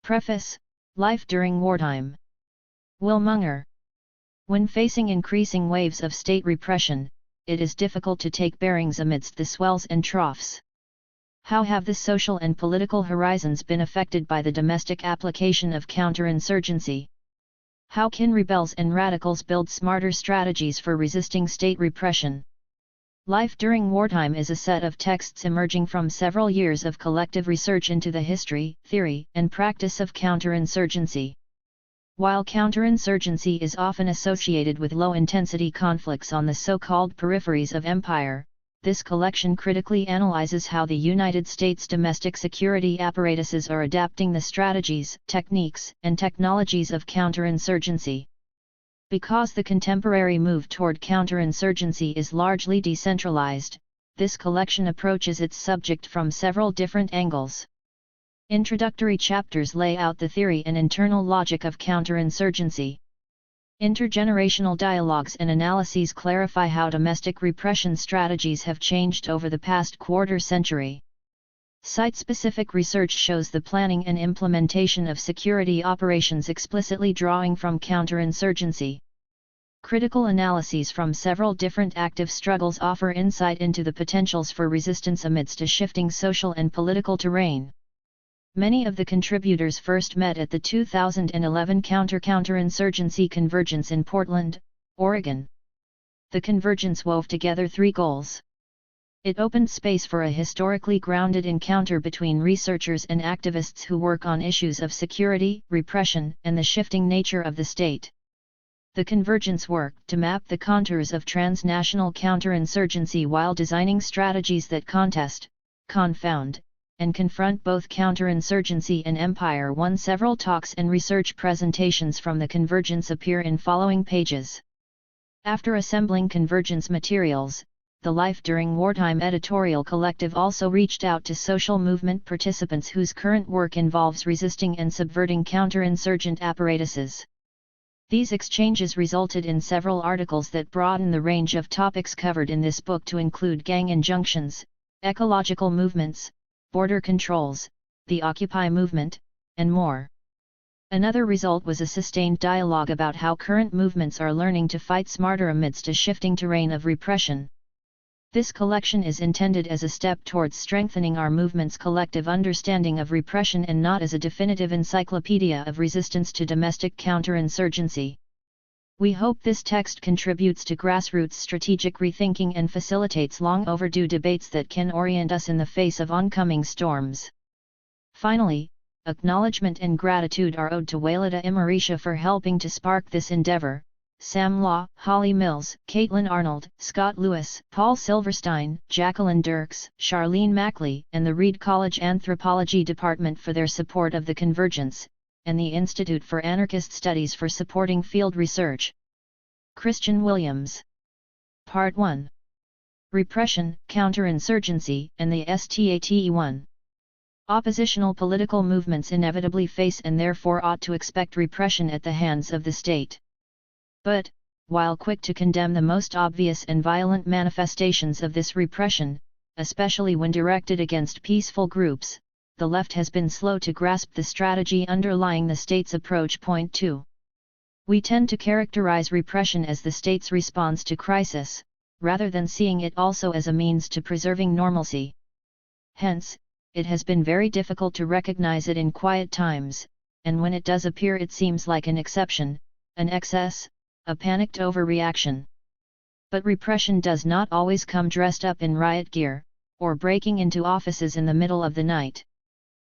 Preface, Life During Wartime. Will Munger. When facing increasing waves of state repression, it is difficult to take bearings amidst the swells and troughs. How have the social and political horizons been affected by the domestic application of counterinsurgency? How can rebels and radicals build smarter strategies for resisting state repression? Life During Wartime is a set of texts emerging from several years of collective research into the history, theory, and practice of counterinsurgency. While counterinsurgency is often associated with low-intensity conflicts on the so-called peripheries of empire, this collection critically analyzes how the United States domestic security apparatuses are adapting the strategies, techniques, and technologies of counterinsurgency. Because the contemporary move toward counterinsurgency is largely decentralized, this collection approaches its subject from several different angles. Introductory chapters lay out the theory and internal logic of counterinsurgency. Intergenerational dialogues and analyses clarify how domestic repression strategies have changed over the past quarter century. Site-specific research shows the planning and implementation of security operations explicitly drawing from counterinsurgency. Critical analyses from several different active struggles offer insight into the potentials for resistance amidst a shifting social and political terrain. Many of the contributors first met at the 2011 counterinsurgency convergence in Portland, Oregon. The convergence wove together three goals. It opened space for a historically grounded encounter between researchers and activists who work on issues of security, repression, and the shifting nature of the state. The convergence worked to map the contours of transnational counterinsurgency while designing strategies that contest, confound, and confront both counterinsurgency and empire. Several talks and research presentations from the convergence appear in following pages. After assembling convergence materials, the Life During Wartime editorial collective also reached out to social movement participants whose current work involves resisting and subverting counterinsurgent apparatuses. These exchanges resulted in several articles that broaden the range of topics covered in this book to include gang injunctions, ecological movements, border controls, the Occupy movement, and more. Another result was a sustained dialogue about how current movements are learning to fight smarter amidst a shifting terrain of repression. This collection is intended as a step towards strengthening our movement's collective understanding of repression and not as a definitive encyclopedia of resistance to domestic counterinsurgency. We hope this text contributes to grassroots strategic rethinking and facilitates long overdue debates that can orient us in the face of oncoming storms. Finally, acknowledgement and gratitude are owed to Waylida Imarisha for helping to spark this endeavor, Sam Law, Holly Mills, Caitlin Arnold, Scott Lewis, Paul Silverstein, Jacqueline Dirks, Charlene Mackley, and the Reed College Anthropology Department for their support of the convergence, and the Institute for Anarchist Studies for supporting field research. Christian Williams. Part 1. Repression, Counterinsurgency, and the STATE-1. Oppositional political movements inevitably face and therefore ought to expect repression at the hands of the state. But, while quick to condemn the most obvious and violent manifestations of this repression, especially when directed against peaceful groups, the left has been slow to grasp the strategy underlying the state's approach. Point 2. We tend to characterize repression as the state's response to crisis, rather than seeing it also as a means to preserving normalcy. Hence, it has been very difficult to recognize it in quiet times, and when it does appear it seems like an exception, an excess, a panicked overreaction. But repression does not always come dressed up in riot gear, or breaking into offices in the middle of the night.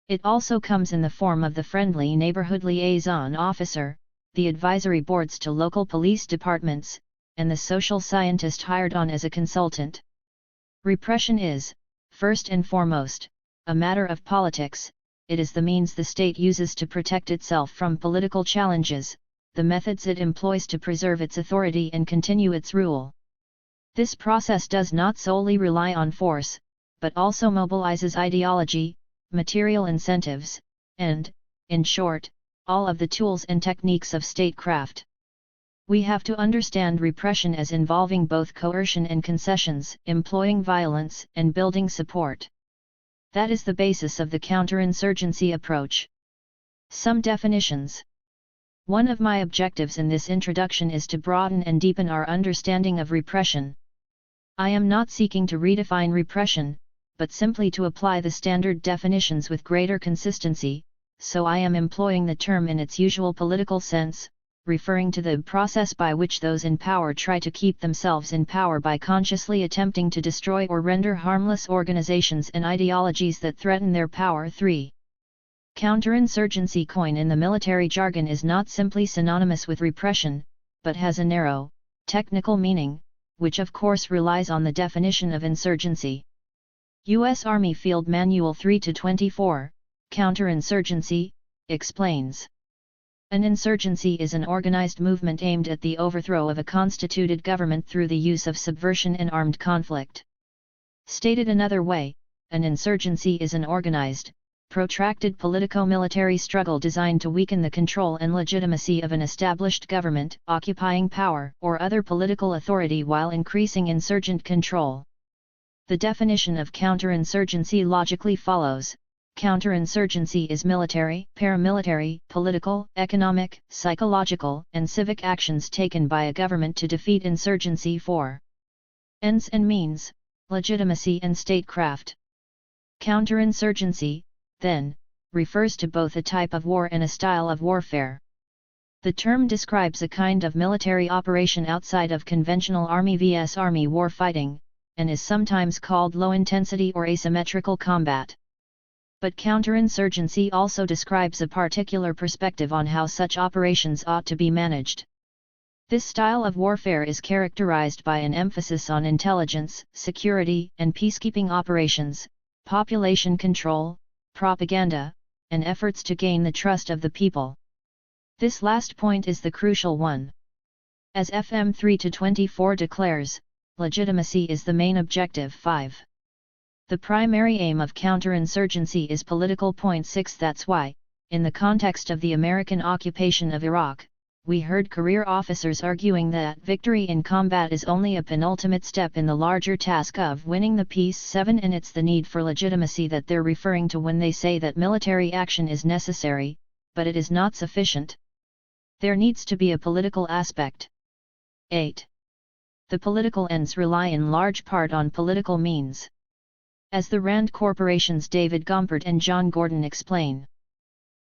It also comes in the form of the friendly neighborhood liaison officer, the advisory boards to local police departments, and the social scientist hired on as a consultant. Repression is, first and foremost, a matter of politics. It is the means the state uses to protect itself from political challenges, the methods it employs to preserve its authority and continue its rule. This process does not solely rely on force, but also mobilizes ideology, material incentives, and, in short, all of the tools and techniques of statecraft. We have to understand repression as involving both coercion and concessions, employing violence and building support. That is the basis of the counterinsurgency approach. Some definitions. One of my objectives in this introduction is to broaden and deepen our understanding of repression. I am not seeking to redefine repression, but simply to apply the standard definitions with greater consistency, so I am employing the term in its usual political sense, referring to the process by which those in power try to keep themselves in power by consciously attempting to destroy or render harmless organizations and ideologies that threaten their power. 3. Counterinsurgency coin in the military jargon is not simply synonymous with repression, but has a narrow, technical meaning, which of course relies on the definition of insurgency. U.S. Army Field Manual 3-24, Counterinsurgency, explains. An insurgency is an organized movement aimed at the overthrow of a constituted government through the use of subversion and armed conflict. Stated another way, an insurgency is an organized, protracted politico-military struggle designed to weaken the control and legitimacy of an established government, occupying power or other political authority while increasing insurgent control. The definition of counterinsurgency logically follows. Counterinsurgency is military, paramilitary, political, economic, psychological, and civic actions taken by a government to defeat insurgency for ends and means, legitimacy and statecraft. Counterinsurgency, then, refers to both a type of war and a style of warfare. The term describes a kind of military operation outside of conventional Army vs. Army warfighting, and is sometimes called low-intensity or asymmetrical combat. But counterinsurgency also describes a particular perspective on how such operations ought to be managed. This style of warfare is characterized by an emphasis on intelligence, security and peacekeeping operations, population control, propaganda, and efforts to gain the trust of the people. This last point is the crucial one. As FM 3-24 declares, legitimacy is the main objective. 5. The primary aim of counterinsurgency is political. 6. That's why, in the context of the American occupation of Iraq, we heard career officers arguing that victory in combat is only a penultimate step in the larger task of winning the peace. 7. And it's the need for legitimacy that they're referring to when they say that military action is necessary, but it is not sufficient. There needs to be a political aspect. 8. The political ends rely in large part on political means. As the Rand Corporation's David Gompert and John Gordon explain.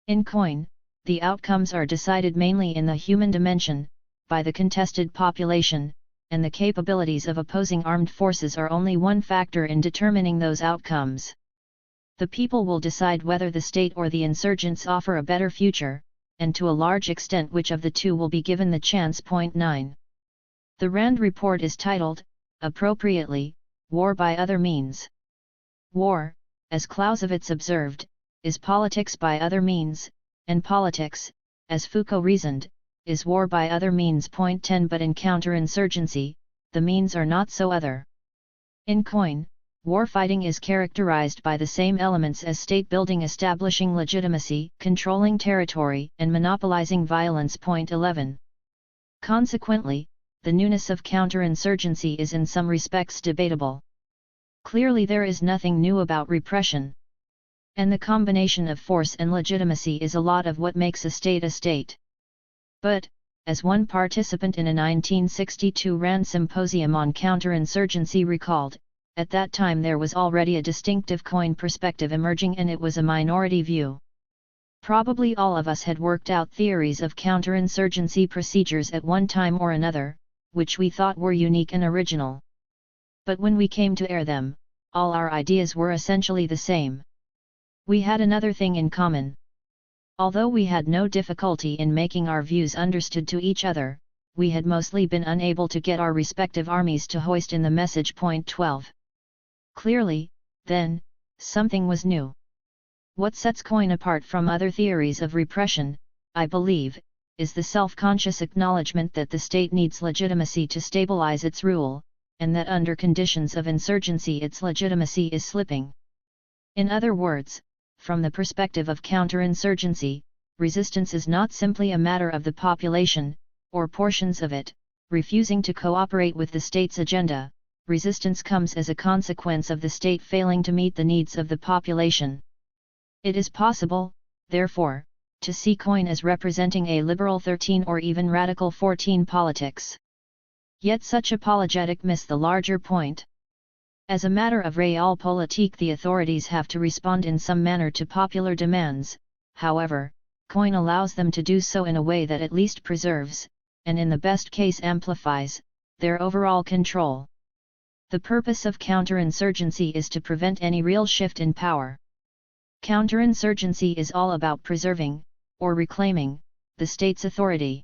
In COIN, the outcomes are decided mainly in the human dimension, by the contested population, and the capabilities of opposing armed forces are only one factor in determining those outcomes. The people will decide whether the state or the insurgents offer a better future, and to a large extent which of the two will be given the chance. 9. The Rand report is titled, appropriately, War by Other Means. War, as Clausewitz observed, is politics by other means, and politics, as Foucault reasoned, is war by other means. 10. But in counterinsurgency, the means are not so other. In COIN, warfighting is characterized by the same elements as state building, establishing legitimacy, controlling territory, and monopolizing violence. 11. Consequently, the newness of counterinsurgency is in some respects debatable. Clearly there is nothing new about repression. And the combination of force and legitimacy is a lot of what makes a state a state. But, as one participant in a 1962 Rand symposium on counterinsurgency recalled, at that time there was already a distinctive COIN perspective emerging, and it was a minority view. Probably all of us had worked out theories of counterinsurgency procedures at one time or another, which we thought were unique and original. But when we came to air them, all our ideas were essentially the same. We had another thing in common. Although we had no difficulty in making our views understood to each other, we had mostly been unable to get our respective armies to hoist in the message. 12. Clearly, then, something was new. What sets COIN apart from other theories of repression, I believe, is the self-conscious acknowledgement that the state needs legitimacy to stabilize its rule, and that under conditions of insurgency its legitimacy is slipping. In other words, from the perspective of counterinsurgency, resistance is not simply a matter of the population, or portions of it, refusing to cooperate with the state's agenda. Resistance comes as a consequence of the state failing to meet the needs of the population. It is possible, therefore, to see coin as representing a liberal 13 or even radical 14 politics. Yet such apologetic miss the larger point. As a matter of realpolitik, the authorities have to respond in some manner to popular demands. However, coin allows them to do so in a way that at least preserves, and in the best case amplifies, their overall control. The purpose of counterinsurgency is to prevent any real shift in power. Counterinsurgency is all about preserving, or reclaiming, the state's authority.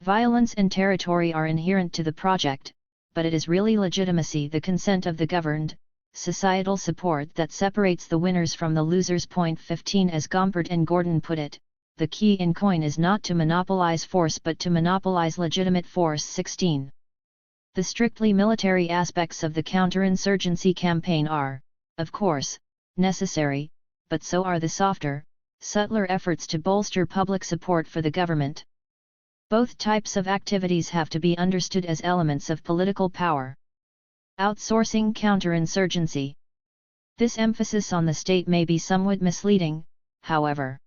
Violence and territory are inherent to the project, but it is really legitimacy, the consent of the governed, societal support that separates the winners from the losers. Point 15. As Gompert and Gordon put it, the key in coin is not to monopolize force but to monopolize legitimate force. 16. The strictly military aspects of the counterinsurgency campaign are, of course, necessary, but so are the softer, subtler efforts to bolster public support for the government. Both types of activities have to be understood as elements of political power. Outsourcing counterinsurgency. This emphasis on the state may be somewhat misleading, however.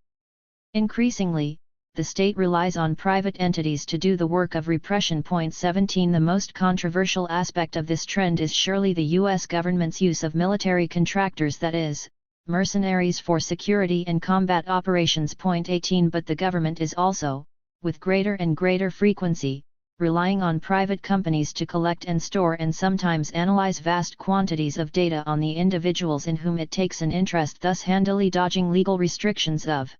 Increasingly, the state relies on private entities to do the work of repression. Point 17. The most controversial aspect of this trend is surely the U.S. government's use of military contractors, that is, mercenaries for security and combat operations. Point 18. But the government is also, with greater and greater frequency, relying on private companies to collect and store and sometimes analyze vast quantities of data on the individuals in whom it takes an interest, thus handily dodging legal restrictions of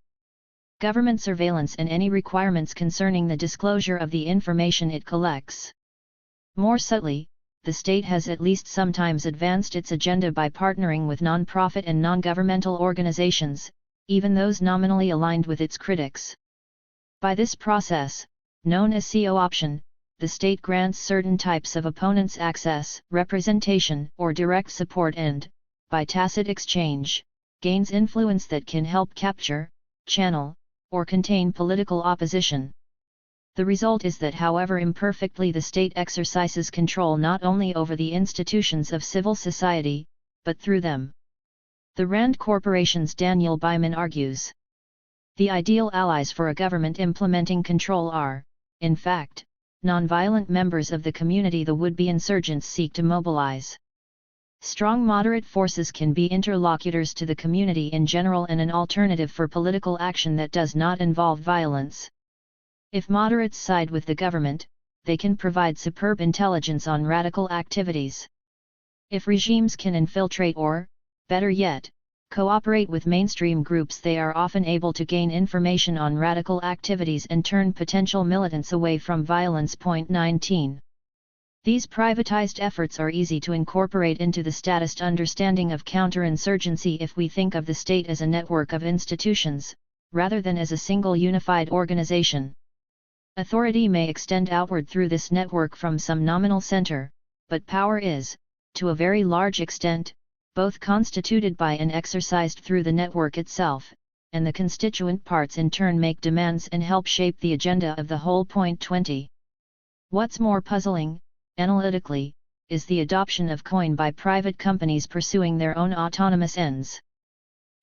government surveillance and any requirements concerning the disclosure of the information it collects. More subtly, the state has at least sometimes advanced its agenda by partnering with non-profit and non-governmental organizations, even those nominally aligned with its critics. By this process, known as co-option, the state grants certain types of opponents access, representation, or direct support and, by tacit exchange, gains influence that can help capture, channel, or contain political opposition. The result is that however imperfectly the state exercises control not only over the institutions of civil society, but through them. The Rand Corporation's Daniel Byman argues, the ideal allies for a government implementing control are, in fact, nonviolent members of the community the would-be insurgents seek to mobilize. Strong moderate forces can be interlocutors to the community in general and an alternative for political action that does not involve violence. If moderates side with the government, they can provide superb intelligence on radical activities. If regimes can infiltrate or, better yet, cooperate with mainstream groups, they are often able to gain information on radical activities and turn potential militants away from violence. Point 19. These privatized efforts are easy to incorporate into the statist understanding of counterinsurgency if we think of the state as a network of institutions, rather than as a single unified organization. Authority may extend outward through this network from some nominal center, but power is, to a very large extent, both constituted by and exercised through the network itself, and the constituent parts in turn make demands and help shape the agenda of the whole. Point 20. What's more puzzling, analytically, is the adoption of coin by private companies pursuing their own autonomous ends.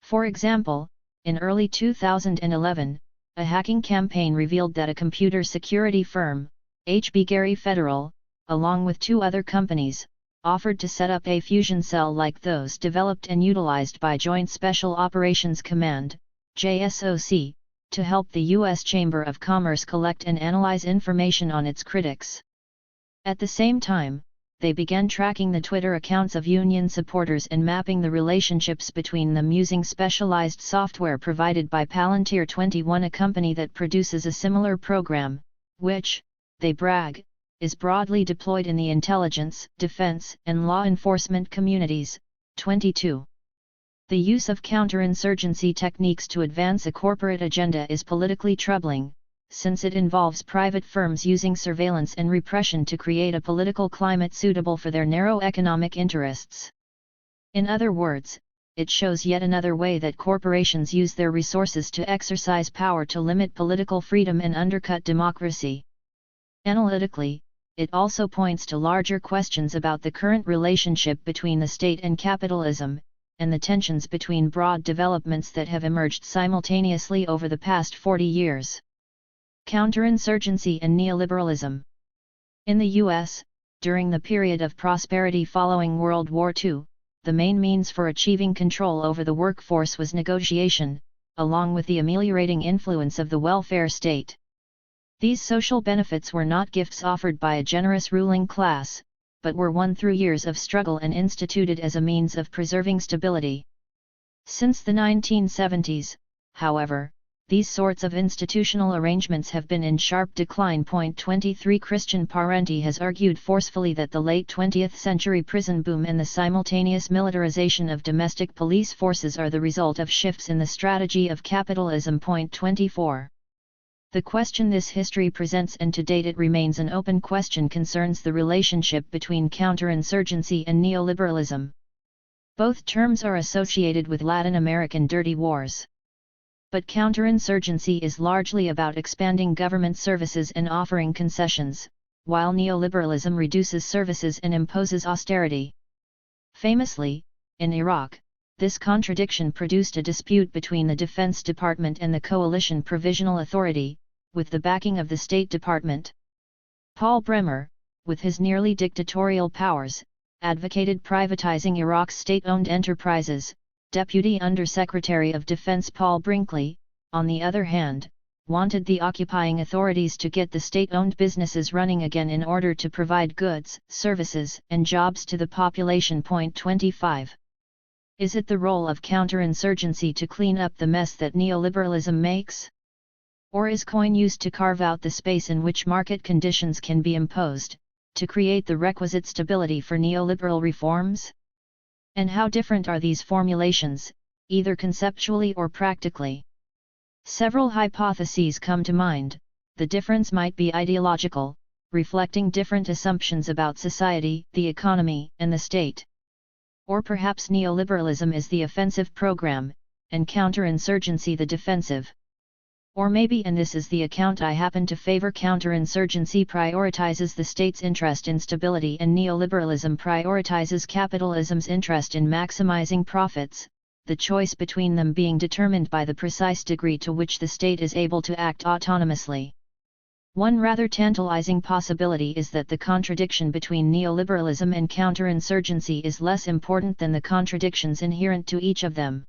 For example, in early 2011, a hacking campaign revealed that a computer security firm, HB Gary Federal, along with two other companies, offered to set up a fusion cell like those developed and utilized by Joint Special Operations Command, JSOC, to help the U.S. Chamber of Commerce collect and analyze information on its critics. At the same time, they began tracking the Twitter accounts of union supporters and mapping the relationships between them using specialized software provided by Palantir 21, a company that produces a similar program, which, they brag, is broadly deployed in the intelligence, defense, and law enforcement communities. 22. The use of counterinsurgency techniques to advance a corporate agenda is politically troubling, since it involves private firms using surveillance and repression to create a political climate suitable for their narrow economic interests. In other words, it shows yet another way that corporations use their resources to exercise power to limit political freedom and undercut democracy. Analytically, it also points to larger questions about the current relationship between the state and capitalism, and the tensions between broad developments that have emerged simultaneously over the past 40 years. Counterinsurgency and neoliberalism. In the U.S., during the period of prosperity following World War II, the main means for achieving control over the workforce was negotiation, along with the ameliorating influence of the welfare state. These social benefits were not gifts offered by a generous ruling class, but were won through years of struggle and instituted as a means of preserving stability. Since the 1970s, however, these sorts of institutional arrangements have been in sharp decline. 23 Christian Parenti has argued forcefully that the late 20th century prison boom and the simultaneous militarization of domestic police forces are the result of shifts in the strategy of capitalism. 24. The question this history presents, and to date it remains an open question, concerns the relationship between counterinsurgency and neoliberalism. Both terms are associated with Latin American dirty wars. But counterinsurgency is largely about expanding government services and offering concessions, while neoliberalism reduces services and imposes austerity. Famously, in Iraq, this contradiction produced a dispute between the Defense Department and the Coalition Provisional Authority, with the backing of the State Department. Paul Bremer, with his nearly dictatorial powers, advocated privatizing Iraq's state-owned enterprises. Deputy Under-Secretary of Defense Paul Brinkley, on the other hand, wanted the occupying authorities to get the state-owned businesses running again in order to provide goods, services, and jobs to the population. 25. Is it the role of counterinsurgency to clean up the mess that neoliberalism makes? Or is coin used to carve out the space in which market conditions can be imposed, to create the requisite stability for neoliberal reforms? And how different are these formulations, either conceptually or practically? Several hypotheses come to mind. The difference might be ideological, reflecting different assumptions about society, the economy, and the state. Or perhaps neoliberalism is the offensive program, and counterinsurgency the defensive. Or maybe, and this is the account I happen to favor, counterinsurgency prioritizes the state's interest in stability and neoliberalism prioritizes capitalism's interest in maximizing profits, the choice between them being determined by the precise degree to which the state is able to act autonomously. One rather tantalizing possibility is that the contradiction between neoliberalism and counterinsurgency is less important than the contradictions inherent to each of them.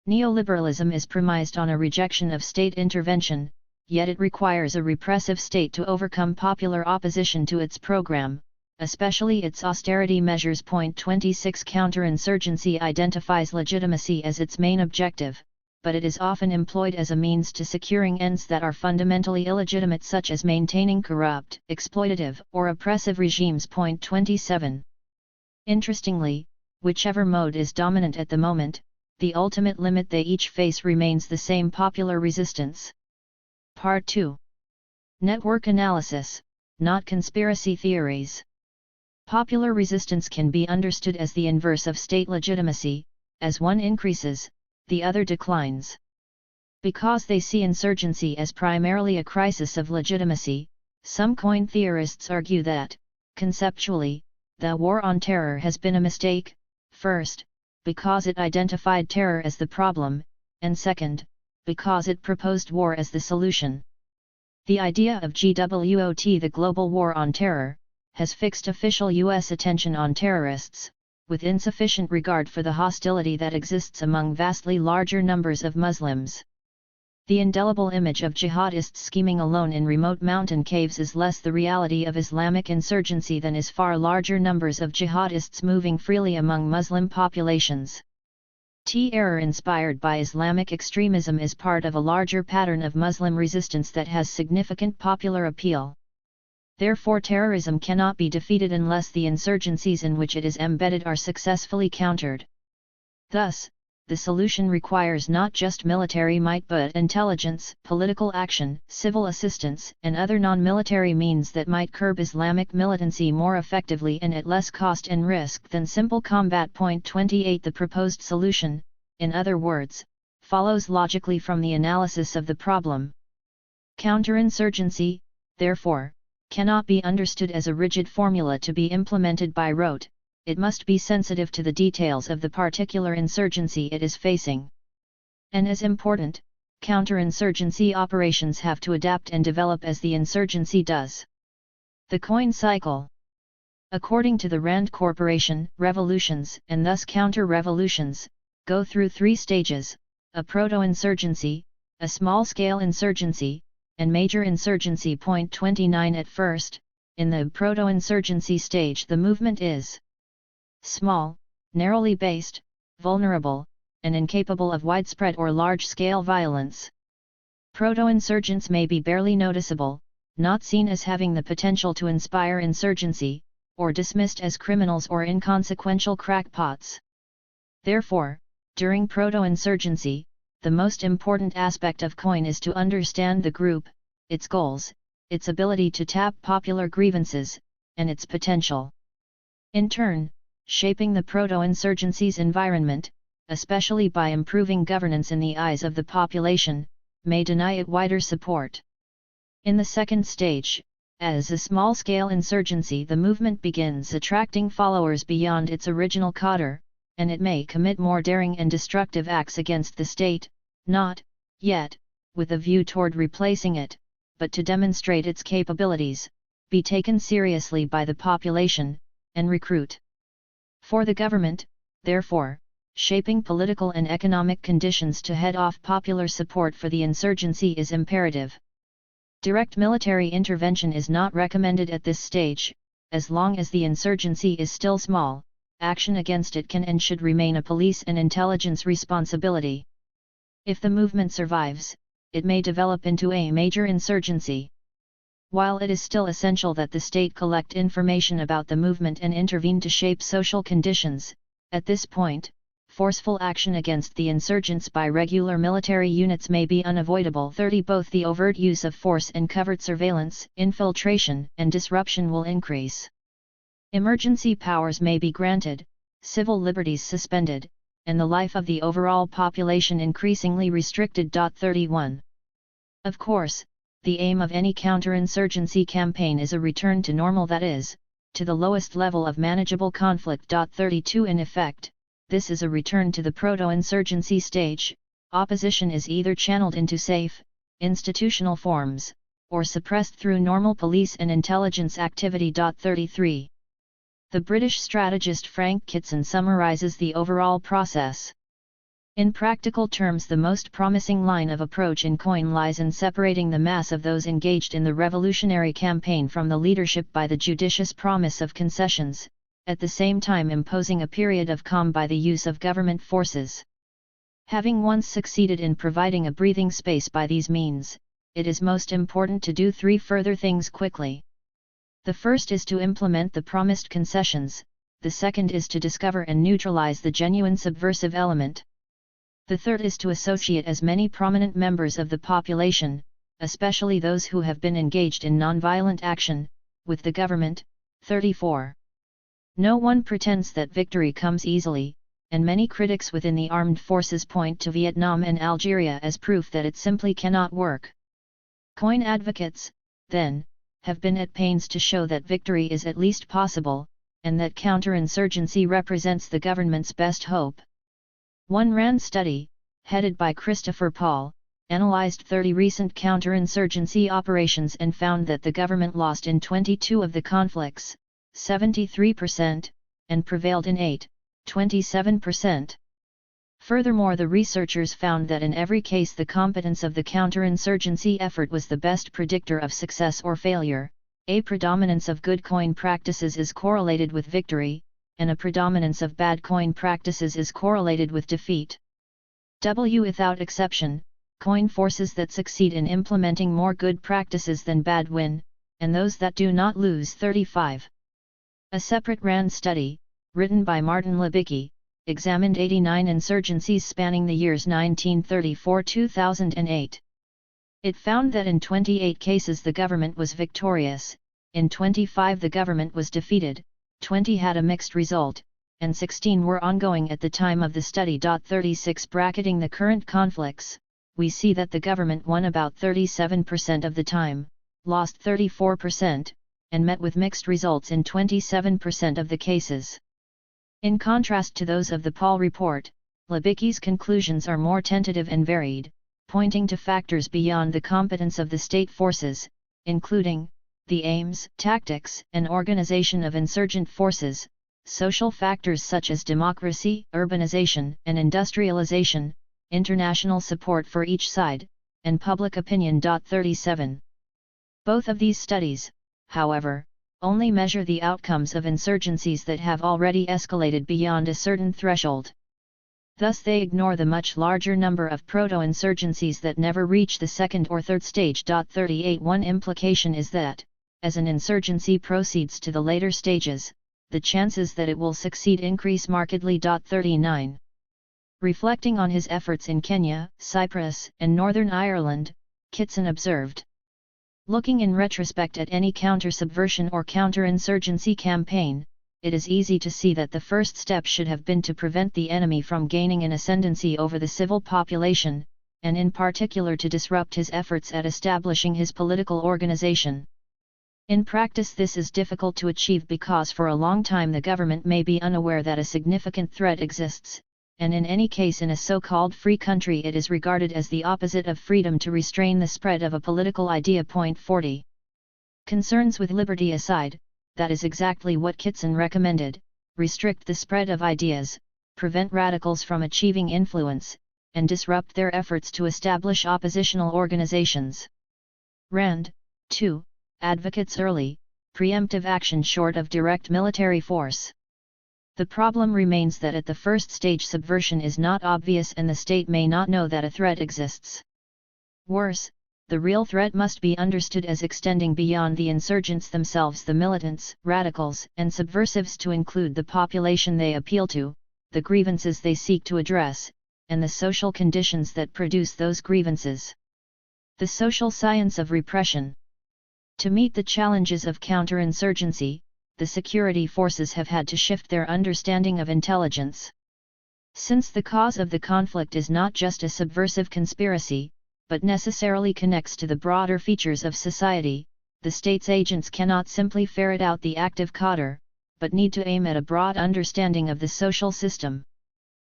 Neoliberalism is premised on a rejection of state intervention, yet it requires a repressive state to overcome popular opposition to its program, especially its austerity measures. 26 Counterinsurgency identifies legitimacy as its main objective, but it is often employed as a means to securing ends that are fundamentally illegitimate, such as maintaining corrupt, exploitative, or oppressive regimes. 27. Interestingly, whichever mode is dominant at the moment, the ultimate limit they each face remains the same: popular resistance. Part 2. Network analysis, not conspiracy theories. Popular resistance can be understood as the inverse of state legitimacy. As one increases, the other declines. Because they see insurgency as primarily a crisis of legitimacy, some coin theorists argue that, conceptually, the war on terror has been a mistake, first, because it identified terror as the problem, and second, because it proposed war as the solution. The idea of GWOT, the Global War on Terror, has fixed official U.S. attention on terrorists, with insufficient regard for the hostility that exists among vastly larger numbers of Muslims. The indelible image of jihadists scheming alone in remote mountain caves is less the reality of Islamic insurgency than is far larger numbers of jihadists moving freely among Muslim populations. Terror inspired by Islamic extremism is part of a larger pattern of Muslim resistance that has significant popular appeal. Therefore, terrorism cannot be defeated unless the insurgencies in which it is embedded are successfully countered. Thus, the solution requires not just military might but intelligence, political action, civil assistance, and other non-military means that might curb Islamic militancy more effectively and at less cost and risk than simple combat. 28 The proposed solution, in other words, follows logically from the analysis of the problem. Counterinsurgency, therefore, cannot be understood as a rigid formula to be implemented by rote, it must be sensitive to the details of the particular insurgency it is facing. And as important, counterinsurgency operations have to adapt and develop as the insurgency does. The coin cycle. According to the Rand Corporation, revolutions, and thus counter-revolutions, go through 3 stages: a proto-insurgency, a small-scale insurgency, and major insurgency. Point 29. At first, in the proto-insurgency stage, the movement is small, narrowly based, vulnerable, and incapable of widespread or large-scale violence. Proto-insurgents may be barely noticeable, not seen as having the potential to inspire insurgency, or dismissed as criminals or inconsequential crackpots. Therefore, during proto-insurgency, the most important aspect of COIN is to understand the group, its goals, its ability to tap popular grievances, and its potential. In turn, shaping the proto-insurgency's environment, especially by improving governance in the eyes of the population, may deny it wider support. In the second stage, as a small-scale insurgency, the movement begins attracting followers beyond its original cadre, and it may commit more daring and destructive acts against the state, not, yet, with a view toward replacing it, but to demonstrate its capabilities, be taken seriously by the population, and recruit. For the government, therefore, shaping political and economic conditions to head off popular support for the insurgency is imperative. Direct military intervention is not recommended at this stage. As long as the insurgency is still small, action against it can and should remain a police and intelligence responsibility. If the movement survives, it may develop into a major insurgency. While it is still essential that the state collect information about the movement and intervene to shape social conditions, at this point, forceful action against the insurgents by regular military units may be unavoidable. 30. Both the overt use of force and covert surveillance, infiltration, and disruption will increase. Emergency powers may be granted, civil liberties suspended, and the life of the overall population increasingly restricted. 31. Of course, the aim of any counterinsurgency campaign is a return to normal, that is, to the lowest level of manageable conflict. 32. In effect, this is a return to the proto-insurgency stage. Opposition is either channeled into safe, institutional forms, or suppressed through normal police and intelligence activity. 33. The British strategist Frank Kitson summarizes the overall process. In practical terms, the most promising line of approach in COIN lies in separating the mass of those engaged in the revolutionary campaign from the leadership by the judicious promise of concessions, at the same time imposing a period of calm by the use of government forces. Having once succeeded in providing a breathing space by these means, it is most important to do 3 further things quickly. The first is to implement the promised concessions, the second is to discover and neutralize the genuine subversive element. The third is to associate as many prominent members of the population, especially those who have been engaged in nonviolent action, with the government. 34. No one pretends that victory comes easily, and many critics within the armed forces point to Vietnam and Algeria as proof that it simply cannot work. COIN advocates, then, have been at pains to show that victory is at least possible, and that counterinsurgency represents the government's best hope. One RAND study, headed by Christopher Paul, analyzed 30 recent counterinsurgency operations and found that the government lost in 22 of the conflicts, 73%, and prevailed in 8, 27%. Furthermore, the researchers found that in every case the competence of the counterinsurgency effort was the best predictor of success or failure. A predominance of good COIN practices is correlated with victory, and a predominance of bad COIN practices is correlated with defeat. Without exception, COIN forces that succeed in implementing more good practices than bad win, and those that do not lose. 35. A separate RAND study, written by Martin Libicki, examined 89 insurgencies spanning the years 1934–2008. It found that in 28 cases the government was victorious, in 25 the government was defeated, 20 had a mixed result, and 16 were ongoing at the time of the study. 36. Bracketing the current conflicts, we see that the government won about 37% of the time, lost 34%, and met with mixed results in 27% of the cases. In contrast to those of the Paul report, Libicki's conclusions are more tentative and varied, pointing to factors beyond the competence of the state forces, including the aims, tactics, and organization of insurgent forces, social factors such as democracy, urbanization, and industrialization, international support for each side, and public opinion. 37. Both of these studies, however, only measure the outcomes of insurgencies that have already escalated beyond a certain threshold. Thus they ignore the much larger number of proto-insurgencies that never reach the second or third stage. 38. One implication is that, as an insurgency proceeds to the later stages, the chances that it will succeed increase markedly. 39. Reflecting on his efforts in Kenya, Cyprus, and Northern Ireland, Kitson observed, "Looking in retrospect at any counter-subversion or counter-insurgency campaign, it is easy to see that the first step should have been to prevent the enemy from gaining an ascendancy over the civil population, and in particular to disrupt his efforts at establishing his political organization. In practice this is difficult to achieve because for a long time the government may be unaware that a significant threat exists, and in any case in a so-called free country it is regarded as the opposite of freedom to restrain the spread of a political idea. 40. Concerns with liberty aside, that is exactly what Kitson recommended: restrict the spread of ideas, prevent radicals from achieving influence, and disrupt their efforts to establish oppositional organizations. Rand, too, advocates early, preemptive action short of direct military force. The problem remains that at the first stage subversion is not obvious and the state may not know that a threat exists. Worse, the real threat must be understood as extending beyond the insurgents themselves, the militants, radicals, and subversives, to include the population they appeal to, the grievances they seek to address, and the social conditions that produce those grievances. The social science of repression. To meet the challenges of counterinsurgency, the security forces have had to shift their understanding of intelligence. Since the cause of the conflict is not just a subversive conspiracy, but necessarily connects to the broader features of society, the state's agents cannot simply ferret out the active cadre, but need to aim at a broad understanding of the social system.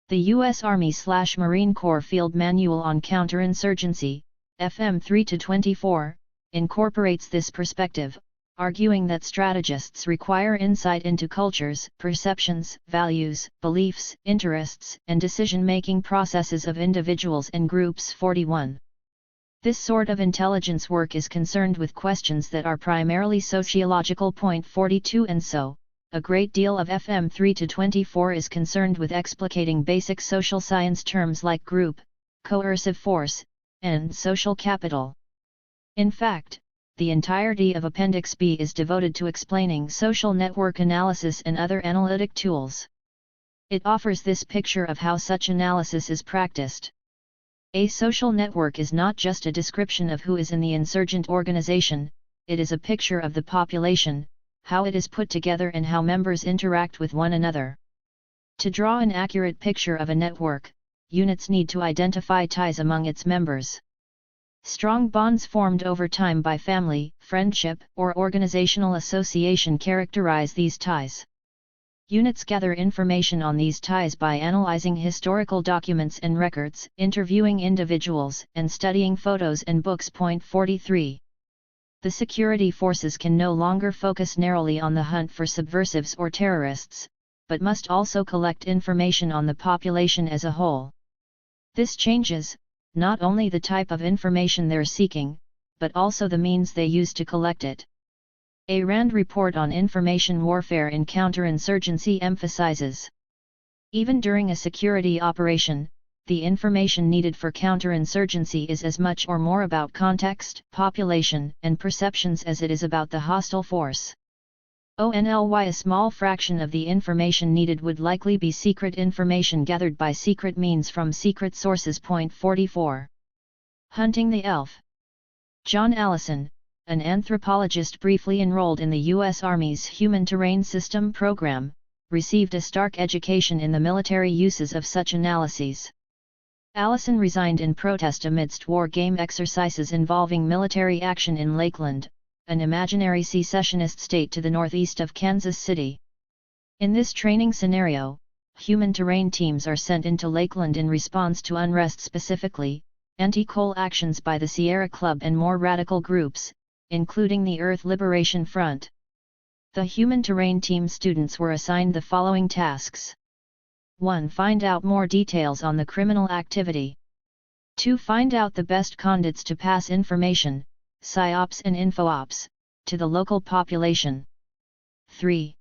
The U.S. Army/Marine Corps Field Manual on Counterinsurgency, FM 3-24, incorporates this perspective, arguing that strategists require insight into cultures, perceptions, values, beliefs, interests, and decision-making processes of individuals and groups. 41. This sort of intelligence work is concerned with questions that are primarily sociological. 42. And so, a great deal of FM 3-24 is concerned with explicating basic social science terms like group, coercive force, and social capital. In fact, the entirety of Appendix B is devoted to explaining social network analysis and other analytic tools. It offers this picture of how such analysis is practiced. A social network is not just a description of who is in the insurgent organization, it is a picture of the population, how it is put together and how members interact with one another. To draw an accurate picture of a network, units need to identify ties among its members. Strong bonds formed over time by family, friendship, or organizational association characterize these ties. Units gather information on these ties by analyzing historical documents and records, interviewing individuals, and studying photos and books. 43. The security forces can no longer focus narrowly on the hunt for subversives or terrorists, but must also collect information on the population as a whole. This changes, not only the type of information they're seeking, but also the means they use to collect it. A RAND report on information warfare in counterinsurgency emphasizes, even during a security operation, the information needed for counterinsurgency is as much or more about context, population, and perceptions as it is about the hostile force. Only a small fraction of the information needed would likely be secret information gathered by secret means from secret sources. 44. Hunting the Elf. John Allison, an anthropologist briefly enrolled in the U.S. Army's Human Terrain System program, received a stark education in the military uses of such analyses. Allison resigned in protest amidst war game exercises involving military action in Lakeland, an imaginary secessionist state to the northeast of Kansas City. In this training scenario, human terrain teams are sent into Lakeland in response to unrest, specifically anti-coal actions by the Sierra Club and more radical groups, including the Earth Liberation Front. The human terrain team students were assigned the following tasks. 1. Find out more details on the criminal activity. 2. Find out the best conduits to pass information, PSYOPs and InfoOps, to the local population. 3.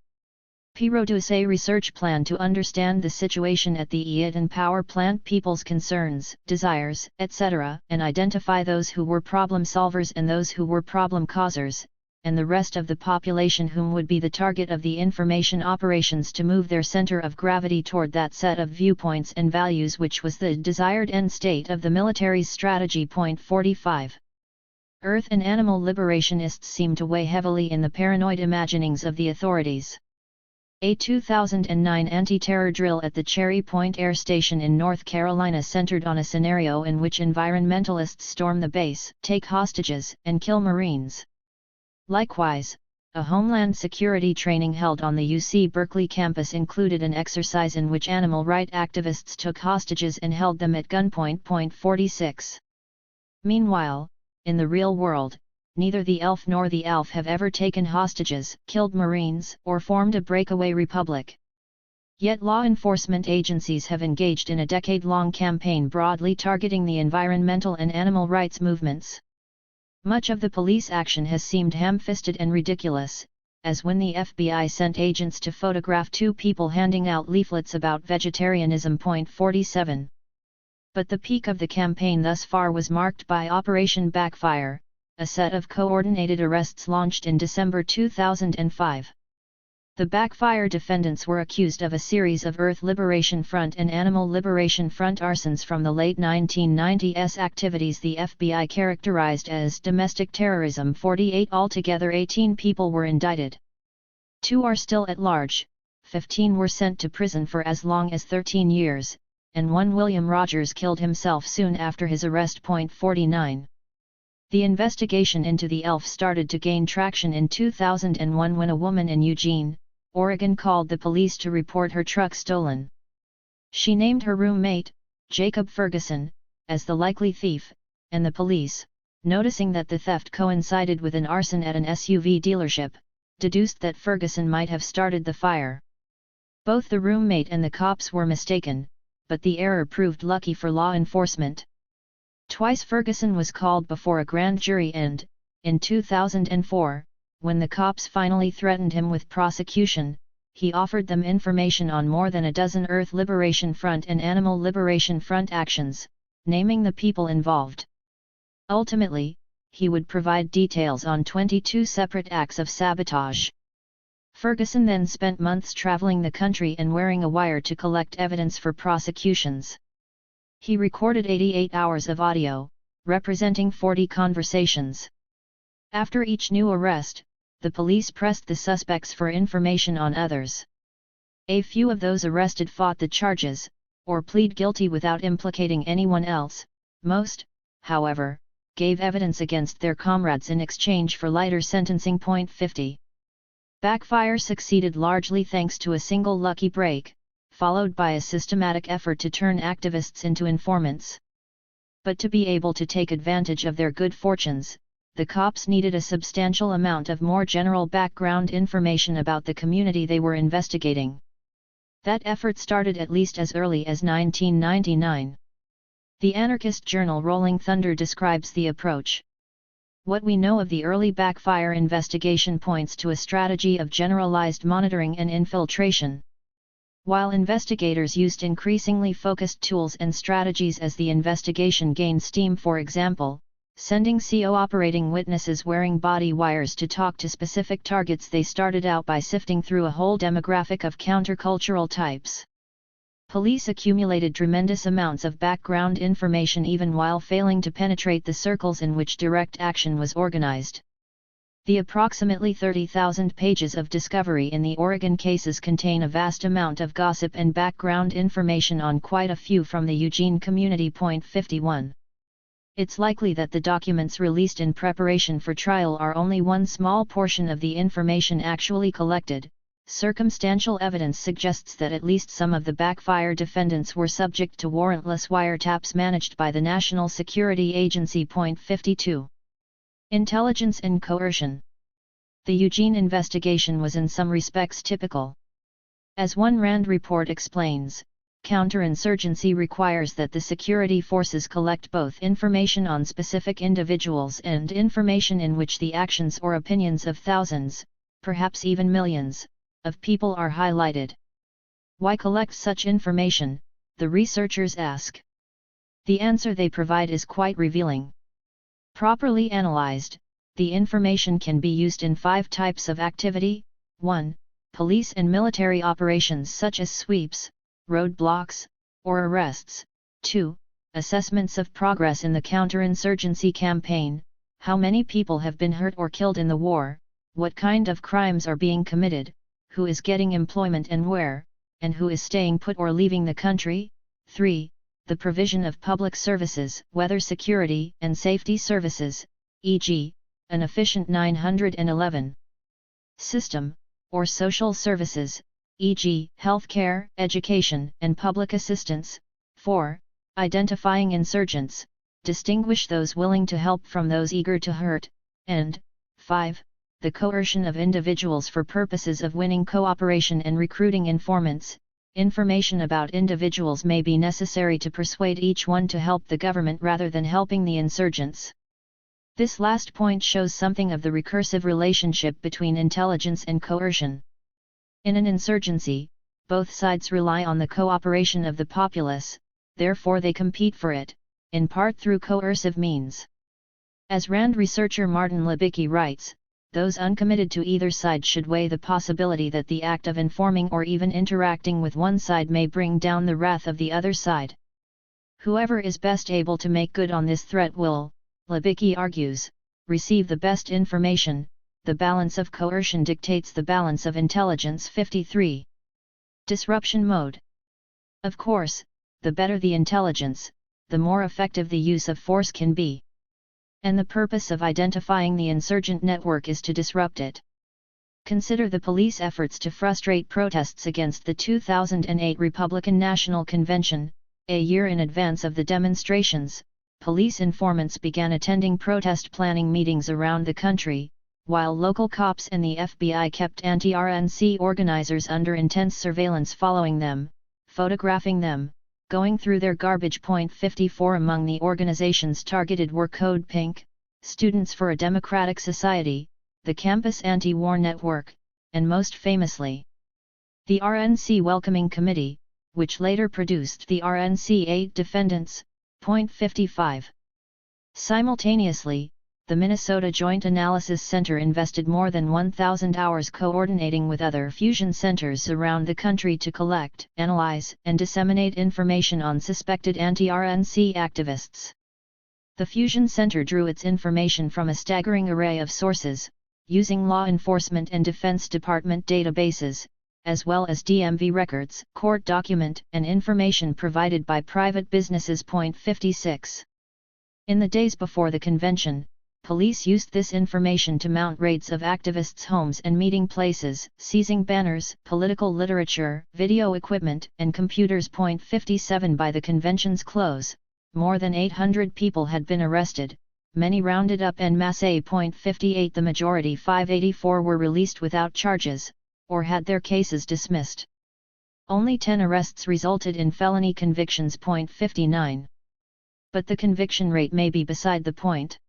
Produce a research plan to understand the situation at the Eaton power plant, people's concerns, desires, etc., and identify those who were problem solvers and those who were problem causers, and the rest of the population whom would be the target of the information operations to move their center of gravity toward that set of viewpoints and values which was the desired end state of the military's strategy. 45. Earth and animal liberationists seem to weigh heavily in the paranoid imaginings of the authorities. A 2009 anti-terror drill at the Cherry Point Air Station in North Carolina centered on a scenario in which environmentalists storm the base, take hostages, and kill Marines. Likewise, a Homeland Security training held on the UC Berkeley campus included an exercise in which animal rights activists took hostages and held them at gunpoint. 46. Meanwhile, in the real world, neither the ELF nor the ALF have ever taken hostages, killed Marines, or formed a breakaway republic. Yet law enforcement agencies have engaged in a decade-long campaign broadly targeting the environmental and animal rights movements. Much of the police action has seemed ham-fisted and ridiculous, as when the FBI sent agents to photograph two people handing out leaflets about vegetarianism. 47. But the peak of the campaign thus far was marked by Operation Backfire, a set of coordinated arrests launched in December 2005. The Backfire defendants were accused of a series of Earth Liberation Front and Animal Liberation Front arsons from the late 1990s, activities the FBI characterized as domestic terrorism. 48. Altogether 18 people were indicted. 2 are still at large, 15 were sent to prison for as long as 13 years, and 1 William Rogers killed himself soon after his arrest. 49. The investigation into the ELF started to gain traction in 2001 when a woman in Eugene, Oregon called the police to report her truck stolen. She named her roommate, Jacob Ferguson, as the likely thief, and the police, noticing that the theft coincided with an arson at an SUV dealership, deduced that Ferguson might have started the fire. Both the roommate and the cops were mistaken, but the error proved lucky for law enforcement. Twice Ferguson was called before a grand jury and, in 2004, when the cops finally threatened him with prosecution, he offered them information on more than a dozen Earth Liberation Front and Animal Liberation Front actions, naming the people involved. Ultimately, he would provide details on 22 separate acts of sabotage. Ferguson then spent months traveling the country and wearing a wire to collect evidence for prosecutions. He recorded 88 hours of audio, representing 40 conversations. After each new arrest, the police pressed the suspects for information on others. A few of those arrested fought the charges, or plead guilty without implicating anyone else. Most, however, gave evidence against their comrades in exchange for lighter sentencing. 50. Backfire succeeded largely thanks to a single lucky break, followed by a systematic effort to turn activists into informants. But to be able to take advantage of their good fortunes, the cops needed a substantial amount of more general background information about the community they were investigating. That effort started at least as early as 1999. The anarchist journal Rolling Thunder describes the approach. What we know of the early Backfire investigation points to a strategy of generalized monitoring and infiltration. While investigators used increasingly focused tools and strategies as the investigation gained steam, for example, sending CO operating witnesses wearing body wires to talk to specific targets, they started out by sifting through a whole demographic of countercultural types. Police accumulated tremendous amounts of background information even while failing to penetrate the circles in which direct action was organized. The approximately 30,000 pages of discovery in the Oregon cases contain a vast amount of gossip and background information on quite a few from the Eugene community. 51. It's likely that the documents released in preparation for trial are only one small portion of the information actually collected, Circumstantial evidence suggests that at least some of the backfire defendants were subject to warrantless wiretaps managed by the National Security Agency. 52. Intelligence and coercion. The Eugene investigation was in some respects typical. As one RAND report explains, counterinsurgency requires that the security forces collect both information on specific individuals and information in which the actions or opinions of thousands, perhaps even millions, of people are highlighted. Why collect such information, the researchers ask. The answer they provide is quite revealing. Properly analyzed, the information can be used in 5 types of activity. 1. Police and military operations such as sweeps, roadblocks, or arrests. 2. Assessments of progress in the counterinsurgency campaign, how many people have been hurt or killed in the war, what kind of crimes are being committed, who is getting employment and where, and who is staying put or leaving the country. 3. The provision of public services, whether security and safety services, e.g., an efficient 911 system, or social services, e.g., healthcare, education, and public assistance. 4. Identifying insurgents, distinguish those willing to help from those eager to hurt, and 5. The coercion of individuals for purposes of winning cooperation and recruiting informants. Information about individuals may be necessary to persuade each one to help the government rather than helping the insurgents. This last point shows something of the recursive relationship between intelligence and coercion. In an insurgency, both sides rely on the cooperation of the populace, therefore they compete for it, in part through coercive means. As RAND researcher Martin Libicki writes, those uncommitted to either side should weigh the possibility that the act of informing or even interacting with one side may bring down the wrath of the other side. Whoever is best able to make good on this threat will, Libicki argues, receive the best information. The balance of coercion dictates the balance of intelligence. 53. Disruption mode. Of course, the better the intelligence, the more effective the use of force can be. And the purpose of identifying the insurgent network is to disrupt it. Consider the police efforts to frustrate protests against the 2008 Republican National Convention. A year in advance of the demonstrations, police informants began attending protest planning meetings around the country, while local cops and the FBI kept anti-RNC organizers under intense surveillance, following them, photographing them, going through their garbage. 54. Among the organizations targeted were Code Pink, Students for a Democratic Society, the Campus Anti-War Network, and most famously, the RNC Welcoming Committee, which later produced the RNC 8 Defendants. 55. Simultaneously, the Minnesota Joint Analysis Center invested more than 1,000 hours coordinating with other fusion centers around the country to collect, analyze, and disseminate information on suspected anti-RNC activists. The Fusion Center drew its information from a staggering array of sources, using law enforcement and Defense Department databases, as well as DMV records, court document, and information provided by private businesses. 56. In the days before the convention, police used this information to mount raids of activists' homes and meeting places, seizing banners, political literature, video equipment, and computers. 57. By the convention's close, more than 800 people had been arrested, many rounded up en masse. 58. The majority, 584, were released without charges, or had their cases dismissed. Only 10 arrests resulted in felony convictions. 59. But the conviction rate may be beside the point.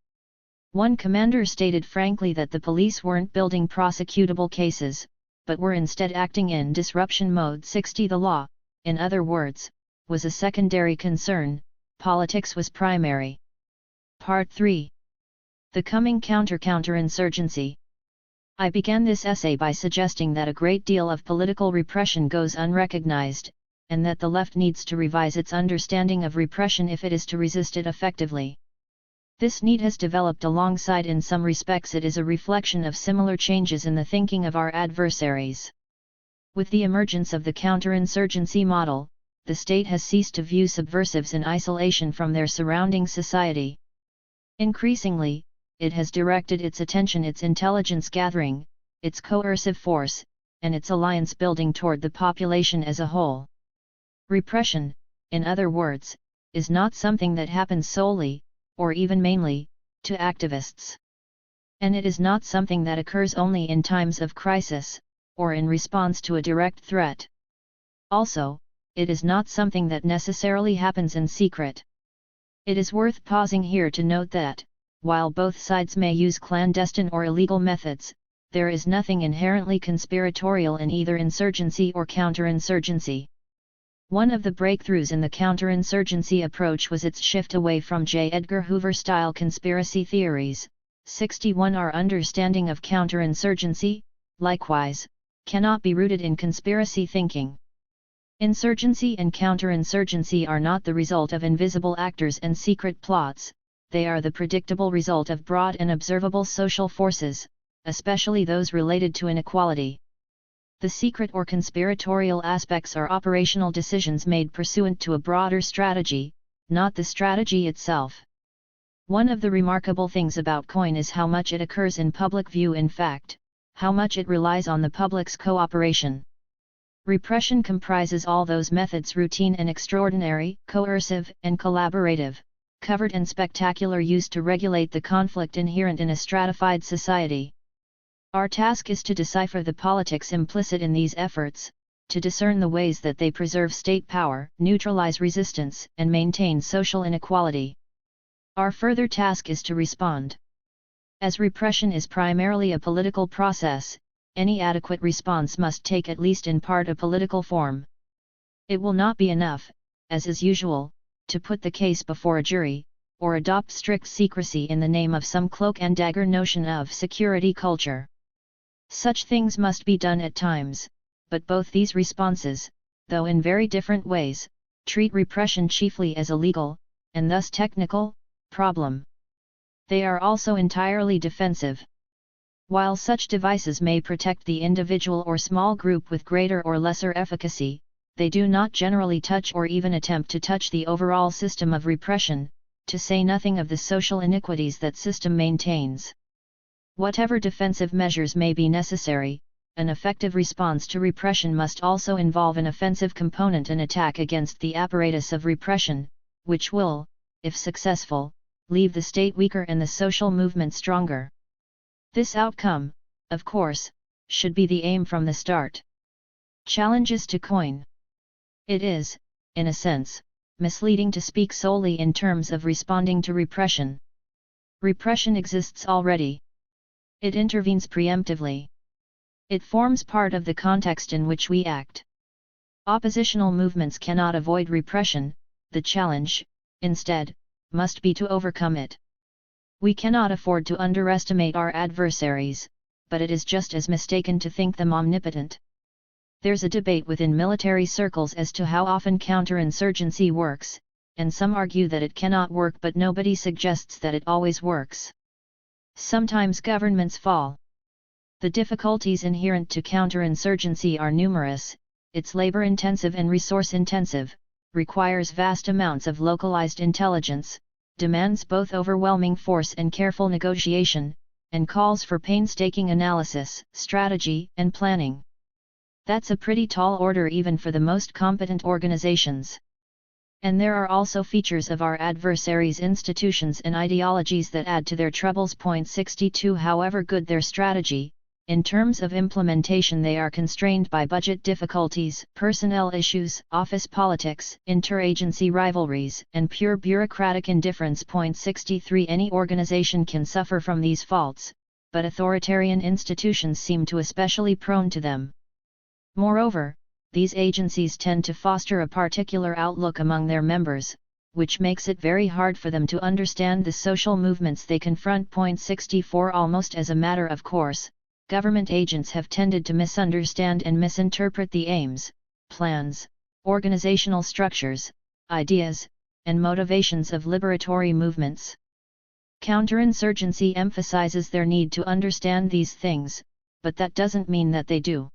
One commander stated frankly that the police weren't building prosecutable cases, but were instead acting in disruption mode. 60. The law, in other words, was a secondary concern, politics was primary. Part 3. The coming counterinsurgency. I began this essay by suggesting that a great deal of political repression goes unrecognized, and that the left needs to revise its understanding of repression if it is to resist it effectively. This need has developed alongside, in some respects it is a reflection of similar changes in the thinking of our adversaries. With the emergence of the counterinsurgency model, the state has ceased to view subversives in isolation from their surrounding society. Increasingly, it has directed its attention, its intelligence gathering, its coercive force, and its alliance building toward the population as a whole. Repression, in other words, is not something that happens solely, or even mainly, to activists. And it is not something that occurs only in times of crisis, or in response to a direct threat. Also, it is not something that necessarily happens in secret. It is worth pausing here to note that, while both sides may use clandestine or illegal methods, there is nothing inherently conspiratorial in either insurgency or counterinsurgency. One of the breakthroughs in the counterinsurgency approach was its shift away from J. Edgar Hoover-style conspiracy theories. 61 Our understanding of counterinsurgency, likewise, cannot be rooted in conspiracy thinking. Insurgency and counterinsurgency are not the result of invisible actors and secret plots, they are the predictable result of broad and observable social forces, especially those related to inequality. The secret or conspiratorial aspects are operational decisions made pursuant to a broader strategy, not the strategy itself. One of the remarkable things about COIN is how much it occurs in public view, in fact, how much it relies on the public's cooperation. Repression comprises all those methods, routine and extraordinary, coercive and collaborative, covert and spectacular, used to regulate the conflict inherent in a stratified society. Our task is to decipher the politics implicit in these efforts, to discern the ways that they preserve state power, neutralize resistance, and maintain social inequality. Our further task is to respond. As repression is primarily a political process, any adequate response must take at least in part a political form. It will not be enough, as is usual, to put the case before a jury, or adopt strict secrecy in the name of some cloak and dagger notion of security culture. Such things must be done at times, but both these responses, though in very different ways, treat repression chiefly as a legal, and thus technical, problem. They are also entirely defensive. While such devices may protect the individual or small group with greater or lesser efficacy, they do not generally touch or even attempt to touch the overall system of repression, to say nothing of the social iniquities that system maintains. Whatever defensive measures may be necessary, an effective response to repression must also involve an offensive component, an attack against the apparatus of repression, which will, if successful, leave the state weaker and the social movement stronger. This outcome, of course, should be the aim from the start. Challenges to COIN. It is, in a sense, misleading to speak solely in terms of responding to repression. Repression exists already. It intervenes preemptively. It forms part of the context in which we act. Oppositional movements cannot avoid repression, the challenge, instead, must be to overcome it. We cannot afford to underestimate our adversaries, but it is just as mistaken to think them omnipotent. There's a debate within military circles as to how often counterinsurgency works, and some argue that it cannot work, but nobody suggests that it always works. Sometimes governments fall. The difficulties inherent to counterinsurgency are numerous, it's labor-intensive and resource-intensive, requires vast amounts of localized intelligence, demands both overwhelming force and careful negotiation, and calls for painstaking analysis, strategy, and planning. That's a pretty tall order even for the most competent organizations. And there are also features of our adversaries' institutions and ideologies that add to their troubles. 62 However good their strategy, in terms of implementation they are constrained by budget difficulties, personnel issues, office politics, interagency rivalries, and pure bureaucratic indifference. 63 Any organization can suffer from these faults, but authoritarian institutions seem to especially prone to them. Moreover, these agencies tend to foster a particular outlook among their members, which makes it very hard for them to understand the social movements they confront. 64 Almost as a matter of course, government agents have tended to misunderstand and misinterpret the aims, plans, organizational structures, ideas, and motivations of liberatory movements. Counterinsurgency emphasizes their need to understand these things, but that doesn't mean that they do.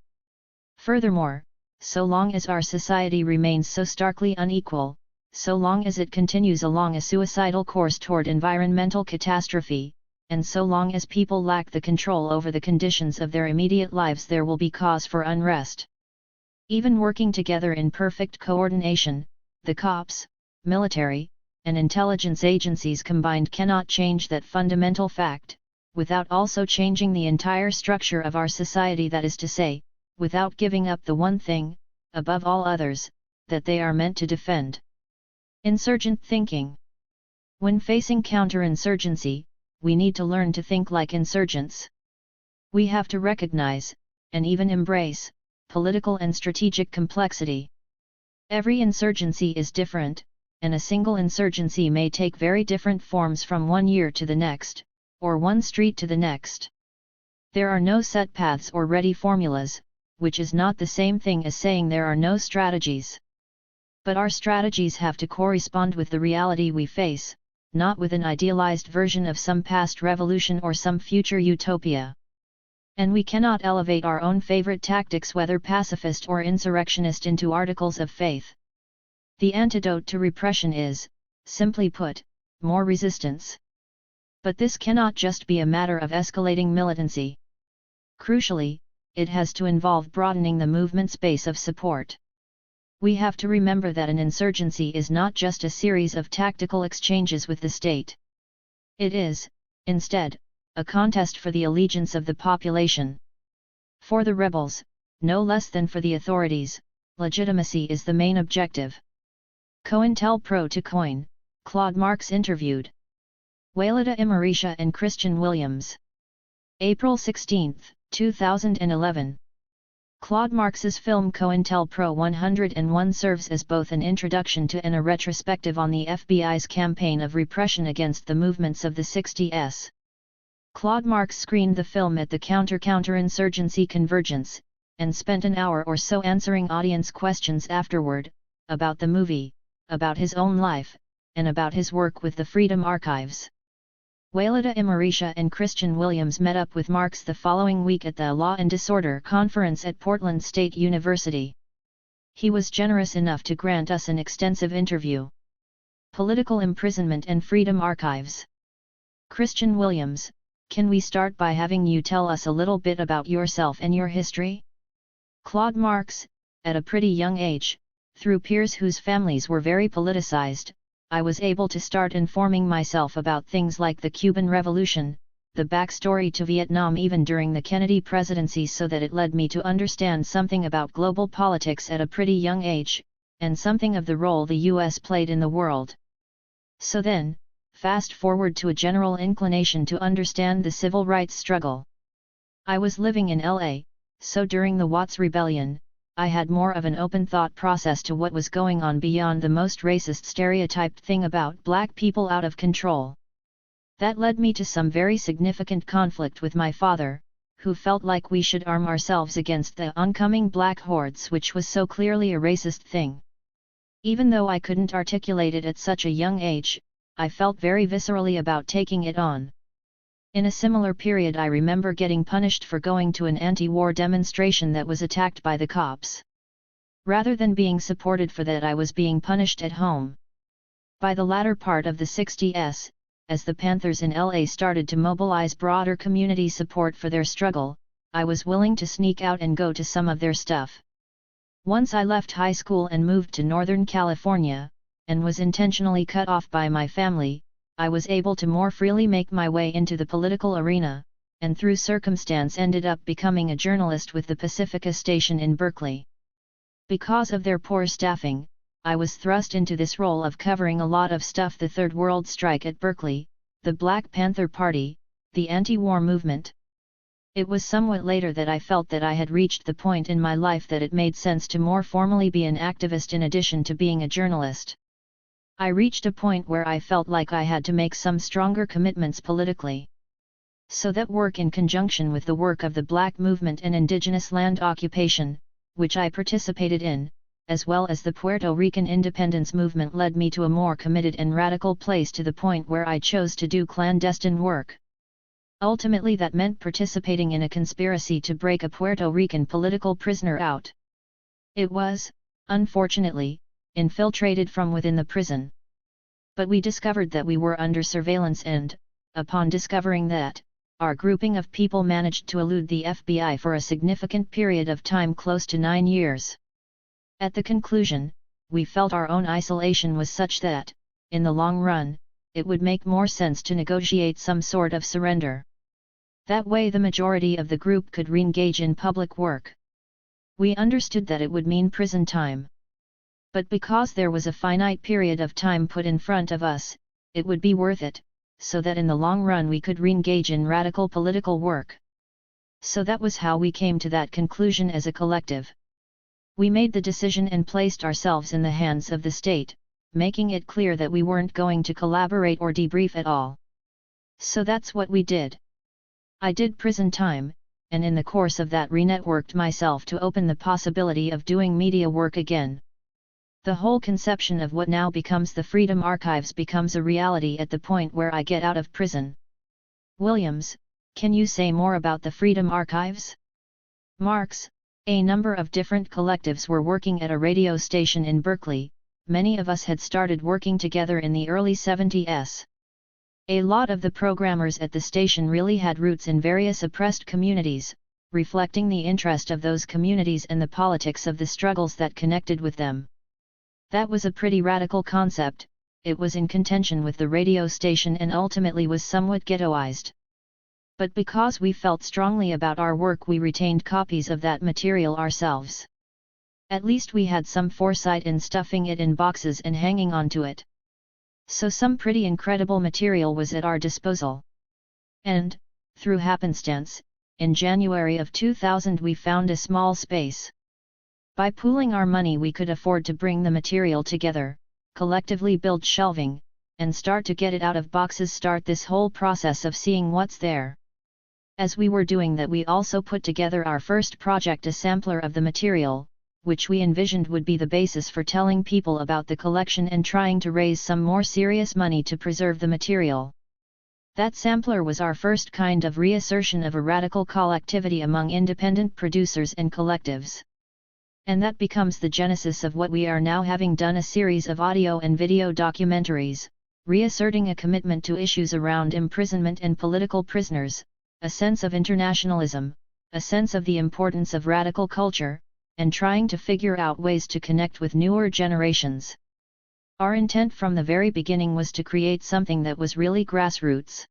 Furthermore, so long as our society remains so starkly unequal, so long as it continues along a suicidal course toward environmental catastrophe, and so long as people lack the control over the conditions of their immediate lives, there will be cause for unrest. Even working together in perfect coordination, the cops, military, and intelligence agencies combined cannot change that fundamental fact, without also changing the entire structure of our society, that is to say, without giving up the one thing, above all others, that they are meant to defend. Insurgent thinking. When facing counterinsurgency, we need to learn to think like insurgents. We have to recognize, and even embrace, political and strategic complexity. Every insurgency is different, and a single insurgency may take very different forms from one year to the next, or one street to the next. There are no set paths or ready formulas, which is not the same thing as saying there are no strategies. But our strategies have to correspond with the reality we face, not with an idealized version of some past revolution or some future utopia. And we cannot elevate our own favorite tactics, whether pacifist or insurrectionist, into articles of faith. The antidote to repression is, simply put, more resistance. But this cannot just be a matter of escalating militancy. Crucially, it has to involve broadening the movement's base of support. We have to remember that an insurgency is not just a series of tactical exchanges with the state. It is, instead, a contest for the allegiance of the population. For the rebels, no less than for the authorities, legitimacy is the main objective. COINTELPRO to Coin, Claude Marks interviewed. Wailita Imarisha and Christian Williams. April 16, 2011. Claude Marks's film COINTELPRO 101 serves as both an introduction to and a retrospective on the FBI's campaign of repression against the movements of the 60s. Claude Marks screened the film at the Counterinsurgency Convergence, and spent an hour or so answering audience questions afterward, about the movie, about his own life, and about his work with the Freedom Archives. Wailita Imarisha and Christian Williams met up with Marks the following week at the Law and Disorder Conference at Portland State University. He was generous enough to grant us an extensive interview. Political imprisonment and Freedom Archives. Christian Williams, can we start by having you tell us a little bit about yourself and your history? Claude Marks, at a pretty young age, through peers whose families were very politicized, I was able to start informing myself about things like the Cuban Revolution, the backstory to Vietnam even during the Kennedy presidency, so that it led me to understand something about global politics at a pretty young age, and something of the role the US played in the world. So then, fast forward to a general inclination to understand the civil rights struggle. I was living in LA, so during the Watts Rebellion, I had more of an open thought process to what was going on beyond the most racist stereotyped thing about black people out of control. That led me to some very significant conflict with my father, who felt like we should arm ourselves against the oncoming black hordes, which was so clearly a racist thing. Even though I couldn't articulate it at such a young age, I felt very viscerally about taking it on. In a similar period, I remember getting punished for going to an anti-war demonstration that was attacked by the cops. Rather than being supported for that, I was being punished at home. By the latter part of the 60s, as the Panthers in LA started to mobilize broader community support for their struggle, I was willing to sneak out and go to some of their stuff. Once I left high school and moved to Northern California, and was intentionally cut off by my family, I was able to more freely make my way into the political arena, and through circumstance ended up becoming a journalist with the Pacifica station in Berkeley. Because of their poor staffing, I was thrust into this role of covering a lot of stuff: the Third World Strike at Berkeley, the Black Panther Party, the anti-war movement. It was somewhat later that I felt that I had reached the point in my life that it made sense to more formally be an activist in addition to being a journalist. I reached a point where I felt like I had to make some stronger commitments politically. So that work, in conjunction with the work of the Black movement and indigenous land occupation, which I participated in, as well as the Puerto Rican independence movement, led me to a more committed and radical place, to the point where I chose to do clandestine work. Ultimately, that meant participating in a conspiracy to break a Puerto Rican political prisoner out. It was, unfortunately, infiltrated from within the prison. But we discovered that we were under surveillance and, upon discovering that our grouping of people managed to elude the FBI for a significant period of time close to 9 years. At the conclusion, we felt our own isolation was such that, in the long run, it would make more sense to negotiate some sort of surrender. That way the majority of the group could re-engage in public work. We understood that it would mean prison time. But because there was a finite period of time put in front of us, it would be worth it, so that in the long run we could re-engage in radical political work. So that was how we came to that conclusion as a collective. We made the decision and placed ourselves in the hands of the state, making it clear that we weren't going to collaborate or debrief at all. So that's what we did. I did prison time, and in the course of that re-networked myself to open the possibility of doing media work again. The whole conception of what now becomes the Freedom Archives becomes a reality at the point where I get out of prison. Williams, can you say more about the Freedom Archives? Marks, a number of different collectives were working at a radio station in Berkeley. Many of us had started working together in the early 70s. A lot of the programmers at the station really had roots in various oppressed communities, reflecting the interest of those communities and the politics of the struggles that connected with them. That was a pretty radical concept. It was in contention with the radio station and ultimately was somewhat ghettoized. But because we felt strongly about our work, we retained copies of that material ourselves. At least we had some foresight in stuffing it in boxes and hanging on to it. So some pretty incredible material was at our disposal. And, through happenstance, in January of 2000 we found a small space. By pooling our money we could afford to bring the material together, collectively build shelving, and start to get it out of boxes, start this whole process of seeing what's there. As we were doing that, we also put together our first project, a sampler of the material, which we envisioned would be the basis for telling people about the collection and trying to raise some more serious money to preserve the material. That sampler was our first kind of reassertion of a radical collectivity among independent producers and collectives. And that becomes the genesis of what we are now, having done a series of audio and video documentaries, reasserting a commitment to issues around imprisonment and political prisoners, a sense of internationalism, a sense of the importance of radical culture, and trying to figure out ways to connect with newer generations. Our intent from the very beginning was to create something that was really grassroots.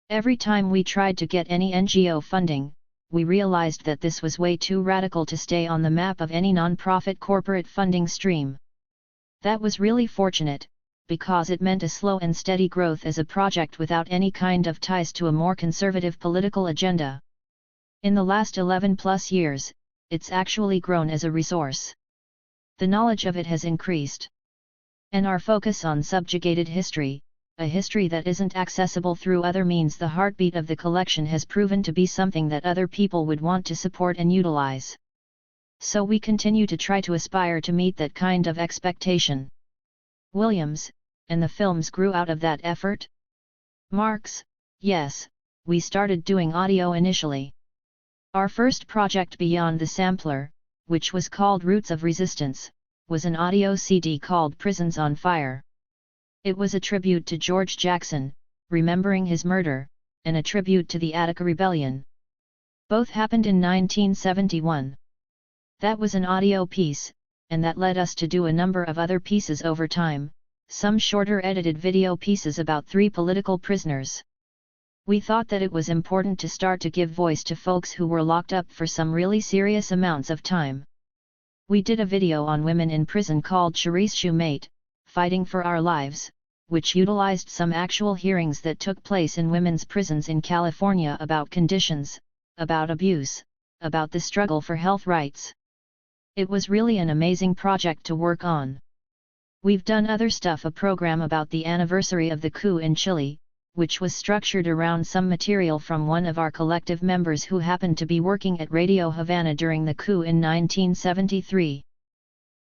Every time we tried to get any NGO funding, we realized that this was way too radical to stay on the map of any non-profit corporate funding stream. That was really fortunate, because it meant a slow and steady growth as a project without any kind of ties to a more conservative political agenda. In the last 11+ years, it's actually grown as a resource. The knowledge of it has increased. And our focus on subjugated history, a history that isn't accessible through other means, the heartbeat of the collection, has proven to be something that other people would want to support and utilize. So we continue to try to aspire to meet that kind of expectation. Williams, and the films grew out of that effort? Marks, yes, we started doing audio initially. Our first project beyond the sampler, which was called Roots of Resistance, was an audio CD called Prisons on Fire. It was a tribute to George Jackson, remembering his murder, and a tribute to the Attica Rebellion. Both happened in 1971. That was an audio piece, and that led us to do a number of other pieces over time, some shorter edited video pieces about 3 political prisoners. We thought that it was important to start to give voice to folks who were locked up for some really serious amounts of time. We did a video on women in prison called Charisse Shumate, Fighting for Our Lives, which utilized some actual hearings that took place in women's prisons in California about conditions, about abuse, about the struggle for health rights. It was really an amazing project to work on. We've done other stuff, a program about the anniversary of the coup in Chile, which was structured around some material from one of our collective members who happened to be working at Radio Havana during the coup in 1973.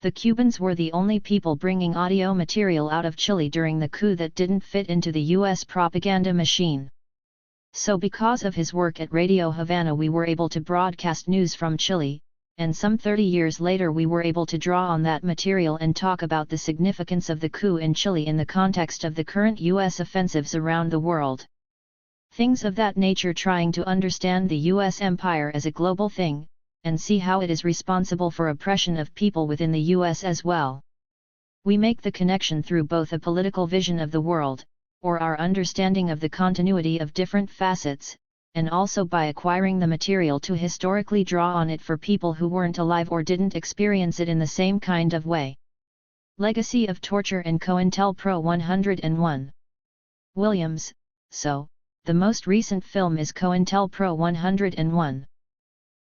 The Cubans were the only people bringing audio material out of Chile during the coup that didn't fit into the US propaganda machine. So because of his work at Radio Havana we were able to broadcast news from Chile, and some 30 years later we were able to draw on that material and talk about the significance of the coup in Chile in the context of the current US offensives around the world. Things of that nature, trying to understand the US empire as a global thing, and see how it is responsible for oppression of people within the US as well. We make the connection through both a political vision of the world, or our understanding of the continuity of different facets, and also by acquiring the material to historically draw on it for people who weren't alive or didn't experience it in the same kind of way. Legacy of Torture and COINTELPRO 101. Williams. So, the most recent film is COINTELPRO 101.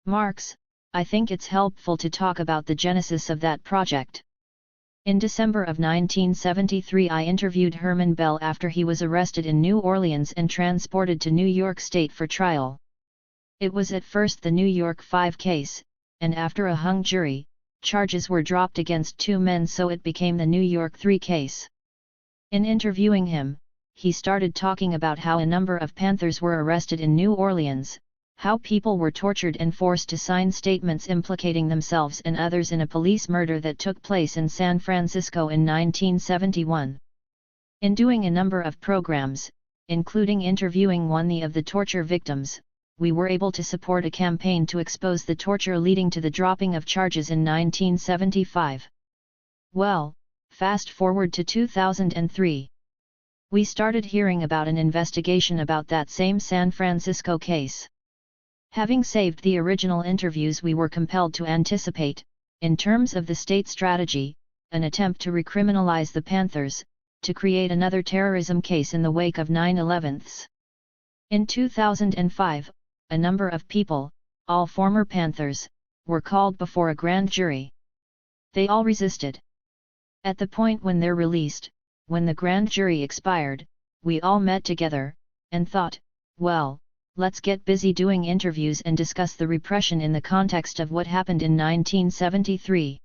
Marx. I think it's helpful to talk about the genesis of that project. In December of 1973, I interviewed Herman Bell after he was arrested in New Orleans and transported to New York State for trial. It was at first the New York 5 case, and after a hung jury, charges were dropped against 2 men, so it became the New York 3 case. In interviewing him, he started talking about how a number of Panthers were arrested in New Orleans, how people were tortured and forced to sign statements implicating themselves and others in a police murder that took place in San Francisco in 1971. In doing a number of programs, including interviewing one of the torture victims, we were able to support a campaign to expose the torture leading to the dropping of charges in 1975. Well, fast forward to 2003. We started hearing about an investigation about that same San Francisco case. Having saved the original interviews, we were compelled to anticipate, in terms of the state strategy, an attempt to recriminalize the Panthers, to create another terrorism case in the wake of 9/11s. In 2005, a number of people, all former Panthers, were called before a grand jury. They all resisted. At the point when they're released, when the grand jury expired, we all met together, and thought, well, let's get busy doing interviews and discuss the repression in the context of what happened in 1973.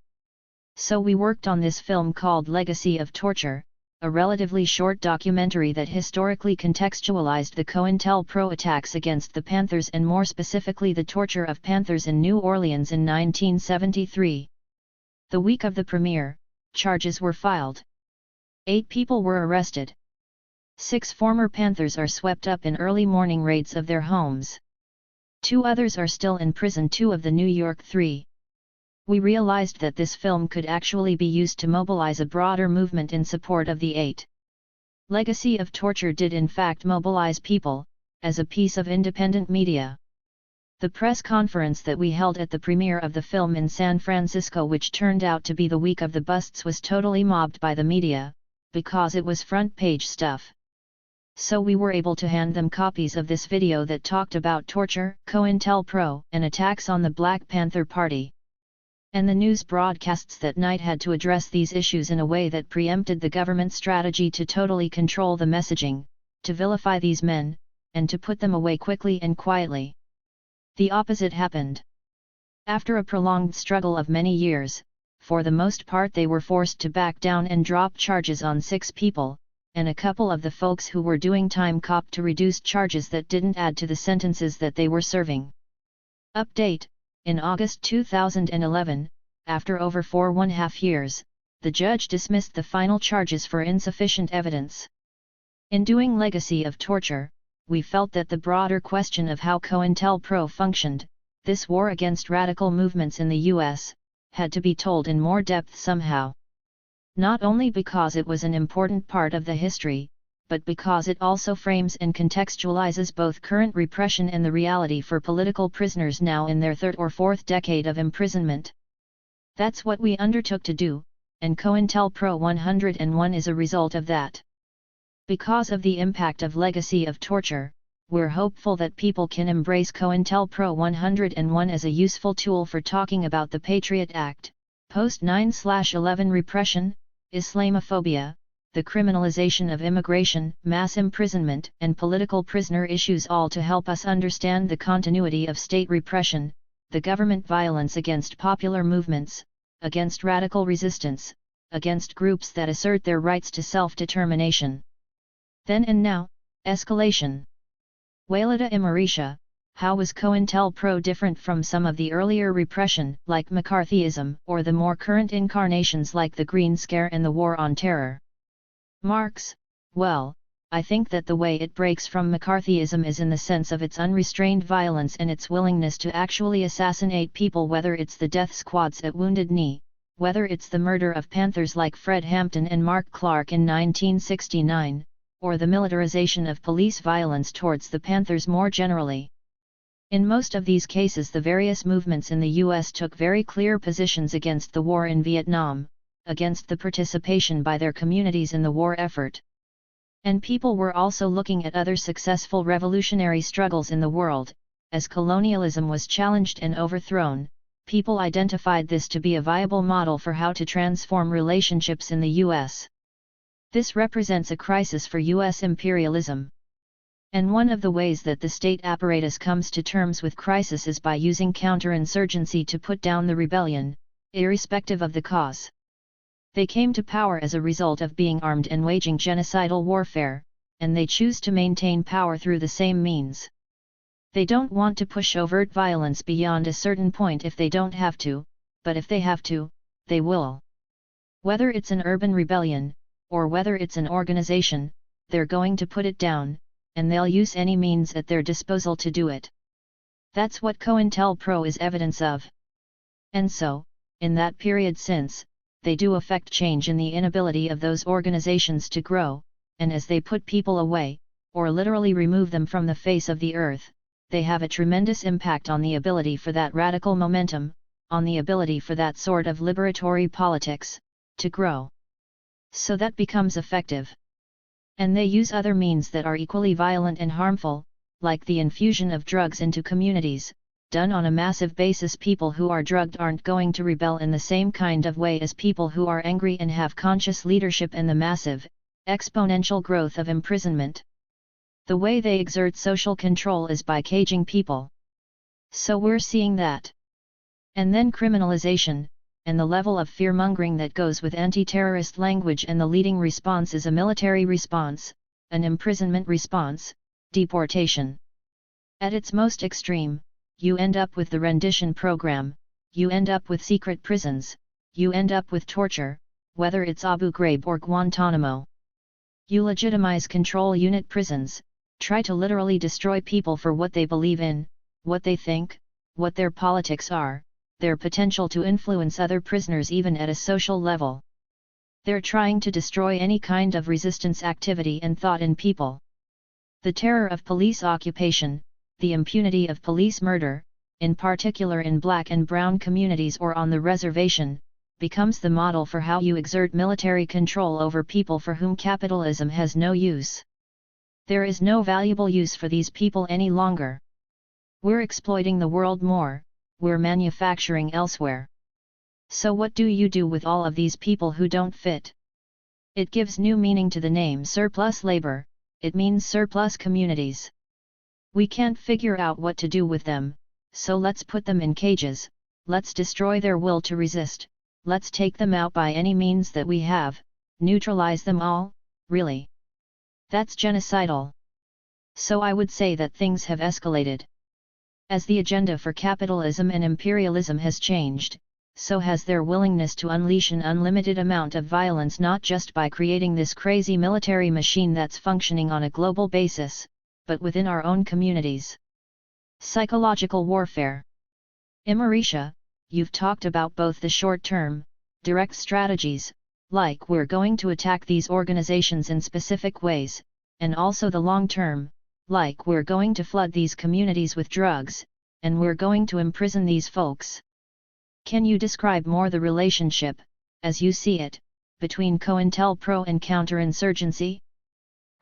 So we worked on this film called Legacy of Torture, a relatively short documentary that historically contextualized the COINTELPRO attacks against the Panthers and more specifically the torture of Panthers in New Orleans in 1973. The week of the premiere, charges were filed. 8 people were arrested. 6 former Panthers are swept up in early morning raids of their homes. 2 others are still in prison, 2 of the New York 3. We realized that this film could actually be used to mobilize a broader movement in support of the 8. Legacy of Torture did in fact mobilize people, as a piece of independent media. The press conference that we held at the premiere of the film in San Francisco, which turned out to be the week of the busts, was totally mobbed by the media, because it was front page stuff. So we were able to hand them copies of this video that talked about torture, COINTELPRO, and attacks on the Black Panther Party. And the news broadcasts that night had to address these issues in a way that preempted the government strategy to totally control the messaging, to vilify these men, and to put them away quickly and quietly. The opposite happened. After a prolonged struggle of many years, for the most part they were forced to back down and drop charges on 6 people, and a couple of the folks who were doing time copped to reduced charges that didn't add to the sentences that they were serving. Update: in August 2011, after over 4.5 years, the judge dismissed the final charges for insufficient evidence. In doing Legacy of Torture, we felt that the broader question of how COINTELPRO functioned, this war against radical movements in the US, had to be told in more depth somehow. Not only because it was an important part of the history, but because it also frames and contextualizes both current repression and the reality for political prisoners now in their 3rd or 4th decade of imprisonment. That's what we undertook to do, and COINTELPRO 101 is a result of that. Because of the impact of Legacy of Torture, we're hopeful that people can embrace COINTELPRO 101 as a useful tool for talking about the Patriot Act, post-9/11 repression, Islamophobia, the criminalization of immigration, mass imprisonment, and political prisoner issues, all to help us understand the continuity of state repression, the government violence against popular movements, against radical resistance, against groups that assert their rights to self-determination. Then and now, escalation. Walida Imarisha, how was COINTELPRO different from some of the earlier repression, like McCarthyism, or the more current incarnations like the Green Scare and the War on Terror? Marx: well, I think that the way it breaks from McCarthyism is in the sense of its unrestrained violence and its willingness to actually assassinate people, whether it's the death squads at Wounded Knee, whether it's the murder of Panthers like Fred Hampton and Mark Clark in 1969, or the militarization of police violence towards the Panthers more generally. In most of these cases, the various movements in the U.S. took very clear positions against the war in Vietnam, against the participation by their communities in the war effort. And people were also looking at other successful revolutionary struggles in the world. As colonialism was challenged and overthrown, people identified this to be a viable model for how to transform relationships in the U.S. This represents a crisis for U.S. imperialism. And one of the ways that the state apparatus comes to terms with crisis is by using counterinsurgency to put down the rebellion, irrespective of the cause. They came to power as a result of being armed and waging genocidal warfare, and they choose to maintain power through the same means. They don't want to push overt violence beyond a certain point if they don't have to, but if they have to, they will. Whether it's an urban rebellion, or whether it's an organization, they're going to put it down, and they'll use any means at their disposal to do it. That's what COINTELPRO is evidence of. And so, in that period since, they do affect change in the inability of those organizations to grow, and as they put people away, or literally remove them from the face of the earth, they have a tremendous impact on the ability for that radical momentum, on the ability for that sort of liberatory politics, to grow. So that becomes effective. And they use other means that are equally violent and harmful, like the infusion of drugs into communities, done on a massive basis. People who are drugged aren't going to rebel in the same kind of way as people who are angry and have conscious leadership, and the massive, exponential growth of imprisonment. The way they exert social control is by caging people. So we're seeing that. And then criminalization, and the level of fear-mongering that goes with anti-terrorist language, and the leading response is a military response, an imprisonment response, deportation. At its most extreme, you end up with the rendition program, you end up with secret prisons, you end up with torture, whether it's Abu Ghraib or Guantanamo. You legitimize control unit prisons, try to literally destroy people for what they believe in, what they think, what their politics are, their potential to influence other prisoners even at a social level. They're trying to destroy any kind of resistance activity and thought in people. The terror of police occupation, the impunity of police murder, in particular in black and brown communities or on the reservation, becomes the model for how you exert military control over people for whom capitalism has no use. There is no valuable use for these people any longer. We're exploiting the world more, we're manufacturing elsewhere. So what do you do with all of these people who don't fit? It gives new meaning to the name surplus labor, it means surplus communities. We can't figure out what to do with them, so let's put them in cages, let's destroy their will to resist, let's take them out by any means that we have, neutralize them all, really. That's genocidal. So I would say that things have escalated. As the agenda for capitalism and imperialism has changed, so has their willingness to unleash an unlimited amount of violence, not just by creating this crazy military machine that's functioning on a global basis, but within our own communities. Psychological warfare. Imarisha, you've talked about both the short-term, direct strategies, like we're going to attack these organizations in specific ways, and also the long-term, like we're going to flood these communities with drugs, and we're going to imprison these folks. Can you describe more the relationship, as you see it, between COINTELPRO and counterinsurgency?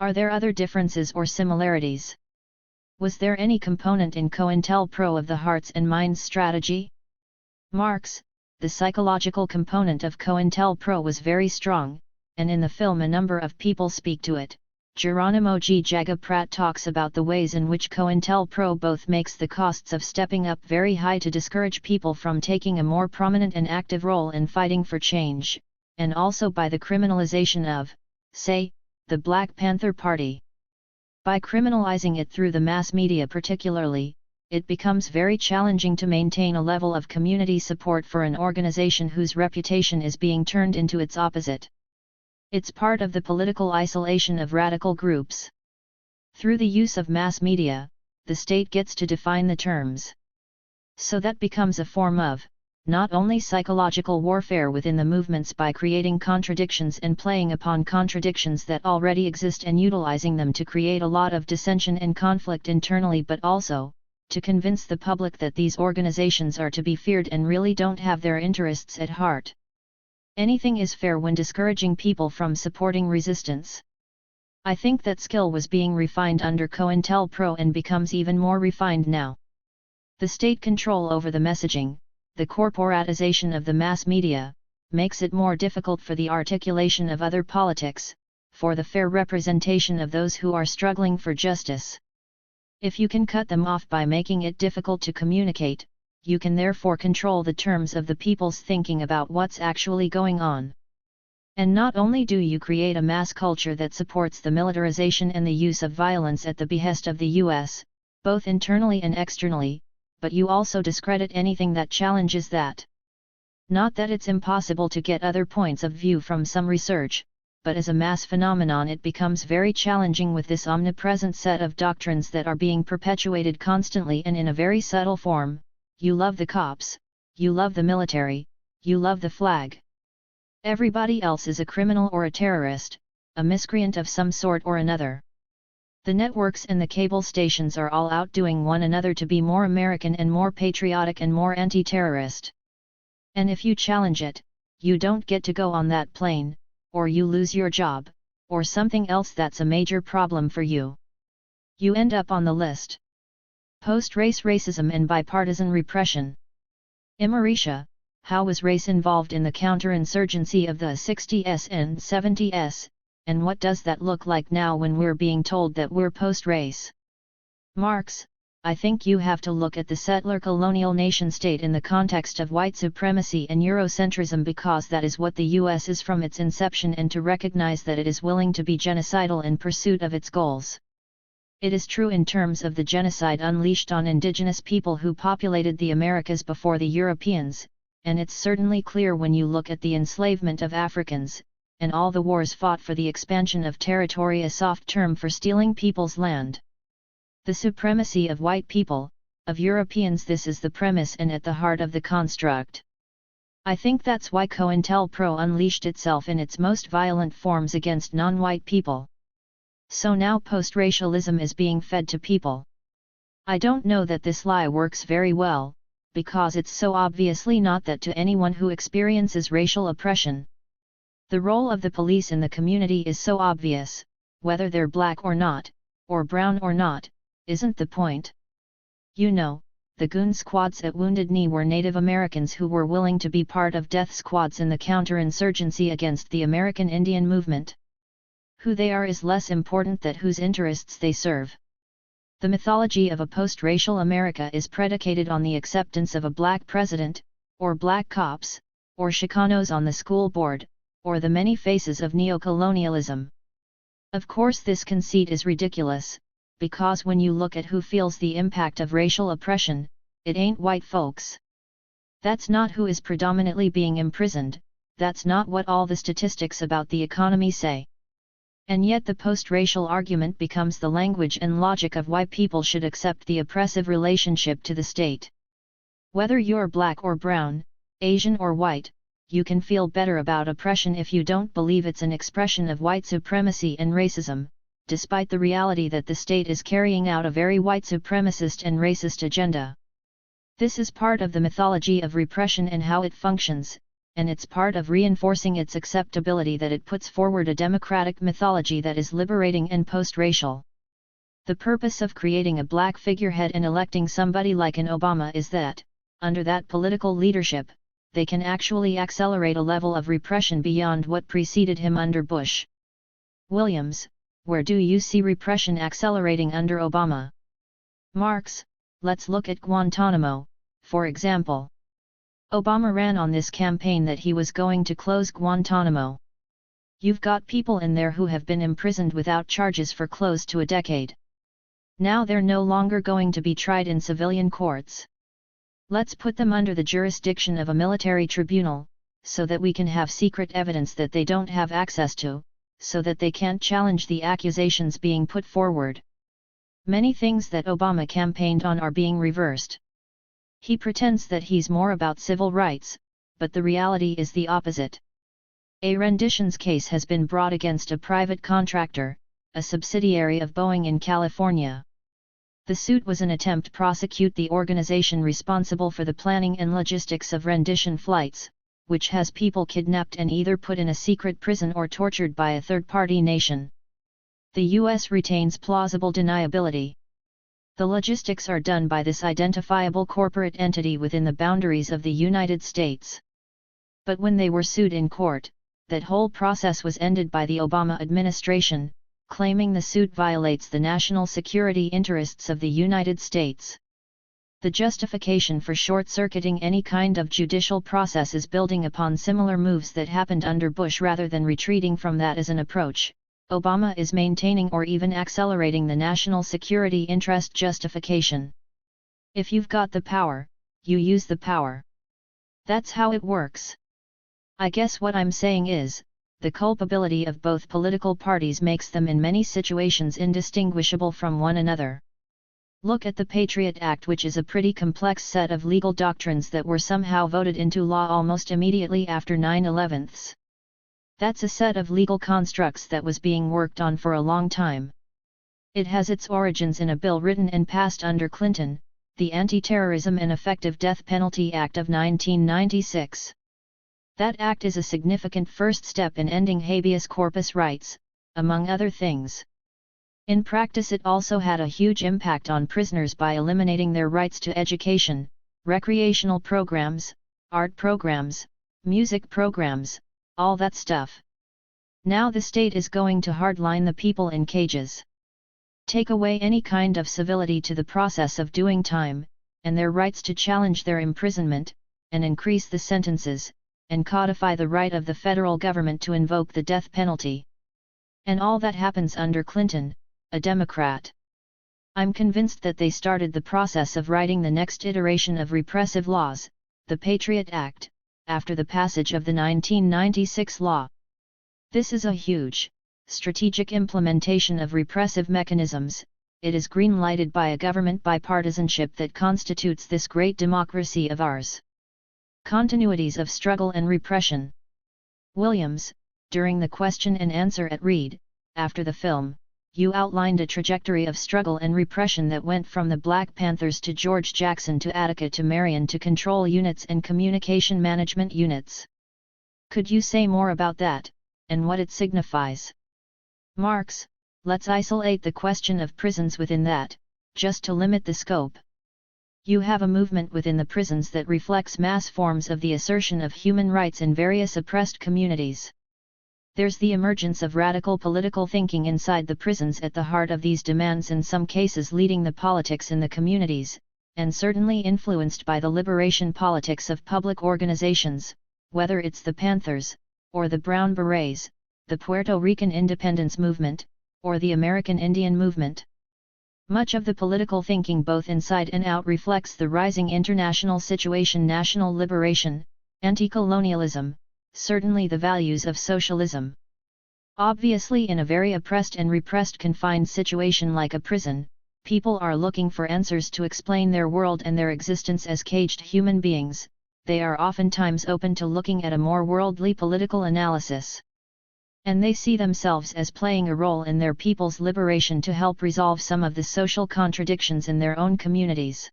Are there other differences or similarities? Was there any component in COINTELPRO of the hearts and minds strategy? Marx, the psychological component of COINTELPRO was very strong, and in the film a number of people speak to it. Geronimo G. Jaga-Pratt talks about the ways in which COINTELPRO both makes the costs of stepping up very high to discourage people from taking a more prominent and active role in fighting for change, and also by the criminalization of, say, the Black Panther Party. By criminalizing it through the mass media particularly, it becomes very challenging to maintain a level of community support for an organization whose reputation is being turned into its opposite. It's part of the political isolation of radical groups. Through the use of mass media, the state gets to define the terms. So that becomes a form of, not only psychological warfare within the movements by creating contradictions and playing upon contradictions that already exist and utilizing them to create a lot of dissension and conflict internally, but also, to convince the public that these organizations are to be feared and really don't have their interests at heart. Anything is fair when discouraging people from supporting resistance. I think that skill was being refined under COINTELPRO and becomes even more refined now. The state control over the messaging, the corporatization of the mass media, makes it more difficult for the articulation of other politics, for the fair representation of those who are struggling for justice. If you can cut them off by making it difficult to communicate, you can therefore control the terms of the people's thinking about what's actually going on. And not only do you create a mass culture that supports the militarization and the use of violence at the behest of the US, both internally and externally, but you also discredit anything that challenges that. Not that it's impossible to get other points of view from some research, but as a mass phenomenon it becomes very challenging with this omnipresent set of doctrines that are being perpetuated constantly and in a very subtle form. You love the cops, you love the military, you love the flag. Everybody else is a criminal or a terrorist, a miscreant of some sort or another. The networks and the cable stations are all outdoing one another to be more American and more patriotic and more anti-terrorist. And if you challenge it, you don't get to go on that plane, or you lose your job, or something else that's a major problem for you. You end up on the list. Post-race racism and bipartisan repression. Marisha, how was race involved in the counterinsurgency of the 60s and 70s? And what does that look like now when we're being told that we're post-race? Marx, I think you have to look at the settler colonial nation-state in the context of white supremacy and Eurocentrism, because that is what the US is from its inception, and to recognize that it is willing to be genocidal in pursuit of its goals. It is true in terms of the genocide unleashed on indigenous people who populated the Americas before the Europeans, and it's certainly clear when you look at the enslavement of Africans, and all the wars fought for the expansion of territory, a soft term for stealing people's land. The supremacy of white people, of Europeans, this is the premise and at the heart of the construct. I think that's why COINTELPRO unleashed itself in its most violent forms against non-white people. So now post-racialism is being fed to people. I don't know that this lie works very well, because it's so obviously not that to anyone who experiences racial oppression. The role of the police in the community is so obvious, whether they're black or not, or brown or not, isn't the point. You know, the goon squads at Wounded Knee were Native Americans who were willing to be part of death squads in the counterinsurgency against the American Indian movement. Who they are is less important than whose interests they serve. The mythology of a post-racial America is predicated on the acceptance of a black president, or black cops, or Chicanos on the school board, or the many faces of neocolonialism. Of course this conceit is ridiculous, because when you look at who feels the impact of racial oppression, it ain't white folks. That's not who is predominantly being imprisoned, that's not what all the statistics about the economy say. And yet the post-racial argument becomes the language and logic of why people should accept the oppressive relationship to the state. Whether you're black or brown, Asian or white, you can feel better about oppression if you don't believe it's an expression of white supremacy and racism, despite the reality that the state is carrying out a very white supremacist and racist agenda. This is part of the mythology of repression and how it functions, and it's part of reinforcing its acceptability that it puts forward a democratic mythology that is liberating and post-racial. The purpose of creating a black figurehead and electing somebody like an Obama is that, under that political leadership, they can actually accelerate a level of repression beyond what preceded him under Bush. Williams, where do you see repression accelerating under Obama? Marx, let's look at Guantanamo, for example. Obama ran on this campaign that he was going to close Guantanamo. You've got people in there who have been imprisoned without charges for close to a decade. Now they're no longer going to be tried in civilian courts. Let's put them under the jurisdiction of a military tribunal, so that we can have secret evidence that they don't have access to, so that they can't challenge the accusations being put forward. Many things that Obama campaigned on are being reversed. He pretends that he's more about civil rights, but the reality is the opposite. A renditions case has been brought against a private contractor, a subsidiary of Boeing in California. The suit was an attempt to prosecute the organization responsible for the planning and logistics of rendition flights, which has people kidnapped and either put in a secret prison or tortured by a third-party nation. The U.S. retains plausible deniability. The logistics are done by this identifiable corporate entity within the boundaries of the United States. But when they were sued in court, that whole process was ended by the Obama administration, claiming the suit violates the national security interests of the United States. The justification for short-circuiting any kind of judicial process is building upon similar moves that happened under Bush rather than retreating from that as an approach. Obama is maintaining or even accelerating the national security interest justification. If you've got the power, you use the power. That's how it works. I guess what I'm saying is, the culpability of both political parties makes them in many situations indistinguishable from one another. Look at the Patriot Act, which is a pretty complex set of legal doctrines that were somehow voted into law almost immediately after 9/11. That's a set of legal constructs that was being worked on for a long time. It has its origins in a bill written and passed under Clinton, the Anti-Terrorism and Effective Death Penalty Act of 1996. That act is a significant first step in ending habeas corpus rights, among other things. In practice, it also had a huge impact on prisoners by eliminating their rights to education, recreational programs, art programs, music programs, all that stuff. Now the state is going to hardline the people in cages. Take away any kind of civility to the process of doing time, and their rights to challenge their imprisonment, and increase the sentences, and codify the right of the federal government to invoke the death penalty. And all that happens under Clinton, a Democrat. I'm convinced that they started the process of writing the next iteration of repressive laws, the Patriot Act, after the passage of the 1996 law. This is a huge, strategic implementation of repressive mechanisms. It is green-lighted by a government bipartisanship that constitutes this great democracy of ours. Continuities of struggle and repression. Williams, during the question and answer at Reed, after the film, you outlined a trajectory of struggle and repression that went from the Black Panthers to George Jackson to Attica to Marion to control units and communication management units. Could you say more about that, and what it signifies? Marx, let's isolate the question of prisons within that, just to limit the scope. You have a movement within the prisons that reflects mass forms of the assertion of human rights in various oppressed communities. There's the emergence of radical political thinking inside the prisons at the heart of these demands, in some cases leading the politics in the communities, and certainly influenced by the liberation politics of public organizations, whether it's the Panthers, or the Brown Berets, the Puerto Rican independence movement, or the American Indian movement. Much of the political thinking both inside and out reflects the rising international situation, national liberation, anti-colonialism, certainly the values of socialism. Obviously, in a very oppressed and repressed confined situation like a prison, people are looking for answers to explain their world and their existence as caged human beings. They are oftentimes open to looking at a more worldly political analysis. And they see themselves as playing a role in their people's liberation to help resolve some of the social contradictions in their own communities.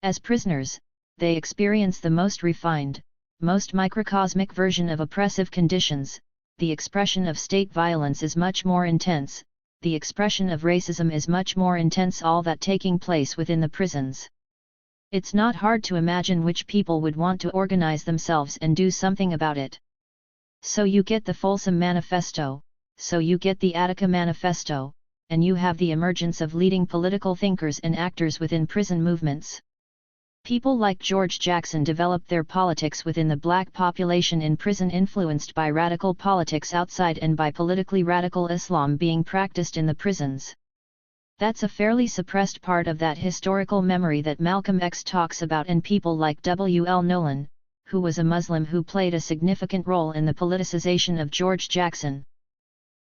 As prisoners, they experience the most refined, most microcosmic version of oppressive conditions. The expression of state violence is much more intense, the expression of racism is much more intense, all that taking place within the prisons. It's not hard to imagine which people would want to organize themselves and do something about it. So you get the Folsom Manifesto, so you get the Attica Manifesto, and you have the emergence of leading political thinkers and actors within prison movements. People like George Jackson developed their politics within the black population in prison, influenced by radical politics outside and by politically radical Islam being practiced in the prisons. That's a fairly suppressed part of that historical memory that Malcolm X talks about, and people like W. L. Nolan, who was a Muslim who played a significant role in the politicization of George Jackson.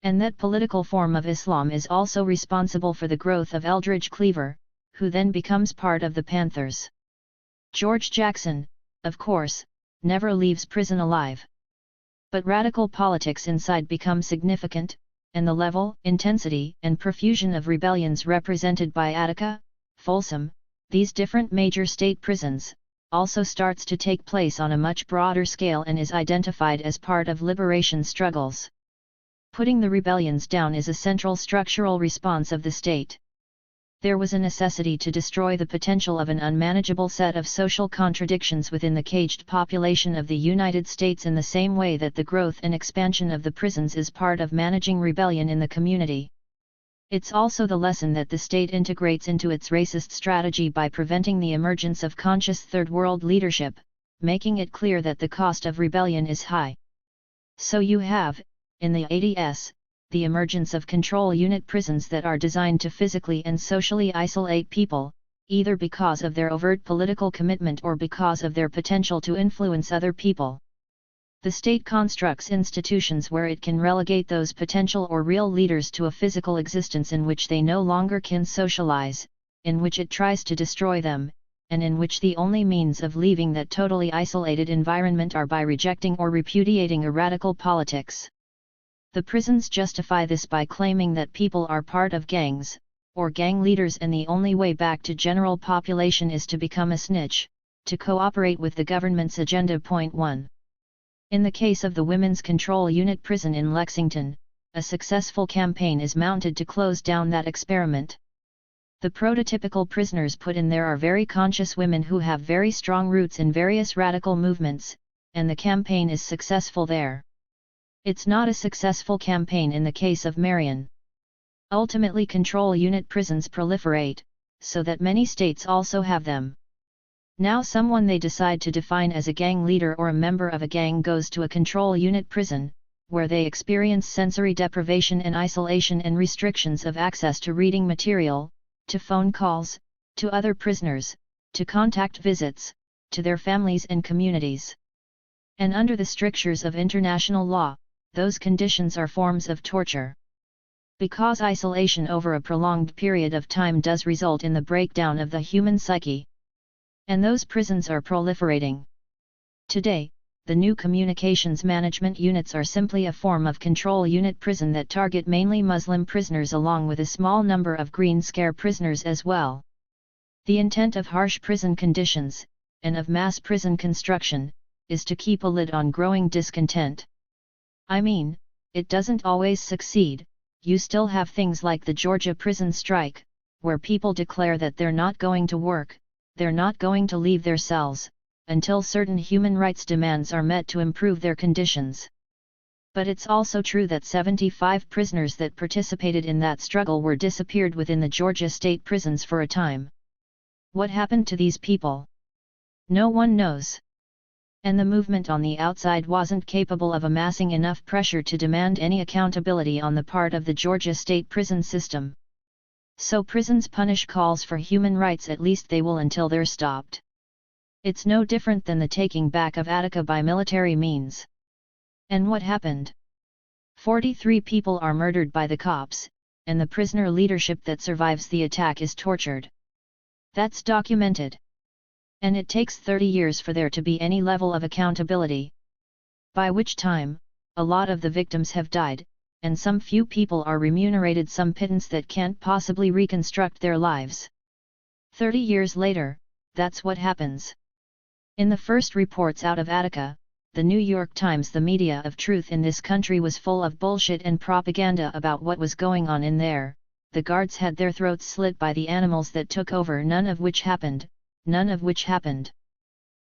And that political form of Islam is also responsible for the growth of Eldridge Cleaver, who then becomes part of the Panthers. George Jackson, of course, never leaves prison alive. But radical politics inside become significant, and the level, intensity, and profusion of rebellions represented by Attica, Folsom, these different major state prisons, also starts to take place on a much broader scale and is identified as part of liberation struggles. Putting the rebellions down is a central structural response of the state. There was a necessity to destroy the potential of an unmanageable set of social contradictions within the caged population of the United States in the same way that the growth and expansion of the prisons is part of managing rebellion in the community. It's also the lesson that the state integrates into its racist strategy by preventing the emergence of conscious third world leadership, making it clear that the cost of rebellion is high. So you have, in the ADS, the emergence of control unit prisons that are designed to physically and socially isolate people, either because of their overt political commitment or because of their potential to influence other people. The state constructs institutions where it can relegate those potential or real leaders to a physical existence in which they no longer can socialize, in which it tries to destroy them, and in which the only means of leaving that totally isolated environment are by rejecting or repudiating a radical politics. The prisons justify this by claiming that people are part of gangs, or gang leaders, and the only way back to general population is to become a snitch, to cooperate with the government's agenda. Point 1. In the case of the Women's Control Unit prison in Lexington, a successful campaign is mounted to close down that experiment. The prototypical prisoners put in there are very conscious women who have very strong roots in various radical movements, and the campaign is successful there. It's not a successful campaign in the case of Marion. Ultimately, control unit prisons proliferate, so that many states also have them. Now someone they decide to define as a gang leader or a member of a gang goes to a control unit prison, where they experience sensory deprivation and isolation and restrictions of access to reading material, to phone calls, to other prisoners, to contact visits, to their families and communities. And under the strictures of international law, those conditions are forms of torture. Because isolation over a prolonged period of time does result in the breakdown of the human psyche. And those prisons are proliferating. Today, the new communications management units are simply a form of control unit prison that target mainly Muslim prisoners along with a small number of Green Scare prisoners as well. The intent of harsh prison conditions, and of mass prison construction, is to keep a lid on growing discontent. I mean, it doesn't always succeed. You still have things like the Georgia prison strike, where people declare that they're not going to work, they're not going to leave their cells, until certain human rights demands are met to improve their conditions. But it's also true that 75 prisoners that participated in that struggle were disappeared within the Georgia state prisons for a time. What happened to these people? No one knows. And the movement on the outside wasn't capable of amassing enough pressure to demand any accountability on the part of the Georgia state prison system. So prisons punish calls for human rights, at least they will until they're stopped. It's no different than the taking back of Attica by military means. And what happened? 43 people are murdered by the cops, and the prisoner leadership that survives the attack is tortured. That's documented. And it takes 30 years for there to be any level of accountability. By which time, a lot of the victims have died, and some few people are remunerated some pittance that can't possibly reconstruct their lives. 30 years later, that's what happens. In the first reports out of Attica, the New York Times, the media of truth in this country, was full of bullshit and propaganda about what was going on in there. The guards had their throats slit by the animals that took over, none of which happened.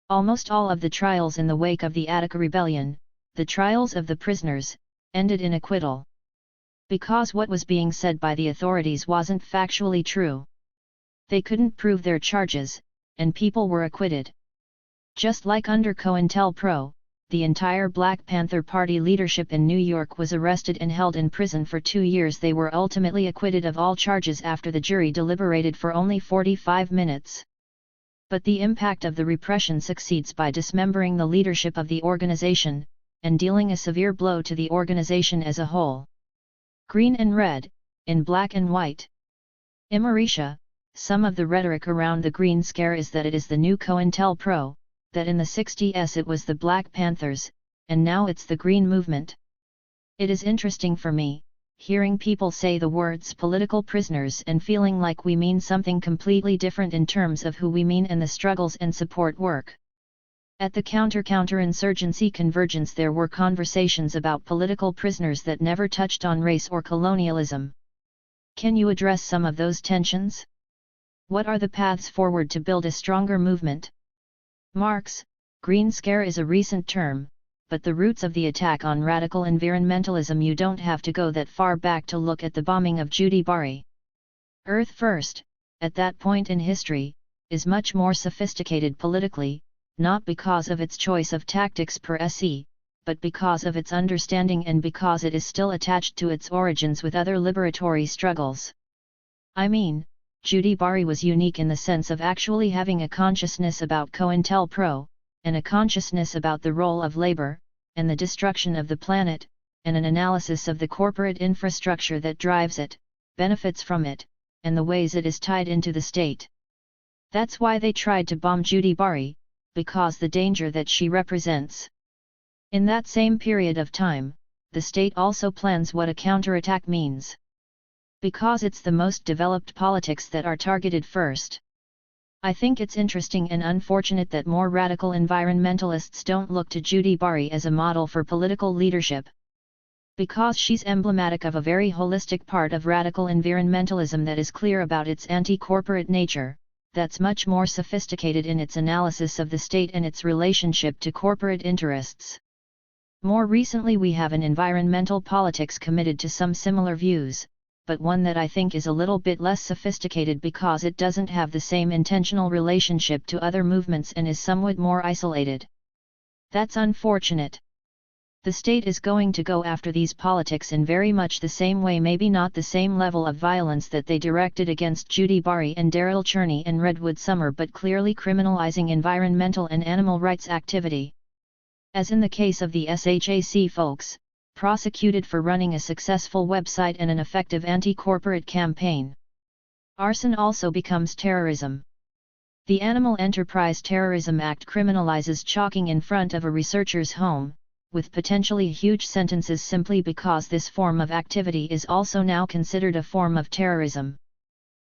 Almost all of the trials in the wake of the Attica Rebellion, the trials of the prisoners, ended in acquittal. Because what was being said by the authorities wasn't factually true. They couldn't prove their charges, and people were acquitted. Just like under COINTELPRO, the entire Black Panther Party leadership in New York was arrested and held in prison for 2 years. They were ultimately acquitted of all charges after the jury deliberated for only 45 minutes. But the impact of the repression succeeds by dismembering the leadership of the organization, and dealing a severe blow to the organization as a whole. Green and red, in black and white. In Mauritius, some of the rhetoric around the Green Scare is that it is the new COINTELPRO, that in the 60s it was the Black Panthers, and now it's the Green Movement. It is interesting for me, hearing people say the words political prisoners and feeling like we mean something completely different in terms of who we mean and the struggles and support work. At the counterinsurgency convergence there were conversations about political prisoners that never touched on race or colonialism. Can you address some of those tensions? What are the paths forward to build a stronger movement? Marx, Green Scare is a recent term, but the roots of the attack on radical environmentalism you don't have to go that far back to look at the bombing of Judy Bari. Earth First, at that point in history, is much more sophisticated politically, not because of its choice of tactics per se, but because of its understanding and because it is still attached to its origins with other liberatory struggles. I mean, Judy Bari was unique in the sense of actually having a consciousness about COINTELPRO, and a consciousness about the role of labor, and the destruction of the planet, and an analysis of the corporate infrastructure that drives it, benefits from it, and the ways it is tied into the state. That's why they tried to bomb Judy Bari, because the danger that she represents. In that same period of time, the state also plans what a counterattack means. Because it's the most developed politics that are targeted first. I think it's interesting and unfortunate that more radical environmentalists don't look to Judy Bari as a model for political leadership. Because she's emblematic of a very holistic part of radical environmentalism that is clear about its anti-corporate nature, that's much more sophisticated in its analysis of the state and its relationship to corporate interests. More recently we have an environmental politics committed to some similar views, but one that I think is a little bit less sophisticated because it doesn't have the same intentional relationship to other movements and is somewhat more isolated. That's unfortunate. The state is going to go after these politics in very much the same way, maybe not the same level of violence that they directed against Judy Bari and Daryl Cherney and Redwood Summer, but clearly criminalizing environmental and animal rights activity. As in the case of the SHAC folks, prosecuted for running a successful website and an effective anti-corporate campaign. Arson also becomes terrorism. The Animal Enterprise Terrorism Act criminalizes chalking in front of a researcher's home, with potentially huge sentences simply because this form of activity is also now considered a form of terrorism.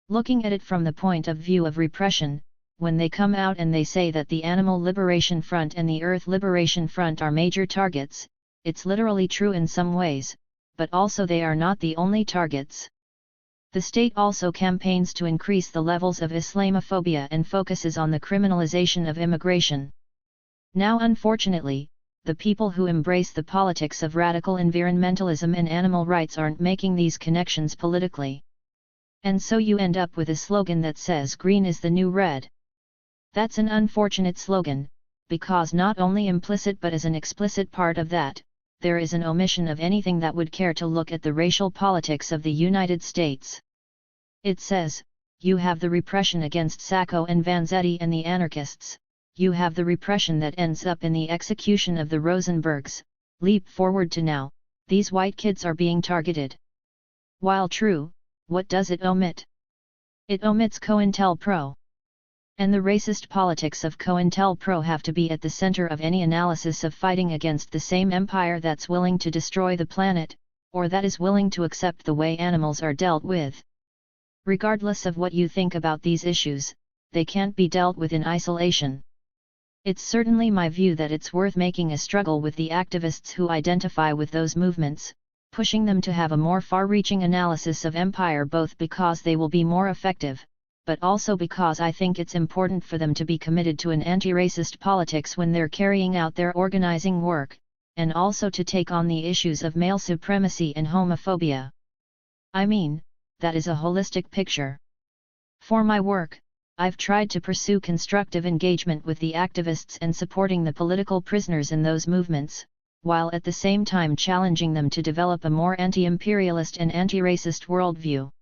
Looking at it from the point of view of repression, when they come out and they say that the Animal Liberation Front and the Earth Liberation Front are major targets, it's literally true in some ways, but also they are not the only targets. The state also campaigns to increase the levels of Islamophobia and focuses on the criminalization of immigration. Now unfortunately, the people who embrace the politics of radical environmentalism and animal rights aren't making these connections politically. And so you end up with a slogan that says green is the new red. That's an unfortunate slogan, because not only implicit but as an explicit part of that, there is an omission of anything that would care to look at the racial politics of the United States. It says, you have the repression against Sacco and Vanzetti and the anarchists, you have the repression that ends up in the execution of the Rosenbergs, leap forward to now, these white kids are being targeted. While true, what does it omit? It omits COINTELPRO. And the racist politics of COINTELPRO have to be at the center of any analysis of fighting against the same empire that's willing to destroy the planet, or that is willing to accept the way animals are dealt with. Regardless of what you think about these issues, they can't be dealt with in isolation. It's certainly my view that it's worth making a struggle with the activists who identify with those movements, pushing them to have a more far-reaching analysis of empire, both because they will be more effective, but also because I think it's important for them to be committed to an anti-racist politics when they're carrying out their organizing work, and also to take on the issues of male supremacy and homophobia. I mean, that is a holistic picture. For my work, I've tried to pursue constructive engagement with the activists and supporting the political prisoners in those movements, while at the same time challenging them to develop a more anti-imperialist and anti-racist worldview.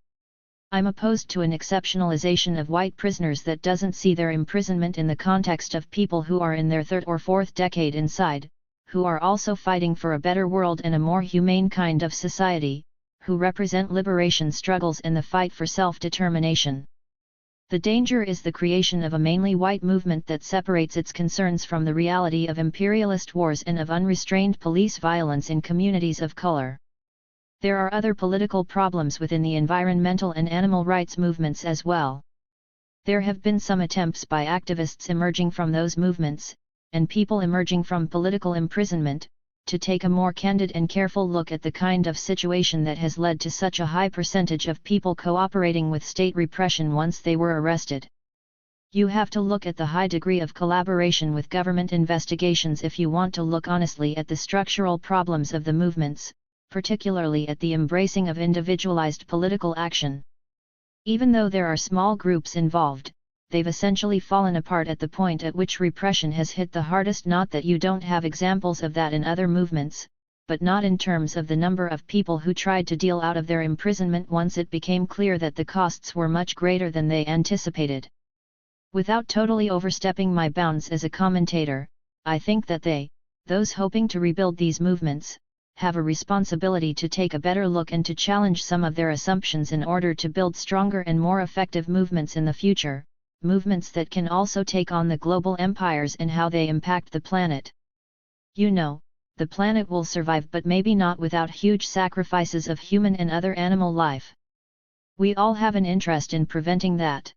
I'm opposed to an exceptionalization of white prisoners that doesn't see their imprisonment in the context of people who are in their third or fourth decade inside, who are also fighting for a better world and a more humane kind of society, who represent liberation struggles and the fight for self-determination. The danger is the creation of a mainly white movement that separates its concerns from the reality of imperialist wars and of unrestrained police violence in communities of color. There are other political problems within the environmental and animal rights movements as well. There have been some attempts by activists emerging from those movements, and people emerging from political imprisonment, to take a more candid and careful look at the kind of situation that has led to such a high percentage of people cooperating with state repression once they were arrested. You have to look at the high degree of collaboration with government investigations if you want to look honestly at the structural problems of the movements, particularly at the embracing of individualized political action. Even though there are small groups involved, they've essentially fallen apart at the point at which repression has hit the hardest. Not that you don't have examples of that in other movements, but not in terms of the number of people who tried to deal out of their imprisonment once it became clear that the costs were much greater than they anticipated. Without totally overstepping my bounds as a commentator, I think that those hoping to rebuild these movements, have a responsibility to take a better look and to challenge some of their assumptions in order to build stronger and more effective movements in the future, movements that can also take on the global empires and how they impact the planet. You know, the planet will survive, but maybe not without huge sacrifices of human and other animal life. We all have an interest in preventing that.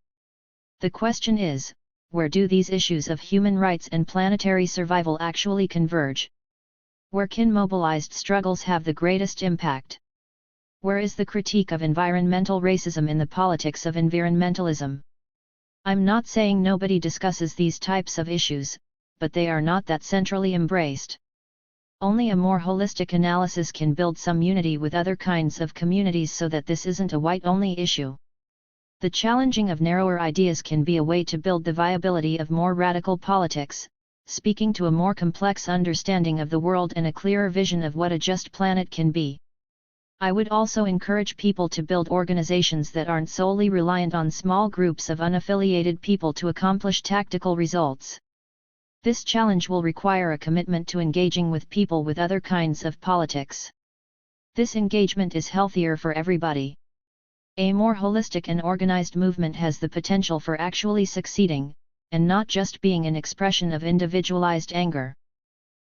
The question is, where do these issues of human rights and planetary survival actually converge? Where can mobilized struggles have the greatest impact? Where is the critique of environmental racism in the politics of environmentalism? I'm not saying nobody discusses these types of issues, but they are not that centrally embraced. Only a more holistic analysis can build some unity with other kinds of communities so that this isn't a white-only issue. The challenging of narrower ideas can be a way to build the viability of more radical politics, speaking to a more complex understanding of the world and a clearer vision of what a just planet can be. I would also encourage people to build organizations that aren't solely reliant on small groups of unaffiliated people to accomplish tactical results. This challenge will require a commitment to engaging with people with other kinds of politics. This engagement is healthier for everybody. A more holistic and organized movement has the potential for actually succeeding, and not just being an expression of individualized anger.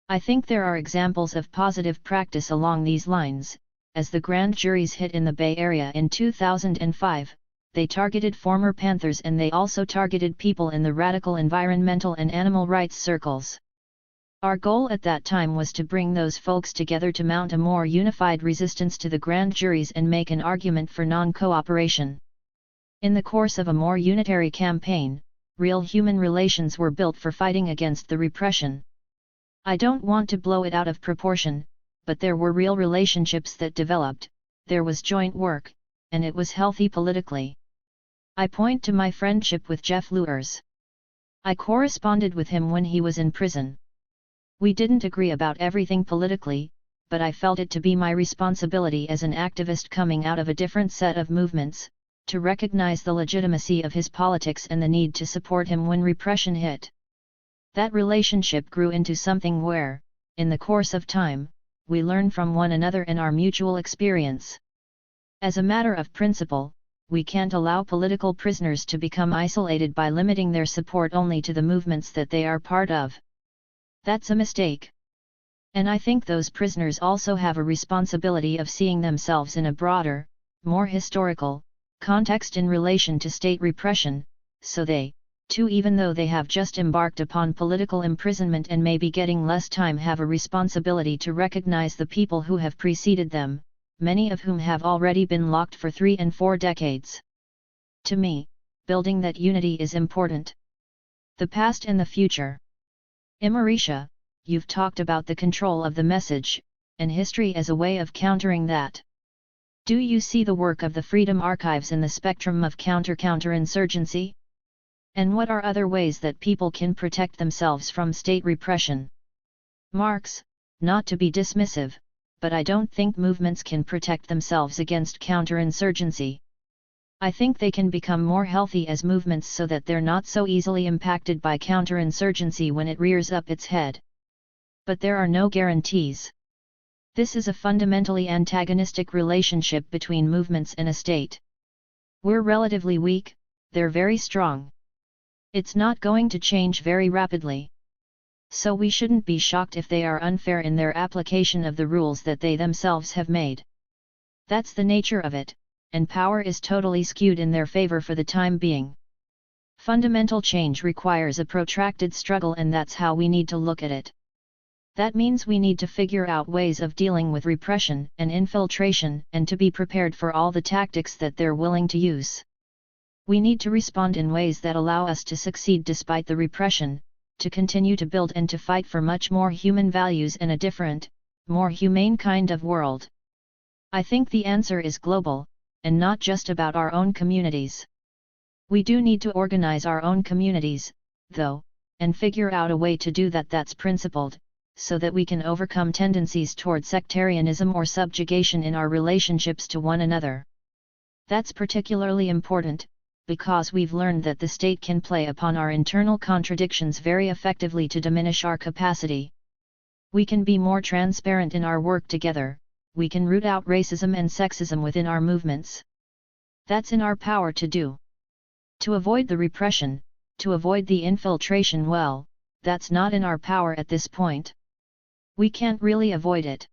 I think there are examples of positive practice along these lines. As the grand juries hit in the Bay Area in 2005, they targeted former Panthers and they also targeted people in the radical environmental and animal rights circles. Our goal at that time was to bring those folks together to mount a more unified resistance to the grand juries and make an argument for non-cooperation. In the course of a more unitary campaign, real human relations were built for fighting against the repression. I don't want to blow it out of proportion, but there were real relationships that developed, there was joint work, and it was healthy politically. I point to my friendship with Jeff Luers. I corresponded with him when he was in prison. We didn't agree about everything politically, but I felt it to be my responsibility as an activist coming out of a different set of movements, to recognize the legitimacy of his politics and the need to support him when repression hit. That relationship grew into something where, in the course of time, we learn from one another and our mutual experience. As a matter of principle, we can't allow political prisoners to become isolated by limiting their support only to the movements that they are part of. That's a mistake. And I think those prisoners also have a responsibility of seeing themselves in a broader, more historical, context in relation to state repression, so they, too, even though they have just embarked upon political imprisonment and may be getting less time, have a responsibility to recognize the people who have preceded them, many of whom have already been locked for 3 and 4 decades. To me, building that unity is important. The past and the future. Imarisha, you've talked about the control of the message, and history as a way of countering that. Do you see the work of the Freedom Archives in the spectrum of counterinsurgency? And what are other ways that people can protect themselves from state repression? Marx, not to be dismissive, but I don't think movements can protect themselves against counterinsurgency. I think they can become more healthy as movements so that they're not so easily impacted by counterinsurgency when it rears up its head. But there are no guarantees. This is a fundamentally antagonistic relationship between movements and a state. We're relatively weak, they're very strong. It's not going to change very rapidly. So we shouldn't be shocked if they are unfair in their application of the rules that they themselves have made. That's the nature of it, and power is totally skewed in their favor for the time being. Fundamental change requires a protracted struggle, and that's how we need to look at it. That means we need to figure out ways of dealing with repression and infiltration, and to be prepared for all the tactics that they're willing to use. We need to respond in ways that allow us to succeed despite the repression, to continue to build and to fight for much more human values and a different, more humane kind of world. I think the answer is global, and not just about our own communities. We do need to organize our own communities, though, and figure out a way to do that that's principled, so that we can overcome tendencies toward sectarianism or subjugation in our relationships to one another. That's particularly important, because we've learned that the state can play upon our internal contradictions very effectively to diminish our capacity. We can be more transparent in our work together, we can root out racism and sexism within our movements. That's in our power to do. To avoid the repression, to avoid the infiltration, well, that's not in our power at this point. We can't really avoid it.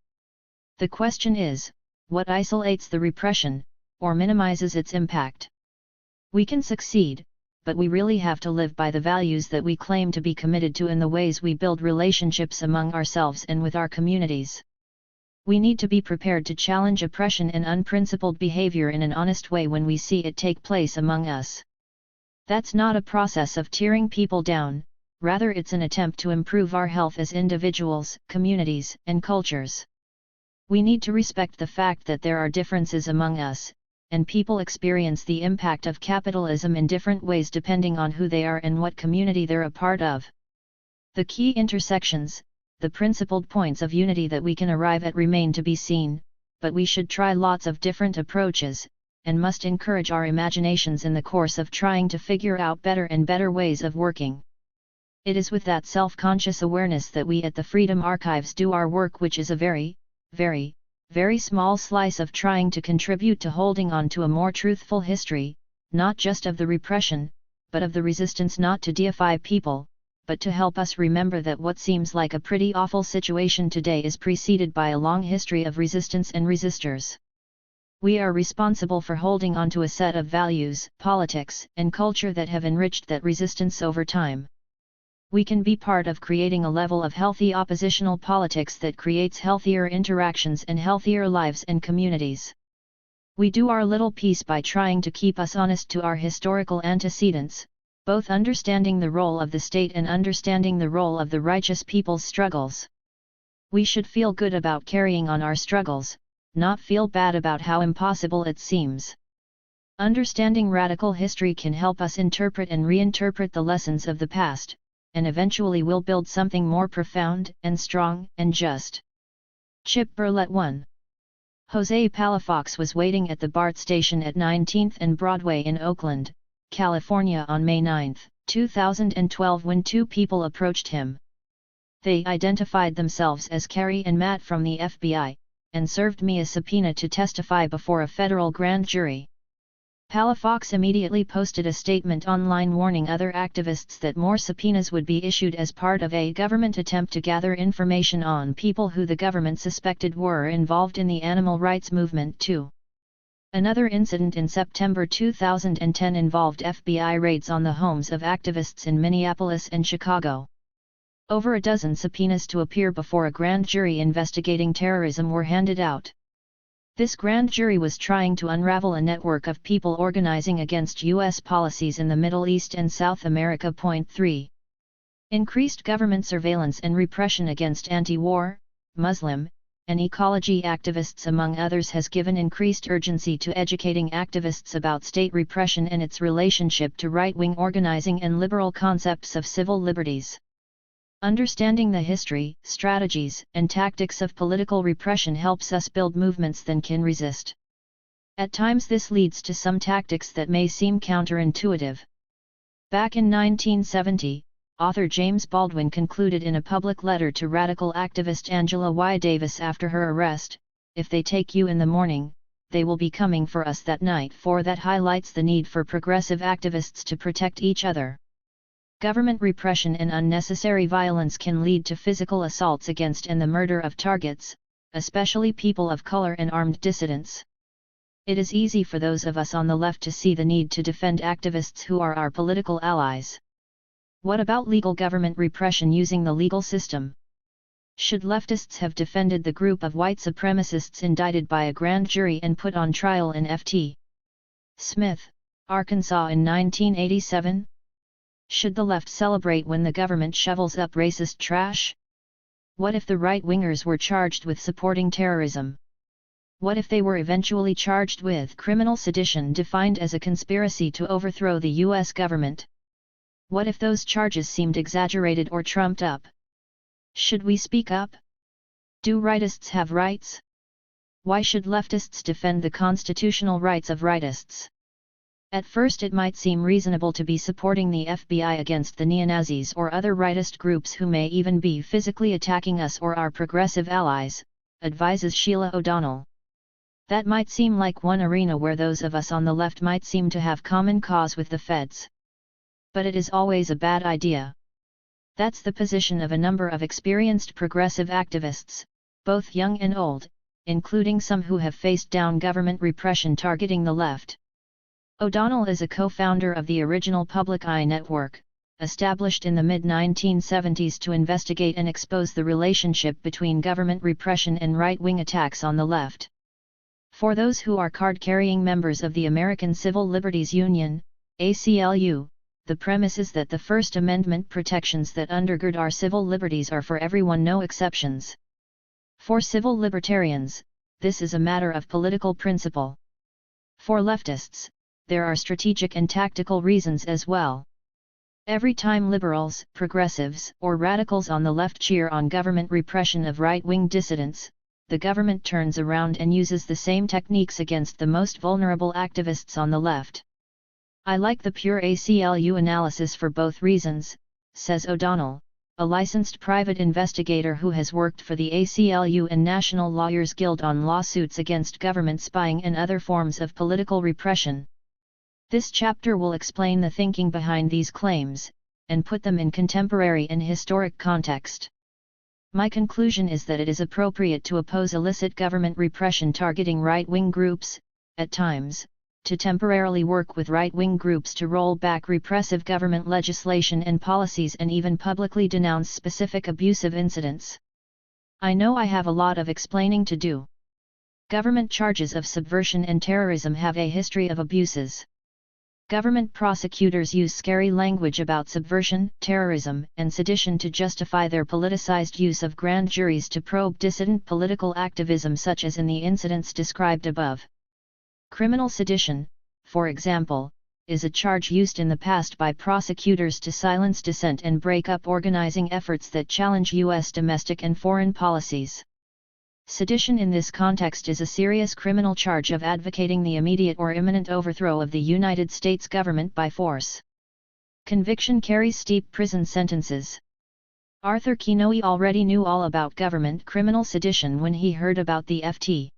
The question is, what isolates the repression, or minimizes its impact? We can succeed, but we really have to live by the values that we claim to be committed to in the ways we build relationships among ourselves and with our communities. We need to be prepared to challenge oppression and unprincipled behavior in an honest way when we see it take place among us. That's not a process of tearing people down, rather it's an attempt to improve our health as individuals, communities, and cultures. We need to respect the fact that there are differences among us, and people experience the impact of capitalism in different ways depending on who they are and what community they're a part of. The key intersections, the principled points of unity that we can arrive at remain to be seen, but we should try lots of different approaches, and must encourage our imaginations in the course of trying to figure out better and better ways of working. It is with that self-conscious awareness that we at the Freedom Archives do our work, which is a very, very, very small slice of trying to contribute to holding on to a more truthful history, not just of the repression, but of the resistance, not to deify people, but to help us remember that what seems like a pretty awful situation today is preceded by a long history of resistance and resistors. We are responsible for holding on to a set of values, politics, and culture that have enriched that resistance over time. We can be part of creating a level of healthy oppositional politics that creates healthier interactions and healthier lives and communities. We do our little piece by trying to keep us honest to our historical antecedents, both understanding the role of the state and understanding the role of the righteous people's struggles. We should feel good about carrying on our struggles, not feel bad about how impossible it seems. Understanding radical history can help us interpret and reinterpret the lessons of the past, and eventually we'll build something more profound and strong and just. Chip Burlett 1. Jose Palafox was waiting at the BART station at 19th and Broadway in Oakland, California on May 9, 2012 when two people approached him. They identified themselves as Carrie and Matt from the FBI, and served me a subpoena to testify before a federal grand jury. Palafox immediately posted a statement online warning other activists that more subpoenas would be issued as part of a government attempt to gather information on people who the government suspected were involved in the animal rights movement too. Another incident in September 2010 involved FBI raids on the homes of activists in Minneapolis and Chicago. Over a dozen subpoenas to appear before a grand jury investigating terrorism were handed out. This grand jury was trying to unravel a network of people organizing against U.S. policies in the Middle East and South America. 3. Increased government surveillance and repression against anti-war, Muslim, and ecology activists among others has given increased urgency to educating activists about state repression and its relationship to right-wing organizing and liberal concepts of civil liberties. Understanding the history, strategies, and tactics of political repression helps us build movements that can resist. At times this leads to some tactics that may seem counterintuitive. Back in 1970, author James Baldwin concluded in a public letter to radical activist Angela Y. Davis after her arrest, "If they take you in the morning, they will be coming for us that night." For that highlights the need for progressive activists to protect each other. Government repression and unnecessary violence can lead to physical assaults against and the murder of targets, especially people of color and armed dissidents. It is easy for those of us on the left to see the need to defend activists who are our political allies. What about legal government repression using the legal system? Should leftists have defended the group of white supremacists indicted by a grand jury and put on trial in Ft. Smith, Arkansas in 1987? Should the left celebrate when the government shovels up racist trash? What if the right-wingers were charged with supporting terrorism? What if they were eventually charged with criminal sedition defined as a conspiracy to overthrow the U.S. government? What if those charges seemed exaggerated or trumped up? Should we speak up? Do rightists have rights? Why should leftists defend the constitutional rights of rightists? At first it might seem reasonable to be supporting the FBI against the neo-Nazis or other rightist groups who may even be physically attacking us or our progressive allies, advises Sheila O'Donnell. That might seem like one arena where those of us on the left might seem to have common cause with the feds. But it is always a bad idea. That's the position of a number of experienced progressive activists, both young and old, including some who have faced down government repression targeting the left. O'Donnell is a co-founder of the original Public Eye Network, established in the mid-1970s to investigate and expose the relationship between government repression and right-wing attacks on the left. For those who are card-carrying members of the American Civil Liberties Union, ACLU, the premise is that the First Amendment protections that undergird our civil liberties are for everyone, no exceptions. For civil libertarians, this is a matter of political principle. For leftists, there are strategic and tactical reasons as well. Every time liberals, progressives, or radicals on the left cheer on government repression of right-wing dissidents, the government turns around and uses the same techniques against the most vulnerable activists on the left. I like the pure ACLU analysis for both reasons, says O'Donnell, a licensed private investigator who has worked for the ACLU and National Lawyers Guild on lawsuits against government spying and other forms of political repression. This chapter will explain the thinking behind these claims, and put them in contemporary and historic context. My conclusion is that it is appropriate to oppose illicit government repression targeting right-wing groups, at times, to temporarily work with right-wing groups to roll back repressive government legislation and policies and even publicly denounce specific abusive incidents. I know I have a lot of explaining to do. Government charges of subversion and terrorism have a history of abuses. Government prosecutors use scary language about subversion, terrorism, and sedition to justify their politicized use of grand juries to probe dissident political activism, such as in the incidents described above. Criminal sedition, for example, is a charge used in the past by prosecutors to silence dissent and break up organizing efforts that challenge U.S. domestic and foreign policies. Sedition in this context is a serious criminal charge of advocating the immediate or imminent overthrow of the United States government by force. Conviction carries steep prison sentences. Arthur Kinoe already knew all about government criminal sedition when he heard about the Ft.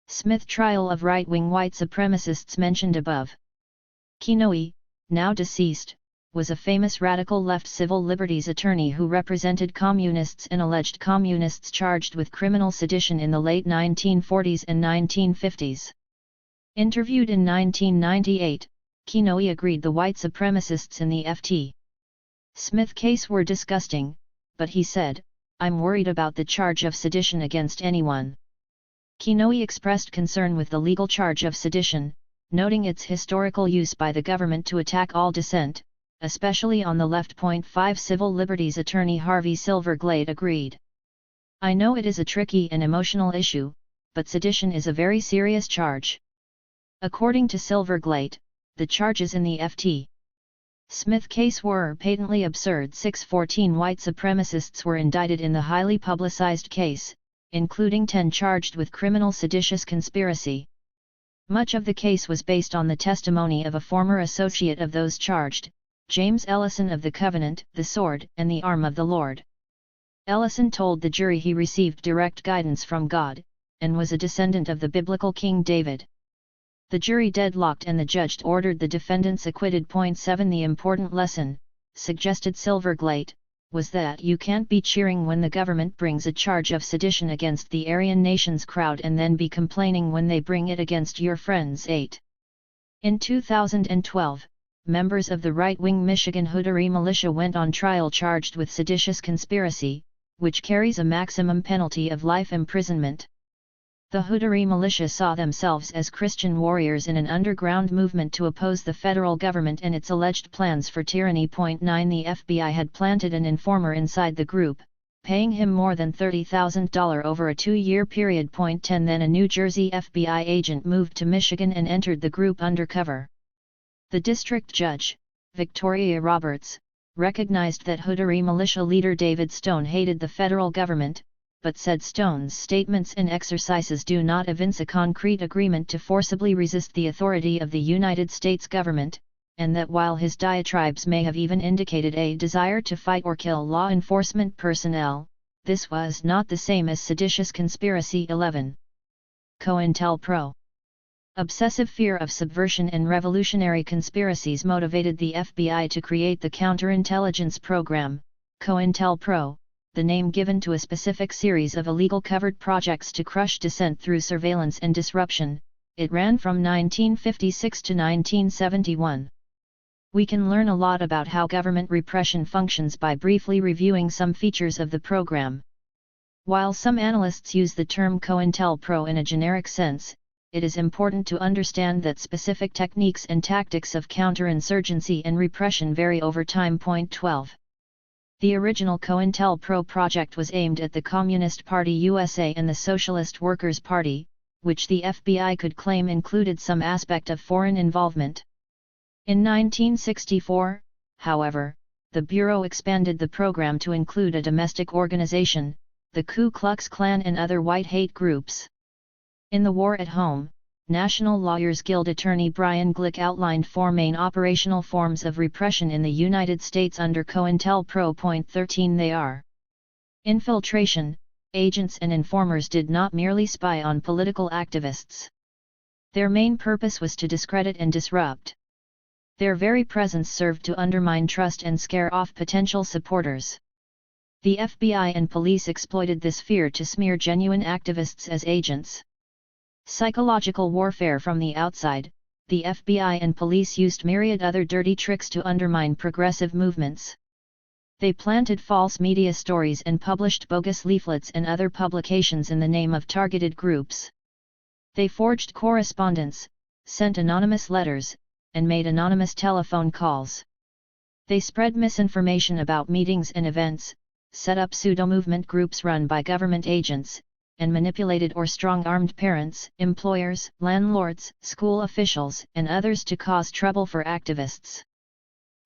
Smith trial of right-wing white supremacists mentioned above. Kinoe, now deceased, was a famous radical left civil liberties attorney who represented communists and alleged communists charged with criminal sedition in the late 1940s and 1950s. Interviewed in 1998, Kinoe agreed the white supremacists in the Ft. Smith case were disgusting, but he said, "I'm worried about the charge of sedition against anyone." Kinoe expressed concern with the legal charge of sedition, noting its historical use by the government to attack all dissent, especially on the left. 5 Civil Liberties attorney Harvey Silverglade agreed. "I know it is a tricky and emotional issue, but sedition is a very serious charge." According to Silverglade, the charges in the Ft. Smith case were patently absurd. 14 white supremacists were indicted in the highly publicized case, including 10 charged with criminal seditious conspiracy. Much of the case was based on the testimony of a former associate of those charged, James Ellison of the Covenant, the Sword, and the Arm of the Lord. Ellison told the jury he received direct guidance from God, and was a descendant of the biblical King David. The jury deadlocked and the judge ordered the defendants acquitted. 7 The important lesson, suggested Silverglate, was that you can't be cheering when the government brings a charge of sedition against the Aryan nations crowd and then be complaining when they bring it against your friends. 8. In 2012, members of the right-wing Michigan Hootery militia went on trial charged with seditious conspiracy, which carries a maximum penalty of life imprisonment. The Hootery militia saw themselves as Christian warriors in an underground movement to oppose the federal government and its alleged plans for tyranny. 9 The FBI had planted an informer inside the group, paying him more than $30,000 over a 2-year period. 10 Then a New Jersey FBI agent moved to Michigan and entered the group undercover. The district judge, Victoria Roberts, recognized that Hootery militia leader David Stone hated the federal government, but said Stone's statements and exercises do not evince a concrete agreement to forcibly resist the authority of the United States government, and that while his diatribes may have even indicated a desire to fight or kill law enforcement personnel, this was not the same as seditious conspiracy. 11. COINTELPRO. Obsessive fear of subversion and revolutionary conspiracies motivated the FBI to create the counterintelligence program, COINTELPRO, the name given to a specific series of illegal covert projects to crush dissent through surveillance and disruption. It ran from 1956 to 1971. We can learn a lot about how government repression functions by briefly reviewing some features of the program. While some analysts use the term COINTELPRO in a generic sense, it is important to understand that specific techniques and tactics of counterinsurgency and repression vary over time. 12. The original COINTELPRO project was aimed at the Communist Party USA and the Socialist Workers' Party, which the FBI could claim included some aspect of foreign involvement. In 1964, however, the Bureau expanded the program to include a domestic organization, the Ku Klux Klan and other white hate groups. In The War at Home, National Lawyers Guild attorney Brian Glick outlined 4 main operational forms of repression in the United States under COINTELPRO. 13 They are infiltration. Agents and informers did not merely spy on political activists. Their main purpose was to discredit and disrupt. Their very presence served to undermine trust and scare off potential supporters. The FBI and police exploited this fear to smear genuine activists as agents. Psychological warfare from the outside. The FBI and police used myriad other dirty tricks to undermine progressive movements. They planted false media stories and published bogus leaflets and other publications in the name of targeted groups. They forged correspondence, sent anonymous letters, and made anonymous telephone calls. They spread misinformation about meetings and events, set up pseudo-movement groups run by government agents, and manipulated or strong-armed parents, employers, landlords, school officials, and others to cause trouble for activists.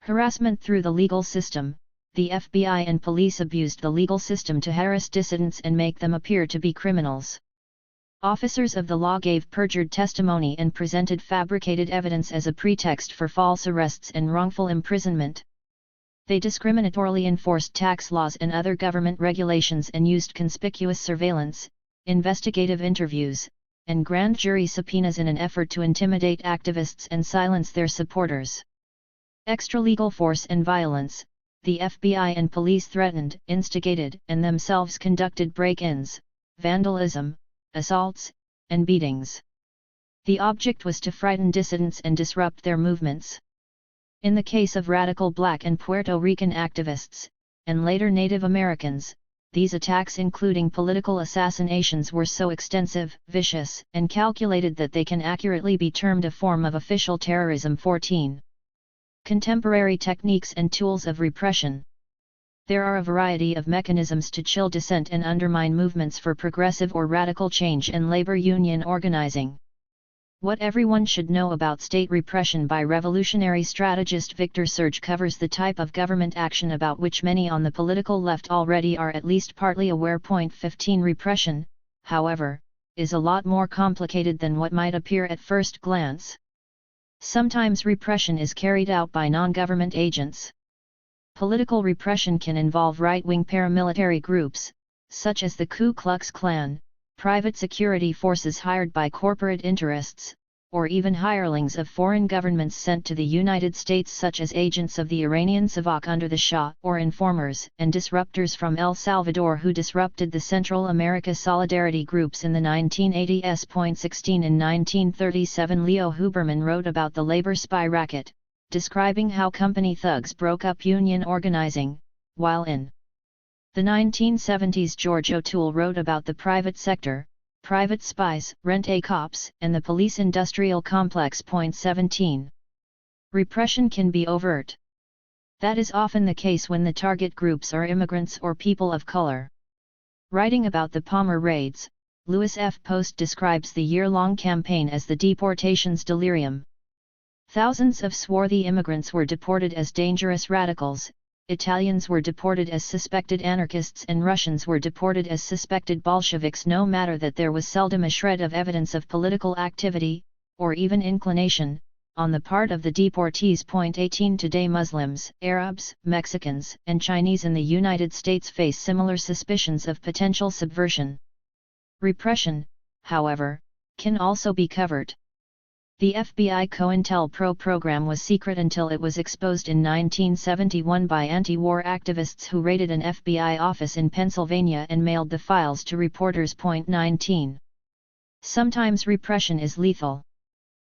Harassment through the legal system. The FBI and police abused the legal system to harass dissidents and make them appear to be criminals. Officers of the law gave perjured testimony and presented fabricated evidence as a pretext for false arrests and wrongful imprisonment. They discriminatorily enforced tax laws and other government regulations and used conspicuous surveillance, investigative interviews, and grand jury subpoenas in an effort to intimidate activists and silence their supporters. Extralegal force and violence. The FBI and police threatened, instigated, and themselves conducted break-ins, vandalism, assaults, and beatings. The object was to frighten dissidents and disrupt their movements. In the case of radical Black and Puerto Rican activists, and later Native Americans, these attacks including political assassinations were so extensive, vicious, and calculated that they can accurately be termed a form of official terrorism. 14. Contemporary techniques and tools of repression. There are a variety of mechanisms to chill dissent and undermine movements for progressive or radical change and labor union organizing. What everyone should know about state repression by revolutionary strategist Victor Serge covers the type of government action about which many on the political left already are at least partly aware. 15 Repression, however, is a lot more complicated than what might appear at first glance. Sometimes repression is carried out by non-government agents. Political repression can involve right-wing paramilitary groups, such as the Ku Klux Klan, private security forces hired by corporate interests, or even hirelings of foreign governments sent to the United States, such as agents of the Iranian Savak under the Shah, or informers and disruptors from El Salvador who disrupted the Central America Solidarity groups in the 1980s. 16 In 1937, Leo Huberman wrote about the labor spy racket, describing how company thugs broke up union organizing, while in the 1970s George O'Toole wrote about the private sector, private spies, rent-a-cops, and the police-industrial complex. 17. Repression can be overt. That is often the case when the target groups are immigrants or people of color. Writing about the Palmer raids, Louis F. Post describes the year-long campaign as the deportation's delirium. Thousands of swarthy immigrants were deported as dangerous radicals, Italians were deported as suspected anarchists, and Russians were deported as suspected Bolsheviks, no matter that there was seldom a shred of evidence of political activity, or even inclination, on the part of the deportees. 18 Today Muslims, Arabs, Mexicans, and Chinese in the United States face similar suspicions of potential subversion. Repression, however, can also be covert. The FBI COINTELPRO program was secret until it was exposed in 1971 by anti-war activists who raided an FBI office in Pennsylvania and mailed the files to reporters. 19. Sometimes repression is lethal.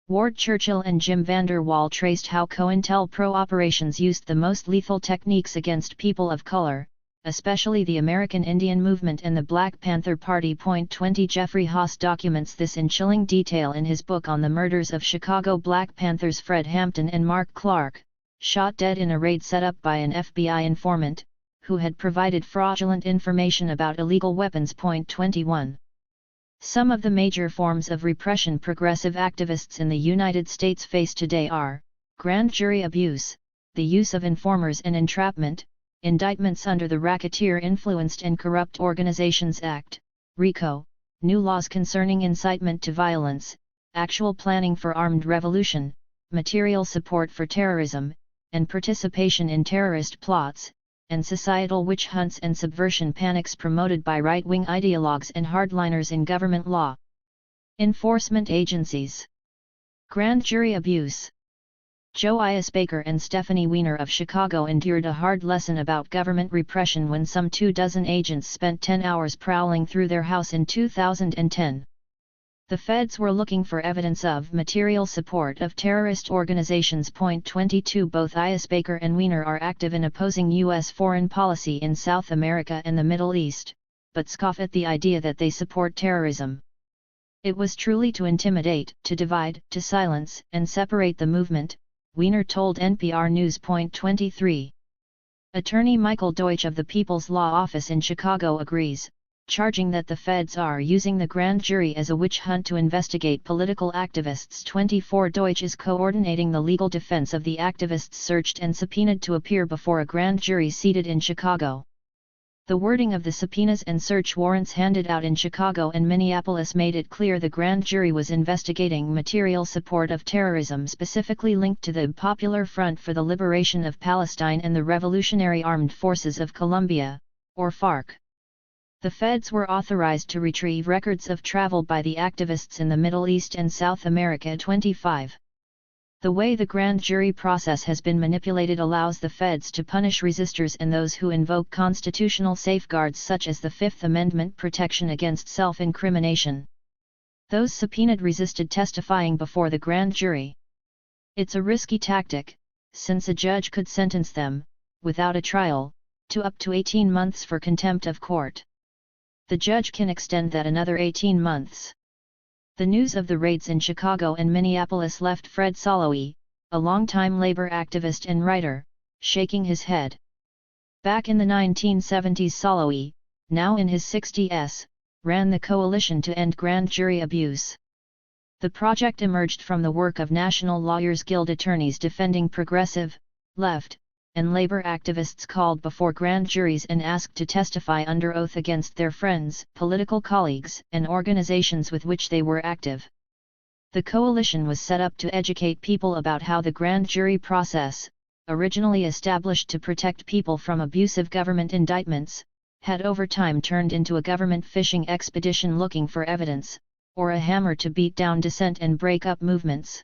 Ward Churchill and Jim Vander Wall traced how COINTELPRO operations used the most lethal techniques against people of color, especially the American Indian Movement and the Black Panther Party. 20 Jeffrey Haas documents this in chilling detail in his book on the murders of Chicago Black Panthers Fred Hampton and Mark Clark, shot dead in a raid set up by an FBI informant, who had provided fraudulent information about illegal weapons. 21. Some of the major forms of repression progressive activists in the United States face today are grand jury abuse, the use of informers and entrapment, indictments under the Racketeer-Influenced and Corrupt Organizations Act, RICO, new laws concerning incitement to violence, actual planning for armed revolution, material support for terrorism, and participation in terrorist plots, and societal witch hunts and subversion panics promoted by right-wing ideologues and hardliners in government law enforcement agencies. Grand jury abuse. Joe Baker and Stephanie Weiner of Chicago endured a hard lesson about government repression when some 24 agents spent 10 hours prowling through their house in 2010. The feds were looking for evidence of material support of terrorist organizations. 22 Both Baker and Weiner are active in opposing U.S. foreign policy in South America and the Middle East, but scoff at the idea that they support terrorism. It was truly to intimidate, to divide, to silence, and separate the movement, Weiner told NPR News. 23. Attorney Michael Deutsch of the People's Law Office in Chicago agrees, charging that the feds are using the grand jury as a witch hunt to investigate political activists. 24 Deutsch is coordinating the legal defense of the activists searched and subpoenaed to appear before a grand jury seated in Chicago. The wording of the subpoenas and search warrants handed out in Chicago and Minneapolis made it clear the grand jury was investigating material support of terrorism specifically linked to the Popular Front for the Liberation of Palestine and the Revolutionary Armed Forces of Colombia, or FARC. The feds were authorized to retrieve records of travel by the activists in the Middle East and South America. 25. The way the grand jury process has been manipulated allows the feds to punish resistors and those who invoke constitutional safeguards such as the Fifth Amendment protection against self-incrimination. Those subpoenaed resisted testifying before the grand jury. It's a risky tactic, since a judge could sentence them, without a trial, to up to 18 months for contempt of court. The judge can extend that another 18 months. The news of the raids in Chicago and Minneapolis left Fred Soloway, a longtime labor activist and writer, shaking his head. Back in the 1970s, Soloway, now in his 60s, ran the Coalition to End Grand Jury Abuse. The project emerged from the work of National Lawyers Guild attorneys defending progressive, left, and labor activists called before grand juries and asked to testify under oath against their friends, political colleagues, and organizations with which they were active. The coalition was set up to educate people about how the grand jury process, originally established to protect people from abusive government indictments, had over time turned into a government fishing expedition looking for evidence, or a hammer to beat down dissent and break up movements.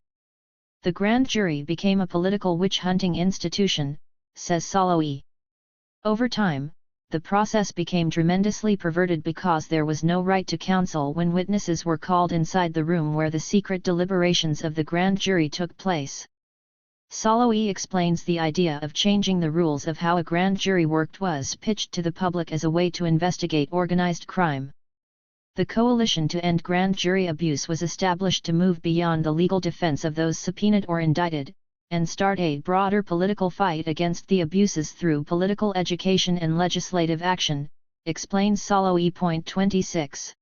The grand jury became a political witch-hunting institution, says Saloy. Over time, the process became tremendously perverted because there was no right to counsel when witnesses were called inside the room where the secret deliberations of the grand jury took place. Saloy explains the idea of changing the rules of how a grand jury worked was pitched to the public as a way to investigate organized crime. The coalition to end grand jury abuse was established to move beyond the legal defense of those subpoenaed or indicted, and start a broader political fight against the abuses through political education and legislative action, explains Saloy. 26.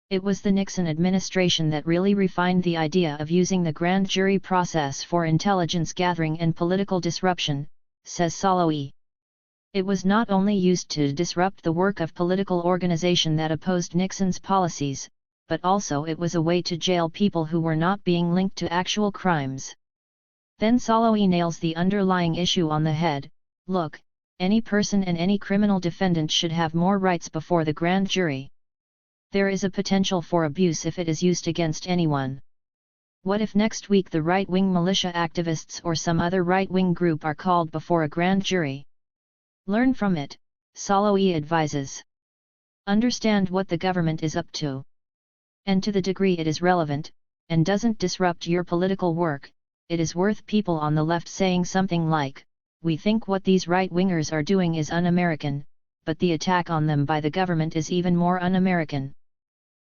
It was the Nixon administration that really refined the idea of using the grand jury process for intelligence gathering and political disruption, says Saloy. It was not only used to disrupt the work of political organization that opposed Nixon's policies, but also it was a way to jail people who were not being linked to actual crimes. Then Saloy nails the underlying issue on the head. Look, any person and any criminal defendant should have more rights before the grand jury. There is a potential for abuse if it is used against anyone. What if next week the right-wing militia activists or some other right-wing group are called before a grand jury? Learn from it, Saloy advises. Understand what the government is up to. And to the degree it is relevant, and doesn't disrupt your political work, it is worth people on the left saying something like, "We think what these right-wingers are doing is un-American, but the attack on them by the government is even more un-American."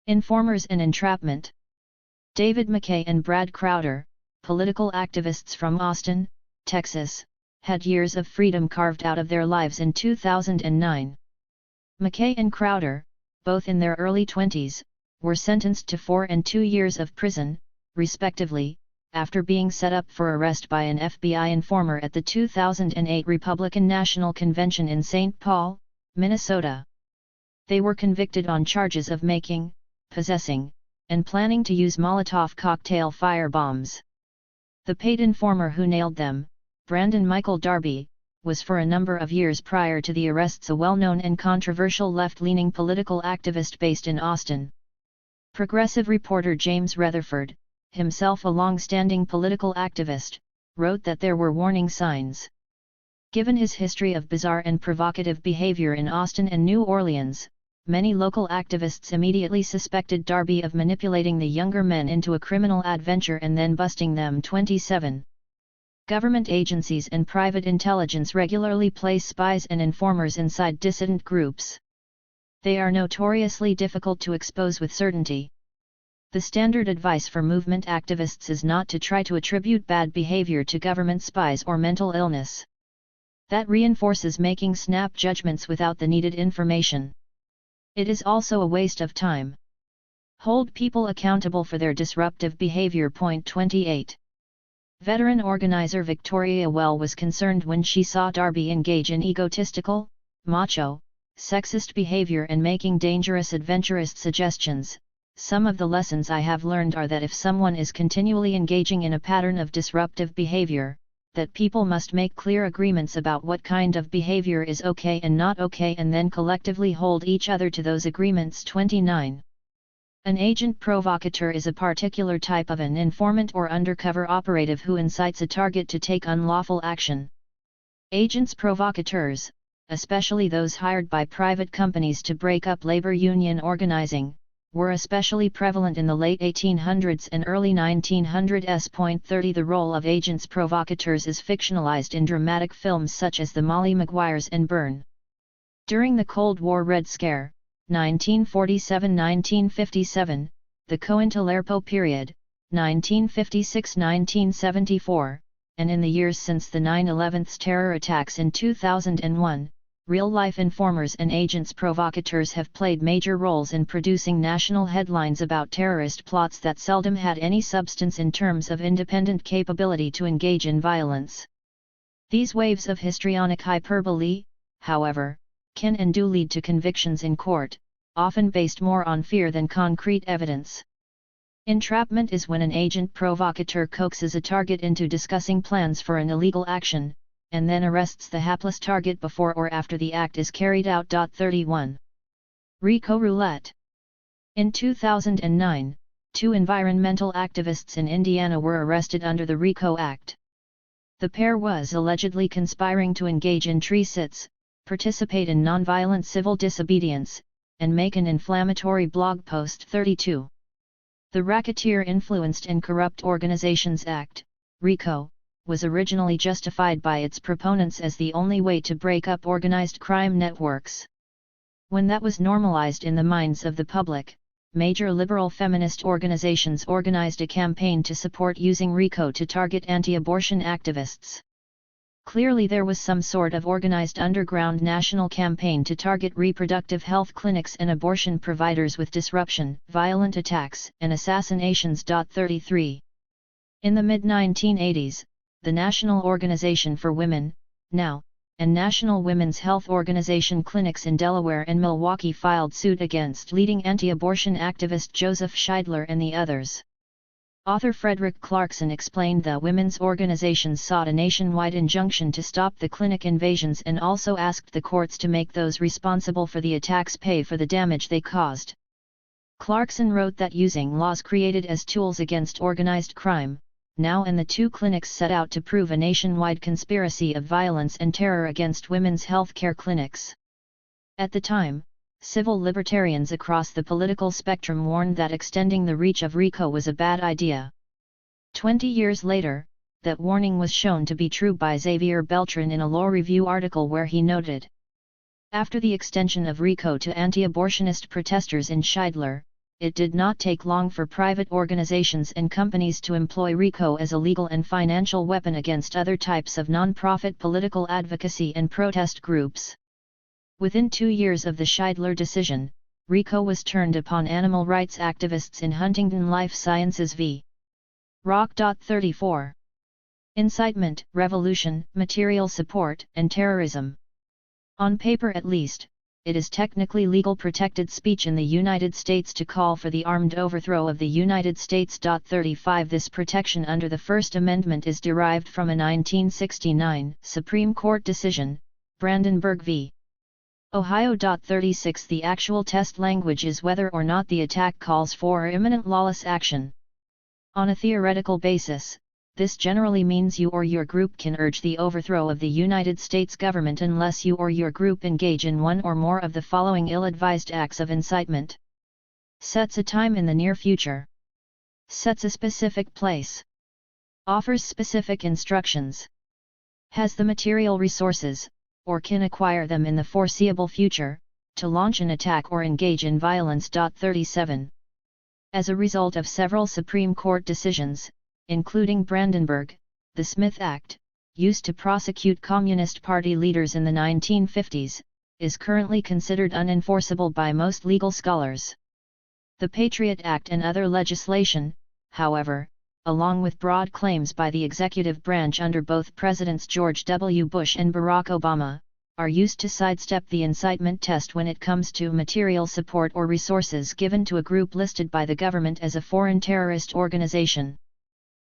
Informers and entrapment. David McKay and Brad Crowder, political activists from Austin, Texas, had years of freedom carved out of their lives in 2009. McKay and Crowder, both in their early 20s, were sentenced to 4 and 2 years of prison, respectively, after being set up for arrest by an FBI informer at the 2008 Republican National Convention in St. Paul, Minnesota. They were convicted on charges of making, possessing, and planning to use Molotov cocktail firebombs. The paid informer who nailed them, Brandon Michael Darby, was for a number of years prior to the arrests a well-known and controversial left-leaning political activist based in Austin. Progressive reporter James Rutherford, himself a long-standing political activist, wrote that there were warning signs. Given his history of bizarre and provocative behavior in Austin and New Orleans, many local activists immediately suspected Darby of manipulating the younger men into a criminal adventure and then busting them. 27. Government agencies and private intelligence regularly place spies and informers inside dissident groups. They are notoriously difficult to expose with certainty. The standard advice for movement activists is not to try to attribute bad behavior to government spies or mental illness. That reinforces making snap judgments without the needed information. It is also a waste of time. Hold people accountable for their disruptive behavior. 28. Veteran organizer Victoria Well was concerned when she saw Darby engage in egotistical, macho, sexist behavior and making dangerous adventurist suggestions. Some of the lessons I have learned are that if someone is continually engaging in a pattern of disruptive behavior, that people must make clear agreements about what kind of behavior is okay and not okay and then collectively hold each other to those agreements. 29. An agent provocateur is a particular type of an informant or undercover operative who incites a target to take unlawful action. Agents provocateurs, especially those hired by private companies to break up labor union organizing, were especially prevalent in the late 1800s and early 1900s. 30. The role of agents provocateurs is fictionalized in dramatic films such as The Molly Maguires and Burn. During the Cold War Red Scare, 1947–1957, the COINTELPRO period, 1956–1974, and in the years since the 9/11 terror attacks in 2001, real-life informers and agents provocateurs have played major roles in producing national headlines about terrorist plots that seldom had any substance in terms of independent capability to engage in violence. These waves of histrionic hyperbole, however, can and do lead to convictions in court, often based more on fear than concrete evidence. Entrapment is when an agent provocateur coaxes a target into discussing plans for an illegal action, and then arrests the hapless target before or after the act is carried out. 31. RICO roulette. In 2009, 2 environmental activists in Indiana were arrested under the RICO Act. The pair was allegedly conspiring to engage in tree sits, participate in nonviolent civil disobedience, and make an inflammatory blog post. 32. The Racketeer Influenced and Corrupt Organizations Act, RICO, was originally justified by its proponents as the only way to break up organized crime networks. When that was normalized in the minds of the public, major liberal feminist organizations organized a campaign to support using RICO to target anti-abortion activists. Clearly there was some sort of organized underground national campaign to target reproductive health clinics and abortion providers with disruption, violent attacks, and assassinations. 33. In the mid-1980s, the National Organization for Women, NOW, and National Women's Health Organization clinics in Delaware and Milwaukee filed suit against leading anti-abortion activist Joseph Scheidler and the others. Author Frederick Clarkson explained the women's organizations sought a nationwide injunction to stop the clinic invasions and also asked the courts to make those responsible for the attacks pay for the damage they caused. Clarkson wrote that using laws created as tools against organized crime, NOW and the 2 clinics set out to prove a nationwide conspiracy of violence and terror against women's health care clinics. At the time, civil libertarians across the political spectrum warned that extending the reach of RICO was a bad idea. 20 years later, that warning was shown to be true by Xavier Beltran in a Law Review article where he noted, after the extension of RICO to anti-abortionist protesters in Scheidler, it did not take long for private organizations and companies to employ RICO as a legal and financial weapon against other types of non-profit political advocacy and protest groups. Within 2 years of the Scheidler decision, RICO was turned upon animal rights activists in Huntington Life Sciences v. Rock. 34. Incitement, revolution, material support, and terrorism. On paper at least, it is technically legal protected speech in the United States to call for the armed overthrow of the United States. 35. This protection under the First Amendment is derived from a 1969 Supreme Court decision, Brandenburg v. Ohio. 36. The actual test language is whether or not the attack calls for imminent lawless action. On a theoretical basis, this generally means you or your group can urge the overthrow of the United States government unless you or your group engage in one or more of the following ill-advised acts of incitement. Sets a time in the near future. Sets a specific place. Offers specific instructions. Has the material resources, or can acquire them in the foreseeable future, to launch an attack or engage in violence. 37. As a result of several Supreme Court decisions, including Brandenburg, the Smith Act, used to prosecute Communist Party leaders in the 1950s, is currently considered unenforceable by most legal scholars. The Patriot Act and other legislation, however, along with broad claims by the executive branch under both Presidents George W. Bush and Barack Obama, are used to sidestep the incitement test when it comes to material support or resources given to a group listed by the government as a foreign terrorist organization.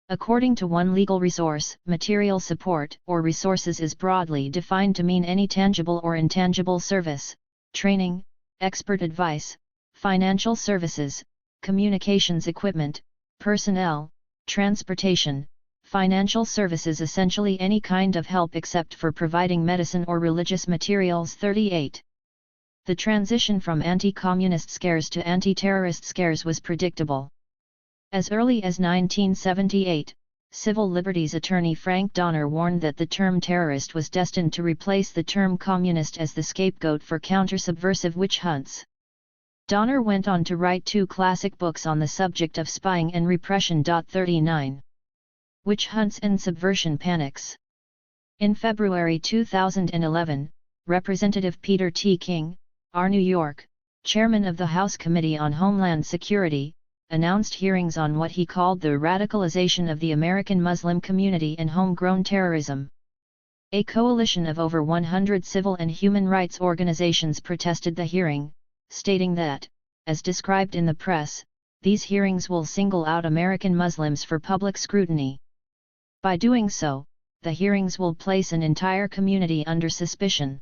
According to one legal resource, material support or resources is broadly defined to mean any tangible or intangible service, training, expert advice, financial services, communications equipment, personnel, transportation, financial services, essentially any kind of help except for providing medicine or religious materials. 38. The transition from anti-communist scares to anti-terrorist scares was predictable. As early as 1978, civil liberties attorney Frank Donner warned that the term terrorist was destined to replace the term communist as the scapegoat for counter-subversive witch hunts. Donner went on to write 2 classic books on the subject of spying and repression. 39. Witch hunts and subversion panics. In February 2011, Representative Peter T. King, R. New York, chairman of the House Committee on Homeland Security, announced hearings on what he called the radicalization of the American Muslim community and homegrown terrorism. A coalition of over 100 civil and human rights organizations protested the hearing, stating that, as described in the press, these hearings will single out American Muslims for public scrutiny. By doing so, the hearings will place an entire community under suspicion.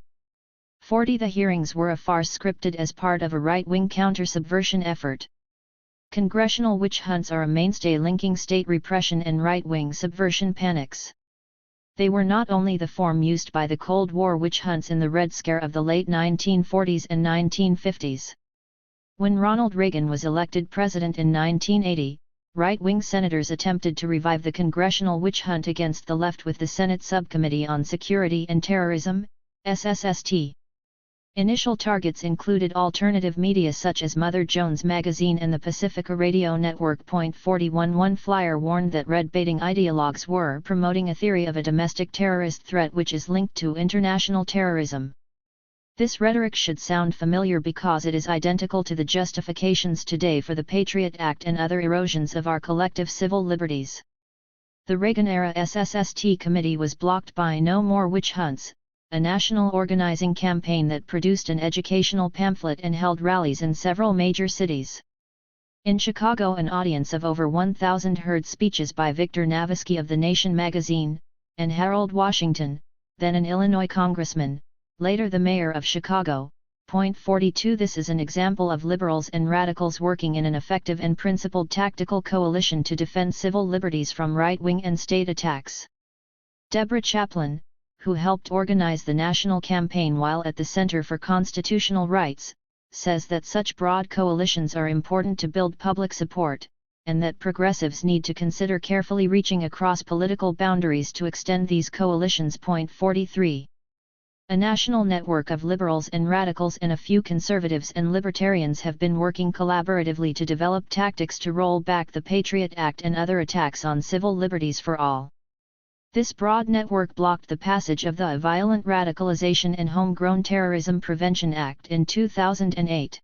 40 The hearings were a farce scripted as part of a right-wing counter-subversion effort. Congressional witch hunts are a mainstay linking state repression and right-wing subversion panics. They were not only the form used by the Cold War witch hunts in the Red Scare of the late 1940s and 1950s. When Ronald Reagan was elected president in 1980, right-wing senators attempted to revive the congressional witch hunt against the left with the Senate Subcommittee on Security and Terrorism, SSST. Initial targets included alternative media such as Mother Jones Magazine and the Pacifica Radio Network. 41 One flyer warned that red-baiting ideologues were promoting a theory of a domestic terrorist threat which is linked to international terrorism. This rhetoric should sound familiar because it is identical to the justifications today for the Patriot Act and other erosions of our collective civil liberties. The Reagan-era SSST committee was blocked by No More Witch Hunts, a national organizing campaign that produced an educational pamphlet and held rallies in several major cities. In Chicago, an audience of over 1,000 heard speeches by Victor Navasky of The Nation magazine, and Harold Washington, then an Illinois congressman, later the mayor of Chicago. 42 This is an example of liberals and radicals working in an effective and principled tactical coalition to defend civil liberties from right-wing and state attacks. Deborah Chaplin, who helped organize the national campaign while at the Center for Constitutional Rights, says that such broad coalitions are important to build public support, and that progressives need to consider carefully reaching across political boundaries to extend these coalitions. 43. A national network of liberals and radicals and a few conservatives and libertarians have been working collaboratively to develop tactics to roll back the Patriot Act and other attacks on civil liberties for all. This broad network blocked the passage of the Violent Radicalization and Homegrown Terrorism Prevention Act in 2008.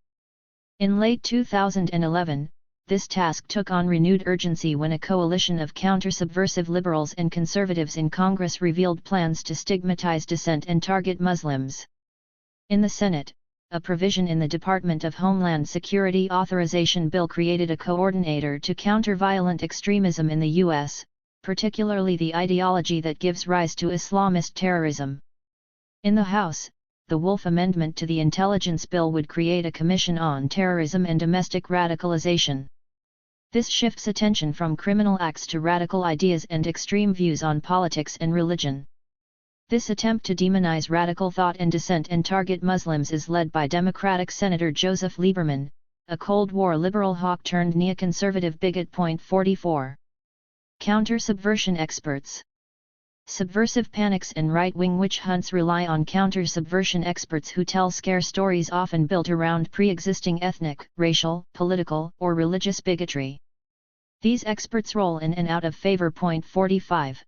In late 2011, this task took on renewed urgency when a coalition of counter-subversive liberals and conservatives in Congress revealed plans to stigmatize dissent and target Muslims. In the Senate, a provision in the Department of Homeland Security authorization bill created a coordinator to counter violent extremism in the U.S., particularly the ideology that gives rise to Islamist terrorism. In the House, the Wolf Amendment to the Intelligence Bill would create a Commission on Terrorism and Domestic Radicalization. This shifts attention from criminal acts to radical ideas and extreme views on politics and religion. This attempt to demonize radical thought and dissent and target Muslims is led by Democratic Senator Joseph Lieberman, a Cold War liberal hawk turned neoconservative bigot. 44. Counter-subversion experts. Subversive panics and right-wing witch hunts rely on counter-subversion experts who tell scare stories often built around pre-existing ethnic, racial, political, or religious bigotry. These experts roll in and out of favor. 45.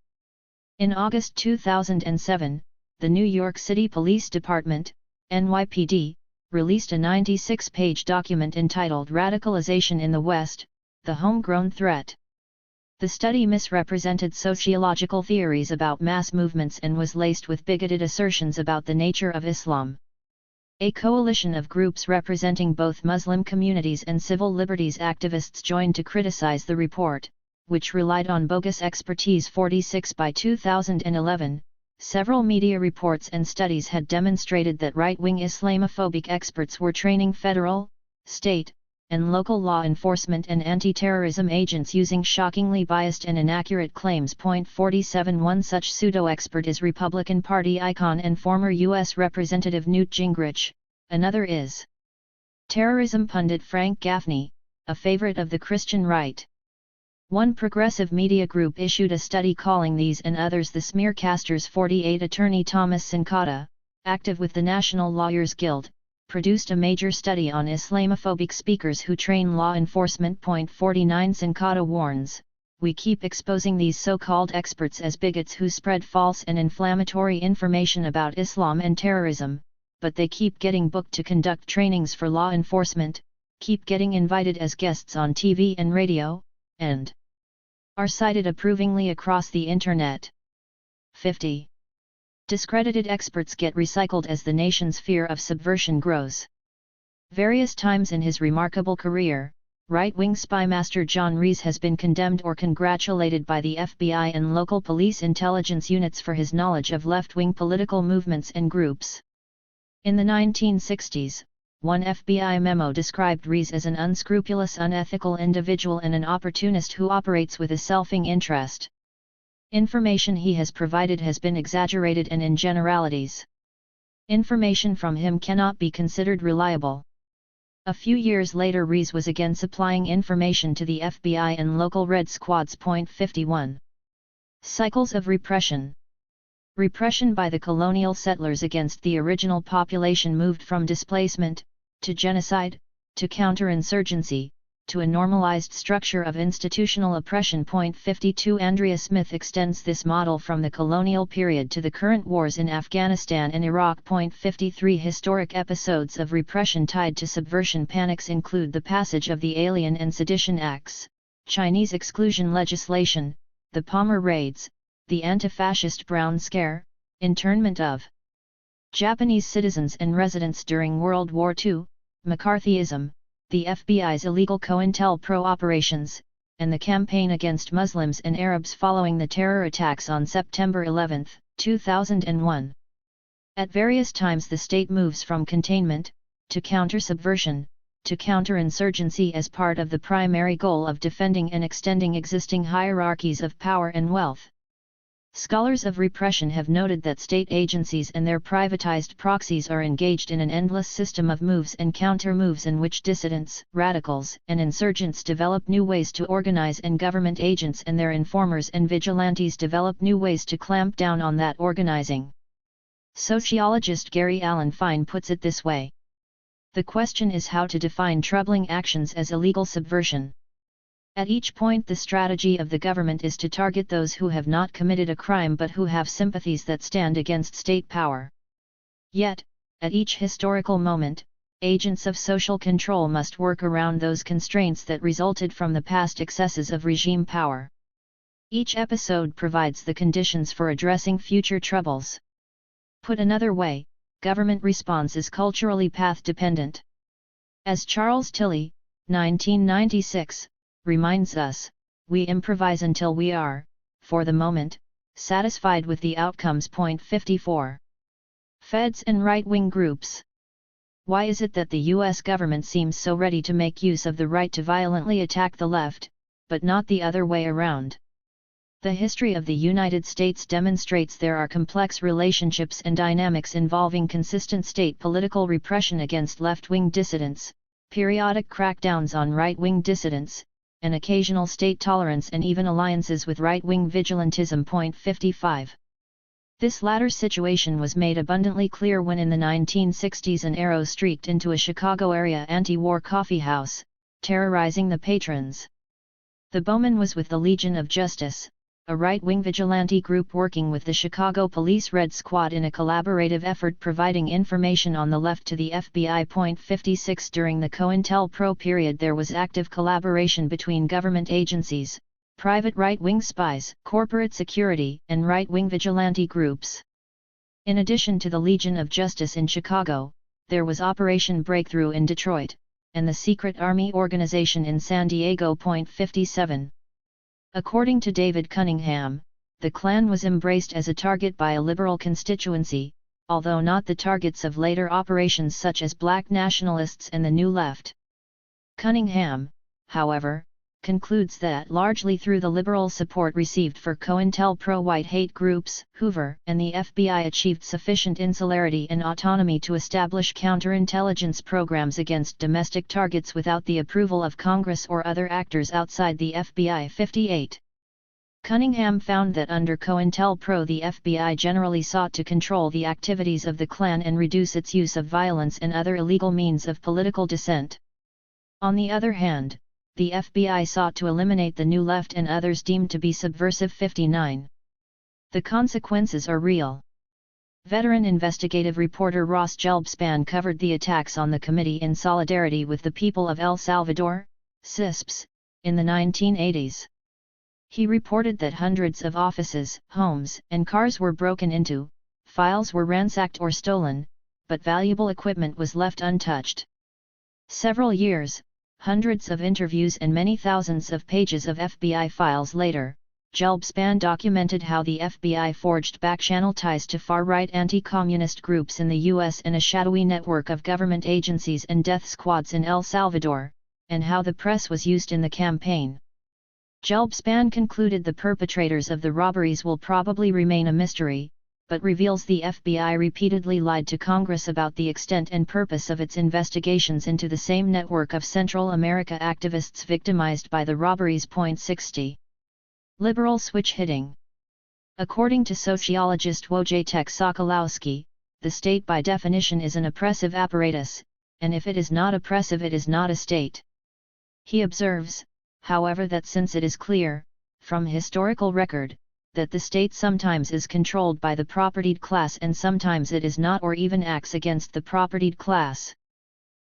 In August 2007, the New York City Police Department, NYPD, released a 96-page document entitled Radicalization in the West, the Homegrown Threat. The study misrepresented sociological theories about mass movements and was laced with bigoted assertions about the nature of Islam. A coalition of groups representing both Muslim communities and civil liberties activists joined to criticize the report, which relied on bogus expertise. 46 By 2011, several media reports and studies had demonstrated that right-wing Islamophobic experts were training federal, state, and local law enforcement and anti-terrorism agents using shockingly biased and inaccurate claims. 47 One such pseudo-expert is Republican Party icon and former U.S. Representative Newt Gingrich, another is terrorism pundit Frank Gaffney, a favorite of the Christian right. One progressive media group issued a study calling these and others the smearcasters. 48 Attorney Thomas Sincata, active with the National Lawyers Guild, produced a major study on Islamophobic speakers who train law enforcement. 49 Sincata warns, we keep exposing these so-called experts as bigots who spread false and inflammatory information about Islam and terrorism, but they keep getting booked to conduct trainings for law enforcement, keep getting invited as guests on TV and radio, and are cited approvingly across the Internet. 50. Discredited experts get recycled as the nation's fear of subversion grows. Various times in his remarkable career, right-wing spymaster John Rees has been condemned or congratulated by the FBI and local police intelligence units for his knowledge of left-wing political movements and groups. In the 1960s, one FBI memo described Rees as an unscrupulous, unethical individual and an opportunist who operates with a selfing interest. Information he has provided has been exaggerated and in generalities. Information from him cannot be considered reliable. A few years later, Rees was again supplying information to the FBI and local Red Squads. 51. Cycles of repression. Repression by the colonial settlers against the original population moved from displacement, to genocide, to counterinsurgency, to a normalized structure of institutional oppression. 52. Andrea Smith extends this model from the colonial period to the current wars in Afghanistan and Iraq. 53. Historic episodes of repression tied to subversion panics include the passage of the Alien and Sedition Acts, Chinese exclusion legislation, the Palmer raids, the anti-fascist Brown Scare, internment of Japanese citizens and residents during World War II, McCarthyism, the FBI's illegal COINTELPRO operations, and the campaign against Muslims and Arabs following the terror attacks on September 11, 2001. At various times the state moves from containment, to counter-subversion, to counterinsurgency as part of the primary goal of defending and extending existing hierarchies of power and wealth. Scholars of repression have noted that state agencies and their privatized proxies are engaged in an endless system of moves and counter-moves in which dissidents, radicals, and insurgents develop new ways to organize, and government agents and their informers and vigilantes develop new ways to clamp down on that organizing. Sociologist Gary Allen Fine puts it this way: the question is how to define troubling actions as illegal subversion. At each point the strategy of the government is to target those who have not committed a crime but who have sympathies that stand against state power. Yet, at each historical moment, agents of social control must work around those constraints that resulted from the past excesses of regime power. Each episode provides the conditions for addressing future troubles. Put another way, government response is culturally path-dependent. As Charles Tilly, 1996, reminds us, we improvise until we are, for the moment, satisfied with the outcomes. 54. Feds and right-wing groups. Why is it that the U.S. government seems so ready to make use of the right to violently attack the left, but not the other way around? The history of the United States demonstrates there are complex relationships and dynamics involving consistent state political repression against left-wing dissidents, periodic crackdowns on right-wing dissidents, and occasional state tolerance and even alliances with right-wing vigilantism. 55. This latter situation was made abundantly clear when in the 1960s an arrow streaked into a Chicago area anti-war coffeehouse, terrorizing the patrons. The bowman was with the Legion of Justice, a right-wing vigilante group working with the Chicago Police Red Squad in a collaborative effort providing information on the left to the FBI. 56. During the COINTELPRO period there was active collaboration between government agencies, private right-wing spies, corporate security, and right-wing vigilante groups. In addition to the Legion of Justice in Chicago, there was Operation Breakthrough in Detroit, and the Secret Army Organization in San Diego. 57. According to David Cunningham, the Klan was embraced as a target by a liberal constituency, although not the targets of later operations such as black nationalists and the New Left. Cunningham, however, concludes that largely through the liberal support received for COINTELPRO white hate groups, Hoover and the FBI achieved sufficient insularity and autonomy to establish counterintelligence programs against domestic targets without the approval of Congress or other actors outside the FBI. 58. Cunningham found that under COINTELPRO the FBI generally sought to control the activities of the Klan and reduce its use of violence and other illegal means of political dissent. On the other hand, the FBI sought to eliminate the New Left and others deemed to be subversive. 59. The consequences are real. Veteran investigative reporter Ross Gelbspan covered the attacks on the committee in solidarity with the people of El Salvador, CISPs, in the 1980s. He reported that hundreds of offices, homes, and cars were broken into, files were ransacked or stolen, but valuable equipment was left untouched. Several years, hundreds of interviews and many thousands of pages of FBI files later, Gelbspan documented how the FBI forged back-channel ties to far-right anti-communist groups in the U.S. and a shadowy network of government agencies and death squads in El Salvador, and how the press was used in the campaign. Gelbspan concluded the perpetrators of the robberies will probably remain a mystery, but reveals the FBI repeatedly lied to Congress about the extent and purpose of its investigations into the same network of Central America activists victimized by the robberies. 60. Liberal switch-hitting. According to sociologist Wojciech Sokolowski, the state by definition is an oppressive apparatus, and if it is not oppressive it is not a state. He observes, however, that since it is clear, from historical record, that the state sometimes is controlled by the propertied class and sometimes it is not or even acts against the propertied class.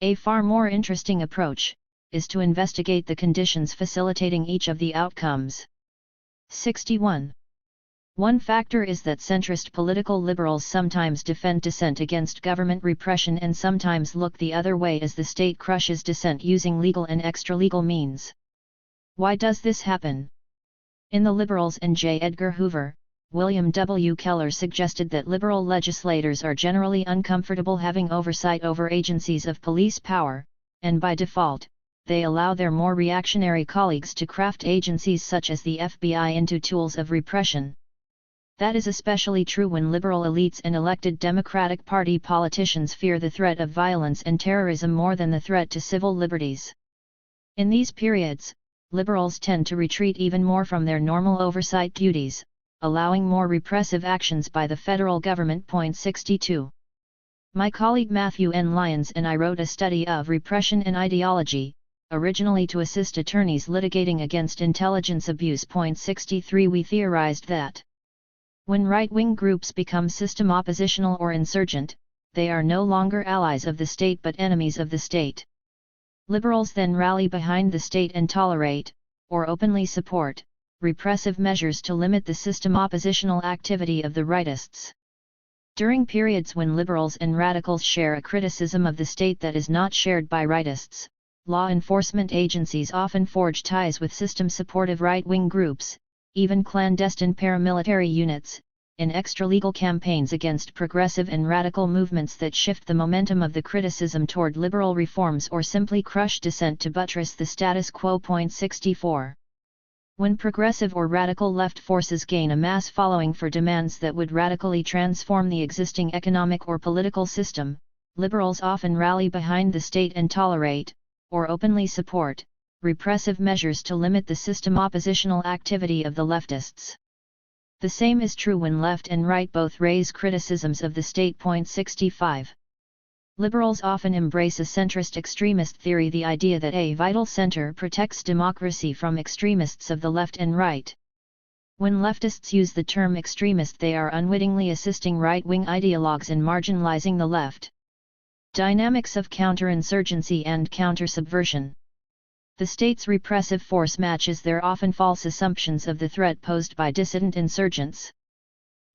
A far more interesting approach is to investigate the conditions facilitating each of the outcomes. 61. One factor is that centrist political liberals sometimes defend dissent against government repression and sometimes look the other way as the state crushes dissent using legal and extra-legal means. Why does this happen? In The Liberals and J. Edgar Hoover, William W. Keller suggested that liberal legislators are generally uncomfortable having oversight over agencies of police power, and by default, they allow their more reactionary colleagues to craft agencies such as the FBI into tools of repression. That is especially true when liberal elites and elected Democratic Party politicians fear the threat of violence and terrorism more than the threat to civil liberties. In these periods, liberals tend to retreat even more from their normal oversight duties, allowing more repressive actions by the federal government. 62. My colleague Matthew N. Lyons and I wrote a study of repression and ideology, originally to assist attorneys litigating against intelligence abuse. 63. We theorized that when right-wing groups become system oppositional or insurgent, they are no longer allies of the state but enemies of the state. Liberals then rally behind the state and tolerate, or openly support, repressive measures to limit the system oppositional activity of the rightists. During periods when liberals and radicals share a criticism of the state that is not shared by rightists, law enforcement agencies often forge ties with system-supportive right-wing groups, even clandestine paramilitary units, in extra-legal campaigns against progressive and radical movements that shift the momentum of the criticism toward liberal reforms or simply crush dissent to buttress the status quo. 64. When progressive or radical left forces gain a mass following for demands that would radically transform the existing economic or political system, liberals often rally behind the state and tolerate, or openly support, repressive measures to limit the system oppositional activity of the leftists. The same is true when left and right both raise criticisms of the state. 65. Liberals often embrace a centrist extremist theory, the idea that a vital center protects democracy from extremists of the left and right. When leftists use the term extremist, they are unwittingly assisting right-wing ideologues in marginalizing the left. Dynamics of counterinsurgency and counter-subversion. The state's repressive force matches their often false assumptions of the threat posed by dissident insurgents.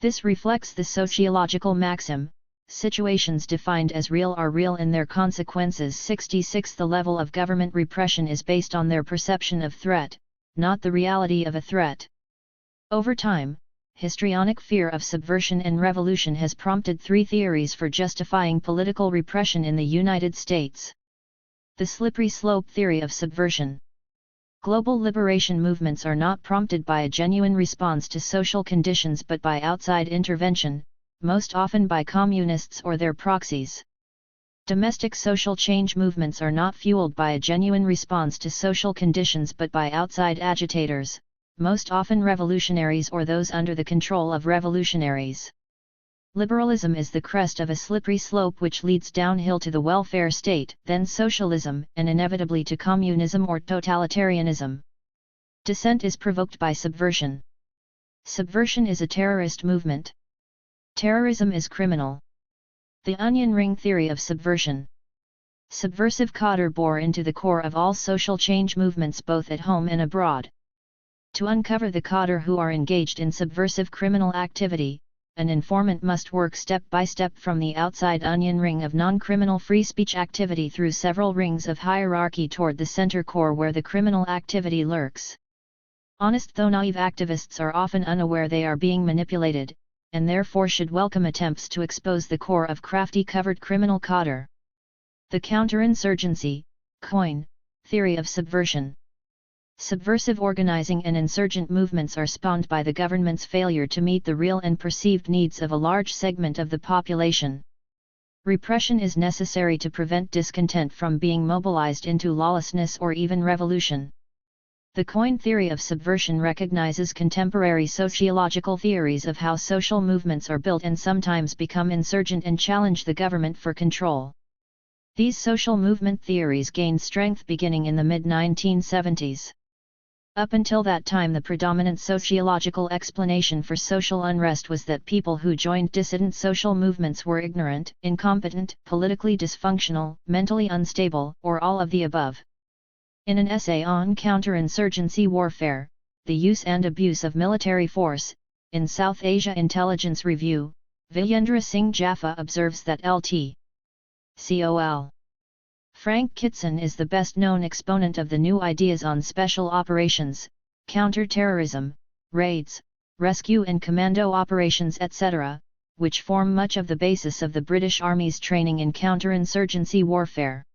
This reflects the sociological maxim, situations defined as real are real in their consequences. 66. The level of government repression is based on their perception of threat, not the reality of a threat. Over time, histrionic fear of subversion and revolution has prompted three theories for justifying political repression in the United States. The slippery slope theory of subversion. Global liberation movements are not prompted by a genuine response to social conditions but by outside intervention, most often by communists or their proxies. Domestic social change movements are not fueled by a genuine response to social conditions but by outside agitators, most often revolutionaries or those under the control of revolutionaries. Liberalism is the crest of a slippery slope which leads downhill to the welfare state, then socialism, and inevitably to communism or totalitarianism. Dissent is provoked by subversion. Subversion is a terrorist movement. Terrorism is criminal. The onion ring theory of subversion. Subversive cadre bore into the core of all social change movements both at home and abroad. To uncover the cadre who are engaged in subversive criminal activity, an informant must work step by step from the outside onion ring of non-criminal free speech activity through several rings of hierarchy toward the center core where the criminal activity lurks. Honest though naive activists are often unaware they are being manipulated, and therefore should welcome attempts to expose the core of crafty covert criminal cadre. The counterinsurgency, COIN, theory of subversion. Subversive organizing and insurgent movements are spawned by the government's failure to meet the real and perceived needs of a large segment of the population. Repression is necessary to prevent discontent from being mobilized into lawlessness or even revolution. The COIN theory of subversion recognizes contemporary sociological theories of how social movements are built and sometimes become insurgent and challenge the government for control. These social movement theories gained strength beginning in the mid-1970s. Up until that time, the predominant sociological explanation for social unrest was that people who joined dissident social movements were ignorant, incompetent, politically dysfunctional, mentally unstable, or all of the above. In an essay on counterinsurgency warfare, the use and abuse of military force, in South Asia Intelligence Review, Vijendra Singh Jaffa observes that Lt. Col. Frank Kitson is the best-known exponent of the new ideas on special operations, counter-terrorism, raids, rescue and commando operations etc., which form much of the basis of the British Army's training in counterinsurgency warfare.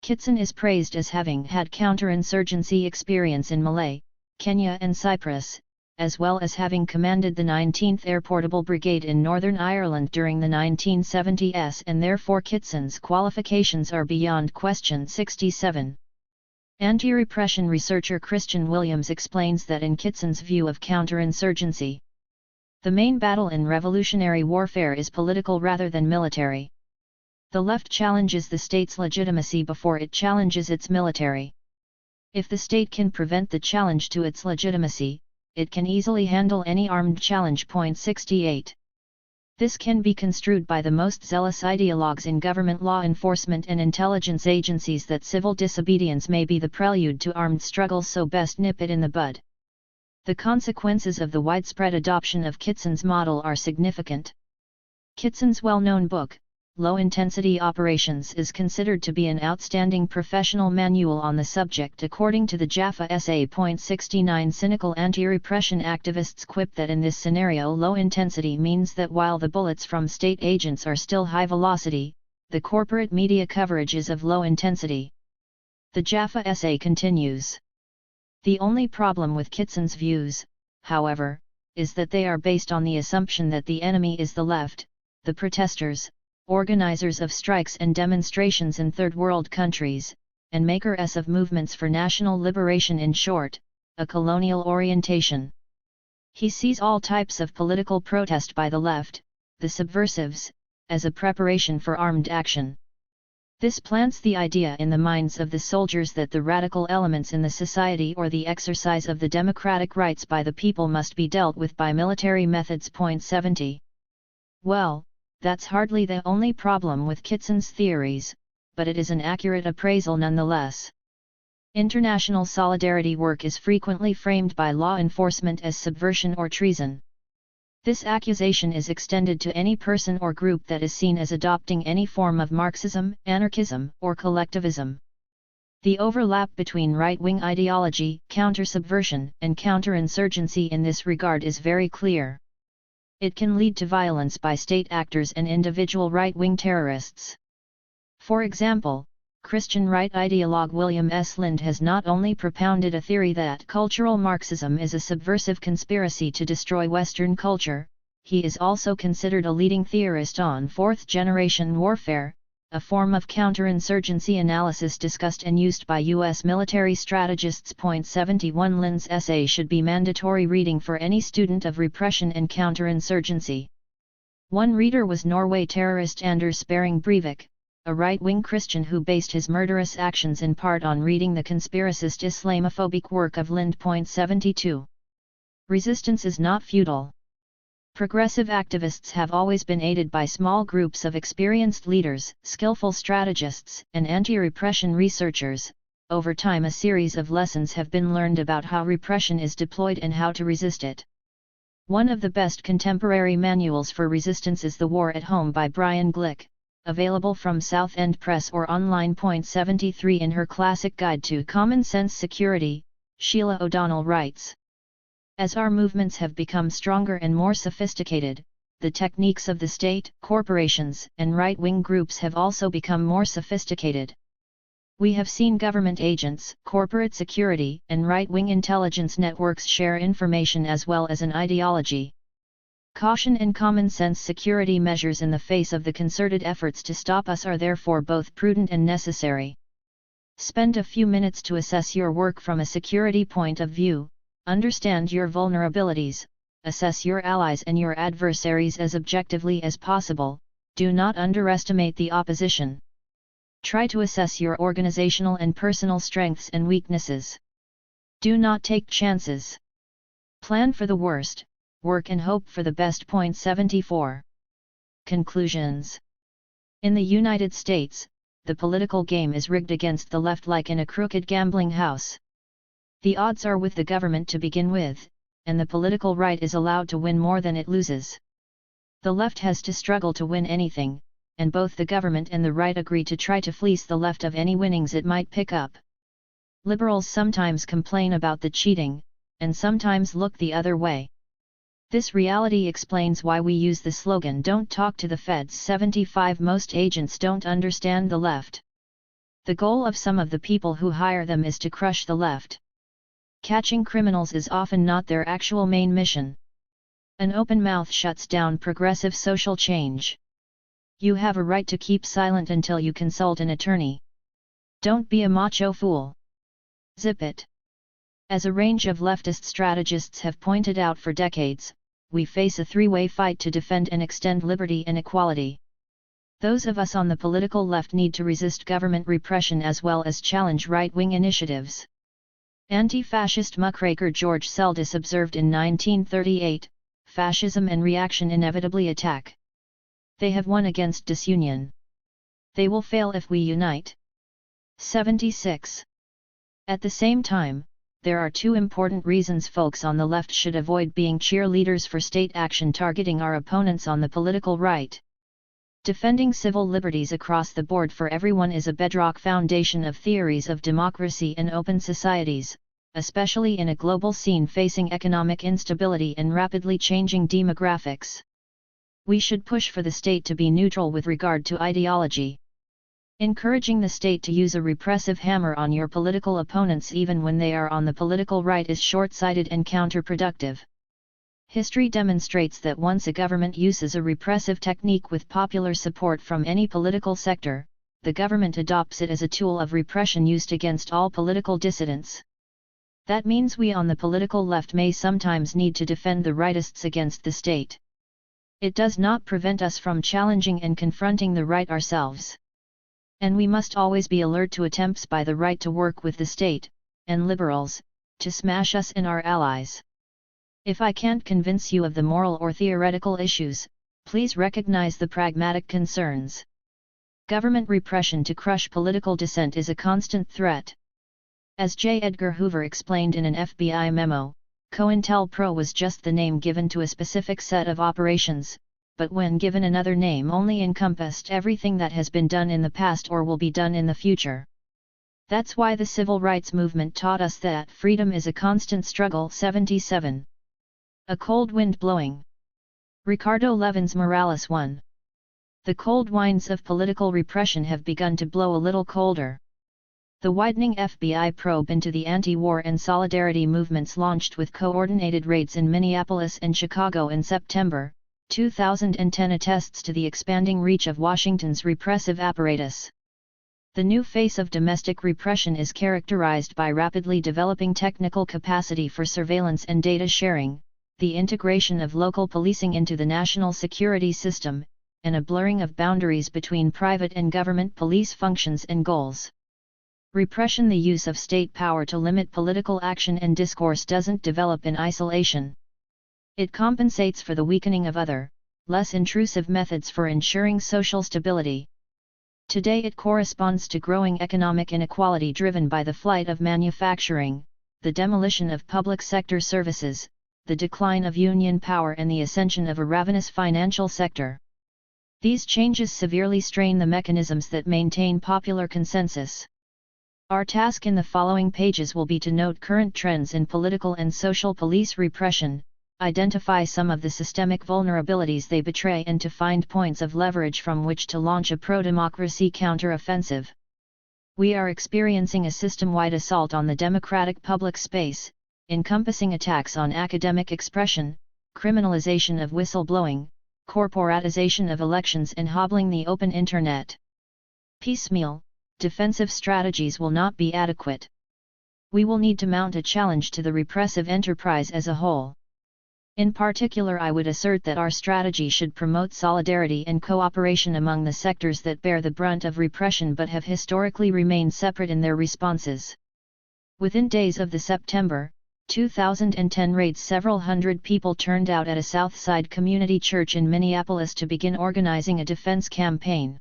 Kitson is praised as having had counterinsurgency experience in Malay, Kenya and Cyprus, as well as having commanded the 19th Air Portable Brigade in Northern Ireland during the 1970s, and therefore Kitson's qualifications are beyond question. 67. Anti-repression researcher Christian Williams explains that in Kitson's view of counterinsurgency, the main battle in revolutionary warfare is political rather than military. The left challenges the state's legitimacy before it challenges its military. If the state can prevent the challenge to its legitimacy, it can easily handle any armed challenge. 68. This can be construed by the most zealous ideologues in government law enforcement and intelligence agencies that civil disobedience may be the prelude to armed struggles, so best nip it in the bud. The consequences of the widespread adoption of Kitson's model are significant. Kitson's well-known book, Low-Intensity Operations, is considered to be an outstanding professional manual on the subject. According to the Jaffa essay. 69, cynical anti-repression activists quip that in this scenario low intensity means that while the bullets from state agents are still high velocity, the corporate media coverage is of low intensity. The Jaffa essay continues. The only problem with Kitson's views, however, is that they are based on the assumption that the enemy is the left, the protesters, organizers of strikes and demonstrations in third world countries, and makers of movements for national liberation, in short, a colonial orientation. He sees all types of political protest by the left, the subversives, as a preparation for armed action. This plants the idea in the minds of the soldiers that the radical elements in the society or the exercise of the democratic rights by the people must be dealt with by military methods. 70. Well, that's hardly the only problem with Kitson's theories, but it is an accurate appraisal nonetheless. International solidarity work is frequently framed by law enforcement as subversion or treason. This accusation is extended to any person or group that is seen as adopting any form of Marxism, anarchism, or collectivism. The overlap between right-wing ideology, counter-subversion, and counterinsurgency in this regard is very clear. It can lead to violence by state actors and individual right-wing terrorists. For example, Christian right ideologue William S. Lind has not only propounded a theory that cultural Marxism is a subversive conspiracy to destroy Western culture, he is also considered a leading theorist on fourth-generation warfare, a form of counterinsurgency analysis discussed and used by U.S. military strategists. 71 Lind's essay should be mandatory reading for any student of repression and counterinsurgency. One reader was Norway terrorist Anders Behring Breivik, a right-wing Christian who based his murderous actions in part on reading the conspiracist Islamophobic work of Lind. 72. Resistance is not futile. Progressive activists have always been aided by small groups of experienced leaders, skillful strategists, and anti-repression researchers. Over time, a series of lessons have been learned about how repression is deployed and how to resist it. One of the best contemporary manuals for resistance is The War at Home by Brian Glick, available from Southend Press or online. 73 In her classic Guide to Common Sense Security, Sheila O'Donnell writes, as our movements have become stronger and more sophisticated, the techniques of the state, corporations, and right-wing groups have also become more sophisticated. We have seen government agents, corporate security, and right-wing intelligence networks share information as well as an ideology. Caution and common-sense security measures in the face of the concerted efforts to stop us are therefore both prudent and necessary. Spend a few minutes to assess your work from a security point of view, understand your vulnerabilities, assess your allies and your adversaries as objectively as possible, do not underestimate the opposition. Try to assess your organizational and personal strengths and weaknesses. Do not take chances. Plan for the worst, work and hope for the best. 74. Conclusions. In the United States, the political game is rigged against the left like in a crooked gambling house. The odds are with the government to begin with, and the political right is allowed to win more than it loses. The left has to struggle to win anything, and both the government and the right agree to try to fleece the left of any winnings it might pick up. Liberals sometimes complain about the cheating, and sometimes look the other way. This reality explains why we use the slogan "Don't talk to the feds." 75 Most agents don't understand the left. The goal of some of the people who hire them is to crush the left. Catching criminals is often not their actual main mission. An open mouth shuts down progressive social change. You have a right to keep silent until you consult an attorney. Don't be a macho fool. Zip it. As a range of leftist strategists have pointed out for decades, we face a three-way fight to defend and extend liberty and equality. Those of us on the political left need to resist government repression as well as challenge right-wing initiatives. Anti-fascist muckraker George Seldes observed in 1938, "Fascism and reaction inevitably attack. They have won against disunion. They will fail if we unite." 76. At the same time, there are two important reasons folks on the left should avoid being cheerleaders for state action targeting our opponents on the political right. Defending civil liberties across the board for everyone is a bedrock foundation of theories of democracy and open societies, especially in a global scene facing economic instability and rapidly changing demographics. We should push for the state to be neutral with regard to ideology. Encouraging the state to use a repressive hammer on your political opponents even when they are on the political right is short-sighted and counterproductive. History demonstrates that once a government uses a repressive technique with popular support from any political sector, the government adopts it as a tool of repression used against all political dissidents. That means we on the political left may sometimes need to defend the rightists against the state. It does not prevent us from challenging and confronting the right ourselves. And we must always be alert to attempts by the right to work with the state, and liberals, to smash us and our allies. If I can't convince you of the moral or theoretical issues, please recognize the pragmatic concerns. Government repression to crush political dissent is a constant threat. As J. Edgar Hoover explained in an FBI memo, COINTELPRO was just the name given to a specific set of operations, but when given another name only encompassed everything that has been done in the past or will be done in the future. That's why the civil rights movement taught us that freedom is a constant struggle. 77. A cold wind blowing. Ricardo Levins Morales 1. The cold winds of political repression have begun to blow a little colder. The widening FBI probe into the anti-war and solidarity movements launched with coordinated raids in Minneapolis and Chicago in September 2010 attests to the expanding reach of Washington's repressive apparatus. The new face of domestic repression is characterized by rapidly developing technical capacity for surveillance and data sharing, the integration of local policing into the national security system, and a blurring of boundaries between private and government police functions and goals. Repression, the use of state power to limit political action and discourse, doesn't develop in isolation. It compensates for the weakening of other, less intrusive methods for ensuring social stability. Today it corresponds to growing economic inequality driven by the flight of manufacturing, the demolition of public sector services, the decline of union power and the ascension of a ravenous financial sector. These changes severely strain the mechanisms that maintain popular consensus. Our task in the following pages will be to note current trends in political and social police repression, identify some of the systemic vulnerabilities they betray, and to find points of leverage from which to launch a pro-democracy counter-offensive. We are experiencing a system-wide assault on the democratic public space, encompassing attacks on academic expression, criminalization of whistleblowing, corporatization of elections, and hobbling the open internet. Piecemeal, defensive strategies will not be adequate. We will need to mount a challenge to the repressive enterprise as a whole. In particular, I would assert that our strategy should promote solidarity and cooperation among the sectors that bear the brunt of repression but have historically remained separate in their responses. Within days of the September 2010 raids, several hundred people turned out at a Southside Community Church in Minneapolis to begin organizing a defense campaign.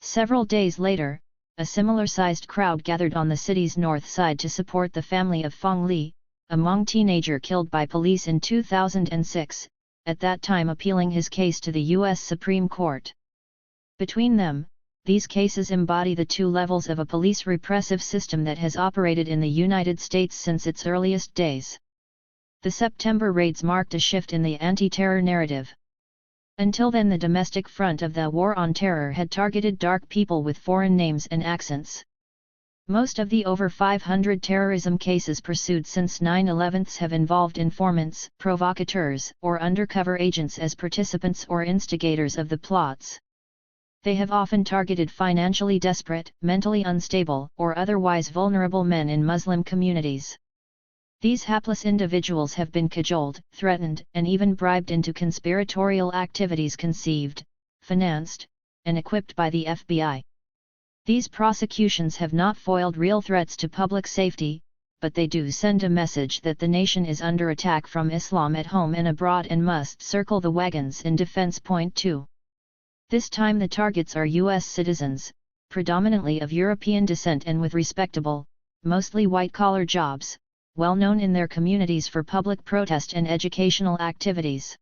Several days later, a similar-sized crowd gathered on the city's north side to support the family of Fong Li, a Hmong teenager killed by police in 2006, at that time appealing his case to the U.S. Supreme Court. Between them, these cases embody the two levels of a police repressive system that has operated in the United States since its earliest days. The September raids marked a shift in the anti-terror narrative. Until then, the domestic front of the war on terror had targeted dark people with foreign names and accents. Most of the over 500 terrorism cases pursued since 9/11 have involved informants, provocateurs, or undercover agents as participants or instigators of the plots. They have often targeted financially desperate, mentally unstable, or otherwise vulnerable men in Muslim communities. These hapless individuals have been cajoled, threatened, and even bribed into conspiratorial activities conceived, financed, and equipped by the FBI. These prosecutions have not foiled real threats to public safety, but they do send a message that the nation is under attack from Islam at home and abroad and must circle the wagons in defense. Point 2. This time the targets are U.S. citizens, predominantly of European descent and with respectable, mostly white-collar jobs, well known in their communities for public protest and educational activities.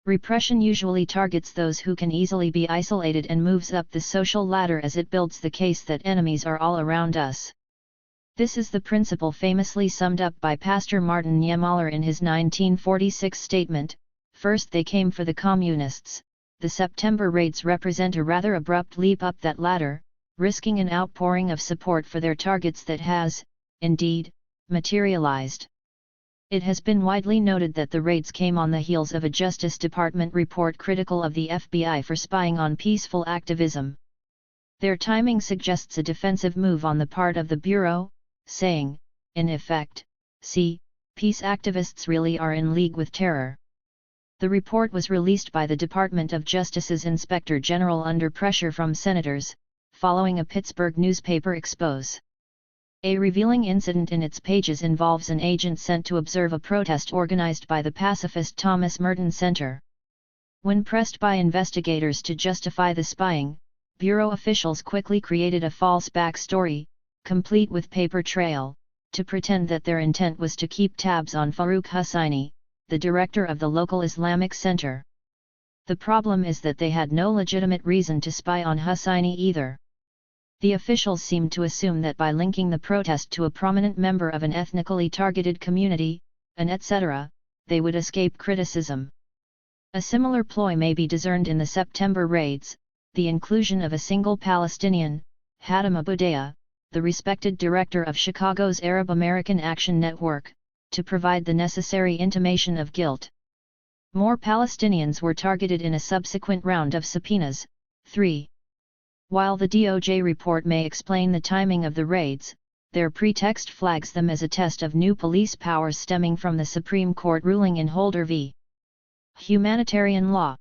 Repression usually targets those who can easily be isolated and moves up the social ladder as it builds the case that enemies are all around us. This is the principle famously summed up by Pastor Martin Niemöller in his 1946 statement, "First they came for the communists." The September raids represent a rather abrupt leap up that ladder, risking an outpouring of support for their targets that has, indeed, materialized. It has been widely noted that the raids came on the heels of a Justice Department report critical of the FBI for spying on peaceful activism. Their timing suggests a defensive move on the part of the Bureau, saying, in effect, "See, peace activists really are in league with terror." The report was released by the Department of Justice's Inspector General under pressure from senators, following a Pittsburgh newspaper expose. A revealing incident in its pages involves an agent sent to observe a protest organized by the pacifist Thomas Merton Center. When pressed by investigators to justify the spying, Bureau officials quickly created a false backstory, complete with paper trail, to pretend that their intent was to keep tabs on Farouk Hussaini, the director of the local Islamic Center. The problem is that they had no legitimate reason to spy on Hussaini either. The officials seemed to assume that by linking the protest to a prominent member of an ethnically targeted community, and etc., they would escape criticism. A similar ploy may be discerned in the September raids, the inclusion of a single Palestinian, Hatem Aboudeya, the respected director of Chicago's Arab American Action Network, to provide the necessary intimation of guilt. More Palestinians were targeted in a subsequent round of subpoenas. 3. While the DOJ report may explain the timing of the raids, their pretext flags them as a test of new police powers stemming from the Supreme Court ruling in Holder v. Humanitarian Law.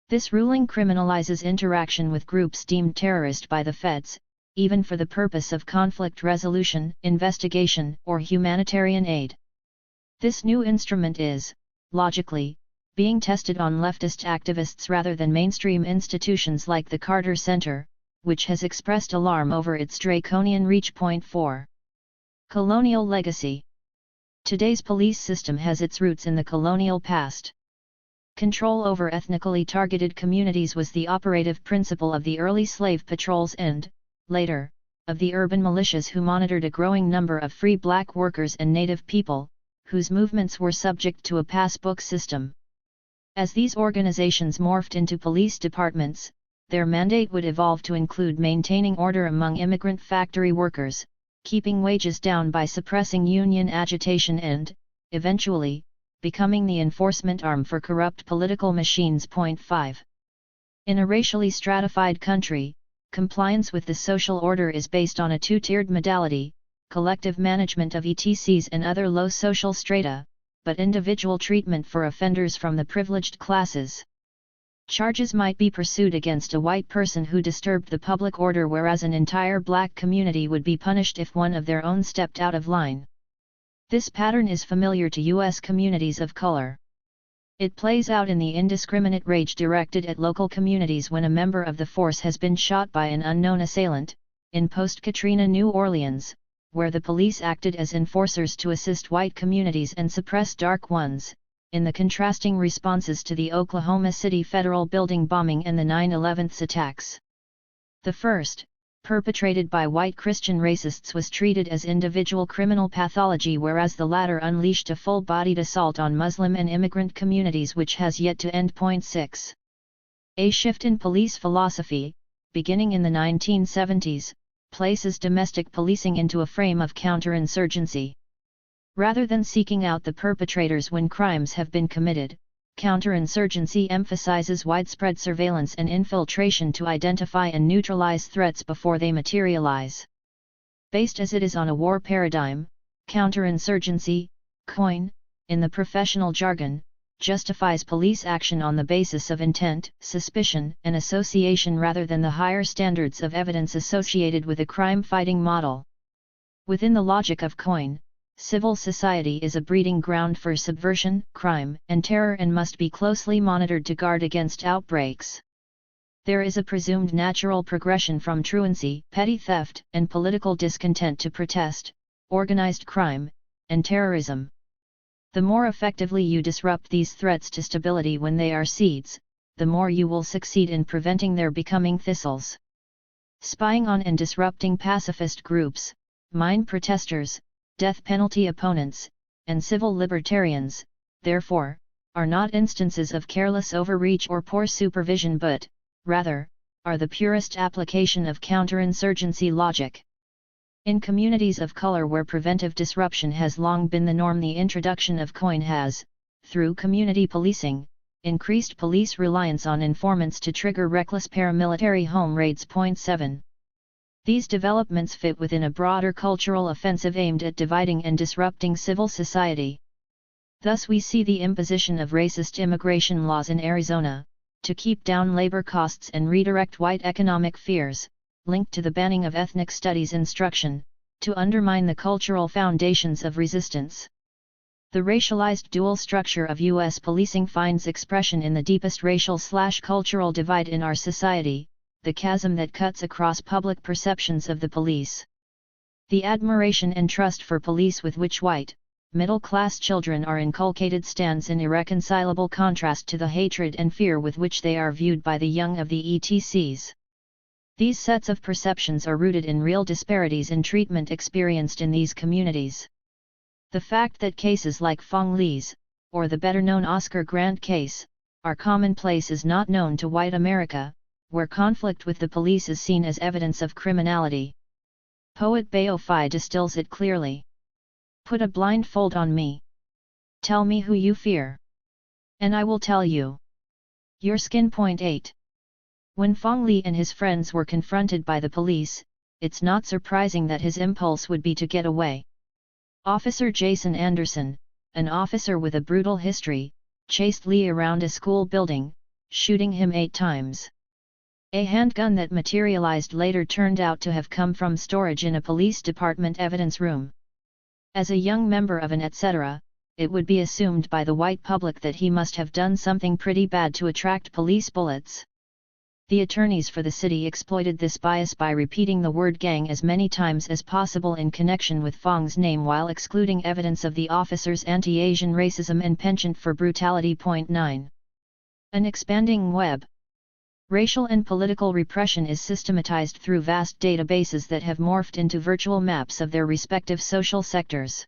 This ruling criminalizes interaction with groups deemed terrorist by the feds, even for the purpose of conflict resolution, investigation, or humanitarian aid. This new instrument is, logically, being tested on leftist activists rather than mainstream institutions like the Carter Center, which has expressed alarm over its draconian reach. Point 4. Colonial legacy. Today's police system has its roots in the colonial past. Control over ethnically targeted communities was the operative principle of the early slave patrols and, later, of the urban militias who monitored a growing number of free black workers and native people, whose movements were subject to a passbook system. As these organizations morphed into police departments, their mandate would evolve to include maintaining order among immigrant factory workers, keeping wages down by suppressing union agitation and, eventually, becoming the enforcement arm for corrupt political machines. 5. In a racially stratified country, compliance with the social order is based on a two-tiered modality, collective management of ETCs and other low social strata, but individual treatment for offenders from the privileged classes. Charges might be pursued against a white person who disturbed the public order, whereas an entire black community would be punished if one of their own stepped out of line. This pattern is familiar to U.S. communities of color. It plays out in the indiscriminate rage directed at local communities when a member of the force has been shot by an unknown assailant, in post-Katrina New Orleans, where the police acted as enforcers to assist white communities and suppress dark ones, in the contrasting responses to the Oklahoma City Federal Building bombing and the 9/11 attacks. The first, perpetrated by white Christian racists, was treated as individual criminal pathology, whereas the latter unleashed a full-bodied assault on Muslim and immigrant communities which has yet to end. 6. A shift in police philosophy, beginning in the 1970s, places domestic policing into a frame of counterinsurgency. Rather than seeking out the perpetrators when crimes have been committed, counterinsurgency emphasizes widespread surveillance and infiltration to identify and neutralize threats before they materialize. Based as it is on a war paradigm, counterinsurgency, COIN, in the professional jargon, justifies police action on the basis of intent, suspicion, and association rather than the higher standards of evidence associated with a crime-fighting model. Within the logic of COIN, civil society is a breeding ground for subversion, crime, and terror and must be closely monitored to guard against outbreaks. There is a presumed natural progression from truancy, petty theft, and political discontent to protest, organized crime, and terrorism. The more effectively you disrupt these threats to stability when they are seeds, the more you will succeed in preventing their becoming thistles. Spying on and disrupting pacifist groups, mine protesters, death penalty opponents, and civil libertarians, therefore, are not instances of careless overreach or poor supervision but, rather, are the purest application of counterinsurgency logic. In communities of color where preventive disruption has long been the norm, the introduction of COIN has, through community policing, increased police reliance on informants to trigger reckless paramilitary home raids. 7. These developments fit within a broader cultural offensive aimed at dividing and disrupting civil society. Thus we see the imposition of racist immigration laws in Arizona, to keep down labor costs and redirect white economic fears, linked to the banning of ethnic studies instruction, to undermine the cultural foundations of resistance. The racialized dual structure of U.S. policing finds expression in the deepest racial/cultural divide in our society, the chasm that cuts across public perceptions of the police. The admiration and trust for police with which white, middle-class children are inculcated stands in irreconcilable contrast to the hatred and fear with which they are viewed by the young of the ETCs. These sets of perceptions are rooted in real disparities in treatment experienced in these communities. The fact that cases like Fong Lee's, or the better-known Oscar Grant case, are commonplace is not known to white America, where conflict with the police is seen as evidence of criminality. Poet Bao Phi distills it clearly. Put a blindfold on me. Tell me who you fear. And I will tell you. Your skin. 8. When Fong Lee and his friends were confronted by the police, it's not surprising that his impulse would be to get away. Officer Jason Anderson, an officer with a brutal history, chased Lee around a school building, shooting him 8 times. A handgun that materialized later turned out to have come from storage in a police department evidence room. As a young member of an etc., it would be assumed by the white public that he must have done something pretty bad to attract police bullets. The attorneys for the city exploited this bias by repeating the word gang as many times as possible in connection with Fong's name while excluding evidence of the officer's anti-Asian racism and penchant for brutality. 9. An expanding web. Racial and political repression is systematized through vast databases that have morphed into virtual maps of their respective social sectors.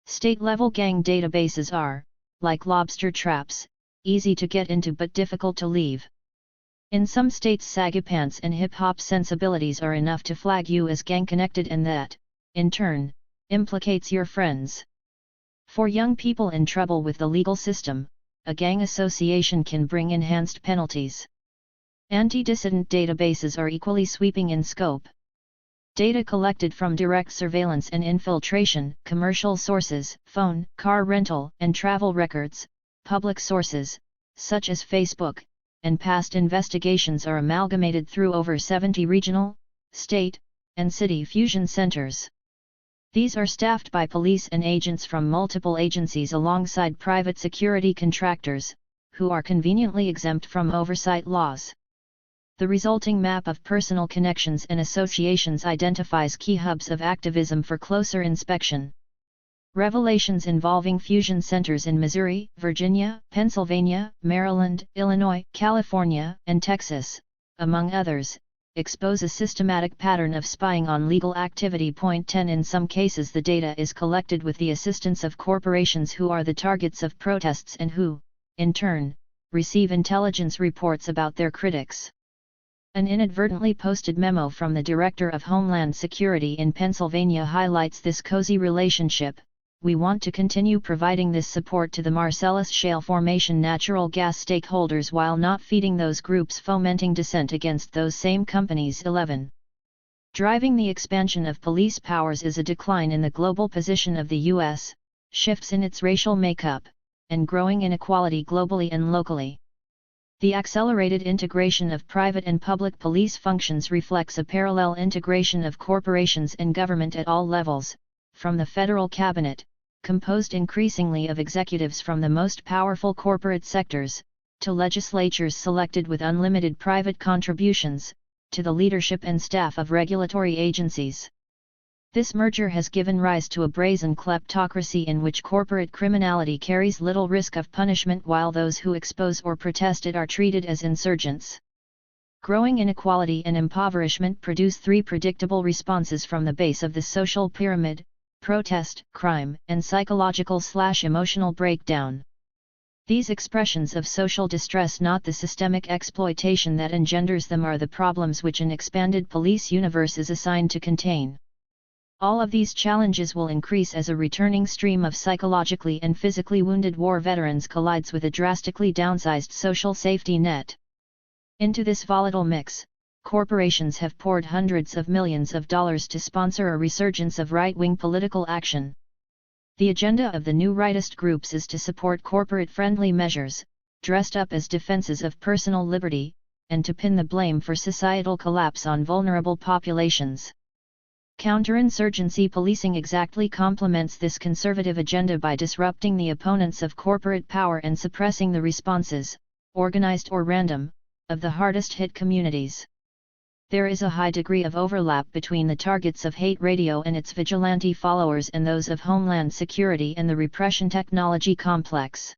State-level gang databases are, like lobster traps, easy to get into but difficult to leave. In some states, sagapants and hip-hop sensibilities are enough to flag you as gang-connected, and that, in turn, implicates your friends. For young people in trouble with the legal system, a gang association can bring enhanced penalties. Anti-dissident databases are equally sweeping in scope. Data collected from direct surveillance and infiltration, commercial sources, phone, car rental, and travel records, public sources, such as Facebook, and past investigations are amalgamated through over 70 regional, state, and city fusion centers. These are staffed by police and agents from multiple agencies alongside private security contractors, who are conveniently exempt from oversight laws. The resulting map of personal connections and associations identifies key hubs of activism for closer inspection. Revelations involving fusion centers in Missouri, Virginia, Pennsylvania, Maryland, Illinois, California, and Texas, among others, expose a systematic pattern of spying on legal activity. 10. In some cases, the data is collected with the assistance of corporations who are the targets of protests and who, in turn, receive intelligence reports about their critics. An inadvertently posted memo from the Director of Homeland Security in Pennsylvania highlights this cozy relationship. We want to continue providing this support to the Marcellus Shale Formation natural gas stakeholders while not feeding those groups fomenting dissent against those same companies. 11. Driving the expansion of police powers is a decline in the global position of the U.S., shifts in its racial makeup, and growing inequality globally and locally. The accelerated integration of private and public police functions reflects a parallel integration of corporations and government at all levels, from the federal cabinet, composed increasingly of executives from the most powerful corporate sectors, to legislatures selected with unlimited private contributions, to the leadership and staff of regulatory agencies. This merger has given rise to a brazen kleptocracy in which corporate criminality carries little risk of punishment while those who expose or protest it are treated as insurgents. Growing inequality and impoverishment produce three predictable responses from the base of the social pyramid: protest, crime, and psychological/emotional breakdown. These expressions of social distress, not the systemic exploitation that engenders them, are the problems which an expanded police universe is assigned to contain. All of these challenges will increase as a returning stream of psychologically and physically wounded war veterans collides with a drastically downsized social safety net. Into this volatile mix, corporations have poured hundreds of millions of dollars to sponsor a resurgence of right-wing political action. The agenda of the new rightist groups is to support corporate-friendly measures, dressed up as defenses of personal liberty, and to pin the blame for societal collapse on vulnerable populations. Counterinsurgency policing exactly complements this conservative agenda by disrupting the opponents of corporate power and suppressing the responses, organized or random, of the hardest-hit communities. There is a high degree of overlap between the targets of hate radio and its vigilante followers and those of Homeland Security and the repression technology complex.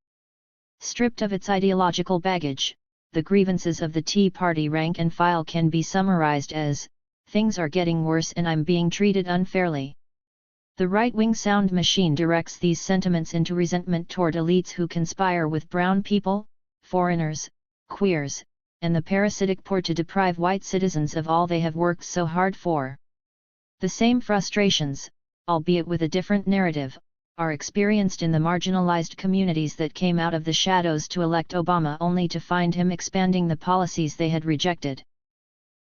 Stripped of its ideological baggage, the grievances of the Tea Party rank and file can be summarized as, "Things are getting worse and I'm being treated unfairly." The right-wing sound machine directs these sentiments into resentment toward elites who conspire with brown people, foreigners, queers, and the parasitic poor to deprive white citizens of all they have worked so hard for. The same frustrations, albeit with a different narrative, are experienced in the marginalized communities that came out of the shadows to elect Obama only to find him expanding the policies they had rejected.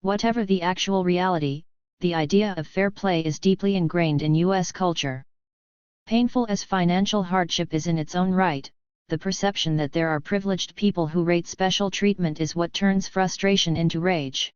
Whatever the actual reality, the idea of fair play is deeply ingrained in U.S. culture. Painful as financial hardship is in its own right, the perception that there are privileged people who rate special treatment is what turns frustration into rage.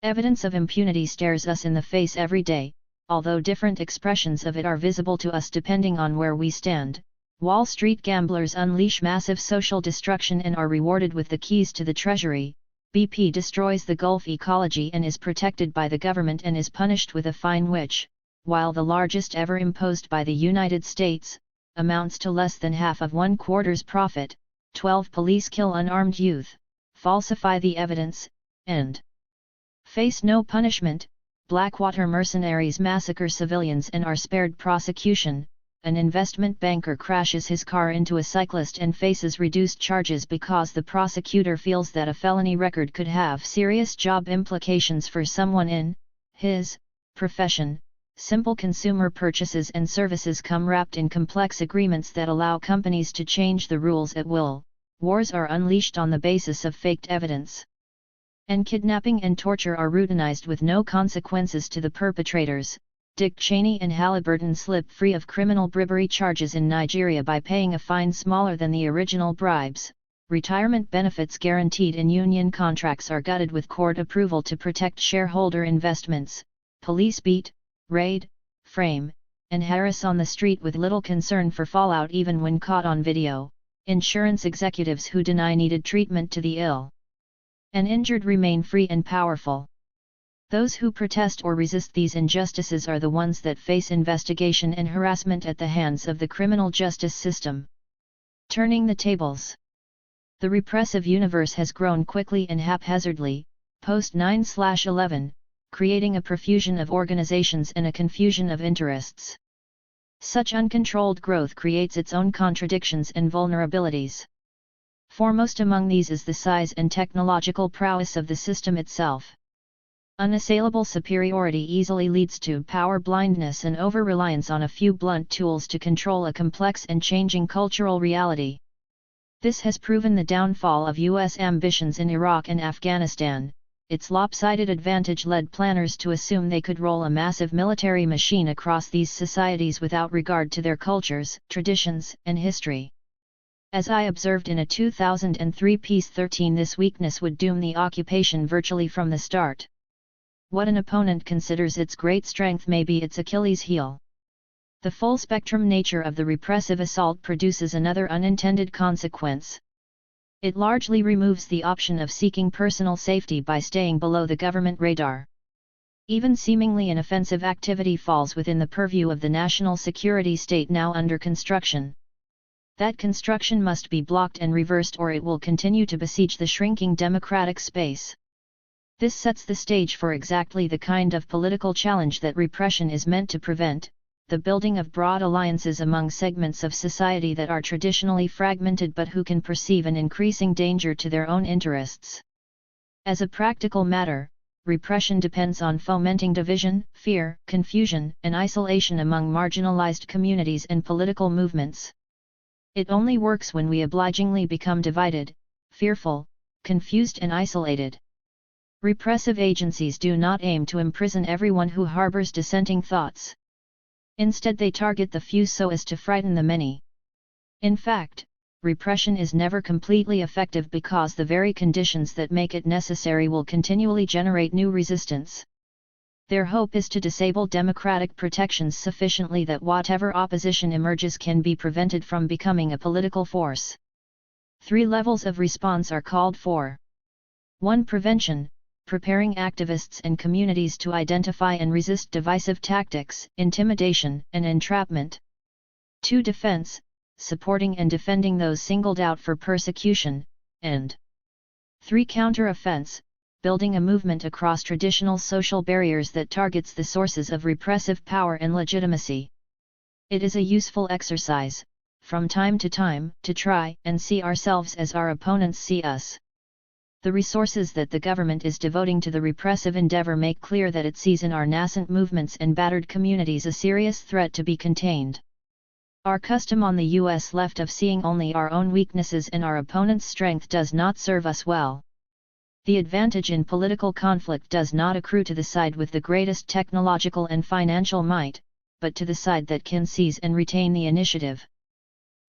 Evidence of impunity stares us in the face every day, although different expressions of it are visible to us depending on where we stand. Wall Street gamblers unleash massive social destruction and are rewarded with the keys to the treasury, BP destroys the Gulf ecology and is protected by the government and is punished with a fine which, while the largest ever imposed by the United States, amounts to less than half of 1/4's profit. 12 Police kill unarmed youth, falsify the evidence, and face no punishment. Blackwater mercenaries massacre civilians and are spared prosecution. An investment banker crashes his car into a cyclist and faces reduced charges because the prosecutor feels that a felony record could have serious job implications for someone in his profession. Simple consumer purchases and services come wrapped in complex agreements that allow companies to change the rules at will. Wars are unleashed on the basis of faked evidence. And kidnapping and torture are routinized with no consequences to the perpetrators. Dick Cheney and Halliburton slip free of criminal bribery charges in Nigeria by paying a fine smaller than the original bribes. Retirement benefits guaranteed in union contracts are gutted with court approval to protect shareholder investments. Police beat, raid, frame, and harass on the street with little concern for fallout even when caught on video. Insurance executives who deny needed treatment to the ill and injured remain free and powerful. Those who protest or resist these injustices are the ones that face investigation and harassment at the hands of the criminal justice system. Turning the tables. The repressive universe has grown quickly and haphazardly, post 9/11, creating a profusion of organizations and a confusion of interests. Such uncontrolled growth creates its own contradictions and vulnerabilities. Foremost among these is the size and technological prowess of the system itself. Unassailable superiority easily leads to power blindness and over-reliance on a few blunt tools to control a complex and changing cultural reality. This has proven the downfall of U.S. ambitions in Iraq and Afghanistan. Its lopsided advantage led planners to assume they could roll a massive military machine across these societies without regard to their cultures, traditions, and history. As I observed in a 2003 piece 13, this weakness would doom the occupation virtually from the start. What an opponent considers its great strength may be its Achilles heel. The full-spectrum nature of the repressive assault produces another unintended consequence. It largely removes the option of seeking personal safety by staying below the government radar. Even seemingly inoffensive activity falls within the purview of the national security state now under construction. That construction must be blocked and reversed, or it will continue to besiege the shrinking democratic space. This sets the stage for exactly the kind of political challenge that repression is meant to prevent: the building of broad alliances among segments of society that are traditionally fragmented but who can perceive an increasing danger to their own interests. As a practical matter, repression depends on fomenting division, fear, confusion, and isolation among marginalized communities and political movements. It only works when we obligingly become divided, fearful, confused, and isolated. Repressive agencies do not aim to imprison everyone who harbors dissenting thoughts. Instead, they target the few so as to frighten the many. In fact, repression is never completely effective because the very conditions that make it necessary will continually generate new resistance. Their hope is to disable democratic protections sufficiently that whatever opposition emerges can be prevented from becoming a political force. 3 levels of response are called for. 1. Prevention, preparing activists and communities to identify and resist divisive tactics, intimidation, and entrapment. 2. Defense, supporting and defending those singled out for persecution, and 3. Counter-offense, building a movement across traditional social barriers that targets the sources of repressive power and legitimacy. It is a useful exercise, from time to time, to try and see ourselves as our opponents see us. The resources that the government is devoting to the repressive endeavor make clear that it sees in our nascent movements and battered communities a serious threat to be contained. Our custom on the U.S. left of seeing only our own weaknesses and our opponent's strength does not serve us well. The advantage in political conflict does not accrue to the side with the greatest technological and financial might, but to the side that can seize and retain the initiative.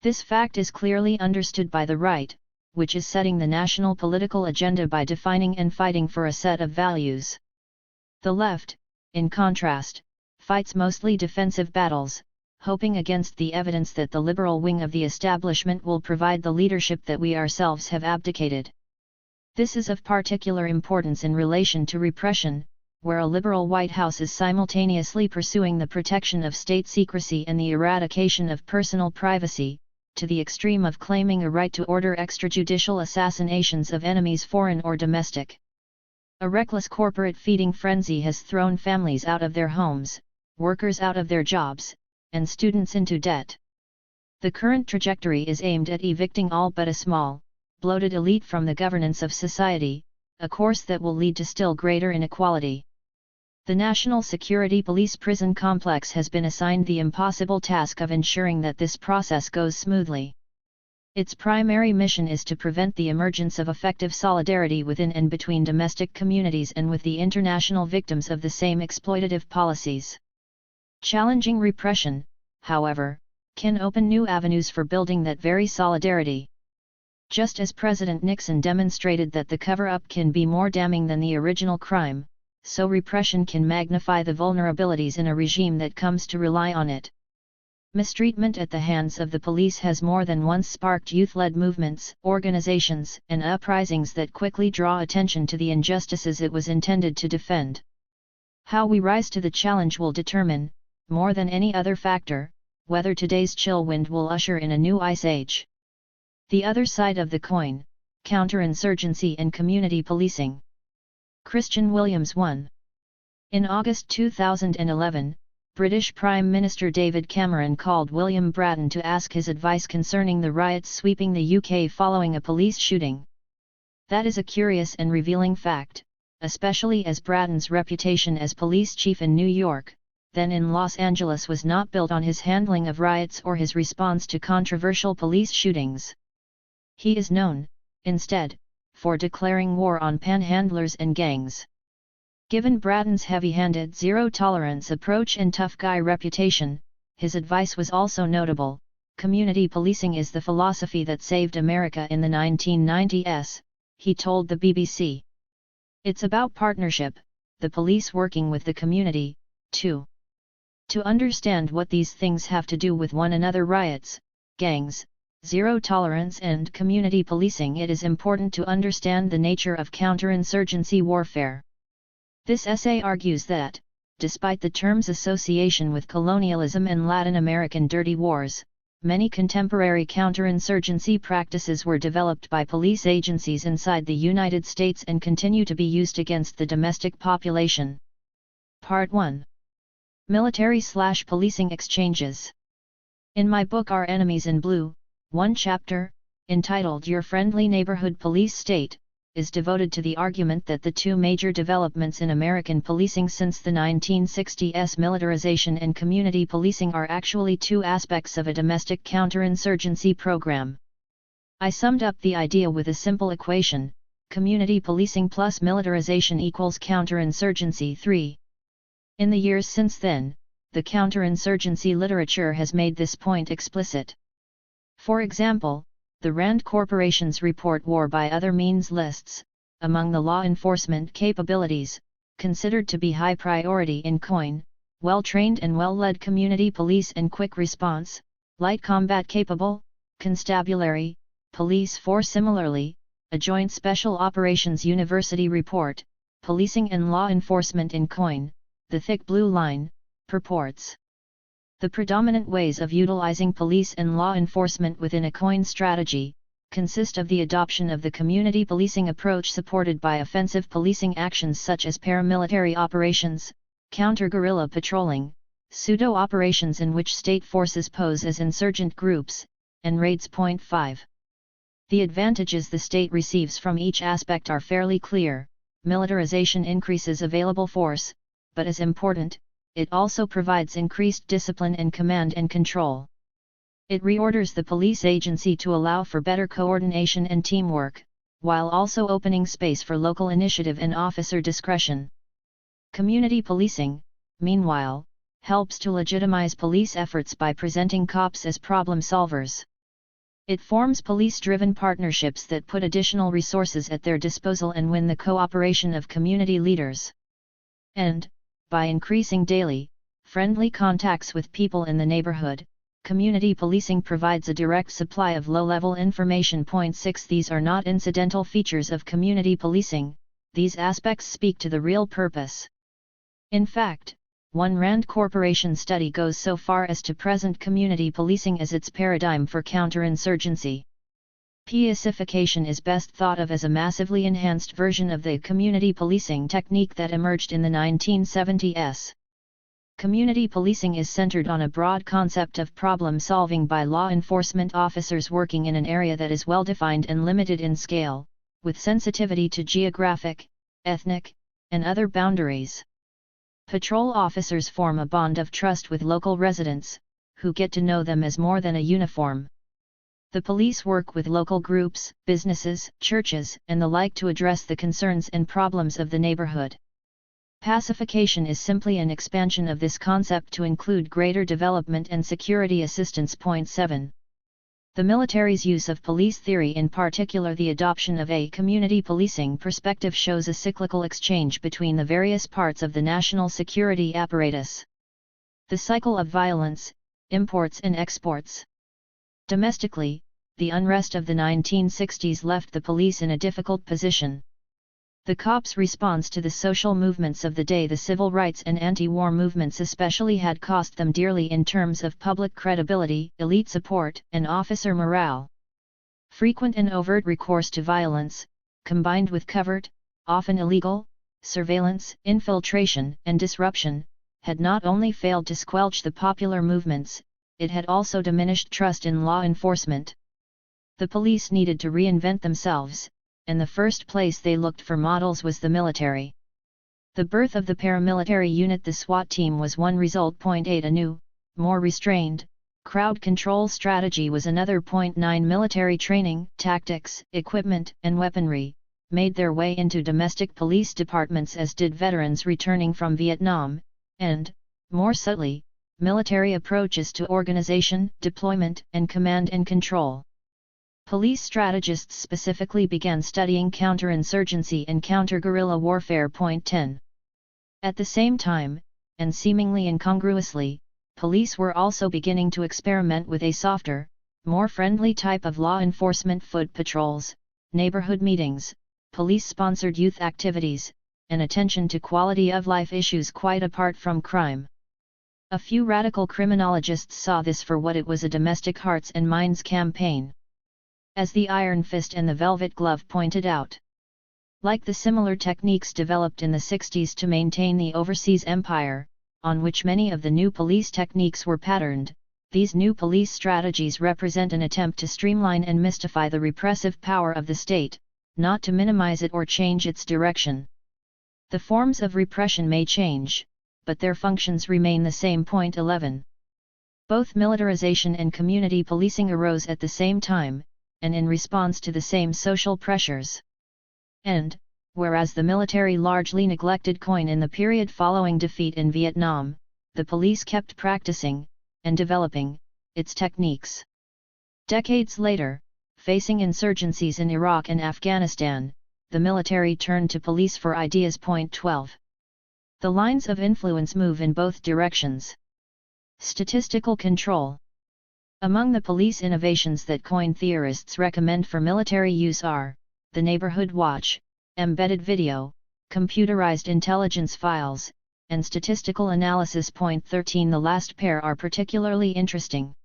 This fact is clearly understood by the right, which is setting the national political agenda by defining and fighting for a set of values. The left, in contrast, fights mostly defensive battles, hoping against the evidence that the liberal wing of the establishment will provide the leadership that we ourselves have abdicated. This is of particular importance in relation to repression, where a liberal White House is simultaneously pursuing the protection of state secrecy and the eradication of personal privacy, to the extreme of claiming a right to order extrajudicial assassinations of enemies foreign or domestic. A reckless corporate feeding frenzy has thrown families out of their homes, workers out of their jobs, and students into debt. The current trajectory is aimed at evicting all but a small, bloated elite from the governance of society, a course that will lead to still greater inequality. The National Security Police prison complex has been assigned the impossible task of ensuring that this process goes smoothly. Its primary mission is to prevent the emergence of effective solidarity within and between domestic communities and with the international victims of the same exploitative policies. Challenging repression, however, can open new avenues for building that very solidarity. Just as President Nixon demonstrated that the cover-up can be more damning than the original crime, so repression can magnify the vulnerabilities in a regime that comes to rely on it. Mistreatment at the hands of the police has more than once sparked youth-led movements, organizations, and uprisings that quickly draw attention to the injustices it was intended to defend. How we rise to the challenge will determine, more than any other factor, whether today's chill wind will usher in a new ice age. The other side of the coin: counterinsurgency and community policing. Christian Williams 1. In August 2011, British Prime Minister David Cameron called William Braddon to ask his advice concerning the riots sweeping the UK following a police shooting. That is a curious and revealing fact, especially as Braddon's reputation as police chief in New York, then in Los Angeles, was not built on his handling of riots or his response to controversial police shootings. He is known, instead, for declaring war on panhandlers and gangs. Given Braddon's heavy-handed zero-tolerance approach and tough guy reputation, his advice was also notable. Community policing is the philosophy that saved America in the 1990s, he told the BBC. It's about partnership, the police working with the community, too. To understand what these things have to do with one another: riots, gangs, zero tolerance and community policing, it is important to understand the nature of counterinsurgency warfare. This essay argues that, despite the term's association with colonialism and Latin American dirty wars, many contemporary counterinsurgency practices were developed by police agencies inside the United States and continue to be used against the domestic population. Part 1. Military/policing exchanges. In my book Our Enemies in Blue, one chapter, entitled Your Friendly Neighborhood Police State, is devoted to the argument that the two major developments in American policing since the 1960s, militarization and community policing, are actually two aspects of a domestic counterinsurgency program. I summed up the idea with a simple equation: community policing plus militarization equals counterinsurgency. 3. In the years since then, the counterinsurgency literature has made this point explicit. For example, the Rand Corporation's report War by Other Means lists, among the law enforcement capabilities, considered to be high priority in COIN, well-trained and well-led community police and quick response, light combat capable, constabulary, police force. Similarly, a Joint Special Operations University report, Policing and Law Enforcement in COIN, the thick blue line, purports. The predominant ways of utilizing police and law enforcement within a COIN strategy consist of the adoption of the community policing approach supported by offensive policing actions such as paramilitary operations, counter-guerrilla patrolling, pseudo-operations in which state forces pose as insurgent groups, and raids. 5. The advantages the state receives from each aspect are fairly clear. Militarization increases available force, but as important, it also provides increased discipline and command and control. It reorders the police agency to allow for better coordination and teamwork, while also opening space for local initiative and officer discretion. Community policing, meanwhile, helps to legitimize police efforts by presenting cops as problem solvers. It forms police-driven partnerships that put additional resources at their disposal and win the cooperation of community leaders. And, by increasing daily, friendly contacts with people in the neighborhood, Community policing provides a direct supply of low-level information. 6 These are not incidental features of community policing, these aspects speak to the real purpose. In fact, one Rand Corporation study goes so far as to present community policing as its paradigm for counterinsurgency. Pacification is best thought of as a massively enhanced version of the community policing technique that emerged in the 1970s. Community policing is centered on a broad concept of problem solving by law enforcement officers working in an area that is well defined and limited in scale, with sensitivity to geographic, ethnic, and other boundaries. Patrol officers form a bond of trust with local residents, who get to know them as more than a uniform. The police work with local groups, businesses, churches, and the like to address the concerns and problems of the neighborhood. Pacification is simply an expansion of this concept to include greater development and security assistance. 7. The military's use of police theory, in particular the adoption of a community policing perspective, shows a cyclical exchange between the various parts of the national security apparatus. The cycle of violence, imports and exports. Domestically, the unrest of the 1960s left the police in a difficult position. The cops' response to the social movements of the day, the civil rights and anti-war movements especially, had cost them dearly in terms of public credibility, elite support, and officer morale. Frequent and overt recourse to violence, combined with covert, often illegal, surveillance, infiltration, and disruption, had not only failed to squelch the popular movements, it had also diminished trust in law enforcement. The police needed to reinvent themselves, and the first place they looked for models was the military. The birth of the paramilitary unit, the SWAT team, was one result. 8 A new, more restrained, crowd control strategy was another. 9 Military training, tactics, equipment, and weaponry made their way into domestic police departments, as did veterans returning from Vietnam, and, more subtly, military approaches to organization, deployment, and command and control. Police strategists specifically began studying counterinsurgency and counter-guerrilla warfare. 10. At the same time, and seemingly incongruously, police were also beginning to experiment with a softer, more friendly type of law enforcement: foot patrols, neighborhood meetings, police-sponsored youth activities, and attention to quality of life issues quite apart from crime. A few radical criminologists saw this for what it was: a domestic hearts and minds campaign. As the Iron Fist and the Velvet Glove pointed out. Like the similar techniques developed in the 60s to maintain the overseas empire, on which many of the new police techniques were patterned, these new police strategies represent an attempt to streamline and mystify the repressive power of the state, not to minimize it or change its direction. The forms of repression may change, but their functions remain the same. 11. Both militarization and community policing arose at the same time, and in response to the same social pressures. And, whereas the military largely neglected COIN in the period following defeat in Vietnam, the police kept practicing, and developing, its techniques. Decades later, facing insurgencies in Iraq and Afghanistan, the military turned to police for ideas. 12. The lines of influence move in both directions. Statistical control. Among the police innovations that COIN theorists recommend for military use are the neighborhood watch, embedded video, computerized intelligence files, and statistical analysis. 13 The last pair are particularly interesting.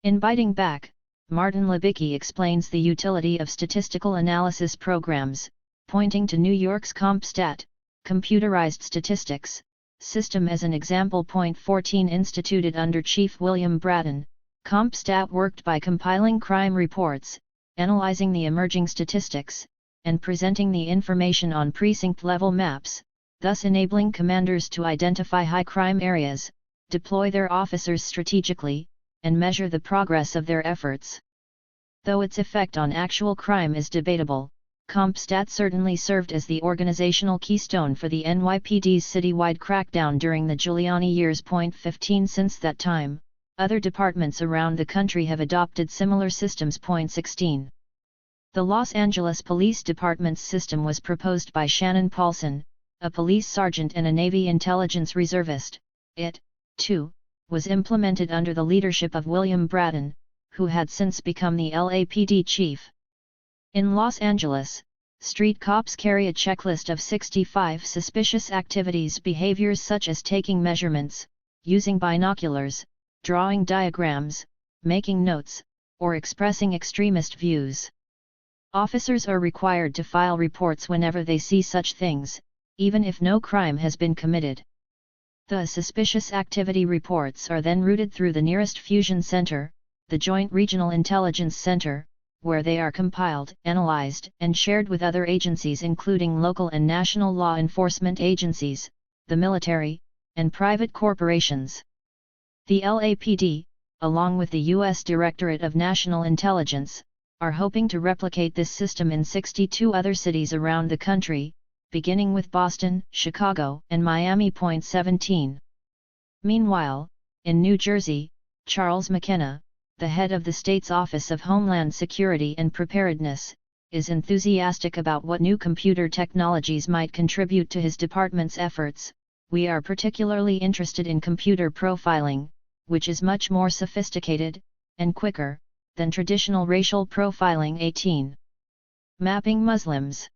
In Biting Back, Martin Libicki explains the utility of statistical analysis programs, pointing to New York's CompStat, computerized statistics, system as an example. 14 Instituted under Chief William Bratton, CompStat worked by compiling crime reports, analyzing the emerging statistics, and presenting the information on precinct-level maps, thus enabling commanders to identify high crime areas, deploy their officers strategically, and measure the progress of their efforts. Though its effect on actual crime is debatable, CompStat certainly served as the organizational keystone for the NYPD's citywide crackdown during the Giuliani years. 15 Since that time, other departments around the country have adopted similar systems. 16. The Los Angeles Police Department's system was proposed by Shannon Paulson, a police sergeant and a Navy intelligence reservist. It, too, was implemented under the leadership of William Bratton, who had since become the LAPD chief. In Los Angeles, street cops carry a checklist of 65 suspicious activities, behaviors such as taking measurements, using binoculars, drawing diagrams, making notes, or expressing extremist views. Officers are required to file reports whenever they see such things, even if no crime has been committed. The suspicious activity reports are then routed through the nearest fusion center, the Joint Regional Intelligence Center, where they are compiled, analyzed, and shared with other agencies including local and national law enforcement agencies, the military, and private corporations. The LAPD, along with the U.S. Directorate of National Intelligence, are hoping to replicate this system in 62 other cities around the country, beginning with Boston, Chicago, and Miami. 17. Meanwhile, in New Jersey, Charles McKenna, the head of the state's Office of Homeland Security and Preparedness, is enthusiastic about what new computer technologies might contribute to his department's efforts. "We are particularly interested in computer profiling, which is much more sophisticated and quicker than traditional racial profiling." 18. Mapping Muslims.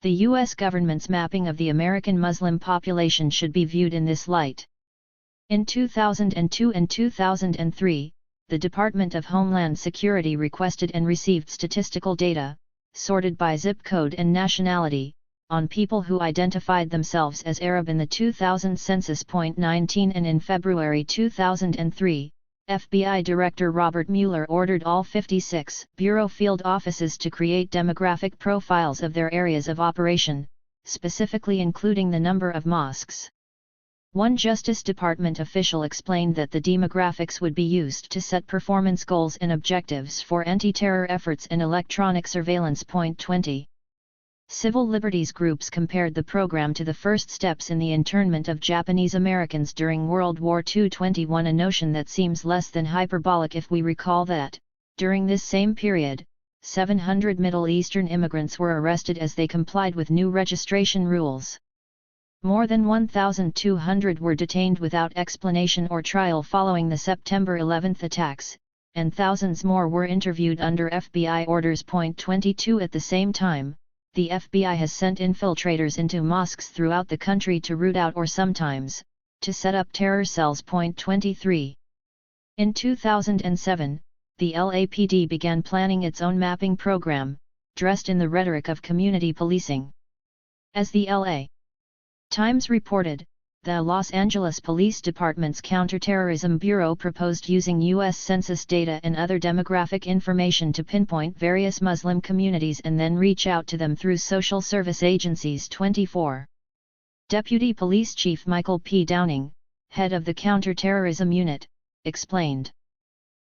The U.S. government's mapping of the American Muslim population should be viewed in this light. In 2002 and 2003, the Department of Homeland Security requested and received statistical data, sorted by zip code and nationality, on people who identified themselves as Arab in the 2000 census. 19 And in February 2003, FBI Director Robert Mueller ordered all 56 Bureau field offices to create demographic profiles of their areas of operation, specifically including the number of mosques. One Justice Department official explained that the demographics would be used to set performance goals and objectives for anti-terror efforts and electronic surveillance. 20. Civil liberties groups compared the program to the first steps in the internment of Japanese Americans during World War II. 21 A notion that seems less than hyperbolic if we recall that, during this same period, 700 Middle Eastern immigrants were arrested as they complied with new registration rules. More than 1,200 were detained without explanation or trial following the September 11 attacks, and thousands more were interviewed under FBI orders. 22 At the same time, the FBI has sent infiltrators into mosques throughout the country to root out or sometimes, to set up terror cells. 23. In 2007, the LAPD began planning its own mapping program, dressed in the rhetoric of community policing. As the L.A. Times reported, the Los Angeles Police Department's Counterterrorism Bureau proposed using U.S. Census data and other demographic information to pinpoint various Muslim communities and then reach out to them through social service agencies. 24. Deputy Police Chief Michael P. Downing, head of the Counterterrorism Unit, explained.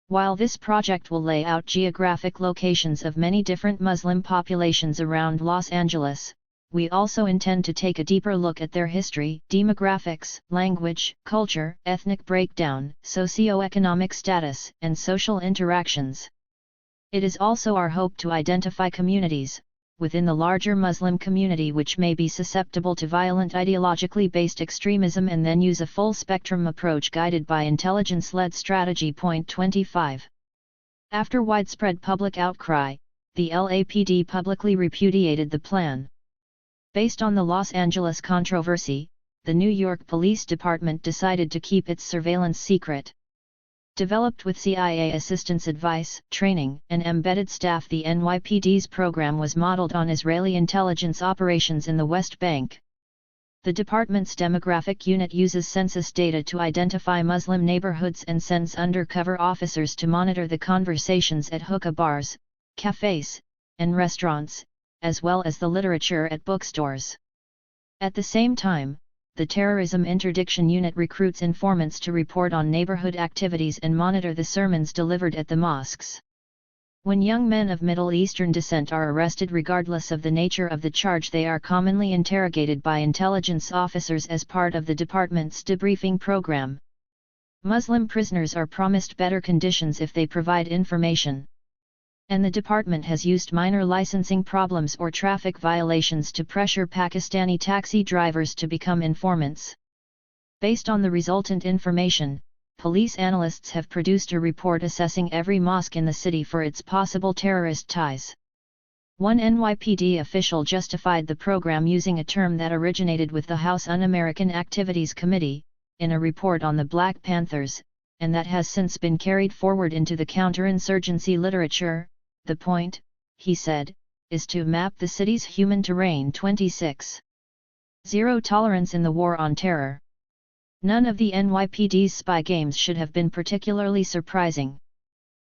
While this project will lay out geographic locations of many different Muslim populations around Los Angeles, we also intend to take a deeper look at their history, demographics, language, culture, ethnic breakdown, socio-economic status, and social interactions. It is also our hope to identify communities, within the larger Muslim community which may be susceptible to violent ideologically based extremism and then use a full-spectrum approach guided by intelligence-led strategy. 25. After widespread public outcry, the LAPD publicly repudiated the plan. Based on the Los Angeles controversy, the New York Police Department decided to keep its surveillance secret. Developed with CIA assistance advice, training, and embedded staff, the NYPD's program was modeled on Israeli intelligence operations in the West Bank. The department's demographic unit uses census data to identify Muslim neighborhoods and sends undercover officers to monitor the conversations at hookah bars, cafes, and restaurants, as well as the literature at bookstores. At the same time, the Terrorism Interdiction Unit recruits informants to report on neighborhood activities and monitor the sermons delivered at the mosques. When young men of Middle Eastern descent are arrested regardless of the nature of the charge, they are commonly interrogated by intelligence officers as part of the department's debriefing program. Muslim prisoners are promised better conditions if they provide information. And the department has used minor licensing problems or traffic violations to pressure Pakistani taxi drivers to become informants. Based on the resultant information, police analysts have produced a report assessing every mosque in the city for its possible terrorist ties. One NYPD official justified the program using a term that originated with the House Un-American Activities Committee, in a report on the Black Panthers, and that has since been carried forward into the counterinsurgency literature. The point, he said, is to map the city's human terrain. 26. Zero tolerance in the war on terror. None of the NYPD's spy games should have been particularly surprising.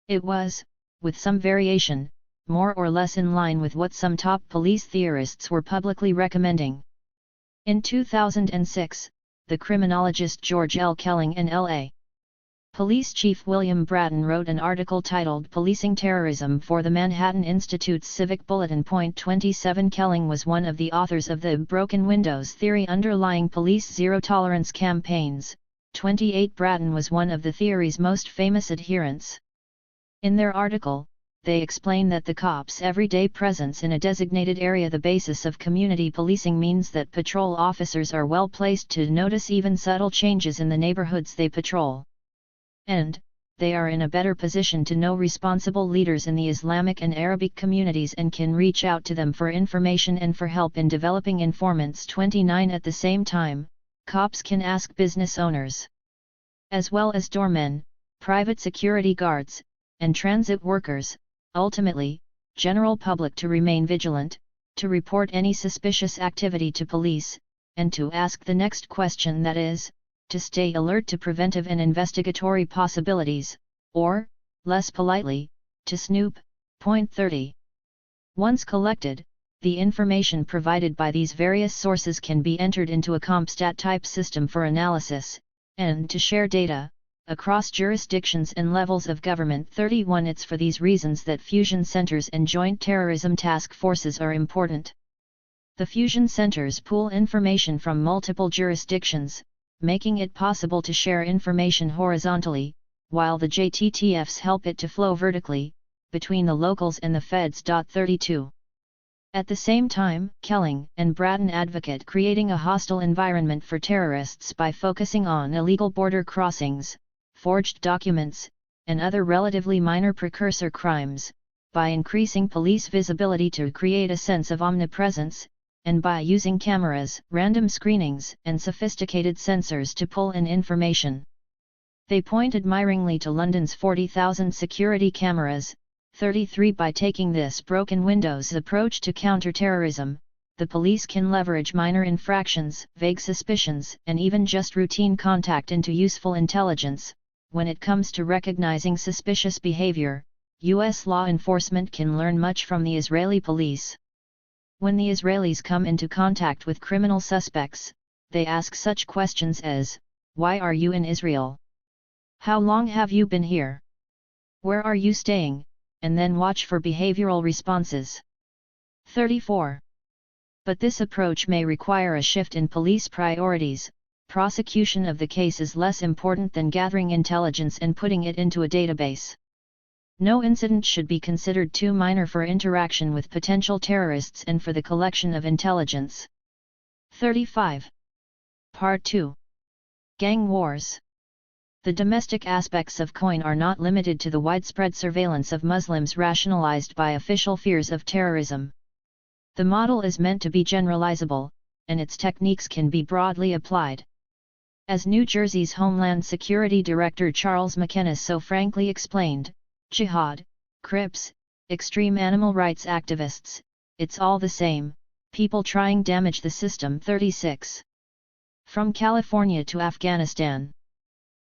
It was, with some variation, more or less in line with what some top police theorists were publicly recommending. In 2006, the criminologist George L. Kelling and L.A. Police Chief William Bratton wrote an article titled Policing Terrorism for the Manhattan Institute's Civic Bulletin. 27. Kelling was one of the authors of the broken windows theory underlying police zero-tolerance campaigns. 28. Bratton was one of the theory's most famous adherents. In their article, they explain that the cops' everyday presence in a designated area, the basis of community policing, means that patrol officers are well placed to notice even subtle changes in the neighborhoods they patrol. And, they are in a better position to know responsible leaders in the Islamic and Arabic communities and can reach out to them for information and for help in developing informants. 29. At the same time, cops can ask business owners, as well as doormen, private security guards, and transit workers, ultimately, general public, to remain vigilant, to report any suspicious activity to police, and to ask the next question, that is, to stay alert to preventive and investigatory possibilities, or, less politely, to snoop. 30. Once collected, the information provided by these various sources can be entered into a CompStat-type system for analysis, and to share data across jurisdictions and levels of government. 31. It's for these reasons that fusion centers and joint terrorism task forces are important. The fusion centers pool information from multiple jurisdictions, making it possible to share information horizontally, while the JTTFs help it to flow vertically, between the locals and the feds. 32. At the same time, Kelling and Bratton advocate creating a hostile environment for terrorists by focusing on illegal border crossings, forged documents, and other relatively minor precursor crimes, by increasing police visibility to create a sense of omnipresence, and by using cameras, random screenings, and sophisticated sensors to pull in information. They point admiringly to London's 40,000 security cameras. 33. By taking this broken windows approach to counterterrorism, the police can leverage minor infractions, vague suspicions, and even just routine contact into useful intelligence. When it comes to recognizing suspicious behavior, U.S. law enforcement can learn much from the Israeli police. When the Israelis come into contact with criminal suspects, they ask such questions as, "Why are you in Israel? How long have you been here? Where are you staying?" and then watch for behavioral responses. 34. But this approach may require a shift in police priorities. Prosecution of the case is less important than gathering intelligence and putting it into a database. No incident should be considered too minor for interaction with potential terrorists and for the collection of intelligence. 35. Part 2. Gang wars. The domestic aspects of COIN are not limited to the widespread surveillance of Muslims rationalized by official fears of terrorism. The model is meant to be generalizable, and its techniques can be broadly applied. As New Jersey's Homeland Security Director Charles McKenna so frankly explained, jihad, Crips, extreme animal rights activists, it's all the same, people trying damage the system. 36. From California to Afghanistan.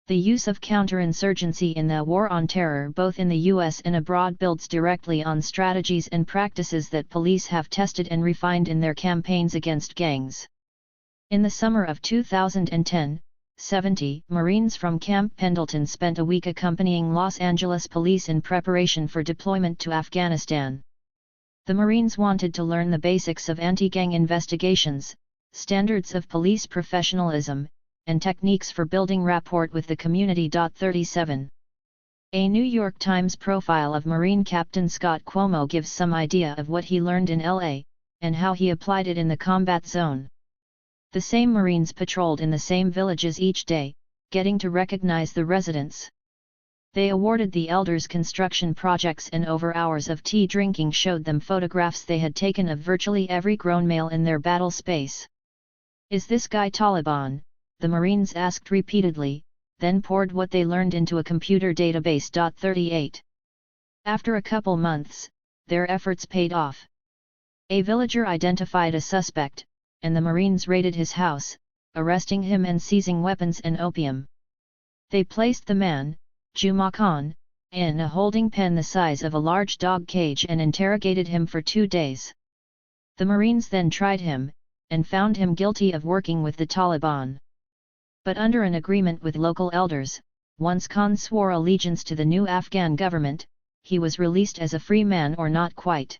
The use of counterinsurgency in the war on terror both in the U.S. and abroad builds directly on strategies and practices that police have tested and refined in their campaigns against gangs. In the summer of 2010, 70 Marines from Camp Pendleton spent a week accompanying Los Angeles police in preparation for deployment to Afghanistan. The Marines wanted to learn the basics of anti-gang investigations, standards of police professionalism, and techniques for building rapport with the community. 37. A New York Times profile of Marine Captain Scott Cuomo gives some idea of what he learned in LA, and how he applied it in the combat zone. The same Marines patrolled in the same villages each day, getting to recognize the residents. They awarded the elders construction projects, and over hours of tea drinking showed them photographs they had taken of virtually every grown male in their battle space. "Is this guy Taliban?" the Marines asked repeatedly, then poured what they learned into a computer database. 38. After a couple months, their efforts paid off. A villager identified a suspect, and the Marines raided his house, arresting him and seizing weapons and opium. They placed the man, Juma Khan, in a holding pen the size of a large dog cage and interrogated him for 2 days. The Marines then tried him, and found him guilty of working with the Taliban. But under an agreement with local elders, once Khan swore allegiance to the new Afghan government, he was released as a free man, or not quite.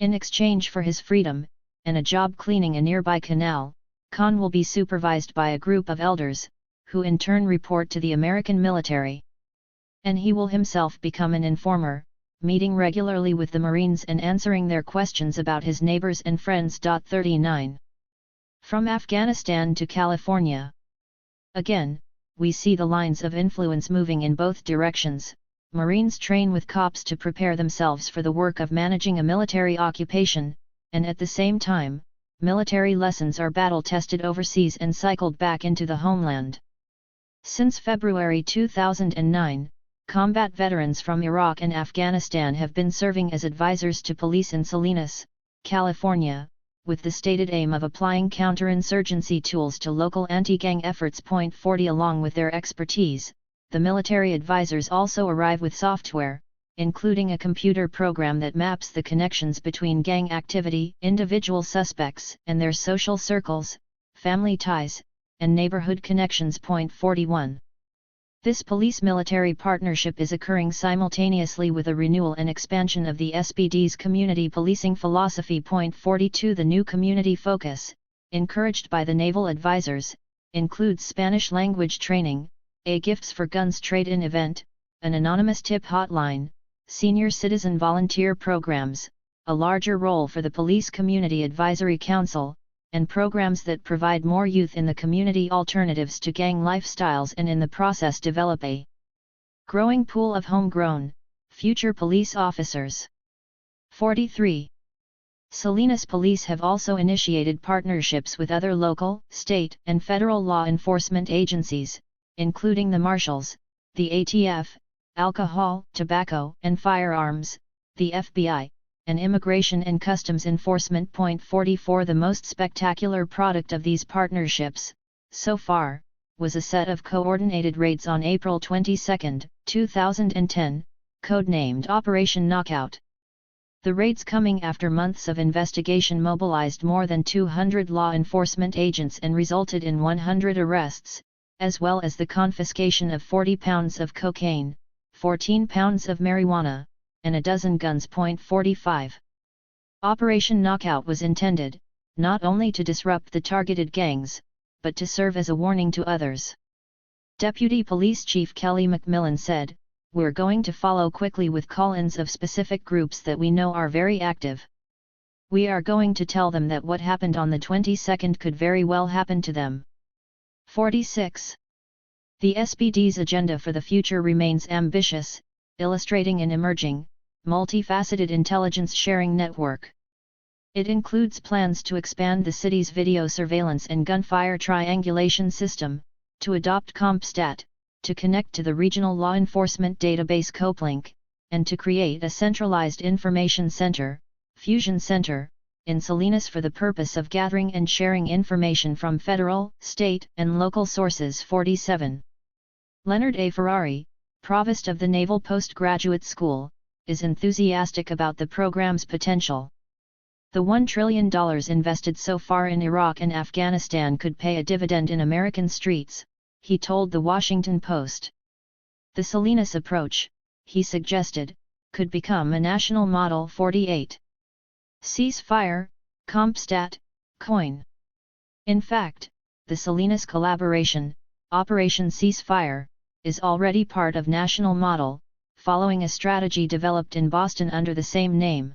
In exchange for his freedom, and a job cleaning a nearby canal, Khan will be supervised by a group of elders, who in turn report to the American military. And he will himself become an informer, meeting regularly with the Marines and answering their questions about his neighbors and friends. 39. From Afghanistan to California. Again, we see the lines of influence moving in both directions. Marines train with cops to prepare themselves for the work of managing a military occupation, and at the same time, military lessons are battle-tested overseas and cycled back into the homeland. Since February 2009, combat veterans from Iraq and Afghanistan have been serving as advisors to police in Salinas, California, with the stated aim of applying counterinsurgency tools to local anti-gang efforts. 40. Along with their expertise, the military advisors also arrive with software, including a computer program that maps the connections between gang activity, individual suspects, and their social circles, family ties, and neighborhood connections. 41. This police-military partnership is occurring simultaneously with a renewal and expansion of the SPD's community policing philosophy. 42. The new community focus, encouraged by the naval advisors, includes Spanish language training, a Gifts for Guns trade-in event, an anonymous tip hotline, senior citizen volunteer programs, a larger role for the Police Community Advisory Council, and programs that provide more youth in the community alternatives to gang lifestyles, and in the process develop a growing pool of homegrown, future police officers. 43. Salinas Police have also initiated partnerships with other local, state, and federal law enforcement agencies, including the Marshals, the ATF, Alcohol, Tobacco, and Firearms, the FBI, and Immigration and Customs Enforcement. 44. The most spectacular product of these partnerships, so far, was a set of coordinated raids on April 22, 2010, codenamed Operation Knockout. The raids, coming after months of investigation, mobilized more than 200 law enforcement agents and resulted in 100 arrests, as well as the confiscation of 40 pounds of cocaine, 14 pounds of marijuana, and a dozen guns. 45. Operation Knockout was intended, not only to disrupt the targeted gangs, but to serve as a warning to others. Deputy Police Chief Kelly McMillan said, "We're going to follow quickly with call-ins of specific groups that we know are very active. We are going to tell them that what happened on the 22nd could very well happen to them." 46. The SPD's agenda for the future remains ambitious, illustrating an emerging, multifaceted intelligence sharing network. It includes plans to expand the city's video surveillance and gunfire triangulation system, to adopt CompStat, to connect to the regional law enforcement database CopeLink, and to create a centralized information center, Fusion Center, in Salinas for the purpose of gathering and sharing information from federal, state, and local sources. 47. Leonard A. Ferrari, Provost of the Naval Postgraduate School, is enthusiastic about the program's potential. The $1 trillion invested so far in Iraq and Afghanistan could pay a dividend in American streets, he told The Washington Post. The Salinas approach, he suggested, could become a national model. 48. Ceasefire, CompStat, COIN. In fact, the Salinas collaboration, Operation Ceasefire, is already part of national model, following a strategy developed in Boston under the same name.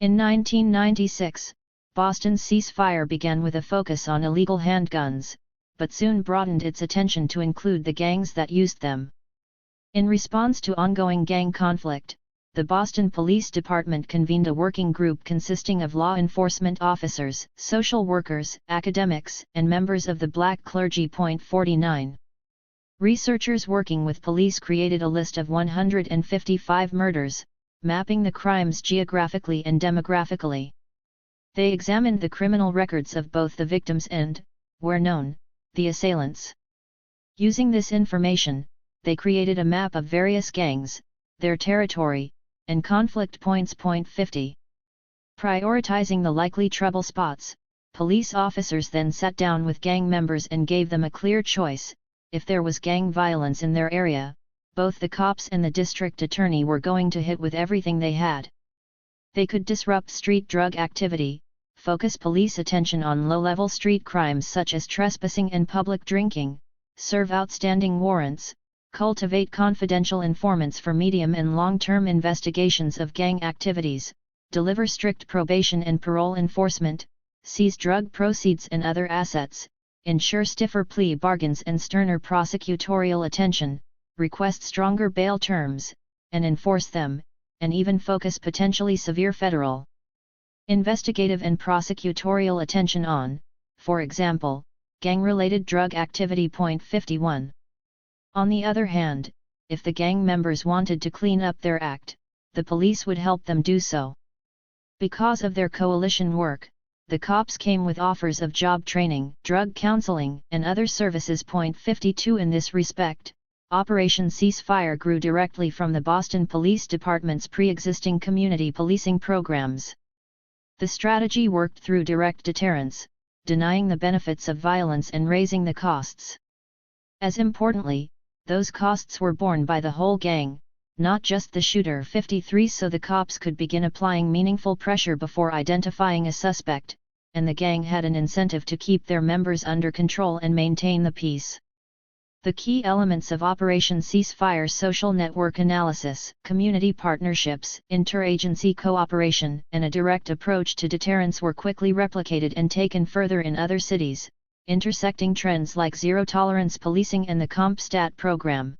In 1996, Boston's ceasefire began with a focus on illegal handguns, but soon broadened its attention to include the gangs that used them. In response to ongoing gang conflict, the Boston Police Department convened a working group consisting of law enforcement officers, social workers, academics, and members of the black clergy. 49. Researchers working with police created a list of 155 murders, mapping the crimes geographically and demographically. They examined the criminal records of both the victims and, where known, the assailants. Using this information, they created a map of various gangs, their territory, and conflict points. 50. Prioritizing the likely trouble spots, police officers then sat down with gang members and gave them a clear choice. If there was gang violence in their area, both the cops and the district attorney were going to hit with everything they had. They could disrupt street drug activity, focus police attention on low-level street crimes such as trespassing and public drinking, serve outstanding warrants, cultivate confidential informants for medium and long-term investigations of gang activities, deliver strict probation and parole enforcement, seize drug proceeds and other assets, ensure stiffer plea bargains and sterner prosecutorial attention, request stronger bail terms, and enforce them, and even focus potentially severe federal investigative and prosecutorial attention on, for example, gang-related drug activity. 51. On the other hand, if the gang members wanted to clean up their act, the police would help them do so. Because of their coalition work, the cops came with offers of job training, drug counseling, and other services. 52. In this respect, Operation Ceasefire grew directly from the Boston Police Department's pre-existing community policing programs. The strategy worked through direct deterrence, denying the benefits of violence and raising the costs. As importantly, those costs were borne by the whole gang, not just the shooter. 53. So the cops could begin applying meaningful pressure before identifying a suspect, and the gang had an incentive to keep their members under control and maintain the peace. The key elements of Operation Ceasefire: social network analysis, community partnerships, interagency cooperation, and a direct approach to deterrence were quickly replicated and taken further in other cities, intersecting trends like zero-tolerance policing and the CompStat program.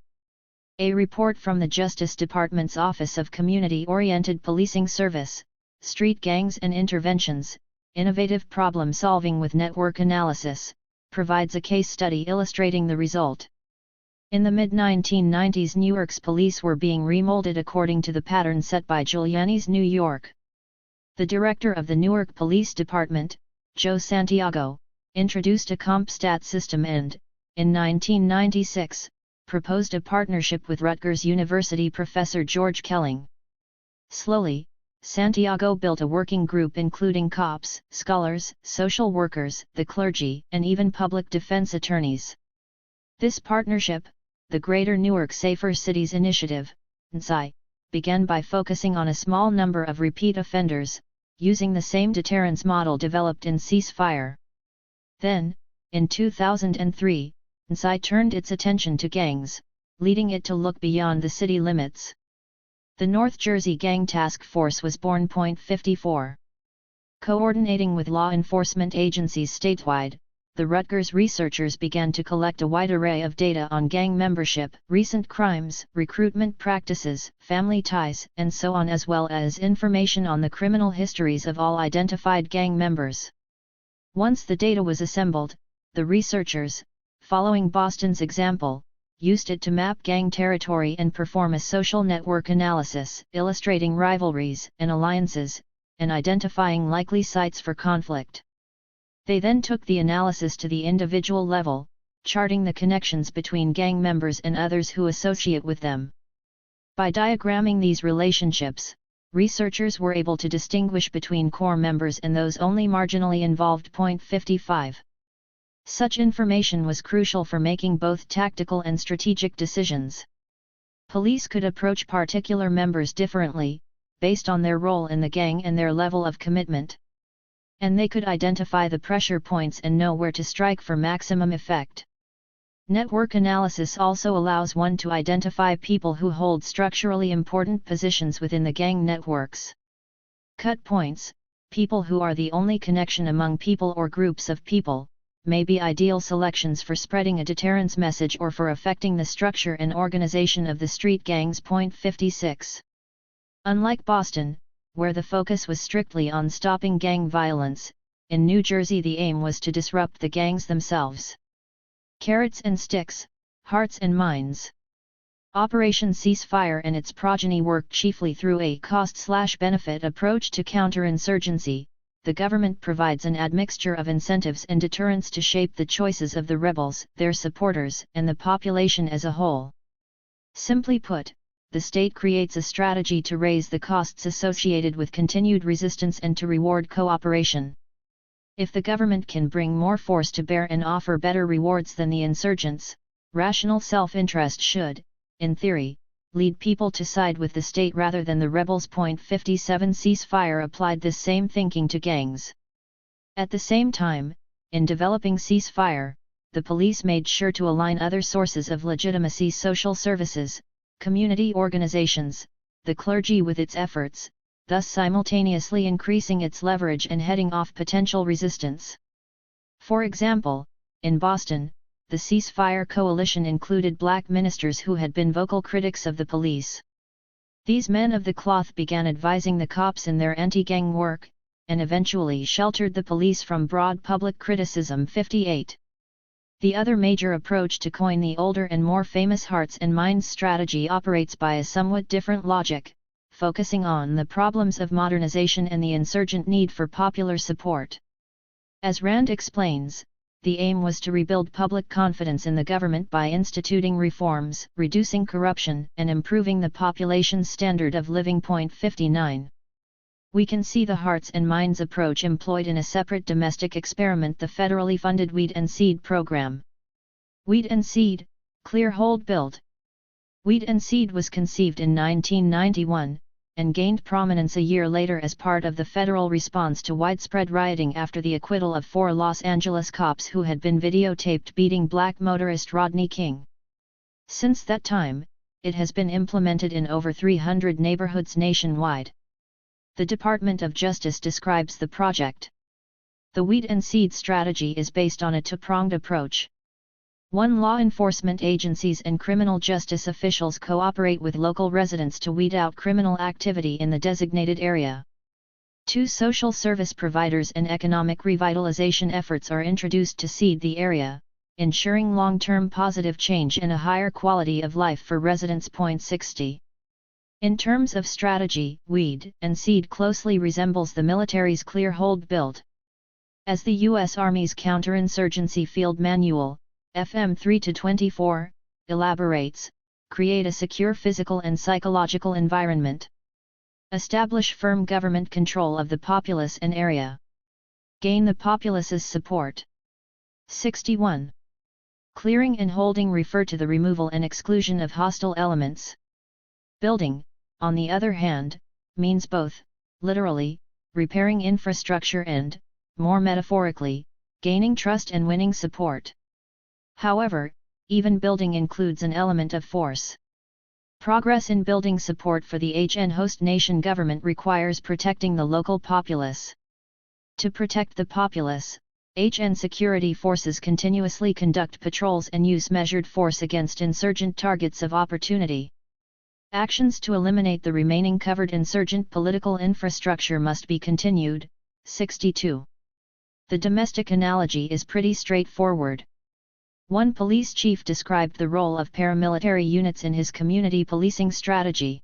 A report from the Justice Department's Office of Community-Oriented Policing Service, Street Gangs and Interventions, Innovative Problem Solving with Network Analysis, provides a case study illustrating the result. In the mid-1990s, Newark's police were being remolded according to the pattern set by Giuliani's New York. The director of the Newark Police Department, Joe Santiago, introduced a CompStat system and, in 1996, proposed a partnership with Rutgers University professor George Kelling. Slowly, Santiago built a working group including cops, scholars, social workers, the clergy, and even public defense attorneys. This partnership, the Greater Newark Safer Cities Initiative, NSI, began by focusing on a small number of repeat offenders, using the same deterrence model developed in Ceasefire. Then, in 2003, NSI turned its attention to gangs, leading it to look beyond the city limits. The North Jersey Gang Task Force was born. 54. Coordinating with law enforcement agencies statewide, the Rutgers researchers began to collect a wide array of data on gang membership, recent crimes, recruitment practices, family ties, and so on, as well as information on the criminal histories of all identified gang members. Once the data was assembled, the researchers, following Boston's example, used it to map gang territory and perform a social network analysis, illustrating rivalries and alliances, and identifying likely sites for conflict. They then took the analysis to the individual level, charting the connections between gang members and others who associate with them. By diagramming these relationships, researchers were able to distinguish between core members and those only marginally involved. 55. Such information was crucial for making both tactical and strategic decisions. Police could approach particular members differently, based on their role in the gang and their level of commitment. And they could identify the pressure points and know where to strike for maximum effect. Network analysis also allows one to identify people who hold structurally important positions within the gang networks. Cut points, people who are the only connection among people or groups of people, may be ideal selections for spreading a deterrence message or for affecting the structure and organization of the street gangs. 56. Unlike Boston, where the focus was strictly on stopping gang violence, in New Jersey the aim was to disrupt the gangs themselves. Carrots and sticks, hearts and minds. Operation Ceasefire and its progeny worked chiefly through a cost-benefit approach to counterinsurgency. The government provides an admixture of incentives and deterrents to shape the choices of the rebels, their supporters, and the population as a whole. Simply put, the state creates a strategy to raise the costs associated with continued resistance and to reward cooperation. If the government can bring more force to bear and offer better rewards than the insurgents, rational self-interest should, in theory, lead people to side with the state rather than the rebels. 57 Ceasefire applied this same thinking to gangs. At the same time, in developing Ceasefire, the police made sure to align other sources of legitimacy: social services, community organizations, the clergy with its efforts, thus simultaneously increasing its leverage and heading off potential resistance. For example, in Boston, the Ceasefire Coalition included black ministers who had been vocal critics of the police. These men of the cloth began advising the cops in their anti-gang work, and eventually sheltered the police from broad public criticism. 58. The other major approach to coin the older and more famous hearts and minds strategy operates by a somewhat different logic, focusing on the problems of modernization and the insurgent need for popular support. As Rand explains, the aim was to rebuild public confidence in the government by instituting reforms, reducing corruption, and improving the population's standard of living. 59. We can see the hearts and minds approach employed in a separate domestic experiment: the federally funded Weed and Seed program. Weed and Seed, Clear Hold Build. Weed and Seed was conceived in 1991, and gained prominence a year later as part of the federal response to widespread rioting after the acquittal of 4 Los Angeles cops who had been videotaped beating black motorist Rodney King. Since that time, it has been implemented in over 300 neighborhoods nationwide. The Department of Justice describes the project. The Weed and Seed strategy is based on a two-pronged approach. 1. Law enforcement agencies and criminal justice officials cooperate with local residents to weed out criminal activity in the designated area. 2. Social service providers and economic revitalization efforts are introduced to seed the area, ensuring long-term positive change and a higher quality of life for residents. 60. In terms of strategy, Weed and Seed closely resembles the military's Clear Hold Build. As the U.S. Army's Counterinsurgency Field Manual, FM 3-24, elaborates, create a secure physical and psychological environment. Establish firm government control of the populace and area. Gain the populace's support. 61. Clearing and holding refer to the removal and exclusion of hostile elements. Building, on the other hand, means both, literally, repairing infrastructure and, more metaphorically, gaining trust and winning support. However, even building includes an element of force. Progress in building support for the HN host nation government requires protecting the local populace. To protect the populace, HN security forces continuously conduct patrols and use measured force against insurgent targets of opportunity. Actions to eliminate the remaining covered insurgent political infrastructure must be continued. 62. The domestic analogy is pretty straightforward. One police chief described the role of paramilitary units in his community policing strategy.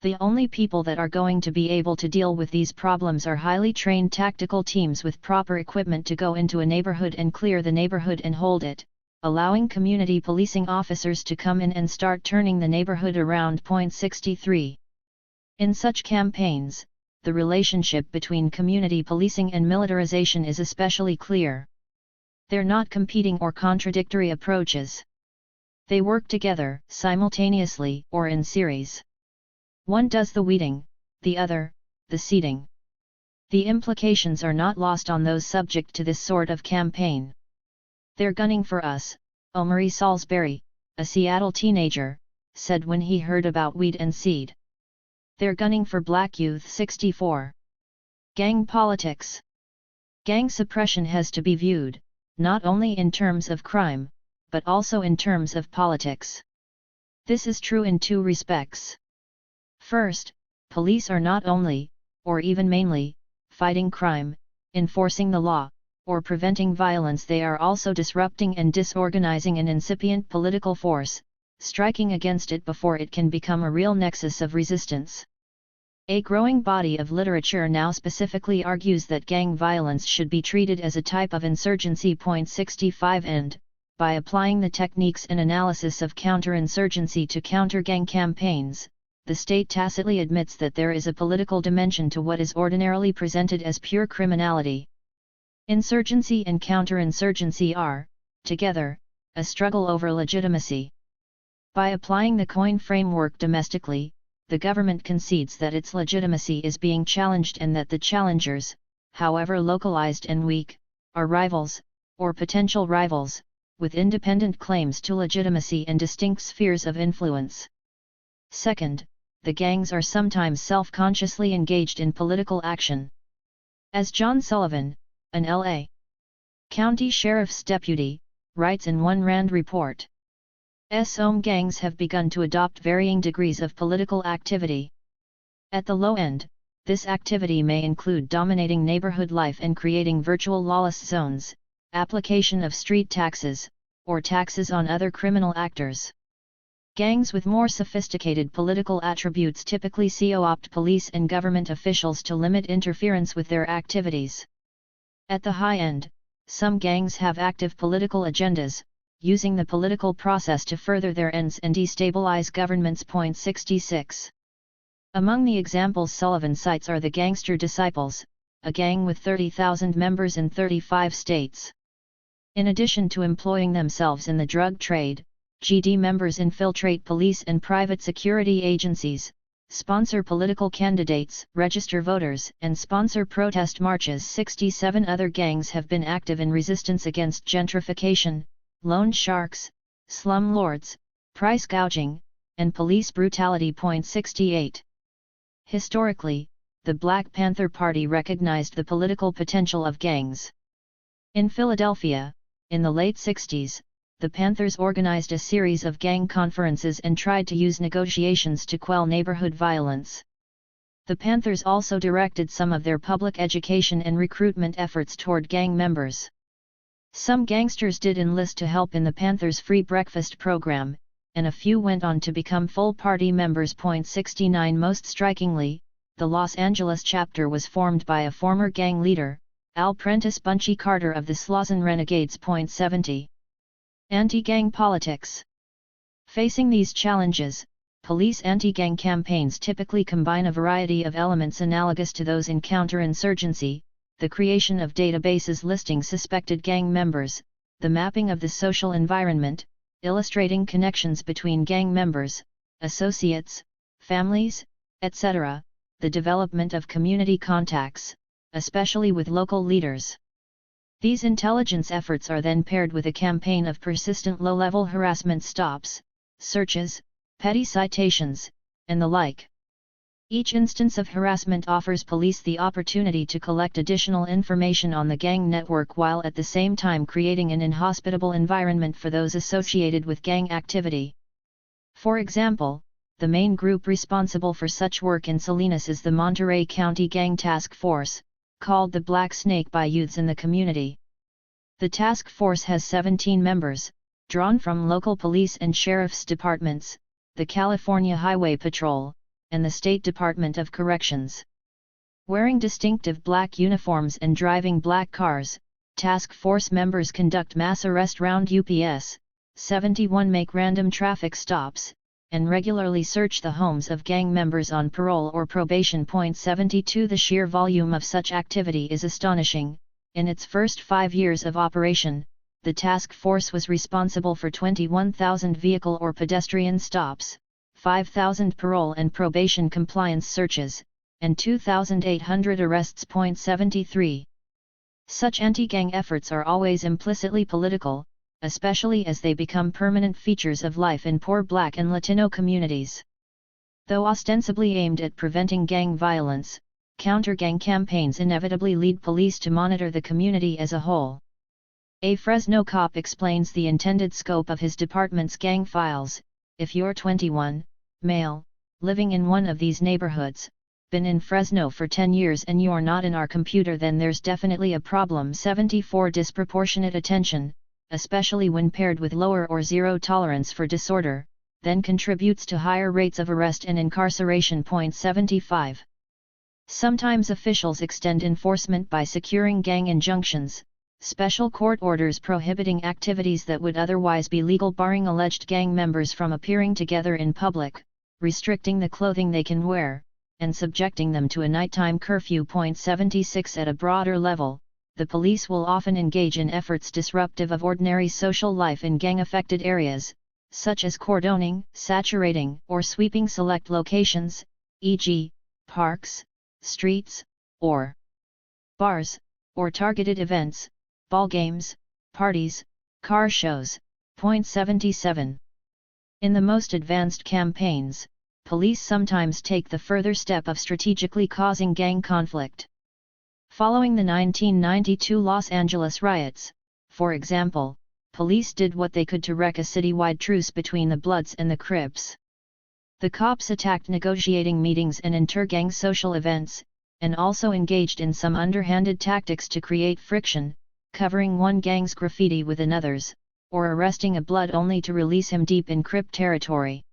The only people that are going to be able to deal with these problems are highly trained tactical teams with proper equipment to go into a neighborhood and clear the neighborhood and hold it, allowing community policing officers to come in and start turning the neighborhood around. 63. In such campaigns, the relationship between community policing and militarization is especially clear. They're not competing or contradictory approaches. They work together, simultaneously or in series. One does the weeding, the other, the seeding. The implications are not lost on those subject to this sort of campaign. "They're gunning for us," Omari Salisbury, a Seattle teenager, said when he heard about Weed and Seed. "They're gunning for black youth." 64. Gang politics. Gang suppression has to be viewed, not only in terms of crime, but also in terms of politics. This is true in two respects. First, police are not only, or even mainly, fighting crime, enforcing the law, or preventing violence. They are also disrupting and disorganizing an incipient political force, striking against it before it can become a real nexus of resistance. A growing body of literature now specifically argues that gang violence should be treated as a type of insurgency. 65 and, by applying the techniques and analysis of counterinsurgency to counter gang campaigns, the state tacitly admits that there is a political dimension to what is ordinarily presented as pure criminality. Insurgency and counterinsurgency are, together, a struggle over legitimacy. By applying the coin framework domestically, the government concedes that its legitimacy is being challenged and that the challengers, however localized and weak, are rivals, or potential rivals, with independent claims to legitimacy and distinct spheres of influence. Second, the gangs are sometimes self-consciously engaged in political action. As John Sullivan, an L.A. County Sheriff's deputy, writes in one RAND report, some gangs have begun to adopt varying degrees of political activity. At the low end, this activity may include dominating neighborhood life and creating virtual lawless zones, application of street taxes, or taxes on other criminal actors. Gangs with more sophisticated political attributes typically co-opt police and government officials to limit interference with their activities. At the high end, some gangs have active political agendas, using the political process to further their ends and destabilize governments. 66. Among the examples Sullivan cites are the Gangster Disciples, a gang with 30,000 members in 35 states. In addition to employing themselves in the drug trade, GD members infiltrate police and private security agencies, sponsor political candidates, register voters, and sponsor protest marches. 67 other gangs have been active in resistance against gentrification, loan sharks, slum lords, price gouging, and police brutality. 68. Historically, the Black Panther Party recognized the political potential of gangs. In Philadelphia, in the late 60s, the Panthers organized a series of gang conferences and tried to use negotiations to quell neighborhood violence. The Panthers also directed some of their public education and recruitment efforts toward gang members. Some gangsters did enlist to help in the Panthers' free breakfast program, and a few went on to become full party members. 69. Most strikingly, the Los Angeles chapter was formed by a former gang leader, Al Prentice Bunchy Carter of the Slauson Renegades. 70. Anti-gang politics. Facing these challenges, police anti-gang campaigns typically combine a variety of elements analogous to those in counterinsurgency: the creation of databases listing suspected gang members, the mapping of the social environment, illustrating connections between gang members, associates, families, etc., the development of community contacts, especially with local leaders. These intelligence efforts are then paired with a campaign of persistent low-level harassment stops, searches, petty citations, and the like. Each instance of harassment offers police the opportunity to collect additional information on the gang network while at the same time creating an inhospitable environment for those associated with gang activity. For example, the main group responsible for such work in Salinas is the Monterey County Gang Task Force, called the Black Snake by youths in the community. The task force has 17 members, drawn from local police and sheriff's departments, the California Highway Patrol, and the State Department of Corrections. Wearing distinctive black uniforms and driving black cars, task force members conduct mass arrest round UPS, 71 make random traffic stops, and regularly search the homes of gang members on parole or probation. 72. The sheer volume of such activity is astonishing. In its first 5 years of operation, the task force was responsible for 21,000 vehicle or pedestrian stops, 5,000 parole and probation compliance searches, and 2,800 arrests. 73. Such anti-gang efforts are always implicitly political, especially as they become permanent features of life in poor Black and Latino communities. Though ostensibly aimed at preventing gang violence, counter-gang campaigns inevitably lead police to monitor the community as a whole. A Fresno cop explains the intended scope of his department's gang files. If you're 21, male, living in one of these neighborhoods, been in Fresno for 10 years and you're not in our computer, then there's definitely a problem. 74 Disproportionate attention, especially when paired with lower or zero tolerance for disorder, then contributes to higher rates of arrest and incarceration. 75. Sometimes officials extend enforcement by securing gang injunctions, special court orders prohibiting activities that would otherwise be legal, barring alleged gang members from appearing together in public, restricting the clothing they can wear, and subjecting them to a nighttime curfew. 76. At a broader level, the police will often engage in efforts disruptive of ordinary social life in gang-affected areas, such as cordoning, saturating, or sweeping select locations, e.g., parks, streets, or bars, or targeted events, ball games, parties, car shows. 77. In the most advanced campaigns, police sometimes take the further step of strategically causing gang conflict. Following the 1992 Los Angeles riots, for example, police did what they could to wreck a citywide truce between the Bloods and the Crips. The cops attacked negotiating meetings and inter-gang social events, and also engaged in some underhanded tactics to create friction, covering one gang's graffiti with another's, or arresting a Blood only to release him deep in Crip territory.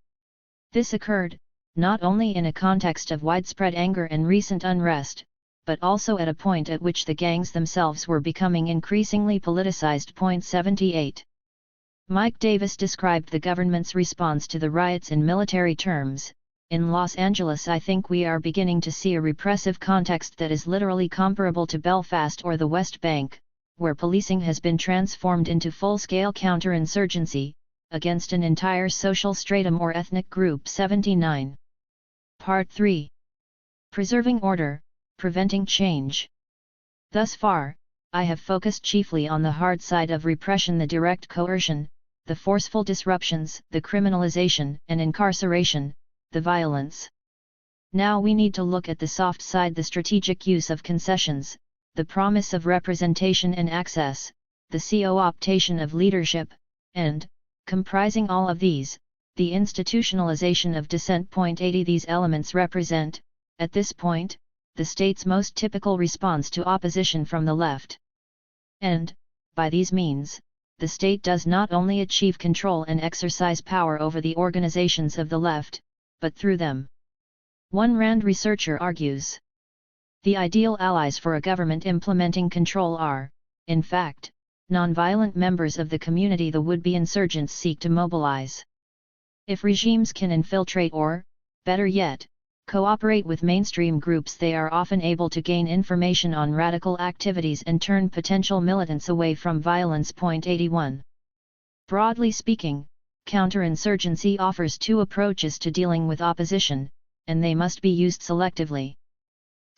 This occurred, not only in a context of widespread anger and recent unrest, but also at a point at which the gangs themselves were becoming increasingly politicized. 78. Mike Davis described the government's response to the riots in military terms. In Los Angeles, I think we are beginning to see a repressive context that is literally comparable to Belfast or the West Bank, where policing has been transformed into full-scale counterinsurgency, against an entire social stratum or ethnic group. 79. Part 3. Preserving order, preventing change. Thus far, I have focused chiefly on the hard side of repression: the direct coercion, the forceful disruptions, the criminalization and incarceration, the violence. Now we need to look at the soft side: the strategic use of concessions, the promise of representation and access, the co-optation of leadership, and, comprising all of these, the institutionalization of dissent. 80. These elements represent, at this point, the state's most typical response to opposition from the left. And, by these means, the state does not only achieve control and exercise power over the organizations of the left, but through them. One Rand researcher argues, the ideal allies for a government implementing control are, in fact, nonviolent members of the community the would-be insurgents seek to mobilize. If regimes can infiltrate or, better yet, cooperate with mainstream groups, they are often able to gain information on radical activities and turn potential militants away from violence. 81. Broadly speaking, counterinsurgency offers two approaches to dealing with opposition, and they must be used selectively.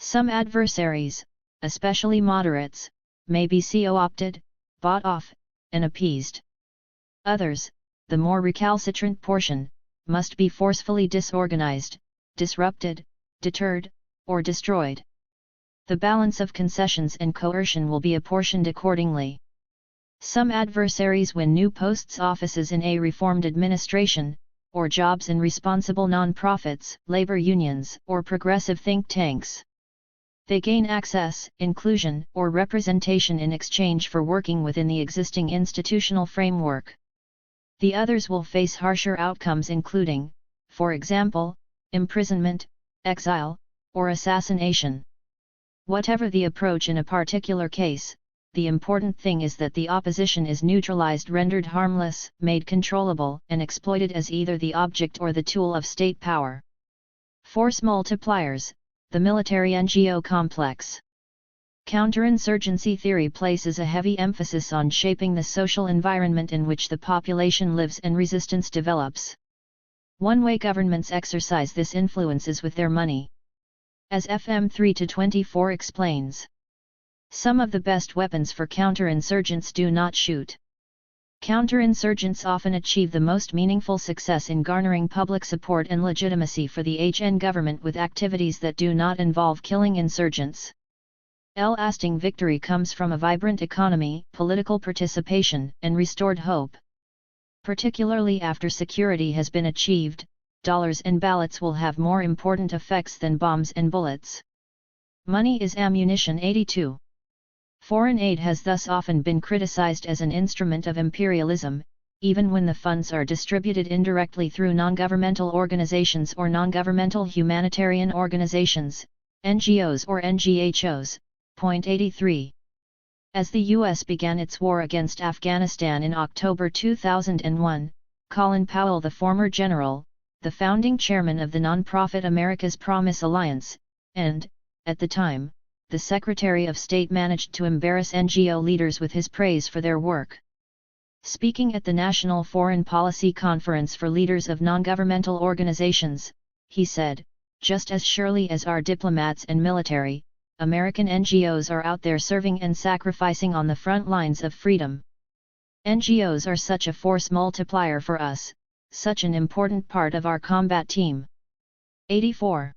Some adversaries, especially moderates, may be co-opted, bought off, and appeased. Others, the more recalcitrant portion, must be forcefully disorganized, disrupted, deterred, or destroyed. The balance of concessions and coercion will be apportioned accordingly. Some adversaries win new posts, offices in a reformed administration, or jobs in responsible non-profits, labor unions, or progressive think tanks. They gain access, inclusion, or representation in exchange for working within the existing institutional framework. The others will face harsher outcomes, including, for example, imprisonment, exile, or assassination. Whatever the approach in a particular case, the important thing is that the opposition is neutralized, rendered harmless, made controllable, and exploited as either the object or the tool of state power. Force multipliers, the military NGO complex. Counterinsurgency theory places a heavy emphasis on shaping the social environment in which the population lives and resistance develops. One way governments exercise this influence is with their money. As FM 3-24 explains, some of the best weapons for counterinsurgents do not shoot. Counterinsurgents often achieve the most meaningful success in garnering public support and legitimacy for the HN government with activities that do not involve killing insurgents. Lasting victory comes from a vibrant economy, political participation, and restored hope. Particularly after security has been achieved, dollars and ballots will have more important effects than bombs and bullets. Money is ammunition. 82. Foreign aid has thus often been criticized as an instrument of imperialism, even when the funds are distributed indirectly through non-governmental organizations or non-governmental humanitarian organizations, NGOs or NGHOs. Point 83. As the U.S. began its war against Afghanistan in October 2001, Colin Powell, the former general, the founding chairman of the nonprofit America's Promise Alliance, and, at the time, the Secretary of State, managed to embarrass NGO leaders with his praise for their work. Speaking at the National Foreign Policy Conference for Leaders of Non-Governmental Organizations, he said, "Just as surely as our diplomats and military, American NGOs are out there serving and sacrificing on the front lines of freedom. NGOs are such a force multiplier for us, such an important part of our combat team." 84.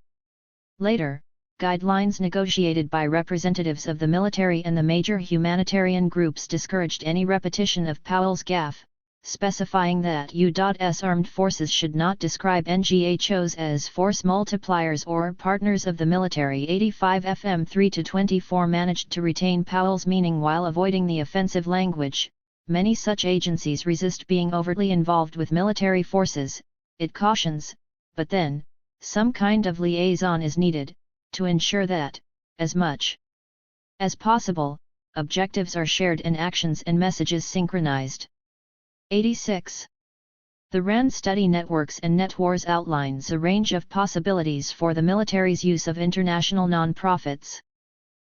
Later, guidelines negotiated by representatives of the military and the major humanitarian groups discouraged any repetition of Powell's gaffe, specifying that U.S. armed forces should not describe NGHOs as force multipliers or partners of the military. 85 FM 3-24 managed to retain Powell's meaning while avoiding the offensive language. Many such agencies resist being overtly involved with military forces, it cautions, but then, some kind of liaison is needed, to ensure that, as much as possible, objectives are shared and actions and messages synchronized. 86. The RAND Study Networks and Netwars outlines a range of possibilities for the military's use of international non-profits.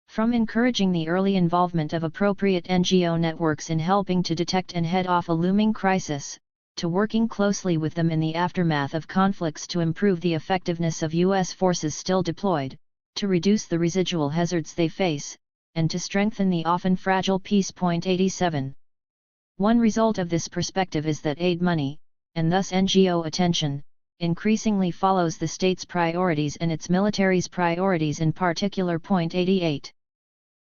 From encouraging the early involvement of appropriate NGO networks in helping to detect and head off a looming crisis, to working closely with them in the aftermath of conflicts to improve the effectiveness of U.S. forces still deployed, to reduce the residual hazards they face, and to strengthen the often fragile peace. 87. One result of this perspective is that aid money, and thus NGO attention, increasingly follows the state's priorities and its military's priorities in particular. 88.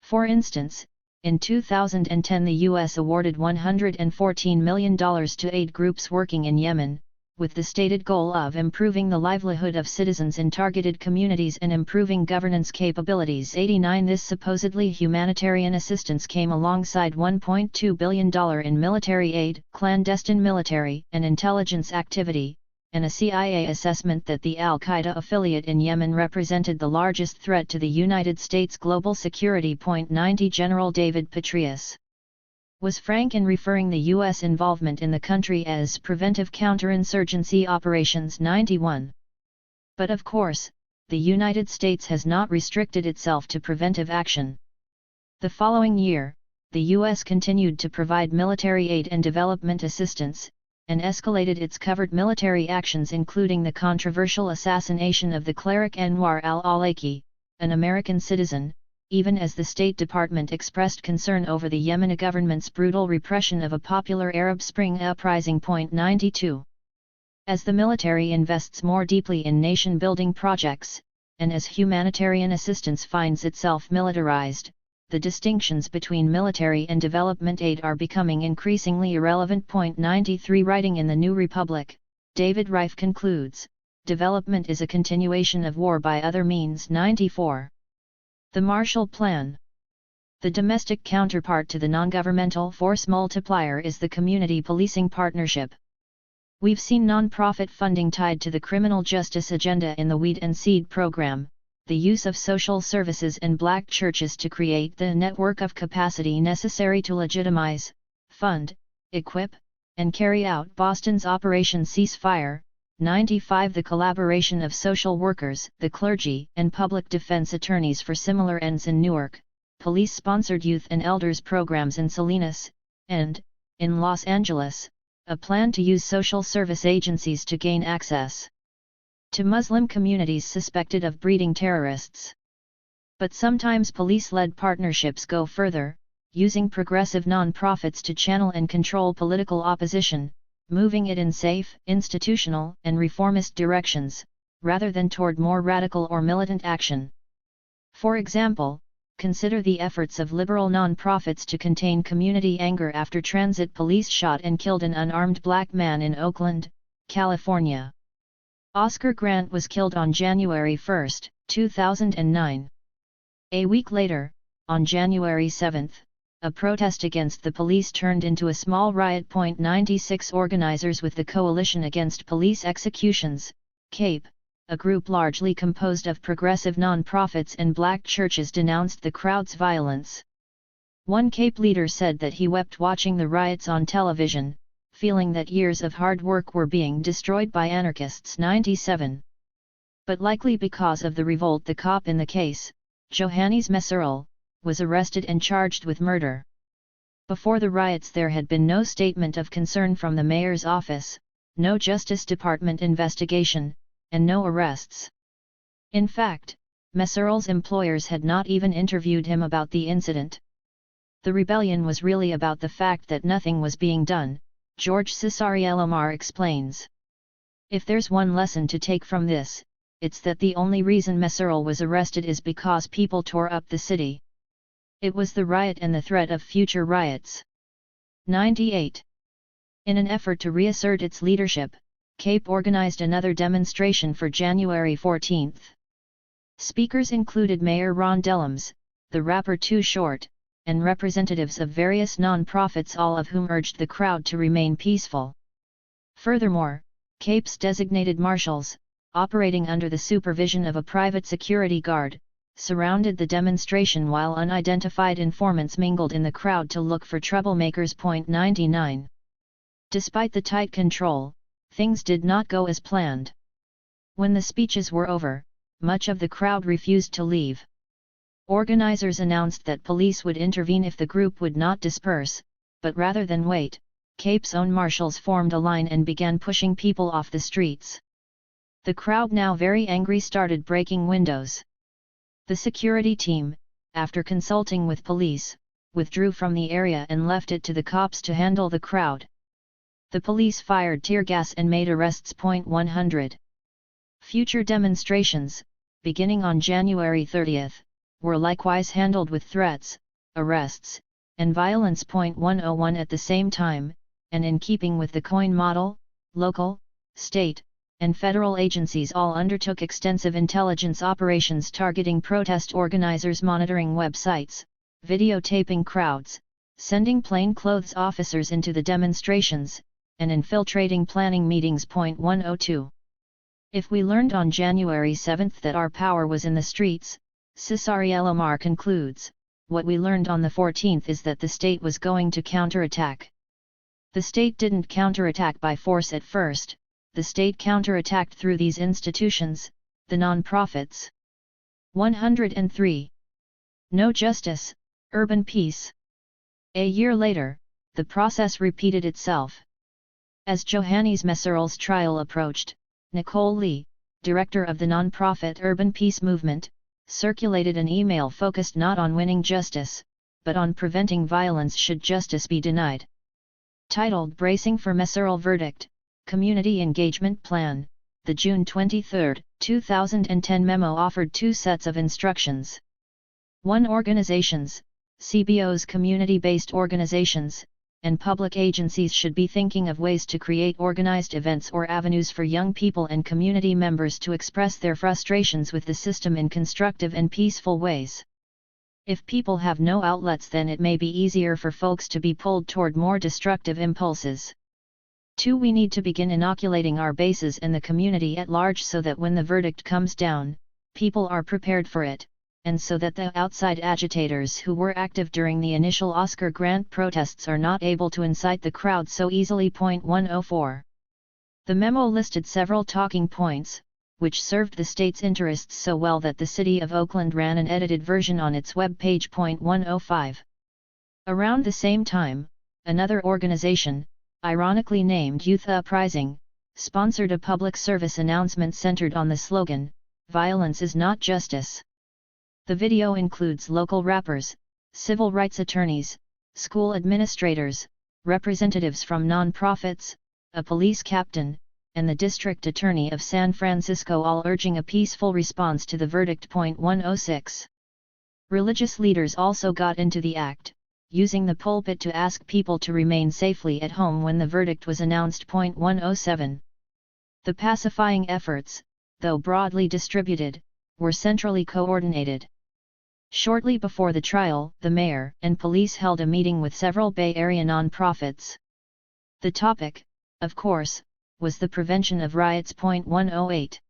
For instance, in 2010 the U.S. awarded $114 million to aid groups working in Yemen, with the stated goal of improving the livelihood of citizens in targeted communities and improving governance capabilities. 89. This supposedly humanitarian assistance came alongside $1.2 billion in military aid, clandestine military and intelligence activity, and a CIA assessment that the al-Qaeda affiliate in Yemen represented the largest threat to the United States global security. 90. General David Petraeus was frank in referring the U.S. involvement in the country as preventive counterinsurgency operations. 91. But of course, the United States has not restricted itself to preventive action. The following year, the U.S. continued to provide military aid and development assistance, and escalated its covert military actions, including the controversial assassination of the cleric Anwar al-Awlaki, an American citizen, even as the State Department expressed concern over the Yemeni government's brutal repression of a popular Arab Spring uprising. 92. As the military invests more deeply in nation-building projects, and as humanitarian assistance finds itself militarized, the distinctions between military and development aid are becoming increasingly irrelevant. 93. Writing in the New Republic, David Reif concludes, "Development is a continuation of war by other means." 94. The Marshall Plan. The domestic counterpart to the non-governmental force multiplier is the community policing partnership. We've seen non-profit funding tied to the criminal justice agenda in the Weed and Seed program, the use of social services and black churches to create the network of capacity necessary to legitimize, fund, equip, and carry out Boston's Operation Ceasefire. 95. The collaboration of social workers, the clergy, and public defense attorneys for similar ends in Newark, police-sponsored youth and elders programs in Salinas, and, in Los Angeles, a plan to use social service agencies to gain access to Muslim communities suspected of breeding terrorists. But sometimes police-led partnerships go further, using progressive non-profits to channel and control political opposition, moving it in safe, institutional, and reformist directions, rather than toward more radical or militant action. For example, consider the efforts of liberal non-profits to contain community anger after transit police shot and killed an unarmed black man in Oakland, California. Oscar Grant was killed on January 1, 2009. A week later, on January 7, a protest against the police turned into a small riot. 96 organizers with the Coalition Against Police Executions, CAPE, a group largely composed of progressive non-profits and black churches, denounced the crowd's violence. One CAPE leader said that he wept watching the riots on television, feeling that years of hard work were being destroyed by anarchists. 97. But likely because of the revolt, the cop in the case, Johannes Messerl, was arrested and charged with murder. Before the riots there had been no statement of concern from the mayor's office, no Justice Department investigation, and no arrests. In fact, Messerl's employers had not even interviewed him about the incident. The rebellion was really about the fact that nothing was being done, George Cesarielomar explains. If there's one lesson to take from this, it's that the only reason Messerl was arrested is because people tore up the city. It was the riot and the threat of future riots. 98. In an effort to reassert its leadership, CAPE organized another demonstration for January 14. Speakers included Mayor Ron Dellums, the rapper Too Short, and representatives of various non-profits, all of whom urged the crowd to remain peaceful. Furthermore, CAPE's designated marshals, operating under the supervision of a private security guard, surrounded the demonstration while unidentified informants mingled in the crowd to look for troublemakers. 99. Despite the tight control, things did not go as planned. When the speeches were over, much of the crowd refused to leave. Organizers announced that police would intervene if the group would not disperse, but rather than wait, CAPE's own marshals formed a line and began pushing people off the streets. The crowd, now very angry, started breaking windows. The security team, after consulting with police, withdrew from the area and left it to the cops to handle the crowd. The police fired tear gas and made arrests. 100. Future demonstrations, beginning on January 30, were likewise handled with threats, arrests, and violence. 101. At the same time, and in keeping with the coin model, local, state, and federal agencies all undertook extensive intelligence operations targeting protest organizers, monitoring websites, videotaping crowds, sending plainclothes officers into the demonstrations, and infiltrating planning meetings. 102. If we learned on January 7 that our power was in the streets, Cesarielomar concludes, what we learned on the 14th is that the state was going to counterattack. The state didn't counterattack by force at first. The state counterattacked through these institutions, the non-profits. 103. No justice, urban peace. A year later, the process repeated itself. As Johannes Messerl's trial approached, Nicole Lee, director of the non-profit Urban Peace Movement, circulated an email focused not on winning justice, but on preventing violence should justice be denied. Titled Bracing for Messerl Verdict, Community Engagement Plan, the June 23, 2010 memo offered two sets of instructions. 1. Organizations, CBOs, community-based organizations, and public agencies should be thinking of ways to create organized events or avenues for young people and community members to express their frustrations with the system in constructive and peaceful ways. If people have no outlets, then it may be easier for folks to be pulled toward more destructive impulses. 2. We need to begin inoculating our bases and the community at large so that when the verdict comes down, people are prepared for it, and so that the outside agitators who were active during the initial Oscar Grant protests are not able to incite the crowd so easily. 104. The memo listed several talking points, which served the state's interests so well that the city of Oakland ran an edited version on its web page. 105. Around the same time, another organization, ironically named Youth Uprising, sponsored a public service announcement centered on the slogan, "Violence is not justice." The video includes local rappers, civil rights attorneys, school administrators, representatives from non-profits, a police captain, and the district attorney of San Francisco, all urging a peaceful response to the verdict. 106. Religious leaders also got into the act, using the pulpit to ask people to remain safely at home when the verdict was announced. 107. The pacifying efforts, though broadly distributed, were centrally coordinated. Shortly before the trial, the mayor and police held a meeting with several Bay Area non-profits. The topic, of course, was the prevention of riots. 108.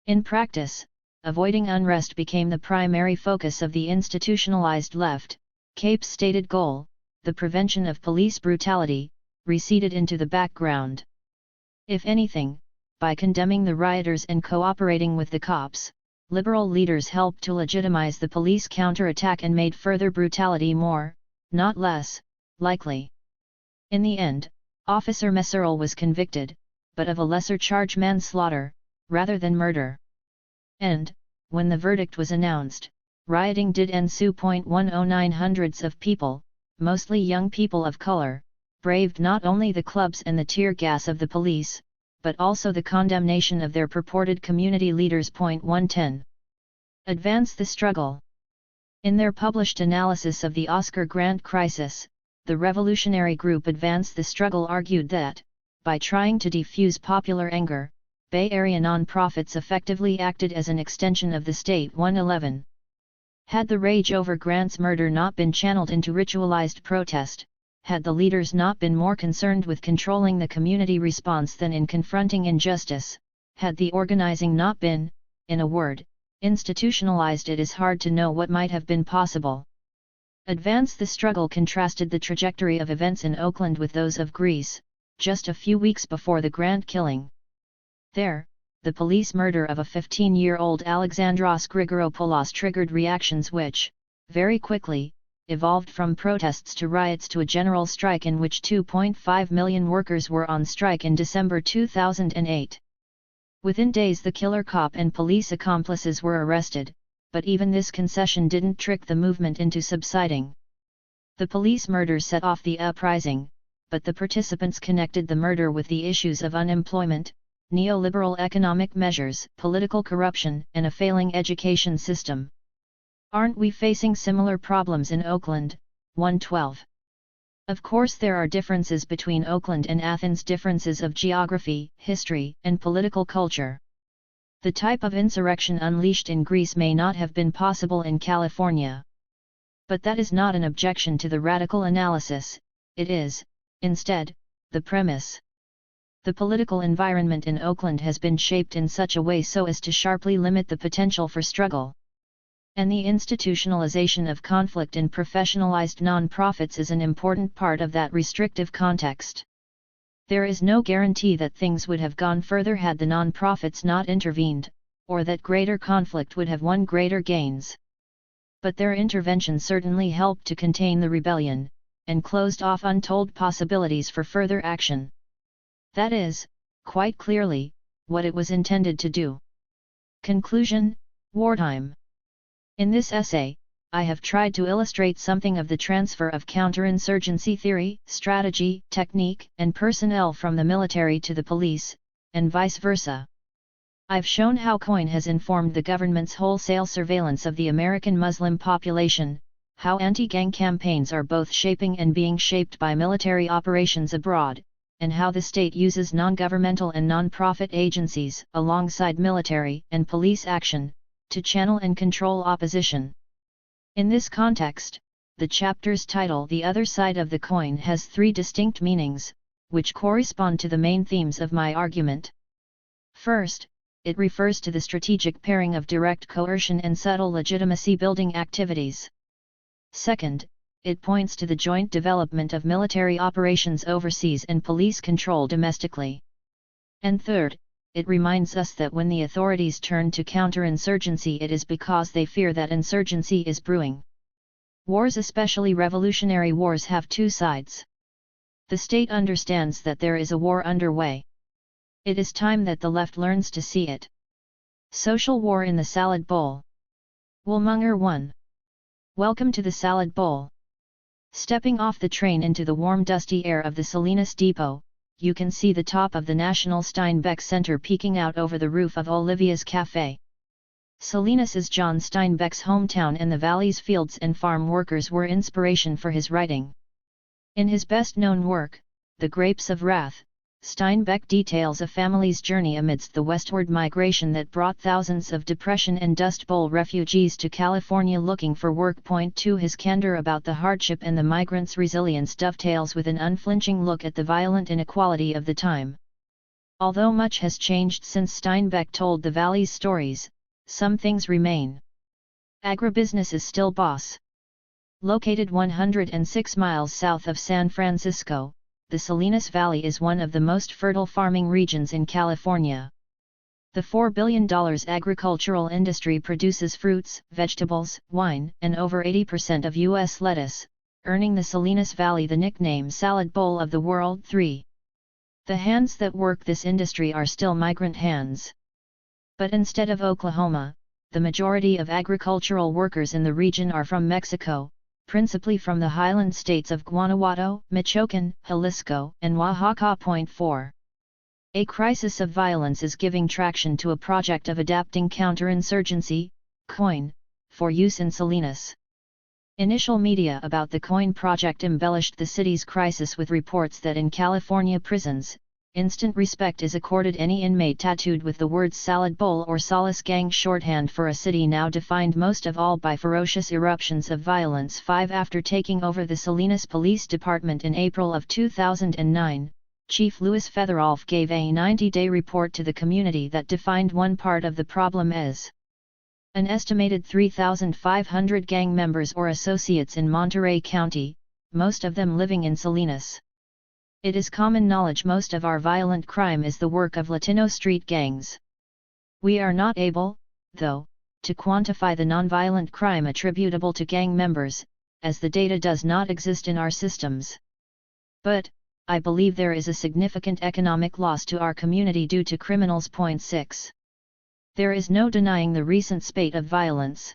In practice, avoiding unrest became the primary focus of the institutionalized left. CAPE's stated goal, the prevention of police brutality, receded into the background. If anything, by condemning the rioters and cooperating with the cops, liberal leaders helped to legitimize the police counterattack and made further brutality more, not less, likely. In the end, Officer Messerl was convicted, but of a lesser charge, manslaughter, rather than murder. And, when the verdict was announced, rioting did ensue. 109. Hundreds of people, mostly young people of color, braved not only the clubs and the tear gas of the police, but also the condemnation of their purported community leaders. 110. Advance the struggle. In their published analysis of the Oscar Grant crisis, the revolutionary group Advance the Struggle argued that, by trying to defuse popular anger, Bay Area non-profits effectively acted as an extension of the state. 111. Had the rage over Grant's murder not been channeled into ritualized protest, had the leaders not been more concerned with controlling the community response than in confronting injustice, had the organizing not been, in a word, institutionalized, it is hard to know what might have been possible. Advance the Struggle contrasted the trajectory of events in Oakland with those of Greece, just a few weeks before the Grant killing. There, the police murder of a 15-year-old Alexandros Grigoropoulos triggered reactions which, very quickly, evolved from protests to riots to a general strike in which 2.5 million workers were on strike in December 2008. Within days the killer cop and police accomplices were arrested, but even this concession didn't trick the movement into subsiding. The police murder set off the uprising, but the participants connected the murder with the issues of unemployment, neoliberal economic measures, political corruption, and a failing education system. Aren't we facing similar problems in Oakland? 112. Of course there are differences between Oakland and Athens, differences of geography, history, and political culture. The type of insurrection unleashed in Greece may not have been possible in California. But that is not an objection to the radical analysis, it is, instead, the premise. The political environment in Oakland has been shaped in such a way so as to sharply limit the potential for struggle. And the institutionalization of conflict in professionalized non-profits is an important part of that restrictive context. There is no guarantee that things would have gone further had the non-profits not intervened, or that greater conflict would have won greater gains. But their intervention certainly helped to contain the rebellion, and closed off untold possibilities for further action. That is, quite clearly, what it was intended to do. Conclusion: wartime. In this essay, I have tried to illustrate something of the transfer of counterinsurgency theory, strategy, technique, and personnel from the military to the police, and vice versa. I've shown how COIN has informed the government's wholesale surveillance of the American Muslim population, how anti-gang campaigns are both shaping and being shaped by military operations abroad, and how the state uses non-governmental and non-profit agencies, alongside military and police action, to channel and control opposition. In this context, the chapter's title "The Other Side of the Coin" has three distinct meanings, which correspond to the main themes of my argument. First, it refers to the strategic pairing of direct coercion and subtle legitimacy-building activities. Second, it points to the joint development of military operations overseas and police control domestically. And third, it reminds us that when the authorities turn to counterinsurgency, it is because they fear that insurgency is brewing. Wars, especially revolutionary wars, have two sides. The state understands that there is a war underway. It is time that the left learns to see it. Social war in the salad bowl. Woolmonger 1. Welcome to the salad bowl. Stepping off the train into the warm dusty air of the Salinas Depot, you can see the top of the National Steinbeck Center peeking out over the roof of Olivia's Cafe. Salinas is John Steinbeck's hometown, and the valley's fields and farm workers were inspiration for his writing. In his best-known work, The Grapes of Wrath, Steinbeck details a family's journey amidst the westward migration that brought thousands of Depression and Dust Bowl refugees to California looking for work. 2 His candor about the hardship and the migrants' resilience dovetails with an unflinching look at the violent inequality of the time. Although much has changed since Steinbeck told the valley's stories, some things remain. Agribusiness is still boss. Located 106 miles south of San Francisco, the Salinas Valley is one of the most fertile farming regions in California. The $4 billion agricultural industry produces fruits, vegetables, wine, and over 80% of U.S. lettuce, earning the Salinas Valley the nickname Salad Bowl of the World. 3. The hands that work this industry are still migrant hands. But instead of Oklahoma, the majority of agricultural workers in the region are from Mexico, principally from the highland states of Guanajuato, Michoacán, Jalisco, and Oaxaca. 4. A crisis of violence is giving traction to a project of adapting counterinsurgency, COIN, for use in Salinas. Initial media about the COIN project embellished the city's crisis with reports that in California prisons, instant respect is accorded any inmate tattooed with the words Salad Bowl or Solace Gang, shorthand for a city now defined most of all by ferocious eruptions of violence. 5 After taking over the Salinas Police Department in April of 2009, Chief Louis Featherolf gave a 90-day report to the community that defined one part of the problem as an estimated 3,500 gang members or associates in Monterey County, most of them living in Salinas. It is common knowledge most of our violent crime is the work of Latino street gangs. We are not able, though, to quantify the nonviolent crime attributable to gang members, as the data does not exist in our systems. But, I believe there is a significant economic loss to our community due to criminals. 6. There is no denying the recent spate of violence.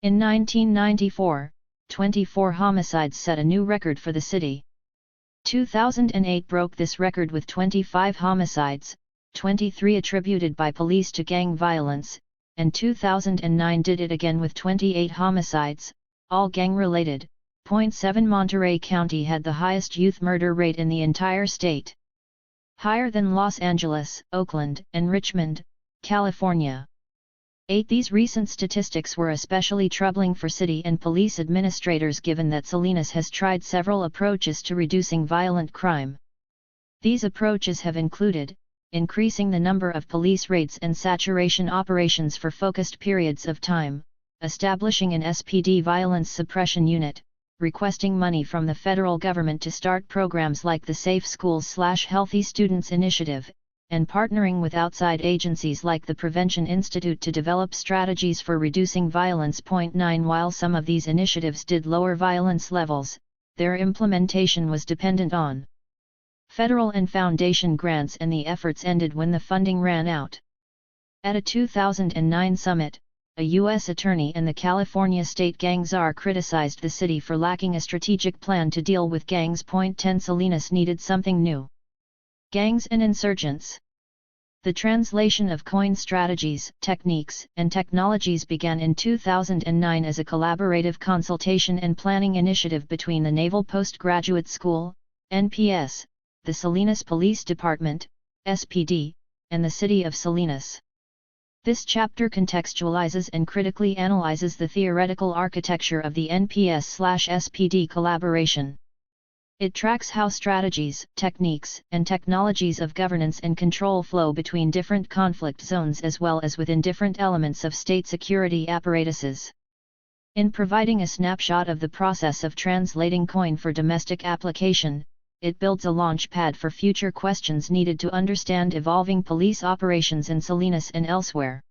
In 1994, 24 homicides set a new record for the city. 2008 broke this record with 25 homicides, 23 attributed by police to gang violence, and 2009 did it again with 28 homicides, all gang-related. 7 Monterey County had the highest youth murder rate in the entire state. Higher than Los Angeles, Oakland, and Richmond, California. 8 These recent statistics were especially troubling for city and police administrators given that Salinas has tried several approaches to reducing violent crime. These approaches have included increasing the number of police raids and saturation operations for focused periods of time, establishing an SPD violence suppression unit, requesting money from the federal government to start programs like the Safe Schools/Healthy Students Initiative, and partnering with outside agencies like the Prevention Institute to develop strategies for reducing violence. 9 While some of these initiatives did lower violence levels, their implementation was dependent on federal and foundation grants, and the efforts ended when the funding ran out. At a 2009 summit, a U.S. attorney and the California state gang czar criticized the city for lacking a strategic plan to deal with gangs. 10 Salinas needed something new. Gangs and insurgents. The translation of COIN strategies, techniques, and technologies began in 2009 as a collaborative consultation and planning initiative between the Naval Postgraduate School, NPS, the Salinas Police Department, SPD, and the City of Salinas. This chapter contextualizes and critically analyzes the theoretical architecture of the NPS/SPD collaboration. It tracks how strategies, techniques, and technologies of governance and control flow between different conflict zones as well as within different elements of state security apparatuses. In providing a snapshot of the process of translating COIN for domestic application, it builds a launch pad for future questions needed to understand evolving police operations in Salinas and elsewhere.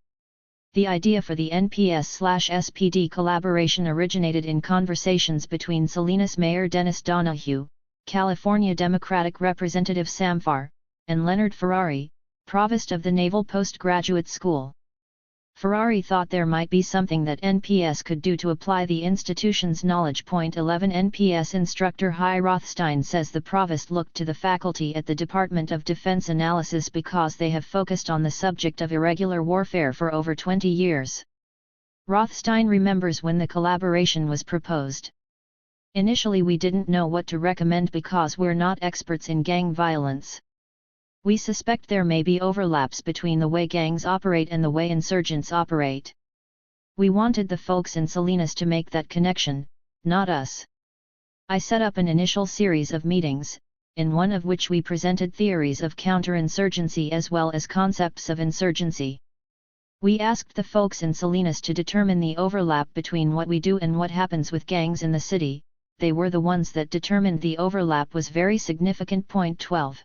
The idea for the NPS/SPD collaboration originated in conversations between Salinas Mayor Dennis Donahue, California Democratic Representative Sam Farr, and Leonard Ferrari, Provost of the Naval Postgraduate School. Ferrari thought there might be something that NPS could do to apply the institution's knowledge. 11 NPS instructor Hy Rothstein says the provost looked to the faculty at the Department of Defense Analysis because they have focused on the subject of irregular warfare for over 20 years. Rothstein remembers when the collaboration was proposed. Initially we didn't know what to recommend because we're not experts in gang violence. We suspect there may be overlaps between the way gangs operate and the way insurgents operate. We wanted the folks in Salinas to make that connection, not us. I set up an initial series of meetings, in one of which we presented theories of counterinsurgency as well as concepts of insurgency. We asked the folks in Salinas to determine the overlap between what we do and what happens with gangs in the city. They were the ones that determined the overlap was very significant. 12.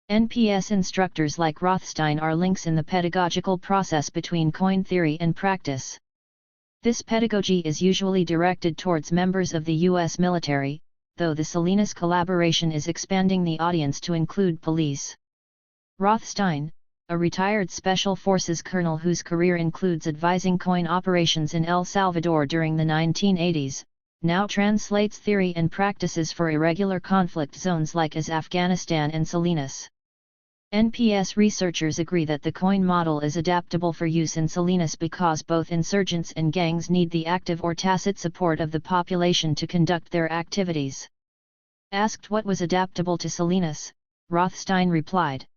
NPS instructors like Rothstein are links in the pedagogical process between coin theory and practice. This pedagogy is usually directed towards members of the U.S. military, though the Salinas collaboration is expanding the audience to include police. Rothstein, a retired Special Forces colonel whose career includes advising coin operations in El Salvador during the 1980s, now translates theory and practices for irregular conflict zones like as Afghanistan and Salinas. NPS researchers agree that the coin model is adaptable for use in Salinas because both insurgents and gangs need the active or tacit support of the population to conduct their activities. Asked what was adaptable to Salinas, Rothstein replied,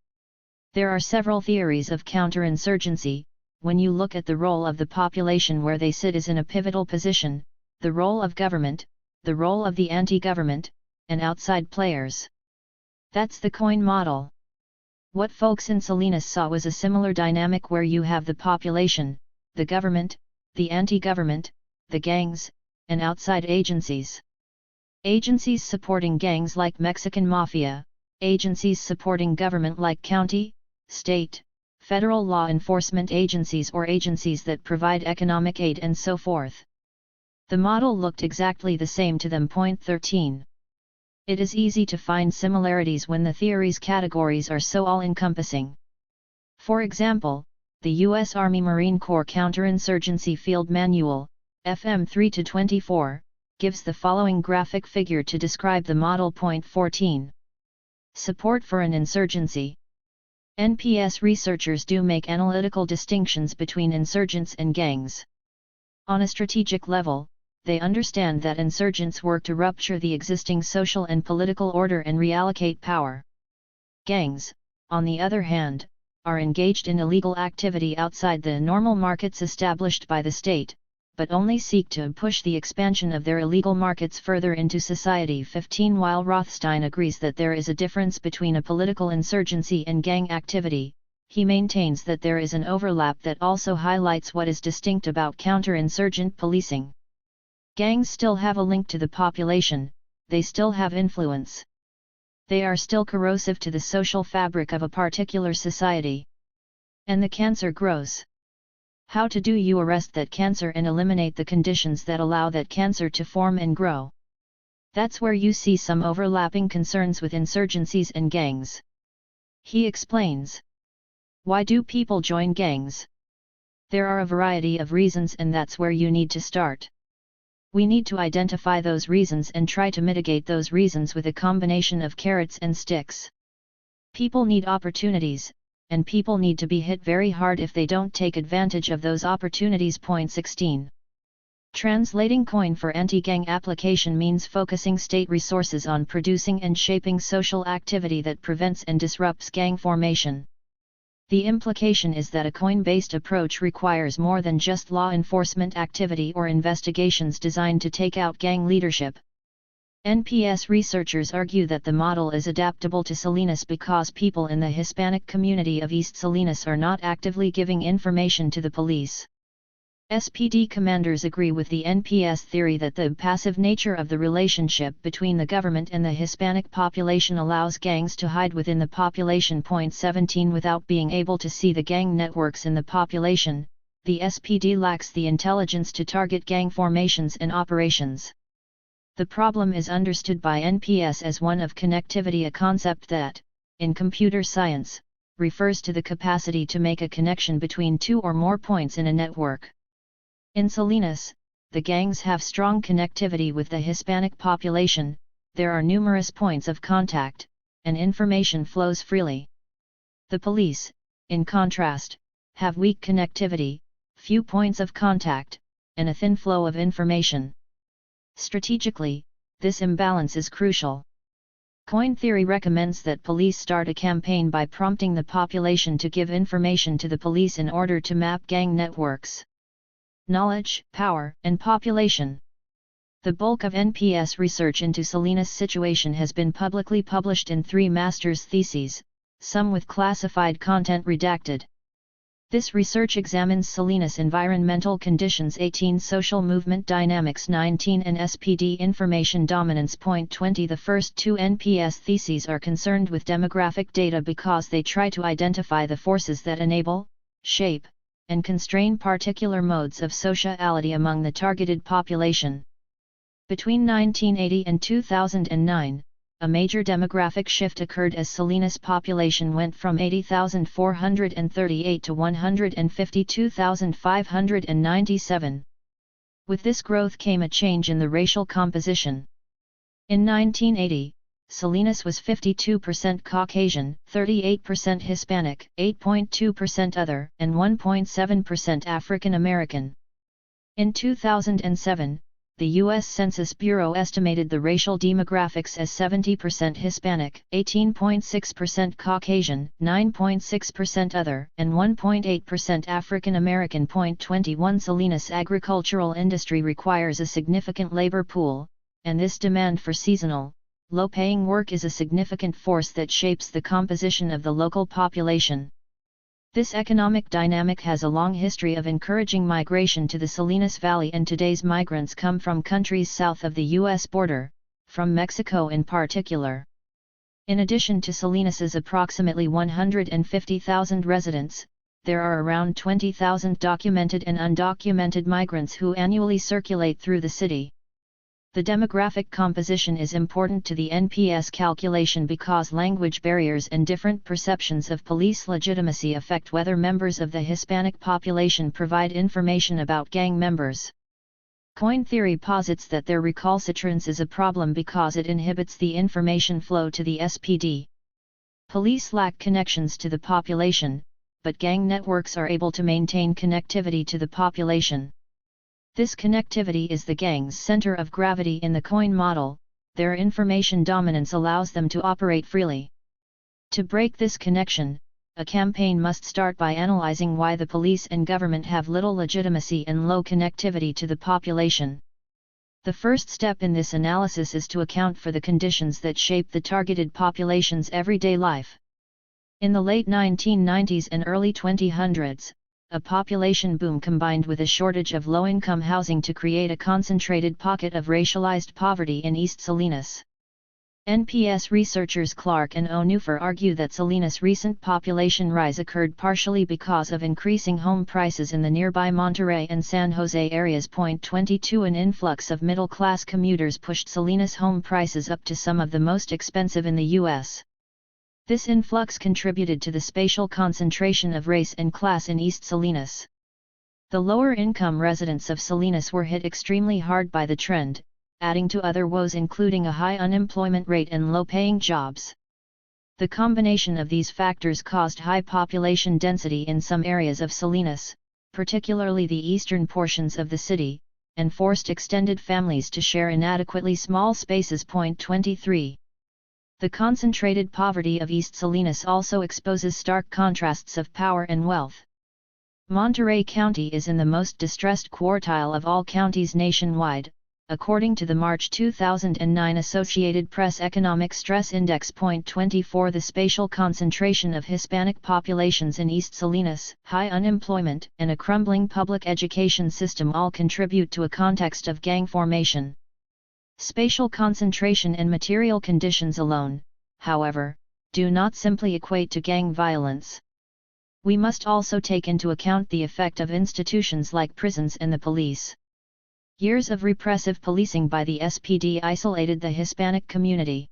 "There are several theories of counterinsurgency. When you look at the role of the population where they sit is in a pivotal position, the role of government, the role of the anti-government, and outside players. That's the coin model." What folks in Salinas saw was a similar dynamic where you have the population, the government, the anti-government, the gangs, and outside agencies. Agencies supporting gangs like Mexican Mafia, agencies supporting government like county, state, federal law enforcement agencies or agencies that provide economic aid and so forth. The model looked exactly the same to them. 13. It is easy to find similarities when the theory's categories are so all-encompassing. For example, the U.S. Army Marine Corps Counterinsurgency Field Manual, FM 3-24, gives the following graphic figure to describe the model. 14. Support for an insurgency. NPS researchers do make analytical distinctions between insurgents and gangs. On a strategic level, they understand that insurgents work to rupture the existing social and political order and reallocate power. Gangs, on the other hand, are engaged in illegal activity outside the normal markets established by the state, but only seek to push the expansion of their illegal markets further into society. 15. While Rothstein agrees that there is a difference between a political insurgency and gang activity, he maintains that there is an overlap that also highlights what is distinct about counterinsurgent policing. Gangs still have a link to the population, they still have influence. They are still corrosive to the social fabric of a particular society. And the cancer grows. How do you arrest that cancer and eliminate the conditions that allow that cancer to form and grow? That's where you see some overlapping concerns with insurgencies and gangs. He explains. Why do people join gangs? There are a variety of reasons, and that's where you need to start. We need to identify those reasons and try to mitigate those reasons with a combination of carrots and sticks. People need opportunities, and people need to be hit very hard if they don't take advantage of those opportunities. 16. Translating coin for anti-gang application means focusing state resources on producing and shaping social activity that prevents and disrupts gang formation. The implication is that a coin-based approach requires more than just law enforcement activity or investigations designed to take out gang leadership. NPS researchers argue that the model is adaptable to Salinas because people in the Hispanic community of East Salinas are not actively giving information to the police. SPD commanders agree with the NPS theory that the passive nature of the relationship between the government and the Hispanic population allows gangs to hide within the population. 17. Without being able to see the gang networks in the population, the SPD lacks the intelligence to target gang formations and operations. The problem is understood by NPS as one of connectivity, a concept that, in computer science, refers to the capacity to make a connection between two or more points in a network. In Salinas, the gangs have strong connectivity with the Hispanic population, there are numerous points of contact, and information flows freely. The police, in contrast, have weak connectivity, few points of contact, and a thin flow of information. Strategically, this imbalance is crucial. Coin theory recommends that police start a campaign by prompting the population to give information to the police in order to map gang networks. Knowledge, power, and population. The bulk of NPS research into Salinas' situation has been publicly published in 3 master's theses, some with classified content redacted. This research examines Salinas' environmental conditions 18, social movement dynamics 19, and SPD information dominance. Point 20. The first 2 NPS theses are concerned with demographic data because they try to identify the forces that enable, shape, and constrain particular modes of sociality among the targeted population. Between 1980 and 2009, a major demographic shift occurred as Salinas' population went from 80,438 to 152,597. With this growth came a change in the racial composition. In 1980, Salinas was 52% Caucasian, 38% Hispanic, 8.2% other, and 1.7% African American. In 2007, the U.S. Census Bureau estimated the racial demographics as 70% Hispanic, 18.6% Caucasian, 9.6% other, and 1.8% African American. Point 21. Salinas' agricultural industry requires a significant labor pool, and this demand for seasonal, low-paying work is a significant force that shapes the composition of the local population. This economic dynamic has a long history of encouraging migration to the Salinas Valley, and today's migrants come from countries south of the U.S. border, from Mexico in particular. In addition to Salinas's approximately 150,000 residents, there are around 20,000 documented and undocumented migrants who annually circulate through the city. The demographic composition is important to the NPS calculation because language barriers and different perceptions of police legitimacy affect whether members of the Hispanic population provide information about gang members. Coin theory posits that their recalcitrance is a problem because it inhibits the information flow to the SPD. Police lack connections to the population, but gang networks are able to maintain connectivity to the population. This connectivity is the gang's center of gravity in the coin model. Their information dominance allows them to operate freely. To break this connection, a campaign must start by analyzing why the police and government have little legitimacy and low connectivity to the population. The first step in this analysis is to account for the conditions that shape the targeted population's everyday life. In the late 1990s and early 2000s, a population boom combined with a shortage of low-income housing to create a concentrated pocket of racialized poverty in East Salinas. NPS researchers Clark and Onufar argue that Salinas' recent population rise occurred partially because of increasing home prices in the nearby Monterey and San Jose areas. Point 22. An influx of middle-class commuters pushed Salinas' home prices up to some of the most expensive in the U.S. This influx contributed to the spatial concentration of race and class in East Salinas. The lower-income residents of Salinas were hit extremely hard by the trend, adding to other woes including a high unemployment rate and low-paying jobs. The combination of these factors caused high population density in some areas of Salinas, particularly the eastern portions of the city, and forced extended families to share inadequately small spaces. Point 23. The concentrated poverty of East Salinas also exposes stark contrasts of power and wealth. Monterey County is in the most distressed quartile of all counties nationwide, according to the March 2009 Associated Press Economic Stress Index. Point 24. The spatial concentration of Hispanic populations in East Salinas, high unemployment, and a crumbling public education system all contribute to a context of gang formation. Spatial concentration and material conditions alone, however, do not simply equate to gang violence. We must also take into account the effect of institutions like prisons and the police. Years of repressive policing by the SPD isolated the Hispanic community.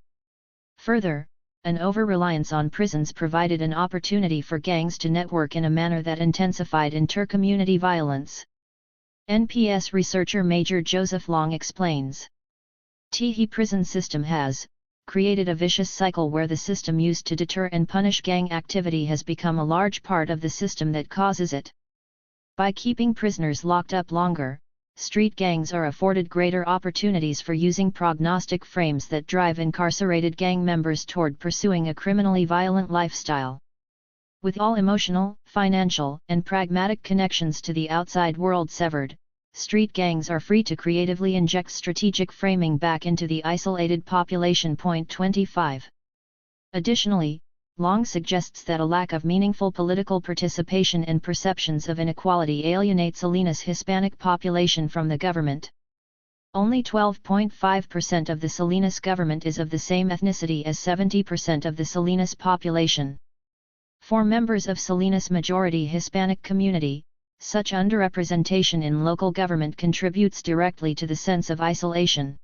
Further, an over-reliance on prisons provided an opportunity for gangs to network in a manner that intensified inter-community violence. NPS researcher Major Joseph Long explains. The prison system has created a vicious cycle where the system used to deter and punish gang activity has become a large part of the system that causes it. By keeping prisoners locked up longer, street gangs are afforded greater opportunities for using prognostic frames that drive incarcerated gang members toward pursuing a criminally violent lifestyle. With all emotional, financial, and pragmatic connections to the outside world severed, street gangs are free to creatively inject strategic framing back into the isolated population. 25. Additionally, Long suggests that a lack of meaningful political participation and perceptions of inequality alienate Salinas' Hispanic population from the government. Only 12.5% of the Salinas government is of the same ethnicity as 70% of the Salinas population. For members of Salinas' majority Hispanic community, such underrepresentation in local government contributes directly to the sense of isolation.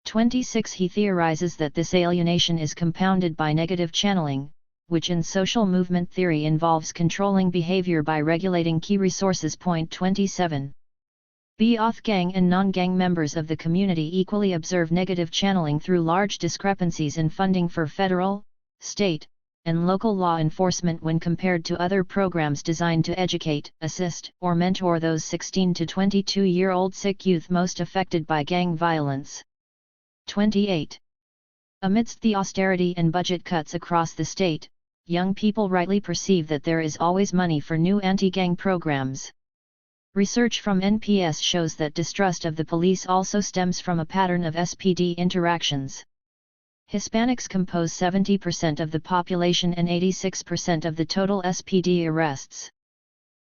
26. He theorizes that this alienation is compounded by negative channeling, which in social movement theory involves controlling behavior by regulating key resources. 27. Both gang and non-gang members of the community equally observe negative channeling through large discrepancies in funding for federal, state, and local law enforcement when compared to other programs designed to educate, assist, or mentor those 16 to 22-year-old sick youth most affected by gang violence. 28. Amidst the austerity and budget cuts across the state, young people rightly perceive that there is always money for new anti-gang programs. Research from NPS shows that distrust of the police also stems from a pattern of SPD interactions. Hispanics compose 70% of the population and 86% of the total SPD arrests.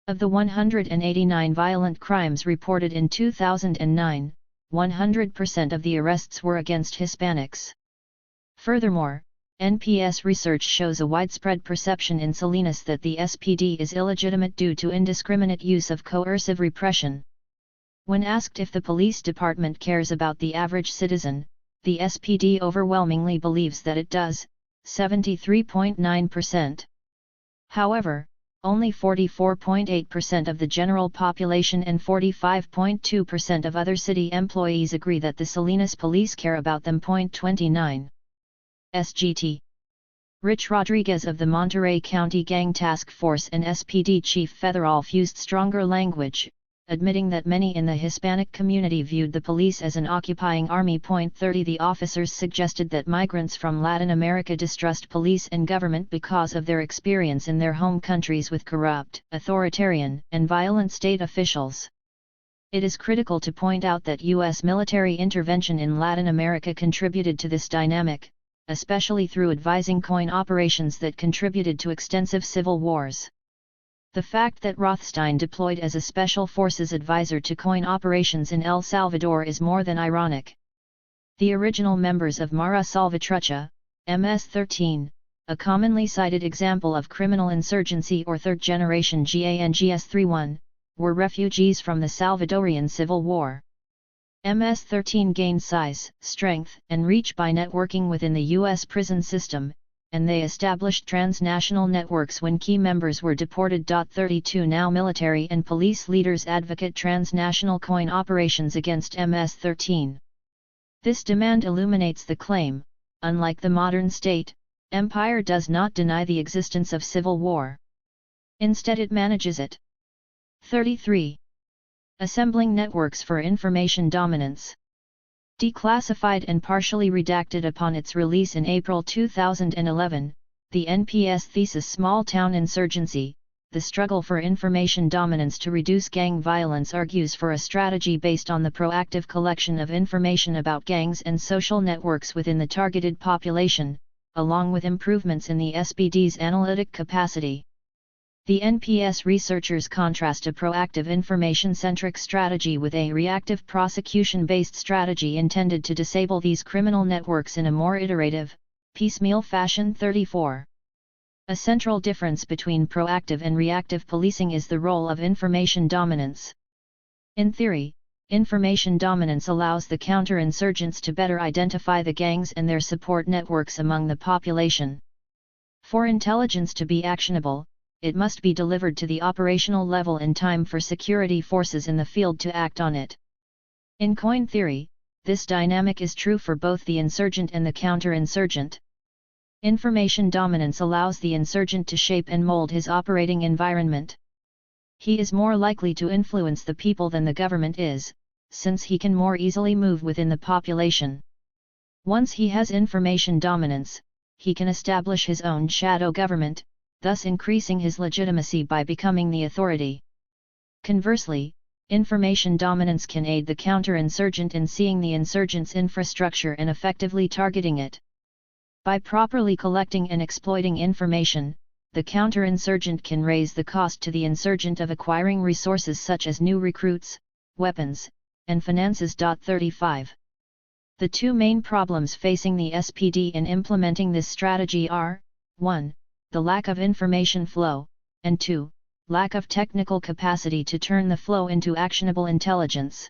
Of the 189 violent crimes reported in 2009, 100% of the arrests were against Hispanics. Furthermore, NPS research shows a widespread perception in Salinas that the SPD is illegitimate due to indiscriminate use of coercive repression. When asked if the police department cares about the average citizen, the SPD overwhelmingly believes that it does, 73.9%. However, only 44.8% of the general population and 45.2% of other city employees agree that the Salinas police care about them. 29. SGT. Rich Rodriguez of the Monterey County Gang Task Force and SPD Chief Federal used stronger language, admitting that many in the Hispanic community viewed the police as an occupying army. 30. The officers suggested that migrants from Latin America distrust police and government because of their experience in their home countries with corrupt, authoritarian, and violent state officials. It is critical to point out that U.S. military intervention in Latin America contributed to this dynamic, especially through advising coin operations that contributed to extensive civil wars. The fact that Rothstein deployed as a Special Forces advisor to coin operations in El Salvador is more than ironic. The original members of Mara Salvatrucha, MS-13, a commonly cited example of criminal insurgency or third-generation GANGS-31, were refugees from the Salvadorian Civil War. MS-13 gained size, strength, and reach by networking within the U.S. prison system, and they established transnational networks when key members were deported. 32 Now military and police leaders advocate transnational coin operations against MS-13. This demand illuminates the claim, unlike the modern state, empire does not deny the existence of civil war. Instead it manages it. 33. Assembling networks for information dominance. Declassified and partially redacted upon its release in April 2011, the NPS thesis Small Town Insurgency, the struggle for information dominance to reduce gang violence argues for a strategy based on the proactive collection of information about gangs and social networks within the targeted population, along with improvements in the SPD's analytic capacity. The NPS researchers contrast a proactive information-centric strategy with a reactive prosecution-based strategy intended to disable these criminal networks in a more iterative, piecemeal fashion. 34. A central difference between proactive and reactive policing is the role of information dominance. In theory, Information dominance allows the counterinsurgents to better identify the gangs and their support networks among the population. For intelligence to be actionable, it must be delivered to the operational level in time for security forces in the field to act on it. In coin theory, this dynamic is true for both the insurgent and the counterinsurgent. Information dominance allows the insurgent to shape and mold his operating environment. He is more likely to influence the people than the government is, since he can more easily move within the population. Once he has information dominance, he can establish his own shadow government, thus increasing his legitimacy by becoming the authority. Conversely, information dominance can aid the counterinsurgent in seeing the insurgent's infrastructure and effectively targeting it. By properly collecting and exploiting information, the counterinsurgent can raise the cost to the insurgent of acquiring resources such as new recruits, weapons, and finances. 35. The two main problems facing the SPD in implementing this strategy are, 1. The lack of information flow, and 2. Lack of technical capacity to turn the flow into actionable intelligence.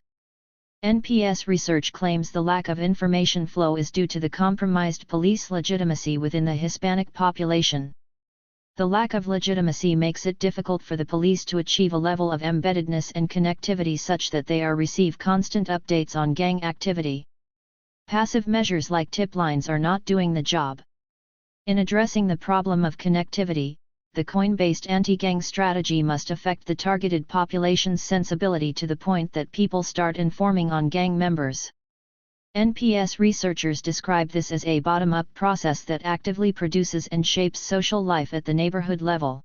NPS research claims the lack of information flow is due to the compromised police legitimacy within the Hispanic population. The lack of legitimacy makes it difficult for the police to achieve a level of embeddedness and connectivity such that they receive constant updates on gang activity. Passive measures like tip lines are not doing the job. In addressing the problem of connectivity, the coin-based anti-gang strategy must affect the targeted population's sensibility to the point that people start informing on gang members. NPS researchers describe this as a bottom-up process that actively produces and shapes social life at the neighborhood level.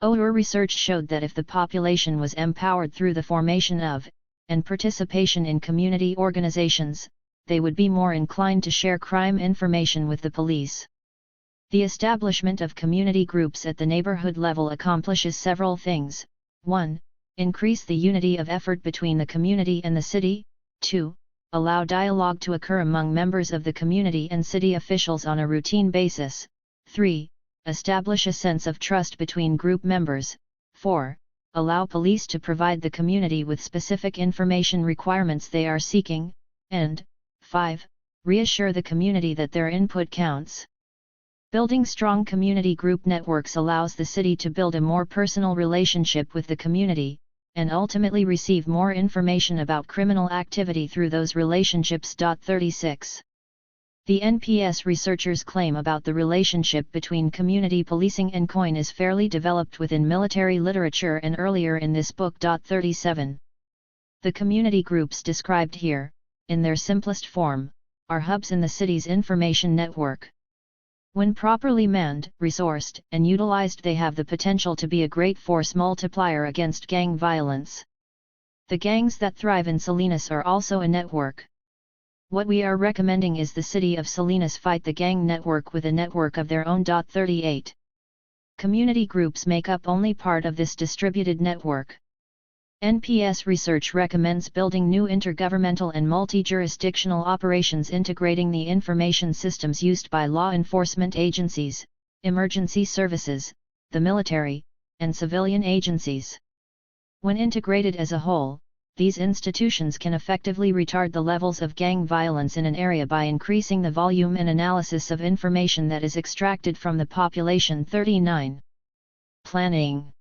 Our research showed that if the population was empowered through the formation of, and participation in community organizations, they would be more inclined to share crime information with the police. The establishment of community groups at the neighborhood level accomplishes several things. 1. Increase the unity of effort between the community and the city. 2. Allow dialogue to occur among members of the community and city officials on a routine basis. 3. Establish a sense of trust between group members. 4. Allow police to provide the community with specific information requirements they are seeking. And 5. Reassure the community that their input counts. Building strong community group networks allows the city to build a more personal relationship with the community, and ultimately receive more information about criminal activity through those relationships. 36. The NPS researchers' claim about the relationship between community policing and coin is fairly developed within military literature and earlier in this book. 37. The community groups described here, in their simplest form, are hubs in the city's information network. When properly manned, resourced, and utilized, they have the potential to be a great force multiplier against gang violence. The gangs that thrive in Salinas are also a network. What we are recommending is the city of Salinas fight the gang network with a network of their own. 38. Community groups make up only part of this distributed network. NPS research recommends building new intergovernmental and multi-jurisdictional operations integrating the information systems used by law enforcement agencies, emergency services, the military, and civilian agencies. When integrated as a whole, these institutions can effectively retard the levels of gang violence in an area by increasing the volume and analysis of information that is extracted from the population. 39. Planning.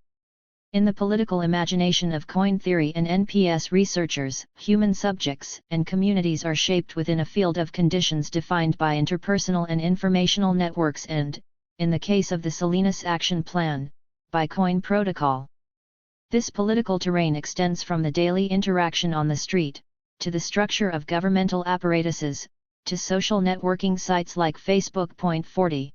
In the political imagination of coin theory and NPS researchers, human subjects and communities are shaped within a field of conditions defined by interpersonal and informational networks and, in the case of the Salinas Action Plan, by coin protocol. This political terrain extends from the daily interaction on the street, to the structure of governmental apparatuses, to social networking sites like Facebook. 40.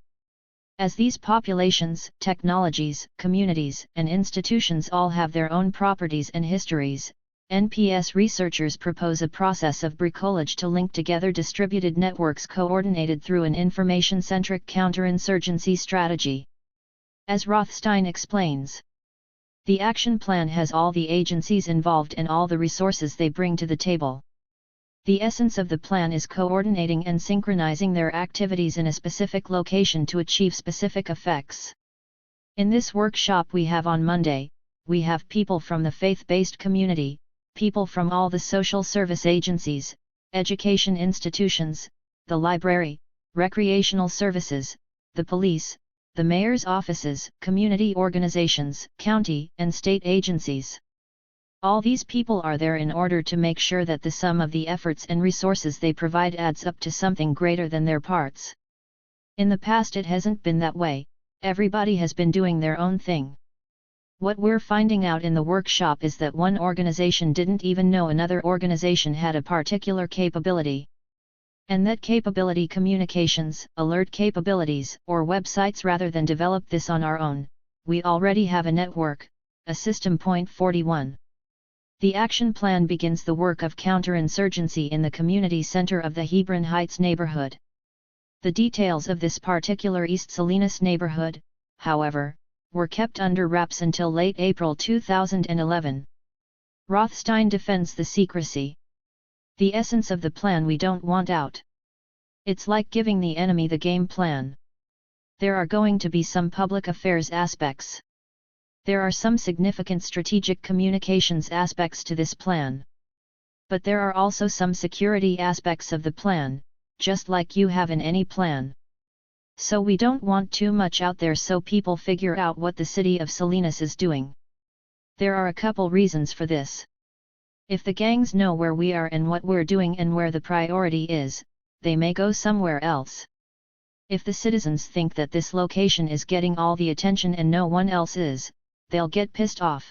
As these populations, technologies, communities, and institutions all have their own properties and histories, NPS researchers propose a process of bricolage to link together distributed networks coordinated through an information-centric counterinsurgency strategy. As Rothstein explains, the action plan has all the agencies involved and all the resources they bring to the table. The essence of the plan is coordinating and synchronizing their activities in a specific location to achieve specific effects. In this workshop we have on Monday, we have people from the faith-based community, people from all the social service agencies, education institutions, the library, recreational services, the police, the mayor's offices, community organizations, county and state agencies. All these people are there in order to make sure that the sum of the efforts and resources they provide adds up to something greater than their parts. In the past it hasn't been that way, everybody has been doing their own thing. What we're finding out in the workshop is that one organization didn't even know another organization had a particular capability. And that capability communications, alert capabilities, or websites rather than develop this on our own, we already have a network, a system. Point 41. The action plan begins the work of counterinsurgency in the community center of the Hebron Heights neighborhood. The details of this particular East Salinas neighborhood, however, were kept under wraps until late April 2011. Rothstein defends the secrecy. The essence of the plan we don't want out. It's like giving the enemy the game plan. There are going to be some public affairs aspects. There are some significant strategic communications aspects to this plan. But there are also some security aspects of the plan, just like you have in any plan. So we don't want too much out there so people figure out what the city of Salinas is doing. There are a couple reasons for this. If the gangs know where we are and what we're doing and where the priority is, they may go somewhere else. If the citizens think that this location is getting all the attention and no one else is, they'll get pissed off.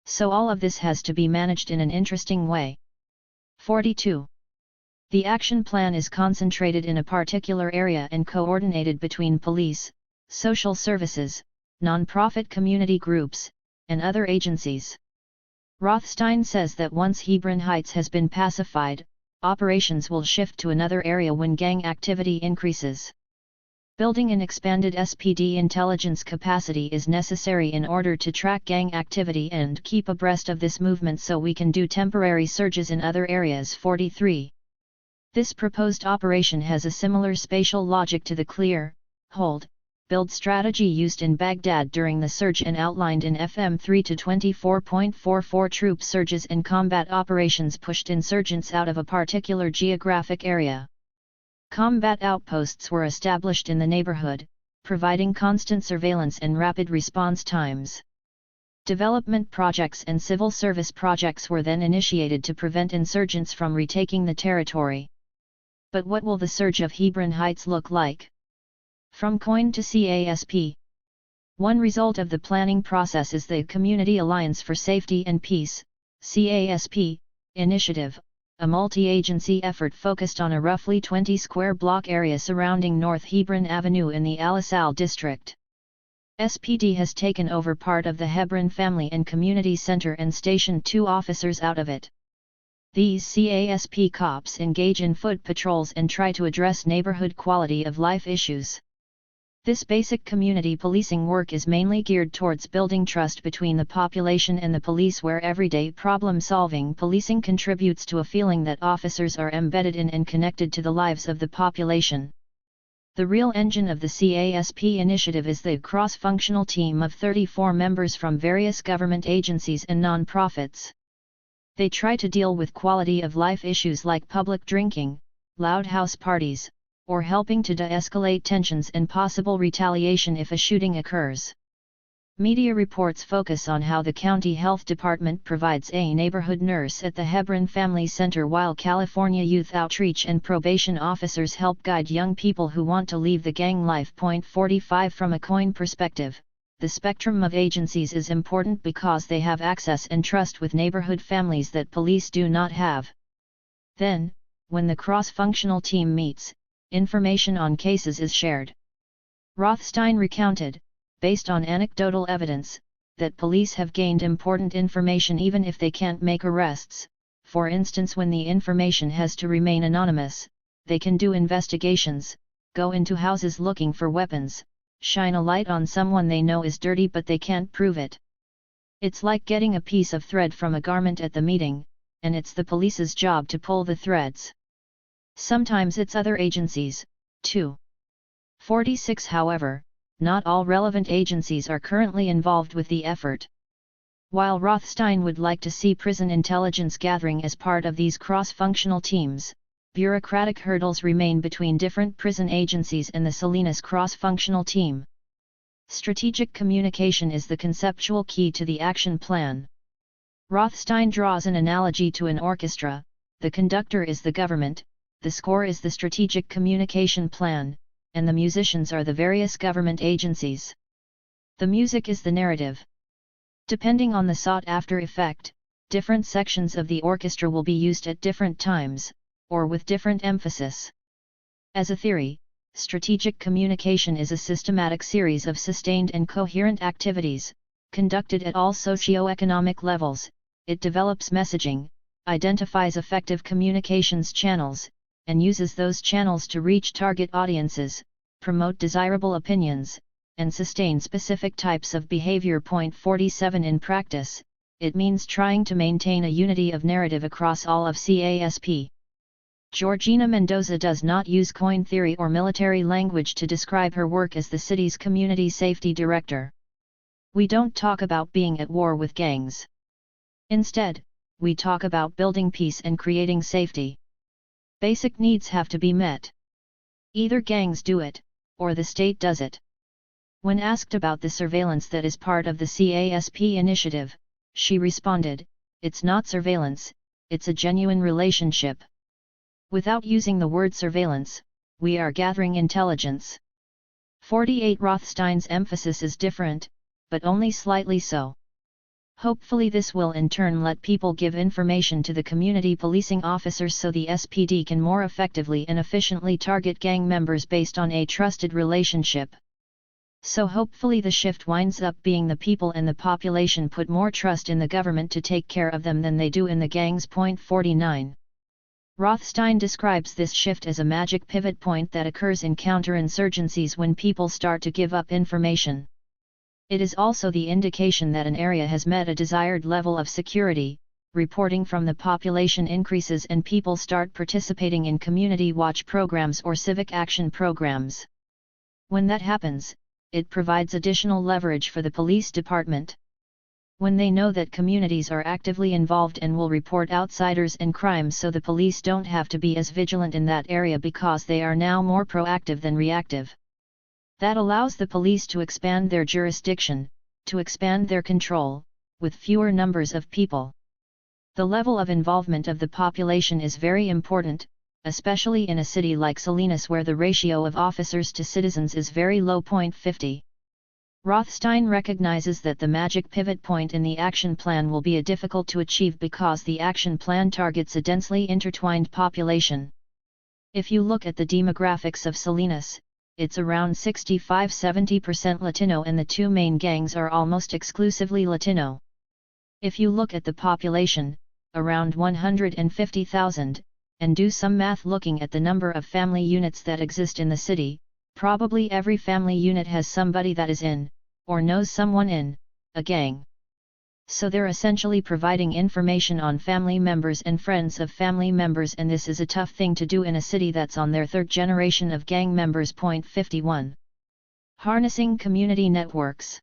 So all of this has to be managed in an interesting way. 42. The action plan is concentrated in a particular area and coordinated between police, social services, non-profit community groups, and other agencies. Rothstein says that once Hebron Heights has been pacified, operations will shift to another area when gang activity increases. Building an expanded SPD intelligence capacity is necessary in order to track gang activity and keep abreast of this movement so we can do temporary surges in other areas. 43. This proposed operation has a similar spatial logic to the clear, hold, build strategy used in Baghdad during the surge and outlined in FM 3-24.44. Troop surges and combat operations pushed insurgents out of a particular geographic area. Combat outposts were established in the neighborhood, providing constant surveillance and rapid response times. Development projects and civil service projects were then initiated to prevent insurgents from retaking the territory. But what will the surge of Hebron Heights look like? From COIN to CASP. One result of the planning process is the Community Alliance for Safety and Peace, CASP, initiative, a multi-agency effort focused on a roughly 20 square block area surrounding North Hebron Avenue in the Al Asal district. SPD has taken over part of the Hebron Family and Community Center and stationed 2 officers out of it. These CASP cops engage in foot patrols and try to address neighborhood quality of life issues. This basic community policing work is mainly geared towards building trust between the population and the police, where everyday problem-solving policing contributes to a feeling that officers are embedded in and connected to the lives of the population. The real engine of the CASP initiative is the cross-functional team of 34 members from various government agencies and non-profits. They try to deal with quality of life issues like public drinking, loud house parties, or helping to de-escalate tensions and possible retaliation if a shooting occurs. Media reports focus on how the county health department provides a neighborhood nurse at the Hebron Family Center, while California Youth Outreach and probation officers help guide young people who want to leave the gang life. 45. From a COIN perspective, the spectrum of agencies is important because they have access and trust with neighborhood families that police do not have. Then, when the cross-functional team meets, information on cases is shared. Rothstein recounted, based on anecdotal evidence, that police have gained important information even if they can't make arrests. For instance, when the information has to remain anonymous, they can do investigations, go into houses looking for weapons, shine a light on someone they know is dirty but they can't prove it. It's like getting a piece of thread from a garment at the meeting, and it's the police's job to pull the threads. Sometimes it's other agencies, too. 46. However, not all relevant agencies are currently involved with the effort. While Rothstein would like to see prison intelligence gathering as part of these cross-functional teams, bureaucratic hurdles remain between different prison agencies and the Salinas cross-functional team. Strategic communication is the conceptual key to the action plan. Rothstein draws an analogy to an orchestra: the conductor is the government, the score is the strategic communication plan, and the musicians are the various government agencies. The music is the narrative. Depending on the sought-after effect, different sections of the orchestra will be used at different times, or with different emphasis. As a theory, strategic communication is a systematic series of sustained and coherent activities, conducted at all socio-economic levels. It develops messaging, identifies effective communications channels, and uses those channels to reach target audiences, promote desirable opinions, and sustain specific types of behavior. 47 In practice, it means trying to maintain a unity of narrative across all of CASP. Georgina Mendoza does not use coin theory or military language to describe her work as the city's community safety director. We don't talk about being at war with gangs. Instead, we talk about building peace and creating safety. Basic needs have to be met. Either gangs do it, or the state does it. When asked about the surveillance that is part of the CASP initiative, she responded, "It's not surveillance, it's a genuine relationship. Without using the word surveillance, we are gathering intelligence." 48 Rothstein's emphasis is different, but only slightly so. Hopefully this will in turn let people give information to the community policing officers so the SPD can more effectively and efficiently target gang members based on a trusted relationship. So hopefully the shift winds up being the people and the population put more trust in the government to take care of them than they do in the gangs. 49. Rothstein describes this shift as a magic pivot point that occurs in counterinsurgencies when people start to give up information. It is also the indication that an area has met a desired level of security, reporting from the population increases and people start participating in community watch programs or civic action programs. When that happens, it provides additional leverage for the police department. When they know that communities are actively involved and will report outsiders and crimes, so the police don't have to be as vigilant in that area because they are now more proactive than reactive. That allows the police to expand their jurisdiction, to expand their control, with fewer numbers of people. The level of involvement of the population is very important, especially in a city like Salinas where the ratio of officers to citizens is very low. 50. Rothstein recognizes that the magic pivot point in the action plan will be difficult to achieve because the action plan targets a densely intertwined population. If you look at the demographics of Salinas, it's around 65–70% Latino and the two main gangs are almost exclusively Latino. If you look at the population, around 150,000, and do some math looking at the number of family units that exist in the city, probably every family unit has somebody that is in, or knows someone in, a gang. So they're essentially providing information on family members and friends of family members, and this is a tough thing to do in a city that's on their third generation of gang members. 51. Harnessing community networks.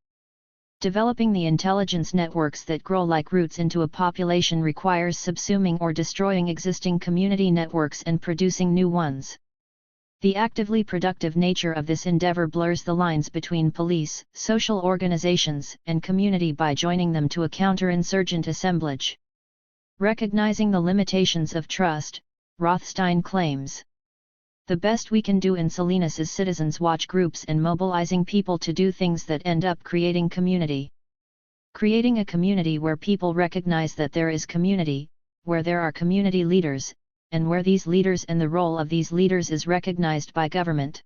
Developing the intelligence networks that grow like roots into a population requires subsuming or destroying existing community networks and producing new ones. The actively productive nature of this endeavor blurs the lines between police, social organizations, and community by joining them to a counterinsurgent assemblage. Recognizing the limitations of trust, Rothstein claims, "The best we can do in Salinas is citizens watch groups and mobilizing people to do things that end up creating community. Creating a community where people recognize that there is community, where there are community leaders, and where these leaders and the role of these leaders is recognized by government.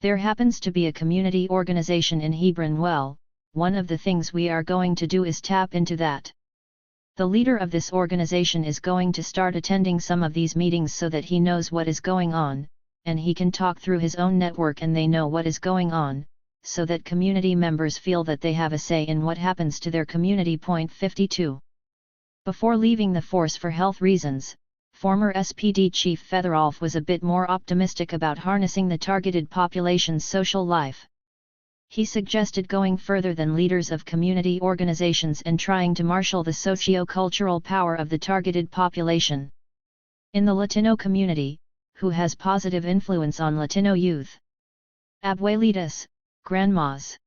There happens to be a community organization in Hebron. Well, one of the things we are going to do is tap into that. The leader of this organization is going to start attending some of these meetings so that he knows what is going on, and he can talk through his own network and they know what is going on, so that community members feel that they have a say in what happens to their community." 52. Before leaving the force for health reasons, former SPD Chief Featherolf was a bit more optimistic about harnessing the targeted population's social life. He suggested going further than leaders of community organizations and trying to marshal the socio-cultural power of the targeted population. In the Latino community, who has positive influence on Latino youth? Abuelitas, grandmas.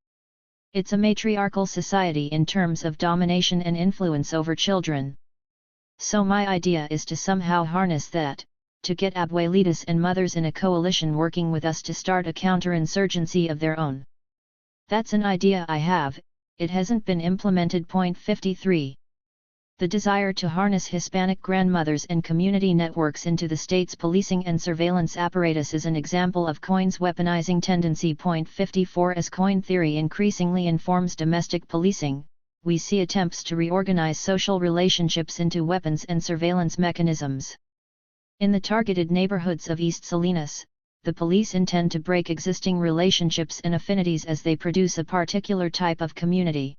It's a matriarchal society in terms of domination and influence over children. So my idea is to somehow harness that, to get abuelitas and mothers in a coalition working with us to start a counterinsurgency of their own. That's an idea I have, it hasn't been implemented. Point 53. The desire to harness Hispanic grandmothers and community networks into the state's policing and surveillance apparatus is an example of COIN's weaponizing tendency. Point 54. As COIN theory increasingly informs domestic policing, we see attempts to reorganize social relationships into weapons and surveillance mechanisms. In the targeted neighborhoods of East Salinas, the police intend to break existing relationships and affinities as they produce a particular type of community.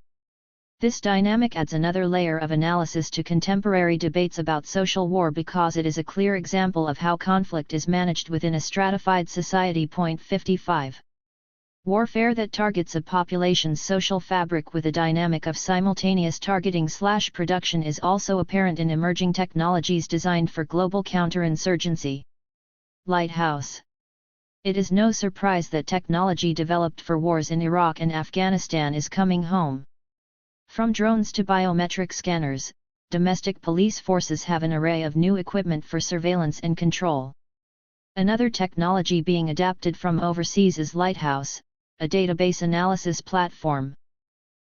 This dynamic adds another layer of analysis to contemporary debates about social war because it is a clear example of how conflict is managed within a stratified society. Point 55. Warfare that targets a population's social fabric with a dynamic of simultaneous targeting/production is also apparent in emerging technologies designed for global counterinsurgency. Lighthouse. It is no surprise that technology developed for wars in Iraq and Afghanistan is coming home. From drones to biometric scanners, domestic police forces have an array of new equipment for surveillance and control. Another technology being adapted from overseas is Lighthouse, a database analysis platform.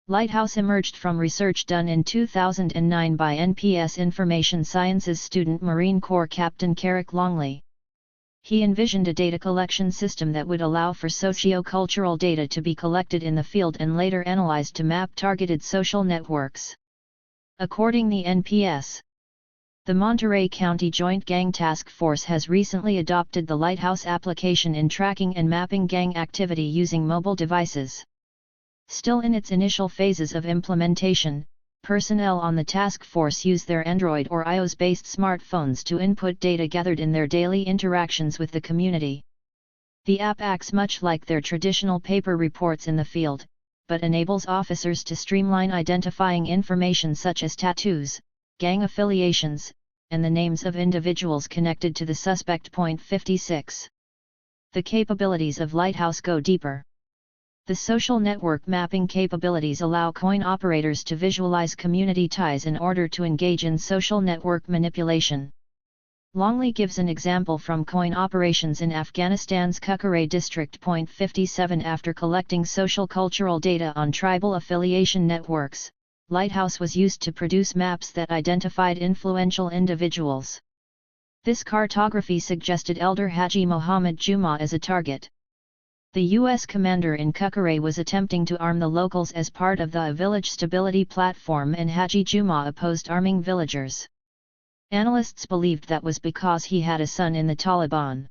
Lighthouse emerged from research done in 2009 by NPS Information Sciences student Marine Corps Captain Carrick Longley. He envisioned a data collection system that would allow for socio-cultural data to be collected in the field and later analyzed to map targeted social networks. According to the NPS, the Monterey County Joint Gang Task Force has recently adopted the Lighthouse application in tracking and mapping gang activity using mobile devices. Still in its initial phases of implementation, personnel on the task force use their Android or iOS-based smartphones to input data gathered in their daily interactions with the community. The app acts much like their traditional paper reports in the field, but enables officers to streamline identifying information such as tattoos, gang affiliations, and the names of individuals connected to the suspect. Point 56. The capabilities of Lighthouse go deeper. The social network mapping capabilities allow COIN operators to visualize community ties in order to engage in social network manipulation. Longley gives an example from COIN operations in Afghanistan's Kukuray district. Point 57. After collecting social cultural data on tribal affiliation networks, Lighthouse was used to produce maps that identified influential individuals. This cartography suggested Elder Haji Mohammed Juma as a target. The U.S. commander in Kukuray was attempting to arm the locals as part of the village stability platform, and Haji Juma opposed arming villagers. Analysts believed that was because he had a son in the Taliban.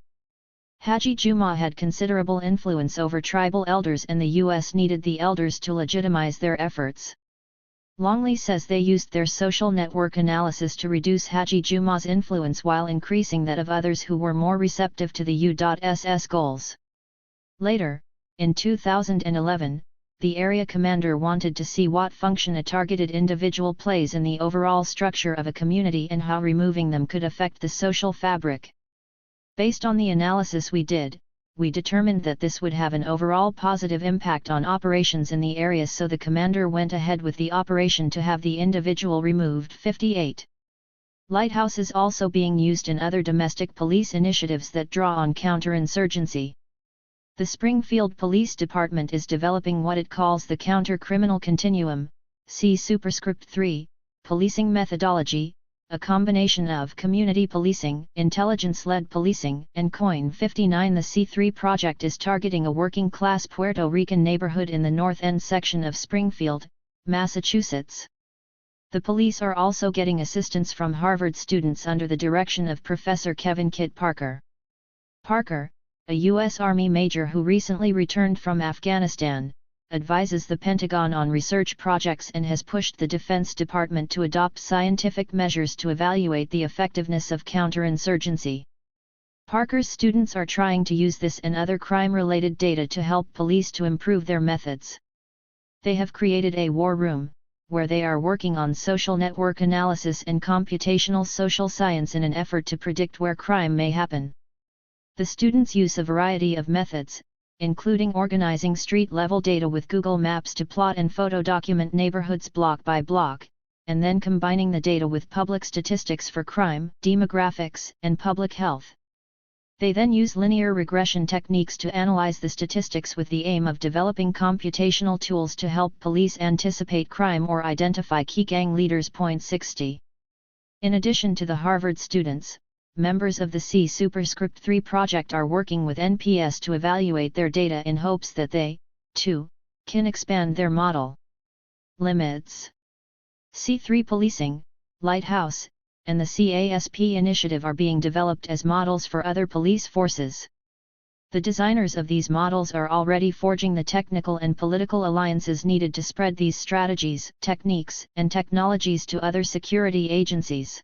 Haji Juma had considerable influence over tribal elders, and the U.S. needed the elders to legitimize their efforts. Longley says they used their social network analysis to reduce Haji Juma's influence while increasing that of others who were more receptive to the U.SS goals. Later, in 2011, the area commander wanted to see what function a targeted individual plays in the overall structure of a community and how removing them could affect the social fabric. Based on the analysis we did, we determined that this would have an overall positive impact on operations in the area, so the commander went ahead with the operation to have the individual removed. 58. Lighthouse is also being used in other domestic police initiatives that draw on counterinsurgency. The Springfield Police Department is developing what it calls the Counter-Criminal Continuum, see Superscript 3, policing methodology, a combination of community policing, intelligence-led policing, and COIN. 59. The C3 project is targeting a working-class Puerto Rican neighborhood in the North End section of Springfield, Massachusetts. The police are also getting assistance from Harvard students under the direction of Professor Kevin Kit Parker. Parker, a U.S. Army major who recently returned from Afghanistan, advises the Pentagon on research projects and has pushed the Defense Department to adopt scientific measures to evaluate the effectiveness of counterinsurgency. Parker's students are trying to use this and other crime-related data to help police to improve their methods. They have created a war room, where they are working on social network analysis and computational social science in an effort to predict where crime may happen. The students use a variety of methods, including organizing street-level data with Google Maps to plot and photo document neighborhoods block by block, and then combining the data with public statistics for crime, demographics, and public health. They then use linear regression techniques to analyze the statistics with the aim of developing computational tools to help police anticipate crime or identify key gang leaders. 60. In addition to the Harvard students, members of the C-3 project are working with NPS to evaluate their data in hopes that they, too, can expand their model. Limits. C3 Policing, Lighthouse, and the CASP initiative are being developed as models for other police forces. The designers of these models are already forging the technical and political alliances needed to spread these strategies, techniques, and technologies to other security agencies.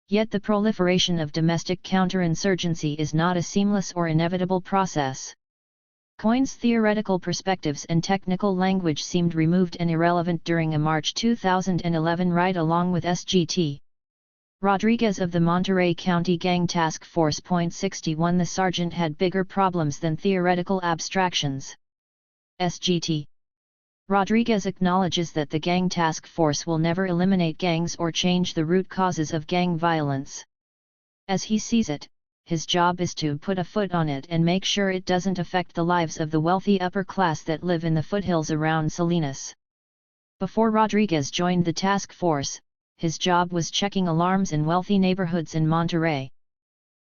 Yet the proliferation of domestic counterinsurgency is not a seamless or inevitable process. COIN's theoretical perspectives and technical language seemed removed and irrelevant during a March 2011 ride-along with SGT. Rodriguez of the Monterey County Gang Task Force. 61 The sergeant had bigger problems than theoretical abstractions. SGT. Rodriguez acknowledges that the Gang Task Force will never eliminate gangs or change the root causes of gang violence. As he sees it, his job is to put a foot on it and make sure it doesn't affect the lives of the wealthy upper class that live in the foothills around Salinas. Before Rodriguez joined the task force, his job was checking alarms in wealthy neighborhoods in Monterey.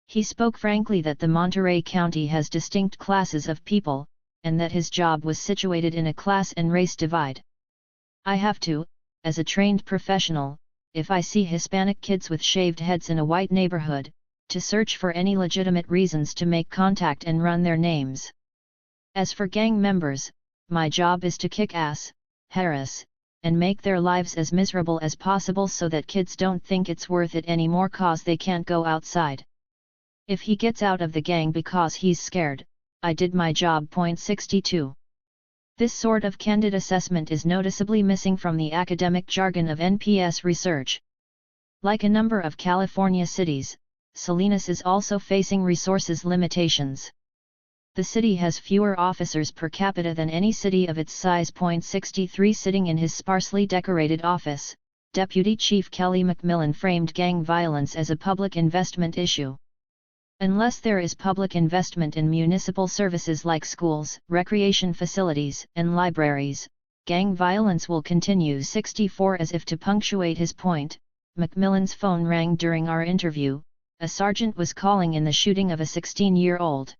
He spoke frankly that the Monterey County has distinct classes of people, and that his job was situated in a class and race divide. I have to, as a trained professional, if I see Hispanic kids with shaved heads in a white neighborhood, to search for any legitimate reasons to make contact and run their names. As for gang members, my job is to kick ass, harass, and make their lives as miserable as possible so that kids don't think it's worth it anymore cause they can't go outside. If he gets out of the gang because he's scared, I did my job. 62. This sort of candid assessment is noticeably missing from the academic jargon of NPS research. Like a number of California cities, Salinas is also facing resources limitations. The city has fewer officers per capita than any city of its size. 63 Sitting in his sparsely decorated office, Deputy Chief Kelly McMillan framed gang violence as a public investment issue. Unless there is public investment in municipal services like schools, recreation facilities, and libraries, gang violence will continue. 64 As if to punctuate his point, McMillan's phone rang during our interview. A sergeant was calling in the shooting of a 16-year-old.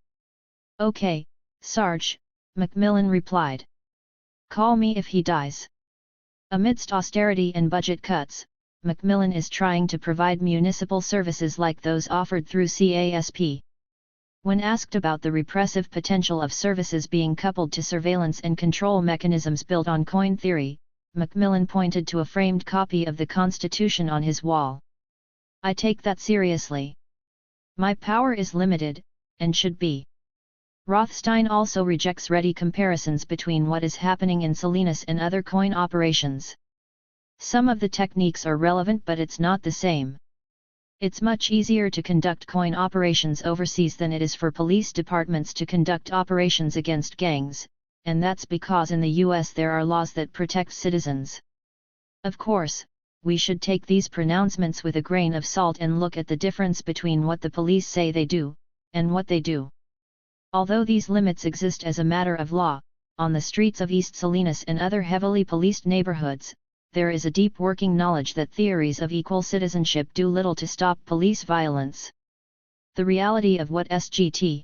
"Okay, Sarge," McMillan replied. "Call me if he dies." Amidst austerity and budget cuts, McMillan is trying to provide municipal services like those offered through CASP. When asked about the repressive potential of services being coupled to surveillance and control mechanisms built on coin theory, McMillan pointed to a framed copy of the Constitution on his wall. "I take that seriously. My power is limited, and should be." Rothstein also rejects ready comparisons between what is happening in Salinas and other coin operations. Some of the techniques are relevant, but it's not the same. It's much easier to conduct coin operations overseas than it is for police departments to conduct operations against gangs, and that's because in the US there are laws that protect citizens. Of course, we should take these pronouncements with a grain of salt and look at the difference between what the police say they do, and what they do. Although these limits exist as a matter of law, on the streets of East Salinas and other heavily policed neighborhoods, there is a deep working knowledge that theories of equal citizenship do little to stop police violence. The reality of what SGT.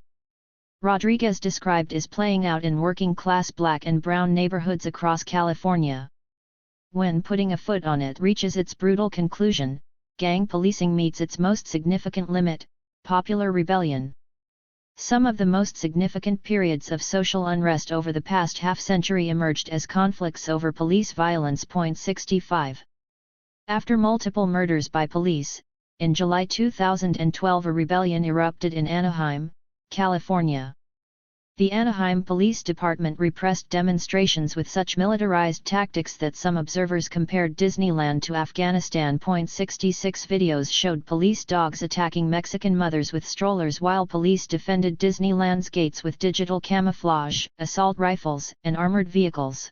Rodriguez described is playing out in working-class black and brown neighborhoods across California. When putting a foot on it reaches its brutal conclusion, gang policing meets its most significant limit, popular rebellion. Some of the most significant periods of social unrest over the past half-century emerged as conflicts over police violence. 65. After multiple murders by police, In July 2012 a rebellion erupted in Anaheim, California. The Anaheim Police Department repressed demonstrations with such militarized tactics that some observers compared Disneyland to Afghanistan. 66 videos showed police dogs attacking Mexican mothers with strollers while police defended Disneyland's gates with digital camouflage, assault rifles, and armored vehicles.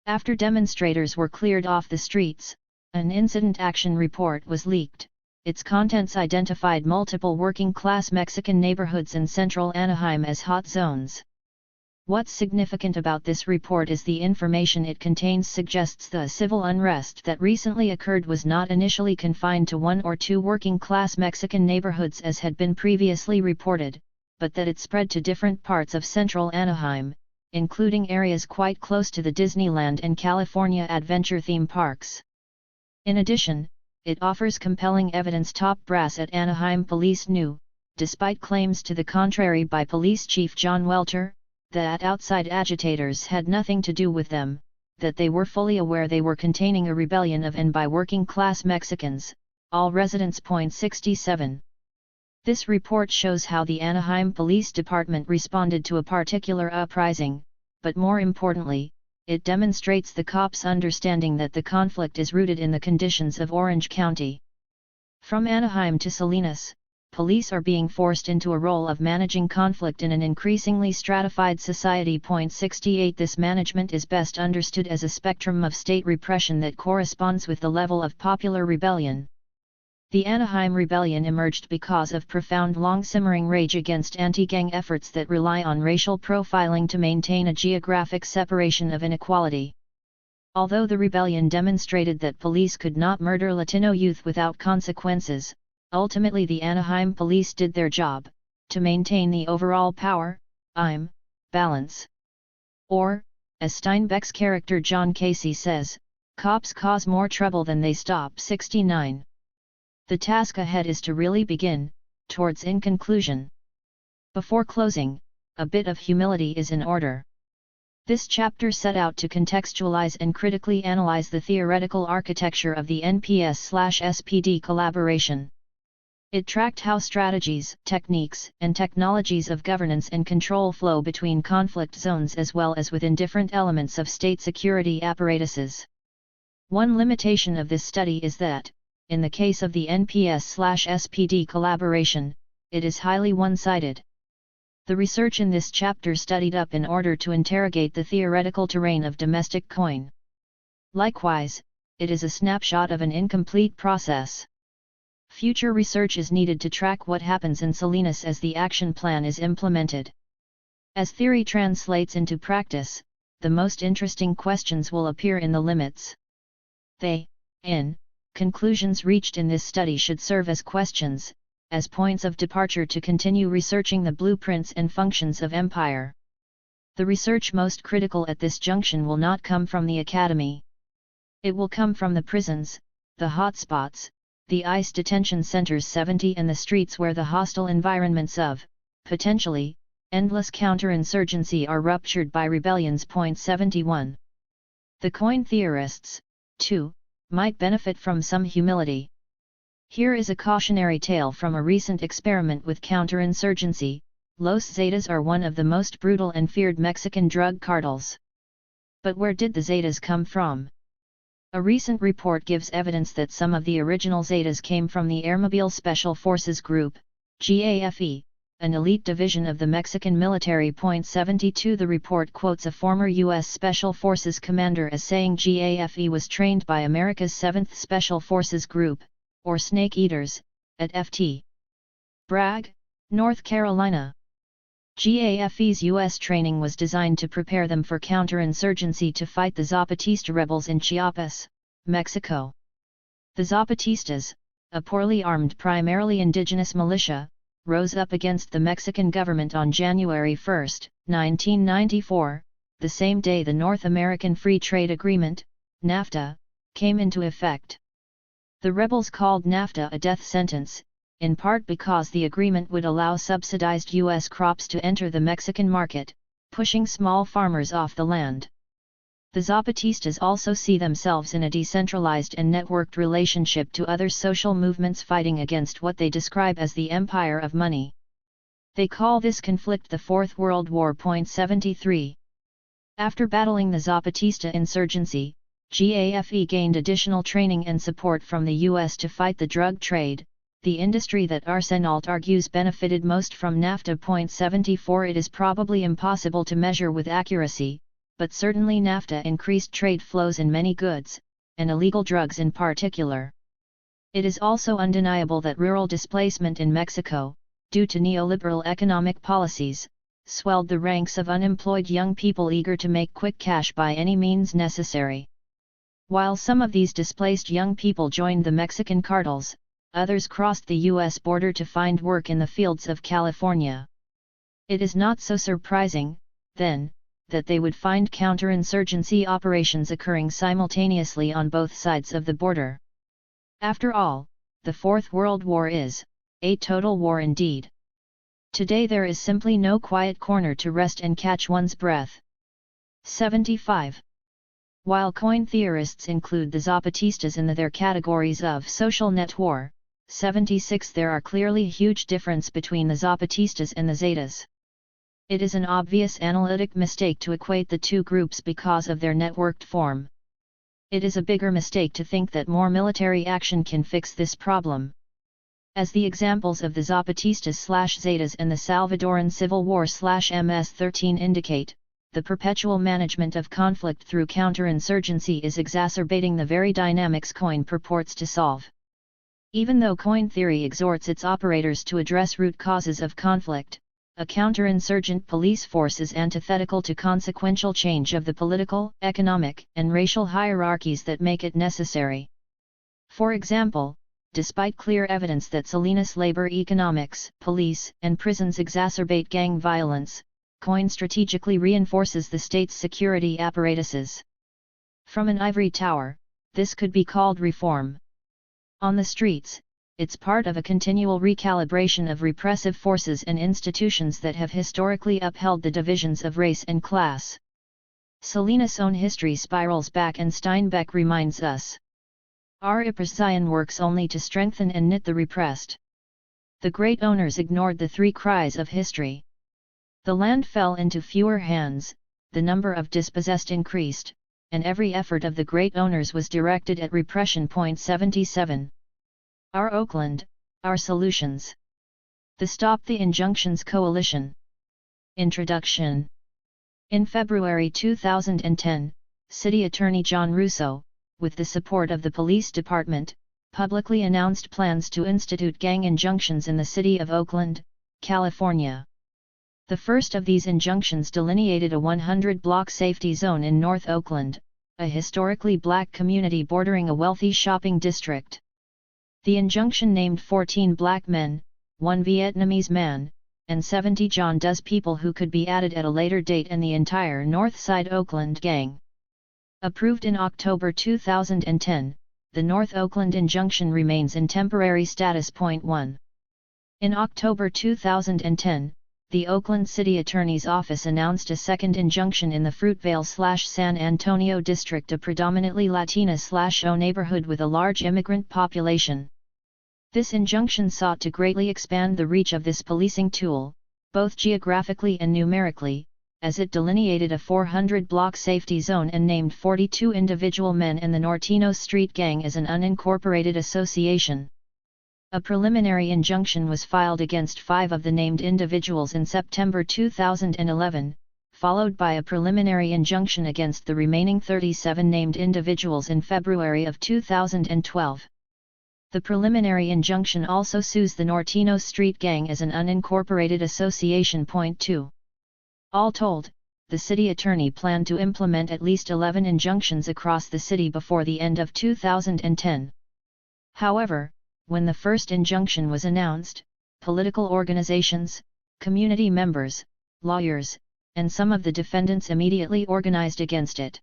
After demonstrators were cleared off the streets, an incident action report was leaked. Its contents identified multiple working-class Mexican neighborhoods in central Anaheim as hot zones. What's significant about this report is the information it contains suggests the civil unrest that recently occurred was not initially confined to one or two working-class Mexican neighborhoods as had been previously reported, but that it spread to different parts of central Anaheim, including areas quite close to the Disneyland and California Adventure theme parks. In addition, it offers compelling evidence top brass at Anaheim Police knew, despite claims to the contrary by Police Chief John Welter, that outside agitators had nothing to do with them, that they were fully aware they were containing a rebellion of and by working-class Mexicans, all residents. 67. This report shows how the Anaheim Police Department responded to a particular uprising, but more importantly, it demonstrates the cops' understanding that the conflict is rooted in the conditions of Orange County. From Anaheim to Salinas, police are being forced into a role of managing conflict in an increasingly stratified society. 68 This management is best understood as a spectrum of state repression that corresponds with the level of popular rebellion. The Anaheim Rebellion emerged because of profound long-simmering rage against anti-gang efforts that rely on racial profiling to maintain a geographic separation of inequality. Although the rebellion demonstrated that police could not murder Latino youth without consequences, ultimately the Anaheim police did their job, to maintain the overall power, balance. Or, as Steinbeck's character John Casey says, cops cause more trouble than they stop. 69. The task ahead is to really begin, towards in conclusion. Before closing, a bit of humility is in order. This chapter set out to contextualize and critically analyze the theoretical architecture of the NPS/SPD collaboration. It tracked how strategies, techniques, and technologies of governance and control flow between conflict zones as well as within different elements of state security apparatuses. One limitation of this study is that, in the case of the NPS/SPD collaboration, it is highly one-sided. The research in this chapter studied up in order to interrogate the theoretical terrain of domestic coin. Likewise, it is a snapshot of an incomplete process. Future research is needed to track what happens in Salinas as the action plan is implemented. As theory translates into practice, the most interesting questions will appear in the limits. Conclusions reached in this study should serve as questions, as points of departure to continue researching the blueprints and functions of empire. The research most critical at this junction will not come from the academy. It will come from the prisons, the hotspots, the ICE detention centers 70 and the streets where the hostile environments of, potentially, endless counterinsurgency are ruptured by rebellions. 71. The coin theorists, too, might benefit from some humility. Here is a cautionary tale from a recent experiment with counterinsurgency. Los Zetas are one of the most brutal and feared Mexican drug cartels. But where did the Zetas come from? A recent report gives evidence that some of the original Zetas came from the Airmobile Special Forces Group, GAFE, an elite division of the Mexican military. 72 The report quotes a former U.S. Special Forces commander as saying GAFE was trained by America's 7th Special Forces Group, or Snake Eaters, at Ft. Bragg, North Carolina. GAFE's U.S. training was designed to prepare them for counterinsurgency to fight the Zapatista rebels in Chiapas, Mexico. The Zapatistas, a poorly armed primarily indigenous militia, rose up against the Mexican government on January 1, 1994, the same day the North American Free Trade Agreement, NAFTA, came into effect. The rebels called NAFTA a death sentence, in part because the agreement would allow subsidized U.S. crops to enter the Mexican market, pushing small farmers off the land. The Zapatistas also see themselves in a decentralized and networked relationship to other social movements fighting against what they describe as the empire of money. They call this conflict the Fourth World War. 73. After battling the Zapatista insurgency, GAFE gained additional training and support from the US to fight the drug trade, the industry that Arsenault argues benefited most from NAFTA. 74. It is probably impossible to measure with accuracy, but certainly NAFTA increased trade flows in many goods, and illegal drugs in particular. It is also undeniable that rural displacement in Mexico, due to neoliberal economic policies, swelled the ranks of unemployed young people eager to make quick cash by any means necessary. While some of these displaced young people joined the Mexican cartels, others crossed the U.S. border to find work in the fields of California. It is not so surprising, then, that they would find counterinsurgency operations occurring simultaneously on both sides of the border. After all, the Fourth World War is a total war indeed. Today there is simply no quiet corner to rest and catch one's breath. 75. While coin theorists include the Zapatistas in their categories of social net war, 76, there are clearly huge difference between the Zapatistas and the Zetas. It is an obvious analytic mistake to equate the two groups because of their networked form. It is a bigger mistake to think that more military action can fix this problem. As the examples of the Zapatistas/Zetas and the Salvadoran Civil War/MS-13 indicate, the perpetual management of conflict through counterinsurgency is exacerbating the very dynamics coin purports to solve. Even though coin theory exhorts its operators to address root causes of conflict, a counterinsurgent police force is antithetical to consequential change of the political, economic, and racial hierarchies that make it necessary. For example, despite clear evidence that Salinas labor economics, police, and prisons exacerbate gang violence, coin strategically reinforces the state's security apparatuses. From an ivory tower, this could be called reform. On the streets, it's part of a continual recalibration of repressive forces and institutions that have historically upheld the divisions of race and class. Salinas' own history spirals back, and Steinbeck reminds us. Our repression works only to strengthen and knit the repressed. The great owners ignored the three cries of history. The land fell into fewer hands, the number of dispossessed increased, and every effort of the great owners was directed at repression. 77. Our Oakland, Our Solutions. The Stop the Injunctions Coalition. Introduction. In February 2010, City Attorney John Russo, with the support of the Police Department, publicly announced plans to institute gang injunctions in the city of Oakland, California. The first of these injunctions delineated a 100-block safety zone in North Oakland, a historically black community bordering a wealthy shopping district. The injunction named 14 black men, 1 Vietnamese man, and 70 John Doe's people who could be added at a later date, and the entire North Side Oakland gang. Approved in October 2010, the North Oakland injunction remains in temporary status. 1. In October 2010, the Oakland City Attorney's Office announced a second injunction in the Fruitvale/San Antonio district, a predominantly Latina/O neighborhood with a large immigrant population. This injunction sought to greatly expand the reach of this policing tool, both geographically and numerically, as it delineated a 400-block safety zone and named 42 individual men and the Nortino Street Gang as an unincorporated association. A preliminary injunction was filed against 5 of the named individuals in September 2011, followed by a preliminary injunction against the remaining 37 named individuals in February of 2012. The preliminary injunction also sues the Nortino Street Gang as an unincorporated association. 2. All told, the city attorney planned to implement at least 11 injunctions across the city before the end of 2010. However, when the first injunction was announced, political organizations, community members, lawyers, and some of the defendants immediately organized against it.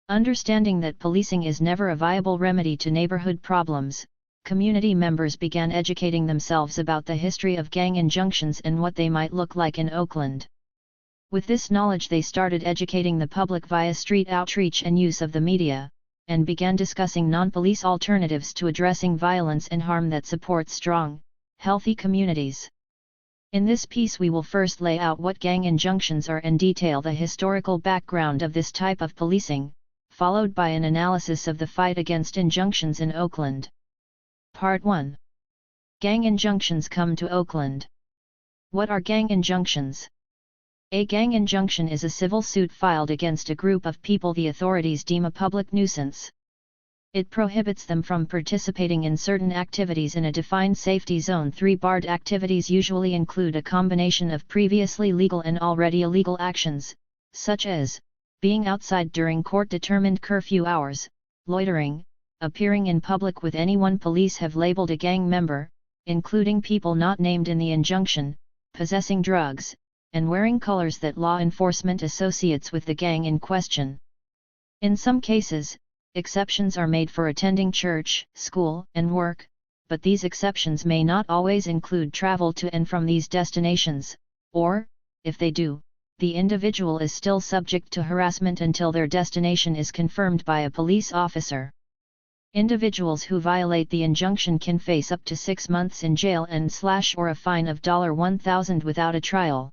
Understanding that policing is never a viable remedy to neighborhood problems, community members began educating themselves about the history of gang injunctions and what they might look like in Oakland. With this knowledge they started educating the public via street outreach and use of the media, and began discussing non-police alternatives to addressing violence and harm that support strong, healthy communities. In this piece we will first lay out what gang injunctions are and detail the historical background of this type of policing, followed by an analysis of the fight against injunctions in Oakland. Part 1. Gang injunctions come to Oakland. What are gang injunctions? A gang injunction is a civil suit filed against a group of people the authorities deem a public nuisance. It prohibits them from participating in certain activities in a defined safety zone. 3 barred activities usually include a combination of previously legal and already illegal actions, such as being outside during court-determined curfew hours, loitering, appearing in public with anyone police have labeled a gang member, including people not named in the injunction, possessing drugs, and wearing colors that law enforcement associates with the gang in question. In some cases, exceptions are made for attending church, school, and work, but these exceptions may not always include travel to and from these destinations, or, if they do, the individual is still subject to harassment until their destination is confirmed by a police officer. Individuals who violate the injunction can face up to 6 months in jail and/or a fine of $1,000 without a trial.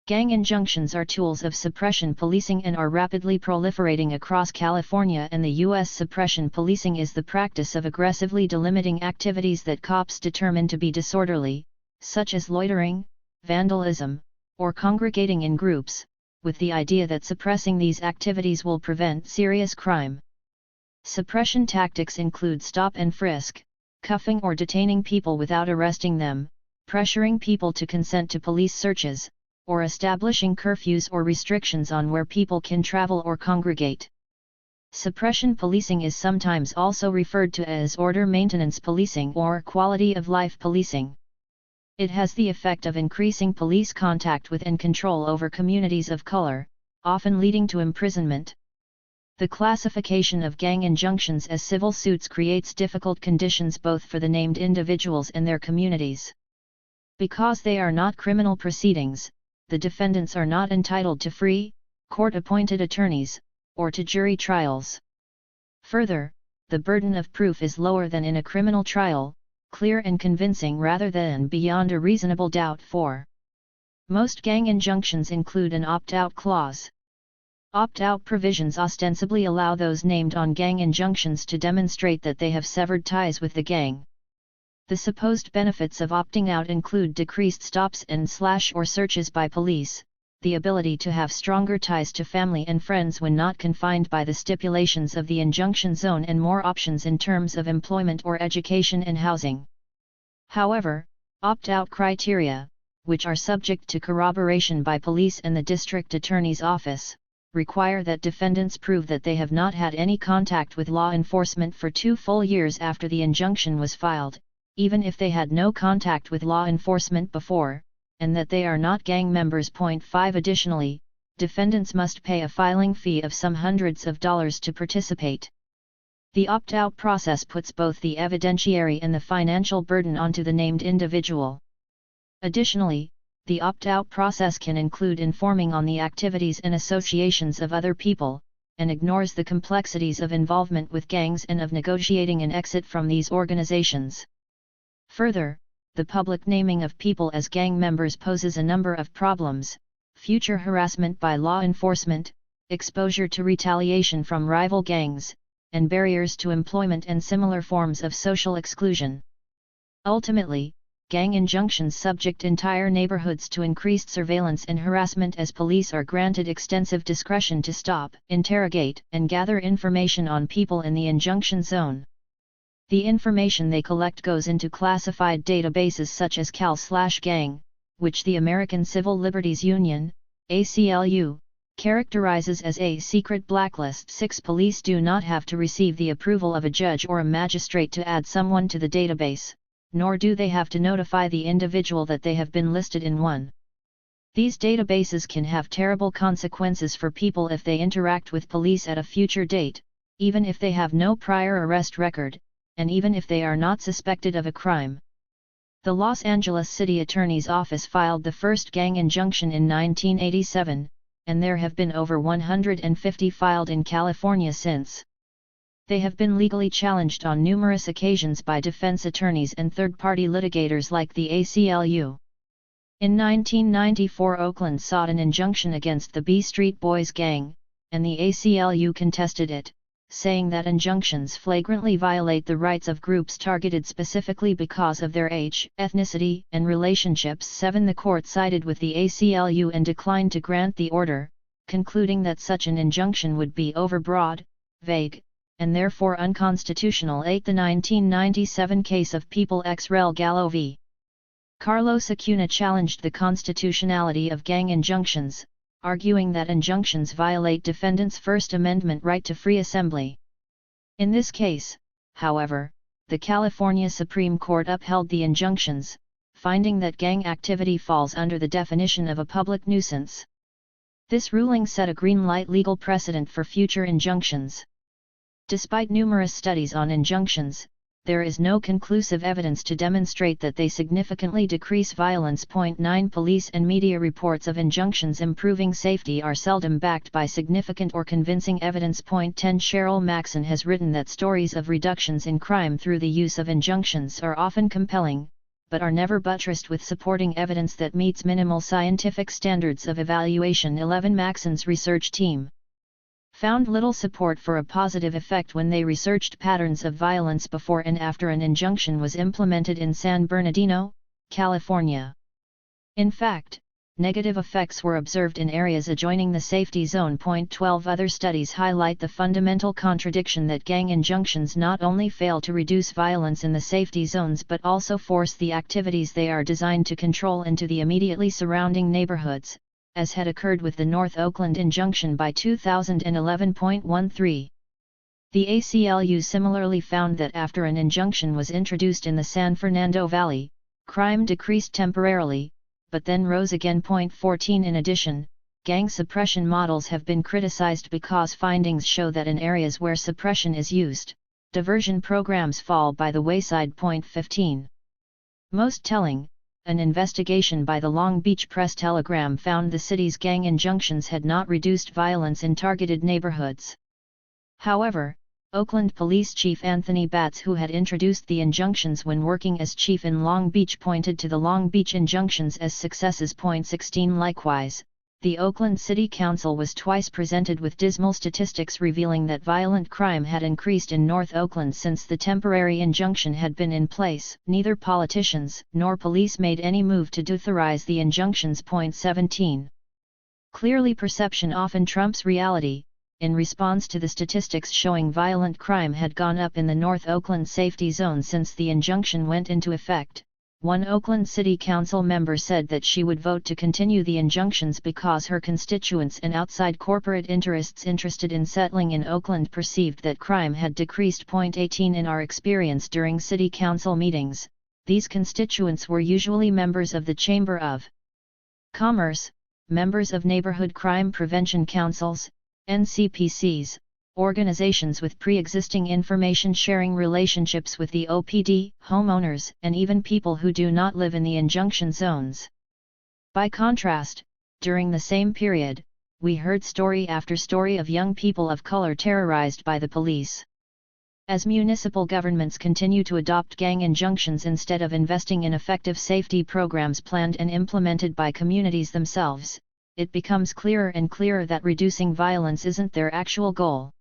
Gang injunctions are tools of suppression policing and are rapidly proliferating across California and the U.S. Suppression policing is the practice of aggressively delimiting activities that cops determine to be disorderly, such as loitering, vandalism, or congregating in groups, with the idea that suppressing these activities will prevent serious crime. Suppression tactics include stop and frisk, cuffing or detaining people without arresting them, pressuring people to consent to police searches, or establishing curfews or restrictions on where people can travel or congregate. Suppression policing is sometimes also referred to as order maintenance policing or quality of life policing. It has the effect of increasing police contact with and control over communities of color, often leading to imprisonment. The classification of gang injunctions as civil suits creates difficult conditions both for the named individuals and their communities. Because they are not criminal proceedings, the defendants are not entitled to free, court-appointed attorneys, or to jury trials. Further, the burden of proof is lower than in a criminal trial, clear and convincing rather than beyond a reasonable doubt. Most gang injunctions include an opt-out clause. Opt-out provisions ostensibly allow those named on gang injunctions to demonstrate that they have severed ties with the gang. The supposed benefits of opting out include decreased stops and/or searches by police, the ability to have stronger ties to family and friends when not confined by the stipulations of the injunction zone, and more options in terms of employment or education and housing. However, opt-out criteria, which are subject to corroboration by police and the district attorney's office, require that defendants prove that they have not had any contact with law enforcement for 2 full years after the injunction was filed, even if they had no contact with law enforcement before, and that they are not gang members. 5 Additionally, defendants must pay a filing fee of some hundreds of dollars to participate. The opt-out process puts both the evidentiary and the financial burden onto the named individual. Additionally, the opt-out process can include informing on the activities and associations of other people, and ignores the complexities of involvement with gangs and of negotiating an exit from these organizations. Further, the public naming of people as gang members poses a number of problems: future harassment by law enforcement, exposure to retaliation from rival gangs, and barriers to employment and similar forms of social exclusion. Ultimately, gang injunctions subject entire neighborhoods to increased surveillance and harassment as police are granted extensive discretion to stop, interrogate, and gather information on people in the injunction zone. The information they collect goes into classified databases such as Cal/Gang, which the American Civil Liberties Union, ACLU, characterizes as a secret blacklist. 6 Police do not have to receive the approval of a judge or a magistrate to add someone to the database, nor do they have to notify the individual that they have been listed in one. These databases can have terrible consequences for people if they interact with police at a future date, even if they have no prior arrest record, and even if they are not suspected of a crime. The Los Angeles City Attorney's Office filed the first gang injunction in 1987, and there have been over 150 filed in California since. They have been legally challenged on numerous occasions by defense attorneys and third-party litigators like the ACLU. In 1994, Oakland sought an injunction against the B Street Boys gang, and the ACLU contested it, saying that injunctions flagrantly violate the rights of groups targeted specifically because of their age, ethnicity, and relationships. 7. The court sided with the ACLU and declined to grant the order, concluding that such an injunction would be overbroad, vague, and therefore unconstitutional. 8. The 1997 case of People ex rel Gallo v. Carlos Acuna challenged the constitutionality of gang injunctions, arguing that injunctions violate defendants' First Amendment right to free assembly. In this case, however, the California Supreme Court upheld the injunctions, finding that gang activity falls under the definition of a public nuisance. This ruling set a green-light legal precedent for future injunctions. Despite numerous studies on injunctions, there is no conclusive evidence to demonstrate that they significantly decrease violence. 9. Police and media reports of injunctions improving safety are seldom backed by significant or convincing evidence. 10. Cheryl Maxon has written that stories of reductions in crime through the use of injunctions are often compelling, but are never buttressed with supporting evidence that meets minimal scientific standards of evaluation. 11. Maxon's research team found little support for a positive effect when they researched patterns of violence before and after an injunction was implemented in San Bernardino, California. In fact, negative effects were observed in areas adjoining the safety zone. 12. Other studies highlight the fundamental contradiction that gang injunctions not only fail to reduce violence in the safety zones but also force the activities they are designed to control into the immediately surrounding neighborhoods, as had occurred with the North Oakland injunction by 2011. 13. The ACLU similarly found that after an injunction was introduced in the San Fernando Valley, crime decreased temporarily, but then rose again. 14. In addition, gang suppression models have been criticized because findings show that in areas where suppression is used, diversion programs fall by the wayside. 15. Most telling, an investigation by the Long Beach Press-Telegram found the city's gang injunctions had not reduced violence in targeted neighborhoods. However, Oakland Police Chief Anthony Batts, who had introduced the injunctions when working as chief in Long Beach, pointed to the Long Beach injunctions as successes. 16. Likewise, the Oakland City Council was twice presented with dismal statistics revealing that violent crime had increased in North Oakland since the temporary injunction had been in place. Neither politicians nor police made any move to deauthorize the injunctions. 17. Clearly, perception often trumps reality. In response to the statistics showing violent crime had gone up in the North Oakland safety zone since the injunction went into effect, one Oakland City Council member said that she would vote to continue the injunctions because her constituents and outside corporate interests interested in settling in Oakland perceived that crime had decreased. 18. In our experience during city council meetings, these constituents were usually members of the Chamber of Commerce, members of neighborhood crime prevention councils, NCPCs, organizations with pre-existing information-sharing relationships with the OPD, homeowners, and even people who do not live in the injunction zones. By contrast, during the same period, we heard story after story of young people of color terrorized by the police. As municipal governments continue to adopt gang injunctions instead of investing in effective safety programs planned and implemented by communities themselves, it becomes clearer and clearer that reducing violence isn't their actual goal.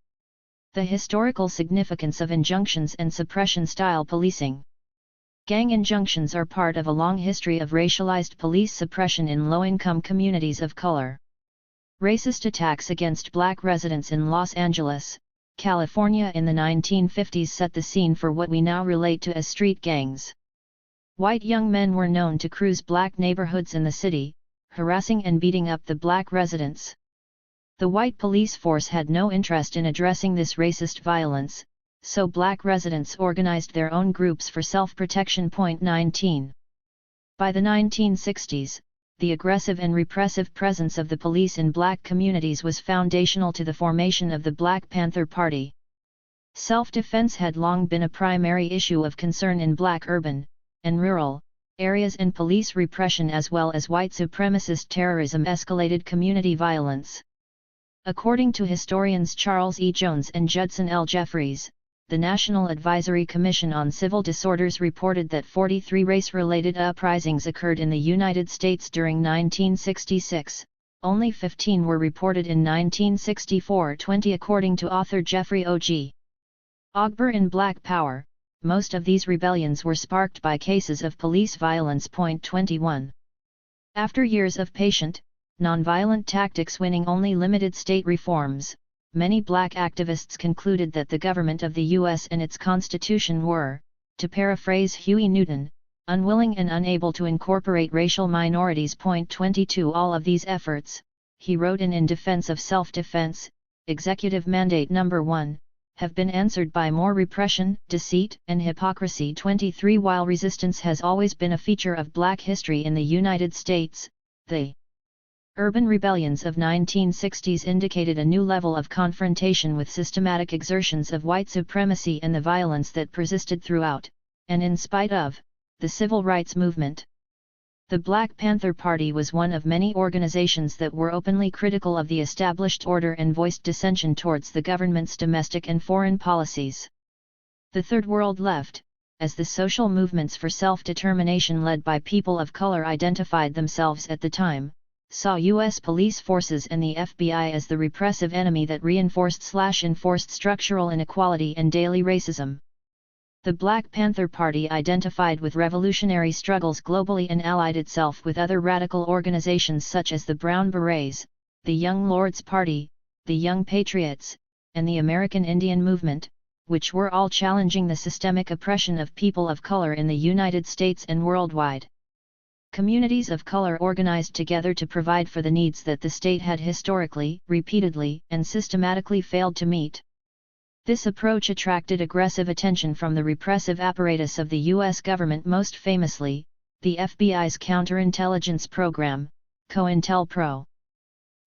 The historical significance of injunctions and suppression-style policing. Gang injunctions are part of a long history of racialized police suppression in low-income communities of color. Racist attacks against black residents in Los Angeles, California in the 1950s set the scene for what we now relate to as street gangs. White young men were known to cruise black neighborhoods in the city, harassing and beating up the black residents. The white police force had no interest in addressing this racist violence, so black residents organized their own groups for self-protection. 19. By the 1960s, the aggressive and repressive presence of the police in black communities was foundational to the formation of the Black Panther Party. Self-defense had long been a primary issue of concern in black urban and rural areas and police repression as well as white supremacist terrorism escalated community violence. According to historians Charles E. Jones and Judson L. Jeffries, the National Advisory Commission on Civil Disorders reported that 43 race-related uprisings occurred in the United States during 1966, only 15 were reported in 1964, 20 according to author Jeffrey O.G. Ogber in Black Power. Most of these rebellions were sparked by cases of police violence. 21. After years of patient, nonviolent tactics winning only limited state reforms, many black activists concluded that the government of the U.S. and its constitution were, to paraphrase Huey Newton, unwilling and unable to incorporate racial minorities. 22. All of these efforts, he wrote in Defense of Self-Defense, Executive Mandate No. 1, have been answered by more repression, deceit, and hypocrisy. 23. While resistance has always been a feature of black history in the United States, the urban rebellions of 1960s indicated a new level of confrontation with systematic exertions of white supremacy and the violence that persisted throughout, and in spite of, the civil rights movement. The Black Panther Party was one of many organizations that were openly critical of the established order and voiced dissension towards the government's domestic and foreign policies. The Third World Left, as the social movements for self-determination led by people of color identified themselves at the time, saw U.S. police forces and the FBI as the repressive enemy that reinforced/enforced structural inequality and daily racism. The Black Panther Party identified with revolutionary struggles globally and allied itself with other radical organizations such as the Brown Berets, the Young Lords Party, the Young Patriots, and the American Indian Movement, which were all challenging the systemic oppression of people of color in the United States and worldwide. Communities of color organized together to provide for the needs that the state had historically, repeatedly, and systematically failed to meet. This approach attracted aggressive attention from the repressive apparatus of the U.S. government, most famously, the FBI's counterintelligence program, COINTELPRO.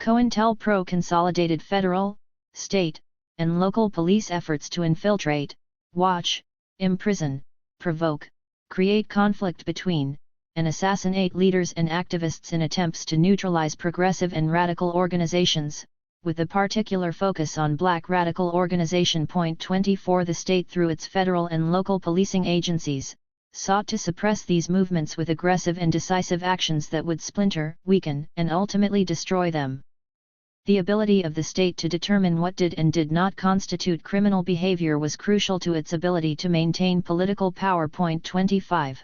COINTELPRO consolidated federal, state, and local police efforts to infiltrate, watch, imprison, provoke, create conflict between, and assassinate leaders and activists in attempts to neutralize progressive and radical organizations, with a particular focus on black radical organization. 24. The state through its federal and local policing agencies, sought to suppress these movements with aggressive and decisive actions that would splinter, weaken, and ultimately destroy them. The ability of the state to determine what did and did not constitute criminal behavior was crucial to its ability to maintain political power. 25.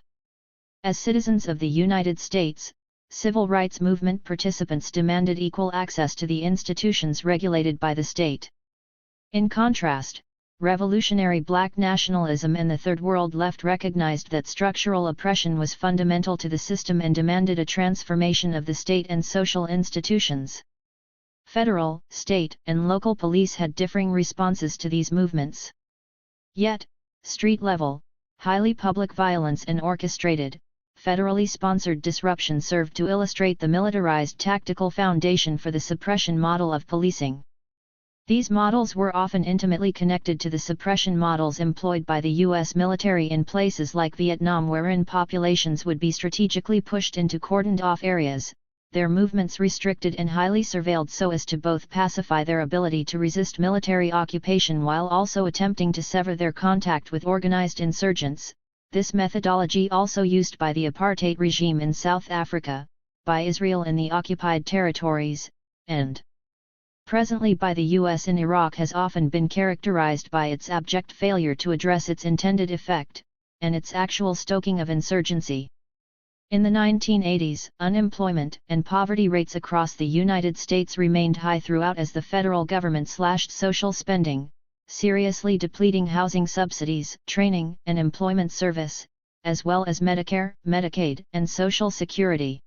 As citizens of the United States, civil rights movement participants demanded equal access to the institutions regulated by the state. In contrast, revolutionary black nationalism and the Third World Left recognized that structural oppression was fundamental to the system and demanded a transformation of the state and social institutions. Federal, state, and local police had differing responses to these movements. Yet, street-level, highly public violence and orchestrated, federally sponsored disruption served to illustrate the militarized tactical foundation for the suppression model of policing. These models were often intimately connected to the suppression models employed by the U.S. military in places like Vietnam, wherein populations would be strategically pushed into cordoned-off areas, their movements restricted and highly surveilled so as to both pacify their ability to resist military occupation while also attempting to sever their contact with organized insurgents. This methodology also used by the apartheid regime in South Africa, by Israel in the occupied territories, and presently by the U.S. in Iraq has often been characterized by its abject failure to address its intended effect, and its actual stoking of insurgency. In the 1980s, unemployment and poverty rates across the United States remained high throughout as the federal government slashed social spending, seriously depleting housing subsidies, training and employment service, as well as Medicare, Medicaid, and Social Security.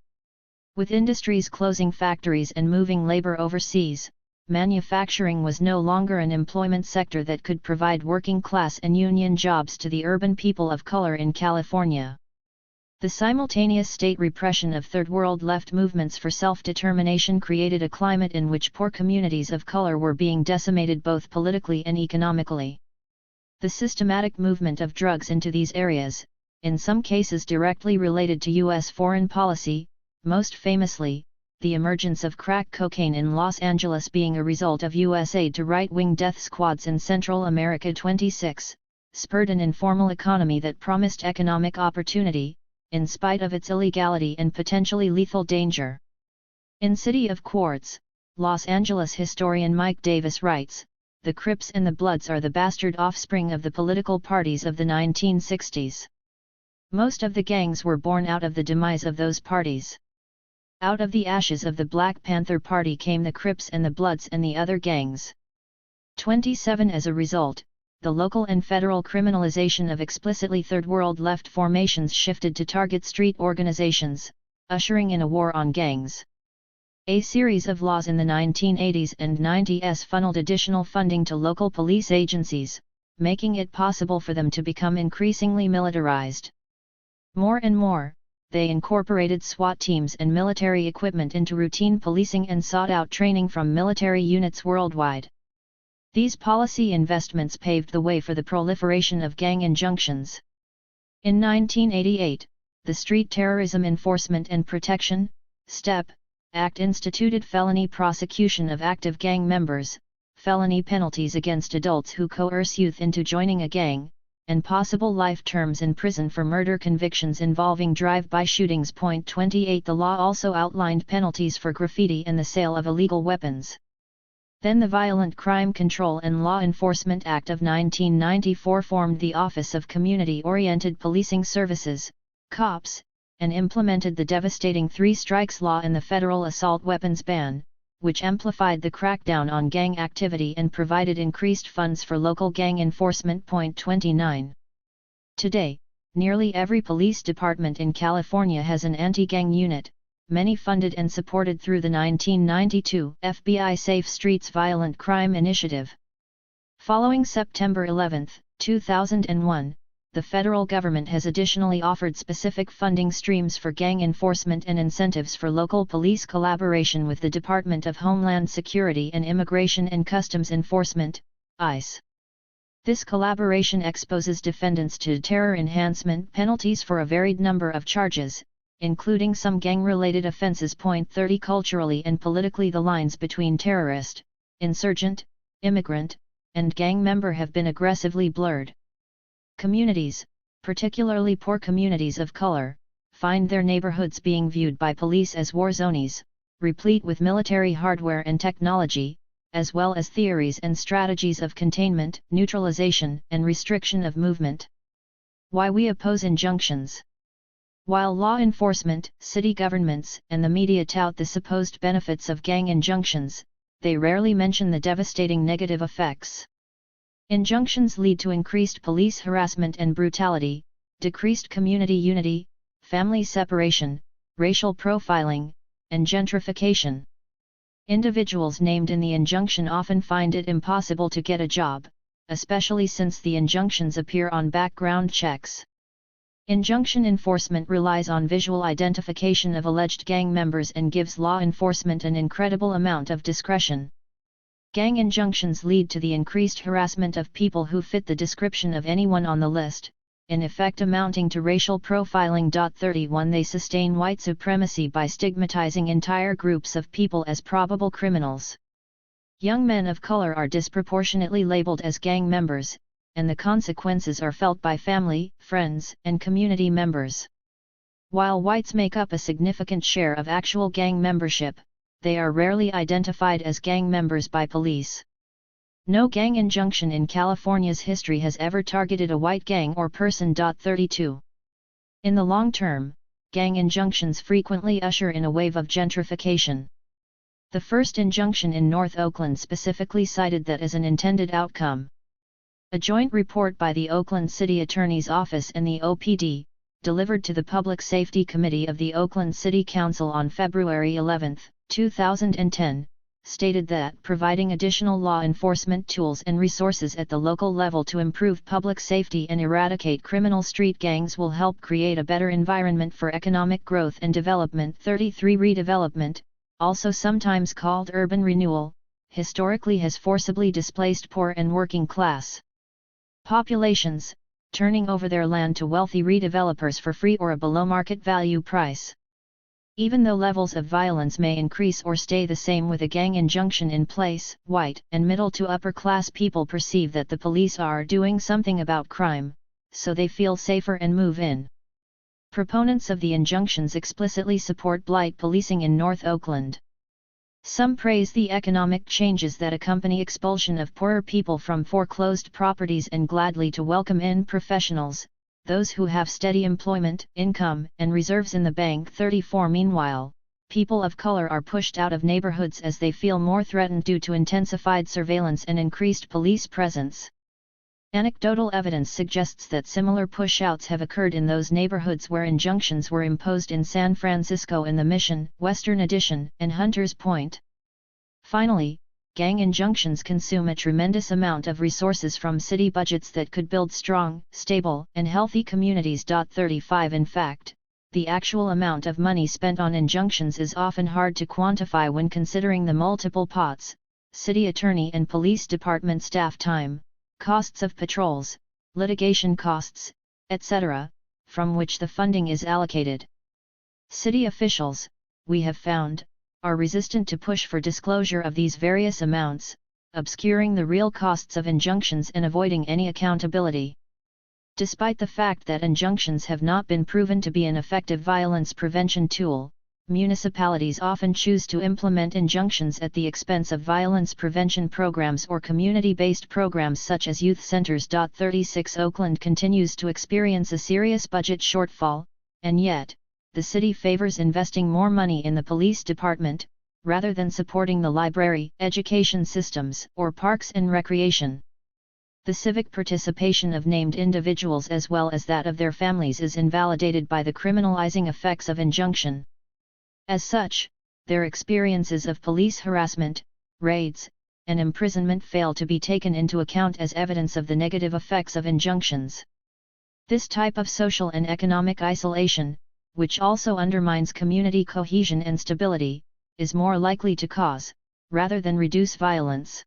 With industries closing factories and moving labor overseas, manufacturing was no longer an employment sector that could provide working class and union jobs to the urban people of color in California. The simultaneous state repression of Third World Left movements for self-determination created a climate in which poor communities of color were being decimated both politically and economically. The systematic movement of drugs into these areas, in some cases directly related to U.S. foreign policy, most famously, the emergence of crack cocaine in Los Angeles being a result of U.S. aid to right-wing death squads in Central America. 26, spurred an informal economy that promised economic opportunity, in spite of its illegality and potentially lethal danger. In City of Quartz, Los Angeles historian Mike Davis writes, "The Crips and the Bloods are the bastard offspring of the political parties of the 1960s. Most of the gangs were born out of the demise of those parties. Out of the ashes of the Black Panther Party came the Crips and the Bloods and the other gangs." 27 As a result, the local and federal criminalization of explicitly Third World left formations shifted to target street organizations, ushering in a war on gangs. A series of laws in the 1980s and 90s funneled additional funding to local police agencies, making it possible for them to become increasingly militarized. More and more, they incorporated SWAT teams and military equipment into routine policing and sought out training from military units worldwide. These policy investments paved the way for the proliferation of gang injunctions. In 1988, the Street Terrorism Enforcement and Protection (STEP) Act instituted felony prosecution of active gang members, felony penalties against adults who coerce youth into joining a gang, and possible life terms in prison for murder convictions involving drive-by shootings. 28 The law also outlined penalties for graffiti and the sale of illegal weapons. Then the Violent Crime Control and Law Enforcement Act of 1994 formed the Office of Community-Oriented Policing Services, COPS, and implemented the devastating Three Strikes Law and the federal assault weapons ban, which amplified the crackdown on gang activity and provided increased funds for local gang enforcement. 29. Today, nearly every police department in California has an anti-gang unit, many funded and supported through the 1992 FBI Safe Streets Violent Crime Initiative. Following September 11, 2001, the federal government has additionally offered specific funding streams for gang enforcement and incentives for local police collaboration with the Department of Homeland Security and Immigration and Customs Enforcement, ICE. This collaboration exposes defendants to terror enhancement penalties for a varied number of charges, including some gang-related offenses. 30 Culturally and politically, the lines between terrorist, insurgent, immigrant, and gang member have been aggressively blurred. Communities, particularly poor communities of color, find their neighborhoods being viewed by police as war zones, replete with military hardware and technology, as well as theories and strategies of containment, neutralization, and restriction of movement. Why we oppose injunctions. While law enforcement, city governments, and the media tout the supposed benefits of gang injunctions, they rarely mention the devastating negative effects. Injunctions lead to increased police harassment and brutality, decreased community unity, family separation, racial profiling, and gentrification. Individuals named in the injunction often find it impossible to get a job, especially since the injunctions appear on background checks. Injunction enforcement relies on visual identification of alleged gang members and gives law enforcement an incredible amount of discretion. Gang injunctions lead to the increased harassment of people who fit the description of anyone on the list, in effect amounting to racial profiling. 31 They sustain white supremacy by stigmatizing entire groups of people as probable criminals. Young men of color are disproportionately labeled as gang members, and the consequences are felt by family, friends, and community members. While whites make up a significant share of actual gang membership, they are rarely identified as gang members by police. No gang injunction in California's history has ever targeted a white gang or person. 32. In the long term, gang injunctions frequently usher in a wave of gentrification. The first injunction in North Oakland specifically cited that as an intended outcome. A joint report by the Oakland City Attorney's Office and the OPD, delivered to the Public Safety Committee of the Oakland City Council on February 11, 2010, stated that providing additional law enforcement tools and resources at the local level to improve public safety and eradicate criminal street gangs will help create a better environment for economic growth and development. 33 Redevelopment, also sometimes called urban renewal, historically has forcibly displaced poor and working class populations, turning over their land to wealthy redevelopers for free or a below-market value price. Even though levels of violence may increase or stay the same with a gang injunction in place, white and middle to upper class people perceive that the police are doing something about crime, so they feel safer and move in. Proponents of the injunctions explicitly support blight policing in North Oakland. Some praise the economic changes that accompany expulsion of poorer people from foreclosed properties and gladly to welcome in professionals, those who have steady employment, income, and reserves in the bank. 34 Meanwhile, people of color are pushed out of neighborhoods as they feel more threatened due to intensified surveillance and increased police presence. Anecdotal evidence suggests that similar push-outs have occurred in those neighborhoods where injunctions were imposed in San Francisco in the Mission, Western Addition, and Hunters Point. Finally, gang injunctions consume a tremendous amount of resources from city budgets that could build strong, stable, and healthy communities. 35 In fact, the actual amount of money spent on injunctions is often hard to quantify when considering the multiple pots, city attorney and police department staff time, costs of patrols, litigation costs, etc., from which the funding is allocated. City officials, we have found, are resistant to push for disclosure of these various amounts, obscuring the real costs of injunctions and avoiding any accountability. Despite the fact that injunctions have not been proven to be an effective violence prevention tool, municipalities often choose to implement injunctions at the expense of violence prevention programs or community-based programs such as youth centers. 36 Oakland continues to experience a serious budget shortfall, and yet, the city favors investing more money in the police department, rather than supporting the library, education systems, or parks and recreation. The civic participation of named individuals as well as that of their families is invalidated by the criminalizing effects of injunction. As such, their experiences of police harassment, raids, and imprisonment fail to be taken into account as evidence of the negative effects of injunctions. This type of social and economic isolation, which also undermines community cohesion and stability, is more likely to cause, rather than reduce violence.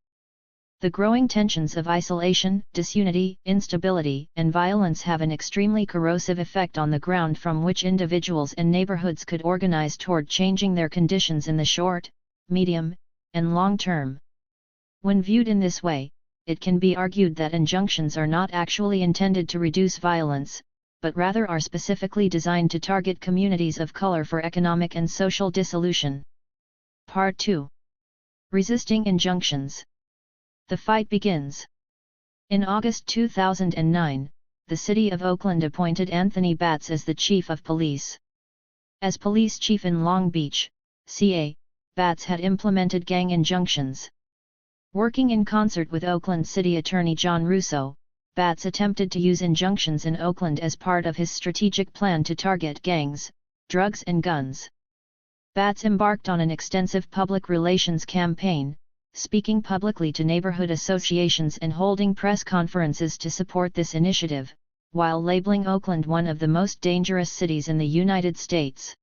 The growing tensions of isolation, disunity, instability, and violence have an extremely corrosive effect on the ground from which individuals and neighborhoods could organize toward changing their conditions in the short, medium, and long term. When viewed in this way, it can be argued that injunctions are not actually intended to reduce violence, but rather are specifically designed to target communities of color for economic and social dissolution. Part 2. Resisting injunctions. The fight begins. In August 2009, the City of Oakland appointed Anthony Batts as the Chief of Police. As police chief in Long Beach, CA, Batts had implemented gang injunctions. Working in concert with Oakland City Attorney John Russo, Batts attempted to use injunctions in Oakland as part of his strategic plan to target gangs, drugs and guns. Batts embarked on an extensive public relations campaign, speaking publicly to neighborhood associations and holding press conferences to support this initiative, while labeling Oakland one of the most dangerous cities in the United States.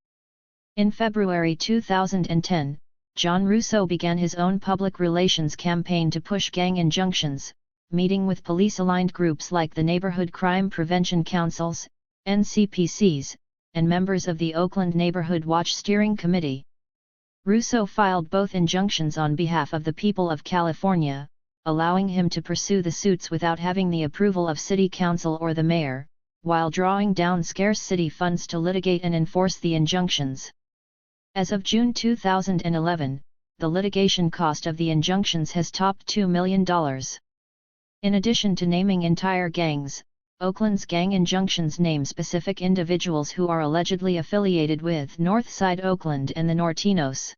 In February 2010, John Russo began his own public relations campaign to push gang injunctions, meeting with police-aligned groups like the Neighborhood Crime Prevention Councils, NCPCs, and members of the Oakland Neighborhood Watch Steering Committee. Russo filed both injunctions on behalf of the people of California, allowing him to pursue the suits without having the approval of City Council or the mayor, while drawing down scarce city funds to litigate and enforce the injunctions. As of June 2011, the litigation cost of the injunctions has topped $2 million. In addition to naming entire gangs, Oakland's gang injunctions name specific individuals who are allegedly affiliated with Northside Oakland and the Nortinos.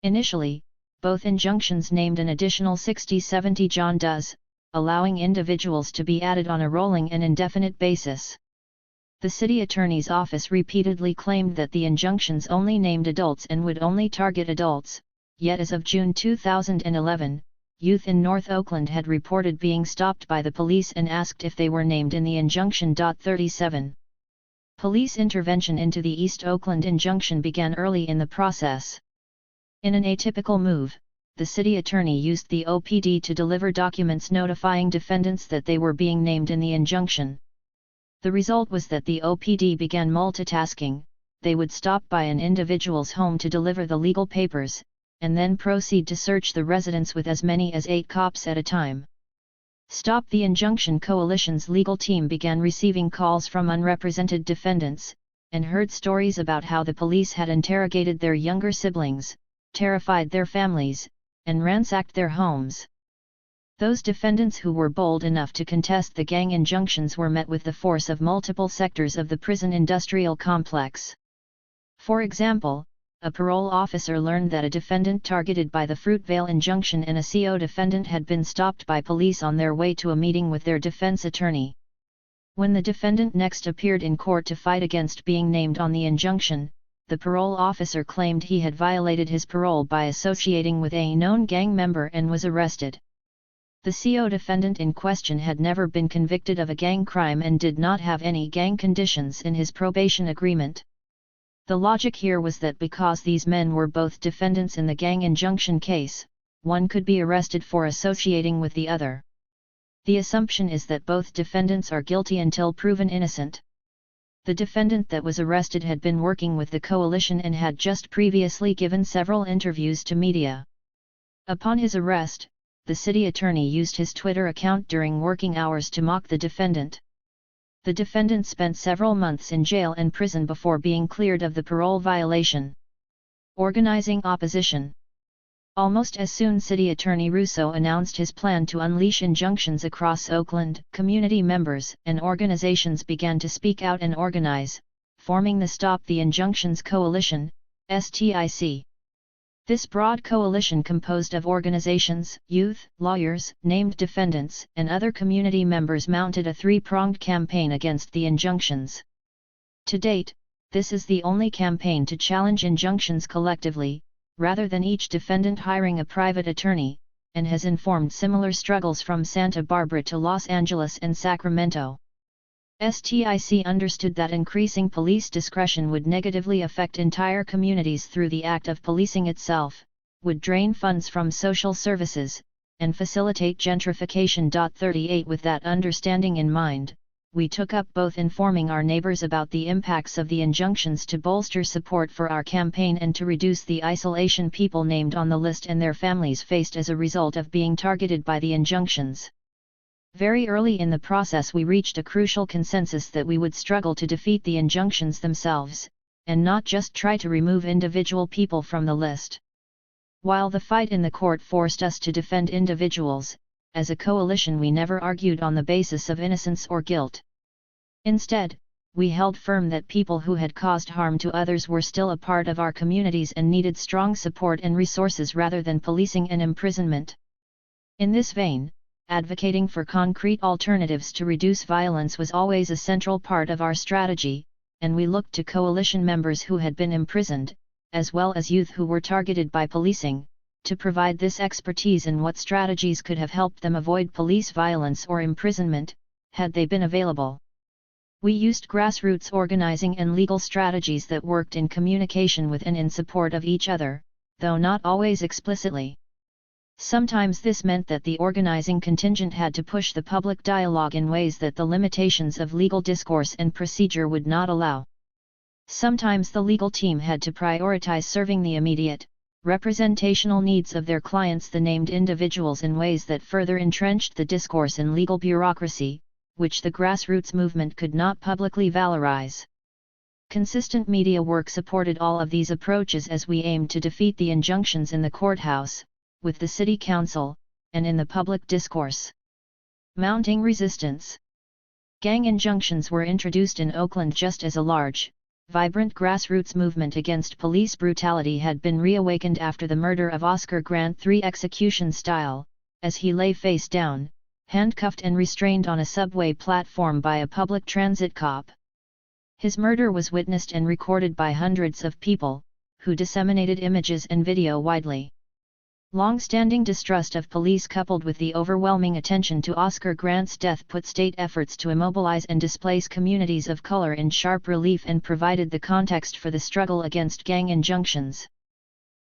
Initially, both injunctions named an additional 60-70 John Does, allowing individuals to be added on a rolling and indefinite basis. The city attorney's office repeatedly claimed that the injunctions only named adults and would only target adults, yet as of June 2011, youth in North Oakland had reported being stopped by the police and asked if they were named in the injunction. 37. Police intervention into the East Oakland injunction began early in the process. In an atypical move, the city attorney used the OPD to deliver documents notifying defendants that they were being named in the injunction, The result was that the OPD began multitasking. They would stop by an individual's home to deliver the legal papers, and then proceed to search the residence with as many as 8 cops at a time. Stop the Injunction Coalition's legal team began receiving calls from unrepresented defendants, and heard stories about how the police had interrogated their younger siblings, terrified their families, and ransacked their homes. Those defendants who were bold enough to contest the gang injunctions were met with the force of multiple sectors of the prison industrial complex. For example, a parole officer learned that a defendant targeted by the Fruitvale injunction and a CO defendant had been stopped by police on their way to a meeting with their defense attorney. When the defendant next appeared in court to fight against being named on the injunction, the parole officer claimed he had violated his parole by associating with a known gang member and was arrested. The CO defendant in question had never been convicted of a gang crime and did not have any gang conditions in his probation agreement. The logic here was that because these men were both defendants in the gang injunction case, one could be arrested for associating with the other. The assumption is that both defendants are guilty until proven innocent. The defendant that was arrested had been working with the coalition and had just previously given several interviews to media. Upon his arrest, the city attorney used his Twitter account during working hours to mock the defendant. The defendant spent several months in jail and prison before being cleared of the parole violation. Organizing opposition. Almost as soon City Attorney Russo announced his plan to unleash injunctions across Oakland, community members and organizations began to speak out and organize, forming the Stop the Injunctions Coalition, STIC. This broad coalition composed of organizations, youth, lawyers, named defendants, and other community members mounted a three-pronged campaign against the injunctions. To date, this is the only campaign to challenge injunctions collectively, rather than each defendant hiring a private attorney, and has informed similar struggles from Santa Barbara to Los Angeles and Sacramento. STIC understood that increasing police discretion would negatively affect entire communities through the act of policing itself, would drain funds from social services, and facilitate gentrification. 38 With that understanding in mind, we took up both informing our neighbors about the impacts of the injunctions to bolster support for our campaign and to reduce the isolation people named on the list and their families faced as a result of being targeted by the injunctions. Very early in the process we reached a crucial consensus that we would struggle to defeat the injunctions themselves, and not just try to remove individual people from the list. While the fight in the court forced us to defend individuals, as a coalition we never argued on the basis of innocence or guilt. Instead, we held firm that people who had caused harm to others were still a part of our communities and needed strong support and resources rather than policing and imprisonment. In this vein, advocating for concrete alternatives to reduce violence was always a central part of our strategy, and we looked to coalition members who had been imprisoned, as well as youth who were targeted by policing, to provide this expertise in what strategies could have helped them avoid police violence or imprisonment, had they been available. We used grassroots organizing and legal strategies that worked in communication with and in support of each other, though not always explicitly. Sometimes this meant that the organizing contingent had to push the public dialogue in ways that the limitations of legal discourse and procedure would not allow. Sometimes the legal team had to prioritize serving the immediate, representational needs of their clients, the named individuals, in ways that further entrenched the discourse in legal bureaucracy, which the grassroots movement could not publicly valorize. Consistent media work supported all of these approaches as we aimed to defeat the injunctions in the courthouse, with the city council, and in the public discourse. Mounting resistance. Gang injunctions were introduced in Oakland just as a large, vibrant grassroots movement against police brutality had been reawakened after the murder of Oscar Grant III execution style, as he lay face down, handcuffed and restrained on a subway platform by a public transit cop. His murder was witnessed and recorded by hundreds of people, who disseminated images and video widely. Long-standing distrust of police coupled with the overwhelming attention to Oscar Grant's death put state efforts to immobilize and displace communities of color in sharp relief and provided the context for the struggle against gang injunctions.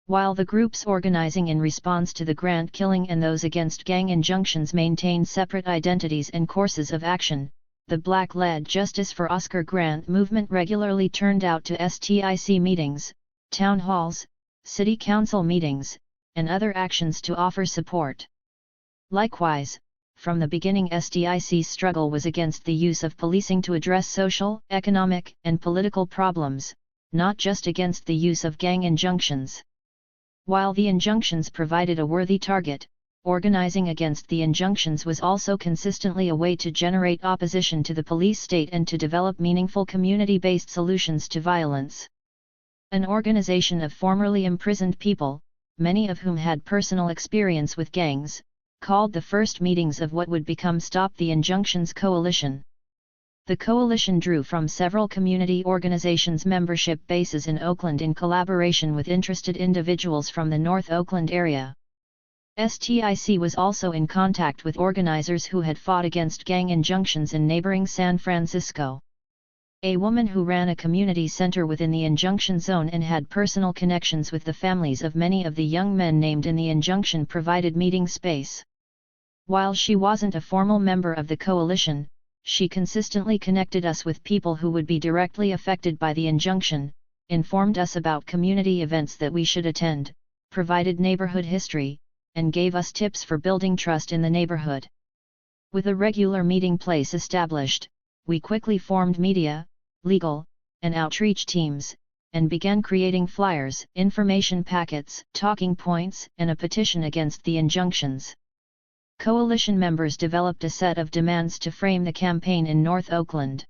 While the groups organizing in response to the Grant killing and those against gang injunctions maintained separate identities and courses of action, the Black-led Justice for Oscar Grant movement regularly turned out to STIC meetings, town halls, city council meetings, and other actions to offer support. Likewise, from the beginning STIC's struggle was against the use of policing to address social, economic, and political problems, not just against the use of gang injunctions. While the injunctions provided a worthy target, organizing against the injunctions was also consistently a way to generate opposition to the police state and to develop meaningful community-based solutions to violence. An organization of formerly imprisoned people, many of whom had personal experience with gangs, called the first meetings of what would become Stop the Injunctions Coalition. The coalition drew from several community organizations' membership bases in Oakland in collaboration with interested individuals from the North Oakland area. STIC was also in contact with organizers who had fought against gang injunctions in neighboring San Francisco. A woman who ran a community center within the injunction zone and had personal connections with the families of many of the young men named in the injunction provided meeting space. While she wasn't a formal member of the coalition, she consistently connected us with people who would be directly affected by the injunction, informed us about community events that we should attend, provided neighborhood history, and gave us tips for building trust in the neighborhood. With a regular meeting place established, we quickly formed media, legal, and outreach teams, and began creating flyers, information packets, talking points, and a petition against the injunctions. Coalition members developed a set of demands to frame the campaign in North Oakland.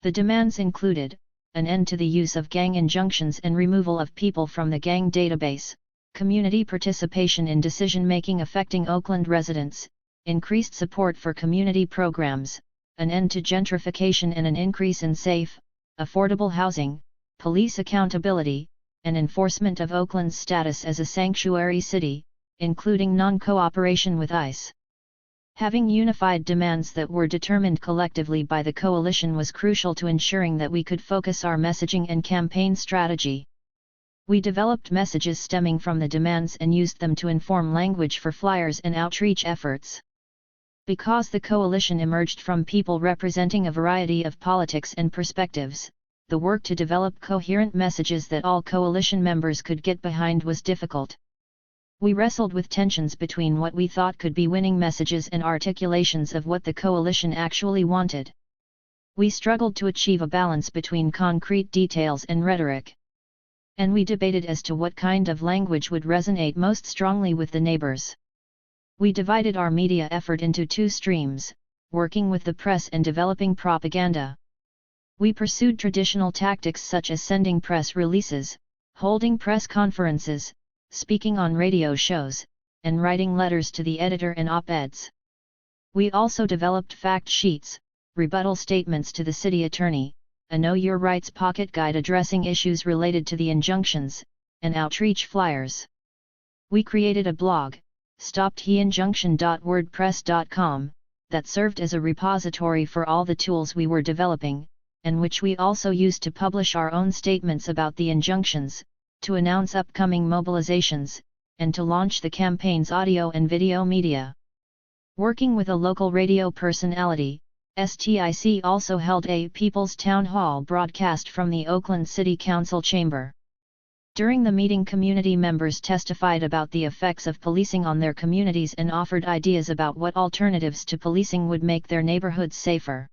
The demands included, an end to the use of gang injunctions and removal of people from the gang database, community participation in decision-making affecting Oakland residents, increased support for community programs, an end to gentrification and an increase in safe, affordable housing, police accountability, and enforcement of Oakland's status as a sanctuary city, including non-cooperation with ICE. Having unified demands that were determined collectively by the coalition was crucial to ensuring that we could focus our messaging and campaign strategy. We developed messages stemming from the demands and used them to inform language for flyers and outreach efforts. Because the coalition emerged from people representing a variety of politics and perspectives, the work to develop coherent messages that all coalition members could get behind was difficult. We wrestled with tensions between what we thought could be winning messages and articulations of what the coalition actually wanted. We struggled to achieve a balance between concrete details and rhetoric. And we debated as to what kind of language would resonate most strongly with the neighbors. We divided our media effort into two streams, working with the press and developing propaganda. We pursued traditional tactics such as sending press releases, holding press conferences, speaking on radio shows, and writing letters to the editor and op-eds. We also developed fact sheets, rebuttal statements to the city attorney, a Know Your Rights pocket guide addressing issues related to the injunctions, and outreach flyers. We created a blog, stoptheinjunction.wordpress.com, that served as a repository for all the tools we were developing, and which we also used to publish our own statements about the injunctions, to announce upcoming mobilizations, and to launch the campaign's audio and video media. Working with a local radio personality, STIC also held a People's Town Hall broadcast from the Oakland City Council chamber. During the meeting, community members testified about the effects of policing on their communities and offered ideas about what alternatives to policing would make their neighborhoods safer.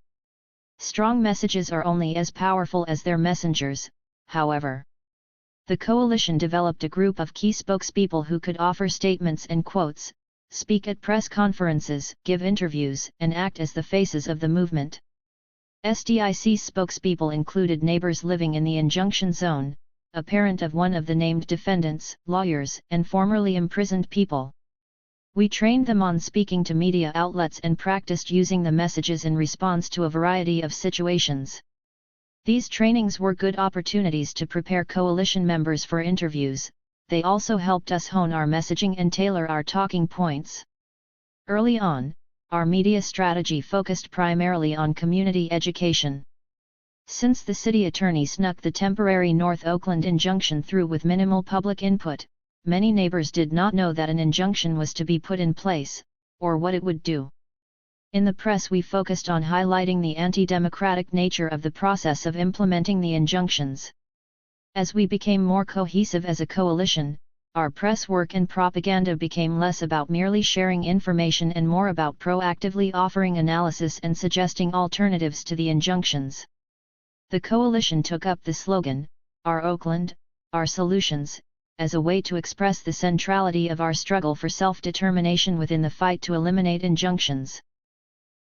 Strong messages are only as powerful as their messengers, however. The coalition developed a group of key spokespeople who could offer statements and quotes, speak at press conferences, give interviews, and act as the faces of the movement. STIC's spokespeople included neighbors living in the injunction zone, a parent of one of the named defendants, lawyers, and formerly imprisoned people. We trained them on speaking to media outlets and practiced using the messages in response to a variety of situations. These trainings were good opportunities to prepare coalition members for interviews. They also helped us hone our messaging and tailor our talking points. Early on, our media strategy focused primarily on community education. Since the city attorney snuck the temporary North Oakland injunction through with minimal public input, many neighbors did not know that an injunction was to be put in place, or what it would do. In the press we focused on highlighting the anti-democratic nature of the process of implementing the injunctions. As we became more cohesive as a coalition, our press work and propaganda became less about merely sharing information and more about proactively offering analysis and suggesting alternatives to the injunctions. The coalition took up the slogan, "Our Oakland, Our Solutions," as a way to express the centrality of our struggle for self-determination within the fight to eliminate injunctions.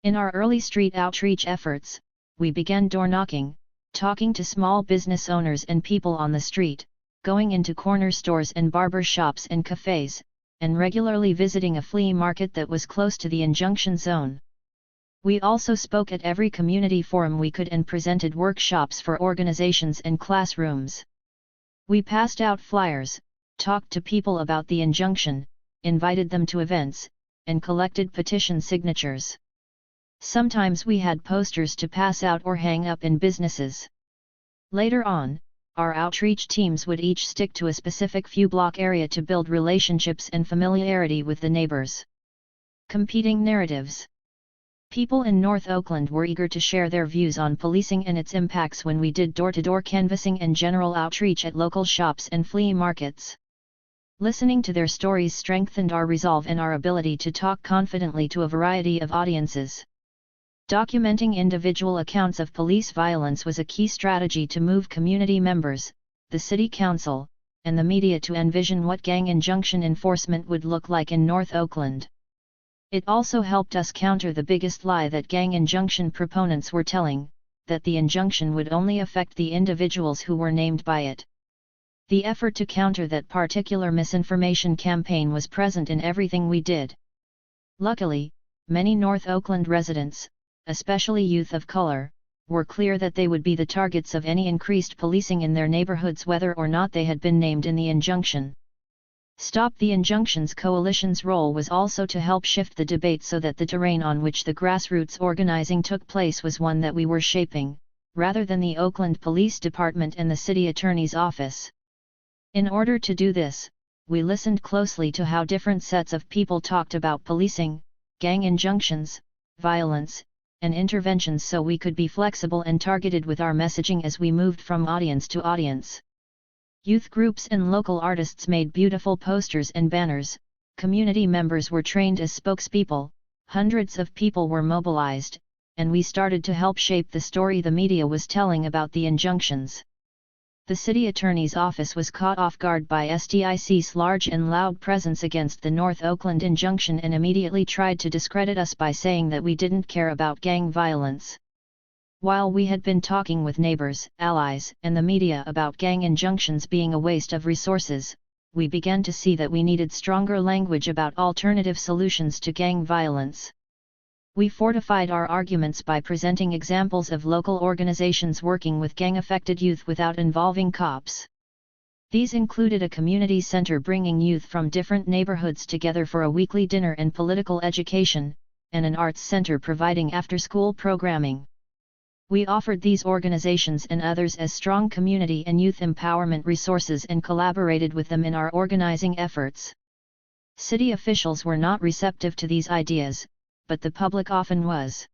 In our early street outreach efforts, we began door-knocking, talking to small business owners and people on the street, going into corner stores and barber shops and cafes, and regularly visiting a flea market that was close to the injunction zone. We also spoke at every community forum we could and presented workshops for organizations and classrooms. We passed out flyers, talked to people about the injunction, invited them to events, and collected petition signatures. Sometimes we had posters to pass out or hang up in businesses. Later on, our outreach teams would each stick to a specific few block area to build relationships and familiarity with the neighbors. Competing narratives. People in North Oakland were eager to share their views on policing and its impacts when we did door-to-door canvassing and general outreach at local shops and flea markets. Listening to their stories strengthened our resolve and our ability to talk confidently to a variety of audiences. Documenting individual accounts of police violence was a key strategy to move community members, the city council, and the media to envision what gang injunction enforcement would look like in North Oakland. It also helped us counter the biggest lie that gang injunction proponents were telling, that the injunction would only affect the individuals who were named by it. The effort to counter that particular misinformation campaign was present in everything we did. Luckily, many North Oakland residents, especially youth of color, were clear that they would be the targets of any increased policing in their neighborhoods whether or not they had been named in the injunction. Stop the Injunctions Coalition's role was also to help shift the debate so that the terrain on which the grassroots organizing took place was one that we were shaping, rather than the Oakland Police Department and the City Attorney's Office. In order to do this, we listened closely to how different sets of people talked about policing, gang injunctions, violence, and interventions so we could be flexible and targeted with our messaging as we moved from audience to audience. Youth groups and local artists made beautiful posters and banners, community members were trained as spokespeople, hundreds of people were mobilized, and we started to help shape the story the media was telling about the injunctions. The city attorney's office was caught off guard by SDIC's large and loud presence against the North Oakland injunction and immediately tried to discredit us by saying that we didn't care about gang violence. While we had been talking with neighbors, allies, and the media about gang injunctions being a waste of resources, we began to see that we needed stronger language about alternative solutions to gang violence. We fortified our arguments by presenting examples of local organizations working with gang-affected youth without involving cops. These included a community center bringing youth from different neighborhoods together for a weekly dinner and political education, and an arts center providing after-school programming. We offered these organizations and others as strong community and youth empowerment resources and collaborated with them in our organizing efforts. City officials were not receptive to these ideas, but the public often was.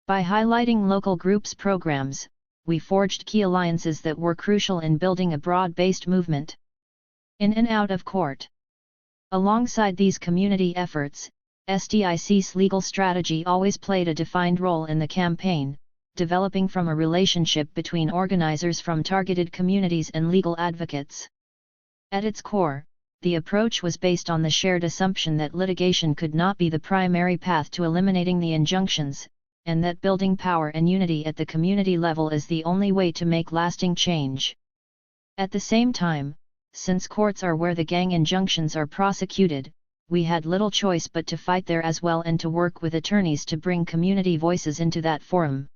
By highlighting local groups' programs, we forged key alliances that were crucial in building a broad-based movement. In and out of court. Alongside these community efforts, SDIC's legal strategy always played a defined role in the campaign, developing from a relationship between organizers from targeted communities and legal advocates. At its core, the approach was based on the shared assumption that litigation could not be the primary path to eliminating the injunctions, and that building power and unity at the community level is the only way to make lasting change. At the same time, since courts are where the gang injunctions are prosecuted, we had little choice but to fight there as well and to work with attorneys to bring community voices into that forum.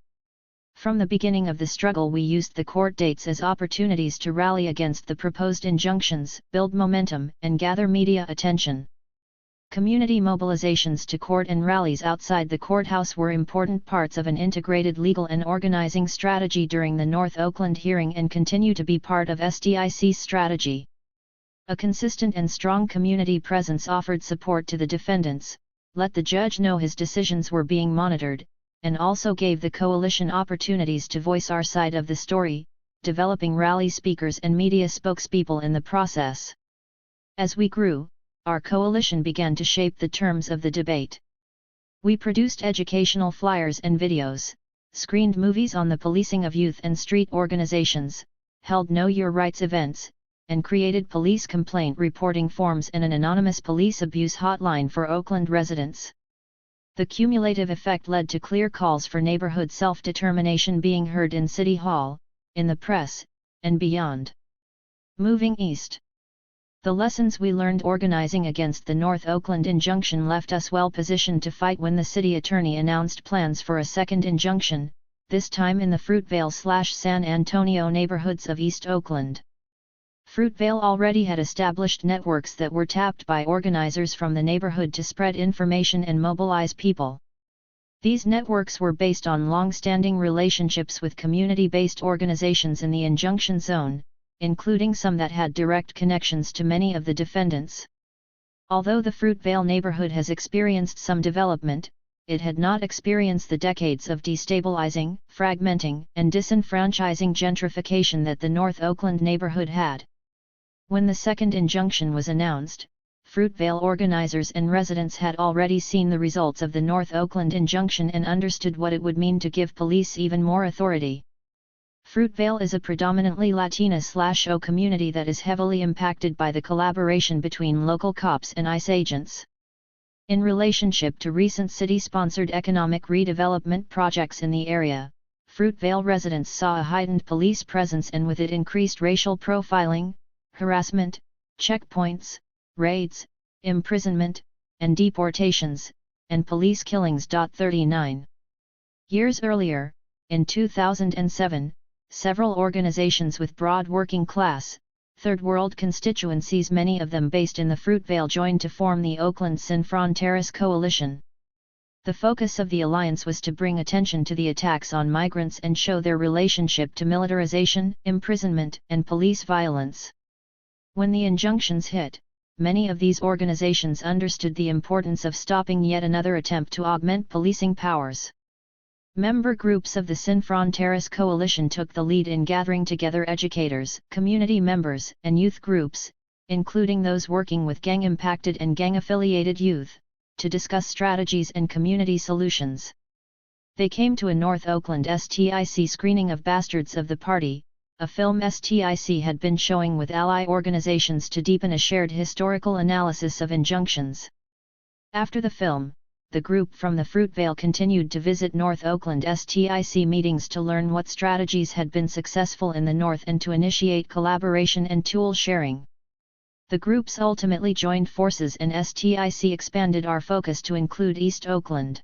From the beginning of the struggle we used the court dates as opportunities to rally against the proposed injunctions, build momentum, and gather media attention. Community mobilizations to court and rallies outside the courthouse were important parts of an integrated legal and organizing strategy during the North Oakland hearing and continue to be part of SDIC's strategy. A consistent and strong community presence offered support to the defendants, let the judge know his decisions were being monitored, and also gave the coalition opportunities to voice our side of the story, developing rally speakers and media spokespeople in the process. As we grew, our coalition began to shape the terms of the debate. We produced educational flyers and videos, screened movies on the policing of youth and street organizations, held Know Your Rights events, and created police complaint reporting forms and an anonymous police abuse hotline for Oakland residents. The cumulative effect led to clear calls for neighborhood self-determination being heard in City Hall, in the press, and beyond. Moving east. The lessons we learned organizing against the North Oakland injunction left us well positioned to fight when the city attorney announced plans for a second injunction, this time in the Fruitvale/San Antonio neighborhoods of East Oakland. Fruitvale already had established networks that were tapped by organizers from the neighborhood to spread information and mobilize people. These networks were based on long-standing relationships with community-based organizations in the injunction zone, including some that had direct connections to many of the defendants. Although the Fruitvale neighborhood has experienced some development, it had not experienced the decades of destabilizing, fragmenting, and disenfranchising gentrification that the North Oakland neighborhood had. When the second injunction was announced, Fruitvale organizers and residents had already seen the results of the North Oakland injunction and understood what it would mean to give police even more authority. Fruitvale is a predominantly Latina/O community that is heavily impacted by the collaboration between local cops and ICE agents. In relationship to recent city-sponsored economic redevelopment projects in the area, Fruitvale residents saw a heightened police presence and with it increased racial profiling, harassment, checkpoints, raids, imprisonment, and deportations, and police killings. 39 years earlier, in 2007, several organizations with broad working class, Third World constituencies, many of them based in the Fruitvale, joined to form the Oakland Sin Fronteras Coalition. The focus of the alliance was to bring attention to the attacks on migrants and show their relationship to militarization, imprisonment, and police violence. When the injunctions hit, many of these organizations understood the importance of stopping yet another attempt to augment policing powers. Member groups of the Sin Fronteras Coalition took the lead in gathering together educators, community members, and youth groups, including those working with gang-impacted and gang-affiliated youth, to discuss strategies and community solutions. They came to a North Oakland STIC screening of Bastards of the Party, a film STIC had been showing with ally organizations to deepen a shared historical analysis of injunctions. After the film, the group from the Fruitvale continued to visit North Oakland STIC meetings to learn what strategies had been successful in the North and to initiate collaboration and tool sharing. The groups ultimately joined forces and STIC expanded our focus to include East Oakland.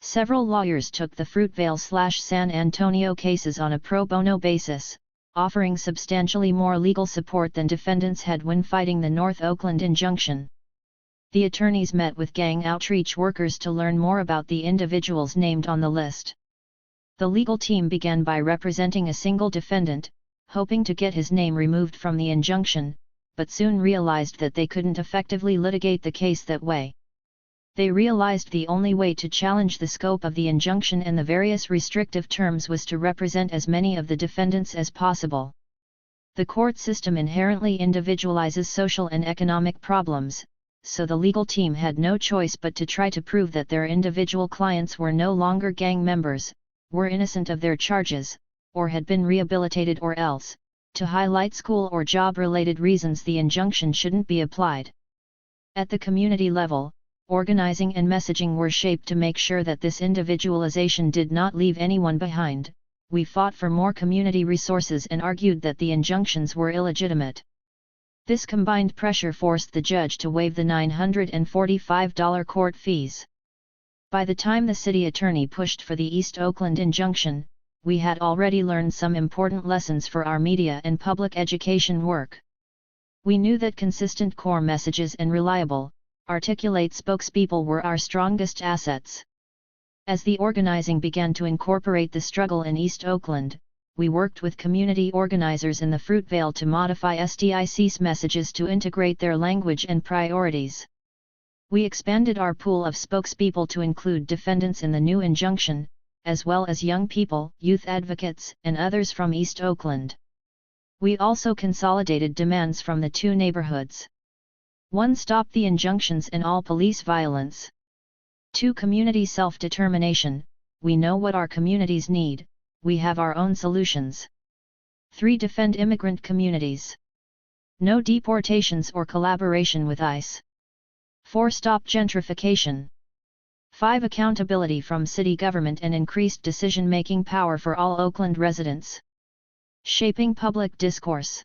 Several lawyers took the Fruitvale/San Antonio cases on a pro bono basis, offering substantially more legal support than defendants had when fighting the North Oakland injunction. The attorneys met with gang outreach workers to learn more about the individuals named on the list. The legal team began by representing a single defendant, hoping to get his name removed from the injunction, but soon realized that they couldn't effectively litigate the case that way. They realized the only way to challenge the scope of the injunction and the various restrictive terms was to represent as many of the defendants as possible. The court system inherently individualizes social and economic problems, so the legal team had no choice but to try to prove that their individual clients were no longer gang members, were innocent of their charges, or had been rehabilitated, or else, to highlight school or job-related reasons the injunction shouldn't be applied. At the community level, organizing and messaging were shaped to make sure that this individualization did not leave anyone behind. We fought for more community resources and argued that the injunctions were illegitimate. This combined pressure forced the judge to waive the $945 court fees. By the time the city attorney pushed for the East Oakland injunction, we had already learned some important lessons for our media and public education work. We knew that consistent core messages and reliable, articulate spokespeople were our strongest assets. As the organizing began to incorporate the struggle in East Oakland, we worked with community organizers in the Fruitvale to modify STIC's messages to integrate their language and priorities. We expanded our pool of spokespeople to include defendants in the new injunction, as well as young people, youth advocates, and others from East Oakland. We also consolidated demands from the two neighborhoods. 1. Stop the injunctions and all police violence. 2. Community self-determination. We know what our communities need, we have our own solutions. 3. Defend immigrant communities. No deportations or collaboration with ICE. 4. Stop gentrification. 5. Accountability from city government and increased decision-making power for all Oakland residents. Shaping public discourse.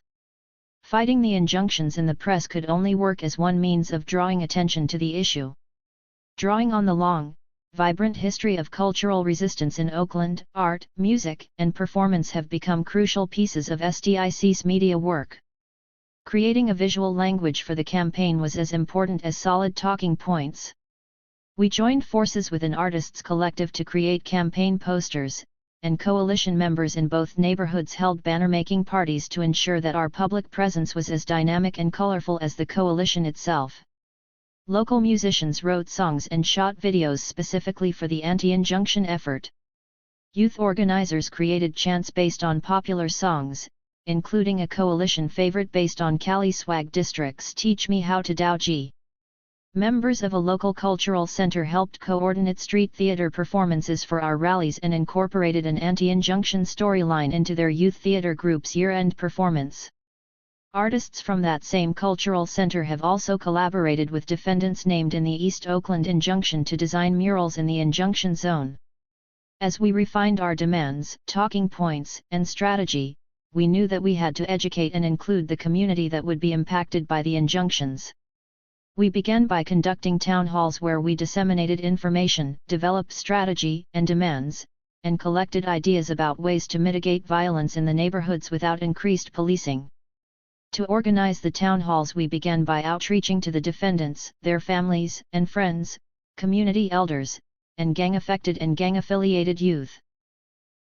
Fighting the injunctions in the press could only work as one means of drawing attention to the issue. Drawing on the long, vibrant history of cultural resistance in Oakland, art, music, and performance have become crucial pieces of SDIC's media work. Creating a visual language for the campaign was as important as solid talking points. We joined forces with an artists collective to create campaign posters, and coalition members in both neighborhoods held banner-making parties to ensure that our public presence was as dynamic and colorful as the coalition itself. Local musicians wrote songs and shot videos specifically for the anti-injunction effort. Youth organizers created chants based on popular songs, including a coalition favorite based on Cali swag district's Teach Me How to Dao. Members of a local cultural center helped coordinate street theater performances for our rallies and incorporated an anti-injunction storyline into their youth theater group's year-end performance. Artists from that same cultural center have also collaborated with defendants named in the East Oakland injunction to design murals in the injunction zone. As we refined our demands, talking points, and strategy, we knew that we had to educate and include the community that would be impacted by the injunctions. We began by conducting town halls where we disseminated information, developed strategy and demands, and collected ideas about ways to mitigate violence in the neighborhoods without increased policing. To organize the town halls, we began by outreaching to the defendants, their families and friends, community elders, and gang-affected and gang-affiliated youth.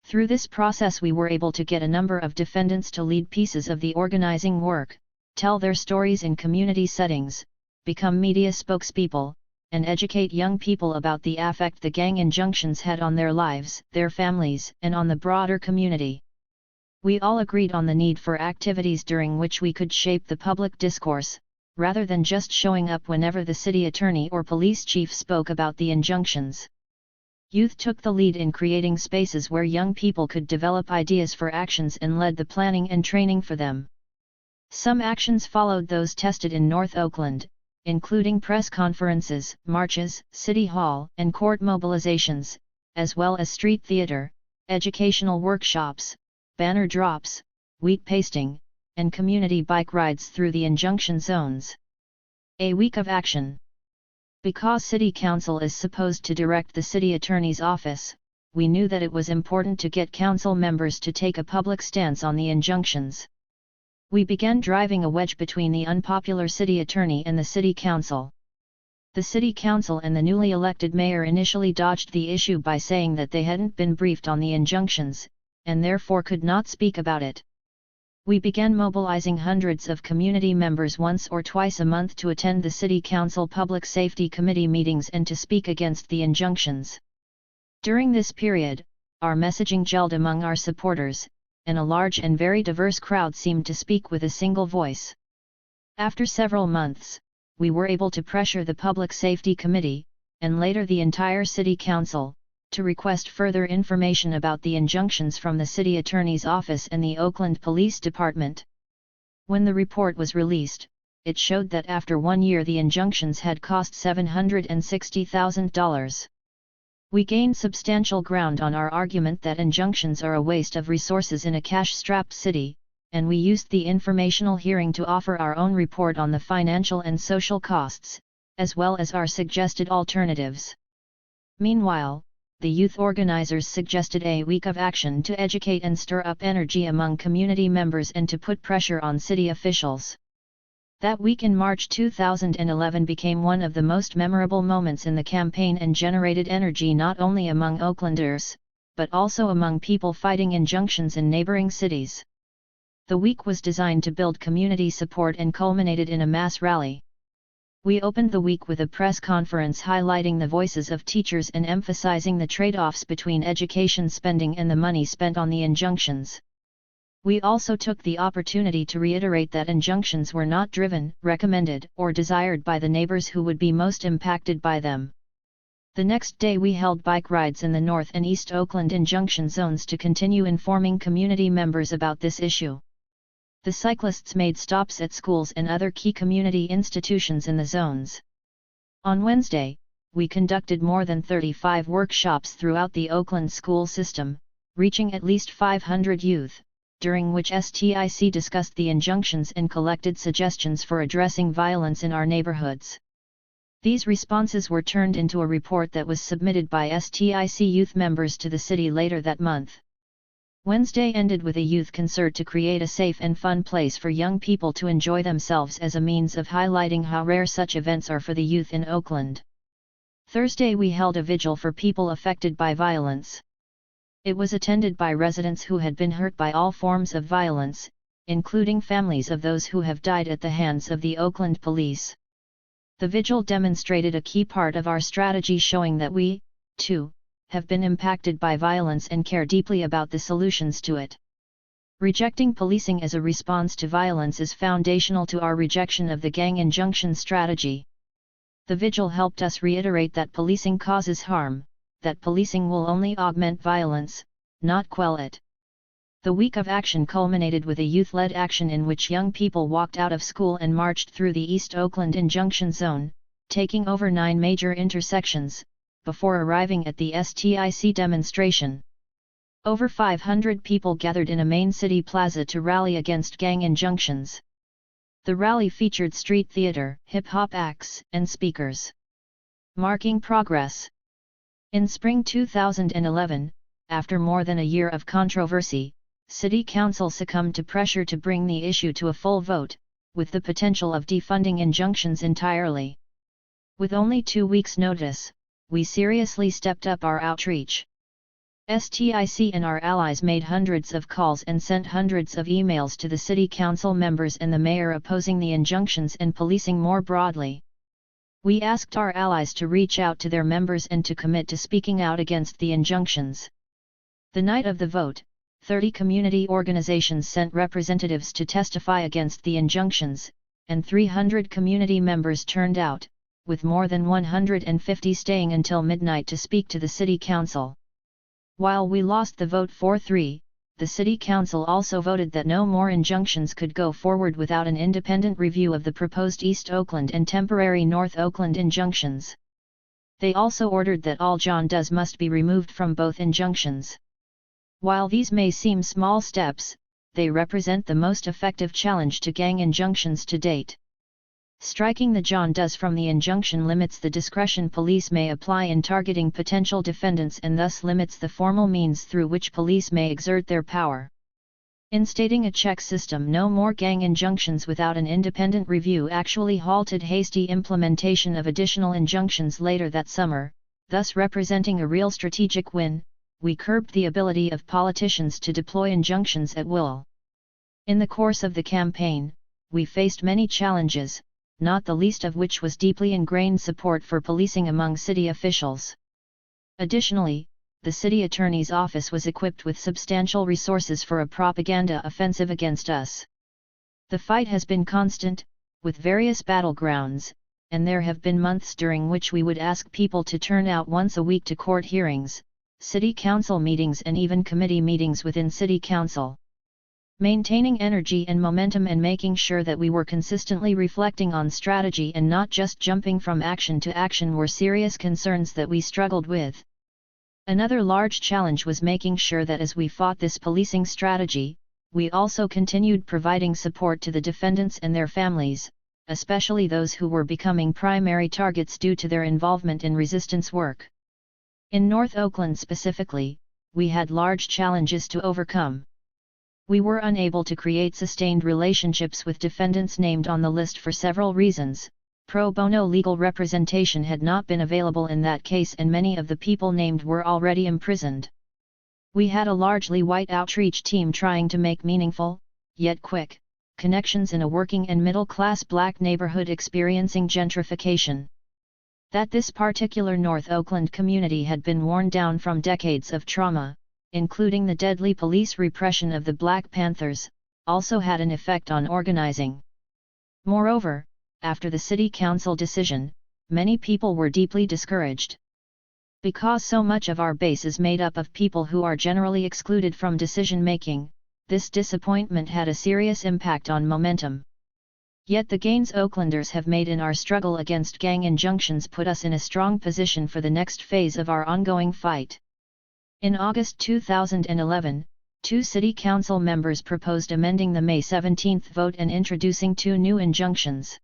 Through this process we were able to get a number of defendants to lead pieces of the organizing work, tell their stories in community settings, become media spokespeople, and educate young people about the effect the gang injunctions had on their lives, their families, and on the broader community. We all agreed on the need for activities during which we could shape the public discourse, rather than just showing up whenever the city attorney or police chief spoke about the injunctions. Youth took the lead in creating spaces where young people could develop ideas for actions and led the planning and training for them. Some actions followed those tested in North Oakland, including press conferences, marches, city hall and court mobilizations, as well as street theater, educational workshops, banner drops, wheat pasting, and community bike rides through the injunction zones. A week of action. Because City Council is supposed to direct the City Attorney's office, we knew that it was important to get council members to take a public stance on the injunctions. We began driving a wedge between the unpopular City Attorney and the City Council. The City Council and the newly elected mayor initially dodged the issue by saying that they hadn't been briefed on the injunctions, and therefore could not speak about it. We began mobilizing hundreds of community members once or twice a month to attend the City Council Public Safety Committee meetings and to speak against the injunctions. During this period, our messaging gelled among our supporters, and a large and very diverse crowd seemed to speak with a single voice. After several months, we were able to pressure the Public Safety Committee, and later the entire City Council, to request further information about the injunctions from the City Attorney's Office and the Oakland Police Department. When the report was released, it showed that after 1 year the injunctions had cost $760,000. We gained substantial ground on our argument that injunctions are a waste of resources in a cash-strapped city, and we used the informational hearing to offer our own report on the financial and social costs, as well as our suggested alternatives. Meanwhile, the youth organizers suggested a week of action to educate and stir up energy among community members and to put pressure on city officials. That week in March 2011 became one of the most memorable moments in the campaign and generated energy not only among Oaklanders, but also among people fighting injunctions in neighboring cities. The week was designed to build community support and culminated in a mass rally. We opened the week with a press conference highlighting the voices of teachers and emphasizing the trade-offs between education spending and the money spent on the injunctions. We also took the opportunity to reiterate that injunctions were not driven, recommended, or desired by the neighbors who would be most impacted by them. The next day we held bike rides in the North and East Oakland injunction zones to continue informing community members about this issue. The cyclists made stops at schools and other key community institutions in the zones. On Wednesday, we conducted more than 35 workshops throughout the Oakland school system, reaching at least 500 youth, during which STIC discussed the injunctions and collected suggestions for addressing violence in our neighborhoods. These responses were turned into a report that was submitted by STIC youth members to the city later that month. Wednesday ended with a youth concert to create a safe and fun place for young people to enjoy themselves as a means of highlighting how rare such events are for the youth in Oakland. Thursday we held a vigil for people affected by violence. It was attended by residents who had been hurt by all forms of violence, including families of those who have died at the hands of the Oakland police. The vigil demonstrated a key part of our strategy, showing that we, too, have been impacted by violence and care deeply about the solutions to it. Rejecting policing as a response to violence is foundational to our rejection of the gang injunction strategy. The vigil helped us reiterate that policing causes harm, that policing will only augment violence, not quell it. The week of action culminated with a youth-led action in which young people walked out of school and marched through the East Oakland injunction zone, taking over 9 major intersections, before arriving at the STIC demonstration. Over 500 people gathered in a main city plaza to rally against gang injunctions. The rally featured street theater, hip-hop acts, and speakers. Marking progress. In spring 2011, after more than a year of controversy, City Council succumbed to pressure to bring the issue to a full vote, with the potential of defunding injunctions entirely. With only 2 weeks' notice, we seriously stepped up our outreach. STIC and our allies made hundreds of calls and sent hundreds of emails to the city council members and the mayor opposing the injunctions and policing more broadly. We asked our allies to reach out to their members and to commit to speaking out against the injunctions. The night of the vote, 30 community organizations sent representatives to testify against the injunctions, and 300 community members turned out, with more than 150 staying until midnight to speak to the city council. While we lost the vote 4-3, the city council also voted that no more injunctions could go forward without an independent review of the proposed East Oakland and temporary North Oakland injunctions. They also ordered that all John Does must be removed from both injunctions. While these may seem small steps, they represent the most effective challenge to gang injunctions to date. Striking the John Does from the injunction limits the discretion police may apply in targeting potential defendants and thus limits the formal means through which police may exert their power. Instating a check system no more gang injunctions without an independent review actually halted hasty implementation of additional injunctions later that summer, thus representing a real strategic win. We curbed the ability of politicians to deploy injunctions at will. In the course of the campaign, we faced many challenges, not the least of which was deeply ingrained support for policing among city officials. Additionally, the city attorney's office was equipped with substantial resources for a propaganda offensive against us. The fight has been constant, with various battlegrounds, and there have been months during which we would ask people to turn out once a week to court hearings, city council meetings and even committee meetings within city council. Maintaining energy and momentum and making sure that we were consistently reflecting on strategy and not just jumping from action to action were serious concerns that we struggled with. Another large challenge was making sure that as we fought this policing strategy, we also continued providing support to the defendants and their families, especially those who were becoming primary targets due to their involvement in resistance work. In North Oakland specifically, we had large challenges to overcome. We were unable to create sustained relationships with defendants named on the list for several reasons. Pro bono legal representation had not been available in that case and many of the people named were already imprisoned. We had a largely white outreach team trying to make meaningful, yet quick, connections in a working and middle-class black neighborhood experiencing gentrification. That this particular North Oakland community had been worn down from decades of trauma, including the deadly police repression of the Black Panthers, also had an effect on organizing. Moreover, after the city council decision, many people were deeply discouraged. Because so much of our base is made up of people who are generally excluded from decision-making, this disappointment had a serious impact on momentum. Yet the gains Oaklanders have made in our struggle against gang injunctions put us in a strong position for the next phase of our ongoing fight. In August 2011, 2 city council members proposed amending the May 17 vote and introducing 2 new injunctions.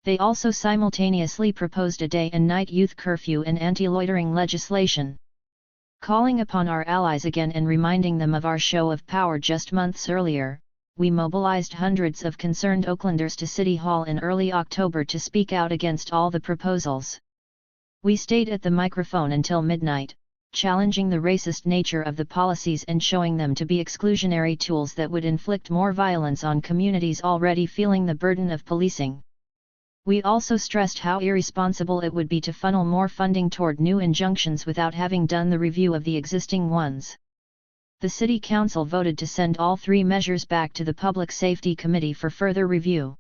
They also simultaneously proposed a day and night youth curfew and anti-loitering legislation. Calling upon our allies again and reminding them of our show of power just months earlier, we mobilized hundreds of concerned Oaklanders to City Hall in early October to speak out against all the proposals. We stayed at the microphone until midnight, challenging the racist nature of the policies and showing them to be exclusionary tools that would inflict more violence on communities already feeling the burden of policing. We also stressed how irresponsible it would be to funnel more funding toward new injunctions without having done the review of the existing ones. The City Council voted to send all 3 measures back to the Public Safety Committee for further review.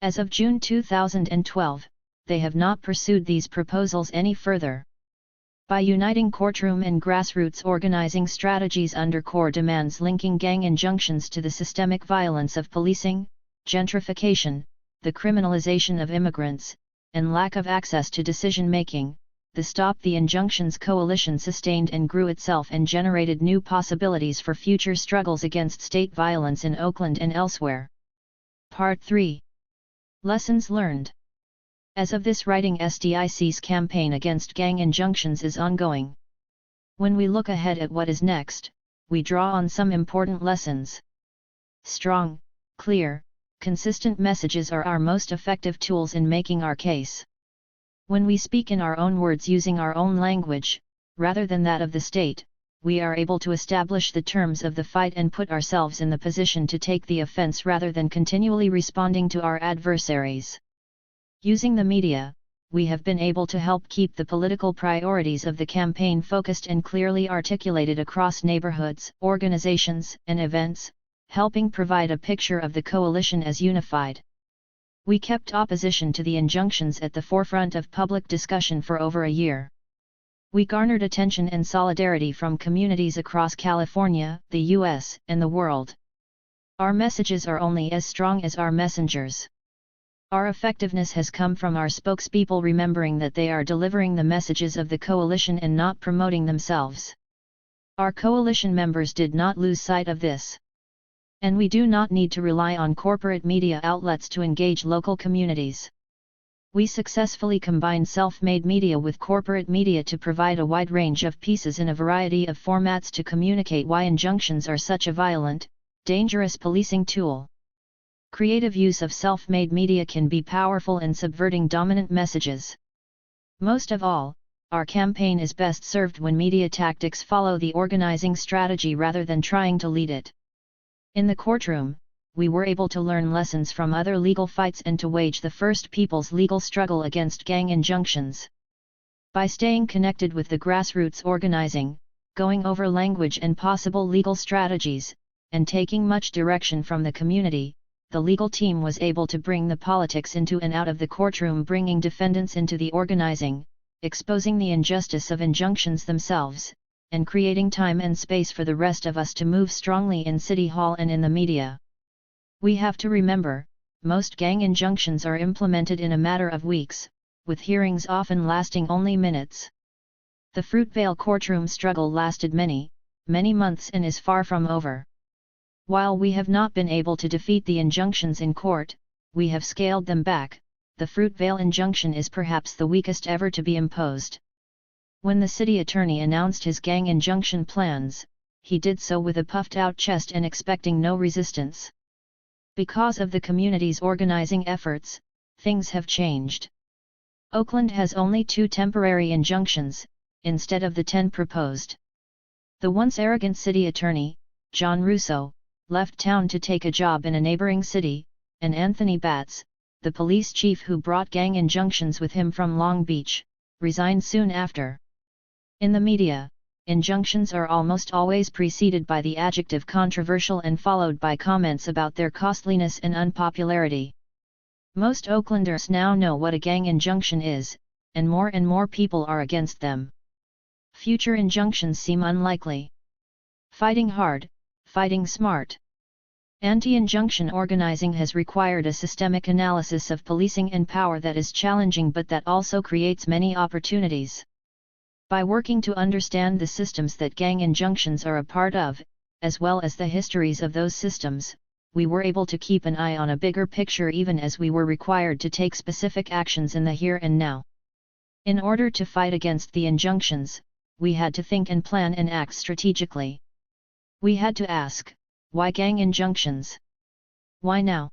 As of June 2012, they have not pursued these proposals any further. By uniting courtroom and grassroots organizing strategies under core demands linking gang injunctions to the systemic violence of policing, gentrification, the criminalization of immigrants, and lack of access to decision-making, the Stop the Injunctions coalition sustained and grew itself and generated new possibilities for future struggles against state violence in Oakland and elsewhere. Part 3. Lessons learned. As of this writing, SDIC's campaign against gang injunctions is ongoing. When we look ahead at what is next, we draw on some important lessons. Strong, clear, consistent messages are our most effective tools in making our case. When we speak in our own words using our own language, rather than that of the state, we are able to establish the terms of the fight and put ourselves in the position to take the offense rather than continually responding to our adversaries. Using the media, we have been able to help keep the political priorities of the campaign focused and clearly articulated across neighborhoods, organizations, and events, helping provide a picture of the coalition as unified. We kept opposition to the injunctions at the forefront of public discussion for over a year. We garnered attention and solidarity from communities across California, the U.S., and the world. Our messages are only as strong as our messengers. Our effectiveness has come from our spokespeople remembering that they are delivering the messages of the coalition and not promoting themselves. Our coalition members did not lose sight of this. And we do not need to rely on corporate media outlets to engage local communities. We successfully combine self-made media with corporate media to provide a wide range of pieces in a variety of formats to communicate why injunctions are such a violent, dangerous policing tool. Creative use of self-made media can be powerful in subverting dominant messages. Most of all, our campaign is best served when media tactics follow the organizing strategy rather than trying to lead it. In the courtroom, we were able to learn lessons from other legal fights and to wage the first people's legal struggle against gang injunctions. By staying connected with the grassroots organizing, going over language and possible legal strategies, and taking much direction from the community, the legal team was able to bring the politics into and out of the courtroom, bringing defendants into the organizing, exposing the injustice of injunctions themselves, and creating time and space for the rest of us to move strongly in City Hall and in the media. We have to remember, most gang injunctions are implemented in a matter of weeks, with hearings often lasting only minutes. The Fruitvale courtroom struggle lasted many, many months and is far from over. While we have not been able to defeat the injunctions in court, we have scaled them back. The Fruitvale injunction is perhaps the weakest ever to be imposed. When the city attorney announced his gang injunction plans, he did so with a puffed-out chest and expecting no resistance. Because of the community's organizing efforts, things have changed. Oakland has only 2 temporary injunctions, instead of the 10 proposed. The once arrogant city attorney, John Russo, left town to take a job in a neighboring city, and Anthony Batts, the police chief who brought gang injunctions with him from Long Beach, resigned soon after. In the media, injunctions are almost always preceded by the adjective controversial and followed by comments about their costliness and unpopularity. Most Oaklanders now know what a gang injunction is, and more people are against them. Future injunctions seem unlikely. Fighting hard, fighting smart. Anti-injunction organizing has required a systemic analysis of policing and power that is challenging but that also creates many opportunities. By working to understand the systems that gang injunctions are a part of, as well as the histories of those systems, we were able to keep an eye on a bigger picture even as we were required to take specific actions in the here and now. In order to fight against the injunctions, we had to think and plan and act strategically. We had to ask, why gang injunctions? Why now?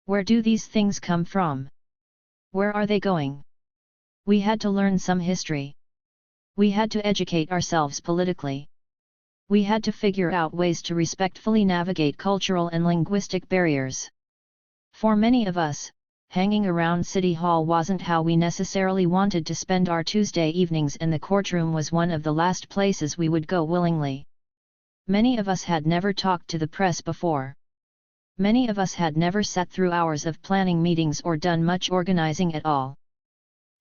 Where do these things come from? Where are they going? We had to learn some history. We had to educate ourselves politically. We had to figure out ways to respectfully navigate cultural and linguistic barriers. For many of us, hanging around City Hall wasn't how we necessarily wanted to spend our Tuesday evenings, and the courtroom was one of the last places we would go willingly. Many of us had never talked to the press before. Many of us had never sat through hours of planning meetings or done much organizing at all.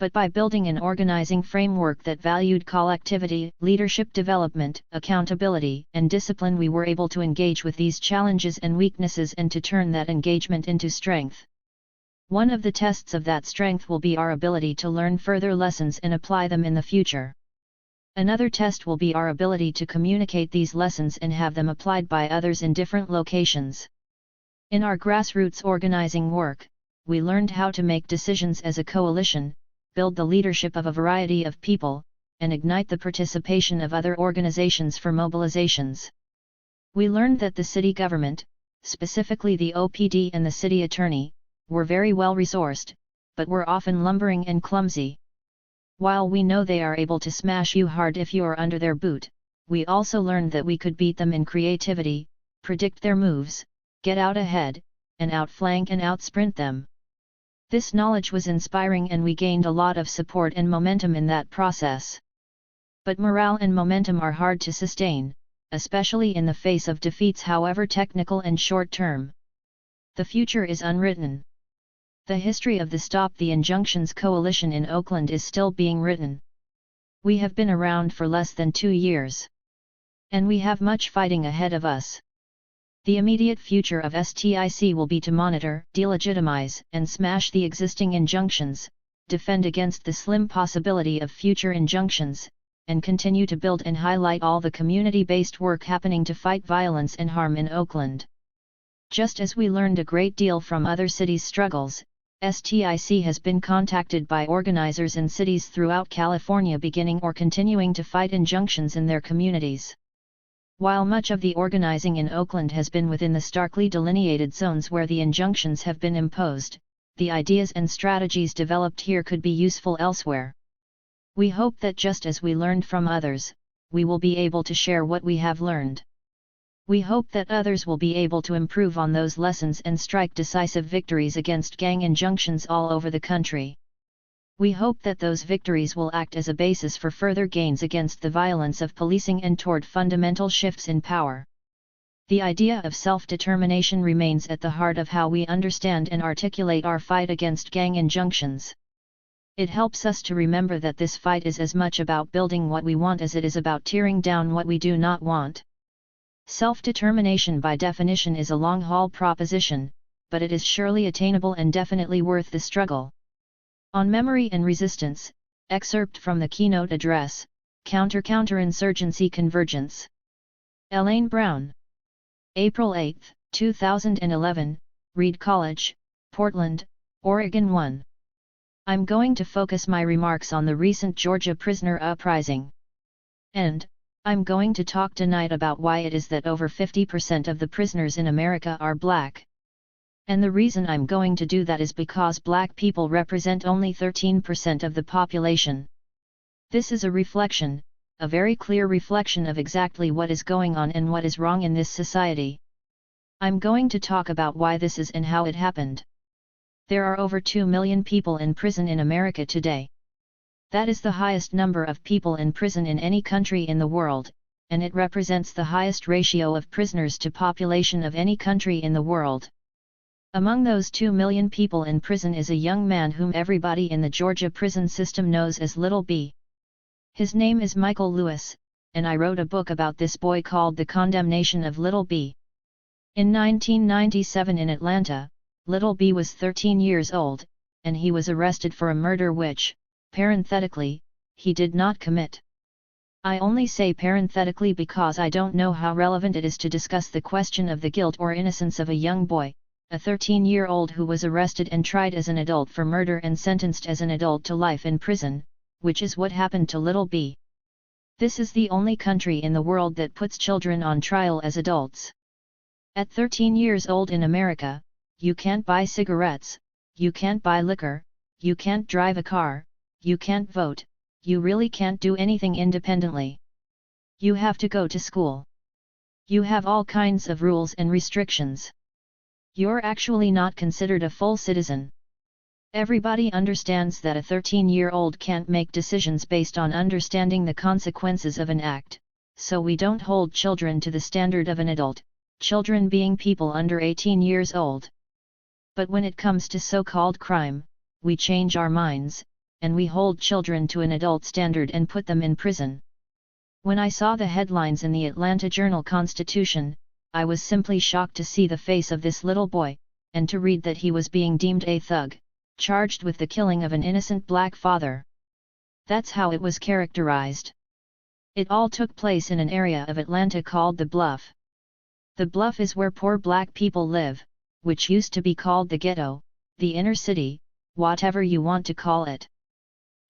But by building an organizing framework that valued collectivity, leadership development, accountability, and discipline, we were able to engage with these challenges and weaknesses and to turn that engagement into strength. One of the tests of that strength will be our ability to learn further lessons and apply them in the future. Another test will be our ability to communicate these lessons and have them applied by others in different locations. In our grassroots organizing work, we learned how to make decisions as a coalition, build the leadership of a variety of people, and ignite the participation of other organizations for mobilizations. We learned that the city government, specifically the OPD and the city attorney, were very well resourced, but were often lumbering and clumsy. While we know they are able to smash you hard if you are under their boot, we also learned that we could beat them in creativity, predict their moves, get out ahead, and outflank and outsprint them. This knowledge was inspiring and we gained a lot of support and momentum in that process. But morale and momentum are hard to sustain, especially in the face of defeats however technical and short-term. The future is unwritten. The history of the Stop the Injunctions coalition in Oakland is still being written. We have been around for less than 2 years. And we have much fighting ahead of us. The immediate future of STIC will be to monitor, delegitimize, and smash the existing injunctions, defend against the slim possibility of future injunctions, and continue to build and highlight all the community-based work happening to fight violence and harm in Oakland. Just as we learned a great deal from other cities' struggles, STIC has been contacted by organizers in cities throughout California beginning or continuing to fight injunctions in their communities. While much of the organizing in Oakland has been within the starkly delineated zones where the injunctions have been imposed, the ideas and strategies developed here could be useful elsewhere. We hope that just as we learned from others, we will be able to share what we have learned. We hope that others will be able to improve on those lessons and strike decisive victories against gang injunctions all over the country. We hope that those victories will act as a basis for further gains against the violence of policing and toward fundamental shifts in power. The idea of self-determination remains at the heart of how we understand and articulate our fight against gang injunctions. It helps us to remember that this fight is as much about building what we want as it is about tearing down what we do not want. Self-determination by definition is a long-haul proposition, but it is surely attainable and definitely worth the struggle. On Memory and Resistance, excerpt from the keynote address, Counterinsurgency Convergence. Elaine Brown. April 8, 2011, Reed College, Portland, Oregon 1. I'm going to focus my remarks on the recent Georgia prisoner uprising. And I'm going to talk tonight about why it is that over 50% of the prisoners in America are black. And the reason I'm going to do that is because black people represent only 13% of the population. This is a reflection, a very clear reflection of exactly what is going on and what is wrong in this society. I'm going to talk about why this is and how it happened. There are over 2 million people in prison in America today. That is the highest number of people in prison in any country in the world, and it represents the highest ratio of prisoners to population of any country in the world. Among those 2 million people in prison is a young man whom everybody in the Georgia prison system knows as Little B. His name is Michael Lewis, and I wrote a book about this boy called The Condemnation of Little B. In 1997 in Atlanta, Little B was 13 years old, and he was arrested for a murder which, parenthetically, he did not commit. I only say parenthetically because I don't know how relevant it is to discuss the question of the guilt or innocence of a young boy, a 13-year-old who was arrested and tried as an adult for murder and sentenced as an adult to life in prison, which is what happened to Little B. This is the only country in the world that puts children on trial as adults. At 13 years old in America, you can't buy cigarettes, you can't buy liquor, you can't drive a car, you can't vote, you really can't do anything independently. You have to go to school. You have all kinds of rules and restrictions. You're actually not considered a full citizen. Everybody understands that a 13-year-old can't make decisions based on understanding the consequences of an act, so we don't hold children to the standard of an adult, children being people under 18 years old. But when it comes to so-called crime, we change our minds, and we hold children to an adult standard and put them in prison. When I saw the headlines in the Atlanta Journal-Constitution, I was simply shocked to see the face of this little boy, and to read that he was being deemed a thug, charged with the killing of an innocent black father. That's how it was characterized. It all took place in an area of Atlanta called the Bluff. The Bluff is where poor black people live, which used to be called the ghetto, the inner city, whatever you want to call it.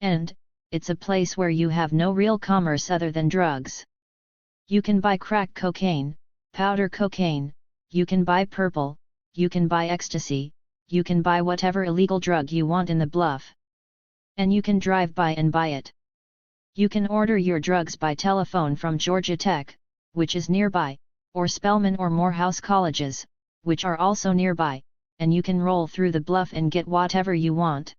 And, it's a place where you have no real commerce other than drugs. You can buy crack cocaine, powder cocaine, you can buy purple, you can buy ecstasy, you can buy whatever illegal drug you want in the Bluff. And you can drive by and buy it. You can order your drugs by telephone from Georgia Tech, which is nearby, or Spelman or Morehouse colleges, which are also nearby, and you can roll through the Bluff and get whatever you want.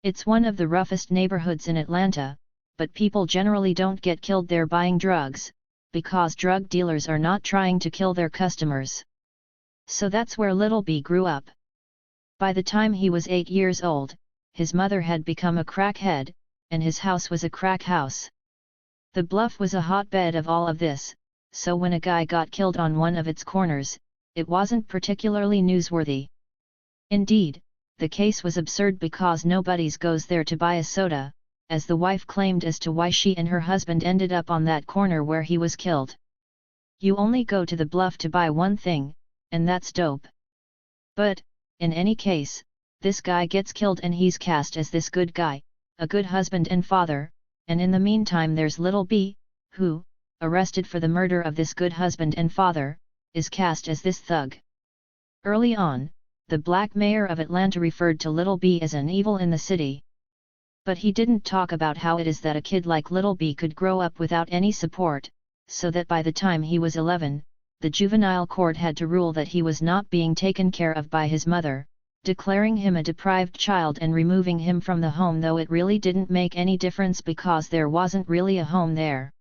It's one of the roughest neighborhoods in Atlanta, but people generally don't get killed there buying drugs, because drug dealers are not trying to kill their customers. So that's where Little B grew up. By the time he was 8 years old, his mother had become a crackhead, and his house was a crack house. The Bluff was a hotbed of all of this, so when a guy got killed on one of its corners, it wasn't particularly newsworthy. Indeed, the case was absurd because nobody goes there to buy a soda, as the wife claimed as to why she and her husband ended up on that corner where he was killed. You only go to the Bluff to buy one thing, and that's dope. But, in any case, this guy gets killed and he's cast as this good guy, a good husband and father, and in the meantime there's Little B, who, arrested for the murder of this good husband and father, is cast as this thug. Early on, the black mayor of Atlanta referred to Little B as an evil in the city. But he didn't talk about how it is that a kid like Little B could grow up without any support, so that by the time he was 11, the juvenile court had to rule that he was not being taken care of by his mother, declaring him a deprived child and removing him from the home, though it really didn't make any difference because there wasn't really a home there.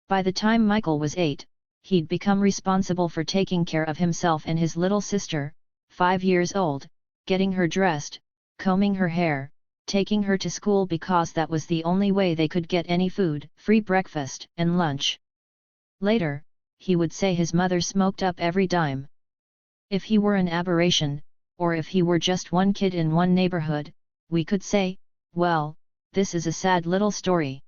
By the time Michael was 8, he'd become responsible for taking care of himself and his little sister, 5 years old, getting her dressed, combing her hair, taking her to school because that was the only way they could get any food, free breakfast and lunch. Later, he would say his mother smoked up every dime. If he were an aberration, or if he were just one kid in one neighborhood, we could say, well, this is a sad little story.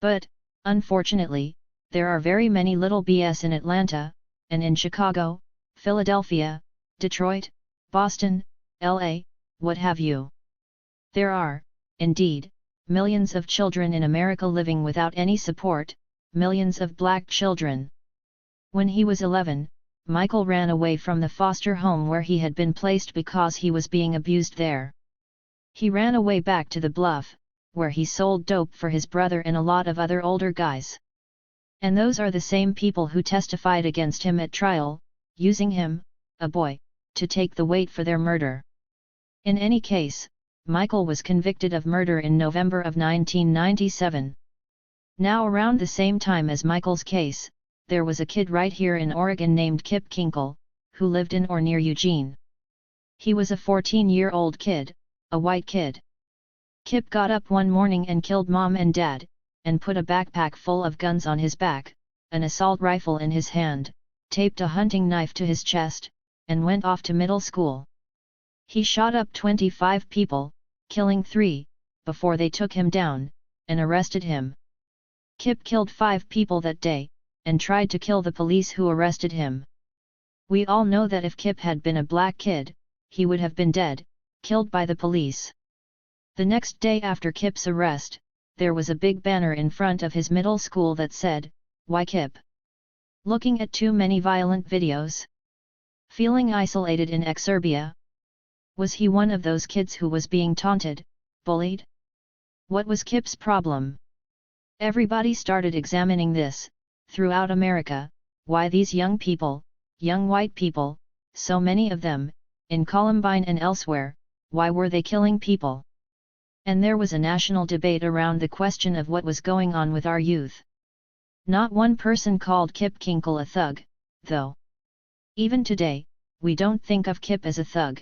But, unfortunately, there are very many Little B's in Atlanta, and in Chicago, Philadelphia, Detroit, Boston, LA, what have you. There are, indeed, millions of children in America living without any support, millions of black children. When he was 11, Michael ran away from the foster home where he had been placed because he was being abused there. He ran away back to the Bluff, where he sold dope for his brother and a lot of other older guys. And those are the same people who testified against him at trial, using him, a boy, to take the weight for their murder. In any case, Michael was convicted of murder in November of 1997. Now around the same time as Michael's case, there was a kid right here in Oregon named Kip Kinkle, who lived in or near Eugene. He was a 14-year-old kid, a white kid. Kip got up one morning and killed mom and dad, and put a backpack full of guns on his back, an assault rifle in his hand, taped a hunting knife to his chest, and went off to middle school. He shot up 25 people, killing 3, before they took him down, and arrested him. Kip killed 5 people that day, and tried to kill the police who arrested him. We all know that if Kip had been a black kid, he would have been dead, killed by the police. The next day after Kip's arrest, there was a big banner in front of his middle school that said, "Why Kip? Looking at too many violent videos? Feeling isolated in Serbia? Was he one of those kids who was being taunted, bullied? What was Kip's problem?" Everybody started examining this, throughout America, why these young people, young white people, so many of them, in Columbine and elsewhere, why were they killing people? And there was a national debate around the question of what was going on with our youth. Not one person called Kip Kinkle a thug, though. Even today, we don't think of Kip as a thug.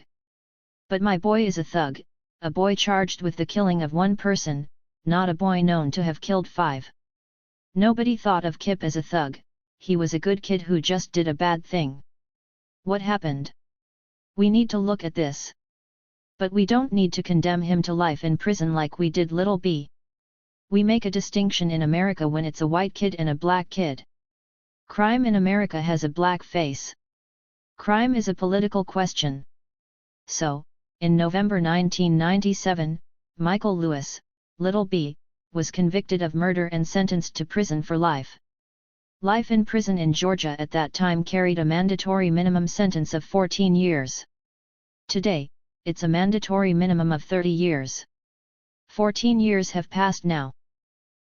But my boy is a thug, a boy charged with the killing of 1 person, not a boy known to have killed 5. Nobody thought of Kip as a thug, he was a good kid who just did a bad thing. What happened? We need to look at this. But we don't need to condemn him to life in prison like we did little B. We make a distinction in America when it's a white kid and a black kid. Crime in America has a black face. Crime is a political question. So, in November 1997, Michael Lewis, Little B, was convicted of murder and sentenced to prison for life. Life in prison in Georgia at that time carried a mandatory minimum sentence of 14 years. Today, it's a mandatory minimum of 30 years. 14 years have passed now.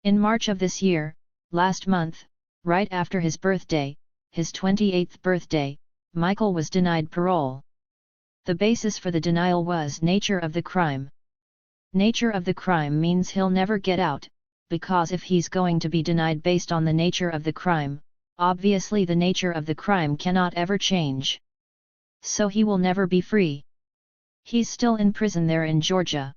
In March of this year, last month, right after his birthday, his 28th birthday, Michael was denied parole. The basis for the denial was nature of the crime. Nature of the crime means he'll never get out, because if he's going to be denied based on the nature of the crime, obviously the nature of the crime cannot ever change. So he will never be free. He's still in prison there in Georgia.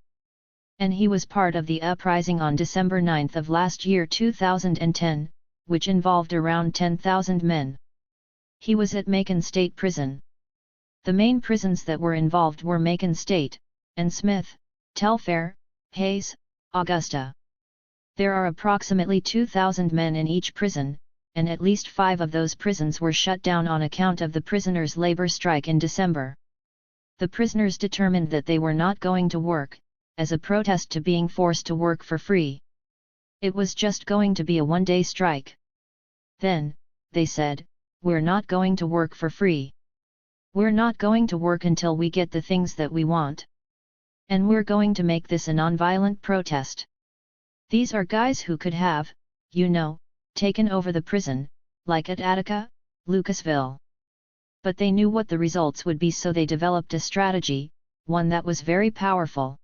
And he was part of the uprising on December 9 of last year 2010, which involved around 10,000 men. He was at Macon State Prison. The main prisons that were involved were Macon State, and Smith, Telfair, Hayes, Augusta. There are approximately 2,000 men in each prison, and at least 5 of those prisons were shut down on account of the prisoners' labor strike in December. The prisoners determined that they were not going to work, as a protest to being forced to work for free. It was just going to be a one-day strike. Then, they said, "We're not going to work for free. We're not going to work until we get the things that we want. And we're going to make this a non-violent protest." These are guys who could have, taken over the prison, like at Attica, Lucasville. But they knew what the results would be, so they developed a strategy, one that was very powerful.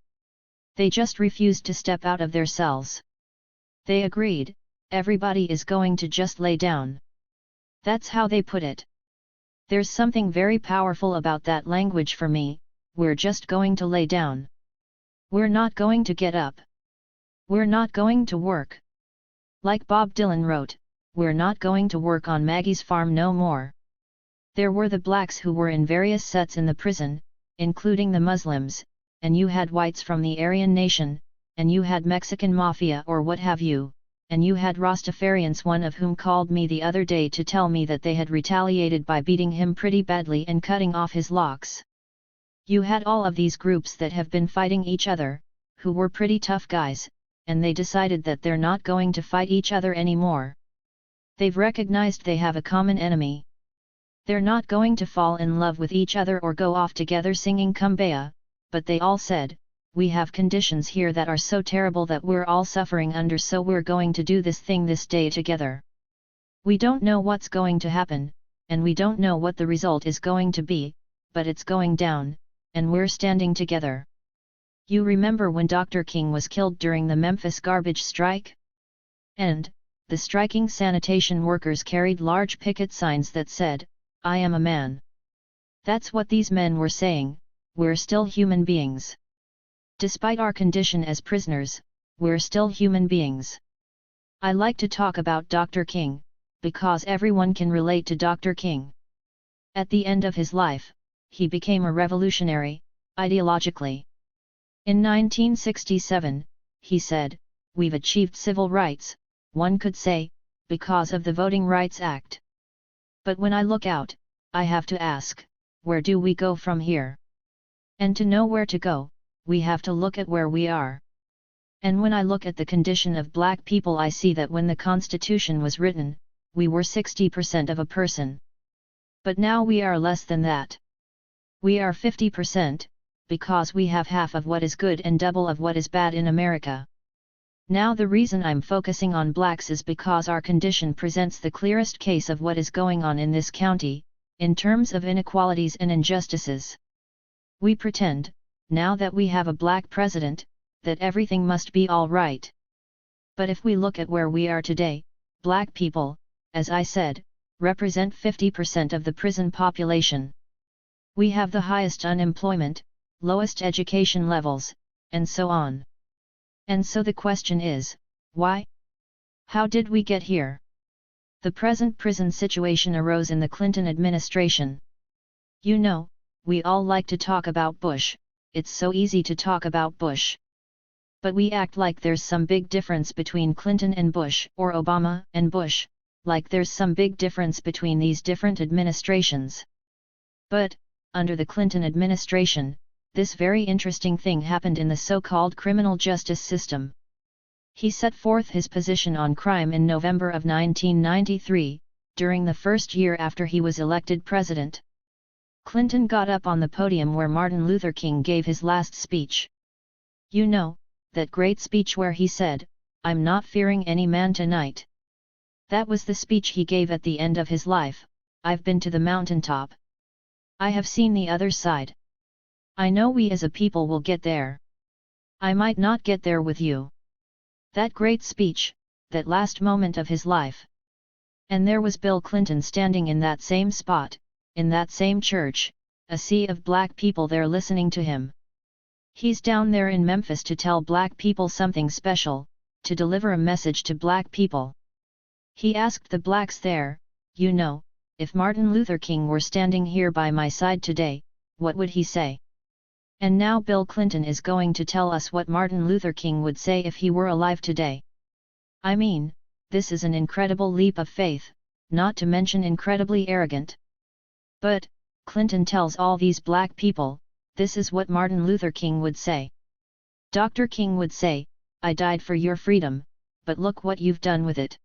They just refused to step out of their cells. They agreed, everybody is going to just lay down. That's how they put it. There's something very powerful about that language for me, we're just going to lay down. We're not going to get up. We're not going to work. Like Bob Dylan wrote, "We're not going to work on Maggie's farm no more." There were the blacks who were in various sets in the prison, including the Muslims, and you had whites from the Aryan nation, and you had Mexican mafia or what have you, and you had Rastafarians, one of whom called me the other day to tell me that they had retaliated by beating him pretty badly and cutting off his locks. You had all of these groups that have been fighting each other, who were pretty tough guys, and they decided that they're not going to fight each other anymore. They've recognized they have a common enemy. They're not going to fall in love with each other or go off together singing Kumbaya, but they all said, "We have conditions here that are so terrible that we're all suffering under, so we're going to do this thing this day together. We don't know what's going to happen, and we don't know what the result is going to be, but it's going down, and we're standing together. You remember when Dr. King was killed during the Memphis garbage strike? And, the striking sanitation workers carried large picket signs that said, "I am a man." That's what these men were saying, we're still human beings. Despite our condition as prisoners, we're still human beings. I like to talk about Dr. King, because everyone can relate to Dr. King. At the end of his life, he became a revolutionary, ideologically. In 1967, he said, "We've achieved civil rights," one could say, because of the Voting Rights Act. But when I look out, I have to ask, where do we go from here? And to know where to go, we have to look at where we are. And when I look at the condition of black people, I see that when the Constitution was written, we were 60% of a person. But now we are less than that. We are 50%, because we have half of what is good and double of what is bad in America. Now the reason I'm focusing on blacks is because our condition presents the clearest case of what is going on in this county, in terms of inequalities and injustices. We pretend, now that we have a black president, that everything must be all right. But if we look at where we are today, black people, as I said, represent 50% of the prison population. We have the highest unemployment, lowest education levels, and so on. And so the question is, why? How did we get here? The present prison situation arose in the Clinton administration. You know, we all like to talk about Bush, it's so easy to talk about Bush. But we act like there's some big difference between Clinton and Bush, or Obama and Bush, like there's some big difference between these different administrations. But, under the Clinton administration, this very interesting thing happened in the so-called criminal justice system. He set forth his position on crime in November of 1993, during the first year after he was elected president. Clinton got up on the podium where Martin Luther King gave his last speech. You know, that great speech where he said, "I'm not fearing any man tonight." That was the speech he gave at the end of his life. I've been to the mountaintop. I have seen the other side. I know we as a people will get there. I might not get there with you. That great speech, that last moment of his life. And there was Bill Clinton standing in that same spot, in that same church, a sea of black people there listening to him. He's down there in Memphis to tell black people something special, to deliver a message to black people. He asked the blacks there, you know, if Martin Luther King were standing here by my side today, what would he say? And now Bill Clinton is going to tell us what Martin Luther King would say if he were alive today. I mean, this is an incredible leap of faith, not to mention incredibly arrogant. But, Clinton tells all these black people, this is what Martin Luther King would say. Dr. King would say, "I died for your freedom, but look what you've done with it.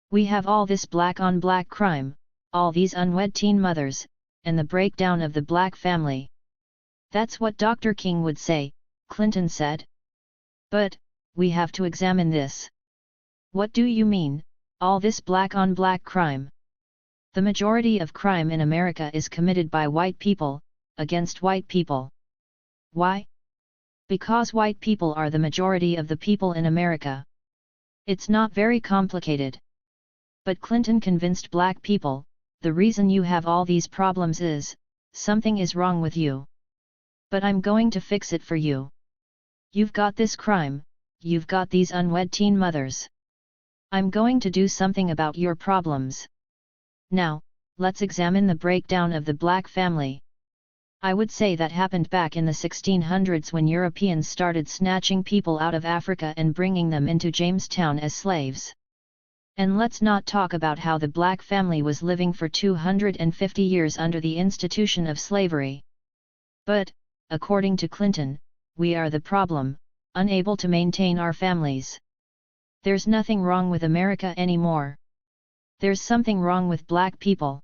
We have all this black-on-black crime, all these unwed teen mothers, and the breakdown of the black family." That's what Dr. King would say, Clinton said. But, we have to examine this. What do you mean, all this black-on-black crime? The majority of crime in America is committed by white people, against white people. Why? Because white people are the majority of the people in America. It's not very complicated. But Clinton convinced black people, the reason you have all these problems is, something is wrong with you. But I'm going to fix it for you. You've got this crime, you've got these unwed teen mothers. I'm going to do something about your problems. Now, let's examine the breakdown of the black family. I would say that happened back in the 1600s when Europeans started snatching people out of Africa and bringing them into Jamestown as slaves. And let's not talk about how the black family was living for 250 years under the institution of slavery. But, according to Clinton, we are the problem, unable to maintain our families. There's nothing wrong with America anymore. There's something wrong with black people.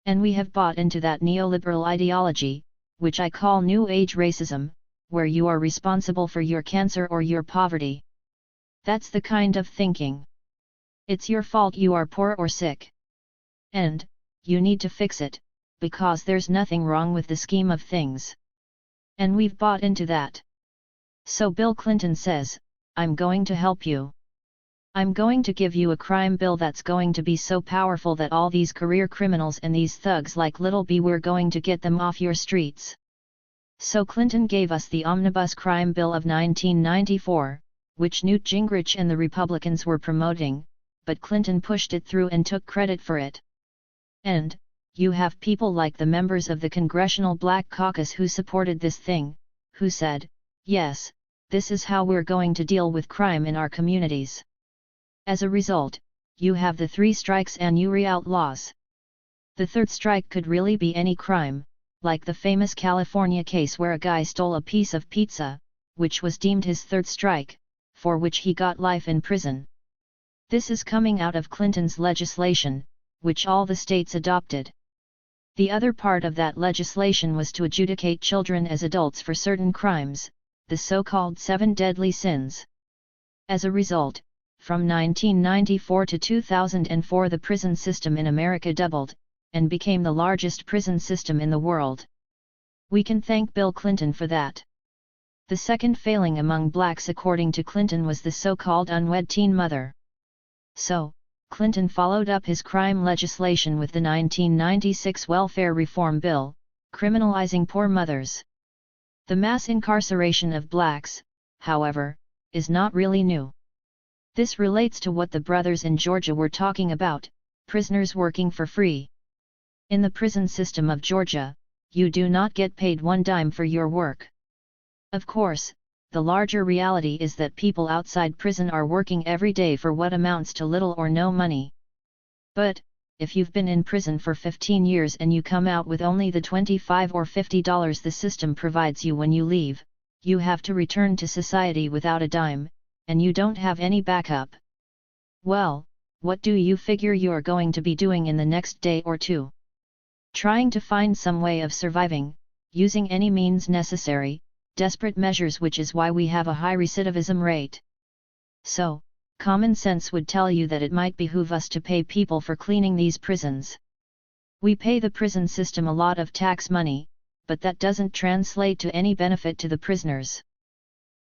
And we have bought into that neoliberal ideology, which I call New Age racism, where you are responsible for your cancer or your poverty. That's the kind of thinking. It's your fault you are poor or sick. And, you need to fix it, because there's nothing wrong with the scheme of things. And we've bought into that. So Bill Clinton says, I'm going to help you. I'm going to give you a crime bill that's going to be so powerful that all these career criminals and these thugs like Little B, we're going to get them off your streets. So Clinton gave us the Omnibus Crime Bill of 1994, which Newt Gingrich and the Republicans were promoting, but Clinton pushed it through and took credit for it. And, you have people like the members of the Congressional Black Caucus who supported this thing, who said, yes, this is how we're going to deal with crime in our communities. As a result, you have the 3 strikes and you re-outlaws. The third strike could really be any crime, like the famous California case where a guy stole a piece of pizza, which was deemed his third strike, for which he got life in prison. This is coming out of Clinton's legislation, which all the states adopted. The other part of that legislation was to adjudicate children as adults for certain crimes, the so-called 7 deadly sins. As a result, from 1994 to 2004 the prison system in America doubled, and became the largest prison system in the world. We can thank Bill Clinton for that. The second failing among blacks according to Clinton was the so-called unwed teen mother. So, Clinton followed up his crime legislation with the 1996 Welfare Reform Bill, criminalizing poor mothers. The mass incarceration of blacks, however, is not really new. This relates to what the brothers in Georgia were talking about, prisoners working for free. In the prison system of Georgia, you do not get paid one dime for your work. Of course, the larger reality is that people outside prison are working every day for what amounts to little or no money. But, if you've been in prison for 15 years and you come out with only the $25 or $50 the system provides you when you leave, you have to return to society without a dime, and you don't have any backup. Well, what do you figure you're going to be doing in the next day or two? Trying to find some way of surviving, using any means necessary, desperate measures, which is why we have a high recidivism rate. So, common sense would tell you that it might behoove us to pay people for cleaning these prisons. We pay the prison system a lot of tax money, but that doesn't translate to any benefit to the prisoners.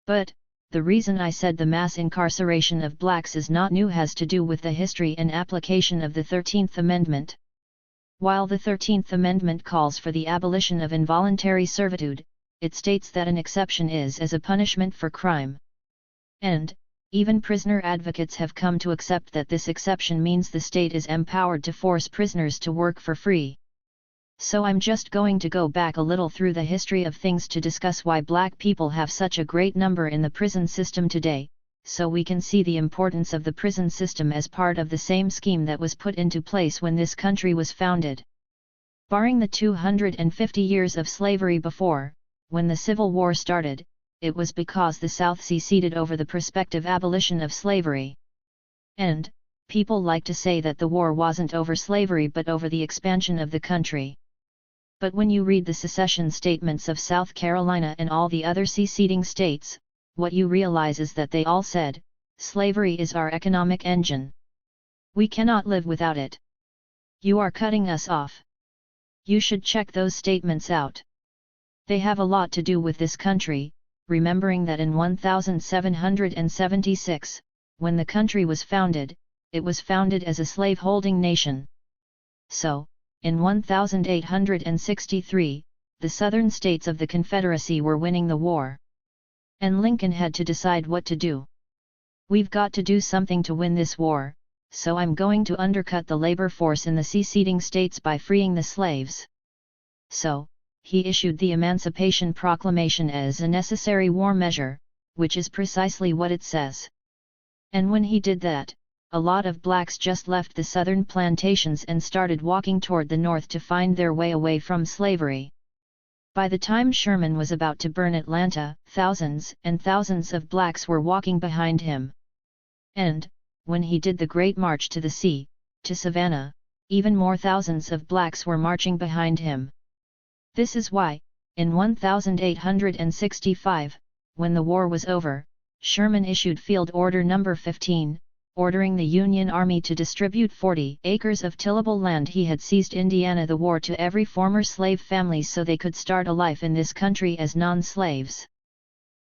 But, the reason I said the mass incarceration of blacks is not new has to do with the history and application of the 13th Amendment. While the 13th Amendment calls for the abolition of involuntary servitude, it states that an exception is as a punishment for crime. And, even prisoner advocates have come to accept that this exception means the state is empowered to force prisoners to work for free. So I'm just going to go back a little through the history of things to discuss why black people have such a great number in the prison system today, so we can see the importance of the prison system as part of the same scheme that was put into place when this country was founded. Barring the 250 years of slavery before, when the Civil War started, it was because the South seceded over the prospective abolition of slavery. And, people like to say that the war wasn't over slavery but over the expansion of the country. But when you read the secession statements of South Carolina and all the other seceding states, what you realize is that they all said, slavery is our economic engine. We cannot live without it. You are cutting us off. You should check those statements out. They have a lot to do with this country, remembering that in 1776, when the country was founded, it was founded as a slave-holding nation. So, in 1863, the southern states of the Confederacy were winning the war. And Lincoln had to decide what to do. We've got to do something to win this war, so I'm going to undercut the labor force in the seceding states by freeing the slaves. So, he issued the Emancipation Proclamation as a necessary war measure, which is precisely what it says. And when he did that, a lot of blacks just left the southern plantations and started walking toward the north to find their way away from slavery. By the time Sherman was about to burn Atlanta, thousands and thousands of blacks were walking behind him. And, when he did the Great March to the Sea, to Savannah, even more thousands of blacks were marching behind him. This is why, in 1865, when the war was over, Sherman issued Field Order No. 15, ordering the Union Army to distribute 40 acres of tillable land he had seized Indiana the war to every former slave family so they could start a life in this country as non-slaves.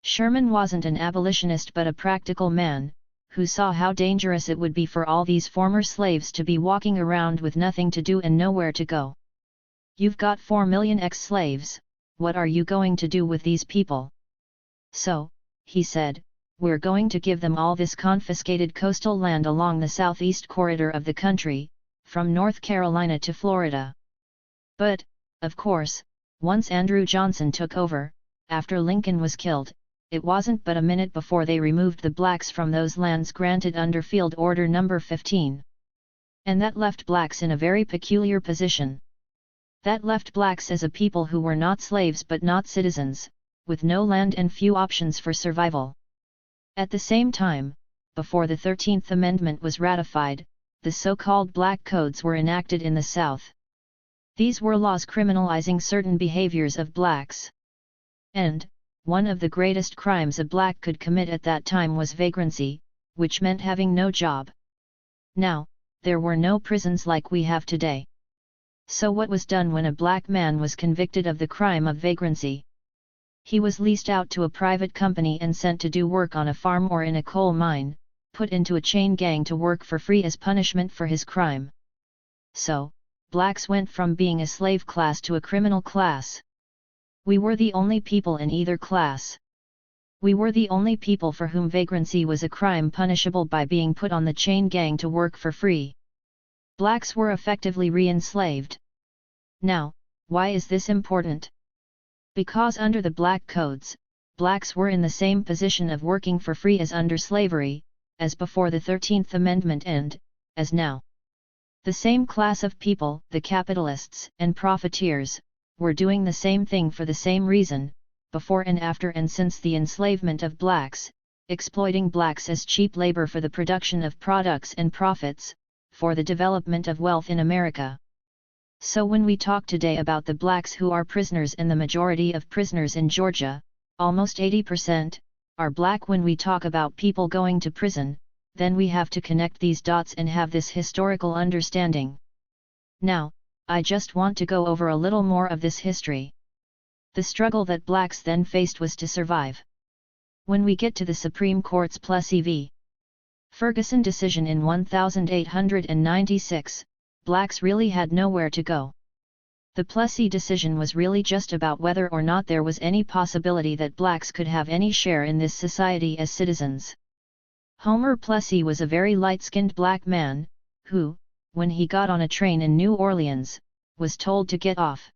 Sherman wasn't an abolitionist but a practical man, who saw how dangerous it would be for all these former slaves to be walking around with nothing to do and nowhere to go. You've got 4 million ex-slaves, what are you going to do with these people? So, he said, we're going to give them all this confiscated coastal land along the southeast corridor of the country, from North Carolina to Florida. But, of course, once Andrew Johnson took over, after Lincoln was killed, it wasn't but a minute before they removed the blacks from those lands granted under Field Order No. 15. And that left blacks in a very peculiar position. That left blacks as a people who were not slaves but not citizens, with no land and few options for survival. At the same time, before the 13th Amendment was ratified, the so-called Black Codes were enacted in the South. These were laws criminalizing certain behaviors of blacks. And, one of the greatest crimes a black could commit at that time was vagrancy, which meant having no job. Now, there were no prisons like we have today. So what was done when a black man was convicted of the crime of vagrancy? He was leased out to a private company and sent to do work on a farm or in a coal mine, put into a chain gang to work for free as punishment for his crime. So, blacks went from being a slave class to a criminal class. We were the only people in either class. We were the only people for whom vagrancy was a crime punishable by being put on the chain gang to work for free. Blacks were effectively re-enslaved. Now, why is this important? Because under the Black Codes, blacks were in the same position of working for free as under slavery, as before the 13th Amendment and, as now. The same class of people, the capitalists and profiteers, were doing the same thing for the same reason, before and after and since the enslavement of blacks, exploiting blacks as cheap labor for the production of products and profits, for the development of wealth in America. So when we talk today about the blacks who are prisoners and the majority of prisoners in Georgia, almost 80%, are black. When we talk about people going to prison, then we have to connect these dots and have this historical understanding. Now, I just want to go over a little more of this history. The struggle that blacks then faced was to survive. When we get to the Supreme Court's Plessy v. Ferguson decision in 1896, blacks really had nowhere to go. The Plessy decision was really just about whether or not there was any possibility that blacks could have any share in this society as citizens. Homer Plessy was a very light-skinned black man, who, when he got on a train in New Orleans, was told to get off.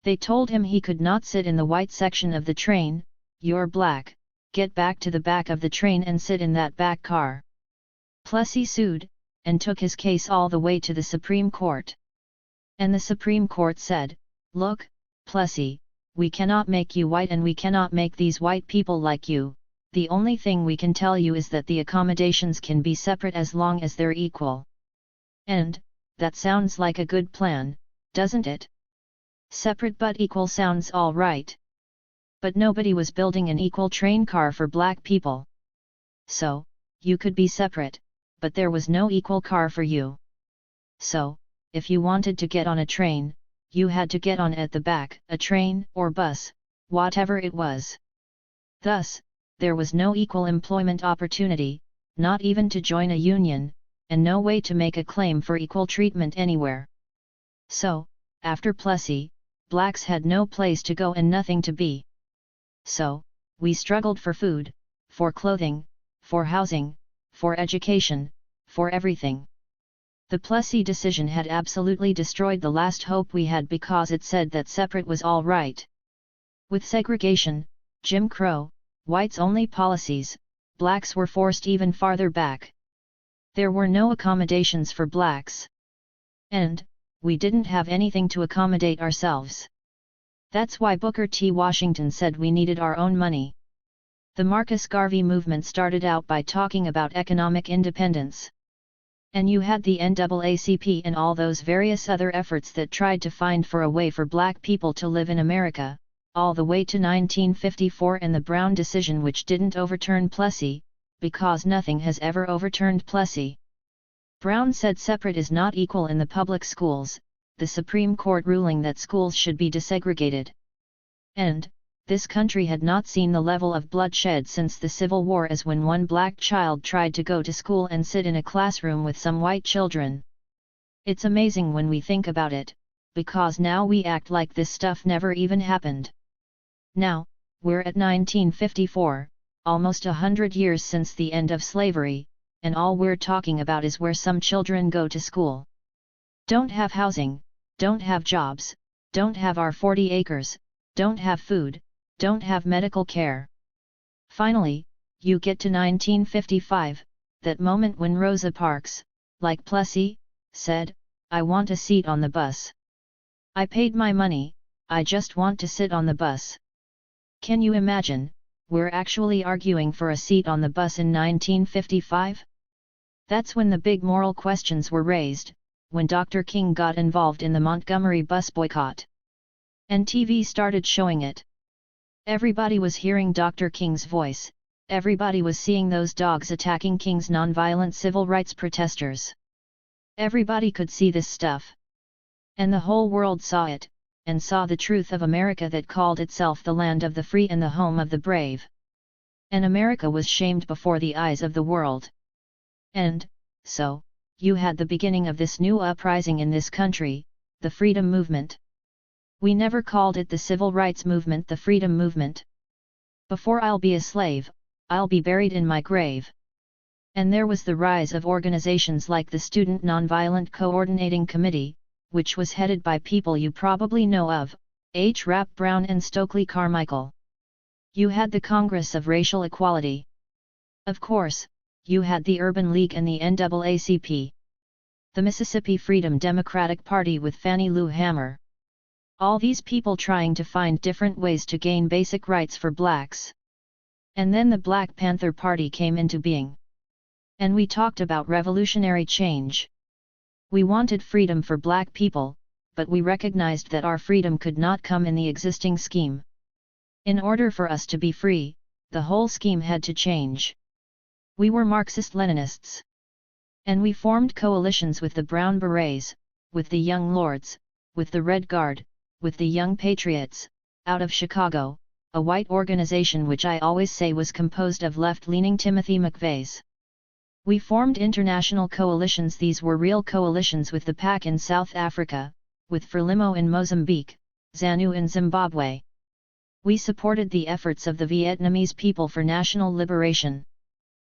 They told him he could not sit in the white section of the train. "You're black, get back to the back of the train and sit in that back car." Plessy sued, and took his case all the way to the Supreme Court. And the Supreme Court said, "Look, Plessy, we cannot make you white and we cannot make these white people like you. The only thing we can tell you is that the accommodations can be separate as long as they're equal." And, that sounds like a good plan, doesn't it? Separate but equal sounds all right. But nobody was building an equal train car for black people. So, you could be separate, but there was no equal car for you. So, if you wanted to get on a train, you had to get on at the back, a train or bus, whatever it was. Thus, there was no equal employment opportunity, not even to join a union, and no way to make a claim for equal treatment anywhere. So, after Plessy, blacks had no place to go and nothing to be. So, we struggled for food, for clothing, for housing, for education, for everything. The Plessy decision had absolutely destroyed the last hope we had because it said that separate was all right. With segregation, Jim Crow, whites-only policies, blacks were forced even farther back. There were no accommodations for blacks. And, we didn't have anything to accommodate ourselves. That's why Booker T. Washington said we needed our own money. The Marcus Garvey movement started out by talking about economic independence. And you had the NAACP and all those various other efforts that tried to find for a way for black people to live in America, all the way to 1954 and the Brown decision, which didn't overturn Plessy, because nothing has ever overturned Plessy. Brown said separate is not equal in the public schools, the Supreme Court ruling that schools should be desegregated. And, this country had not seen the level of bloodshed since the Civil War as when one black child tried to go to school and sit in a classroom with some white children. It's amazing when we think about it, because now we act like this stuff never even happened. Now, we're at 1954, almost 100 years since the end of slavery, and all we're talking about is where some children go to school. Don't have housing, don't have jobs, don't have our 40 acres, don't have food, don't have medical care. Finally, you get to 1955, that moment when Rosa Parks, like Plessy, said, "I want a seat on the bus. I paid my money, I just want to sit on the bus." Can you imagine, we're actually arguing for a seat on the bus in 1955? That's when the big moral questions were raised, when Dr. King got involved in the Montgomery bus boycott. And TV started showing it. Everybody was hearing Dr. King's voice, everybody was seeing those dogs attacking King's nonviolent civil rights protesters. Everybody could see this stuff. And the whole world saw it, and saw the truth of America that called itself the land of the free and the home of the brave. And America was shamed before the eyes of the world. And, so, you had the beginning of this new uprising in this country, the freedom movement. We never called it the civil rights movement, the freedom movement. Before I'll be a slave, I'll be buried in my grave. And there was the rise of organizations like the Student Nonviolent Coordinating Committee, which was headed by people you probably know of, H. Rap Brown and Stokely Carmichael. You had the Congress of Racial Equality. Of course, you had the Urban League and the NAACP. The Mississippi Freedom Democratic Party with Fannie Lou Hamer. All these people trying to find different ways to gain basic rights for blacks. And then the Black Panther Party came into being. And we talked about revolutionary change. We wanted freedom for black people, but we recognized that our freedom could not come in the existing scheme. In order for us to be free, the whole scheme had to change. We were Marxist-Leninists. And we formed coalitions with the Brown Berets, with the Young Lords, with the Red Guard, with the Young Patriots, out of Chicago, a white organization which I always say was composed of left-leaning Timothy McVeighs. We formed international coalitions. These were real coalitions with the PAC in South Africa, with Frelimo in Mozambique, ZANU in Zimbabwe. We supported the efforts of the Vietnamese people for national liberation.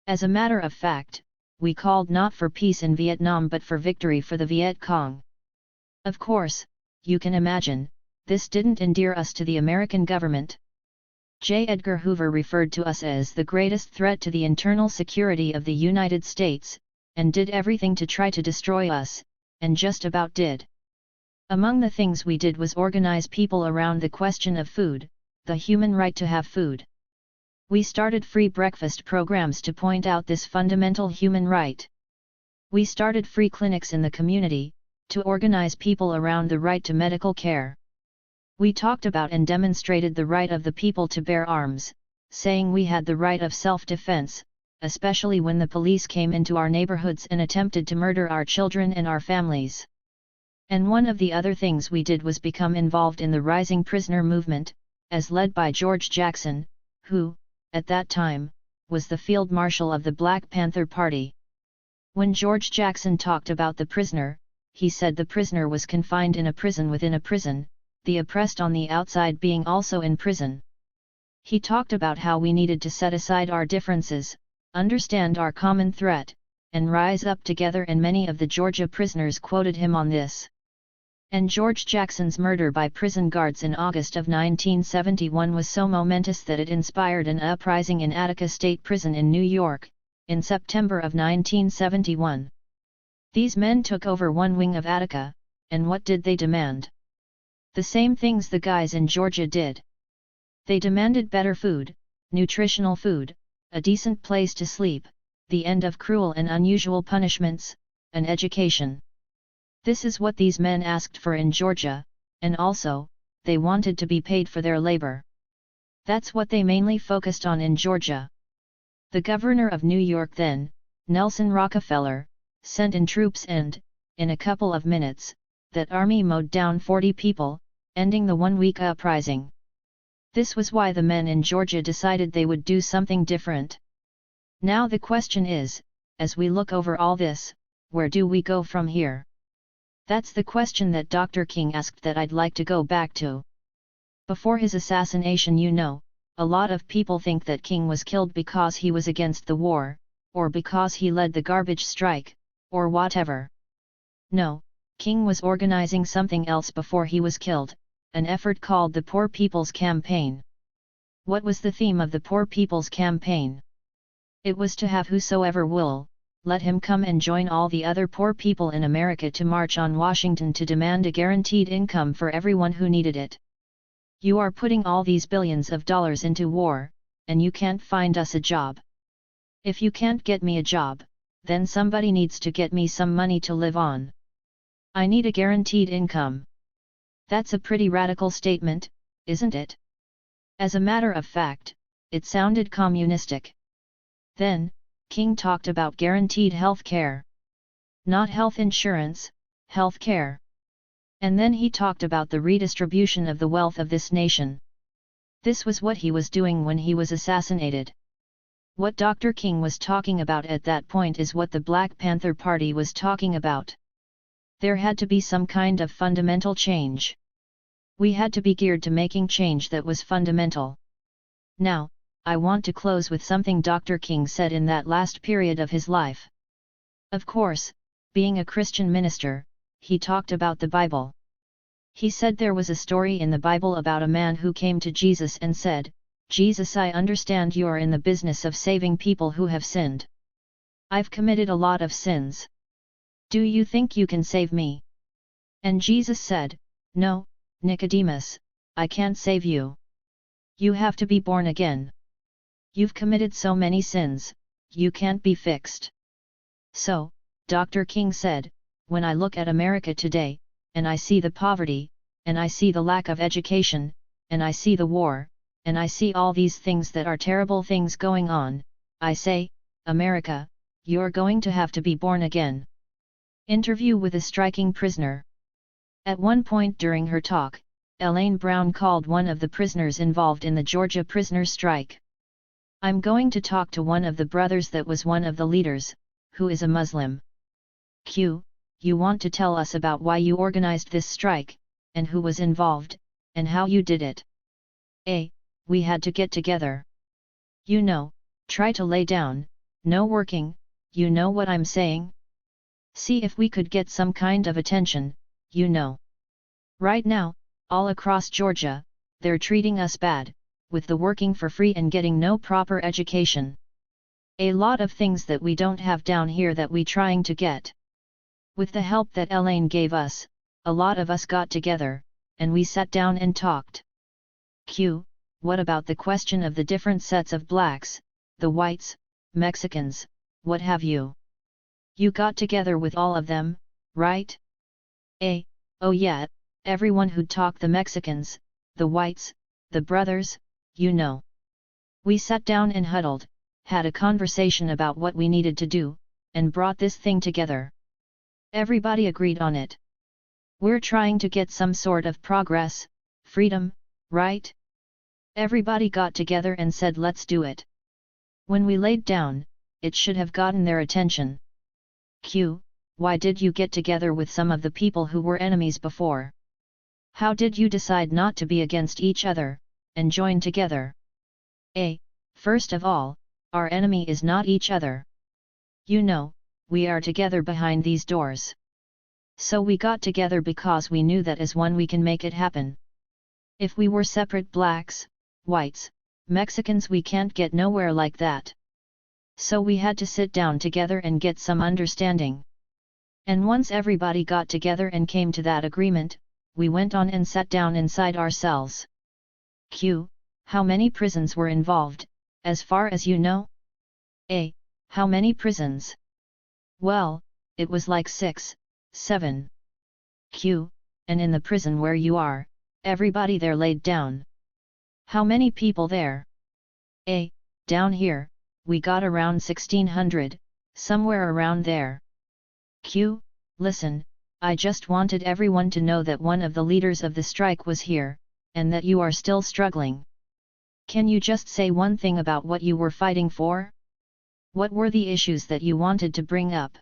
As a matter of fact, we called not for peace in Vietnam but for victory for the Viet Cong. Of course, you can imagine, this didn't endear us to the American government. J. Edgar Hoover referred to us as the greatest threat to the internal security of the United States, and did everything to try to destroy us, and just about did. Among the things we did was organize people around the question of food, the human right to have food. We started free breakfast programs to point out this fundamental human right. We started free clinics in the community, to organize people around the right to medical care. We talked about and demonstrated the right of the people to bear arms, saying we had the right of self-defense, especially when the police came into our neighborhoods and attempted to murder our children and our families. And one of the other things we did was become involved in the rising prisoner movement, as led by George Jackson, who, at that time, was the Field Marshal of the Black Panther Party. When George Jackson talked about the prisoner, he said the prisoner was confined in a prison within a prison, the oppressed on the outside being also in prison. He talked about how we needed to set aside our differences, understand our common threat, and rise up together, and many of the Georgia prisoners quoted him on this. And George Jackson's murder by prison guards in August of 1971 was so momentous that it inspired an uprising in Attica State Prison in New York, in September of 1971. These men took over one wing of Attica, and what did they demand? The same things the guys in Georgia did. They demanded better food, nutritional food, a decent place to sleep, the end of cruel and unusual punishments, and education. This is what these men asked for in Georgia, and also, they wanted to be paid for their labor. That's what they mainly focused on in Georgia. The governor of New York then, Nelson Rockefeller, sent in troops and, in a couple of minutes, that army mowed down 40 people, ending the one-week uprising. This was why the men in Georgia decided they would do something different. Now the question is, as we look over all this, where do we go from here? That's the question that Dr. King asked that I'd like to go back to. Before his assassination, a lot of people think that King was killed because he was against the war, or because he led the garbage strike, or whatever. No, King was organizing something else before he was killed, an effort called the Poor People's Campaign. What was the theme of the Poor People's Campaign? It was to have whosoever will, let him come and join all the other poor people in America to march on Washington to demand a guaranteed income for everyone who needed it. You are putting all these billions of dollars into war, and you can't find us a job. If you can't get me a job, then somebody needs to get me some money to live on. I need a guaranteed income. That's a pretty radical statement, isn't it? As a matter of fact, it sounded communistic. Then, King talked about guaranteed health care. Not health insurance, health care. And then he talked about the redistribution of the wealth of this nation. This was what he was doing when he was assassinated. What Dr. King was talking about at that point is what the Black Panther Party was talking about. There had to be some kind of fundamental change. We had to be geared to making change that was fundamental. Now, I want to close with something Dr. King said in that last period of his life. Of course, being a Christian minister, he talked about the Bible. He said there was a story in the Bible about a man who came to Jesus and said, "Jesus, I understand you're in the business of saving people who have sinned. I've committed a lot of sins. Do you think you can save me?" And Jesus said, "No, Nicodemus, I can't save you. You have to be born again. You've committed so many sins, you can't be fixed." So, Dr. King said, when I look at America today, and I see the poverty, and I see the lack of education, and I see the war, and I see all these things that are terrible things going on, I say, America, you're going to have to be born again. Interview with a striking prisoner. At one point during her talk, Elaine Brown called one of the prisoners involved in the Georgia prisoner strike. "I'm going to talk to one of the brothers that was one of the leaders, who is a Muslim. Q, you want to tell us about why you organized this strike, and who was involved, and how you did it?" A, we had to get together. Try to lay down, no working, you know what I'm saying? See if we could get some kind of attention, Right now, all across Georgia, they're treating us bad, with the working for free and getting no proper education. A lot of things that we don't have down here that we trying to get. With the help that Elaine gave us, a lot of us got together, and we sat down and talked. Q, what about the question of the different sets of blacks, the whites, Mexicans, what have you? You got together with all of them, right? A, oh yeah, everyone who'd talk, the Mexicans, the whites, the brothers, We sat down and huddled, had a conversation about what we needed to do, and brought this thing together. Everybody agreed on it. We're trying to get some sort of progress, freedom, right? Everybody got together and said let's do it. When we laid down, it should have gotten their attention. Q, why did you get together with some of the people who were enemies before? How did you decide not to be against each other, and join together? A, first of all, our enemy is not each other. We are together behind these doors. So we got together because we knew that as one we can make it happen. If we were separate blacks, whites, Mexicans, we can't get nowhere like that. So we had to sit down together and get some understanding. And once everybody got together and came to that agreement, we went on and sat down inside ourselves. Q, how many prisons were involved, as far as you know? A, how many prisons? Well, it was like 6, 7. Q, and in the prison where you are, everybody there laid down. How many people there? A, down here, we got around 1600, somewhere around there. Q. Listen, I just wanted everyone to know that one of the leaders of the strike was here, and that you are still struggling. Can you just say one thing about what you were fighting for? What were the issues that you wanted to bring up?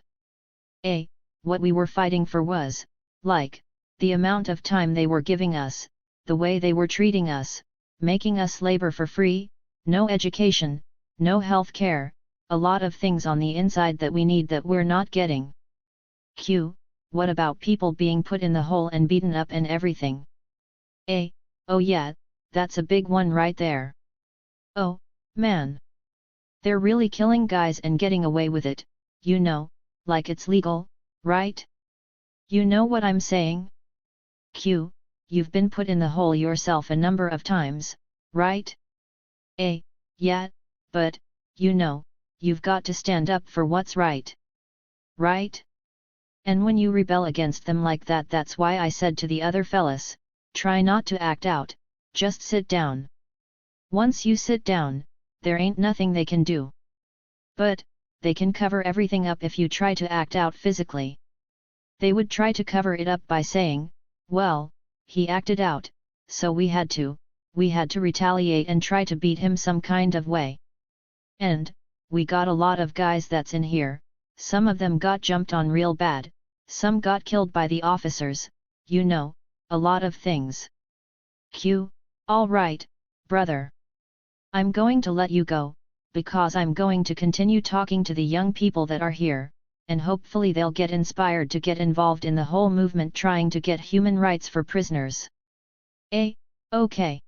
A. What we were fighting for was, like, the amount of time they were giving us, the way they were treating us, making us labor for free, no education, no health care, a lot of things on the inside that we need that we're not getting. Q. What about people being put in the hole and beaten up and everything? A. Oh yeah, that's a big one right there. Oh, man. They're really killing guys and getting away with it, you know, like it's legal, right? You know what I'm saying? Q. You've been put in the hole yourself a number of times, right? A. Yeah, but, you know, you've got to stand up for what's right. Right? And when you rebel against them like that, that's why I said to the other fellas, try not to act out, just sit down. Once you sit down, there ain't nothing they can do. But, they can cover everything up if you try to act out physically. They would try to cover it up by saying, well, he acted out, so we had to retaliate and try to beat him some kind of way. And, we got a lot of guys that's in here, some of them got jumped on real bad, some got killed by the officers, you know, a lot of things. Q. All right, brother. I'm going to let you go, because I'm going to continue talking to the young people that are here, and hopefully they'll get inspired to get involved in the whole movement trying to get human rights for prisoners. A. Okay.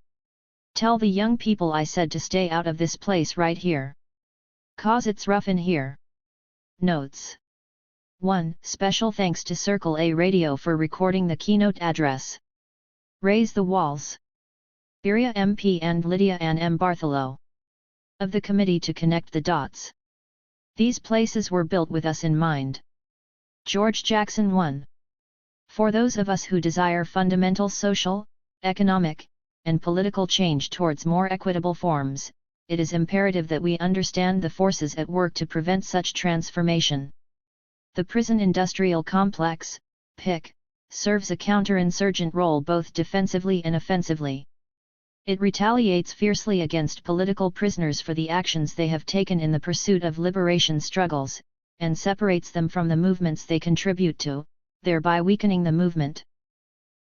Tell the young people I said to stay out of this place right here. 'Cause it's rough in here. Notes. 1. Special thanks to Circle A Radio for recording the keynote address. Raise the Walls. Birya MP and Lydia Ann M. Bartholow. Of the Committee to Connect the Dots. These places were built with us in mind. George Jackson 1. For those of us who desire fundamental social, economic, and political change towards more equitable forms, it is imperative that we understand the forces at work to prevent such transformation. The prison industrial complex, PIC, serves a counterinsurgent role both defensively and offensively. It retaliates fiercely against political prisoners for the actions they have taken in the pursuit of liberation struggles, and separates them from the movements they contribute to, thereby weakening the movement.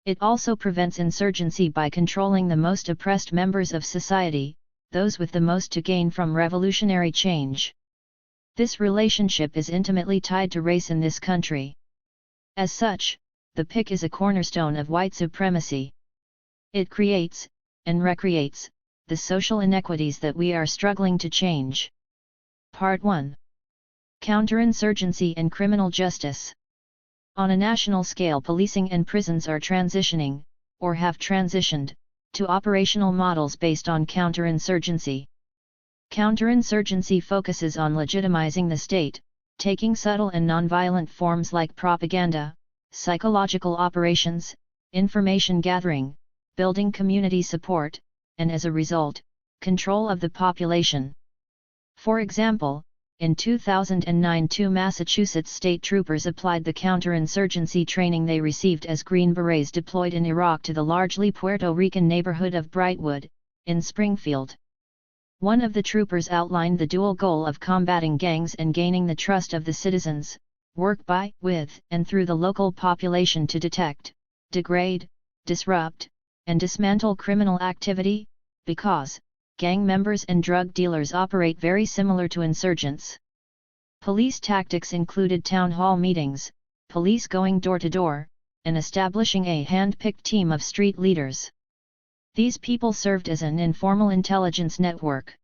It also prevents insurgency by controlling the most oppressed members of society, those with the most to gain from revolutionary change. This relationship is intimately tied to race in this country. As such, the PIC is a cornerstone of white supremacy. It creates, and recreates, the social inequities that we are struggling to change. Part 1. Counterinsurgency and criminal justice. On a national scale, policing and prisons are transitioning, or have transitioned, to operational models based on counterinsurgency. Counterinsurgency focuses on legitimizing the state, taking subtle and nonviolent forms like propaganda, psychological operations, information gathering, building community support, and as a result, control of the population. For example, in 2009 two Massachusetts state troopers applied the counterinsurgency training they received as Green Berets deployed in Iraq to the largely Puerto Rican neighborhood of Brightwood, in Springfield. One of the troopers outlined the dual goal of combating gangs and gaining the trust of the citizens, work by, with, and through the local population to detect, degrade, disrupt, and dismantle criminal activity, because gang members and drug dealers operate very similar to insurgents. Police tactics included town hall meetings, police going door to door, and establishing a hand-picked team of street leaders. These people served as an informal intelligence network.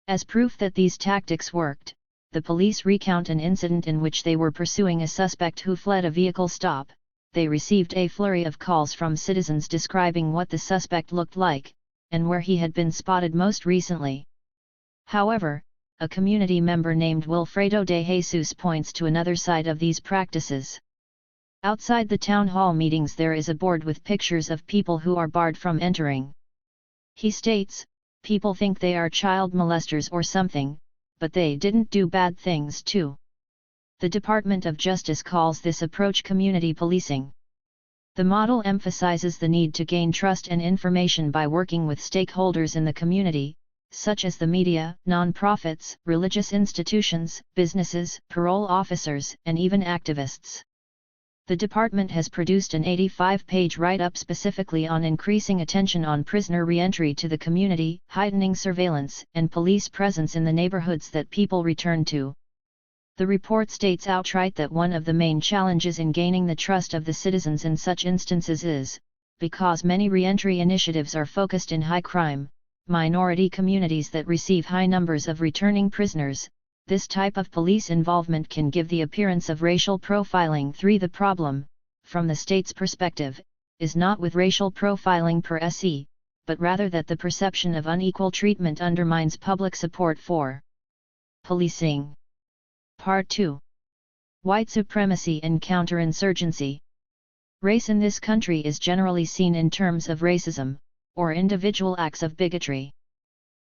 As proof that these tactics worked, the police recount an incident in which they were pursuing a suspect who fled a vehicle stop. They received a flurry of calls from citizens describing what the suspect looked like, and where he had been spotted most recently. However, a community member named Wilfredo de Jesus points to another side of these practices. Outside the town hall meetings there is a board with pictures of people who are barred from entering. He states, people think they are child molesters or something, but they didn't do bad things too. The Department of Justice calls this approach community policing. The model emphasizes the need to gain trust and information by working with stakeholders in the community, such as the media, non-profits, religious institutions, businesses, parole officers, and even activists. The department has produced an 85-page write-up specifically on increasing attention on prisoner re-entry to the community, heightening surveillance, and police presence in the neighborhoods that people return to. The report states outright that one of the main challenges in gaining the trust of the citizens in such instances is, because many re-entry initiatives are focused in high-crime, minority communities that receive high numbers of returning prisoners, this type of police involvement can give the appearance of racial profiling. 3. The problem, from the state's perspective, is not with racial profiling per se, but rather that the perception of unequal treatment undermines public support for policing. Part 2. White supremacy and counterinsurgency. Race in this country is generally seen in terms of racism, or individual acts of bigotry.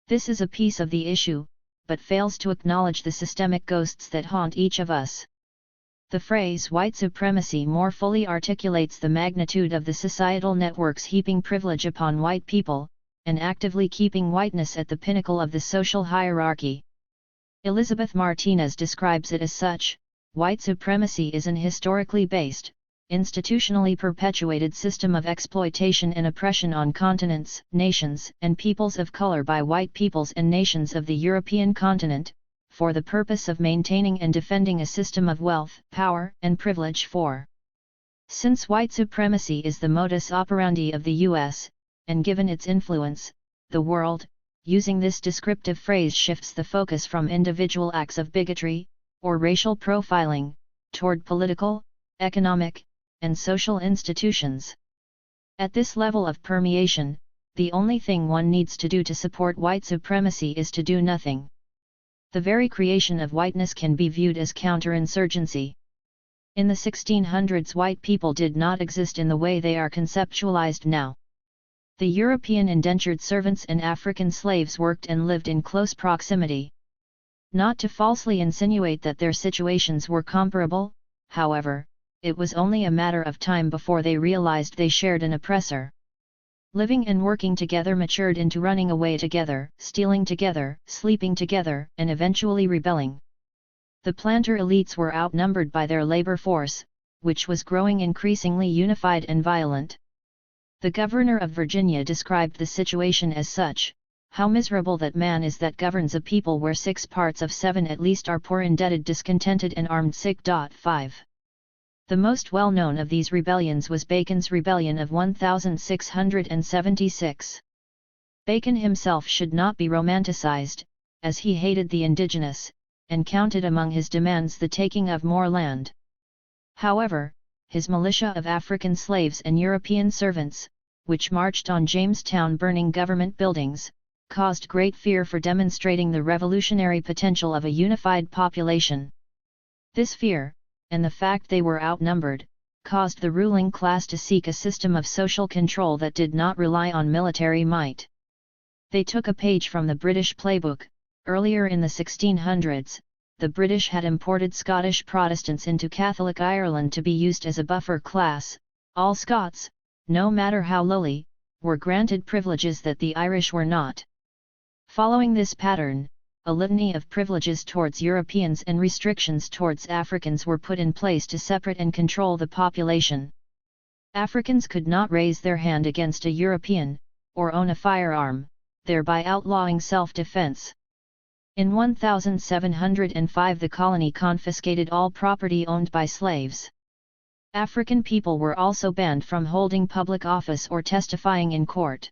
This is a piece of the issue, but fails to acknowledge the systemic ghosts that haunt each of us. The phrase white supremacy more fully articulates the magnitude of the societal networks heaping privilege upon white people, and actively keeping whiteness at the pinnacle of the social hierarchy. Elizabeth Martinez describes it as such: white supremacy is an historically based, institutionally perpetuated system of exploitation and oppression on continents, nations, and peoples of color by white peoples and nations of the European continent, for the purpose of maintaining and defending a system of wealth, power, and privilege for. Since white supremacy is the modus operandi of the U.S., and given its influence, the world, using this descriptive phrase shifts the focus from individual acts of bigotry, or racial profiling, toward political, economic, and social institutions. At this level of permeation, the only thing one needs to do to support white supremacy is to do nothing. The very creation of whiteness can be viewed as counterinsurgency. In the 1600s, white people did not exist in the way they are conceptualized now. The European indentured servants and African slaves worked and lived in close proximity. Not to falsely insinuate that their situations were comparable, however, it was only a matter of time before they realized they shared an oppressor. Living and working together matured into running away together, stealing together, sleeping together, and eventually rebelling. The planter elites were outnumbered by their labor force, which was growing increasingly unified and violent. The governor of Virginia described the situation as such: how miserable that man is that governs a people where 6 parts of 7 at least are poor, indebted, discontented, and armed. 5. The most well-known of these rebellions was Bacon's Rebellion of 1676. Bacon himself should not be romanticized, as he hated the indigenous, and counted among his demands the taking of more land. However, his militia of African slaves and European servants, which marched on Jamestown burning government buildings, caused great fear for demonstrating the revolutionary potential of a unified population. This fear, and the fact they were outnumbered, caused the ruling class to seek a system of social control that did not rely on military might. They took a page from the British playbook. Earlier in the 1600s, the British had imported Scottish Protestants into Catholic Ireland to be used as a buffer class. All Scots, no matter how lowly, were granted privileges that the Irish were not. Following this pattern, a litany of privileges towards Europeans and restrictions towards Africans were put in place to separate and control the population. Africans could not raise their hand against a European, or own a firearm, thereby outlawing self-defense. In 1705 the colony confiscated all property owned by slaves. African people were also banned from holding public office or testifying in court.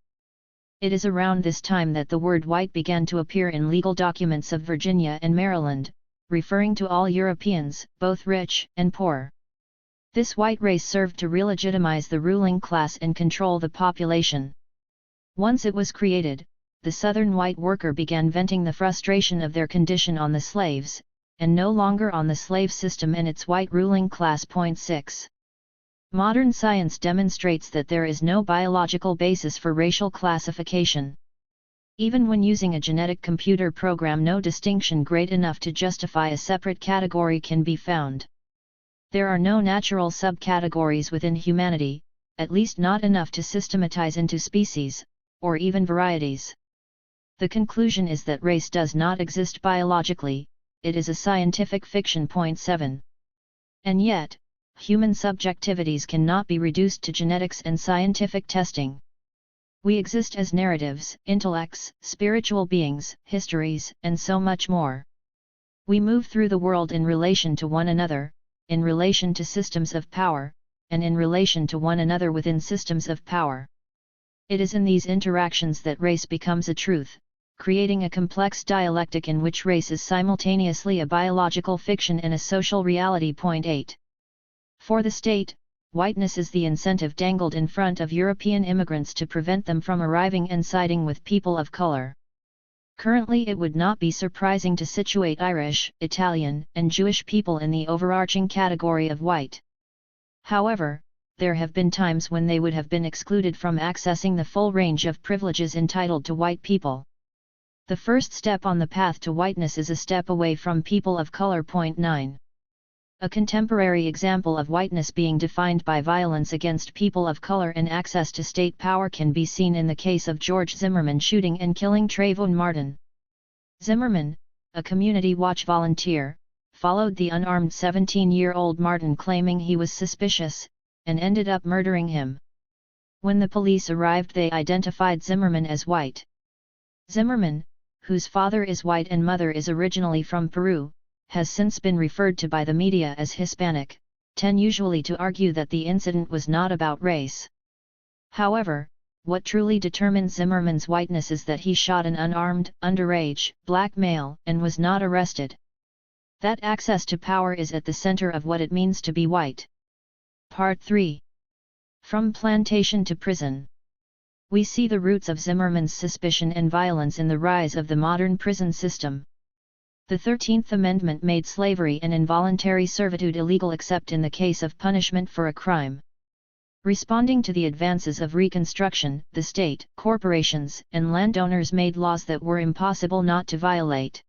It is around this time that the word white began to appear in legal documents of Virginia and Maryland, referring to all Europeans, both rich and poor. This white race served to relegitimize the ruling class and control the population. Once it was created, the Southern white worker began venting the frustration of their condition on the slaves, and no longer on the slave system and its white ruling class. 6. Modern science demonstrates that there is no biological basis for racial classification. Even when using a genetic computer program, no distinction great enough to justify a separate category can be found. There are no natural subcategories within humanity, at least not enough to systematize into species, or even varieties. The conclusion is that race does not exist biologically, it is a scientific fiction. 7. And yet, human subjectivities cannot be reduced to genetics and scientific testing. We exist as narratives, intellects, spiritual beings, histories, and so much more. We move through the world in relation to one another, in relation to systems of power, and in relation to one another within systems of power. It is in these interactions that race becomes a truth, creating a complex dialectic in which race is simultaneously a biological fiction and a social reality. 8. For the state, whiteness is the incentive dangled in front of European immigrants to prevent them from arriving and siding with people of color. Currently, it would not be surprising to situate Irish, Italian, and Jewish people in the overarching category of white. However, there have been times when they would have been excluded from accessing the full range of privileges entitled to white people. The first step on the path to whiteness is a step away from people of color. 9. A contemporary example of whiteness being defined by violence against people of color and access to state power can be seen in the case of George Zimmerman shooting and killing Trayvon Martin. Zimmerman, a community watch volunteer, followed the unarmed 17-year-old Martin, claiming he was suspicious, and ended up murdering him. When the police arrived, they identified Zimmerman as white. Zimmerman, whose father is white and mother is originally from Peru, has since been referred to by the media as Hispanic, usually to argue that the incident was not about race. However, what truly determines Zimmerman's whiteness is that he shot an unarmed, underage, black male and was not arrested. That access to power is at the center of what it means to be white. Part 3. From plantation to prison. We see the roots of Zimmerman's suspicion and violence in the rise of the modern prison system. The 13th Amendment made slavery and involuntary servitude illegal except in the case of punishment for a crime. Responding to the advances of Reconstruction, the state, corporations, and landowners made laws that were impossible not to violate.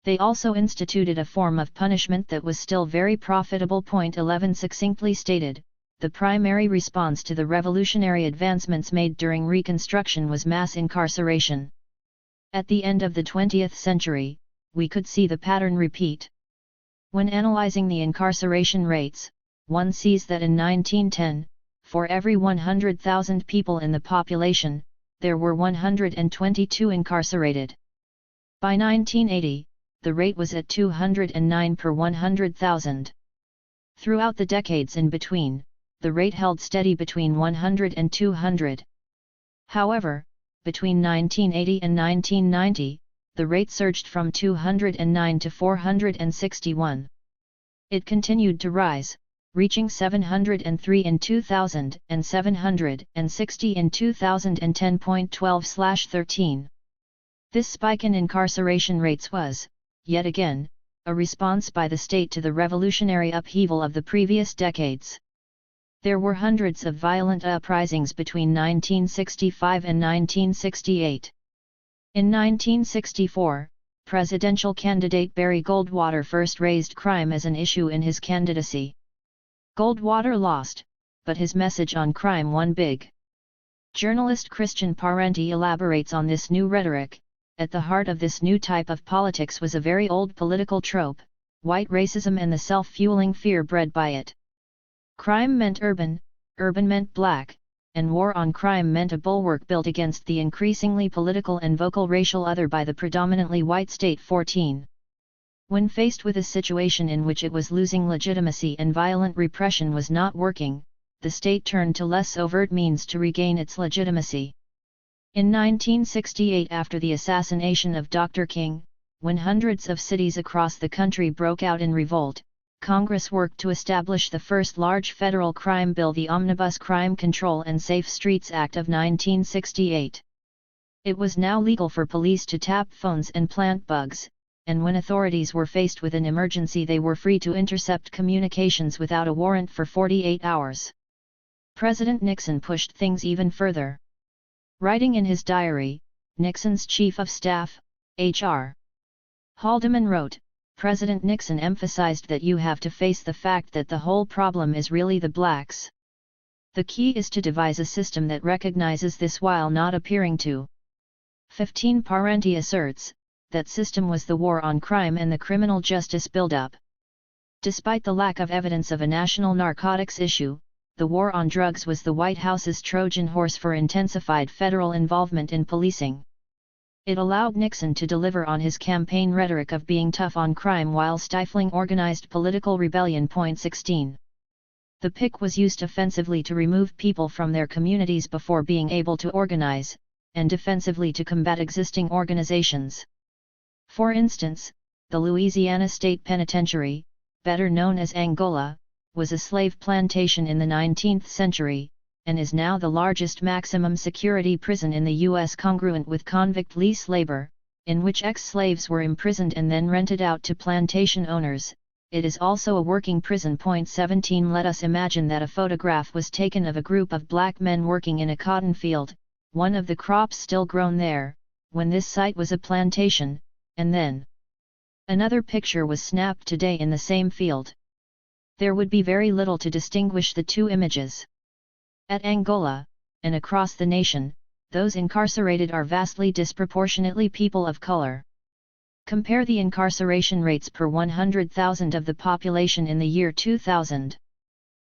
They also instituted a form of punishment that was still very profitable. 11 succinctly stated, the primary response to the revolutionary advancements made during Reconstruction was mass incarceration. At the end of the 20th century, we could see the pattern repeat. When analyzing the incarceration rates, one sees that in 1910, for every 100,000 people in the population, there were 122 incarcerated. By 1980, the rate was at 209 per 100,000. Throughout the decades in between, the rate held steady between 100 and 200. However, between 1980 and 1990, the rate surged from 209 to 461. It continued to rise, reaching 703 in 2000 and 760 in 2010. 12/13. This spike in incarceration rates was, yet again, a response by the state to the revolutionary upheaval of the previous decades. There were hundreds of violent uprisings between 1965 and 1968. In 1964, presidential candidate Barry Goldwater first raised crime as an issue in his candidacy. Goldwater lost, but his message on crime won big. Journalist Christian Parenti elaborates on this new rhetoric. At the heart of this new type of politics was a very old political trope, white racism and the self-fueling fear bred by it. Crime meant urban, urban meant black, and war on crime meant a bulwark built against the increasingly political and vocal racial other by the predominantly white state. 14. When faced with a situation in which it was losing legitimacy and violent repression was not working, the state turned to less overt means to regain its legitimacy. In 1968, after the assassination of Dr. King, when hundreds of cities across the country broke out in revolt, Congress worked to establish the first large federal crime bill, the Omnibus Crime Control and Safe Streets Act of 1968. It was now legal for police to tap phones and plant bugs, and when authorities were faced with an emergency they were free to intercept communications without a warrant for 48 hours. President Nixon pushed things even further. Writing in his diary, Nixon's Chief of Staff, H.R. Haldeman wrote, President Nixon emphasized that you have to face the fact that the whole problem is really the blacks. The key is to devise a system that recognizes this while not appearing to. 15 Parenti asserts, that system was the war on crime and the criminal justice buildup. Despite the lack of evidence of a national narcotics issue, the war on drugs was the White House's Trojan horse for intensified federal involvement in policing. It allowed Nixon to deliver on his campaign rhetoric of being tough on crime while stifling organized political rebellion. 16. The pick was used offensively to remove people from their communities before being able to organize, and defensively to combat existing organizations. For instance, the Louisiana State Penitentiary, better known as Angola, was a slave plantation in the 19th century, and is now the largest maximum security prison in the U.S. congruent with convict lease labor, in which ex-slaves were imprisoned and then rented out to plantation owners. It is also a working prison. 17 Let us imagine that a photograph was taken of a group of black men working in a cotton field, one of the crops still grown there, when this site was a plantation, and then another picture was snapped today in the same field. There would be very little to distinguish the two images. At Angola, and across the nation, those incarcerated are vastly disproportionately people of color. Compare the incarceration rates per 100,000 of the population in the year 2000.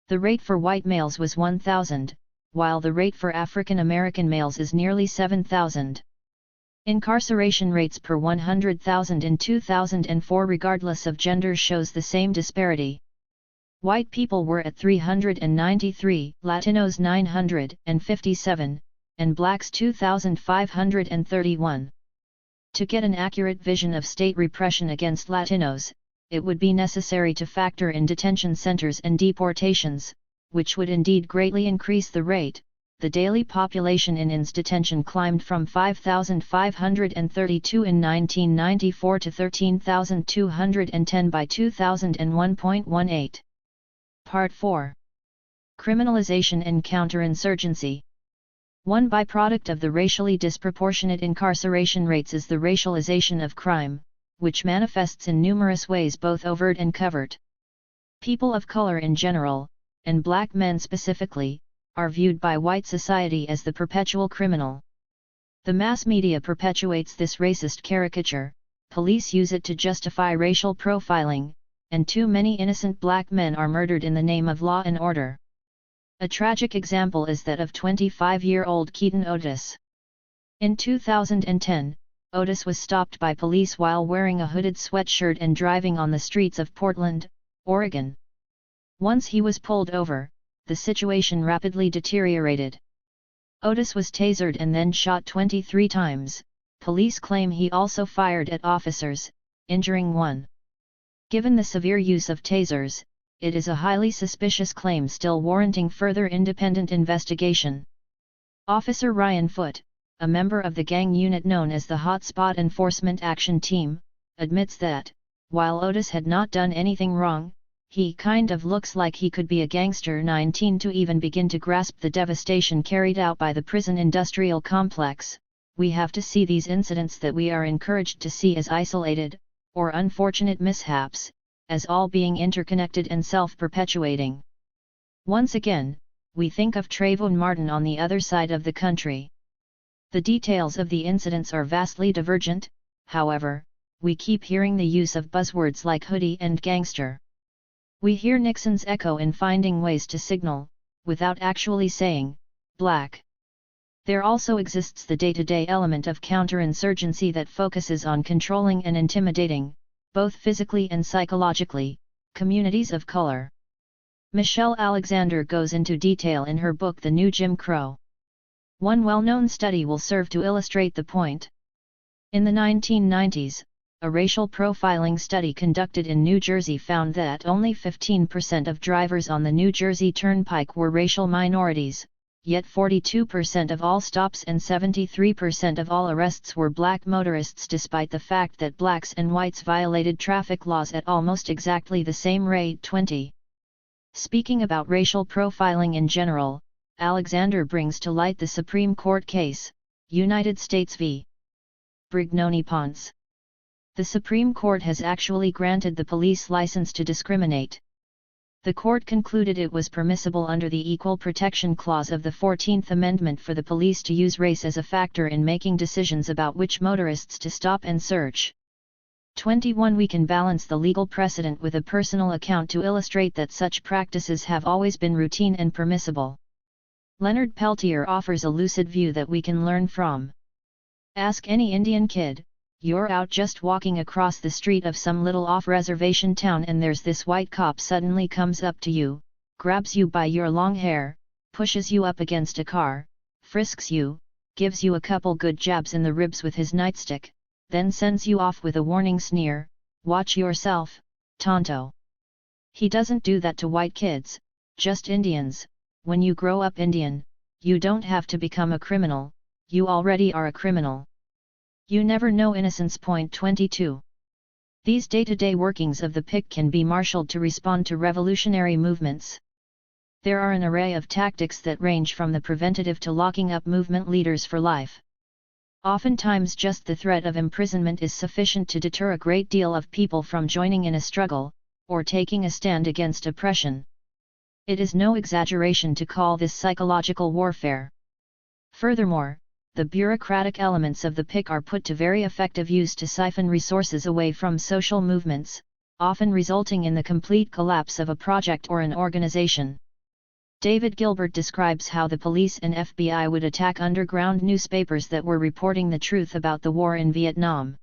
The rate for white males was 1,000, while the rate for African American males is nearly 7,000. Incarceration rates per 100,000 in 2004 regardless of gender shows the same disparity. White people were at 393, Latinos 957, and blacks 2,531. To get an accurate vision of state repression against Latinos, it would be necessary to factor in detention centers and deportations, which would indeed greatly increase the rate. The daily population in INS detention climbed from 5,532 in 1994 to 13,210 by 2001.18. Part 4. Criminalization and counterinsurgency. One byproduct of the racially disproportionate incarceration rates is the racialization of crime, which manifests in numerous ways both overt and covert. People of color in general, and black men specifically, are viewed by white society as the perpetual criminal. The mass media perpetuates this racist caricature, police use it to justify racial profiling, and too many innocent black men are murdered in the name of law and order. A tragic example is that of 25-year-old Keaton Otis. In 2010, Otis was stopped by police while wearing a hooded sweatshirt and driving on the streets of Portland, Oregon. Once he was pulled over, the situation rapidly deteriorated. Otis was tasered and then shot 23 times. Police claim he also fired at officers, injuring one. Given the severe use of tasers, it is a highly suspicious claim still warranting further independent investigation. Officer Ryan Foote, a member of the gang unit known as the Hot Spot Enforcement Action Team, admits that, while Otis had not done anything wrong, he kind of looks like he could be a gangster. 19 To even begin to grasp the devastation carried out by the prison industrial complex, we have to see these incidents that we are encouraged to see as isolated, or unfortunate mishaps, as all being interconnected and self-perpetuating. Once again, we think of Trayvon Martin on the other side of the country. The details of the incidents are vastly divergent, however, we keep hearing the use of buzzwords like hoodie and gangster. We hear Nixon's echo in finding ways to signal, without actually saying, black. There also exists the day-to-day element of counterinsurgency that focuses on controlling and intimidating, both physically and psychologically, communities of color. Michelle Alexander goes into detail in her book The New Jim Crow. One well-known study will serve to illustrate the point. In the 1990s, a racial profiling study conducted in New Jersey found that only 15% of drivers on the New Jersey Turnpike were racial minorities, yet 42% of all stops and 73% of all arrests were black motorists, despite the fact that blacks and whites violated traffic laws at almost exactly the same rate. 20. Speaking about racial profiling in general, Alexander brings to light the Supreme Court case, United States v. Brignoni Ponce. The Supreme Court has actually granted the police license to discriminate. The court concluded it was permissible under the Equal Protection Clause of the 14th Amendment for the police to use race as a factor in making decisions about which motorists to stop and search. 21. We can balance the legal precedent with a personal account to illustrate that such practices have always been routine and permissible. Leonard Peltier offers a lucid view that we can learn from. Ask any Indian kid, you're out just walking across the street of some little off-reservation town and there's this white cop suddenly comes up to you, grabs you by your long hair, pushes you up against a car, frisks you, gives you a couple good jabs in the ribs with his nightstick, then sends you off with a warning sneer, watch yourself, tonto. He doesn't do that to white kids, just Indians. When you grow up Indian, you don't have to become a criminal, you already are a criminal. You never know innocence. 22. These day-to-day workings of the PIC can be marshaled to respond to revolutionary movements. There are an array of tactics that range from the preventative to locking up movement leaders for life. Oftentimes just the threat of imprisonment is sufficient to deter a great deal of people from joining in a struggle, or taking a stand against oppression. It is no exaggeration to call this psychological warfare. Furthermore, the bureaucratic elements of the PIC are put to very effective use to siphon resources away from social movements, often resulting in the complete collapse of a project or an organization. David Gilbert describes how the police and FBI would attack underground newspapers that were reporting the truth about the war in Vietnam.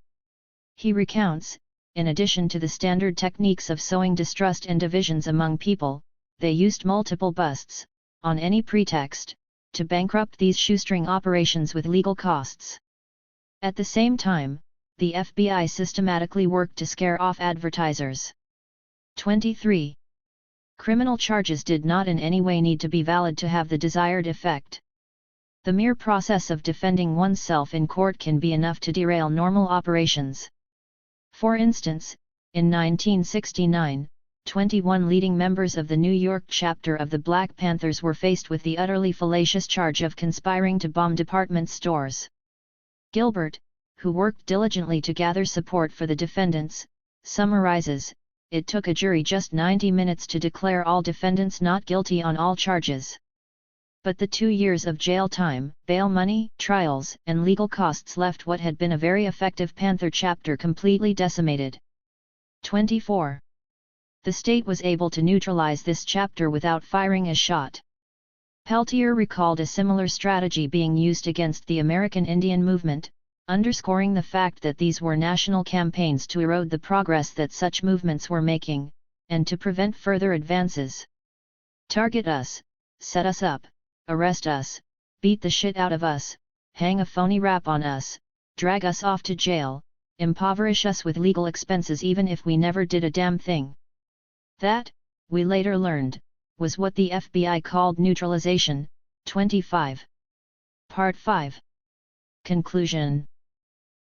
He recounts, in addition to the standard techniques of sowing distrust and divisions among people, they used multiple busts, on any pretext, to bankrupt these shoestring operations with legal costs. At the same time, the FBI systematically worked to scare off advertisers. 23. Criminal charges did not in any way need to be valid to have the desired effect. The mere process of defending oneself in court can be enough to derail normal operations. For instance, in 1969, 21 leading members of the New York chapter of the Black Panthers were faced with the utterly fallacious charge of conspiring to bomb department stores. Gilbert, who worked diligently to gather support for the defendants, summarizes, it took a jury just 90 minutes to declare all defendants not guilty on all charges. But the 2 years of jail time, bail money, trials, and legal costs left what had been a very effective Panther chapter completely decimated. 24. The state was able to neutralize this chapter without firing a shot. Peltier recalled a similar strategy being used against the American Indian movement, underscoring the fact that these were national campaigns to erode the progress that such movements were making, and to prevent further advances. Target us, set us up, arrest us, beat the shit out of us, hang a phony rap on us, drag us off to jail, impoverish us with legal expenses even if we never did a damn thing. That, we later learned, was what the FBI called neutralization. 25. Part 5. Conclusion.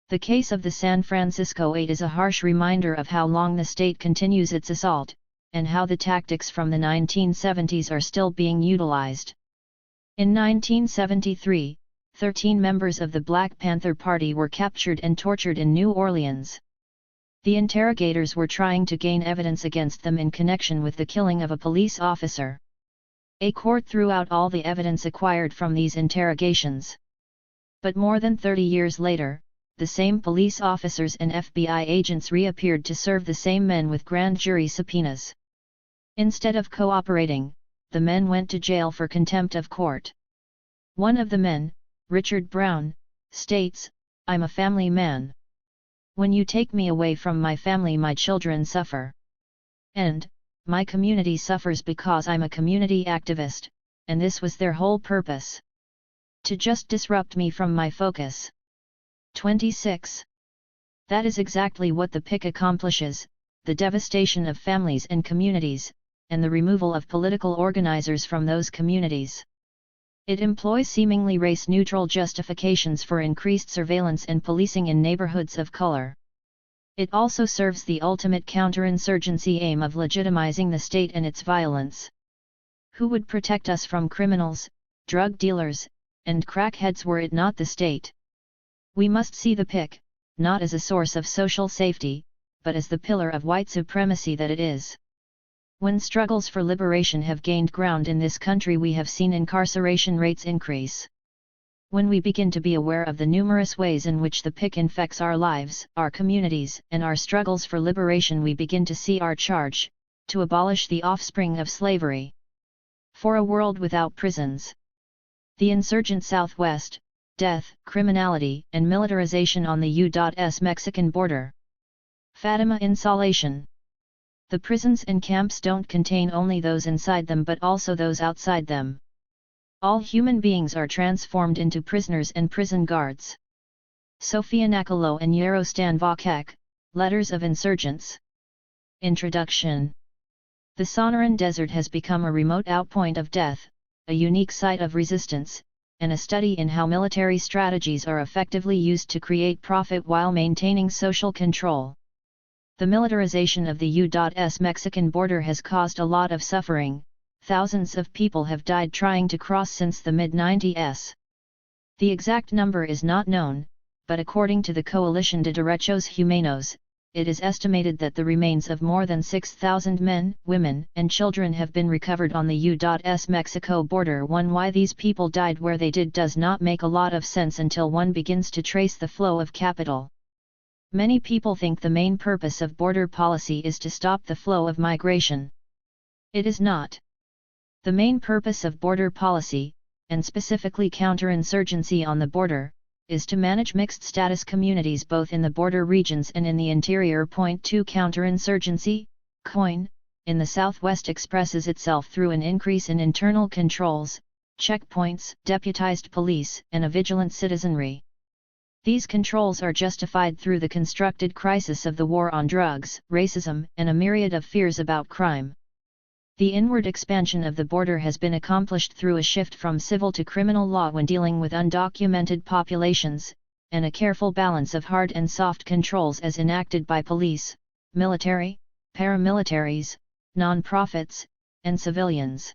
The case of the San Francisco 8 is a harsh reminder of how long the state continues its assault, and how the tactics from the 1970s are still being utilized. In 1973, 13 members of the Black Panther Party were captured and tortured in New Orleans. The interrogators were trying to gain evidence against them in connection with the killing of a police officer. A court threw out all the evidence acquired from these interrogations. But more than 30 years later, the same police officers and FBI agents reappeared to serve the same men with grand jury subpoenas. Instead of cooperating, the men went to jail for contempt of court. One of the men, Richard Brown, states, "I'm a family man. When you take me away from my family, my children suffer. And, my community suffers because I'm a community activist, and this was their whole purpose. To just disrupt me from my focus." 26. That is exactly what the PIC accomplishes, the devastation of families and communities, and the removal of political organizers from those communities. It employs seemingly race-neutral justifications for increased surveillance and policing in neighborhoods of color. It also serves the ultimate counterinsurgency aim of legitimizing the state and its violence. Who would protect us from criminals, drug dealers, and crackheads were it not the state? We must see the PIC, not as a source of social safety, but as the pillar of white supremacy that it is. When struggles for liberation have gained ground in this country, we have seen incarceration rates increase. When we begin to be aware of the numerous ways in which the PIC infects our lives, our communities, and our struggles for liberation, we begin to see our charge to abolish the offspring of slavery. For a world without prisons. The insurgent Southwest, death, criminality, and militarization on the U.S. Mexican border. Fatima insolation. The prisons and camps don't contain only those inside them but also those outside them. All human beings are transformed into prisoners and prison guards. Sofia Nakalo and Yarostan Vakek, Letters of Insurgents. Introduction. The Sonoran Desert has become a remote outpoint of death, a unique site of resistance, and a study in how military strategies are effectively used to create profit while maintaining social control. The militarization of the U.S. Mexican border has caused a lot of suffering. Thousands of people have died trying to cross since the mid-90s. The exact number is not known, but according to the Coalición de Derechos Humanos, it is estimated that the remains of more than 6,000 men, women, and children have been recovered on the U.S. Mexico border. Why these people died where they did does not make a lot of sense until one begins to trace the flow of capital. Many people think the main purpose of border policy is to stop the flow of migration. It is not. The main purpose of border policy, and specifically counterinsurgency on the border, is to manage mixed-status communities both in the border regions and in the interior. Point 2. Counterinsurgency, COIN, in the Southwest expresses itself through an increase in internal controls, checkpoints, deputized police, and a vigilant citizenry. These controls are justified through the constructed crisis of the war on drugs, racism, and a myriad of fears about crime. The inward expansion of the border has been accomplished through a shift from civil to criminal law when dealing with undocumented populations, and a careful balance of hard and soft controls as enacted by police, military, paramilitaries, non-profits, and civilians.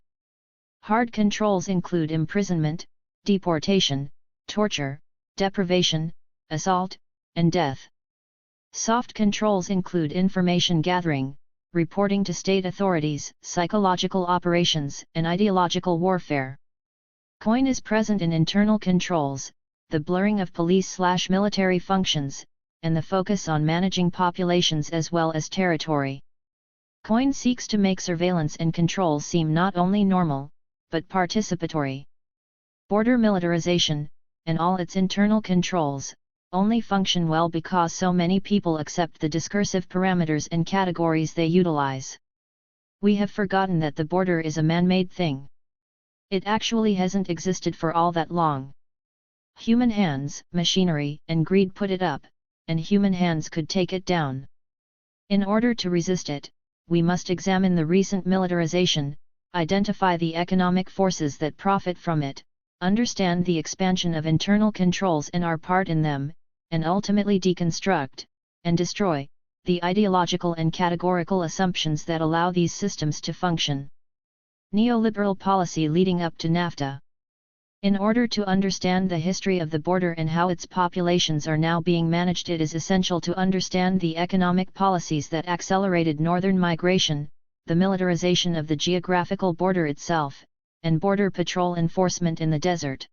Hard controls include imprisonment, deportation, torture, deprivation, assault, and death. Soft controls include information gathering, reporting to state authorities, psychological operations, and ideological warfare. COIN is present in internal controls, the blurring of police/military functions, and the focus on managing populations as well as territory. COIN seeks to make surveillance and control seem not only normal, but participatory. Border militarization, and all its internal controls, only function well because so many people accept the discursive parameters and categories they utilize. We have forgotten that the border is a man-made thing. It actually hasn't existed for all that long. Human hands, machinery, and greed put it up, and human hands could take it down. In order to resist it, we must examine the recent militarization, identify the economic forces that profit from it, understand the expansion of internal controls and our part in them, and ultimately deconstruct, and destroy, the ideological and categorical assumptions that allow these systems to function. Neoliberal policy leading up to NAFTA. In order to understand the history of the border and how its populations are now being managed, it is essential to understand the economic policies that accelerated northern migration, the militarization of the geographical border itself, and border patrol enforcement in the desert.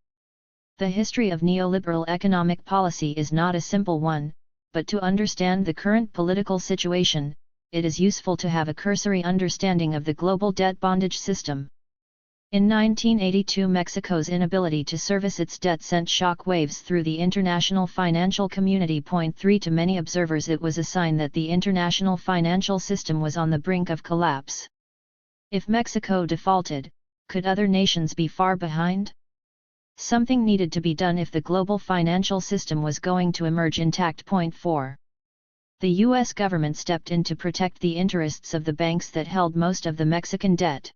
The history of neoliberal economic policy is not a simple one, but to understand the current political situation, it is useful to have a cursory understanding of the global debt bondage system. In 1982, Mexico's inability to service its debt sent shock waves through the international financial community. Point 3. To many observers, it was a sign that the international financial system was on the brink of collapse. If Mexico defaulted, could other nations be far behind? Something needed to be done if the global financial system was going to emerge intact. Point 4. The U.S. government stepped in to protect the interests of the banks that held most of the Mexican debt.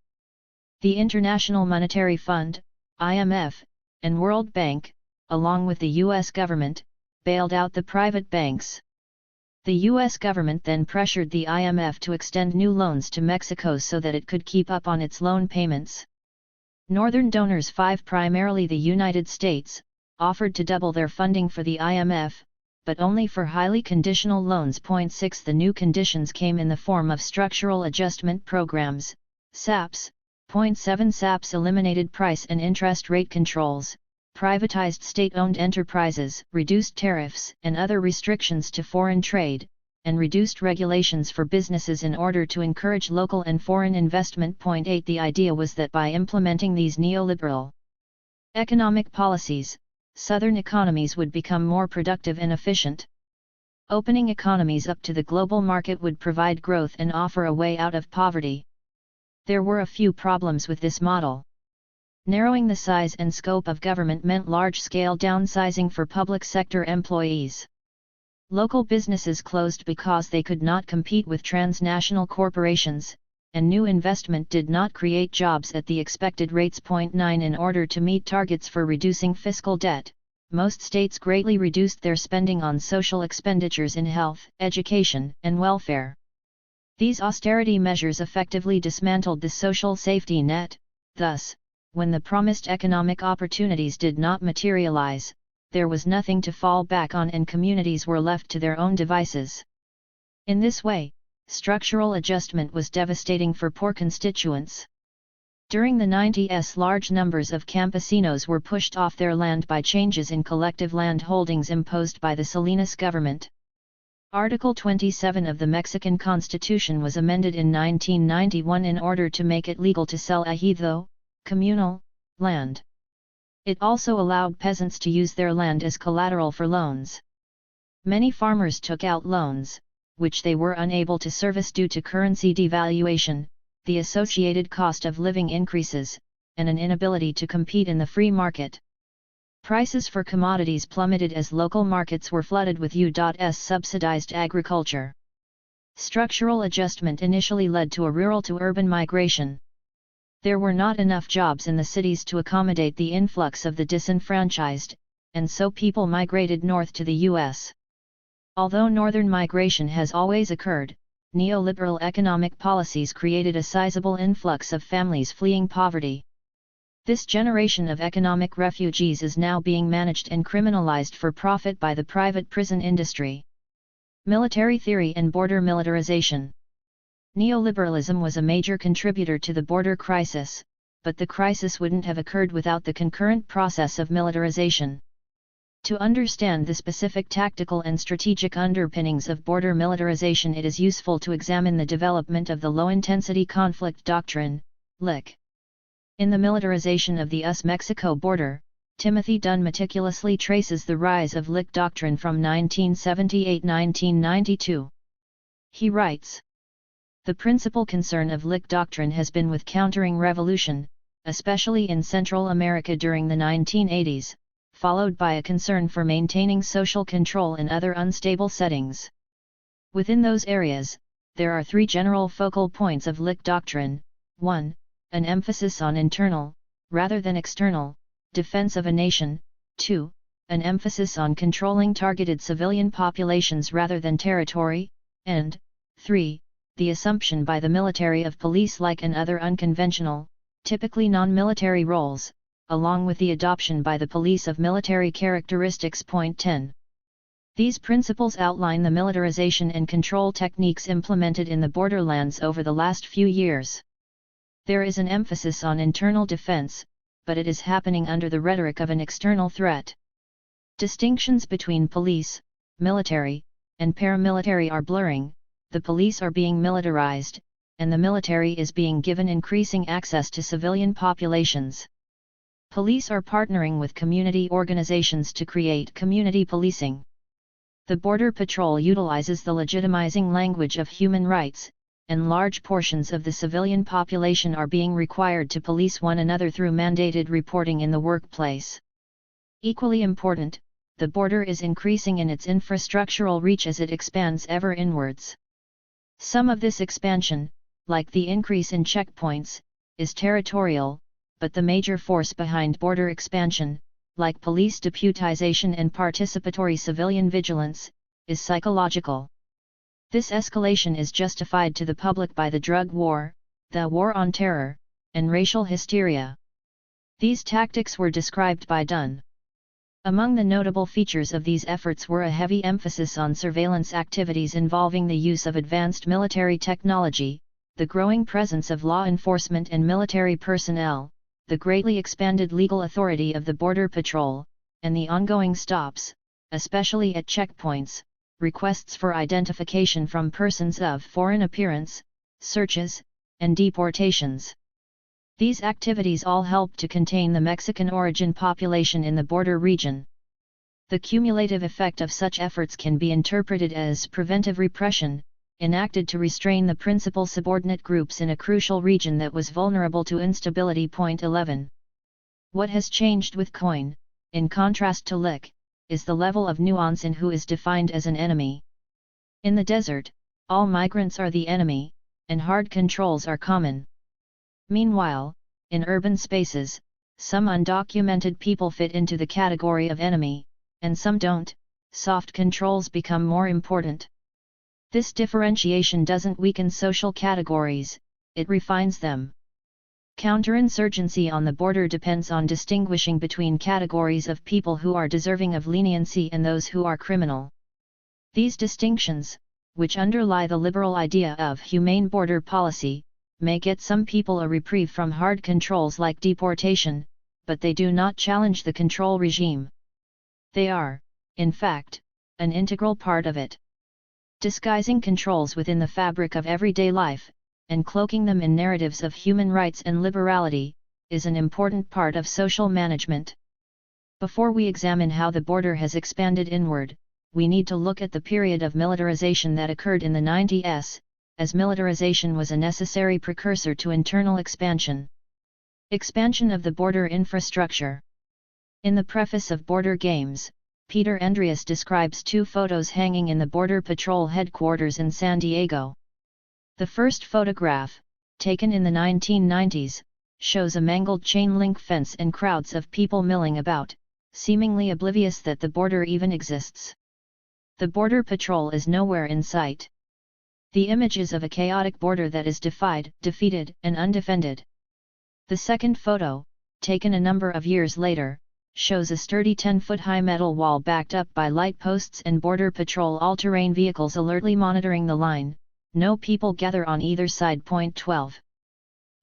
The International Monetary Fund, IMF, and World Bank, along with the U.S. government, bailed out the private banks. The U.S. government then pressured the IMF to extend new loans to Mexico so that it could keep up on its loan payments. Northern donors, 5 primarily the United States, offered to double their funding for the IMF, but only for highly conditional loans. 6 The new conditions came in the form of structural adjustment programs, SAPs. 7 SAPs eliminated price and interest rate controls, privatized state-owned enterprises, reduced tariffs and other restrictions to foreign trade, and reduced regulations for businesses in order to encourage local and foreign investment. 8 The idea was that by implementing these neoliberal economic policies, Southern economies would become more productive and efficient. Opening economies up to the global market would provide growth and offer a way out of poverty. There were a few problems with this model. Narrowing the size and scope of government meant large-scale downsizing for public sector employees. Local businesses closed because they could not compete with transnational corporations, and new investment did not create jobs at the expected rates. 9 In order to meet targets for reducing fiscal debt, most states greatly reduced their spending on social expenditures in health, education, and welfare. These austerity measures effectively dismantled the social safety net. Thus, when the promised economic opportunities did not materialize, there was nothing to fall back on and communities were left to their own devices. In this way, structural adjustment was devastating for poor constituents. During the 90s, large numbers of campesinos were pushed off their land by changes in collective land holdings imposed by the Salinas government. Article 27 of the Mexican Constitution was amended in 1991 in order to make it legal to sell ejido, communal, land. It also allowed peasants to use their land as collateral for loans. Many farmers took out loans, which they were unable to service due to currency devaluation, the associated cost of living increases, and an inability to compete in the free market. Prices for commodities plummeted as local markets were flooded with U.S. subsidized agriculture. Structural adjustment initially led to a rural-to-urban migration. There were not enough jobs in the cities to accommodate the influx of the disenfranchised, and so people migrated north to the U.S. Although northern migration has always occurred, neoliberal economic policies created a sizable influx of families fleeing poverty. This generation of economic refugees is now being managed and criminalized for profit by the private prison industry. Military theory and border militarization. Neoliberalism was a major contributor to the border crisis, but the crisis wouldn't have occurred without the concurrent process of militarization. To understand the specific tactical and strategic underpinnings of border militarization, it is useful to examine the development of the low-intensity conflict doctrine, LIC. In the militarization of the US-Mexico border, Timothy Dunn meticulously traces the rise of LIC doctrine from 1978–1992. He writes, "The principal concern of LIC doctrine has been with countering revolution, especially in Central America during the 1980s, followed by a concern for maintaining social control in other unstable settings. Within those areas, there are three general focal points of LIC doctrine: 1. An emphasis on internal, rather than external, defense of a nation; 2. An emphasis on controlling targeted civilian populations rather than territory; and 3. The assumption by the military of police-like and other unconventional, typically non-military roles, along with the adoption by the police of military characteristics." 10. These principles outline the militarization and control techniques implemented in the borderlands over the last few years. There is an emphasis on internal defense, but it is happening under the rhetoric of an external threat. Distinctions between police, military, and paramilitary are blurring. The police are being militarized, and the military is being given increasing access to civilian populations. Police are partnering with community organizations to create community policing. The Border Patrol utilizes the legitimizing language of human rights, and large portions of the civilian population are being required to police one another through mandated reporting in the workplace. Equally important, the border is increasing in its infrastructural reach as it expands ever inwards. Some of this expansion, like the increase in checkpoints, is territorial, but the major force behind border expansion, like police deputization and participatory civilian vigilance, is psychological. This escalation is justified to the public by the drug war, the war on terror, and racial hysteria. These tactics were described by Dunn. Among the notable features of these efforts were a heavy emphasis on surveillance activities involving the use of advanced military technology, the growing presence of law enforcement and military personnel, the greatly expanded legal authority of the Border Patrol, and the ongoing stops, especially at checkpoints, requests for identification from persons of foreign appearance, searches, and deportations. These activities all helped to contain the Mexican origin population in the border region. The cumulative effect of such efforts can be interpreted as preventive repression, enacted to restrain the principal subordinate groups in a crucial region that was vulnerable to instability. Point 11. What has changed with COIN, in contrast to LIC, is the level of nuance in who is defined as an enemy. In the desert, all migrants are the enemy, and hard controls are common. Meanwhile, in urban spaces, some undocumented people fit into the category of enemy, and some don't. Soft controls become more important. This differentiation doesn't weaken social categories, it refines them. Counterinsurgency on the border depends on distinguishing between categories of people who are deserving of leniency and those who are criminal. These distinctions, which underlie the liberal idea of humane border policy, may get some people a reprieve from hard controls like deportation, but they do not challenge the control regime. They are, in fact, an integral part of it. Disguising controls within the fabric of everyday life, and cloaking them in narratives of human rights and liberality, is an important part of social management. Before we examine how the border has expanded inward, we need to look at the period of militarization that occurred in the 90s, as militarization was a necessary precursor to internal expansion. Expansion of the border infrastructure. In the preface of Border Games, Peter Andreas describes two photos hanging in the Border Patrol headquarters in San Diego. The first photograph, taken in the 1990s, shows a mangled chain-link fence and crowds of people milling about, seemingly oblivious that the border even exists. The Border Patrol is nowhere in sight. The image is of a chaotic border that is defied, defeated, and undefended. The second photo, taken a number of years later, shows a sturdy 10-foot-high metal wall backed up by light posts and Border Patrol all-terrain vehicles alertly monitoring the line. No people gather on either side. Point 12.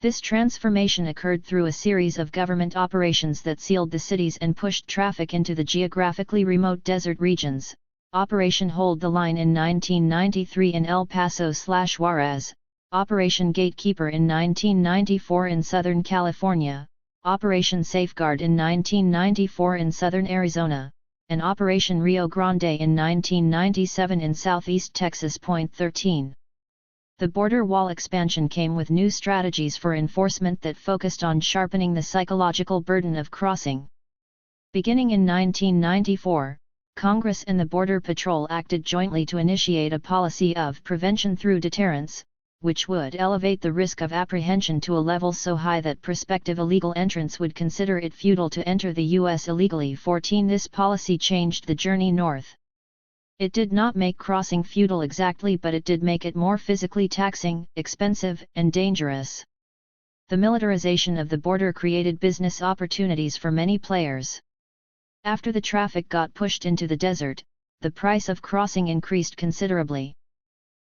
This transformation occurred through a series of government operations that sealed the cities and pushed traffic into the geographically remote desert regions. Operation Hold the Line in 1993 in El Paso/Juarez, Operation Gatekeeper in 1994 in Southern California, Operation Safeguard in 1994 in Southern Arizona, and Operation Rio Grande in 1997 in Southeast Texas. Point 13. The border wall expansion came with new strategies for enforcement that focused on sharpening the psychological burden of crossing. Beginning in 1994, Congress and the Border Patrol acted jointly to initiate a policy of prevention through deterrence, which would elevate the risk of apprehension to a level so high that prospective illegal entrants would consider it futile to enter the U.S. illegally. 14. This policy changed the journey north. It did not make crossing futile exactly, but it did make it more physically taxing, expensive, and dangerous. The militarization of the border created business opportunities for many players. After the traffic got pushed into the desert, the price of crossing increased considerably.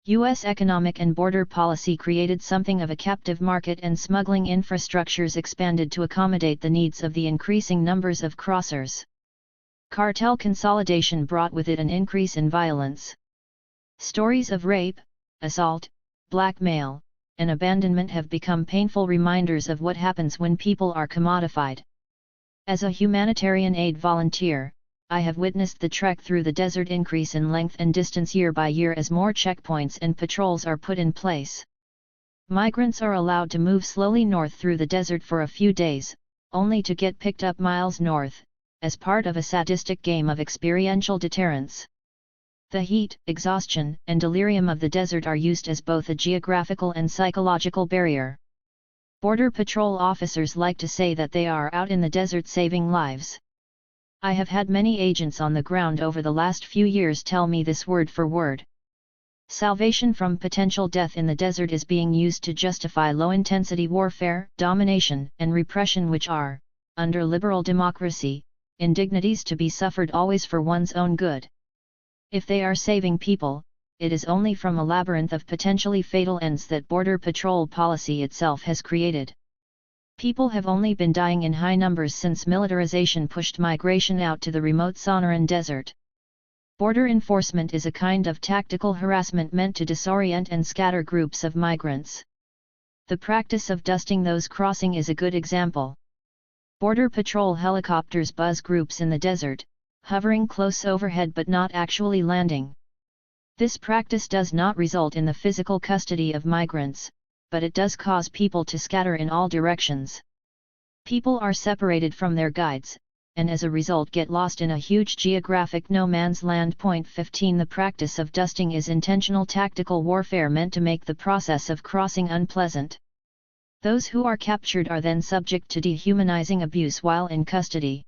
U.S. economic and border policy created something of a captive market, and smuggling infrastructures expanded to accommodate the needs of the increasing numbers of crossers. Cartel consolidation brought with it an increase in violence. Stories of rape, assault, blackmail, and abandonment have become painful reminders of what happens when people are commodified. As a humanitarian aid volunteer, I have witnessed the trek through the desert increase in length and distance year by year as more checkpoints and patrols are put in place. Migrants are allowed to move slowly north through the desert for a few days, only to get picked up miles north, as part of a sadistic game of experiential deterrence. The heat, exhaustion, and delirium of the desert are used as both a geographical and psychological barrier. Border Patrol officers like to say that they are out in the desert saving lives. I have had many agents on the ground over the last few years tell me this word for word. Salvation from potential death in the desert is being used to justify low-intensity warfare, domination, and repression which are, under liberal democracy, indignities to be suffered always for one's own good. If they are saving people, it is only from a labyrinth of potentially fatal ends that border patrol policy itself has created. People have only been dying in high numbers since militarization pushed migration out to the remote Sonoran Desert. Border enforcement is a kind of tactical harassment meant to disorient and scatter groups of migrants. The practice of dusting those crossing is a good example. Border patrol helicopters buzz groups in the desert, hovering close overhead but not actually landing. This practice does not result in the physical custody of migrants, but it does cause people to scatter in all directions. People are separated from their guides, and as a result get lost in a huge geographic no man's land. 15 The practice of dusting is intentional tactical warfare meant to make the process of crossing unpleasant. Those who are captured are then subject to dehumanizing abuse while in custody.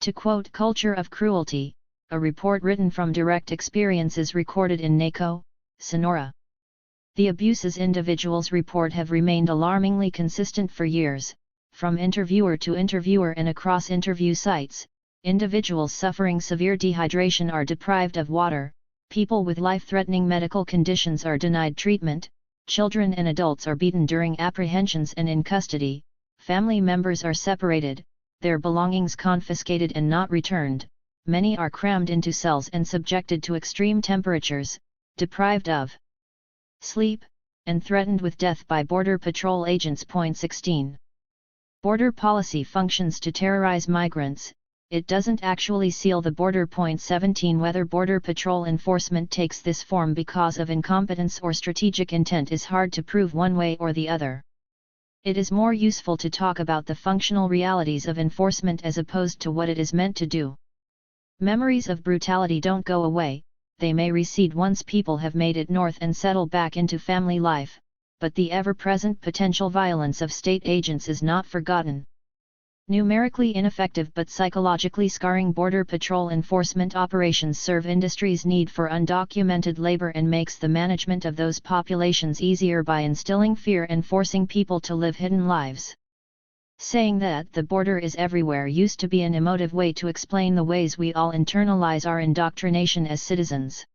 To quote Culture of Cruelty, a report written from direct experiences recorded in Naco, Sonora. The abuses individuals report have remained alarmingly consistent for years. From interviewer to interviewer and across interview sites, individuals suffering severe dehydration are deprived of water, people with life-threatening medical conditions are denied treatment, children and adults are beaten during apprehensions and in custody, family members are separated, their belongings confiscated and not returned, many are crammed into cells and subjected to extreme temperatures, deprived of sleep, and threatened with death by Border Patrol agents. 16. Border policy functions to terrorize migrants, it doesn't actually seal the border. 17 Whether Border Patrol enforcement takes this form because of incompetence or strategic intent is hard to prove one way or the other. It is more useful to talk about the functional realities of enforcement as opposed to what it is meant to do. Memories of brutality don't go away, they may recede once people have made it north and settle back into family life, but the ever-present potential violence of state agents is not forgotten. Numerically ineffective but psychologically scarring Border Patrol enforcement operations serve industry's need for undocumented labor and makes the management of those populations easier by instilling fear and forcing people to live hidden lives. Saying that the border is everywhere used to be an emotive way to explain the ways we all internalize our indoctrination as citizens.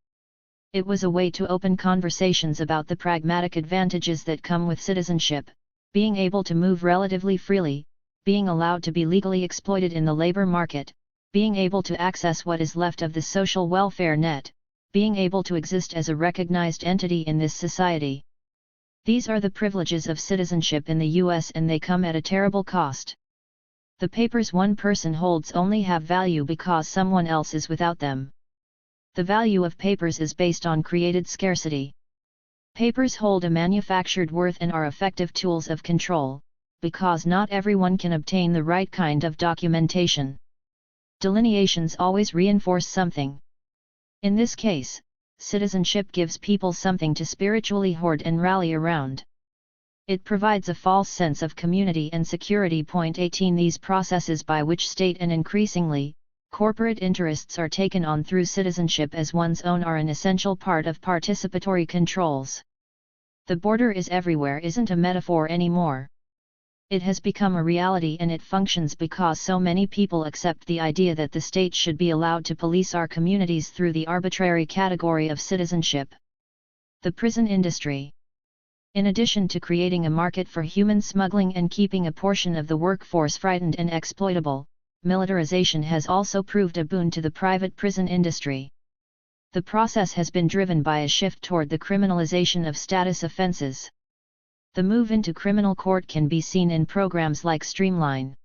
It was a way to open conversations about the pragmatic advantages that come with citizenship, being able to move relatively freely, being allowed to be legally exploited in the labor market, being able to access what is left of the social welfare net, being able to exist as a recognized entity in this society. These are the privileges of citizenship in the US, and they come at a terrible cost. The papers one person holds only have value because someone else is without them. The value of papers is based on created scarcity. Papers hold a manufactured worth and are effective tools of control, because not everyone can obtain the right kind of documentation. Delineations always reinforce something. In this case, citizenship gives people something to spiritually hoard and rally around. It provides a false sense of community and security. 18 These processes by which state and increasingly, corporate interests are taken on through citizenship as one's own are an essential part of participatory controls. The border is everywhere isn't a metaphor anymore. It has become a reality, and it functions because so many people accept the idea that the state should be allowed to police our communities through the arbitrary category of citizenship. The prison industry. In addition to creating a market for human smuggling and keeping a portion of the workforce frightened and exploitable, militarization has also proved a boon to the private prison industry. The process has been driven by a shift toward the criminalization of status offenses. The move into criminal court can be seen in programs like Streamline.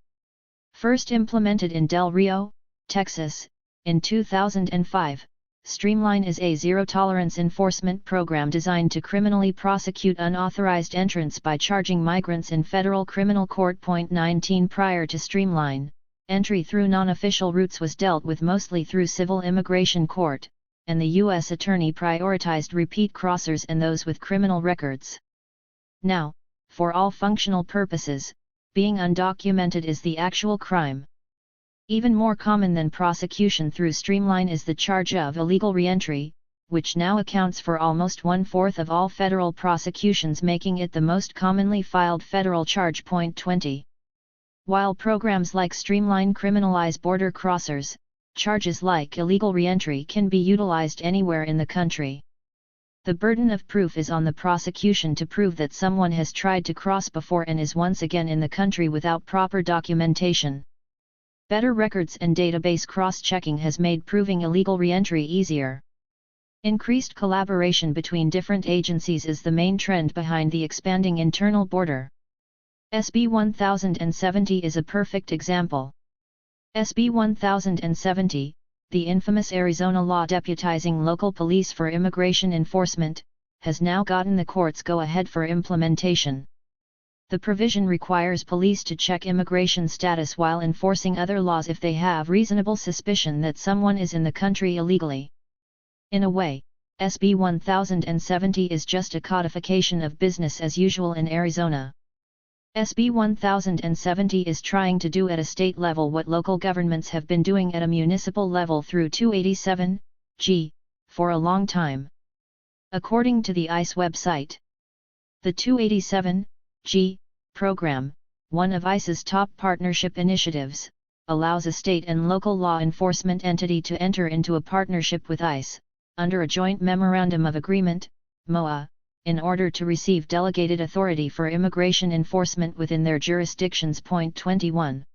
First implemented in Del Rio, Texas, in 2005, Streamline is a zero-tolerance enforcement program designed to criminally prosecute unauthorized entrants by charging migrants in federal criminal court. 19 Prior to Streamline, entry through non-official routes was dealt with mostly through civil immigration court, and the U.S. Attorney prioritized repeat crossers and those with criminal records. Now, for all functional purposes, being undocumented is the actual crime. Even more common than prosecution through Streamline is the charge of illegal reentry, which now accounts for almost 1/4 of all federal prosecutions, making it the most commonly filed federal charge. 20. While programs like Streamline criminalize border crossers, charges like illegal reentry can be utilized anywhere in the country. The burden of proof is on the prosecution to prove that someone has tried to cross before and is once again in the country without proper documentation. Better records and database cross-checking has made proving illegal reentry easier. Increased collaboration between different agencies is the main trend behind the expanding internal border. SB 1070 is a perfect example. SB 1070, the infamous Arizona law deputizing local police for immigration enforcement, has now gotten the court's go-ahead for implementation. The provision requires police to check immigration status while enforcing other laws if they have reasonable suspicion that someone is in the country illegally. In a way, SB 1070 is just a codification of business as usual in Arizona. SB 1070 is trying to do at a state level what local governments have been doing at a municipal level through 287G for a long time. According to the ICE website, the 287G program, one of ICE's top partnership initiatives, allows a state and local law enforcement entity to enter into a partnership with ICE, under a Joint Memorandum of Agreement, MOA, in order to receive delegated authority for immigration enforcement within their jurisdictions. Point 21.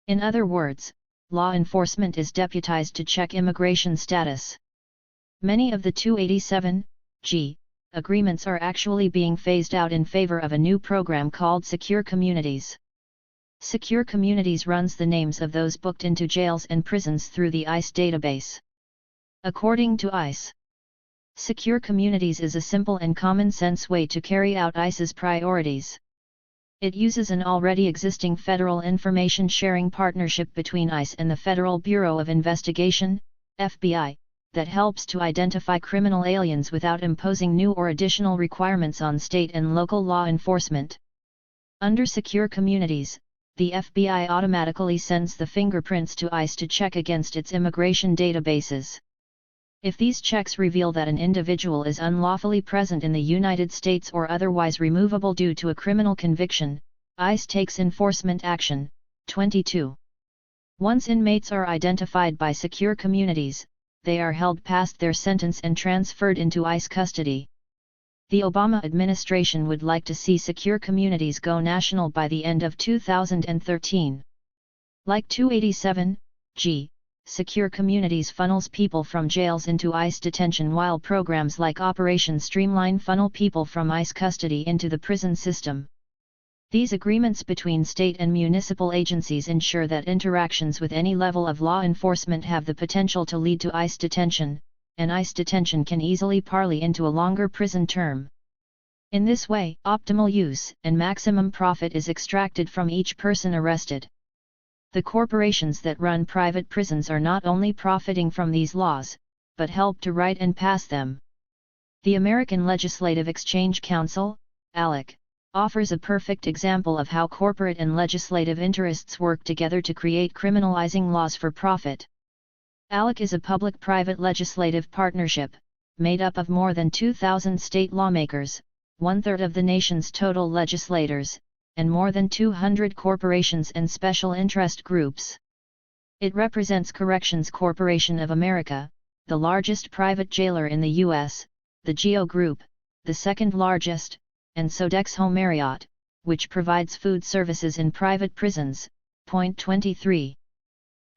In other words, law enforcement is deputized to check immigration status. Many of the 287G agreements are actually being phased out in favor of a new program called Secure Communities. Secure Communities runs the names of those booked into jails and prisons through the ICE database. According to ICE, Secure Communities is a simple and common-sense way to carry out ICE's priorities. It uses an already existing federal information sharing partnership between ICE and the Federal Bureau of Investigation, FBI, that helps to identify criminal aliens without imposing new or additional requirements on state and local law enforcement. Under Secure Communities, the FBI automatically sends the fingerprints to ICE to check against its immigration databases. If these checks reveal that an individual is unlawfully present in the United States or otherwise removable due to a criminal conviction, ICE takes enforcement action. 22. Once inmates are identified by Secure Communities, they are held past their sentence and transferred into ICE custody. The Obama administration would like to see Secure Communities go national by the end of 2013. Like 287G, Secure Communities funnels people from jails into ICE detention, while programs like Operation Streamline funnel people from ICE custody into the prison system. These agreements between state and municipal agencies ensure that interactions with any level of law enforcement have the potential to lead to ICE detention, and ICE detention can easily parlay into a longer prison term. In this way, optimal use and maximum profit is extracted from each person arrested. The corporations that run private prisons are not only profiting from these laws, but help to write and pass them. The American Legislative Exchange Council, ALEC, offers a perfect example of how corporate and legislative interests work together to create criminalizing laws for profit. ALEC is a public-private legislative partnership, made up of more than 2,000 state lawmakers, one-third of the nation's total legislators, and more than 200 corporations and special interest groups. It represents Corrections Corporation of America, the largest private jailer in the U.S., the GEO Group, the second largest, and Sodexo Marriott, which provides food services in private prisons. Point 23.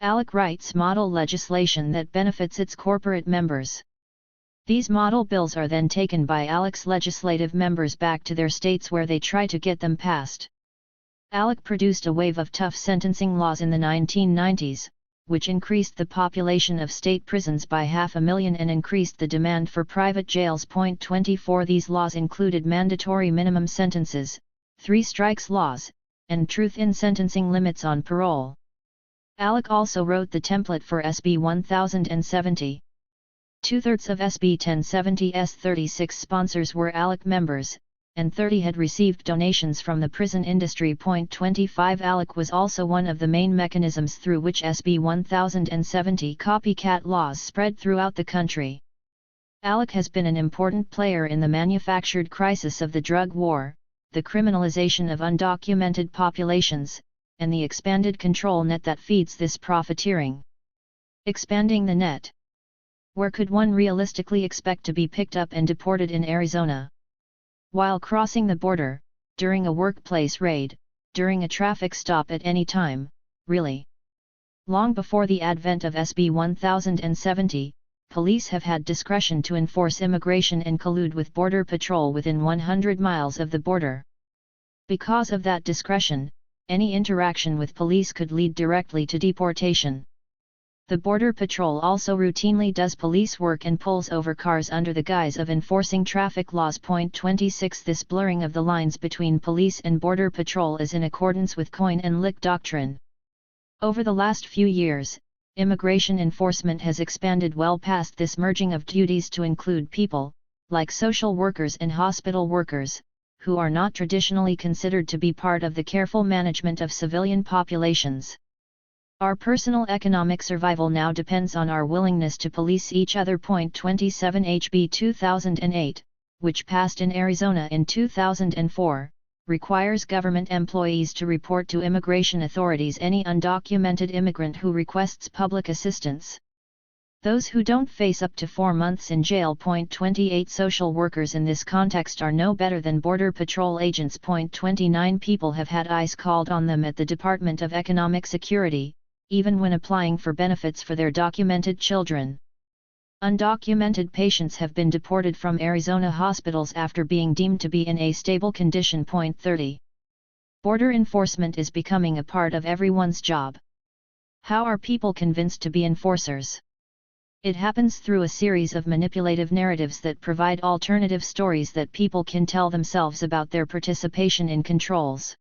ALEC writes model legislation that benefits its corporate members. These model bills are then taken by ALEC's legislative members back to their states where they try to get them passed. ALEC produced a wave of tough sentencing laws in the 1990s, which increased the population of state prisons by 500,000 and increased the demand for private jails. Point 24. These laws included mandatory minimum sentences, 3 strikes laws, and truth in sentencing limits on parole. ALEC also wrote the template for SB 1070. Two-thirds of SB 1070's 36 sponsors were ALEC members, and 30 had received donations from the prison industry. Point 25. ALEC was also one of the main mechanisms through which SB 1070 copycat laws spread throughout the country. ALEC has been an important player in the manufactured crisis of the drug war, the criminalization of undocumented populations, and the expanded control net that feeds this profiteering. Expanding the net. Where could one realistically expect to be picked up and deported in Arizona? While crossing the border, during a workplace raid, during a traffic stop at any time, really? Long before the advent of SB 1070, police have had discretion to enforce immigration and collude with Border Patrol within 100 miles of the border. Because of that discretion, any interaction with police could lead directly to deportation. The Border Patrol also routinely does police work and pulls over cars under the guise of enforcing traffic laws. 26 This blurring of the lines between police and Border Patrol is in accordance with coin and lick doctrine. Over the last few years, immigration enforcement has expanded well past this merging of duties to include people, like social workers and hospital workers, who are not traditionally considered to be part of the careful management of civilian populations. Our personal economic survival now depends on our willingness to police each other. 27 HB 2008, which passed in Arizona in 2004, requires government employees to report to immigration authorities any undocumented immigrant who requests public assistance. Those who don't face up to 4 months in jail. 28 Social workers in this context are no better than Border Patrol agents. 29 People have had ICE called on them at the Department of Economic Security, even when applying for benefits for their documented children. Undocumented patients have been deported from Arizona hospitals after being deemed to be in a stable condition. 30. Border enforcement is becoming a part of everyone's job. How are people convinced to be enforcers? It happens through a series of manipulative narratives that provide alternative stories that people can tell themselves about their participation in controls.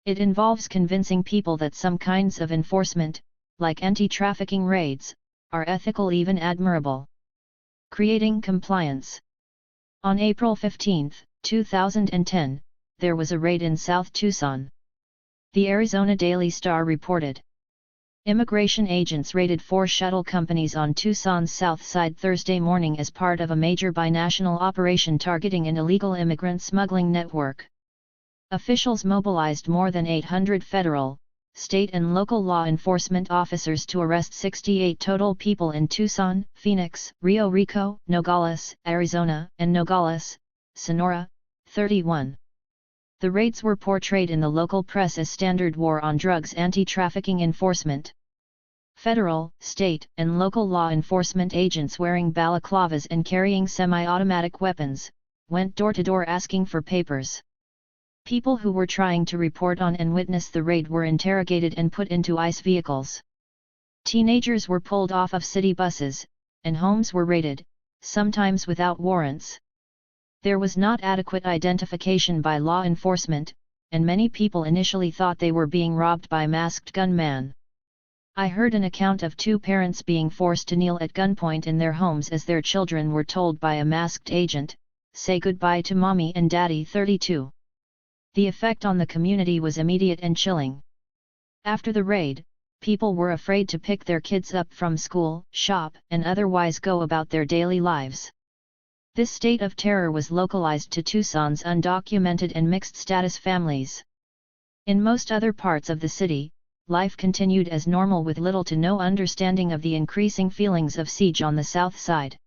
It involves convincing people that some kinds of enforcement, like anti-trafficking raids, are ethical, even admirable. Creating compliance. On April 15, 2010, there was a raid in South Tucson. The Arizona Daily Star reported. Immigration agents raided 4 shuttle companies on Tucson's south side Thursday morning as part of a major binational operation targeting an illegal immigrant smuggling network. Officials mobilized more than 800 federal, state and local law enforcement officers to arrest 68 total people in Tucson, Phoenix, Rio Rico, Nogales, Arizona, and Nogales, Sonora, 31. The raids were portrayed in the local press as standard war on drugs anti-trafficking enforcement. Federal, state, and local law enforcement agents wearing balaclavas and carrying semi-automatic weapons, went door to door asking for papers. People who were trying to report on and witness the raid were interrogated and put into ICE vehicles. Teenagers were pulled off of city buses, and homes were raided, sometimes without warrants. There was not adequate identification by law enforcement, and many people initially thought they were being robbed by masked gunmen. I heard an account of 2 parents being forced to kneel at gunpoint in their homes as their children were told by a masked agent, "Say goodbye to mommy and daddy." 32. The effect on the community was immediate and chilling. After the raid, people were afraid to pick their kids up from school, shop, and otherwise go about their daily lives. This state of terror was localized to Tucson's undocumented and mixed-status families. In most other parts of the city, life continued as normal with little to no understanding of the increasing feelings of siege on the south side.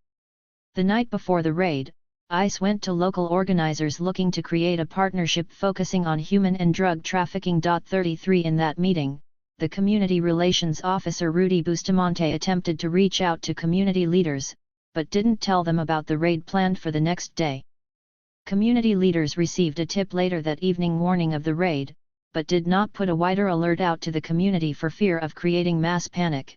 The night before the raid, ICE went to local organizers looking to create a partnership focusing on human and drug trafficking. 33 In that meeting, the community relations officer Rudy Bustamante attempted to reach out to community leaders, but didn't tell them about the raid planned for the next day. Community leaders received a tip later that evening warning of the raid, but did not put a wider alert out to the community for fear of creating mass panic.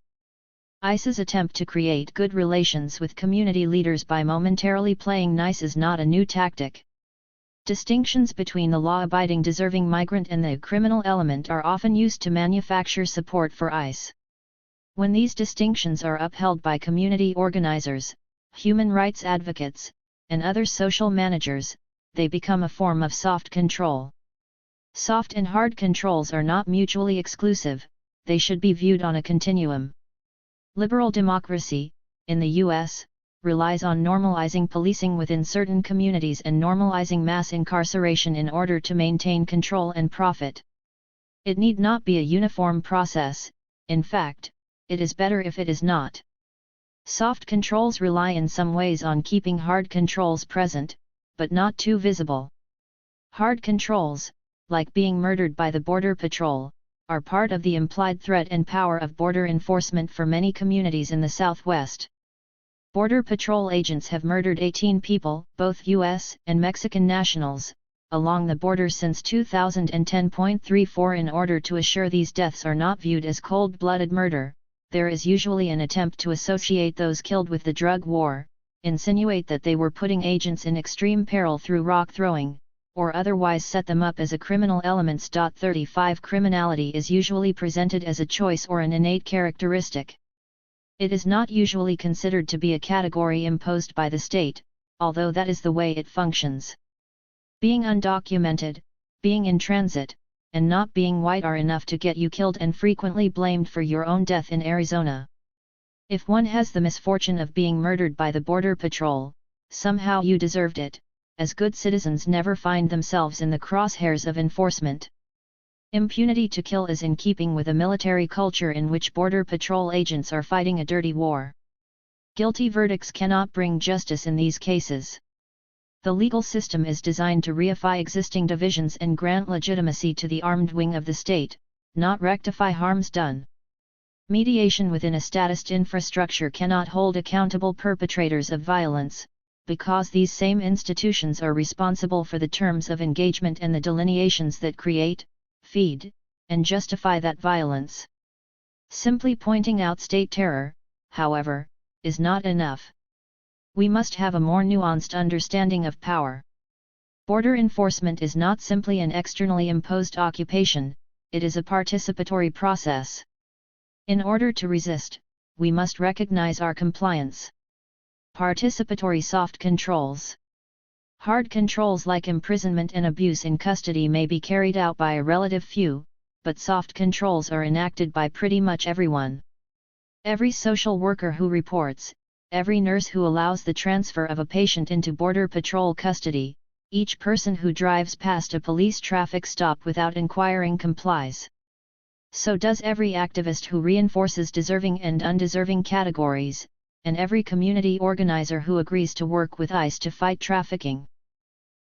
ICE's attempt to create good relations with community leaders by momentarily playing nice is not a new tactic. Distinctions between the law-abiding deserving migrant and the criminal element are often used to manufacture support for ICE. When these distinctions are upheld by community organizers, human rights advocates, and other social managers, they become a form of soft control. Soft and hard controls are not mutually exclusive, they should be viewed on a continuum. Liberal democracy, in the U.S., relies on normalizing policing within certain communities and normalizing mass incarceration in order to maintain control and profit. It need not be a uniform process, in fact, it is better if it is not. Soft controls rely in some ways on keeping hard controls present, but not too visible. Hard controls, like being murdered by the Border Patrol, are part of the implied threat and power of border enforcement for many communities in the Southwest. Border Patrol agents have murdered 18 people, both U.S. and Mexican nationals, along the border since 2010.34. In order to assure these deaths are not viewed as cold-blooded murder, there is usually an attempt to associate those killed with the drug war, insinuate that they were putting agents in extreme peril through rock throwing, or otherwise set them up as a criminal elements. 35 Criminality is usually presented as a choice or an innate characteristic. It is not usually considered to be a category imposed by the state, although that is the way it functions. Being undocumented, being in transit, and not being white are enough to get you killed and frequently blamed for your own death in Arizona. If one has the misfortune of being murdered by the Border Patrol, somehow you deserved it, as good citizens never find themselves in the crosshairs of enforcement. Impunity to kill is in keeping with a military culture in which Border Patrol agents are fighting a dirty war. Guilty verdicts cannot bring justice in these cases. The legal system is designed to reify existing divisions and grant legitimacy to the armed wing of the state, not rectify harms done. Mediation within a statist infrastructure cannot hold accountable perpetrators of violence, because these same institutions are responsible for the terms of engagement and the delineations that create, feed, and justify that violence. Simply pointing out state terror, however, is not enough. We must have a more nuanced understanding of power. Border enforcement is not simply an externally imposed occupation, it is a participatory process. In order to resist, we must recognize our compliance. Participatory soft controls. Hard controls like imprisonment and abuse in custody may be carried out by a relative few, but soft controls are enacted by pretty much everyone. Every social worker who reports, every nurse who allows the transfer of a patient into Border Patrol custody, each person who drives past a police traffic stop without inquiring complies. So does every activist who reinforces deserving and undeserving categories, and every community organizer who agrees to work with ICE to fight trafficking.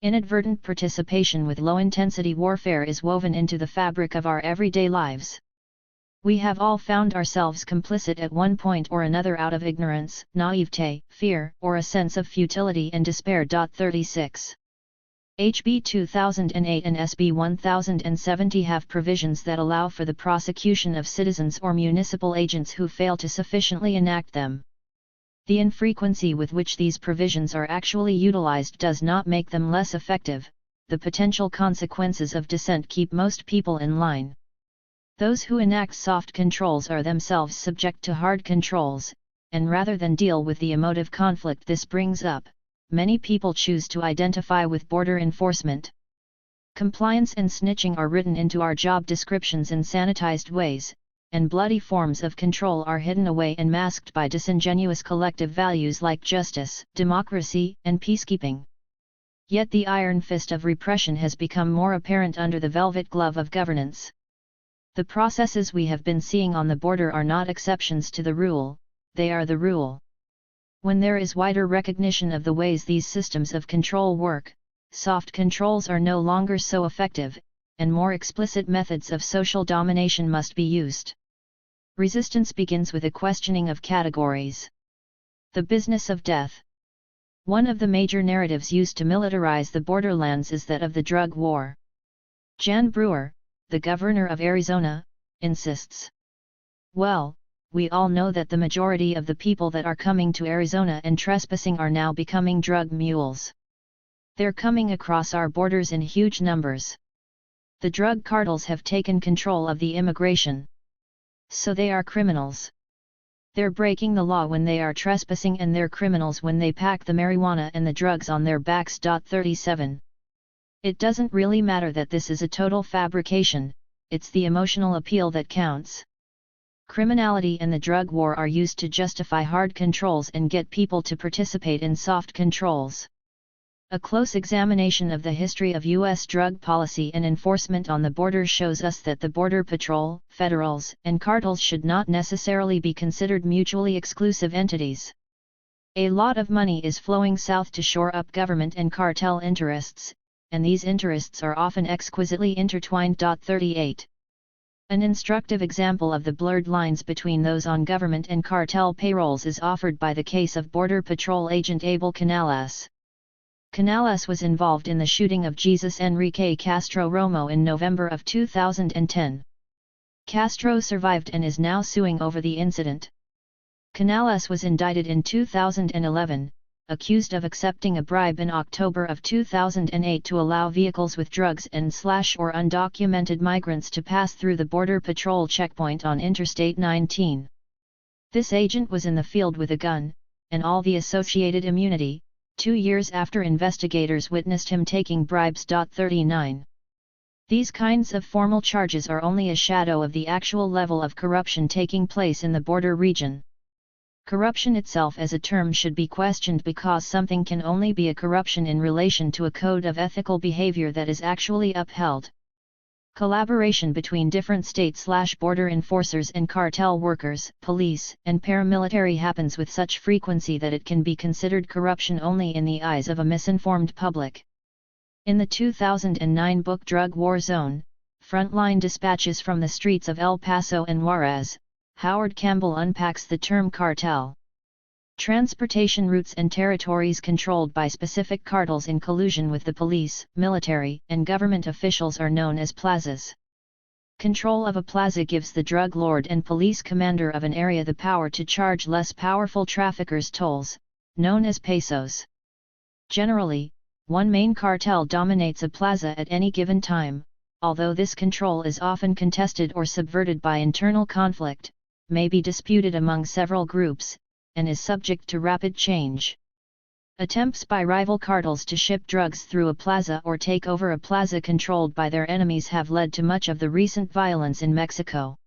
Inadvertent participation with low-intensity warfare is woven into the fabric of our everyday lives. We have all found ourselves complicit at one point or another out of ignorance, naivete, fear, or a sense of futility and despair. 36. HB 2008 and SB 1070 have provisions that allow for the prosecution of citizens or municipal agents who fail to sufficiently enact them. The infrequency with which these provisions are actually utilized does not make them less effective. The potential consequences of dissent keep most people in line. Those who enact soft controls are themselves subject to hard controls, and rather than deal with the emotive conflict this brings up, many people choose to identify with border enforcement. Compliance and snitching are written into our job descriptions in sanitized ways, and bloody forms of control are hidden away and masked by disingenuous collective values like justice, democracy, and peacekeeping. Yet the iron fist of repression has become more apparent under the velvet glove of governance. The processes we have been seeing on the border are not exceptions to the rule, they are the rule. When there is wider recognition of the ways these systems of control work, soft controls are no longer so effective, and more explicit methods of social domination must be used. Resistance begins with a questioning of categories. The business of death. One of the major narratives used to militarize the borderlands is that of the drug war. Jan Brewer, the governor of Arizona, insists. Well, we all know that the majority of the people that are coming to Arizona and trespassing are now becoming drug mules. They're coming across our borders in huge numbers. The drug cartels have taken control of the immigration. So they are criminals. They're breaking the law when they are trespassing, and they're criminals when they pack the marijuana and the drugs on their backs. 37. It doesn't really matter that this is a total fabrication, it's the emotional appeal that counts. Criminality and the drug war are used to justify hard controls and get people to participate in soft controls. A close examination of the history of U.S. drug policy and enforcement on the border shows us that the Border Patrol, federals, and cartels should not necessarily be considered mutually exclusive entities. A lot of money is flowing south to shore up government and cartel interests, and these interests are often exquisitely intertwined. 38. An instructive example of the blurred lines between those on government and cartel payrolls is offered by the case of Border Patrol agent Abel Canales. Canales was involved in the shooting of Jesus Enrique Castro Romo in November of 2010. Castro survived and is now suing over the incident. Canales was indicted in 2011, accused of accepting a bribe in October of 2008 to allow vehicles with drugs and/or undocumented migrants to pass through the Border Patrol checkpoint on Interstate 19. This agent was in the field with a gun, and all the associated immunity, 2 years after investigators witnessed him taking bribes. 39. These kinds of formal charges are only a shadow of the actual level of corruption taking place in the border region. Corruption itself as a term should be questioned because something can only be a corruption in relation to a code of ethical behavior that is actually upheld. Collaboration between different state/border enforcers and cartel workers, police, and paramilitary happens with such frequency that it can be considered corruption only in the eyes of a misinformed public. In the 2009 book Drug War Zone, Frontline Dispatches from the Streets of El Paso and Juarez, Howard Campbell unpacks the term cartel. Transportation routes and territories controlled by specific cartels in collusion with the police, military, and government officials are known as plazas. Control of a plaza gives the drug lord and police commander of an area the power to charge less powerful traffickers tolls, known as pesos. Generally, one main cartel dominates a plaza at any given time, although this control is often contested or subverted by internal conflict, may be disputed among several groups, and is subject to rapid change. Attempts by rival cartels to ship drugs through a plaza or take over a plaza controlled by their enemies have led to much of the recent violence in Mexico.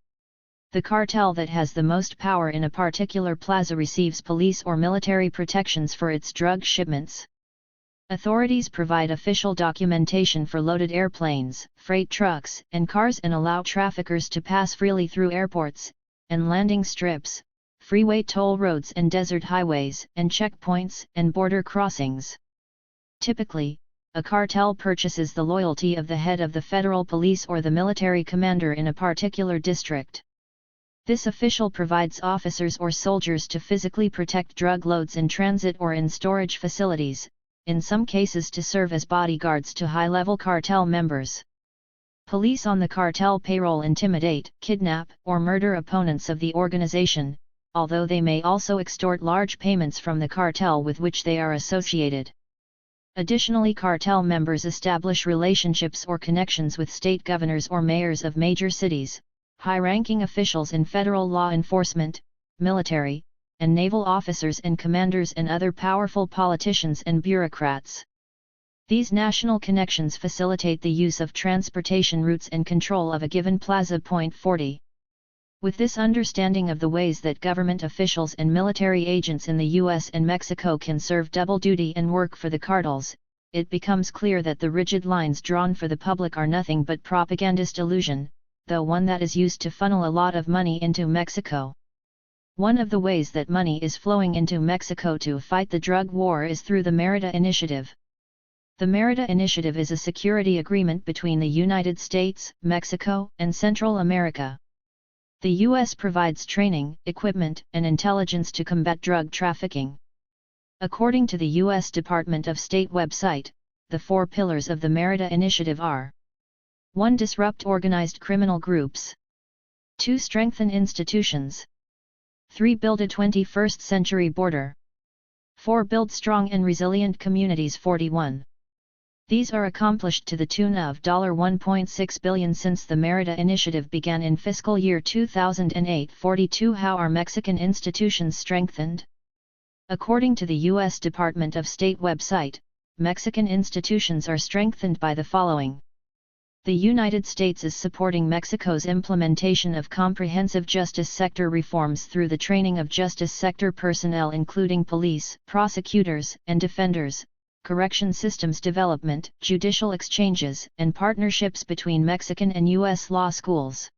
The cartel that has the most power in a particular plaza receives police or military protections for its drug shipments. Authorities provide official documentation for loaded airplanes, freight trucks, and cars and allow traffickers to pass freely through airports, and landing strips, freeway toll roads and desert highways, and checkpoints and border crossings. Typically, a cartel purchases the loyalty of the head of the federal police or the military commander in a particular district. This official provides officers or soldiers to physically protect drug loads in transit or in storage facilities, in some cases to serve as bodyguards to high-level cartel members. Police on the cartel payroll intimidate, kidnap, or murder opponents of the organization, although they may also extort large payments from the cartel with which they are associated. Additionally, cartel members establish relationships or connections with state governors or mayors of major cities, high-ranking officials in federal law enforcement, military, and naval officers and commanders and other powerful politicians and bureaucrats. These national connections facilitate the use of transportation routes and control of a given plaza. 40. With this understanding of the ways that government officials and military agents in the U.S. and Mexico can serve double duty and work for the cartels, it becomes clear that the rigid lines drawn for the public are nothing but propagandist illusion, though one that is used to funnel a lot of money into Mexico. One of the ways that money is flowing into Mexico to fight the drug war is through the Merida Initiative. The Merida Initiative is a security agreement between the United States, Mexico, and Central America. The U.S. provides training, equipment, and intelligence to combat drug trafficking. According to the U.S. Department of State website, the 4 pillars of the Merida Initiative are: 1. Disrupt organized criminal groups. 2. Strengthen institutions. 3. Build a 21st century border. 4. Build strong and resilient communities. 41. These are accomplished to the tune of $1.6 billion since the Merida Initiative began in fiscal year 2008. 42. How are Mexican institutions strengthened? According to the U.S. Department of State website, Mexican institutions are strengthened by the following. The United States is supporting Mexico's implementation of comprehensive justice sector reforms through the training of justice sector personnel including police, prosecutors, and defenders, correction systems development, judicial exchanges, and partnerships between Mexican and U.S. law schools.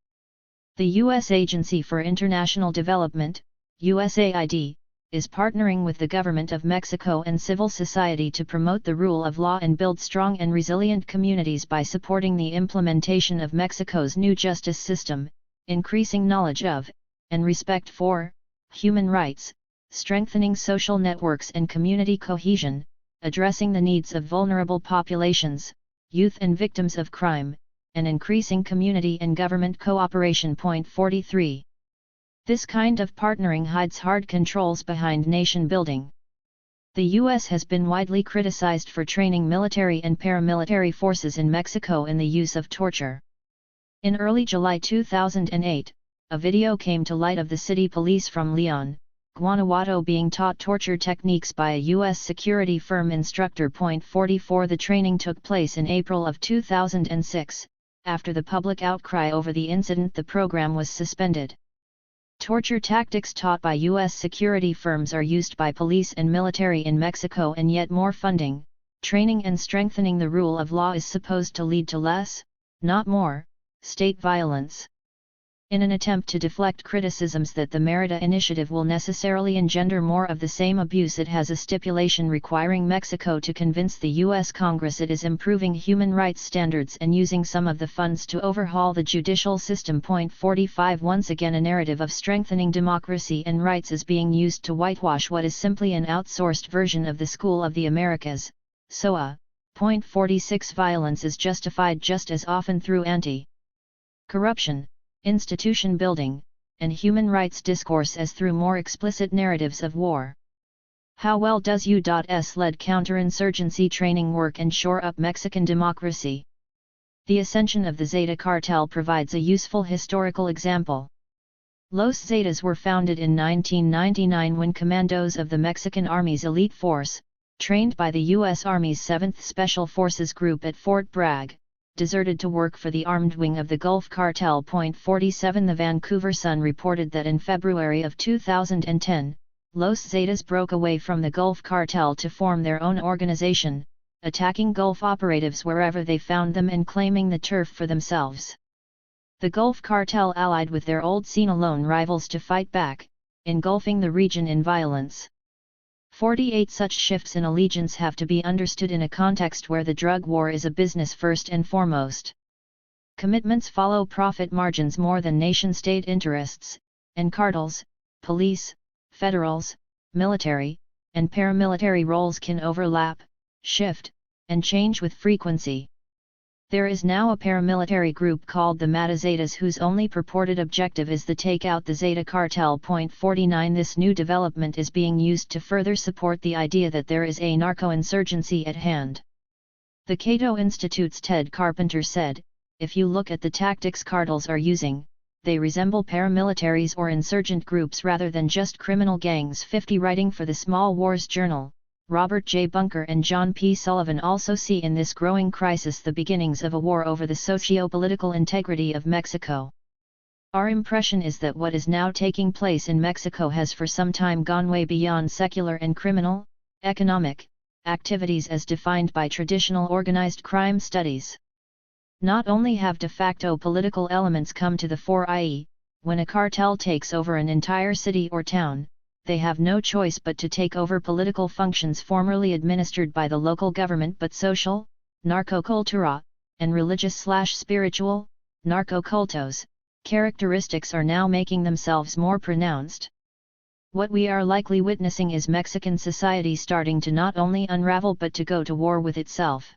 The U.S. Agency for International Development, USAID, is partnering with the government of Mexico and civil society to promote the rule of law and build strong and resilient communities by supporting the implementation of Mexico's new justice system, increasing knowledge of, and respect for, human rights, strengthening social networks and community cohesion, addressing the needs of vulnerable populations, youth and victims of crime, and increasing community and government cooperation. 43. This kind of partnering hides hard controls behind nation building. The U.S. has been widely criticized for training military and paramilitary forces in Mexico in the use of torture. In early July 2008, a video came to light of the city police from León, Guanajuato being taught torture techniques by a U.S. security firm instructor. 44. The training took place in April of 2006. After the public outcry over the incident, the program was suspended. Torture tactics taught by U.S. security firms are used by police and military in Mexico, and yet more funding, training and strengthening the rule of law is supposed to lead to less, not more, state violence. In an attempt to deflect criticisms that the Mérida initiative will necessarily engender more of the same abuse, it has a stipulation requiring Mexico to convince the U.S. Congress it is improving human rights standards and using some of the funds to overhaul the judicial system. 45. Once again, a narrative of strengthening democracy and rights is being used to whitewash what is simply an outsourced version of the School of the Americas, SOA. 46. Violence is justified just as often through anti-corruption, institution building, and human rights discourse as through more explicit narratives of war. How well does U.S.-led counterinsurgency training work and shore up Mexican democracy? The ascension of the Zeta cartel provides a useful historical example. Los Zetas were founded in 1999 when commandos of the Mexican Army's elite force, trained by the U.S. Army's 7th Special Forces Group at Fort Bragg, deserted to work for the armed wing of the Gulf Cartel. 47. The Vancouver Sun reported that in February of 2010, Los Zetas broke away from the Gulf Cartel to form their own organization, attacking Gulf operatives wherever they found them and claiming the turf for themselves. The Gulf Cartel allied with their old Sinaloan rivals to fight back, engulfing the region in violence. 48. Such shifts in allegiance have to be understood in a context where the drug war is a business first and foremost. Commitments follow profit margins more than nation-state interests, and cartels, police, federals, military, and paramilitary roles can overlap, shift, and change with frequency. There is now a paramilitary group called the Zetas whose only purported objective is to take out the Zeta cartel. 49. This new development is being used to further support the idea that there is a narco-insurgency at hand. The Cato Institute's Ted Carpenter said, "If you look at the tactics cartels are using, they resemble paramilitaries or insurgent groups rather than just criminal gangs." 50. Writing for the Small Wars Journal, Robert J. Bunker and John P. Sullivan also see in this growing crisis the beginnings of a war over the socio-political integrity of Mexico. Our impression is that what is now taking place in Mexico has for some time gone way beyond secular and criminal, economic, activities as defined by traditional organized crime studies. Not only have de facto political elements come to the fore, i.e., when a cartel takes over an entire city or town, they have no choice but to take over political functions formerly administered by the local government, but social, narcocultura, and religious/spiritual, narcocultos, characteristics are now making themselves more pronounced. What we are likely witnessing is Mexican society starting to not only unravel but to go to war with itself.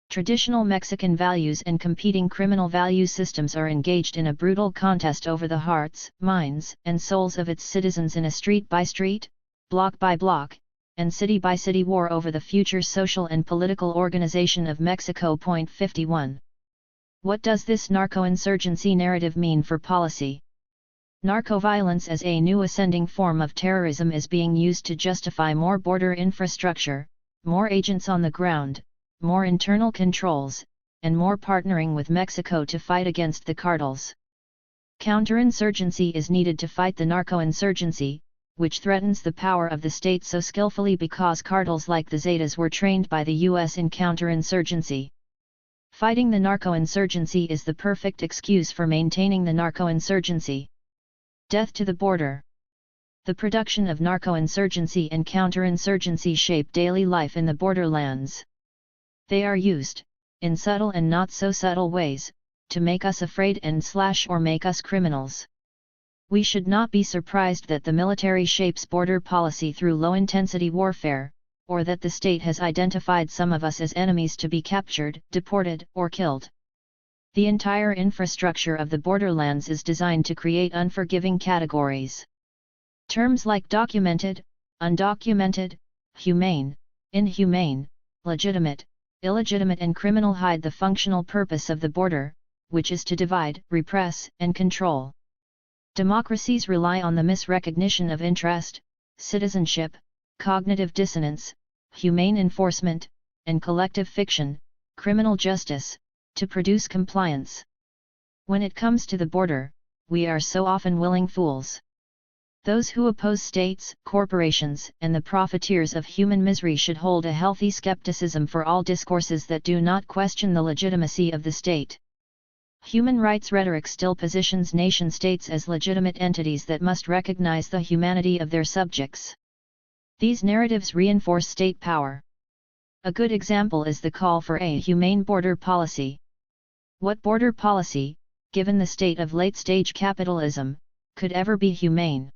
Traditional Mexican values and competing criminal value systems are engaged in a brutal contest over the hearts, minds, and souls of its citizens in a street-by-street, block-by-block, and city-by-city war over the future social and political organization of Mexico. 51. What does this narco-insurgency narrative mean for policy? Narco-violence as a new ascending form of terrorism is being used to justify more border infrastructure, more agents on the ground, more internal controls, and more partnering with Mexico to fight against the cartels. Counterinsurgency is needed to fight the narco-insurgency, which threatens the power of the state so skillfully because cartels like the Zetas were trained by the US in counterinsurgency. Fighting the narco-insurgency is the perfect excuse for maintaining the narco-insurgency. Death to the border. The production of narco-insurgency and counterinsurgency shape daily life in the borderlands. They are used, in subtle and not so subtle ways, to make us afraid and/or make us criminals. We should not be surprised that the military shapes border policy through low-intensity warfare, or that the state has identified some of us as enemies to be captured, deported, or killed. The entire infrastructure of the borderlands is designed to create unforgiving categories. Terms like documented, undocumented, humane, inhumane, legitimate, illegitimate and criminal hide the functional purpose of the border, which is to divide, repress, and control. Democracies rely on the misrecognition of interest, citizenship, cognitive dissonance, humane enforcement, and collective fiction, criminal justice, to produce compliance. When it comes to the border, we are so often willing fools. Those who oppose states, corporations, and the profiteers of human misery should hold a healthy skepticism for all discourses that do not question the legitimacy of the state. Human rights rhetoric still positions nation-states as legitimate entities that must recognize the humanity of their subjects. These narratives reinforce state power. A good example is the call for a humane border policy. What border policy, given the state of late-stage capitalism, could ever be humane?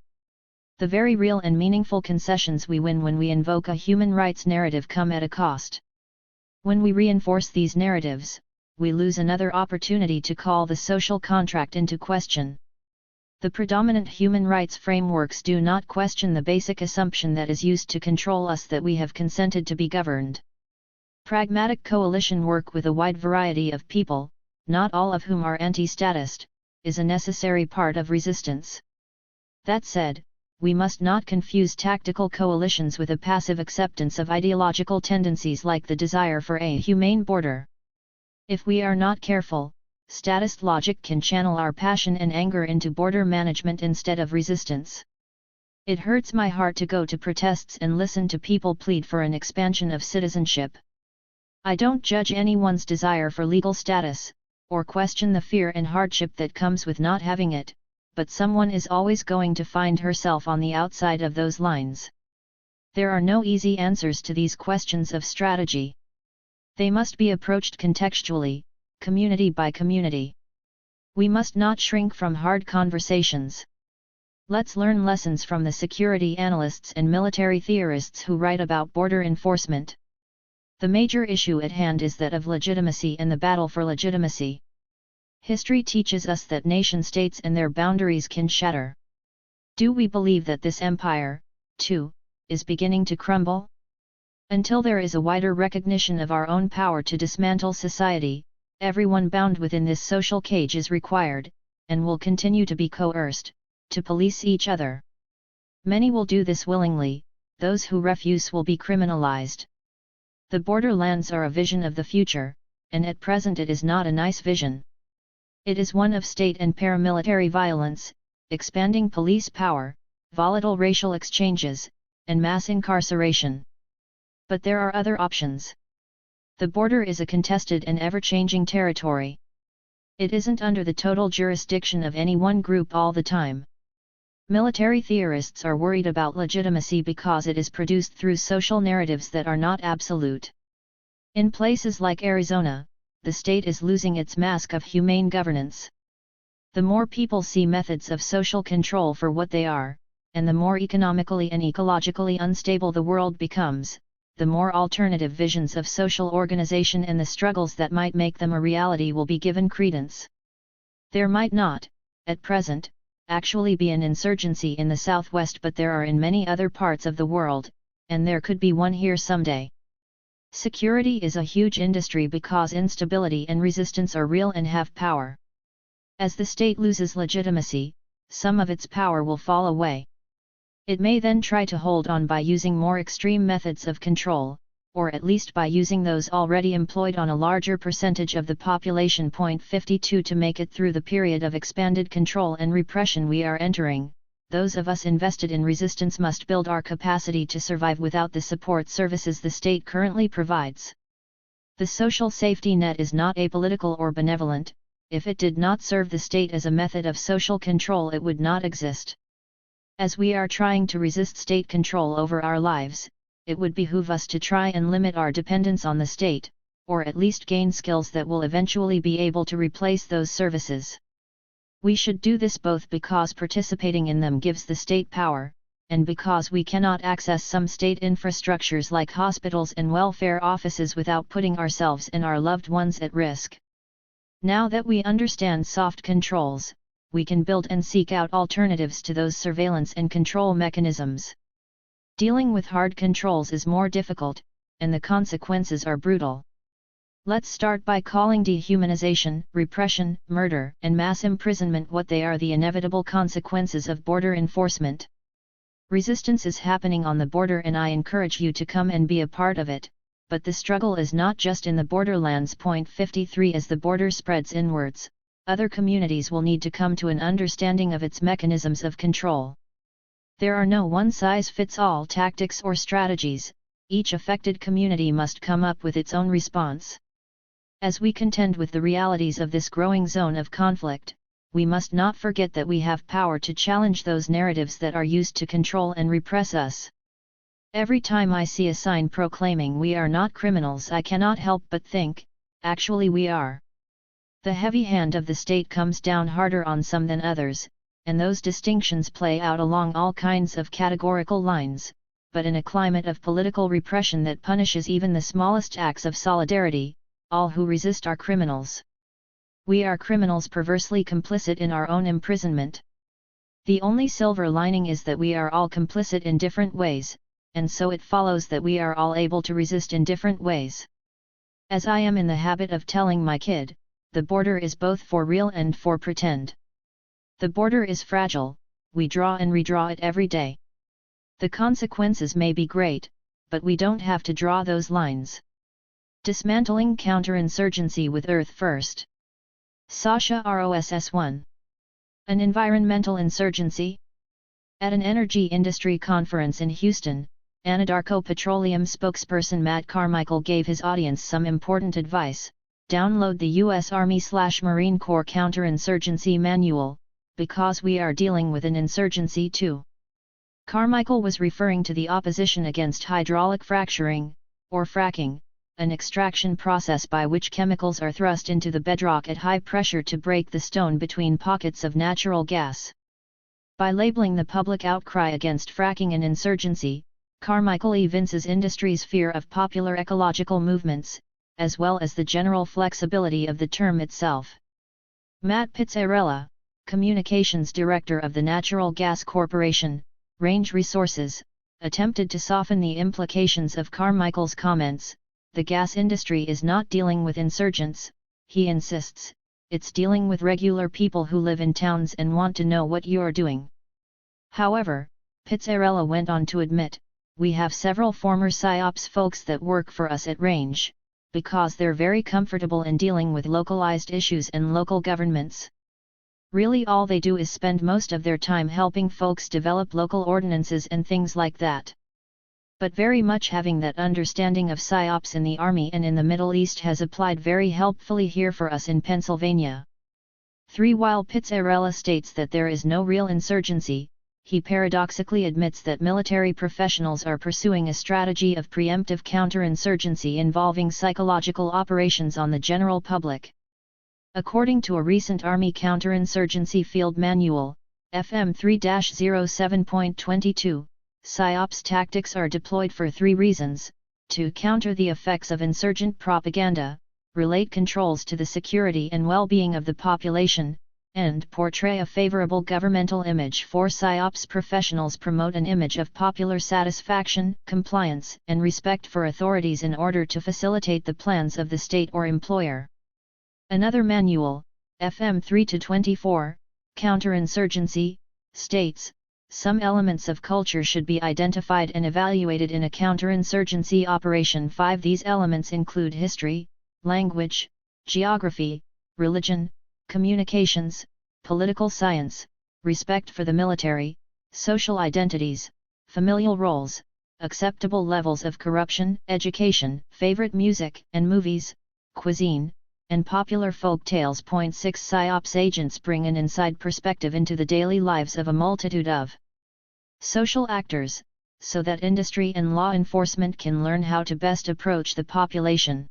The very real and meaningful concessions we win when we invoke a human rights narrative come at a cost. When we reinforce these narratives, we lose another opportunity to call the social contract into question. The predominant human rights frameworks do not question the basic assumption that is used to control us, that we have consented to be governed. Pragmatic coalition work with a wide variety of people, not all of whom are anti-statist, is a necessary part of resistance. That said, we must not confuse tactical coalitions with a passive acceptance of ideological tendencies like the desire for a humane border. If we are not careful, statist logic can channel our passion and anger into border management instead of resistance. It hurts my heart to go to protests and listen to people plead for an expansion of citizenship. I don't judge anyone's desire for legal status, or question the fear and hardship that comes with not having it, but someone is always going to find herself on the outside of those lines. There are no easy answers to these questions of strategy. They must be approached contextually, community by community. We must not shrink from hard conversations. Let's learn lessons from the security analysts and military theorists who write about border enforcement. The major issue at hand is that of legitimacy and the battle for legitimacy. History teaches us that nation-states and their boundaries can shatter. Do we believe that this empire, too, is beginning to crumble? Until there is a wider recognition of our own power to dismantle society, everyone bound within this social cage is required, and will continue to be coerced, to police each other. Many will do this willingly, those who refuse will be criminalized. The borderlands are a vision of the future, and at present it is not a nice vision. It is one of state and paramilitary violence, expanding police power, volatile racial exchanges, and mass incarceration. But there are other options. The border is a contested and ever-changing territory. It isn't under the total jurisdiction of any one group all the time. Military theorists are worried about legitimacy because it is produced through social narratives that are not absolute. In places like Arizona, the state is losing its mask of humane governance. The more people see methods of social control for what they are, and the more economically and ecologically unstable the world becomes, the more alternative visions of social organization and the struggles that might make them a reality will be given credence. There might not, at present, actually be an insurgency in the Southwest, but there are in many other parts of the world, and there could be one here someday. Security is a huge industry because instability and resistance are real and have power. As the state loses legitimacy, some of its power will fall away. It may then try to hold on by using more extreme methods of control, or at least by using those already employed on a larger percentage of the population. 52 To make it through the period of expanded control and repression we are entering, those of us invested in resistance must build our capacity to survive without the support services the state currently provides. The social safety net is not apolitical or benevolent. If it did not serve the state as a method of social control, it would not exist. As we are trying to resist state control over our lives, it would behoove us to try and limit our dependence on the state, or at least gain skills that will eventually be able to replace those services. We should do this both because participating in them gives the state power, and because we cannot access some state infrastructures like hospitals and welfare offices without putting ourselves and our loved ones at risk. Now that we understand soft controls, we can build and seek out alternatives to those surveillance and control mechanisms. Dealing with hard controls is more difficult, and the consequences are brutal. Let's start by calling dehumanization, repression, murder, and mass imprisonment what they are: the inevitable consequences of border enforcement. Resistance is happening on the border, and I encourage you to come and be a part of it, but the struggle is not just in the borderlands. Point 53: as the border spreads inwards, other communities will need to come to an understanding of its mechanisms of control. There are no one-size-fits-all tactics or strategies. Each affected community must come up with its own response. As we contend with the realities of this growing zone of conflict, we must not forget that we have power to challenge those narratives that are used to control and repress us. Every time I see a sign proclaiming we are not criminals, I cannot help but think, actually we are. The heavy hand of the state comes down harder on some than others, and those distinctions play out along all kinds of categorical lines, but in a climate of political repression that punishes even the smallest acts of solidarity, all who resist are criminals. We are criminals perversely complicit in our own imprisonment. The only silver lining is that we are all complicit in different ways, and so it follows that we are all able to resist in different ways. As I am in the habit of telling my kid, the border is both for real and for pretend. The border is fragile, we draw and redraw it every day. The consequences may be great, but we don't have to draw those lines. Dismantling counterinsurgency with Earth First. Sasha Ross 1. An environmental insurgency? At an energy industry conference in Houston, Anadarko Petroleum spokesperson Matt Carmichael gave his audience some important advice. Download the U.S. Army/Marine Corps Counterinsurgency Manual, because we are dealing with an insurgency too. Carmichael was referring to the opposition against hydraulic fracturing, or fracking, an extraction process by which chemicals are thrust into the bedrock at high pressure to break the stone between pockets of natural gas. By labeling the public outcry against fracking an insurgency, Carmichael evinces industry's fear of popular ecological movements, as well as the general flexibility of the term itself. Matt Pizzarella, communications director of the Natural Gas Corporation, Range Resources, attempted to soften the implications of Carmichael's comments. The gas industry is not dealing with insurgents, he insists, it's dealing with regular people who live in towns and want to know what you're doing. However, Pizzarella went on to admit, we have several former PSYOPs folks that work for us at Range, because they're very comfortable in dealing with localized issues and local governments. Really all they do is spend most of their time helping folks develop local ordinances and things like that. But very much having that understanding of PSYOPs in the Army and in the Middle East has applied very helpfully here for us in Pennsylvania. 3. While Pizzarella states that there is no real insurgency, he paradoxically admits that military professionals are pursuing a strategy of preemptive counterinsurgency involving psychological operations on the general public. According to a recent Army Counterinsurgency Field Manual, FM 3-07.22, PSYOPs tactics are deployed for 3 reasons: to counter the effects of insurgent propaganda, relate controls to the security and well-being of the population, and portray a favorable governmental image. For PSYOPs professionals promote an image of popular satisfaction, compliance, and respect for authorities in order to facilitate the plans of the state or employer. Another manual, FM 3-24, Counterinsurgency, states, some elements of culture should be identified and evaluated in a counterinsurgency operation. 5. These elements include history, language, geography, religion, communications, political science, respect for the military, social identities, familial roles, acceptable levels of corruption, education, favorite music and movies, cuisine, and popular folk tales. 6 PSYOPs agents bring an inside perspective into the daily lives of a multitude of social actors, so that industry and law enforcement can learn how to best approach the population.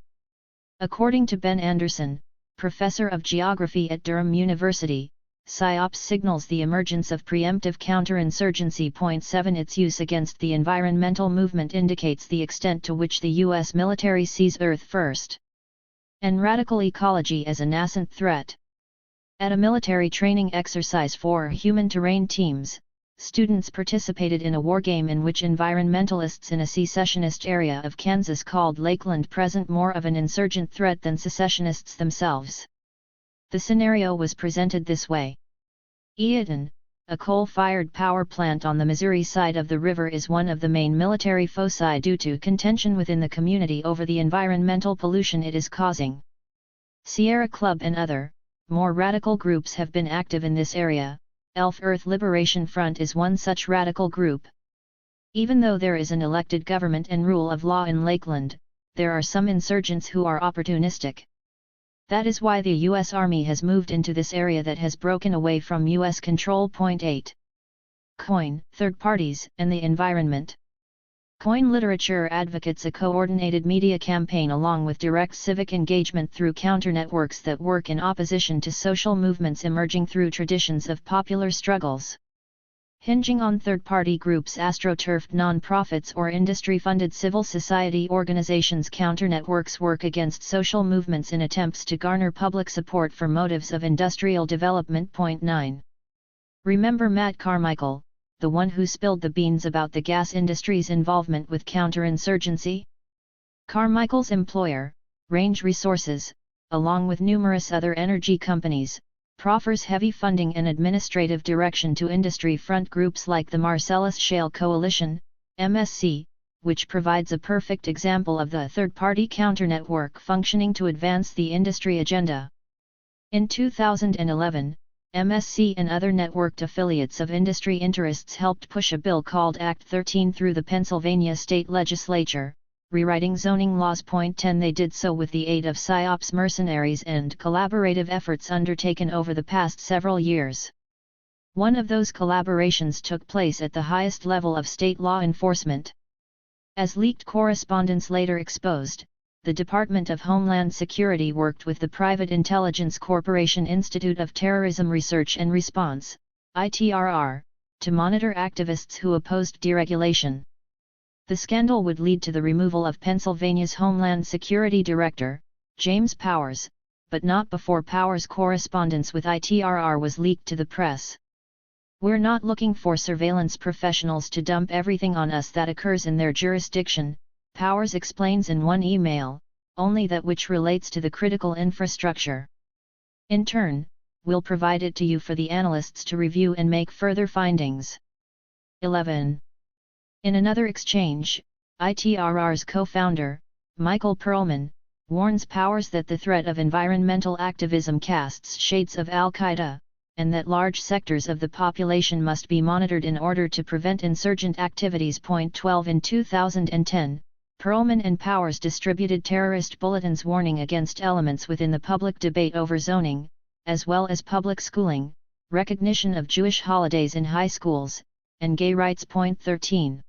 According to Ben Anderson, professor of geography at Durham University, PSYOPs signals the emergence of preemptive counterinsurgency. 7 Its use against the environmental movement indicates the extent to which the U.S. military sees Earth First and radical ecology as a nascent threat. At a military training exercise for human terrain teams, students participated in a wargame in which environmentalists in a secessionist area of Kansas called Lakeland present more of an insurgent threat than secessionists themselves. The scenario was presented this way. Eaton, a coal-fired power plant on the Missouri side of the river, is one of the main military foci due to contention within the community over the environmental pollution it is causing. Sierra Club and other, more radical groups have been active in this area. ELF Earth Liberation Front is one such radical group. Even though there is an elected government and rule of law in Lakeland, there are some insurgents who are opportunistic. That is why the U.S. Army has moved into this area that has broken away from U.S. control. 8. COIN, third parties, and the environment. COIN literature advocates a coordinated media campaign along with direct civic engagement through counter-networks that work in opposition to social movements emerging through traditions of popular struggles. Hinging on third-party groups, astroturfed non-profits or industry-funded civil society organizations, counter-networks work against social movements in attempts to garner public support for motives of industrial development. 9. Remember Matt Carmichael, the one who spilled the beans about the gas industry's involvement with counterinsurgency? Carmichael's employer, Range Resources, along with numerous other energy companies, proffers heavy funding and administrative direction to industry front groups like the Marcellus Shale Coalition, MSC, which provides a perfect example of the third-party counter-network functioning to advance the industry agenda. In 2011, MSC and other networked affiliates of industry interests helped push a bill called Act 13 through the Pennsylvania state legislature, rewriting zoning laws. 10 They did so with the aid of PSYOPs mercenaries and collaborative efforts undertaken over the past several years. One of those collaborations took place at the highest level of state law enforcement. As leaked correspondence later exposed, the Department of Homeland Security worked with the private intelligence corporation Institute of Terrorism Research and Response, ITRR, to monitor activists who opposed deregulation. The scandal would lead to the removal of Pennsylvania's Homeland Security Director, James Powers, but not before Powers' correspondence with ITRR was leaked to the press. "We're not looking for surveillance professionals to dump everything on us that occurs in their jurisdiction," Powers explains in one email, "only that which relates to the critical infrastructure. In turn, we'll provide it to you for the analysts to review and make further findings." 11. In another exchange, ITRR's co-founder, Michael Perlman, warns Powers that the threat of environmental activism casts shades of Al-Qaeda, and that large sectors of the population must be monitored in order to prevent insurgent activities. 12 In 2010, Perlman and Powers distributed terrorist bulletins warning against elements within the public debate over zoning, as well as public schooling, recognition of Jewish holidays in high schools, and gay rights. 13.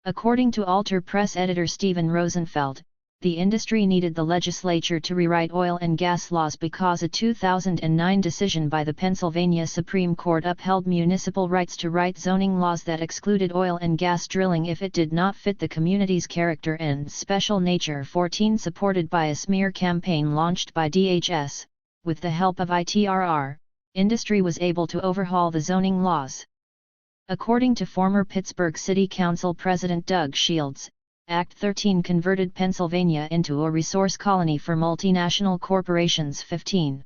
According to Alter Press editor Stephen Rosenfeld, the industry needed the legislature to rewrite oil and gas laws because a 2009 decision by the Pennsylvania Supreme Court upheld municipal rights to write zoning laws that excluded oil and gas drilling if it did not fit the community's character and special nature. 14 Supported by a smear campaign launched by DHS, with the help of ITRR, industry was able to overhaul the zoning laws. According to former Pittsburgh City Council President Doug Shields, Act 13 converted Pennsylvania into a resource colony for multinational corporations. 15.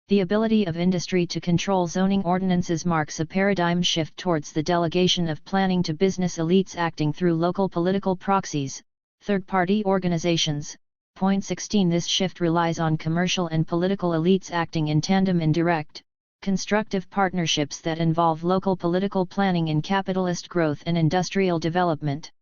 The ability of industry to control zoning ordinances marks a paradigm shift towards the delegation of planning to business elites acting through local political proxies, third-party organizations. 16 This shift relies on commercial and political elites acting in tandem in direct, constructive partnerships that involve local political planning in capitalist growth and industrial development.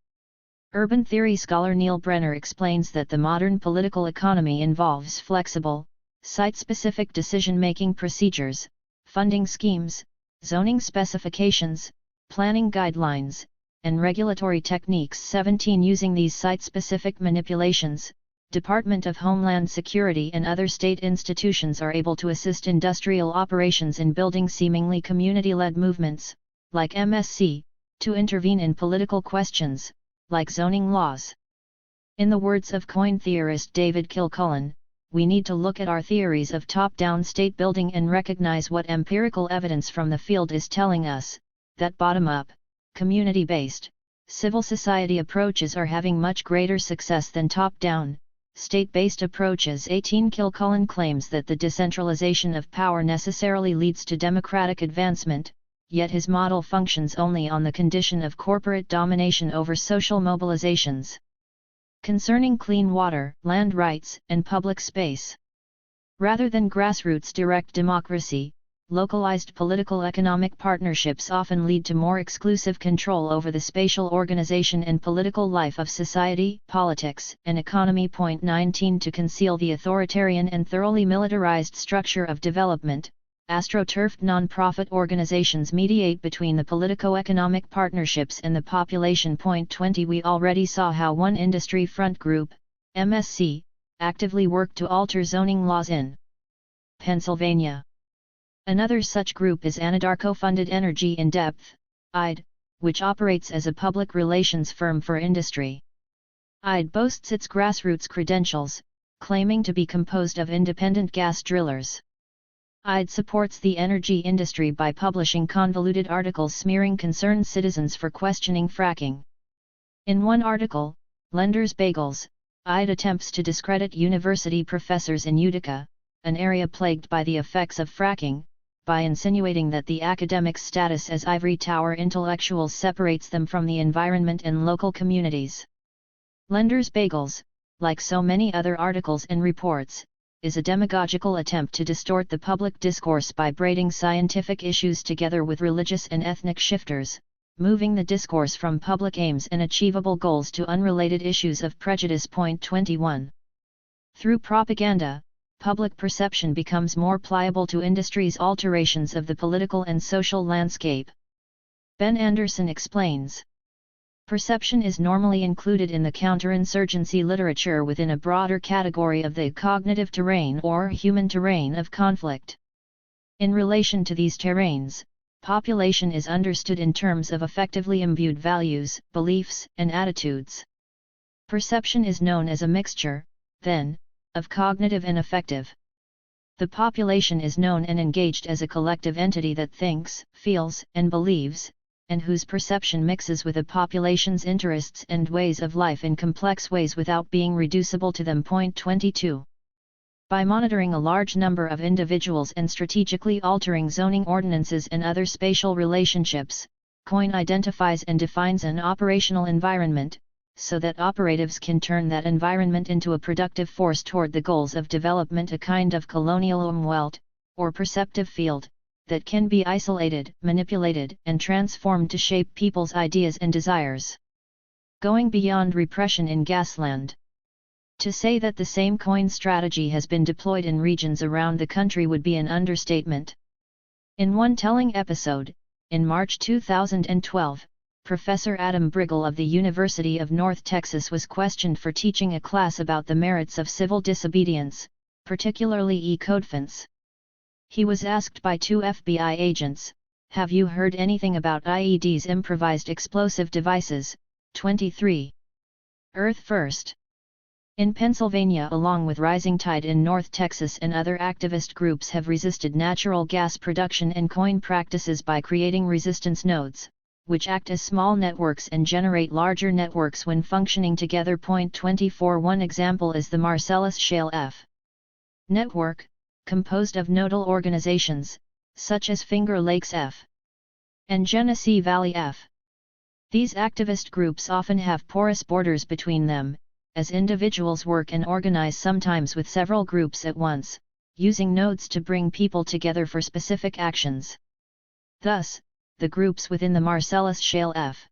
Urban theory scholar Neil Brenner explains that the modern political economy involves flexible, site-specific decision-making procedures, funding schemes, zoning specifications, planning guidelines, and regulatory techniques. 17 Using these site-specific manipulations, Department of Homeland Security and other state institutions are able to assist industrial operations in building seemingly community-led movements, like MSC, to intervene in political questions, like zoning laws. In the words of coin theorist David Kilcullen, we need to look at our theories of top-down state building and recognize what empirical evidence from the field is telling us, that bottom-up, community-based, civil society approaches are having much greater success than top-down, state-based approaches. 18 Kilcullen claims that the decentralization of power necessarily leads to democratic advancement, yet his model functions only on the condition of corporate domination over social mobilizations. Concerning clean water, land rights, and public space. Rather than grassroots direct democracy, localized political economic partnerships often lead to more exclusive control over the spatial organization and political life of society, politics, and economy. 19 To conceal the authoritarian and thoroughly militarized structure of development, astroturfed non-profit organizations mediate between the politico-economic partnerships and the population. 20 We already saw how one industry front group, MSC, actively worked to alter zoning laws in Pennsylvania. Another such group is Anadarko-funded Energy in Depth, IDE, which operates as a public relations firm for industry. IDE boasts its grassroots credentials, claiming to be composed of independent gas drillers. IDE supports the energy industry by publishing convoluted articles smearing concerned citizens for questioning fracking. In one article, Lender's Bagels, IDE attempts to discredit university professors in Utica, an area plagued by the effects of fracking, by insinuating that the academic status as ivory tower intellectuals separates them from the environment and local communities. Lender's Bagels, like so many other articles and reports, is a demagogical attempt to distort the public discourse by braiding scientific issues together with religious and ethnic shifters, moving the discourse from public aims and achievable goals to unrelated issues of prejudice. 21 Through propaganda, public perception becomes more pliable to industry's alterations of the political and social landscape. Ben Anderson explains. Perception is normally included in the counterinsurgency literature within a broader category of the cognitive terrain or human terrain of conflict. In relation to these terrains, population is understood in terms of effectively imbued values, beliefs, and attitudes. Perception is known as a mixture, then, of cognitive and affective. The population is known and engaged as a collective entity that thinks, feels, and believes, and whose perception mixes with a population's interests and ways of life in complex ways without being reducible to them. 22 By monitoring a large number of individuals and strategically altering zoning ordinances and other spatial relationships, COIN identifies and defines an operational environment, so that operatives can turn that environment into a productive force toward the goals of development, a kind of colonial umwelt, or perceptive field, that can be isolated, manipulated, and transformed to shape people's ideas and desires. Going beyond repression in Gasland. To say that the same COIN strategy has been deployed in regions around the country would be an understatement. In one telling episode, in March 2012, Professor Adam Briggle of the University of North Texas was questioned for teaching a class about the merits of civil disobedience, particularly e-codefense. He was asked by two FBI agents, "Have you heard anything about IEDs, improvised explosive devices?" 23. Earth First. In Pennsylvania, along with Rising Tide in North Texas, and other activist groups have resisted natural gas production and COIN practices by creating resistance nodes, which act as small networks and generate larger networks when functioning together. 24 One example is the Marcellus Shale F network, composed of nodal organizations, such as Finger Lakes F and Genesee Valley F. These activist groups often have porous borders between them, as individuals work and organize sometimes with several groups at once, using nodes to bring people together for specific actions. Thus, the groups within the Marcellus Shale F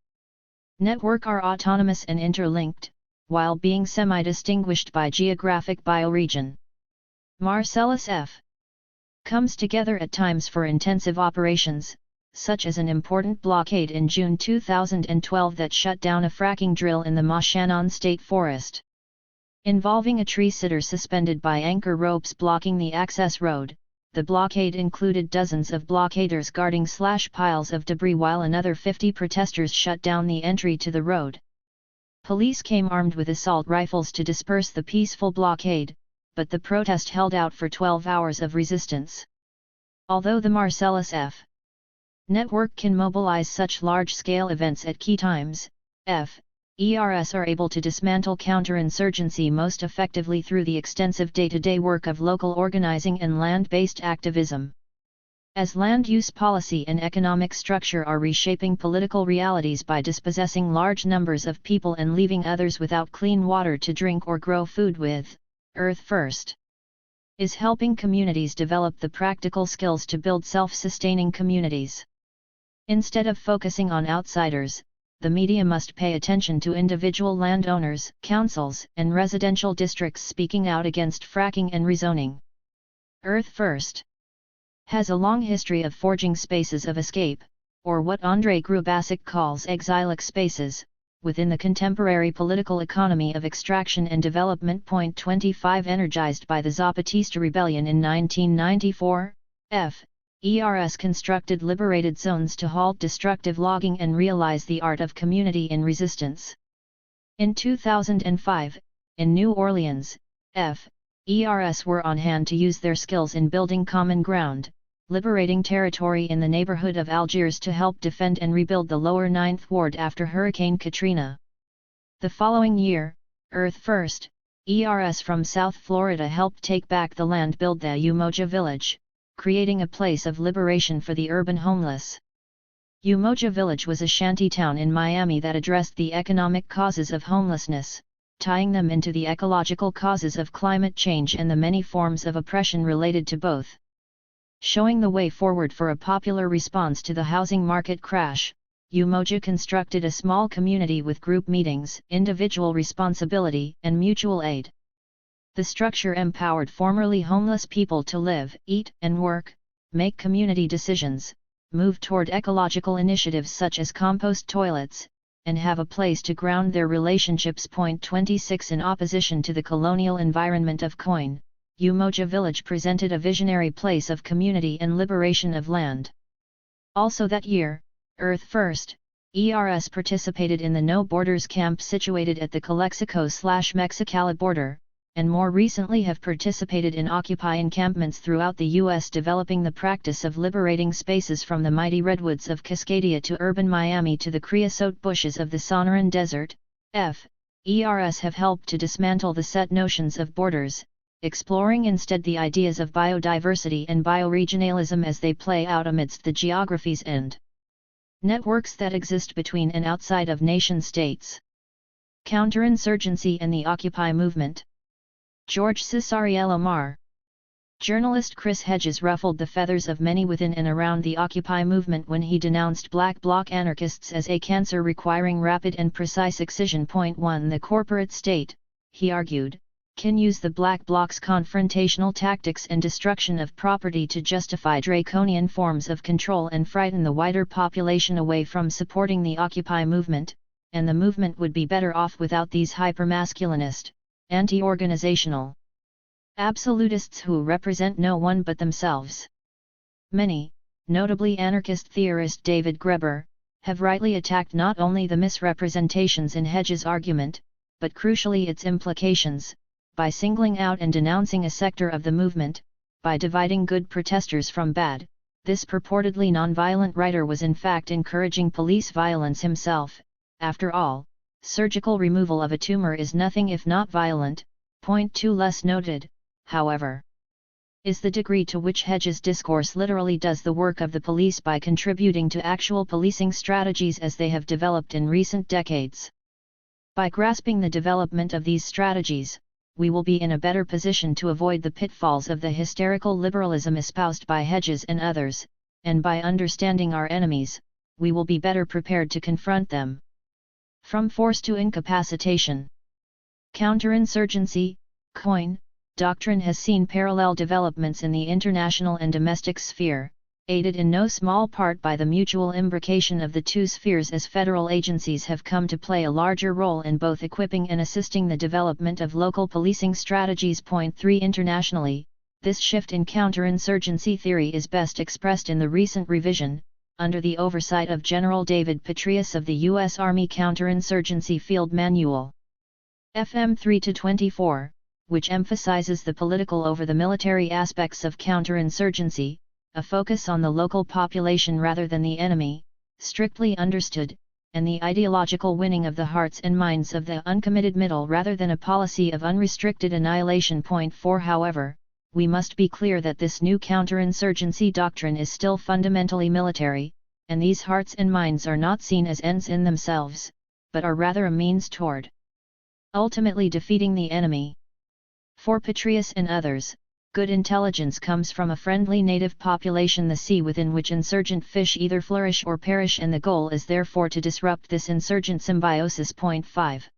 network are autonomous and interlinked, while being semi-distinguished by geographic bioregion. Marcellus F comes together at times for intensive operations, such as an important blockade in June 2012 that shut down a fracking drill in the Moshannon State Forest, involving a tree sitter suspended by anchor ropes blocking the access road. The blockade included dozens of blockaders guarding piles of debris while another 50 protesters shut down the entry to the road. Police came armed with assault rifles to disperse the peaceful blockade, but the protest held out for 12 hours of resistance. Although the Marcellus F network can mobilize such large-scale events at key times, ERS are able to dismantle counterinsurgency most effectively through the extensive day-to-day work of local organizing and land-based activism. As land use policy and economic structure are reshaping political realities by dispossessing large numbers of people and leaving others without clean water to drink or grow food with, Earth First is helping communities develop the practical skills to build self-sustaining communities. Instead of focusing on outsiders, the media must pay attention to individual landowners, councils, and residential districts speaking out against fracking and rezoning. Earth First has a long history of forging spaces of escape, or what Andrei Grubasic calls exilic spaces, within the contemporary political economy of extraction and development. 25 Energized by the Zapatista Rebellion in 1994, ERS constructed liberated zones to halt destructive logging and realize the art of community in resistance. In 2005, in New Orleans, ERS were on hand to use their skills in building common ground, liberating territory in the neighborhood of Algiers to help defend and rebuild the lower 9th Ward after Hurricane Katrina. The following year, Earth First, ERS from South Florida helped take back the land, build the Umoja Village, creating a place of liberation for the urban homeless. Umoja Village was a shanty town in Miami that addressed the economic causes of homelessness, tying them into the ecological causes of climate change and the many forms of oppression related to both. Showing the way forward for a popular response to the housing market crash, Umoja constructed a small community with group meetings, individual responsibility, and mutual aid. The structure empowered formerly homeless people to live, eat, and work, make community decisions, move toward ecological initiatives such as compost toilets, and have a place to ground their relationships. 26 In opposition to the colonial environment of coin, Umoja Village presented a visionary place of community and liberation of land. Also that year, Earth First, ERS participated in the No Borders camp situated at the Calexico/Mexicali border, and more recently have participated in Occupy encampments throughout the U.S. developing the practice of liberating spaces from the mighty redwoods of Cascadia to urban Miami to the creosote bushes of the Sonoran Desert. ERS have helped to dismantle the set notions of borders, exploring instead the ideas of biodiversity and bioregionalism as they play out amidst the geographies and networks that exist between and outside of nation-states. Counterinsurgency and the Occupy movement. George Cesariello Mar. Journalist Chris Hedges ruffled the feathers of many within and around the Occupy movement when he denounced Black Bloc anarchists as a cancer requiring rapid and precise excision. 1 The corporate state, he argued, can use the Black Bloc's confrontational tactics and destruction of property to justify draconian forms of control and frighten the wider population away from supporting the Occupy movement, and the movement would be better off without these hypermasculinist, anti-organizational absolutists who represent no one but themselves. Many, notably anarchist theorist David Graeber, have rightly attacked not only the misrepresentations in Hedges' argument, but crucially its implications, by singling out and denouncing a sector of the movement, by dividing good protesters from bad. This purportedly nonviolent writer was in fact encouraging police violence himself. After all, surgical removal of a tumor is nothing if not violent. 2 Less noted, however, is the degree to which Hedges' discourse literally does the work of the police by contributing to actual policing strategies as they have developed in recent decades. By grasping the development of these strategies, we will be in a better position to avoid the pitfalls of the hysterical liberalism espoused by Hedges and others, and by understanding our enemies, we will be better prepared to confront them. From force to incapacitation. Counterinsurgency, COIN, doctrine has seen parallel developments in the international and domestic sphere, aided in no small part by the mutual imbrication of the two spheres, as federal agencies have come to play a larger role in both equipping and assisting the development of local policing strategies. Point 3. Internationally, this shift in counterinsurgency theory is best expressed in the recent revision, under the oversight of General David Petraeus of the U.S. Army Counterinsurgency Field Manual. FM 3-24, which emphasizes the political over the military aspects of counterinsurgency, a focus on the local population rather than the enemy, strictly understood, and the ideological winning of the hearts and minds of the uncommitted middle rather than a policy of unrestricted annihilation. Point 4. However, we must be clear that this new counterinsurgency doctrine is still fundamentally military, and these hearts and minds are not seen as ends in themselves, but are rather a means toward ultimately defeating the enemy. For Petraeus and others, good intelligence comes from a friendly native population, the sea within which insurgent fish either flourish or perish, and the goal is therefore to disrupt this insurgent symbiosis. Point 5.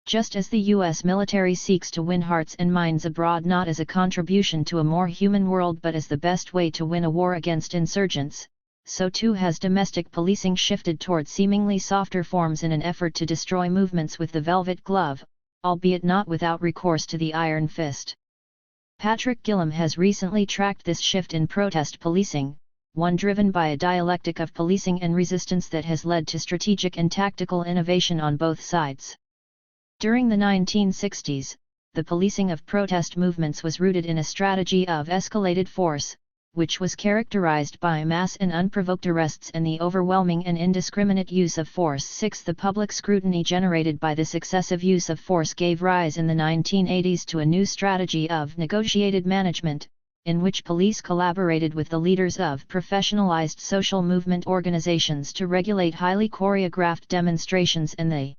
Just as the U.S. military seeks to win hearts and minds abroad not as a contribution to a more human world but as the best way to win a war against insurgents, so too has domestic policing shifted toward seemingly softer forms in an effort to destroy movements with the velvet glove, albeit not without recourse to the iron fist. Patrick Gillam has recently tracked this shift in protest policing, one driven by a dialectic of policing and resistance that has led to strategic and tactical innovation on both sides. During the 1960s, the policing of protest movements was rooted in a strategy of escalated force, which was characterized by mass and unprovoked arrests and the overwhelming and indiscriminate use of force. 6. The public scrutiny generated by this excessive use of force gave rise in the 1980s to a new strategy of negotiated management, in which police collaborated with the leaders of professionalized social movement organizations to regulate highly choreographed demonstrations and the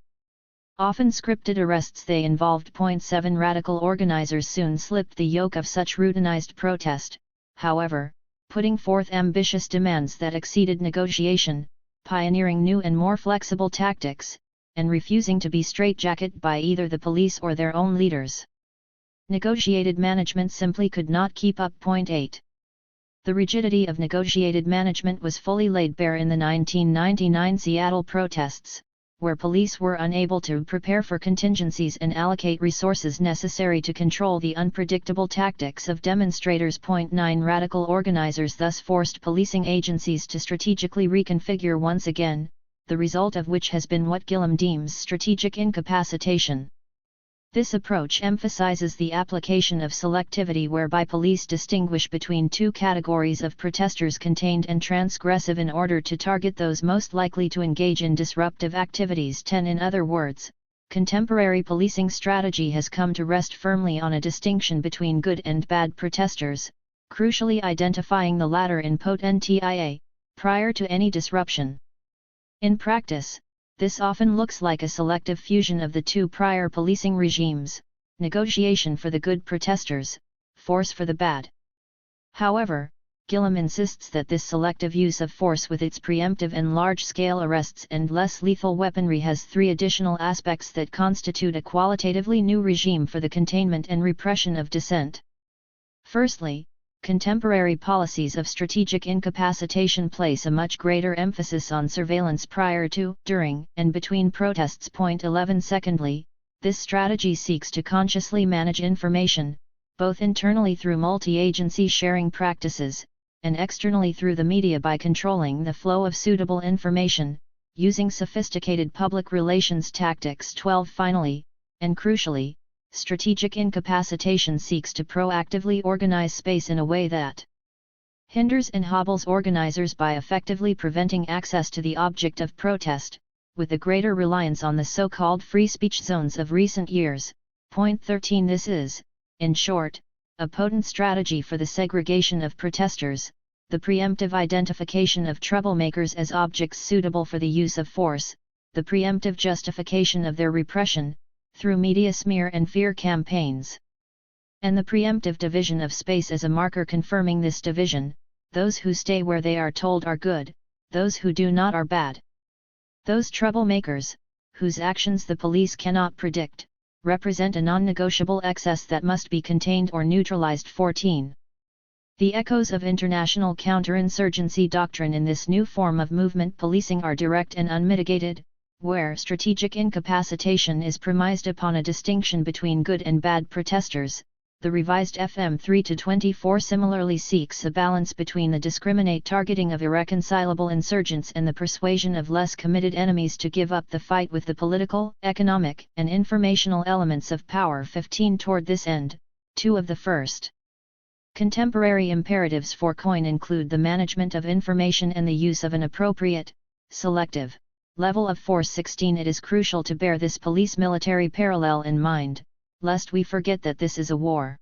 often scripted arrests they involved. Point 7. Radical organizers soon slipped the yoke of such routinized protest, however, putting forth ambitious demands that exceeded negotiation, pioneering new and more flexible tactics, and refusing to be straitjacketed by either the police or their own leaders. Negotiated management simply could not keep up. Point 8. The rigidity of negotiated management was fully laid bare in the 1999 Seattle protests, where police were unable to prepare for contingencies and allocate resources necessary to control the unpredictable tactics of demonstrators. Point 9. Radical organizers thus forced policing agencies to strategically reconfigure once again, the result of which has been what Gillam deems strategic incapacitation. This approach emphasizes the application of selectivity, whereby police distinguish between two categories of protesters: contained and transgressive, in order to target those most likely to engage in disruptive activities. 10. In other words, contemporary policing strategy has come to rest firmly on a distinction between good and bad protesters, crucially identifying the latter in potentia, prior to any disruption. In practice, this often looks like a selective fusion of the two prior policing regimes: negotiation for the good protesters, force for the bad. However, Gillam insists that this selective use of force, with its preemptive and large-scale arrests and less lethal weaponry, has three additional aspects that constitute a qualitatively new regime for the containment and repression of dissent. Firstly, contemporary policies of strategic incapacitation place a much greater emphasis on surveillance prior to, during, and between protests. Point 11. Secondly, this strategy seeks to consciously manage information, both internally through multi-agency sharing practices, and externally through the media by controlling the flow of suitable information, using sophisticated public relations tactics. 12. Finally, and crucially, strategic incapacitation seeks to proactively organize space in a way that hinders and hobbles organizers by effectively preventing access to the object of protest, with a greater reliance on the so-called free speech zones of recent years. Point 13. This is, in short, a potent strategy for the segregation of protesters, the preemptive identification of troublemakers as objects suitable for the use of force, the preemptive justification of their repression, through media smear and fear campaigns. And the preemptive division of space as a marker confirming this division: those who stay where they are told are good, those who do not are bad. Those troublemakers, whose actions the police cannot predict, represent a non-negotiable excess that must be contained or neutralized. 14. The echoes of international counterinsurgency doctrine in this new form of movement policing are direct and unmitigated, where strategic incapacitation is premised upon a distinction between good and bad protesters. The revised FM 3-24 similarly seeks a balance between the discriminate targeting of irreconcilable insurgents and the persuasion of less committed enemies to give up the fight with the political, economic, and informational elements of power. 15. Toward this end, two of the first contemporary imperatives for COIN include the management of information and the use of an appropriate, selective, level of force. 16. It is crucial to bear this police-military parallel in mind, lest we forget that this is a war.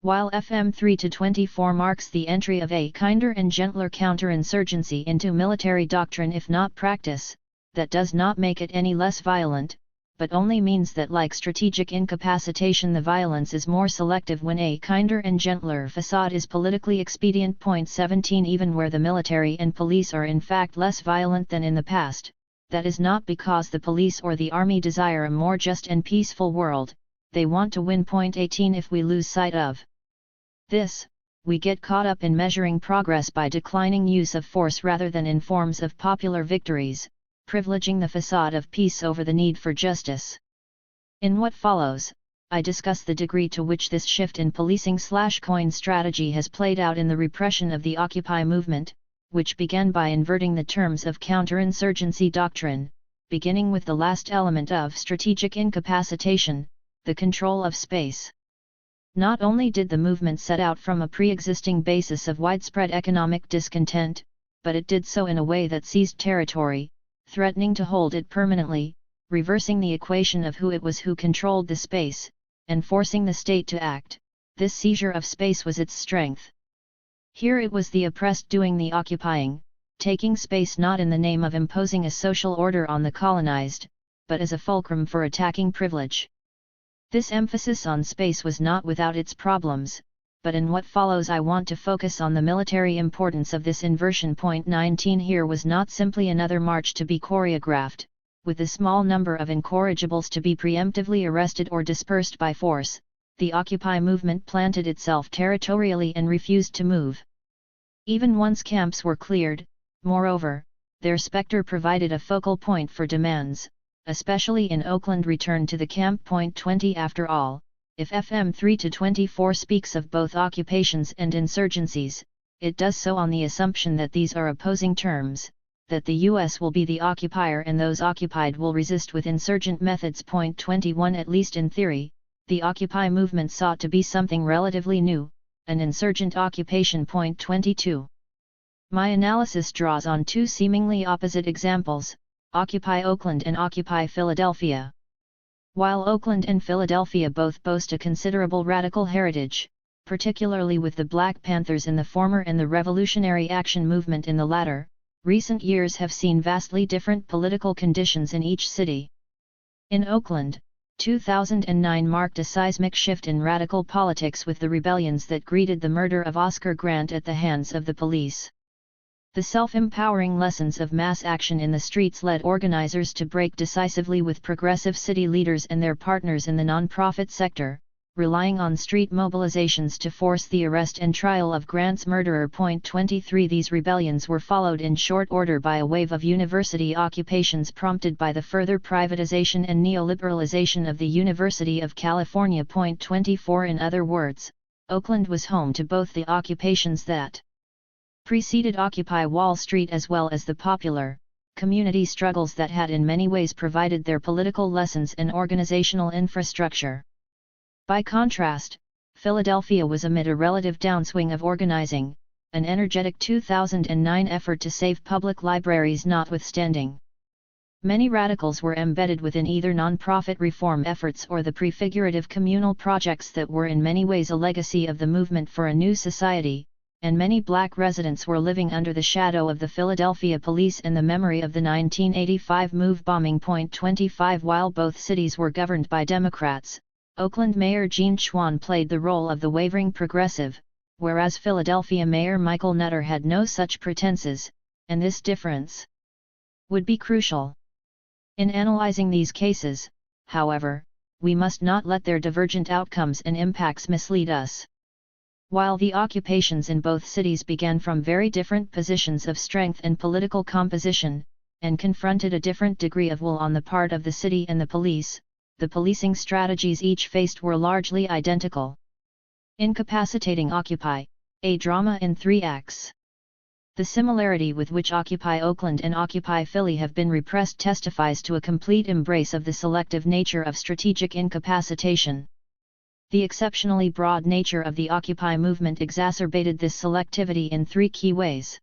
While FM 3-24 marks the entry of a kinder and gentler counterinsurgency into military doctrine if not practice, that does not make it any less violent, but only means that, like strategic incapacitation, the violence is more selective when a kinder and gentler facade is politically expedient. 17. Even where the military and police are in fact less violent than in the past, that is not because the police or the army desire a more just and peaceful world. They want to win. 18. If we lose sight of this, we get caught up in measuring progress by declining use of force rather than in forms of popular victories, privileging the facade of peace over the need for justice. In what follows, I discuss the degree to which this shift in policing/COIN strategy has played out in the repression of the Occupy movement, which began by inverting the terms of counterinsurgency doctrine, beginning with the last element of strategic incapacitation, the control of space. Not only did the movement set out from a pre-existing basis of widespread economic discontent, but it did so in a way that seized territory, threatening to hold it permanently, reversing the equation of who it was who controlled the space, and forcing the state to act. This seizure of space was its strength. Here it was the oppressed doing the occupying, taking space not in the name of imposing a social order on the colonized, but as a fulcrum for attacking privilege. This emphasis on space was not without its problems, but in what follows I want to focus on the military importance of this inversion. 19. Here was not simply another march to be choreographed, with a small number of incorrigibles to be preemptively arrested or dispersed by force. The Occupy movement planted itself territorially and refused to move. Even once camps were cleared, moreover, their specter provided a focal point for demands, especially in Oakland. Return to the camp. 20. After all, if FM 3-24 speaks of both occupations and insurgencies, it does so on the assumption that these are opposing terms, that the U.S. will be the occupier and those occupied will resist with insurgent methods. 21. At least in theory, the Occupy movement sought to be something relatively new, an insurgent occupation. 22. My analysis draws on two seemingly opposite examples, Occupy Oakland and Occupy Philadelphia. While Oakland and Philadelphia both boast a considerable radical heritage, particularly with the Black Panthers in the former and the Revolutionary Action Movement in the latter, recent years have seen vastly different political conditions in each city. In Oakland, 2009 marked a seismic shift in radical politics with the rebellions that greeted the murder of Oscar Grant at the hands of the police. The self-empowering lessons of mass action in the streets led organizers to break decisively with progressive city leaders and their partners in the nonprofit sector, relying on street mobilizations to force the arrest and trial of Grant's murderer. 23. These rebellions were followed in short order by a wave of university occupations prompted by the further privatization and neoliberalization of the University of California. 24. In other words, Oakland was home to both the occupations that preceded Occupy Wall Street as well as the popular, community struggles that had in many ways provided their political lessons and organizational infrastructure. By contrast, Philadelphia was amid a relative downswing of organizing, an energetic 2009 effort to save public libraries notwithstanding. Many radicals were embedded within either nonprofit reform efforts or the prefigurative communal projects that were in many ways a legacy of the movement for a new society, and many black residents were living under the shadow of the Philadelphia police in the memory of the 1985 move bombing. 25 While both cities were governed by Democrats, Oakland Mayor Gene Schwan played the role of the wavering progressive, whereas Philadelphia Mayor Michael Nutter had no such pretenses, and this difference would be crucial. In analyzing these cases, however, we must not let their divergent outcomes and impacts mislead us. While the occupations in both cities began from very different positions of strength and political composition, and confronted a different degree of will on the part of the city and the policing strategies each faced were largely identical. Incapacitating Occupy, a drama in 3 acts. The similarity with which Occupy Oakland and Occupy Philly have been repressed testifies to a complete embrace of the selective nature of strategic incapacitation. The exceptionally broad nature of the Occupy movement exacerbated this selectivity in 3 key ways.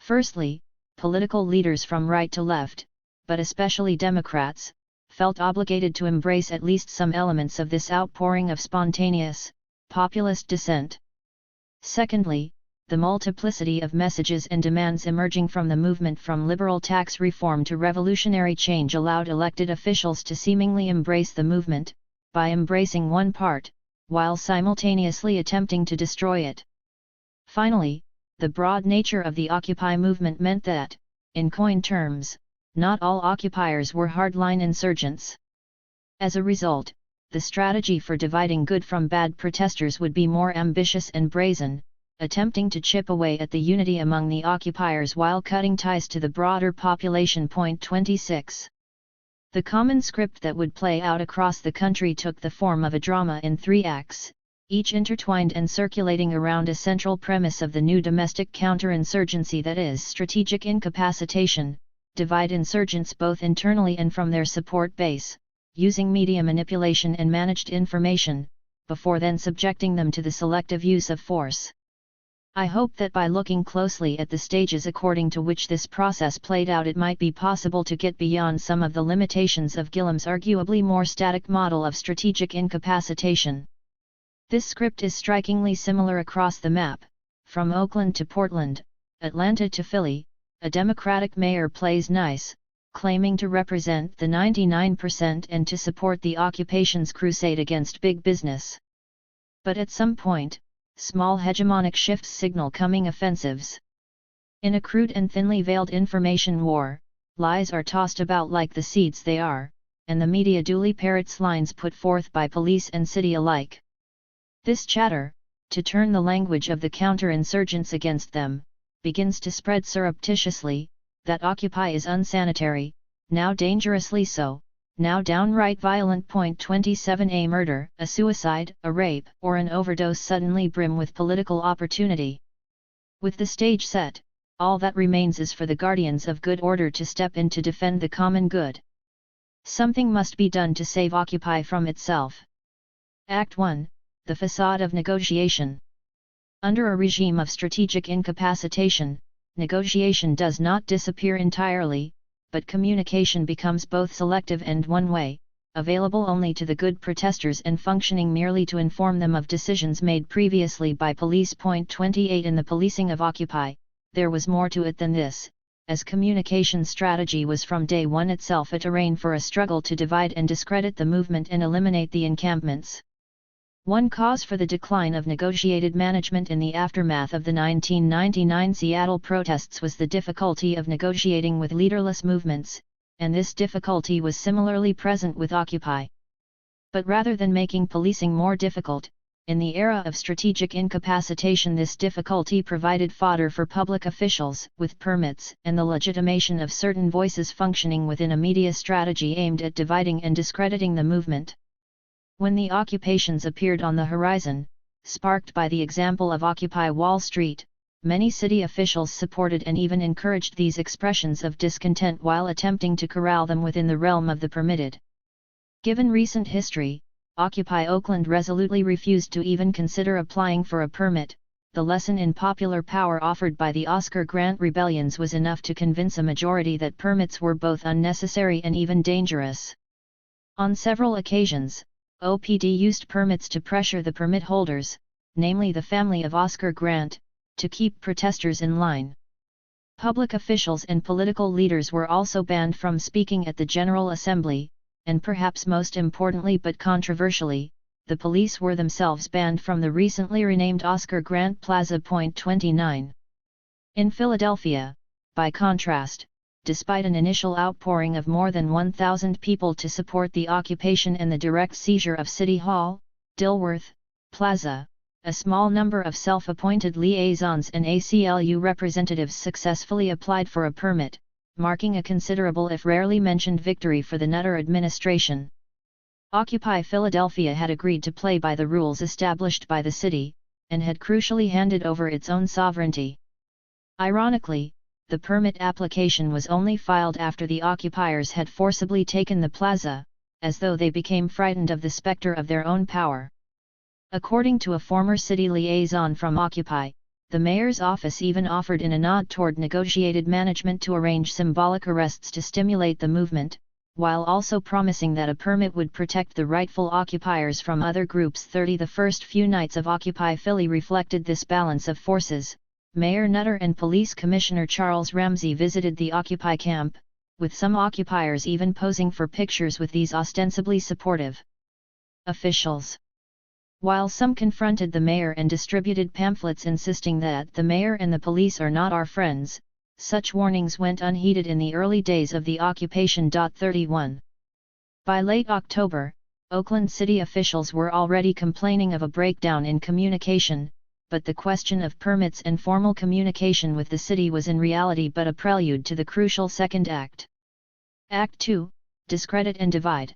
Firstly, political leaders from right to left, but especially Democrats, felt obligated to embrace at least some elements of this outpouring of spontaneous, populist dissent. Secondly, the multiplicity of messages and demands emerging from the movement from liberal tax reform to revolutionary change allowed elected officials to seemingly embrace the movement, by embracing one part, while simultaneously attempting to destroy it. Finally, the broad nature of the Occupy movement meant that, in coin terms, not all occupiers were hardline insurgents. As a result, the strategy for dividing good from bad protesters would be more ambitious and brazen, attempting to chip away at the unity among the occupiers while cutting ties to the broader population. 26. The common script that would play out across the country took the form of a drama in 3 acts, each intertwined and circulating around a central premise of the new domestic counterinsurgency, that is, strategic incapacitation, divide insurgents both internally and from their support base, using media manipulation and managed information, before then subjecting them to the selective use of force. I hope that by looking closely at the stages according to which this process played out, it might be possible to get beyond some of the limitations of Gillam's arguably more static model of strategic incapacitation. This script is strikingly similar across the map. From Oakland to Portland, Atlanta to Philly, a Democratic mayor plays nice, claiming to represent the 99% and to support the occupation's crusade against big business. But at some point, small hegemonic shifts signal coming offensives. In a crude and thinly veiled information war, lies are tossed about like the seeds they are, and the media duly parrots lines put forth by police and city alike. This chatter, to turn the language of the counterinsurgents against them, begins to spread surreptitiously, that Occupy is unsanitary, now dangerously so, now downright violent. 27 A murder, a suicide, a rape, or an overdose suddenly brim with political opportunity. With the stage set, all that remains is for the guardians of good order to step in to defend the common good. Something must be done to save Occupy from itself. Act 1, the facade of negotiation. Under a regime of strategic incapacitation, negotiation does not disappear entirely, but communication becomes both selective and one-way, available only to the good protesters and functioning merely to inform them of decisions made previously by police. 28 In the policing of Occupy, there was more to it than this, as communication strategy was from day one itself a terrain for a struggle to divide and discredit the movement and eliminate the encampments. One cause for the decline of negotiated management in the aftermath of the 1999 Seattle protests was the difficulty of negotiating with leaderless movements, and this difficulty was similarly present with Occupy. But rather than making policing more difficult, in the era of strategic incapacitation this difficulty provided fodder for public officials with permits and the legitimation of certain voices functioning within a media strategy aimed at dividing and discrediting the movement. When the occupations appeared on the horizon, sparked by the example of Occupy Wall Street, many city officials supported and even encouraged these expressions of discontent while attempting to corral them within the realm of the permitted. Given recent history, Occupy Oakland resolutely refused to even consider applying for a permit. The lesson in popular power offered by the Oscar Grant rebellions was enough to convince a majority that permits were both unnecessary and even dangerous. On several occasions, OPD used permits to pressure the permit holders, namely the family of Oscar Grant, to keep protesters in line. Public officials and political leaders were also banned from speaking at the General Assembly, and perhaps most importantly but controversially, the police were themselves banned from the recently renamed Oscar Grant Plaza. 29. In Philadelphia, by contrast, despite an initial outpouring of more than 1,000 people to support the occupation and the direct seizure of City Hall, Dilworth, Plaza, a small number of self-appointed liaisons and ACLU representatives successfully applied for a permit, marking a considerable if rarely mentioned victory for the Nutter administration. Occupy Philadelphia had agreed to play by the rules established by the city, and had crucially handed over its own sovereignty. Ironically, the permit application was only filed after the occupiers had forcibly taken the plaza, as though they became frightened of the specter of their own power. According to a former city liaison from Occupy, the mayor's office even offered in a nod toward negotiated management to arrange symbolic arrests to stimulate the movement, while also promising that a permit would protect the rightful occupiers from other groups. 30 The first few nights of Occupy Philly reflected this balance of forces. Mayor Nutter and Police Commissioner Charles Ramsey visited the Occupy camp, with some occupiers even posing for pictures with these ostensibly supportive officials. While some confronted the mayor and distributed pamphlets insisting that the mayor and the police are not our friends, such warnings went unheeded in the early days of the occupation. 31. By late October, Oakland City officials were already complaining of a breakdown in communication, but the question of permits and formal communication with the city was in reality but a prelude to the crucial second act. Act 2, Discredit and Divide.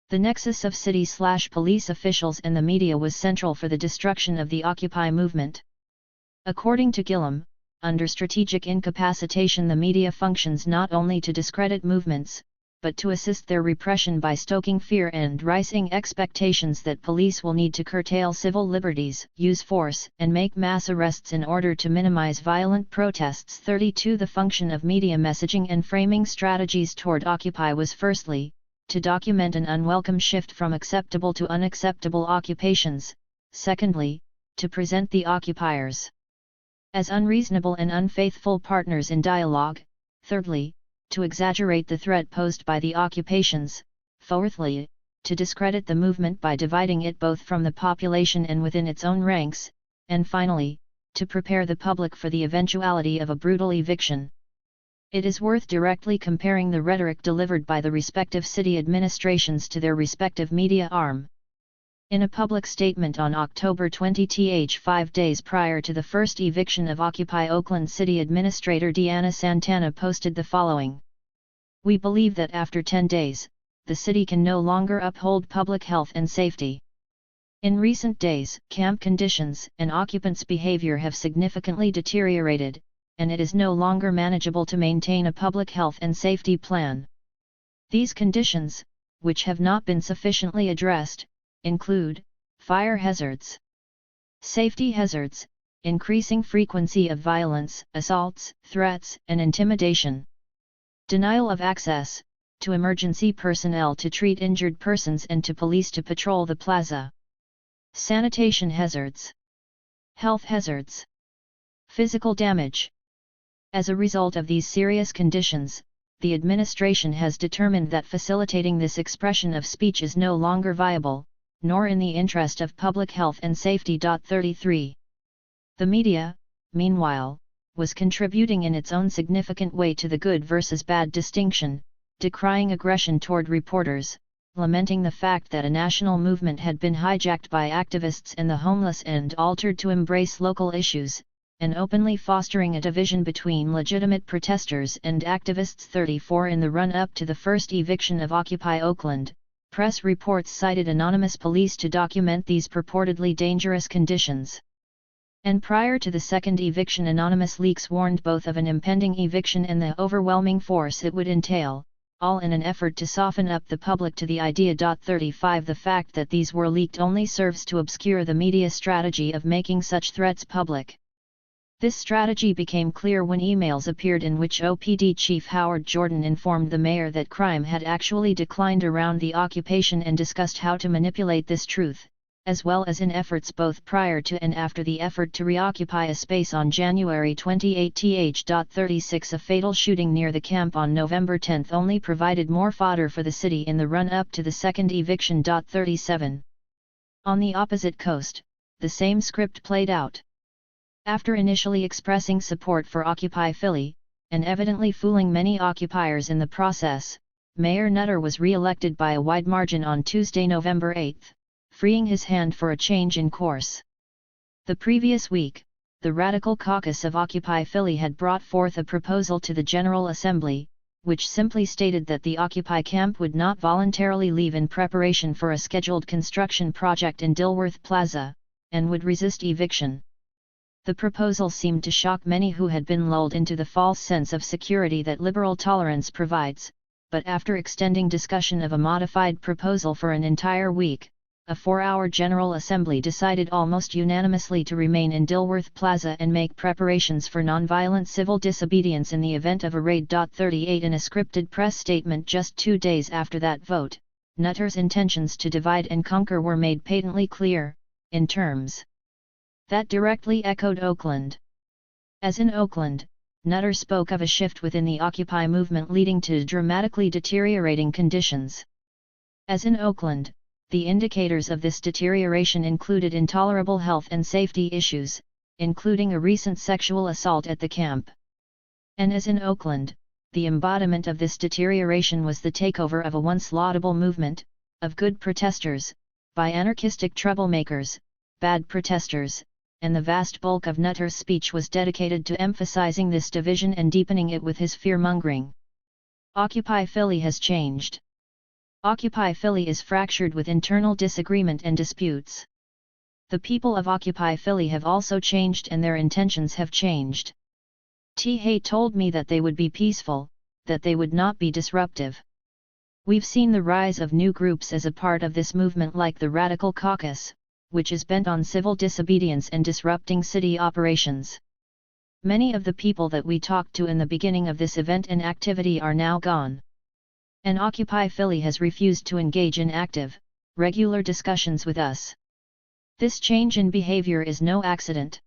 The nexus of city/police officials and the media was central for the destruction of the Occupy movement. According to Gillum, under strategic incapacitation the media functions not only to discredit movements, but to assist their repression by stoking fear and rising expectations that police will need to curtail civil liberties, use force, and make mass arrests in order to minimize violent protests. 32 The function of media messaging and framing strategies toward Occupy was firstly, to document an unwelcome shift from acceptable to unacceptable occupations, secondly, to present the occupiers as unreasonable and unfaithful partners in dialogue, thirdly, to exaggerate the threat posed by the occupations, fourthly, to discredit the movement by dividing it both from the population and within its own ranks, and finally, to prepare the public for the eventuality of a brutal eviction. It is worth directly comparing the rhetoric delivered by the respective city administrations to their respective media arm. In a public statement on October 20, 5 days prior to the first eviction of Occupy Oakland City Administrator Deanna Santana posted the following: "We believe that after 10 days, the city can no longer uphold public health and safety. In recent days, camp conditions and occupants' behavior have significantly deteriorated, and it is no longer manageable to maintain a public health and safety plan. These conditions, which have not been sufficiently addressed, include fire hazards, safety hazards, increasing frequency of violence, assaults, threats, and intimidation, denial of access to emergency personnel to treat injured persons and to police to patrol the plaza, sanitation hazards, health hazards, physical damage." As a result of these serious conditions, the administration has determined that facilitating this expression of speech is no longer viable, nor in the interest of public health and safety. 33. The media, meanwhile, was contributing in its own significant way to the good versus bad distinction, decrying aggression toward reporters, lamenting the fact that a national movement had been hijacked by activists and the homeless and altered to embrace local issues, and openly fostering a division between legitimate protesters and activists. 34 In the run-up to the first eviction of Occupy Oakland, press reports cited anonymous police to document these purportedly dangerous conditions. And prior to the second eviction, anonymous leaks warned both of an impending eviction and the overwhelming force it would entail, all in an effort to soften up the public to the idea. 35 The fact that these were leaked only serves to obscure the media strategy of making such threats public. This strategy became clear when emails appeared in which OPD Chief Howard Jordan informed the mayor that crime had actually declined around the occupation and discussed how to manipulate this truth, as well as in efforts both prior to and after the effort to reoccupy a space on January 28. Th.36 A fatal shooting near the camp on November 10 only provided more fodder for the city in the run-up to the second eviction. 37 On the opposite coast, the same script played out. After initially expressing support for Occupy Philly, and evidently fooling many occupiers in the process, Mayor Nutter was re-elected by a wide margin on Tuesday, November 8, freeing his hand for a change in course. The previous week, the Radical Caucus of Occupy Philly had brought forth a proposal to the General Assembly, which simply stated that the Occupy camp would not voluntarily leave in preparation for a scheduled construction project in Dilworth Plaza, and would resist eviction. The proposal seemed to shock many who had been lulled into the false sense of security that liberal tolerance provides, but after extending discussion of a modified proposal for an entire week, a 4-hour General Assembly decided almost unanimously to remain in Dilworth Plaza and make preparations for nonviolent civil disobedience in the event of a raid. 38 In a scripted press statement just 2 days after that vote, Nutter's intentions to divide and conquer were made patently clear, in terms that directly echoed Oakland. As in Oakland, Nutter spoke of a shift within the Occupy movement leading to dramatically deteriorating conditions. As in Oakland, the indicators of this deterioration included intolerable health and safety issues, including a recent sexual assault at the camp. And as in Oakland, the embodiment of this deterioration was the takeover of a once laudable movement, of good protesters, by anarchistic troublemakers, bad protesters, and the vast bulk of Nutter's speech was dedicated to emphasizing this division and deepening it with his fear-mongering. Occupy Philly has changed. Occupy Philly is fractured with internal disagreement and disputes. The people of Occupy Philly have also changed and their intentions have changed. T.H. told me that they would be peaceful, that they would not be disruptive. We've seen the rise of new groups as a part of this movement like the Radical Caucus, which is bent on civil disobedience and disrupting city operations. Many of the people that we talked to in the beginning of this event and activity are now gone. And Occupy Philly has refused to engage in active, regular discussions with us. This change in behavior is no accident.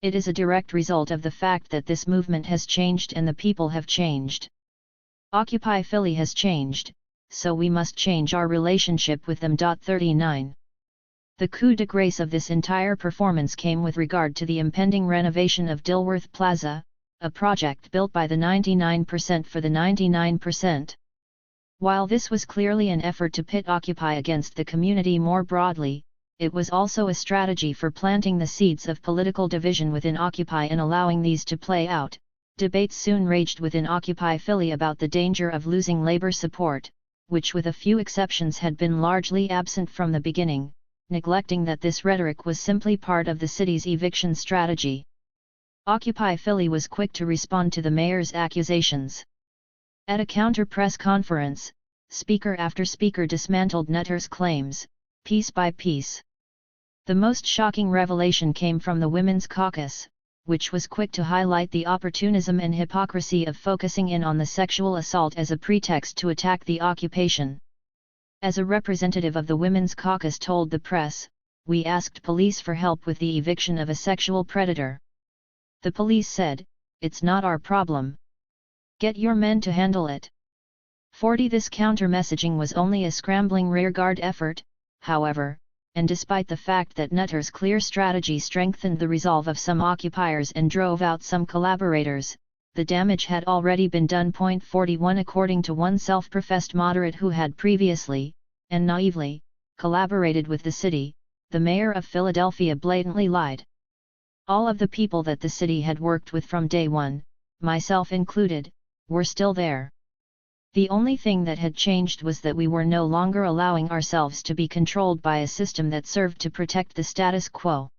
It is a direct result of the fact that this movement has changed and the people have changed. Occupy Philly has changed, so we must change our relationship with them. 39 The coup de grace of this entire performance came with regard to the impending renovation of Dilworth Plaza, a project built by the 99% for the 99%. While this was clearly an effort to pit Occupy against the community more broadly, it was also a strategy for planting the seeds of political division within Occupy and allowing these to play out. Debates soon raged within Occupy Philly about the danger of losing labor support, which with a few exceptions had been largely absent from the beginning, neglecting that this rhetoric was simply part of the city's eviction strategy. Occupy Philly was quick to respond to the mayor's accusations. At a counter-press conference, speaker after speaker dismantled Nutter's claims, piece by piece. The most shocking revelation came from the Women's Caucus, which was quick to highlight the opportunism and hypocrisy of focusing in on the sexual assault as a pretext to attack the occupation. As a representative of the Women's Caucus told the press, "We asked police for help with the eviction of a sexual predator. The police said, 'It's not our problem. Get your men to handle it.'" 40 This counter-messaging was only a scrambling rearguard effort, however, and despite the fact that Nutter's clear strategy strengthened the resolve of some occupiers and drove out some collaborators, the damage had already been done. 41 According to one self-professed moderate who had previously, and naively, collaborated with the city, the mayor of Philadelphia blatantly lied. All of the people that the city had worked with from day one, myself included, were still there. The only thing that had changed was that we were no longer allowing ourselves to be controlled by a system that served to protect the status quo.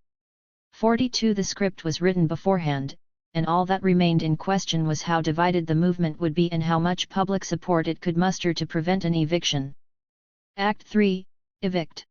42 The script was written beforehand, and all that remained in question was how divided the movement would be and how much public support it could muster to prevent an eviction. Act 3, Evict.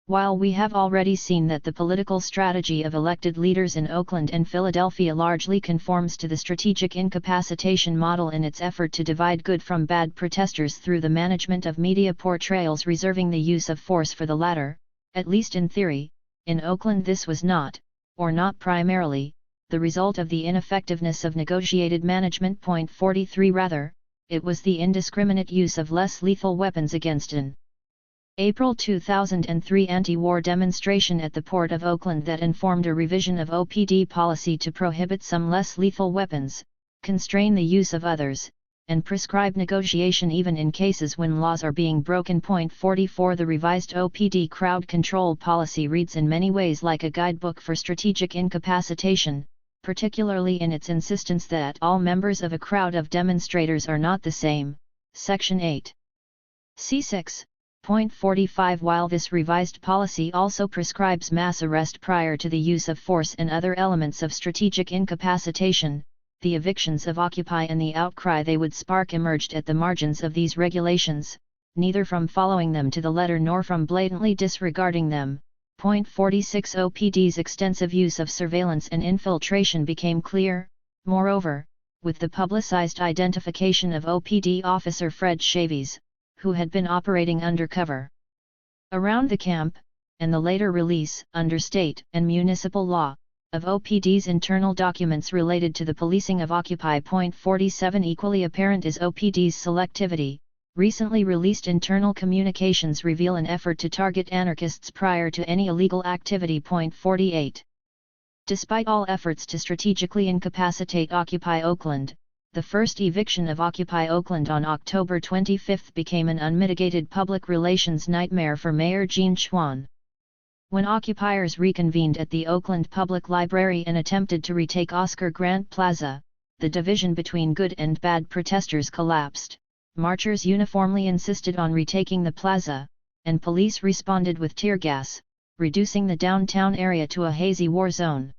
While we have already seen that the political strategy of elected leaders in Oakland and Philadelphia largely conforms to the strategic incapacitation model in its effort to divide good from bad protesters through the management of media portrayals reserving the use of force for the latter, At least in theory, in Oakland this was not, or not primarily, the result of the ineffectiveness of negotiated management. 43 Rather, it was the indiscriminate use of less lethal weapons against an April 2003 anti-war demonstration at the Port of Oakland that informed a revision of OPD policy to prohibit some less lethal weapons, constrain the use of others, and prescribe negotiation even in cases when laws are being broken. 44 The revised OPD crowd control policy reads in many ways like a guidebook for strategic incapacitation, particularly in its insistence that all members of a crowd of demonstrators are not the same. Section 8. C6. 45 While this revised policy also prescribes mass arrest prior to the use of force and other elements of strategic incapacitation, the evictions of Occupy and the outcry they would spark emerged at the margins of these regulations, neither from following them to the letter nor from blatantly disregarding them. 46 OPD's extensive use of surveillance and infiltration became clear, moreover, with the publicized identification of OPD officer Fred Chaves, who had been operating undercover around the camp, and the later release, under state and municipal law, of OPD's internal documents related to the policing of Occupy. 47 Equally apparent is OPD's selectivity. Recently released internal communications reveal an effort to target anarchists prior to any illegal activity. 48 Despite all efforts to strategically incapacitate Occupy Oakland, the first eviction of Occupy Oakland on October 25 became an unmitigated public relations nightmare for Mayor Jean Chuan. When occupiers reconvened at the Oakland Public Library and attempted to retake Oscar Grant Plaza, the division between good and bad protesters collapsed. Marchers uniformly insisted on retaking the plaza, and police responded with tear gas, reducing the downtown area to a hazy war zone.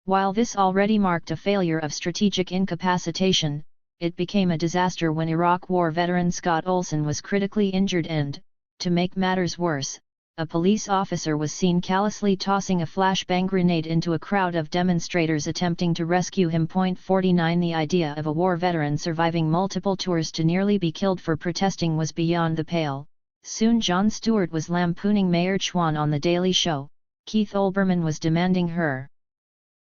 While this already marked a failure of strategic incapacitation, it became a disaster when Iraq War veteran Scott Olson was critically injured and, to make matters worse, a police officer was seen callously tossing a flashbang grenade into a crowd of demonstrators attempting to rescue him. 49 The idea of a war veteran surviving multiple tours to nearly be killed for protesting was beyond the pale. Soon Jon Stewart was lampooning Mayor Chuan on The Daily Show, Keith Olbermann was demanding her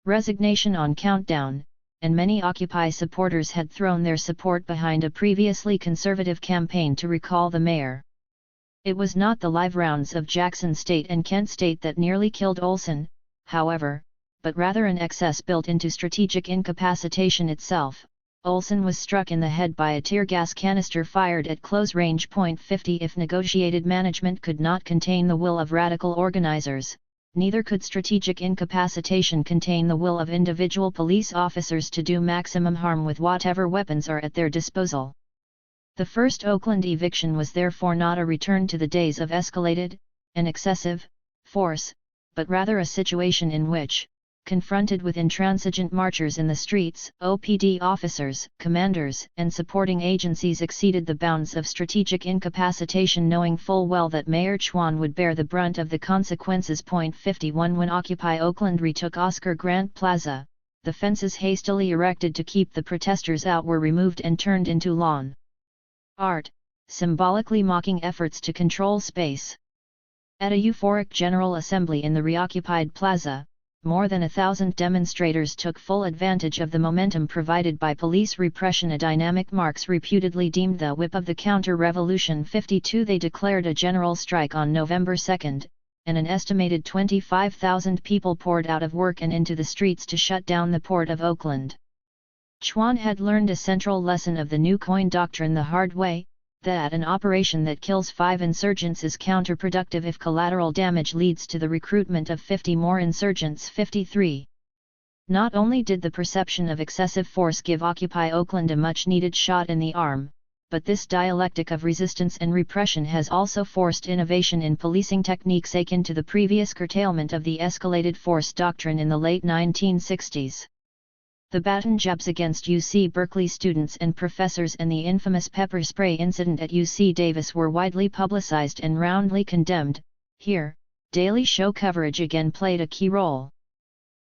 resignation on Countdown, and many Occupy supporters had thrown their support behind a previously conservative campaign to recall the mayor. It was not the live rounds of Jackson State and Kent State that nearly killed Olson, however, but rather an excess built into strategic incapacitation itself. Olson was struck in the head by a tear gas canister fired at close range. 50 If negotiated management could not contain the will of radical organizers, neither could strategic incapacitation contain the will of individual police officers to do maximum harm with whatever weapons are at their disposal. The first Oakland eviction was therefore not a return to the days of escalated, and excessive, force, but rather a situation in which, confronted with intransigent marchers in the streets, OPD officers, commanders, and supporting agencies exceeded the bounds of strategic incapacitation, knowing full well that Mayor Chuan would bear the brunt of the consequences. 51 When Occupy Oakland retook Oscar Grant Plaza, the fences hastily erected to keep the protesters out were removed and turned into lawn art, symbolically mocking efforts to control space. At a euphoric General Assembly in the reoccupied plaza, more than 1,000 demonstrators took full advantage of the momentum provided by police repression, a dynamic Marx reputedly deemed the whip of the counter-revolution. 52 They declared a general strike on November 2, and an estimated 25,000 people poured out of work and into the streets to shut down the Port of Oakland. Chuan had learned a central lesson of the new coin doctrine the hard way, that an operation that kills 5 insurgents is counterproductive if collateral damage leads to the recruitment of 50 more insurgents. 53. Not only did the perception of excessive force give Occupy Oakland a much-needed shot in the arm, but this dialectic of resistance and repression has also forced innovation in policing techniques akin to the previous curtailment of the escalated force doctrine in the late 1960s. The baton jabs against UC Berkeley students and professors and the infamous pepper spray incident at UC Davis were widely publicized and roundly condemned. Here, Daily Show coverage again played a key role.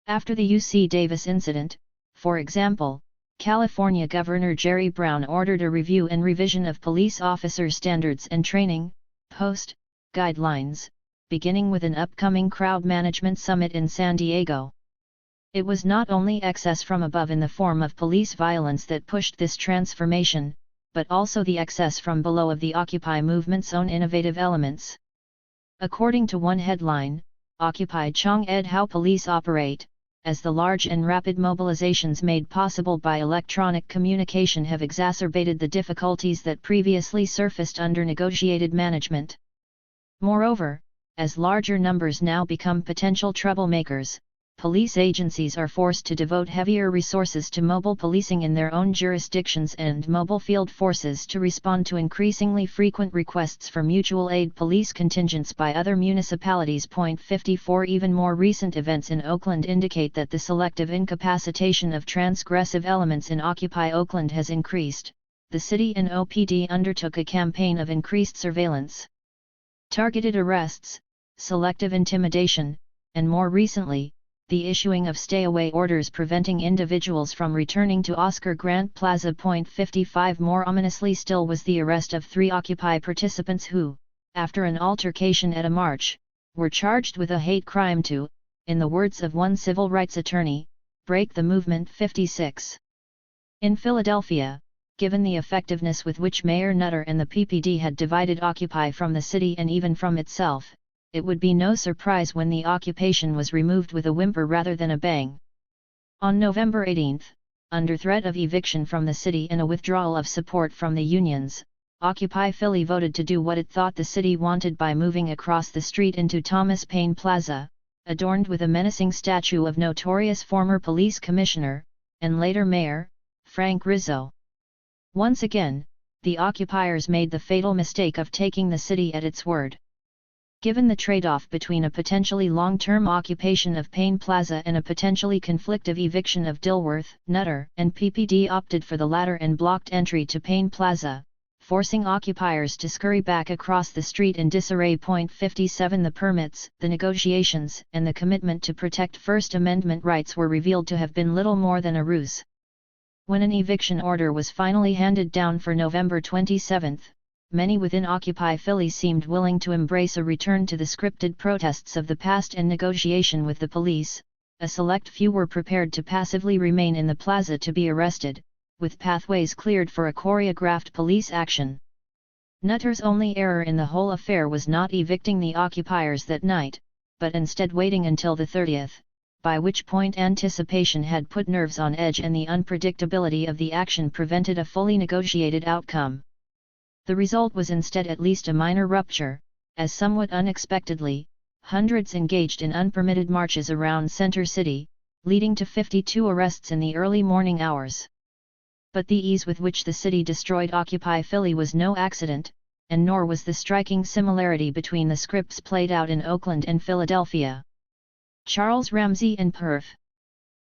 After the UC Davis incident, for example, California Governor Jerry Brown ordered a review and revision of police officer standards and training, post, guidelines, beginning with an upcoming crowd management summit in San Diego. It was not only excess from above in the form of police violence that pushed this transformation, but also the excess from below of the Occupy movement's own innovative elements. According to one headline, Occupy Chong-ed How Police Operate, as the large and rapid mobilizations made possible by electronic communication have exacerbated the difficulties that previously surfaced under negotiated management. Moreover, as larger numbers now become potential troublemakers, police agencies are forced to devote heavier resources to mobile policing in their own jurisdictions and mobile field forces to respond to increasingly frequent requests for mutual aid police contingents by other municipalities. 54 Even more recent events in Oakland indicate that the selective incapacitation of transgressive elements in Occupy Oakland has increased. The city and OPD undertook a campaign of increased surveillance, targeted arrests, selective intimidation, and more recently, the issuing of stay-away orders preventing individuals from returning to Oscar Grant Plaza. 55 More ominously still was the arrest of 3 Occupy participants who, after an altercation at a march, were charged with a hate crime to, in the words of one civil rights attorney, break the movement. 56. In Philadelphia, given the effectiveness with which Mayor Nutter and the PPD had divided Occupy from the city and even from itself, it would be no surprise when the occupation was removed with a whimper rather than a bang. On November 18, under threat of eviction from the city and a withdrawal of support from the unions, Occupy Philly voted to do what it thought the city wanted by moving across the street into Thomas Paine Plaza, adorned with a menacing statue of notorious former police commissioner, and later mayor, Frank Rizzo. Once again, the occupiers made the fatal mistake of taking the city at its word. Given the trade-off between a potentially long-term occupation of Paine Plaza and a potentially conflictive eviction of Dilworth, Nutter and PPD opted for the latter and blocked entry to Paine Plaza, forcing occupiers to scurry back across the street in disarray. 57 The permits, the negotiations, and the commitment to protect First Amendment rights were revealed to have been little more than a ruse. When an eviction order was finally handed down for November 27, many within Occupy Philly seemed willing to embrace a return to the scripted protests of the past and negotiation with the police. A select few were prepared to passively remain in the plaza to be arrested, with pathways cleared for a choreographed police action. Nutter's only error in the whole affair was not evicting the occupiers that night, but instead waiting until the 30th, by which point anticipation had put nerves on edge and the unpredictability of the action prevented a fully negotiated outcome. The result was instead at least a minor rupture, as somewhat unexpectedly, hundreds engaged in unpermitted marches around Center City, leading to 52 arrests in the early morning hours. But the ease with which the city destroyed Occupy Philly was no accident, and nor was the striking similarity between the scripts played out in Oakland and Philadelphia. Charles Ramsey and Perf.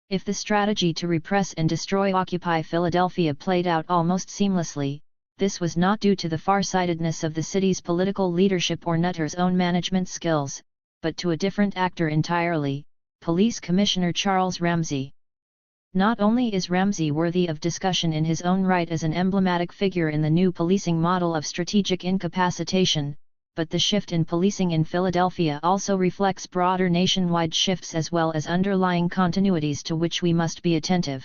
If the strategy to repress and destroy Occupy Philadelphia played out almost seamlessly, this was not due to the farsightedness of the city's political leadership or Nutter's own management skills, but to a different actor entirely, Police Commissioner Charles Ramsey. Not only is Ramsey worthy of discussion in his own right as an emblematic figure in the new policing model of strategic incapacitation, but the shift in policing in Philadelphia also reflects broader nationwide shifts as well as underlying continuities to which we must be attentive.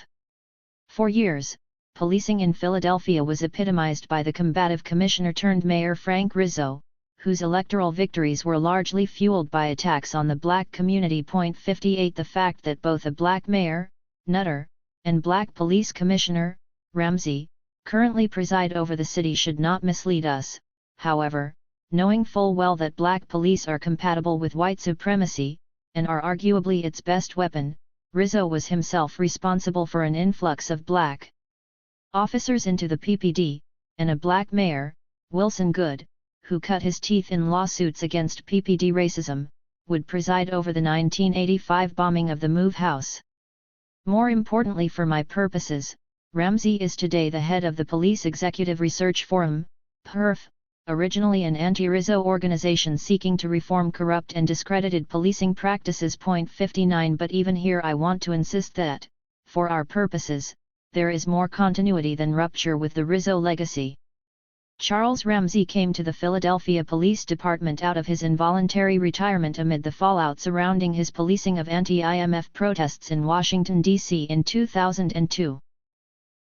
For years, policing in Philadelphia was epitomized by the combative commissioner-turned-mayor Frank Rizzo, whose electoral victories were largely fueled by attacks on the black community. 58 The fact that both a black mayor, Nutter, and black police commissioner, Ramsey, currently preside over the city should not mislead us, however, knowing full well that black police are compatible with white supremacy, and are arguably its best weapon. Rizzo was himself responsible for an influx of black officers into the PPD, and a black mayor, Wilson Goode, who cut his teeth in lawsuits against PPD racism, would preside over the 1985 bombing of the Move House. More importantly for my purposes, Ramsey is today the head of the Police Executive Research Forum, PERF, originally an anti-Rizzo organization seeking to reform corrupt and discredited policing practices. 59 But even here I want to insist that, for our purposes, there is more continuity than rupture with the Rizzo legacy. Charles Ramsey came to the Philadelphia Police Department out of his involuntary retirement amid the fallout surrounding his policing of anti-IMF protests in Washington, D.C. in 2002.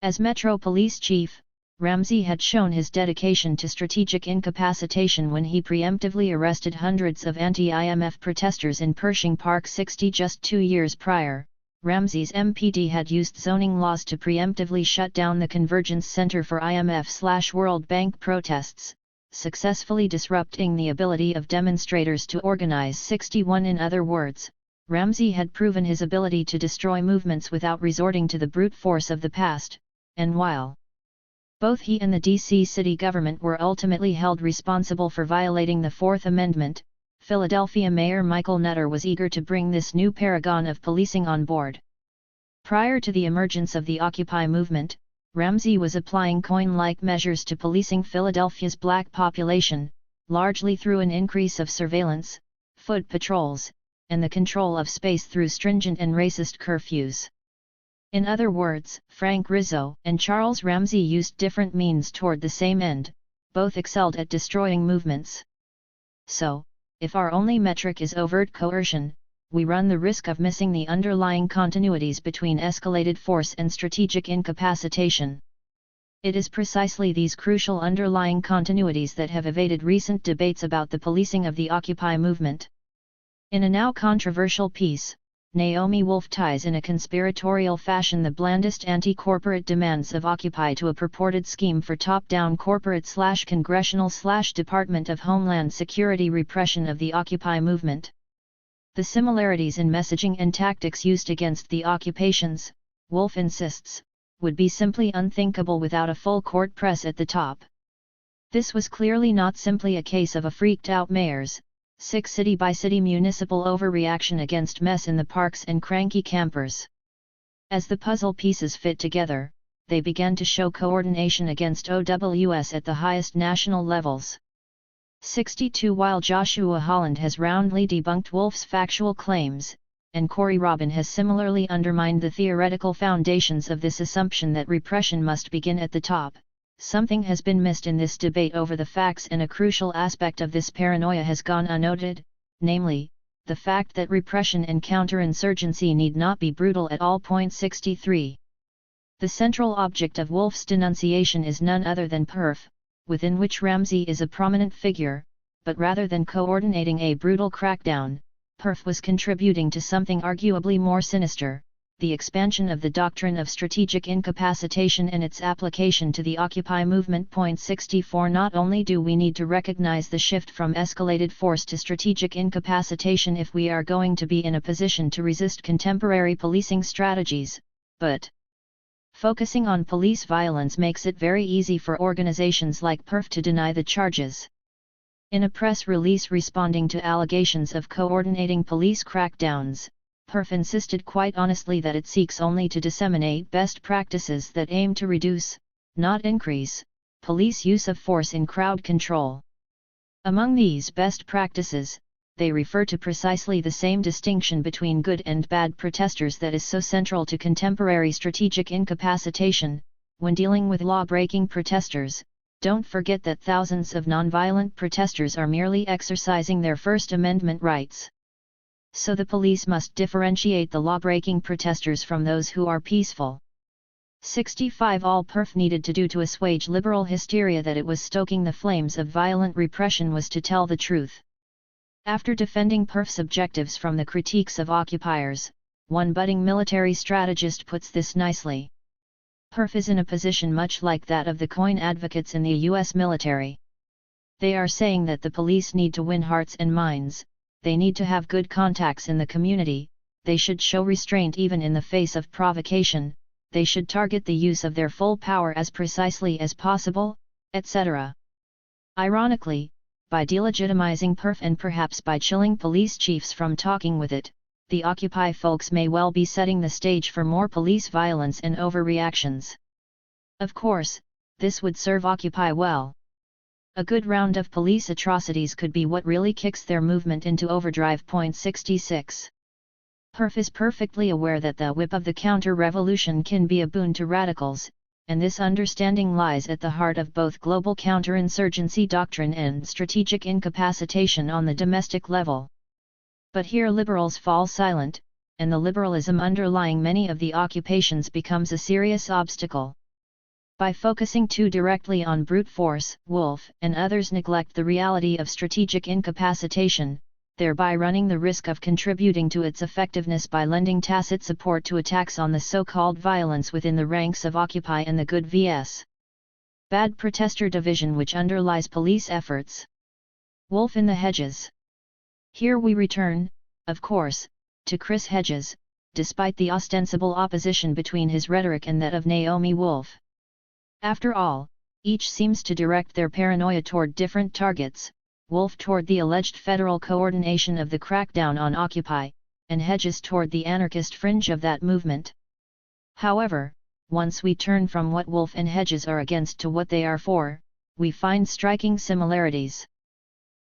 As Metro Police Chief, Ramsey had shown his dedication to strategic incapacitation when he preemptively arrested hundreds of anti-IMF protesters in Pershing Park 60 just 2 years prior. Ramsey's MPD had used zoning laws to preemptively shut down the Convergence Center for IMF/World Bank protests, successfully disrupting the ability of demonstrators to organize. 61 In other words, Ramsey had proven his ability to destroy movements without resorting to the brute force of the past, and while both he and the D.C. city government were ultimately held responsible for violating the Fourth Amendment, Philadelphia Mayor Michael Nutter was eager to bring this new paragon of policing on board. Prior to the emergence of the Occupy movement, Ramsey was applying coin-like measures to policing Philadelphia's black population, largely through an increase of surveillance, foot patrols, and the control of space through stringent and racist curfews. In other words, Frank Rizzo and Charles Ramsey used different means toward the same end, both excelled at destroying movements. So, if our only metric is overt coercion, we run the risk of missing the underlying continuities between escalated force and strategic incapacitation. It is precisely these crucial underlying continuities that have evaded recent debates about the policing of the Occupy movement. In a now controversial piece, Naomi Wolf ties in a conspiratorial fashion the blandest anti-corporate demands of Occupy to a purported scheme for top-down corporate/congressional/Department of Homeland Security repression of the Occupy movement. The similarities in messaging and tactics used against the occupations, Wolf insists, would be simply unthinkable without a full court press at the top. This was clearly not simply a case of a freaked-out mayor's sick city-by-city municipal overreaction against mess in the parks and cranky campers. As the puzzle pieces fit together, they began to show coordination against OWS at the highest national levels. 62 While Joshua Holland has roundly debunked Wolf's factual claims, and Corey Robin has similarly undermined the theoretical foundations of this assumption that repression must begin at the top, something has been missed in this debate over the facts, and a crucial aspect of this paranoia has gone unnoted, namely, the fact that repression and counterinsurgency need not be brutal at all. 63. The central object of Wolf's denunciation is none other than PERF, within which Ramsey is a prominent figure, but rather than coordinating a brutal crackdown, PERF was contributing to something arguably more sinister, the expansion of the doctrine of strategic incapacitation and its application to the Occupy movement. 64 Not only do we need to recognize the shift from escalated force to strategic incapacitation if we are going to be in a position to resist contemporary policing strategies, but focusing on police violence makes it very easy for organizations like PERF to deny the charges. In a press release responding to allegations of coordinating police crackdowns, PERF insisted quite honestly that it seeks only to disseminate best practices that aim to reduce, not increase, police use of force in crowd control. Among these best practices, they refer to precisely the same distinction between good and bad protesters that is so central to contemporary strategic incapacitation. When dealing with law-breaking protesters, don't forget that thousands of nonviolent protesters are merely exercising their First Amendment rights. So the police must differentiate the law-breaking protesters from those who are peaceful. 65 All PERF needed to do to assuage liberal hysteria that it was stoking the flames of violent repression was to tell the truth. After defending PERF's objectives from the critiques of occupiers, one budding military strategist puts this nicely. PERF is in a position much like that of the coin advocates in the U.S. military. They are saying that the police need to win hearts and minds. They need to have good contacts in the community, they should show restraint even in the face of provocation, they should target the use of their full power as precisely as possible, etc. Ironically, by delegitimizing PERF and perhaps by chilling police chiefs from talking with it, the Occupy folks may well be setting the stage for more police violence and overreactions. Of course, this would serve Occupy well. A good round of police atrocities could be what really kicks their movement into overdrive. 66. PERF is perfectly aware that the whip of the counter-revolution can be a boon to radicals, and this understanding lies at the heart of both global counterinsurgency doctrine and strategic incapacitation on the domestic level. But here liberals fall silent, and the liberalism underlying many of the occupations becomes a serious obstacle. By focusing too directly on brute force, Wolf and others neglect the reality of strategic incapacitation, thereby running the risk of contributing to its effectiveness by lending tacit support to attacks on the so-called violence within the ranks of Occupy and the good vs. bad protester division which underlies police efforts. Wolf in the Hedges. Here we return, of course, to Chris Hedges, despite the ostensible opposition between his rhetoric and that of Naomi Wolf. After all, each seems to direct their paranoia toward different targets, Wolf toward the alleged federal coordination of the crackdown on Occupy, and Hedges toward the anarchist fringe of that movement. However, once we turn from what Wolf and Hedges are against to what they are for, we find striking similarities.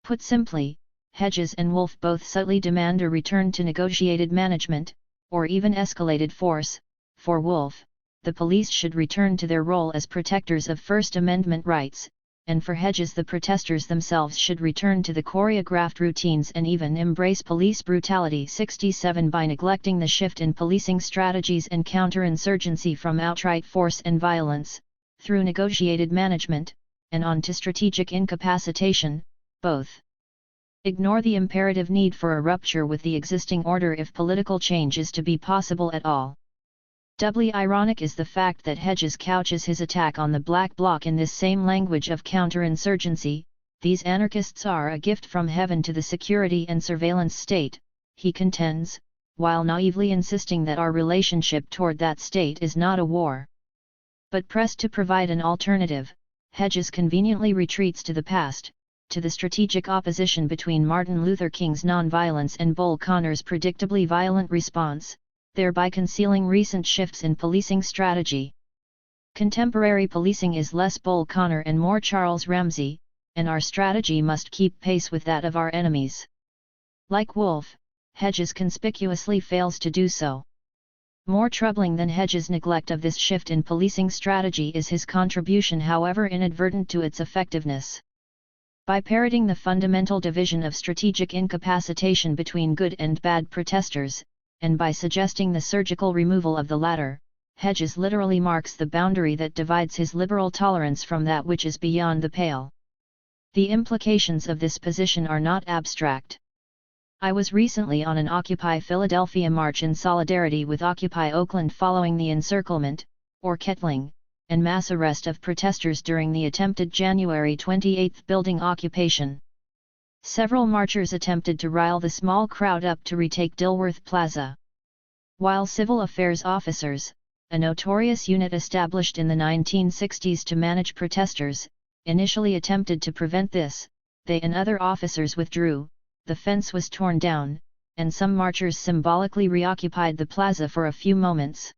Put simply, Hedges and Wolf both subtly demand a return to negotiated management, or even escalated force. For Wolf, the police should return to their role as protectors of First Amendment rights, and for Hedges the protesters themselves should return to the choreographed routines and even embrace police brutality. 67 By neglecting the shift in policing strategies and counterinsurgency from outright force and violence, through negotiated management, and on to strategic incapacitation, both ignore the imperative need for a rupture with the existing order if political change is to be possible at all. Doubly ironic is the fact that Hedges couches his attack on the Black Bloc in this same language of counterinsurgency. These anarchists are a gift from heaven to the security and surveillance state, he contends, while naively insisting that our relationship toward that state is not a war. But pressed to provide an alternative, Hedges conveniently retreats to the past, to the strategic opposition between Martin Luther King's nonviolence and Bull Connor's predictably violent response, thereby concealing recent shifts in policing strategy. Contemporary policing is less Bull Connor and more Charles Ramsey, and our strategy must keep pace with that of our enemies. Like Wolf, Hedges conspicuously fails to do so. More troubling than Hedges' neglect of this shift in policing strategy is his contribution, however inadvertent, to its effectiveness. By parroting the fundamental division of strategic incapacitation between good and bad protesters, and by suggesting the surgical removal of the latter, Hedges literally marks the boundary that divides his liberal tolerance from that which is beyond the pale. The implications of this position are not abstract. I was recently on an Occupy Philadelphia march in solidarity with Occupy Oakland following the encirclement, or kettling, and mass arrest of protesters during the attempted January 28 building occupation. Several marchers attempted to rile the small crowd up to retake Dilworth Plaza. While civil affairs officers, a notorious unit established in the 1960s to manage protesters, initially attempted to prevent this, they and other officers withdrew, the fence was torn down, and some marchers symbolically reoccupied the plaza for a few moments.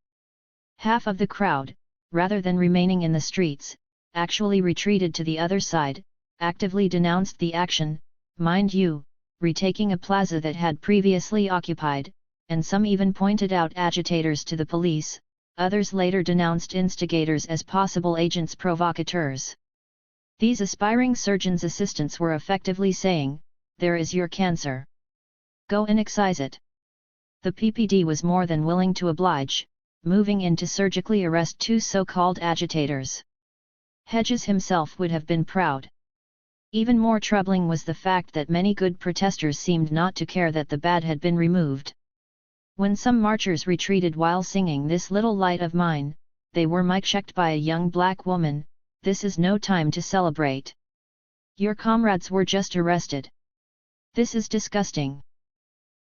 Half of the crowd, rather than remaining in the streets, actually retreated to the other side, actively denounced the action, mind you, retaking a plaza that had previously occupied, and some even pointed out agitators to the police. Others later denounced instigators as possible agents provocateurs. These aspiring surgeons' assistants were effectively saying, "There is your cancer. Go and excise it." The PPD was more than willing to oblige, moving in to surgically arrest two so-called agitators. Hedges himself would have been proud. Even more troubling was the fact that many good protesters seemed not to care that the bad had been removed. When some marchers retreated while singing "This Little Light of Mine," they were mic-checked by a young black woman, "This is no time to celebrate. Your comrades were just arrested. This is disgusting."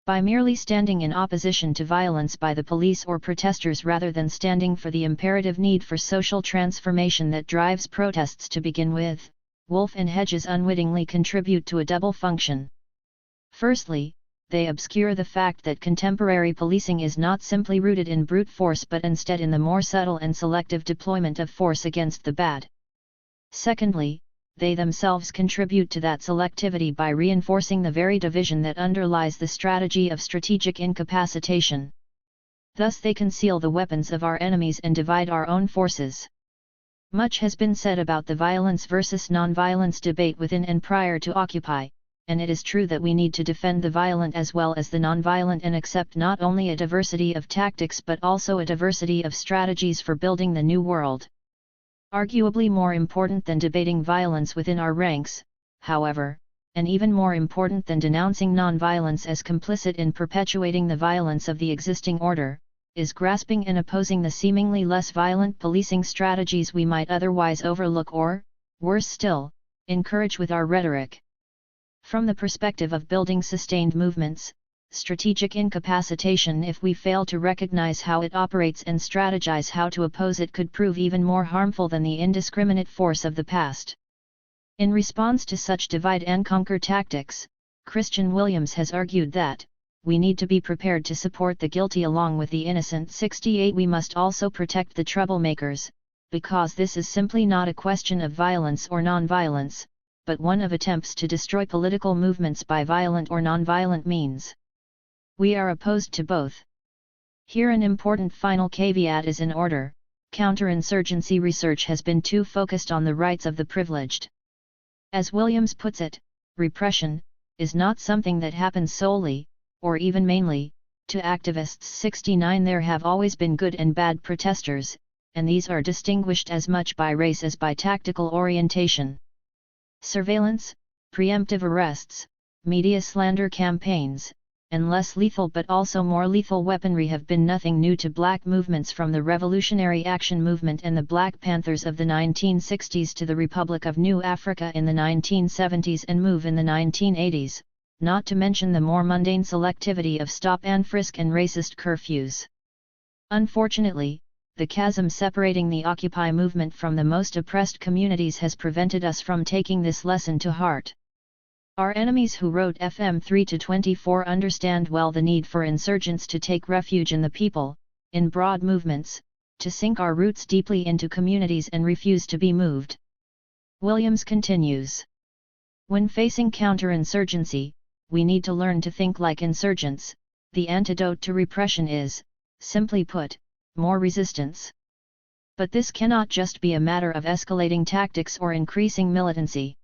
By merely standing in opposition to violence by the police or protesters rather than standing for the imperative need for social transformation that drives protests to begin with, Wolf and Hedges unwittingly contribute to a double function. Firstly, they obscure the fact that contemporary policing is not simply rooted in brute force but instead in the more subtle and selective deployment of force against the bad. Secondly, they themselves contribute to that selectivity by reinforcing the very division that underlies the strategy of strategic incapacitation. Thus they conceal the weapons of our enemies and divide our own forces. Much has been said about the violence versus non-violence debate within and prior to Occupy, and it is true that we need to defend the violent as well as the non-violent and accept not only a diversity of tactics but also a diversity of strategies for building the new world. Arguably more important than debating violence within our ranks, however, and even more important than denouncing non-violence as complicit in perpetuating the violence of the existing order, is grasping and opposing the seemingly less violent policing strategies we might otherwise overlook or, worse still, encourage with our rhetoric. From the perspective of building sustained movements, strategic incapacitation if we fail to recognize how it operates and strategize how to oppose it could prove even more harmful than the indiscriminate force of the past. In response to such divide-and-conquer tactics, Christian Williams has argued that, we need to be prepared to support the guilty along with the innocent. 68 We must also protect the troublemakers, because this is simply not a question of violence or non-violence, but one of attempts to destroy political movements by violent or non-violent means. We are opposed to both. Here an important final caveat is in order: counterinsurgency research has been too focused on the rights of the privileged. As Williams puts it, repression is not something that happens solely, or even mainly, to activists. 69 There have always been good and bad protesters, and these are distinguished as much by race as by tactical orientation. Surveillance, preemptive arrests, media slander campaigns, and less lethal but also more lethal weaponry have been nothing new to black movements from the Revolutionary Action Movement and the Black Panthers of the 1960s to the Republic of New Africa in the 1970s and MOVE in the 1980s. Not to mention the more mundane selectivity of stop and frisk and racist curfews. Unfortunately, the chasm separating the Occupy movement from the most oppressed communities has prevented us from taking this lesson to heart. Our enemies who wrote FM 3-24 understand well the need for insurgents to take refuge in the people, in broad movements, to sink our roots deeply into communities and refuse to be moved. Williams continues. When facing counterinsurgency, we need to learn to think like insurgents. The antidote to repression is, simply put, more resistance. But this cannot just be a matter of escalating tactics or increasing militancy.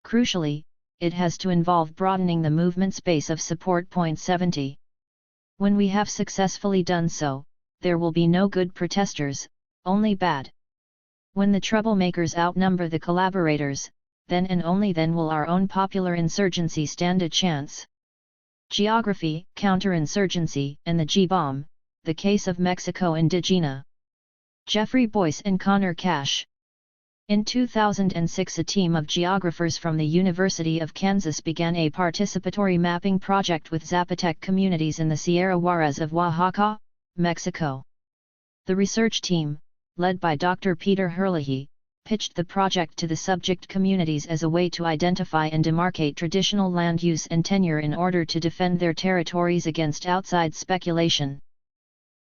Crucially, it has to involve broadening the movement space of support. 70. When we have successfully done so, there will be no good protesters, only bad. When the troublemakers outnumber the collaborators, then and only then will our own popular insurgency stand a chance. Geography, Counterinsurgency, and the G-Bomb, The Case of Mexico Indigena. Jeffrey Boyce and Connor Cash. In 2006 a team of geographers from the University of Kansas began a participatory mapping project with Zapotec communities in the Sierra Juarez of Oaxaca, Mexico. The research team, led by Dr. Peter Herlihy, pitched the project to the subject communities as a way to identify and demarcate traditional land use and tenure in order to defend their territories against outside speculation.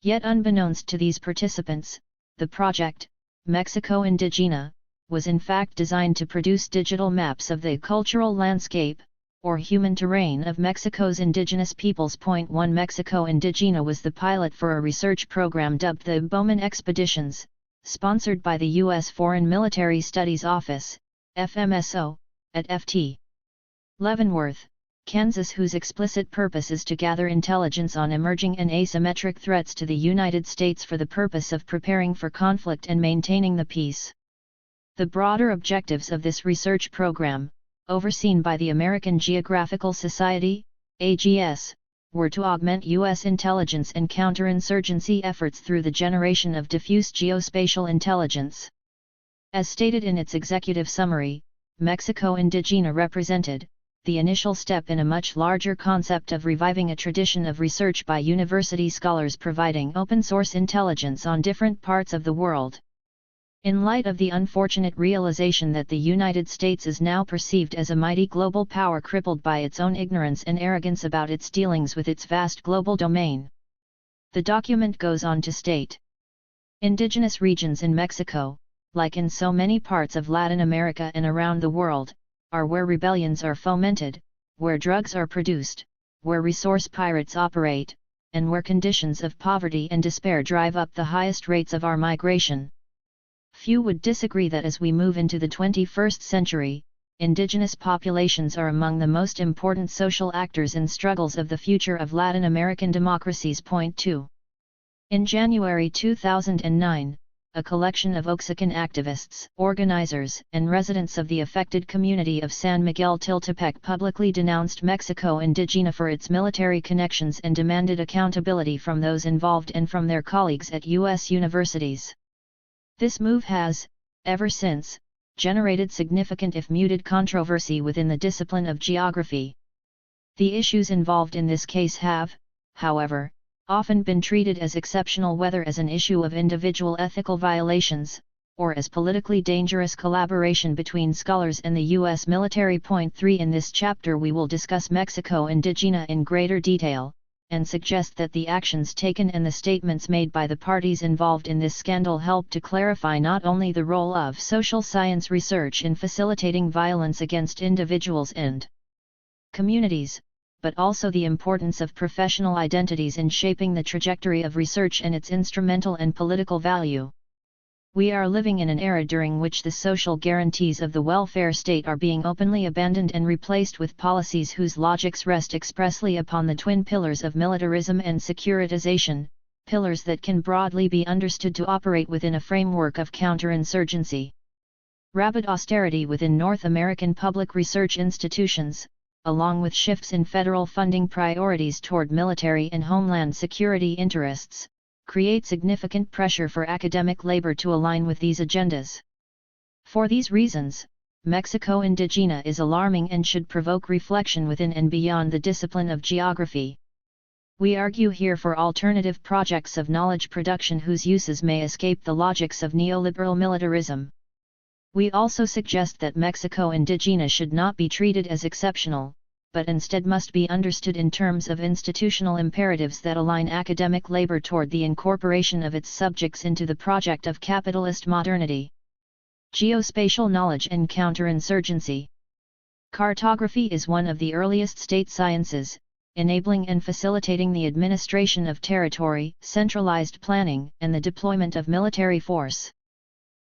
Yet unbeknownst to these participants, the project, Mexico Indigena, was in fact designed to produce digital maps of the cultural landscape, or human terrain of Mexico's indigenous peoples. 1 Mexico Indigena was the pilot for a research program dubbed the Bowman Expeditions, sponsored by the U.S. Foreign Military Studies Office, FMSO, at Ft. Leavenworth, Kansas, whose explicit purpose is to gather intelligence on emerging and asymmetric threats to the United States for the purpose of preparing for conflict and maintaining the peace. The broader objectives of this research program, overseen by the American Geographical Society, AGS, were to augment U.S. intelligence and counterinsurgency efforts through the generation of diffuse geospatial intelligence. As stated in its executive summary, Mexico Indigena represented the initial step in a much larger concept of reviving a tradition of research by university scholars providing open-source intelligence on different parts of the world. In light of the unfortunate realization that the United States is now perceived as a mighty global power crippled by its own ignorance and arrogance about its dealings with its vast global domain. The document goes on to state, indigenous regions in Mexico, like in so many parts of Latin America and around the world, are where rebellions are fomented, where drugs are produced, where resource pirates operate, and where conditions of poverty and despair drive up the highest rates of our migration. Few would disagree that as we move into the 21st century, indigenous populations are among the most important social actors in struggles of the future of Latin American democracies. Point 2. In January 2009, a collection of Oaxacan activists, organizers, and residents of the affected community of San Miguel Tiltepec publicly denounced Mexico Indigena for its military connections and demanded accountability from those involved and from their colleagues at U.S. universities. This move has, ever since, generated significant if muted controversy within the discipline of geography. The issues involved in this case have, however, often been treated as exceptional, whether as an issue of individual ethical violations, or as politically dangerous collaboration between scholars and the U.S. military. Point 3. In this chapter we will discuss Mexico Indigena in greater detail, and suggest that the actions taken and the statements made by the parties involved in this scandal help to clarify not only the role of social science research in facilitating violence against individuals and communities, but also the importance of professional identities in shaping the trajectory of research and its instrumental and political value. We are living in an era during which the social guarantees of the welfare state are being openly abandoned and replaced with policies whose logics rest expressly upon the twin pillars of militarism and securitization, pillars that can broadly be understood to operate within a framework of counterinsurgency. Rapid austerity within North American public research institutions, along with shifts in federal funding priorities toward military and homeland security interests, create significant pressure for academic labor to align with these agendas. For these reasons, Mexico Indigena is alarming and should provoke reflection within and beyond the discipline of geography. We argue here for alternative projects of knowledge production whose uses may escape the logics of neoliberal militarism. We also suggest that Mexico Indigena should not be treated as exceptional, but instead must be understood in terms of institutional imperatives that align academic labor toward the incorporation of its subjects into the project of capitalist modernity. Geospatial knowledge and counterinsurgency. Cartography is one of the earliest state sciences, enabling and facilitating the administration of territory, centralized planning, and the deployment of military force.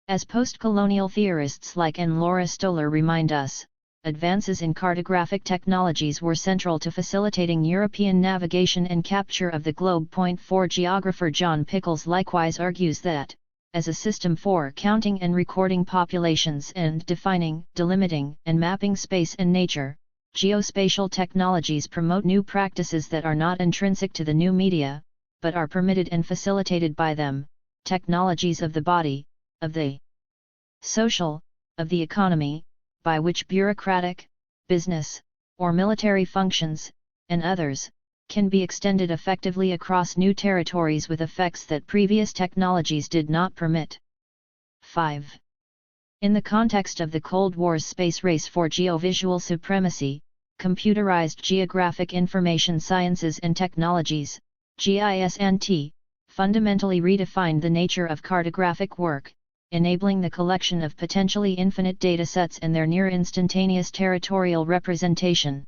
As post-colonial theorists like Laura Stoller remind us, advances in cartographic technologies were central to facilitating European navigation and capture of the globe. Point 4. Geographer John Pickles likewise argues that, as a system for counting and recording populations and defining, delimiting, and mapping space and nature, geospatial technologies promote new practices that are not intrinsic to the new media, but are permitted and facilitated by them, technologies of the body, of the social, of the economy, by which bureaucratic, business, or military functions, and others, can be extended effectively across new territories with effects that previous technologies did not permit. 5. In the context of the Cold War's space race for geovisual supremacy, computerized geographic information sciences and technologies, GIS&T, fundamentally redefined the nature of cartographic work, enabling the collection of potentially infinite datasets and their near-instantaneous territorial representation.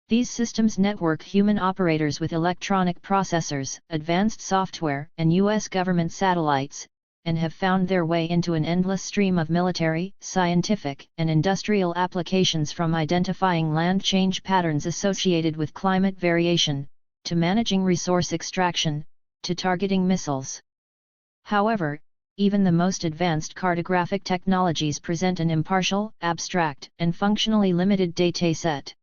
These systems network human operators with electronic processors, advanced software, and U.S. government satellites, and have found their way into an endless stream of military, scientific, and industrial applications, from identifying land change patterns associated with climate variation, to managing resource extraction, to targeting missiles. However, even the most advanced cartographic technologies present an impartial, abstract, and functionally limited dataset.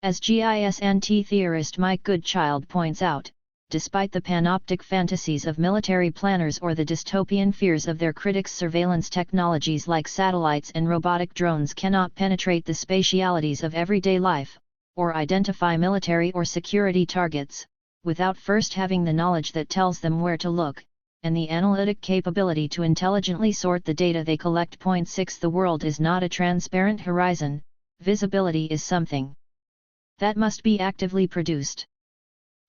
As GIS&T theorist Mike Goodchild points out, despite the panoptic fantasies of military planners or the dystopian fears of their critics, surveillance technologies like satellites and robotic drones cannot penetrate the spatialities of everyday life, or identify military or security targets, without first having the knowledge that tells them where to look, and the analytic capability to intelligently sort the data they collect. Point 6. The world is not a transparent horizon, visibility is something that must be actively produced.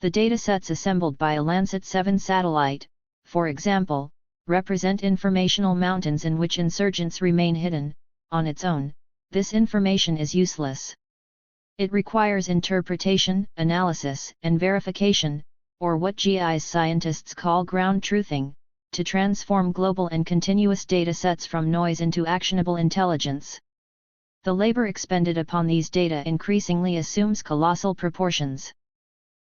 The datasets assembled by a Landsat 7 satellite, for example, represent informational mountains in which insurgents remain hidden. On its own, this information is useless. It requires interpretation, analysis, and verification, or what GIS scientists call ground truthing, to transform global and continuous data sets from noise into actionable intelligence. The labor expended upon these data increasingly assumes colossal proportions.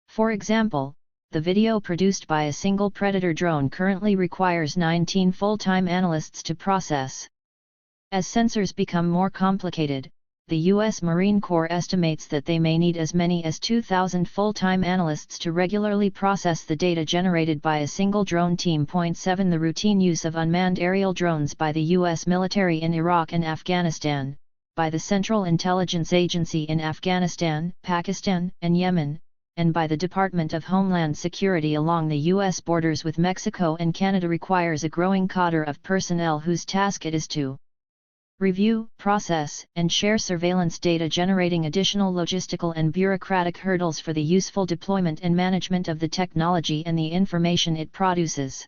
For example, the video produced by a single Predator drone currently requires 19 full-time analysts to process. As sensors become more complicated, the U.S. Marine Corps estimates that they may need as many as 2,000 full-time analysts to regularly process the data generated by a single drone team. 7 The routine use of unmanned aerial drones by the U.S. military in Iraq and Afghanistan, by the Central Intelligence Agency in Afghanistan, Pakistan, and Yemen, and by the Department of Homeland Security along the U.S. borders with Mexico and Canada requires a growing cadre of personnel whose task it is to review, process, and share surveillance data, generating additional logistical and bureaucratic hurdles for the useful deployment and management of the technology and the information it produces.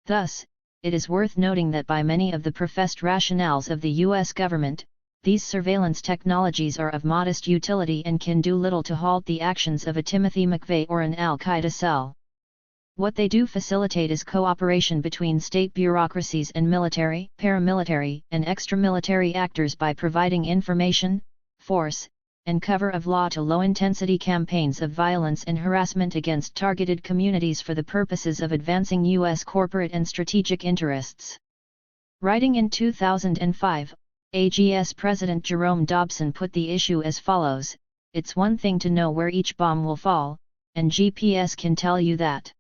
Thus, it is worth noting that by many of the professed rationales of the U.S. government, these surveillance technologies are of modest utility and can do little to halt the actions of a Timothy McVeigh or an al-Qaeda cell. What they do facilitate is cooperation between state bureaucracies and military, paramilitary, and extramilitary actors by providing information, force, and cover of law to low-intensity campaigns of violence and harassment against targeted communities for the purposes of advancing U.S. corporate and strategic interests. Writing in 2005, AGS President Jerome Dobson put the issue as follows: "It's one thing to know where each bomb will fall, and GPS can tell you that.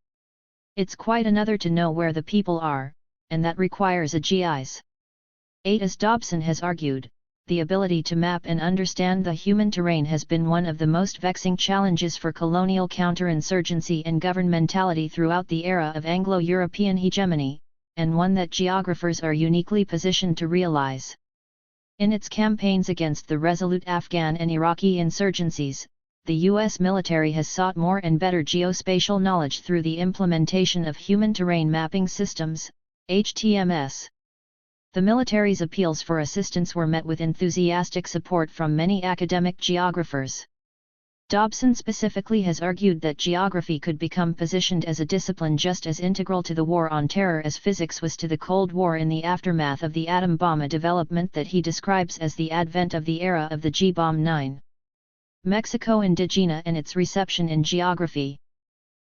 It's quite another to know where the people are, and that requires a GIS." 8 As Dobson has argued, the ability to map and understand the human terrain has been one of the most vexing challenges for colonial counterinsurgency and governmentality throughout the era of Anglo-European hegemony, and one that geographers are uniquely positioned to realize. In its campaigns against the resolute Afghan and Iraqi insurgencies, the U.S. military has sought more and better geospatial knowledge through the implementation of Human Terrain Mapping Systems, HTMS. The military's appeals for assistance were met with enthusiastic support from many academic geographers. Dobson specifically has argued that geography could become positioned as a discipline just as integral to the war on terror as physics was to the Cold War in the aftermath of the atom bomb, a development that he describes as the advent of the era of the G-bomb. 9. Mexico Indigena and its reception in geography.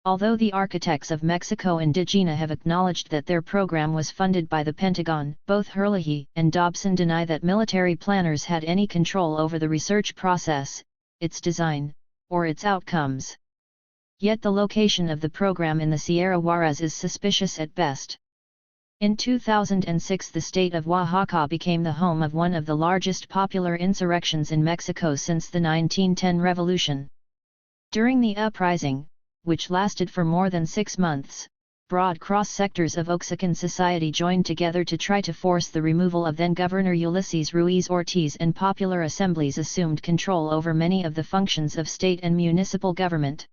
Although the architects of Mexico Indigena have acknowledged that their program was funded by the Pentagon, both Herlihy and Dobson deny that military planners had any control over the research process, its design, or its outcomes. Yet the location of the program in the Sierra Juarez is suspicious at best. In 2006, the state of Oaxaca became the home of one of the largest popular insurrections in Mexico since the 1910 revolution. During the uprising, which lasted for more than 6 months, broad cross-sectors of Oaxacan society joined together to try to force the removal of then-Governor Ulysses Ruiz Ortiz, and popular assemblies assumed control over many of the functions of state and municipal government.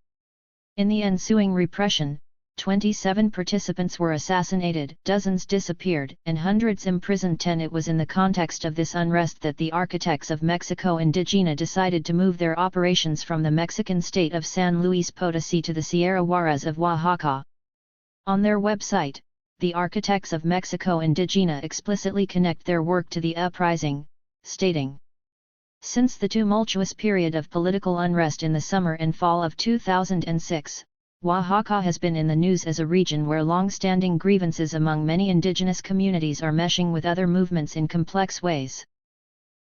In the ensuing repression, 27 participants were assassinated, dozens disappeared, and hundreds imprisoned. 10 It was in the context of this unrest that the architects of Mexico Indigena decided to move their operations from the Mexican state of San Luis Potosí to the Sierra Juarez of Oaxaca. On their website, the architects of Mexico Indigena explicitly connect their work to the uprising, stating, "Since the tumultuous period of political unrest in the summer and fall of 2006, Oaxaca has been in the news as a region where long-standing grievances among many indigenous communities are meshing with other movements in complex ways.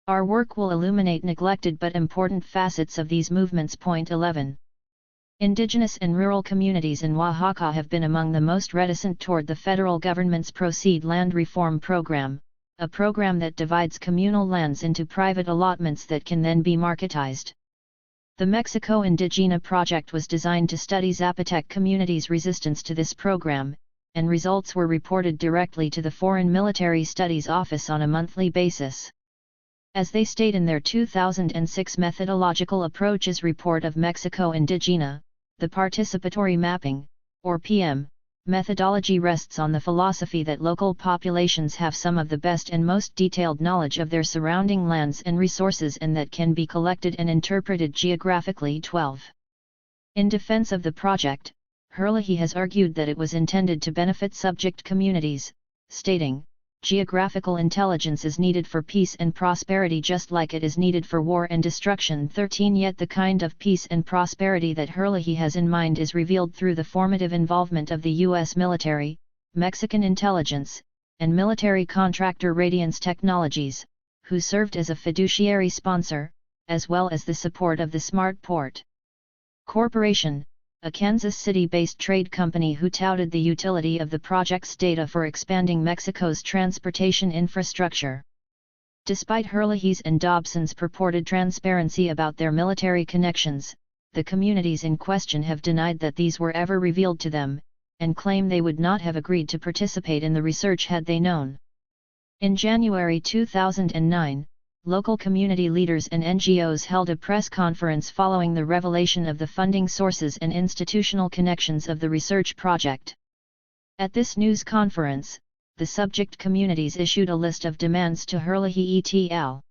Our work will illuminate neglected but important facets of these movements." 11. Indigenous and rural communities in Oaxaca have been among the most reticent toward the federal government's Proceed Land Reform Program, a program that divides communal lands into private allotments that can then be marketized. The Mexico Indigena project was designed to study Zapotec communities' resistance to this program, and results were reported directly to the Foreign Military Studies Office on a monthly basis. As they state in their 2006 Methodological Approaches Report of Mexico Indigena, the participatory mapping, or PM, methodology rests on the philosophy that local populations have some of the best and most detailed knowledge of their surrounding lands and resources, and that can be collected and interpreted geographically. 12. In defense of the project, Herlihy has argued that it was intended to benefit subject communities, stating, "Geographical intelligence is needed for peace and prosperity just like it is needed for war and destruction." 13 Yet the kind of peace and prosperity that Herlihy has in mind is revealed through the formative involvement of the U.S. military, Mexican intelligence, and military contractor Radiance Technologies, who served as a fiduciary sponsor, as well as the support of the Smart Port Corporation, a Kansas City-based trade company who touted the utility of the project's data for expanding Mexico's transportation infrastructure. Despite Herlihy's and Dobson's purported transparency about their military connections, the communities in question have denied that these were ever revealed to them, and claim they would not have agreed to participate in the research had they known. In January 2009, local community leaders and NGOs held a press conference following the revelation of the funding sources and institutional connections of the research project. At this news conference, the subject communities issued a list of demands to Herlihy et al.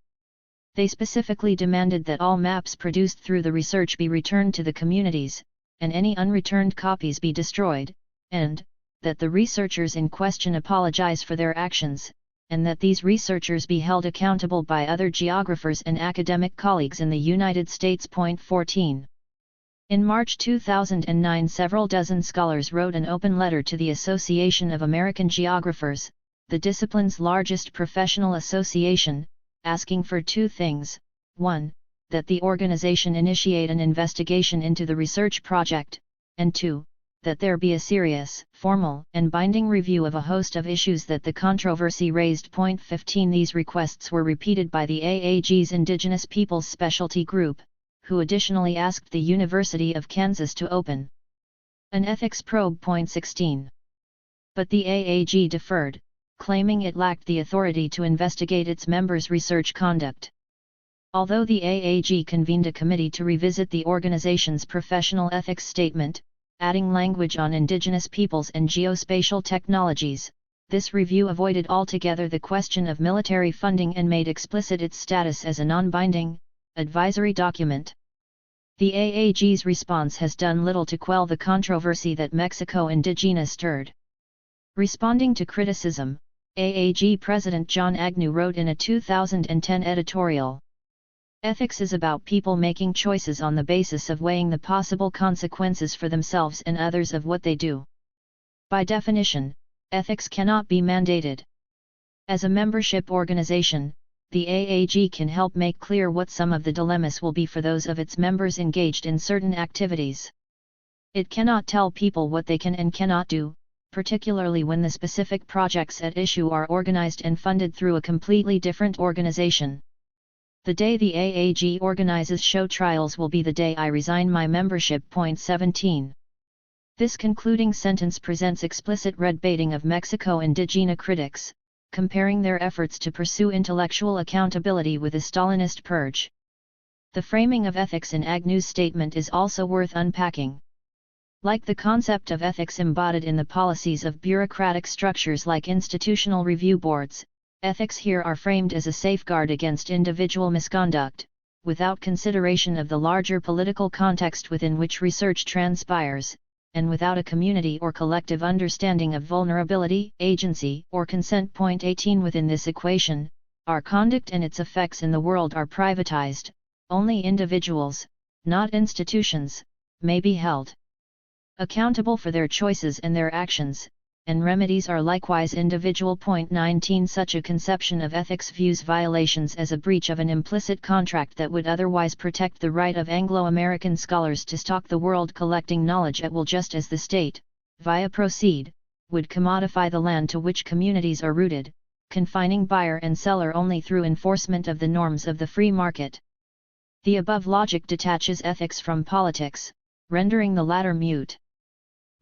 They specifically demanded that all maps produced through the research be returned to the communities, and any unreturned copies be destroyed, and that the researchers in question apologize for their actions, and that these researchers be held accountable by other geographers and academic colleagues in the United States. 14. In March 2009, several dozen scholars wrote an open letter to the Association of American Geographers, the discipline's largest professional association, asking for two things: 1. That the organization initiate an investigation into the research project, and 2. That there be a serious, formal, and binding review of a host of issues that the controversy raised. 15 These requests were repeated by the AAG's Indigenous Peoples Specialty Group, who additionally asked the University of Kansas to open an ethics probe. 16 But the AAG deferred, claiming it lacked the authority to investigate its members' research conduct. Although the AAG convened a committee to revisit the organization's professional ethics statement, adding language on indigenous peoples and geospatial technologies, this review avoided altogether the question of military funding and made explicit its status as a non-binding, advisory document. The AAG's response has done little to quell the controversy that Mexico Indigena stirred. Responding to criticism, AAG President John Agnew wrote in a 2010 editorial, "Ethics is about people making choices on the basis of weighing the possible consequences for themselves and others of what they do. By definition, ethics cannot be mandated. As a membership organization, the AAG can help make clear what some of the dilemmas will be for those of its members engaged in certain activities. It cannot tell people what they can and cannot do, particularly when the specific projects at issue are organized and funded through a completely different organization. The day the AAG organizes show trials will be the day I resign my membership." 17 This concluding sentence presents explicit red baiting of Mexico Indigena critics, comparing their efforts to pursue intellectual accountability with a Stalinist purge. The framing of ethics in Agnew's statement is also worth unpacking. Like the concept of ethics embodied in the policies of bureaucratic structures like institutional review boards, ethics here are framed as a safeguard against individual misconduct, without consideration of the larger political context within which research transpires, and without a community or collective understanding of vulnerability, agency, or consent. 18 Within this equation, our conduct and its effects in the world are privatized. Only individuals, not institutions, may be held accountable for their choices and their actions, and remedies are likewise individual. 19 Such a conception of ethics views violations as a breach of an implicit contract that would otherwise protect the right of Anglo-American scholars to stalk the world collecting knowledge at will, just as the state, via proceed, would commodify the land to which communities are rooted, confining buyer and seller only through enforcement of the norms of the free market. The above logic detaches ethics from politics, rendering the latter mute.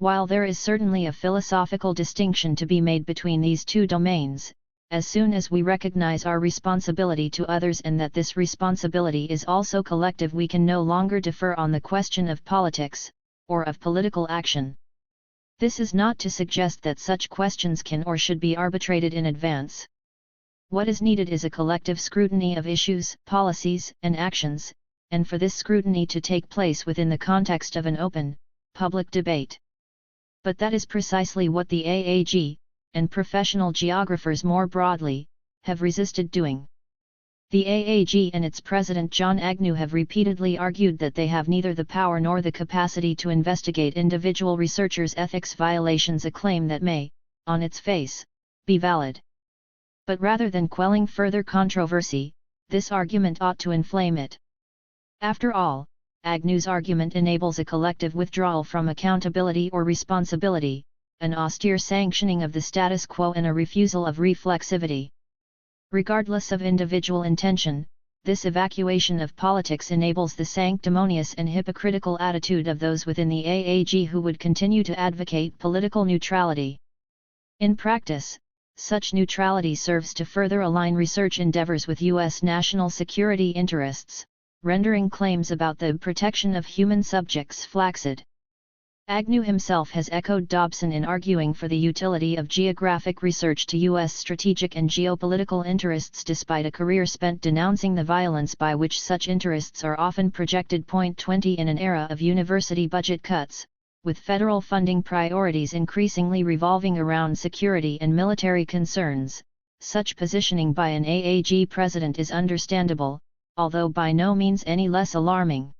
While there is certainly a philosophical distinction to be made between these two domains, as soon as we recognize our responsibility to others and that this responsibility is also collective, we can no longer defer on the question of politics, or of political action. This is not to suggest that such questions can or should be arbitrated in advance. What is needed is a collective scrutiny of issues, policies, and actions, and for this scrutiny to take place within the context of an open, public debate. But that is precisely what the AAG, and professional geographers more broadly, have resisted doing. The AAG and its president John Agnew have repeatedly argued that they have neither the power nor the capacity to investigate individual researchers' ethics violations, a claim that may, on its face, be valid. But rather than quelling further controversy, this argument ought to inflame it. After all, Agnew's argument enables a collective withdrawal from accountability or responsibility, an austere sanctioning of the status quo and a refusal of reflexivity. Regardless of individual intention, this evacuation of politics enables the sanctimonious and hypocritical attitude of those within the AAG who would continue to advocate political neutrality. In practice, such neutrality serves to further align research endeavors with U.S. national security interests, rendering claims about the protection of human subjects flaccid. Agnew himself has echoed Dobson in arguing for the utility of geographic research to U.S. strategic and geopolitical interests, despite a career spent denouncing the violence by which such interests are often projected. 20 In an era of university budget cuts, with federal funding priorities increasingly revolving around security and military concerns, such positioning by an AAG president is understandable, although by no means any less alarming.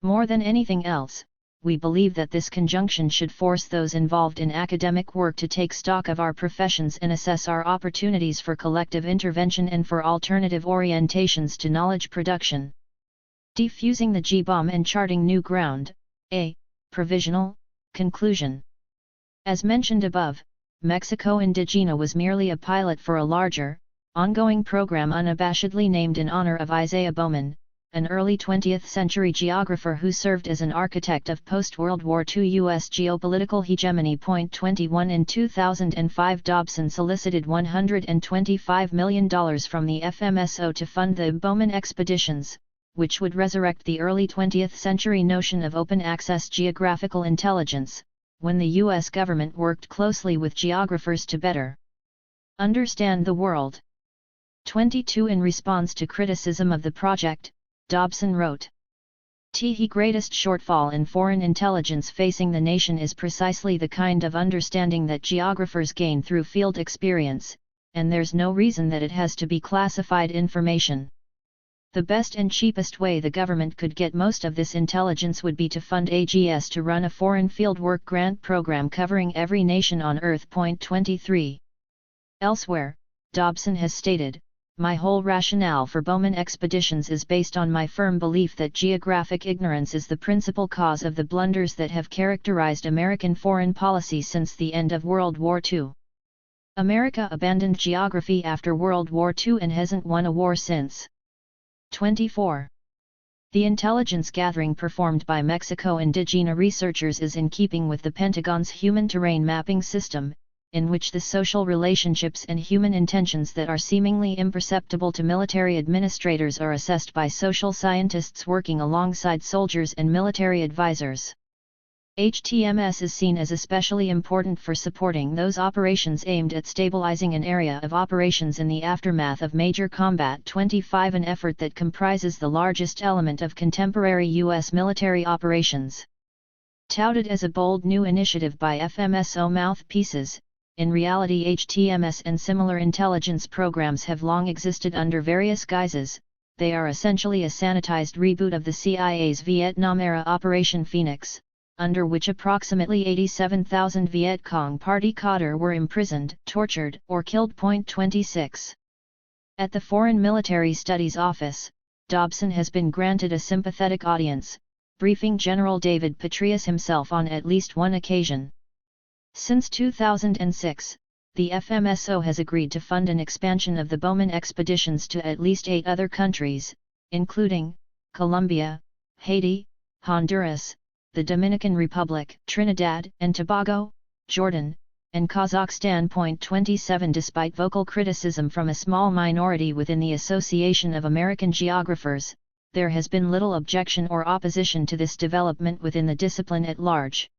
More than anything else, we believe that this conjunction should force those involved in academic work to take stock of our professions and assess our opportunities for collective intervention and for alternative orientations to knowledge production. Defusing the G-bomb and charting new ground. A. Provisional conclusion. As mentioned above, Mexico Indigena was merely a pilot for a larger, ongoing program unabashedly named in honor of Isaiah Bowman, an early 20th century geographer who served as an architect of post-World War II U.S. geopolitical hegemony. 21 In 2005, Dobson solicited $125 million from the FMSO to fund the Bowman expeditions, which would resurrect the early 20th century notion of open access geographical intelligence, when the U.S. government worked closely with geographers to better understand the world. 22 In response to criticism of the project, Dobson wrote, "The greatest shortfall in foreign intelligence facing the nation is precisely the kind of understanding that geographers gain through field experience, and there's no reason that it has to be classified information. The best and cheapest way the government could get most of this intelligence would be to fund AGS to run a foreign fieldwork grant program covering every nation on Earth." 23. Elsewhere, Dobson has stated, "My whole rationale for Bowman expeditions is based on my firm belief that geographic ignorance is the principal cause of the blunders that have characterized American foreign policy since the end of World War II. America abandoned geography after World War II and hasn't won a war since." 24. The intelligence gathering performed by Mexico Indigena researchers is in keeping with the Pentagon's human terrain mapping system, in which the social relationships and human intentions that are seemingly imperceptible to military administrators are assessed by social scientists working alongside soldiers and military advisors. HTMS is seen as especially important for supporting those operations aimed at stabilizing an area of operations in the aftermath of major combat. 25 An effort that comprises the largest element of contemporary U.S. military operations. Touted as a bold new initiative by FMSO mouthpieces, in reality HTMS and similar intelligence programs have long existed under various guises. They are essentially a sanitized reboot of the CIA's Vietnam-era Operation Phoenix, under which approximately 87,000 Viet Cong party cadre were imprisoned, tortured, or killed. 26. At the Foreign Military Studies Office, Dobson has been granted a sympathetic audience, briefing General David Petraeus himself on at least one occasion. Since 2006, the FMSO has agreed to fund an expansion of the Bowman expeditions to at least 8 other countries, including Colombia, Haiti, Honduras, the Dominican Republic, Trinidad and Tobago, Jordan, and Kazakhstan. 27 Despite vocal criticism from a small minority within the Association of American Geographers, there has been little objection or opposition to this development within the discipline at large.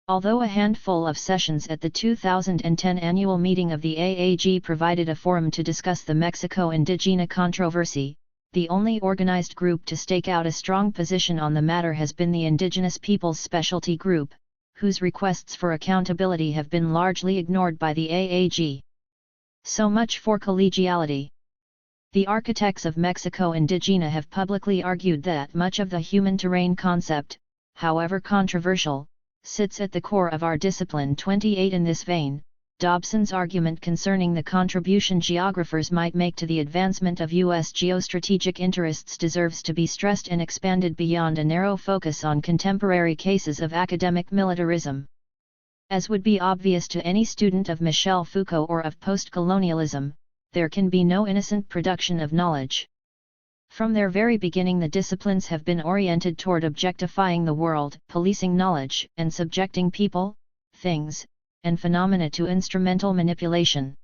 Although a handful of sessions at the 2010 annual meeting of the AAG provided a forum to discuss the Mexico Indigena controversy, the only organized group to stake out a strong position on the matter has been the Indigenous Peoples Specialty Group, whose requests for accountability have been largely ignored by the AAG. So much for collegiality. The architects of Mexico Indigena have publicly argued that much of the human terrain concept, however controversial, sits at the core of our discipline. 28. In this vein, Dobson's argument concerning the contribution geographers might make to the advancement of U.S. geostrategic interests deserves to be stressed and expanded beyond a narrow focus on contemporary cases of academic militarism. As would be obvious to any student of Michel Foucault or of post-colonialism, there can be no innocent production of knowledge. From their very beginning, the disciplines have been oriented toward objectifying the world, policing knowledge, and subjecting people, things, and phenomena to instrumental manipulation.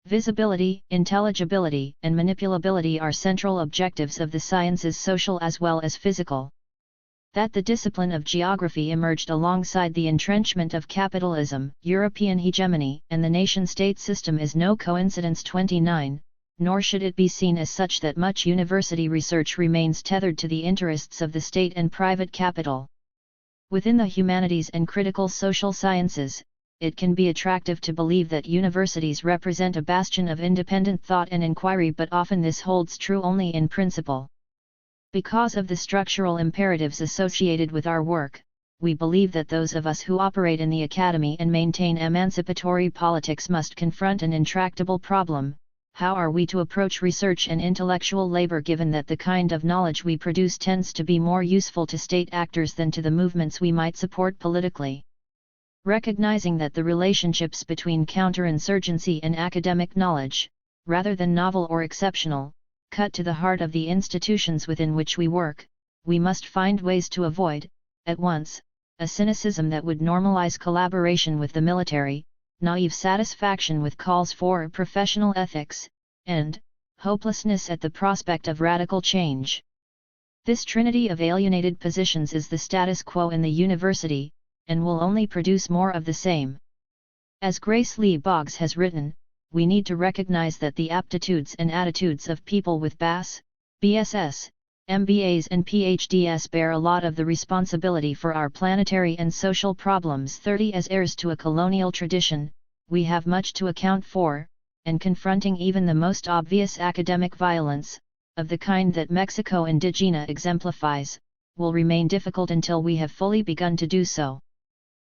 Visibility, intelligibility, and manipulability are central objectives of the sciences, social as well as physical. That the discipline of geography emerged alongside the entrenchment of capitalism, European hegemony, and the nation-state system is no coincidence. 29, nor should it be seen as such that much university research remains tethered to the interests of the state and private capital. Within the humanities and critical social sciences, it can be attractive to believe that universities represent a bastion of independent thought and inquiry, but often this holds true only in principle. Because of the structural imperatives associated with our work, we believe that those of us who operate in the academy and maintain emancipatory politics must confront an intractable problem: how are we to approach research and intellectual labor given that the kind of knowledge we produce tends to be more useful to state actors than to the movements we might support politically? Recognizing that the relationships between counterinsurgency and academic knowledge, rather than novel or exceptional, cut to the heart of the institutions within which we work, we must find ways to avoid, at once, a cynicism that would normalize collaboration with the military, naive satisfaction with calls for professional ethics, and hopelessness at the prospect of radical change. This trinity of alienated positions is the status quo in the university, and will only produce more of the same. As Grace Lee Boggs has written, we need to recognize that the aptitudes and attitudes of people with BAS, BSS, MBAs and PhDs bear a lot of the responsibility for our planetary and social problems. 30. As heirs to a colonial tradition, we have much to account for, and confronting even the most obvious academic violence, of the kind that Mexico Indigena exemplifies, will remain difficult until we have fully begun to do so.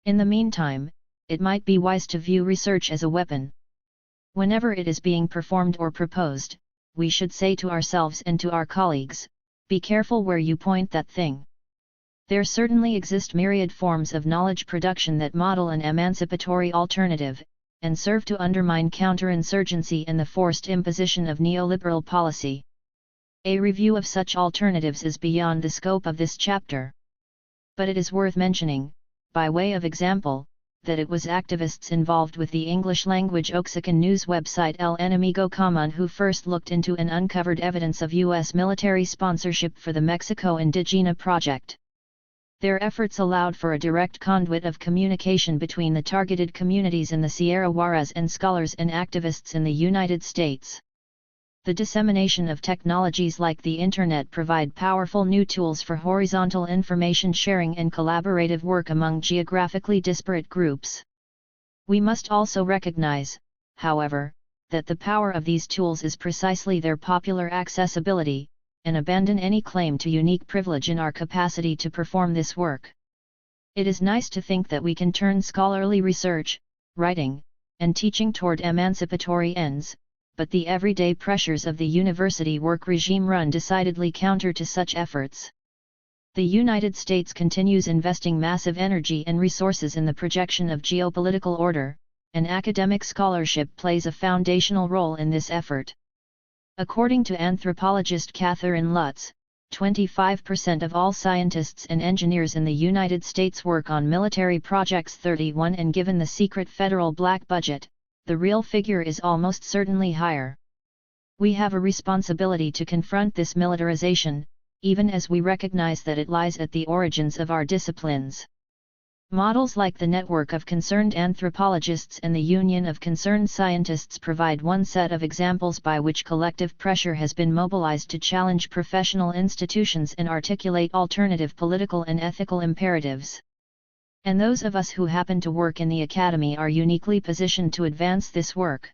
In the meantime, it might be wise to view research as a weapon. Whenever it is being performed or proposed, we should say to ourselves and to our colleagues, be careful where you point that thing. There certainly exist myriad forms of knowledge production that model an emancipatory alternative, and serve to undermine counterinsurgency and the forced imposition of neoliberal policy. A review of such alternatives is beyond the scope of this chapter. But it is worth mentioning, by way of example, that it was activists involved with the English-language Oaxacan news website El Enemigo Común who first looked into and uncovered evidence of U.S. military sponsorship for the Mexico Indigena project. Their efforts allowed for a direct conduit of communication between the targeted communities in the Sierra Juarez and scholars and activists in the United States. The dissemination of technologies like the Internet provide powerful new tools for horizontal information sharing and collaborative work among geographically disparate groups. We must also recognize, however, that the power of these tools is precisely their popular accessibility, and abandon any claim to unique privilege in our capacity to perform this work. It is nice to think that we can turn scholarly research, writing, and teaching toward emancipatory ends, but the everyday pressures of the university work regime run decidedly counter to such efforts. The United States continues investing massive energy and resources in the projection of geopolitical order, and academic scholarship plays a foundational role in this effort. According to anthropologist Catherine Lutz, 25% of all scientists and engineers in the United States work on military projects. 31. And given the secret federal black budget, the real figure is almost certainly higher. We have a responsibility to confront this militarization, even as we recognize that it lies at the origins of our disciplines. Models like the Network of Concerned Anthropologists and the Union of Concerned Scientists provide one set of examples by which collective pressure has been mobilized to challenge professional institutions and articulate alternative political and ethical imperatives. And those of us who happen to work in the Academy are uniquely positioned to advance this work.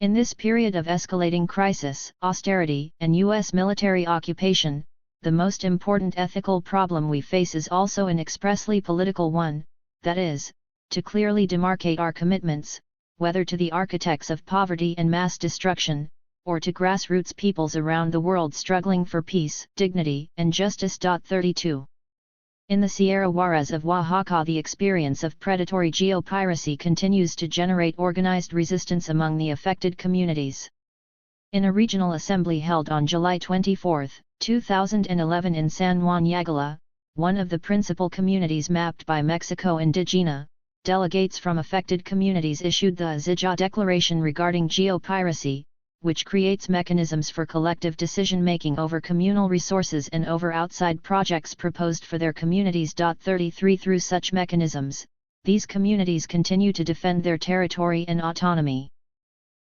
In this period of escalating crisis, austerity, and U.S. military occupation, the most important ethical problem we face is also an expressly political one, that is, to clearly demarcate our commitments, whether to the architects of poverty and mass destruction, or to grassroots peoples around the world struggling for peace, dignity, and justice. 32. In the Sierra Juarez of Oaxaca, the experience of predatory geopiracy continues to generate organized resistance among the affected communities. In a regional assembly held on July 24, 2011 in San Juan Yagala, one of the principal communities mapped by Mexico Indigena, delegates from affected communities issued the Azija Declaration regarding geopiracy, which creates mechanisms for collective decision-making over communal resources and over outside projects proposed for their communities. 33 Through such mechanisms, these communities continue to defend their territory and autonomy.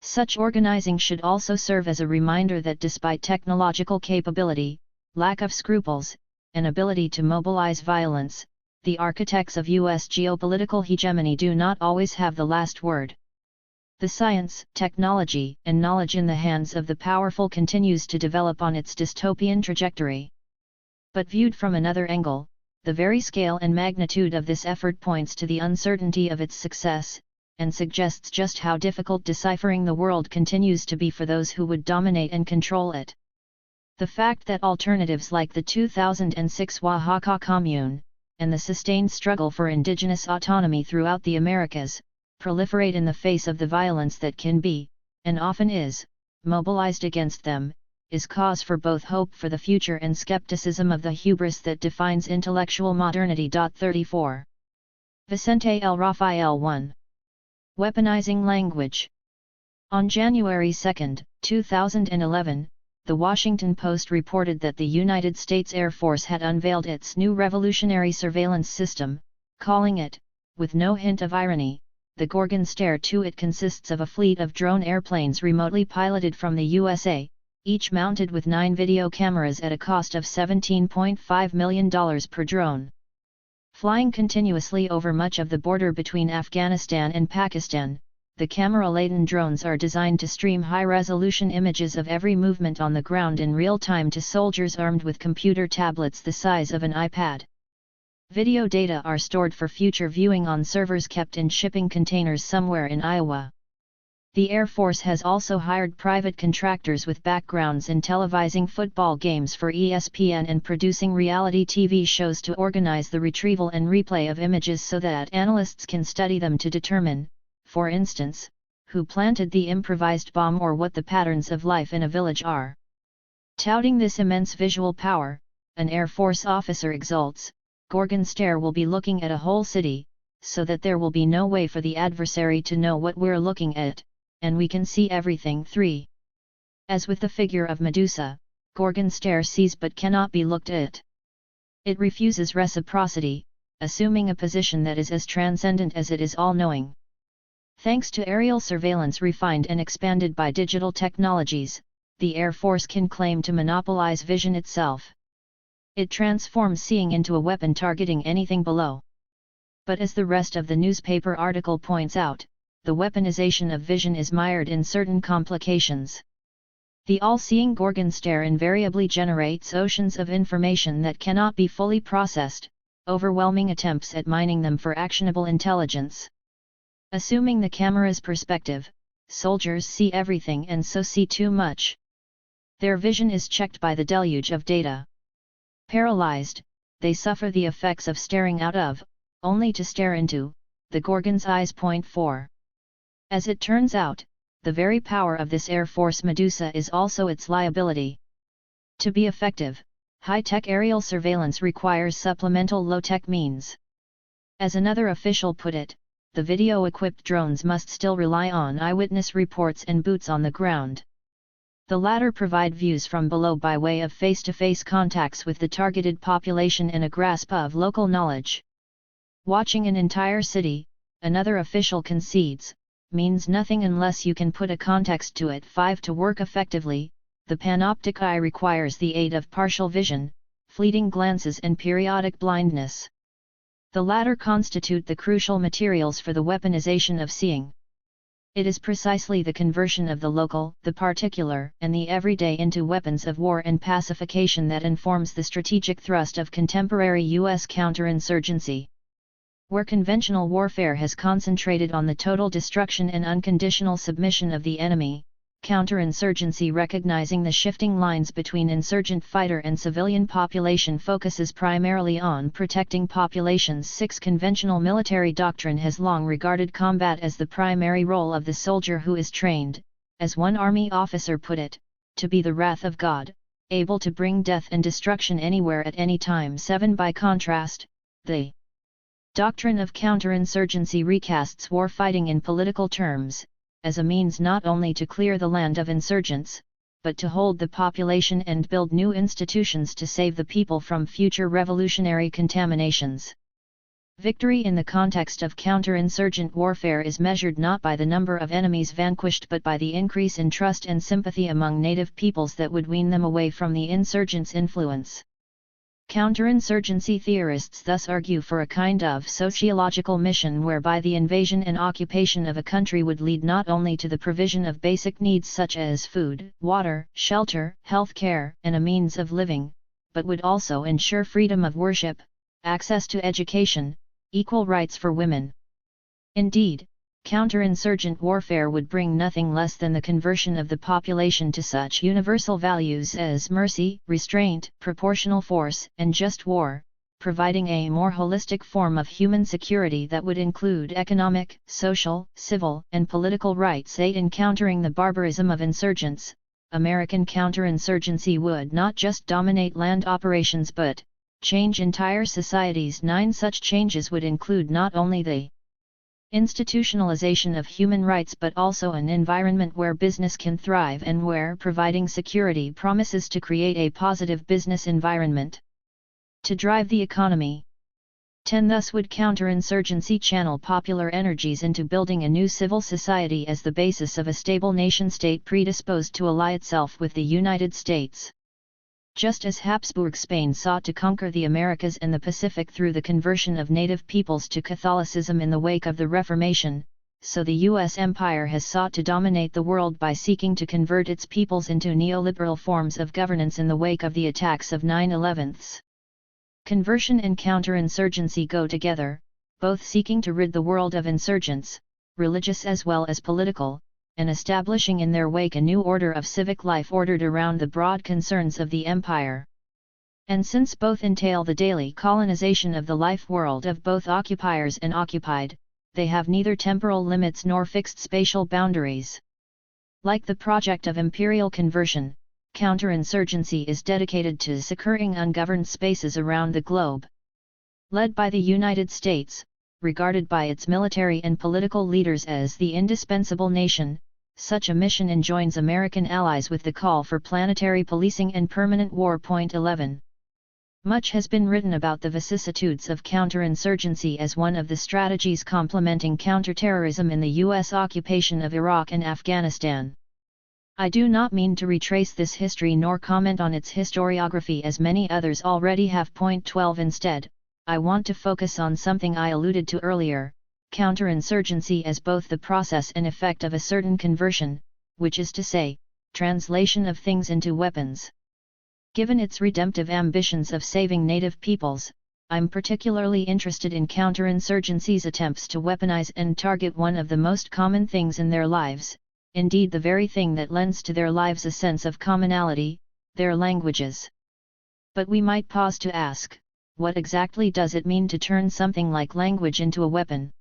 Such organizing should also serve as a reminder that despite technological capability, lack of scruples, and ability to mobilize violence, the architects of U.S. geopolitical hegemony do not always have the last word. The science, technology, and knowledge in the hands of the powerful continues to develop on its dystopian trajectory. But viewed from another angle, the very scale and magnitude of this effort points to the uncertainty of its success, and suggests just how difficult deciphering the world continues to be for those who would dominate and control it. The fact that alternatives like the 2006 Oaxaca Commune, and the sustained struggle for indigenous autonomy throughout the Americas, proliferate in the face of the violence that can be, and often is, mobilized against them, is cause for both hope for the future and skepticism of the hubris that defines intellectual modernity. 34. Vicente L. Rafael 1. Weaponizing language. On January 2, 2011, The Washington Post reported that the United States Air Force had unveiled its new revolutionary surveillance system, calling it, with no hint of irony, the Gorgon Stare 2. It consists of a fleet of drone airplanes remotely piloted from the USA, each mounted with 9 video cameras at a cost of $17.5 million per drone. Flying continuously over much of the border between Afghanistan and Pakistan, the camera-laden drones are designed to stream high-resolution images of every movement on the ground in real time to soldiers armed with computer tablets the size of an iPad. Video data are stored for future viewing on servers kept in shipping containers somewhere in Iowa. The Air Force has also hired private contractors with backgrounds in televising football games for ESPN and producing reality TV shows to organize the retrieval and replay of images so that analysts can study them to determine, for instance, who planted the improvised bomb or what the patterns of life in a village are. Touting this immense visual power, an Air Force officer exults, Gorgon Stare will be looking at a whole city, so that there will be no way for the adversary to know what we're looking at, and we can see everything. 3. As with the figure of Medusa, Gorgon Stare sees but cannot be looked at. It refuses reciprocity, assuming a position that is as transcendent as it is all-knowing. Thanks to aerial surveillance refined and expanded by digital technologies, the Air Force can claim to monopolize vision itself. It transforms seeing into a weapon targeting anything below. But as the rest of the newspaper article points out, the weaponization of vision is mired in certain complications. The all-seeing Gorgon Stare invariably generates oceans of information that cannot be fully processed, overwhelming attempts at mining them for actionable intelligence. Assuming the camera's perspective, soldiers see everything and so see too much. Their vision is checked by the deluge of data. Paralyzed, they suffer the effects of staring out of, only to stare into, the Gorgon's eyes. 4. As it turns out, the very power of this Air Force Medusa is also its liability. To be effective, high-tech aerial surveillance requires supplemental low-tech means. As another official put it, the video-equipped drones must still rely on eyewitness reports and boots on the ground. The latter provide views from below by way of face-to-face contacts with the targeted population and a grasp of local knowledge. Watching an entire city, another official concedes, means nothing unless you can put a context to it. 5. To work effectively, the panoptic eye requires the aid of partial vision, fleeting glances and periodic blindness. The latter constitute the crucial materials for the weaponization of seeing. It is precisely the conversion of the local, the particular, and the everyday into weapons of war and pacification that informs the strategic thrust of contemporary U.S. counterinsurgency. Where conventional warfare has concentrated on the total destruction and unconditional submission of the enemy, counterinsurgency, recognizing the shifting lines between insurgent fighter and civilian population, focuses primarily on protecting populations. 6. Conventional military doctrine has long regarded combat as the primary role of the soldier, who is trained, as one army officer put it, to be the wrath of God, able to bring death and destruction anywhere at any time. 7. By contrast, the doctrine of counterinsurgency recasts war fighting in political terms, as a means not only to clear the land of insurgents, but to hold the population and build new institutions to save the people from future revolutionary contaminations. Victory in the context of counterinsurgent warfare is measured not by the number of enemies vanquished but by the increase in trust and sympathy among native peoples that would wean them away from the insurgents' influence. Counterinsurgency theorists thus argue for a kind of sociological mission whereby the invasion and occupation of a country would lead not only to the provision of basic needs such as food, water, shelter, health care, and a means of living, but would also ensure freedom of worship, access to education, equal rights for women. Indeed, counterinsurgent warfare would bring nothing less than the conversion of the population to such universal values as mercy, restraint, proportional force, and just war, providing a more holistic form of human security that would include economic, social, civil, and political rights. 8. In countering the barbarism of insurgents, American counterinsurgency would not just dominate land operations but change entire societies. 9. Such changes would include not only the institutionalization of human rights but also an environment where business can thrive and where providing security promises to create a positive business environment to drive the economy. 10. Thus would counterinsurgency channel popular energies into building a new civil society as the basis of a stable nation-state predisposed to ally itself with the United States. Just as Habsburg Spain sought to conquer the Americas and the Pacific through the conversion of native peoples to Catholicism in the wake of the Reformation, so the U.S. empire has sought to dominate the world by seeking to convert its peoples into neoliberal forms of governance in the wake of the attacks of 9/11. Conversion and counterinsurgency go together, both seeking to rid the world of insurgents, religious as well as political, and establishing in their wake a new order of civic life ordered around the broad concerns of the empire. And since both entail the daily colonization of the life world of both occupiers and occupied, they have neither temporal limits nor fixed spatial boundaries. Like the project of imperial conversion, counterinsurgency is dedicated to securing ungoverned spaces around the globe. Led by the United States, regarded by its military and political leaders as the indispensable nation, such a mission enjoins American allies with the call for planetary policing and permanent war. 11. Much has been written about the vicissitudes of counterinsurgency as one of the strategies complementing counterterrorism in the U.S. occupation of Iraq and Afghanistan. I do not mean to retrace this history nor comment on its historiography as many others already have. 12. Instead, I want to focus on something I alluded to earlier, counterinsurgency as both the process and effect of a certain conversion, which is to say, translation of things into weapons. Given its redemptive ambitions of saving native peoples, I'm particularly interested in counterinsurgency's attempts to weaponize and target one of the most common things in their lives, indeed the very thing that lends to their lives a sense of commonality, their languages. But we might pause to ask, what exactly does it mean to turn something like language into a weapon?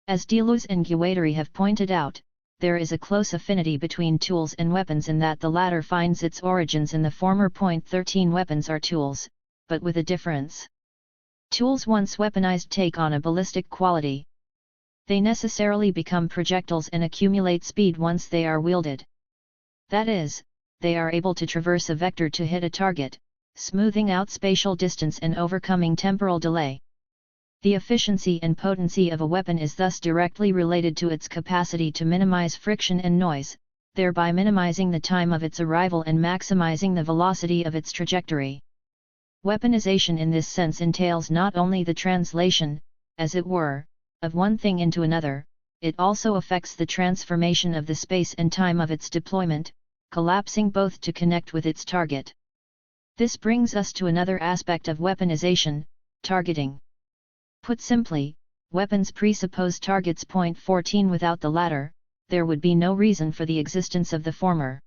As Deleuze and Guattari have pointed out, there is a close affinity between tools and weapons in that the latter finds its origins in the former. 13. Weapons are tools, but with a difference. Tools once weaponized take on a ballistic quality. They necessarily become projectiles and accumulate speed once they are wielded. That is, they are able to traverse a vector to hit a target, smoothing out spatial distance and overcoming temporal delay. The efficiency and potency of a weapon is thus directly related to its capacity to minimize friction and noise, thereby minimizing the time of its arrival and maximizing the velocity of its trajectory. Weaponization in this sense entails not only the translation, as it were, of one thing into another, it also affects the transformation of the space and time of its deployment, collapsing both to connect with its target. This brings us to another aspect of weaponization, targeting. Put simply, weapons presuppose targets. 14 Without the latter, there would be no reason for the existence of the former.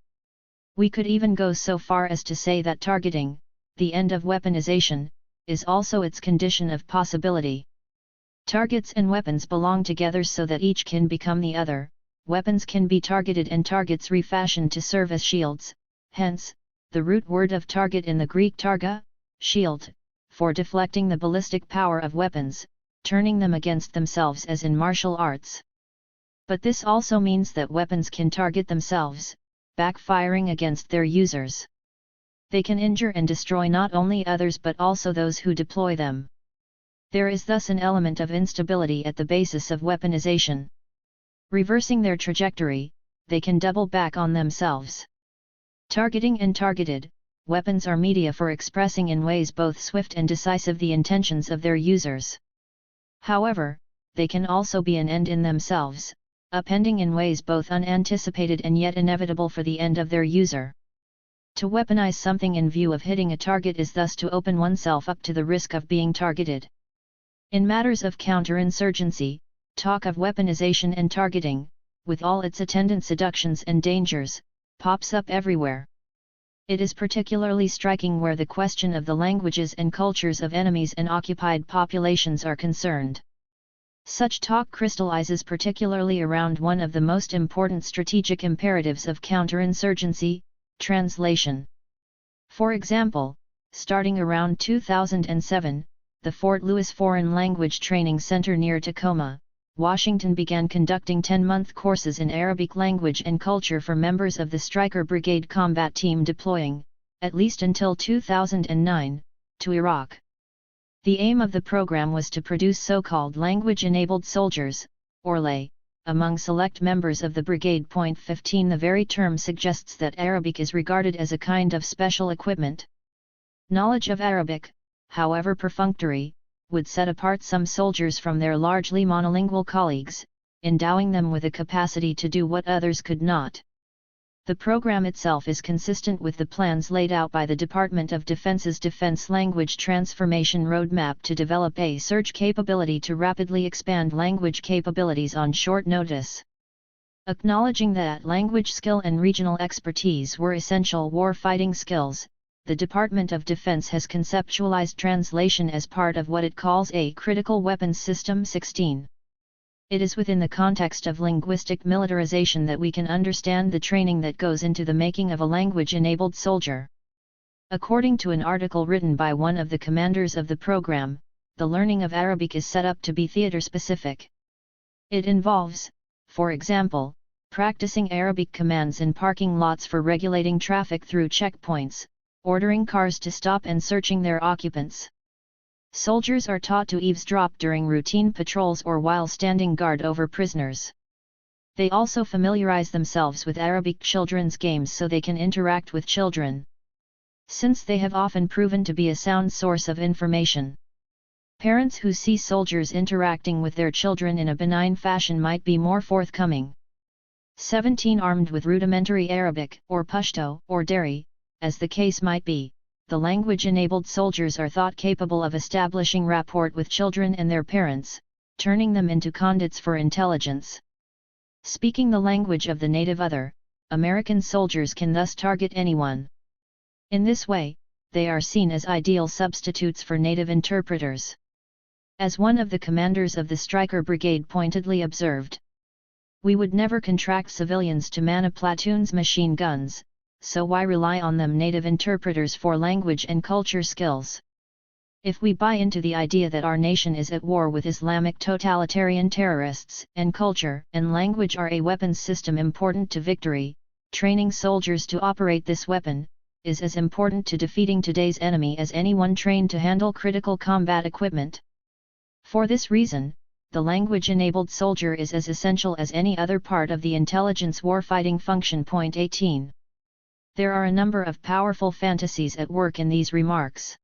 We could even go so far as to say that targeting, the end of weaponization, is also its condition of possibility. Targets and weapons belong together so that each can become the other. Weapons can be targeted and targets refashioned to serve as shields, hence, the root word of target in the Greek targa, shield, for deflecting the ballistic power of weapons, turning them against themselves as in martial arts. But this also means that weapons can target themselves, backfiring against their users. They can injure and destroy not only others but also those who deploy them. There is thus an element of instability at the basis of weaponization. Reversing their trajectory, they can double back on themselves. Targeting and targeted, weapons are media for expressing in ways both swift and decisive the intentions of their users. However, they can also be an end in themselves, upending in ways both unanticipated and yet inevitable for the end of their user. To weaponize something in view of hitting a target is thus to open oneself up to the risk of being targeted. In matters of counterinsurgency, talk of weaponization and targeting, with all its attendant seductions and dangers, pops up everywhere. It is particularly striking where the question of the languages and cultures of enemies and occupied populations are concerned. Such talk crystallizes particularly around one of the most important strategic imperatives of counterinsurgency, translation. For example, starting around 2007, the Fort Lewis Foreign Language Training Center near Tacoma, Washington began conducting 10-month courses in Arabic language and culture for members of the Stryker Brigade combat team deploying, at least until 2009, to Iraq. The aim of the program was to produce so-called language-enabled soldiers, or lay, among select members of the brigade. 15 The very term suggests that Arabic is regarded as a kind of special equipment. Knowledge of Arabic, however perfunctory, would set apart some soldiers from their largely monolingual colleagues, endowing them with a capacity to do what others could not. The program itself is consistent with the plans laid out by the Department of Defense's Defense Language Transformation Roadmap to develop a surge capability to rapidly expand language capabilities on short notice. Acknowledging that language skill and regional expertise were essential war-fighting skills, the Department of Defense has conceptualized translation as part of what it calls a critical weapons system. 16. It is within the context of linguistic militarization that we can understand the training that goes into the making of a language-enabled soldier. According to an article written by one of the commanders of the program, the learning of Arabic is set up to be theater-specific. It involves, for example, practicing Arabic commands in parking lots for regulating traffic through checkpoints, ordering cars to stop and searching their occupants. Soldiers are taught to eavesdrop during routine patrols or while standing guard over prisoners. They also familiarize themselves with Arabic children's games so they can interact with children. Since they have often proven to be a sound source of information. Parents who see soldiers interacting with their children in a benign fashion might be more forthcoming. 17 Armed with rudimentary Arabic, or Pashto, or Dari, as the case might be, the language-enabled soldiers are thought capable of establishing rapport with children and their parents, turning them into conduits for intelligence. Speaking the language of the native other, American soldiers can thus target anyone. In this way, they are seen as ideal substitutes for native interpreters. As one of the commanders of the Stryker Brigade pointedly observed, "We would never contract civilians to man a platoon's machine guns, so why rely on them native interpreters for language and culture skills? If we buy into the idea that our nation is at war with Islamic totalitarian terrorists, and culture and language are a weapons system important to victory, training soldiers to operate this weapon is as important to defeating today's enemy as anyone trained to handle critical combat equipment. For this reason, the language-enabled soldier is as essential as any other part of the intelligence warfighting function." 18. There are a number of powerful fantasies at work in these remarks.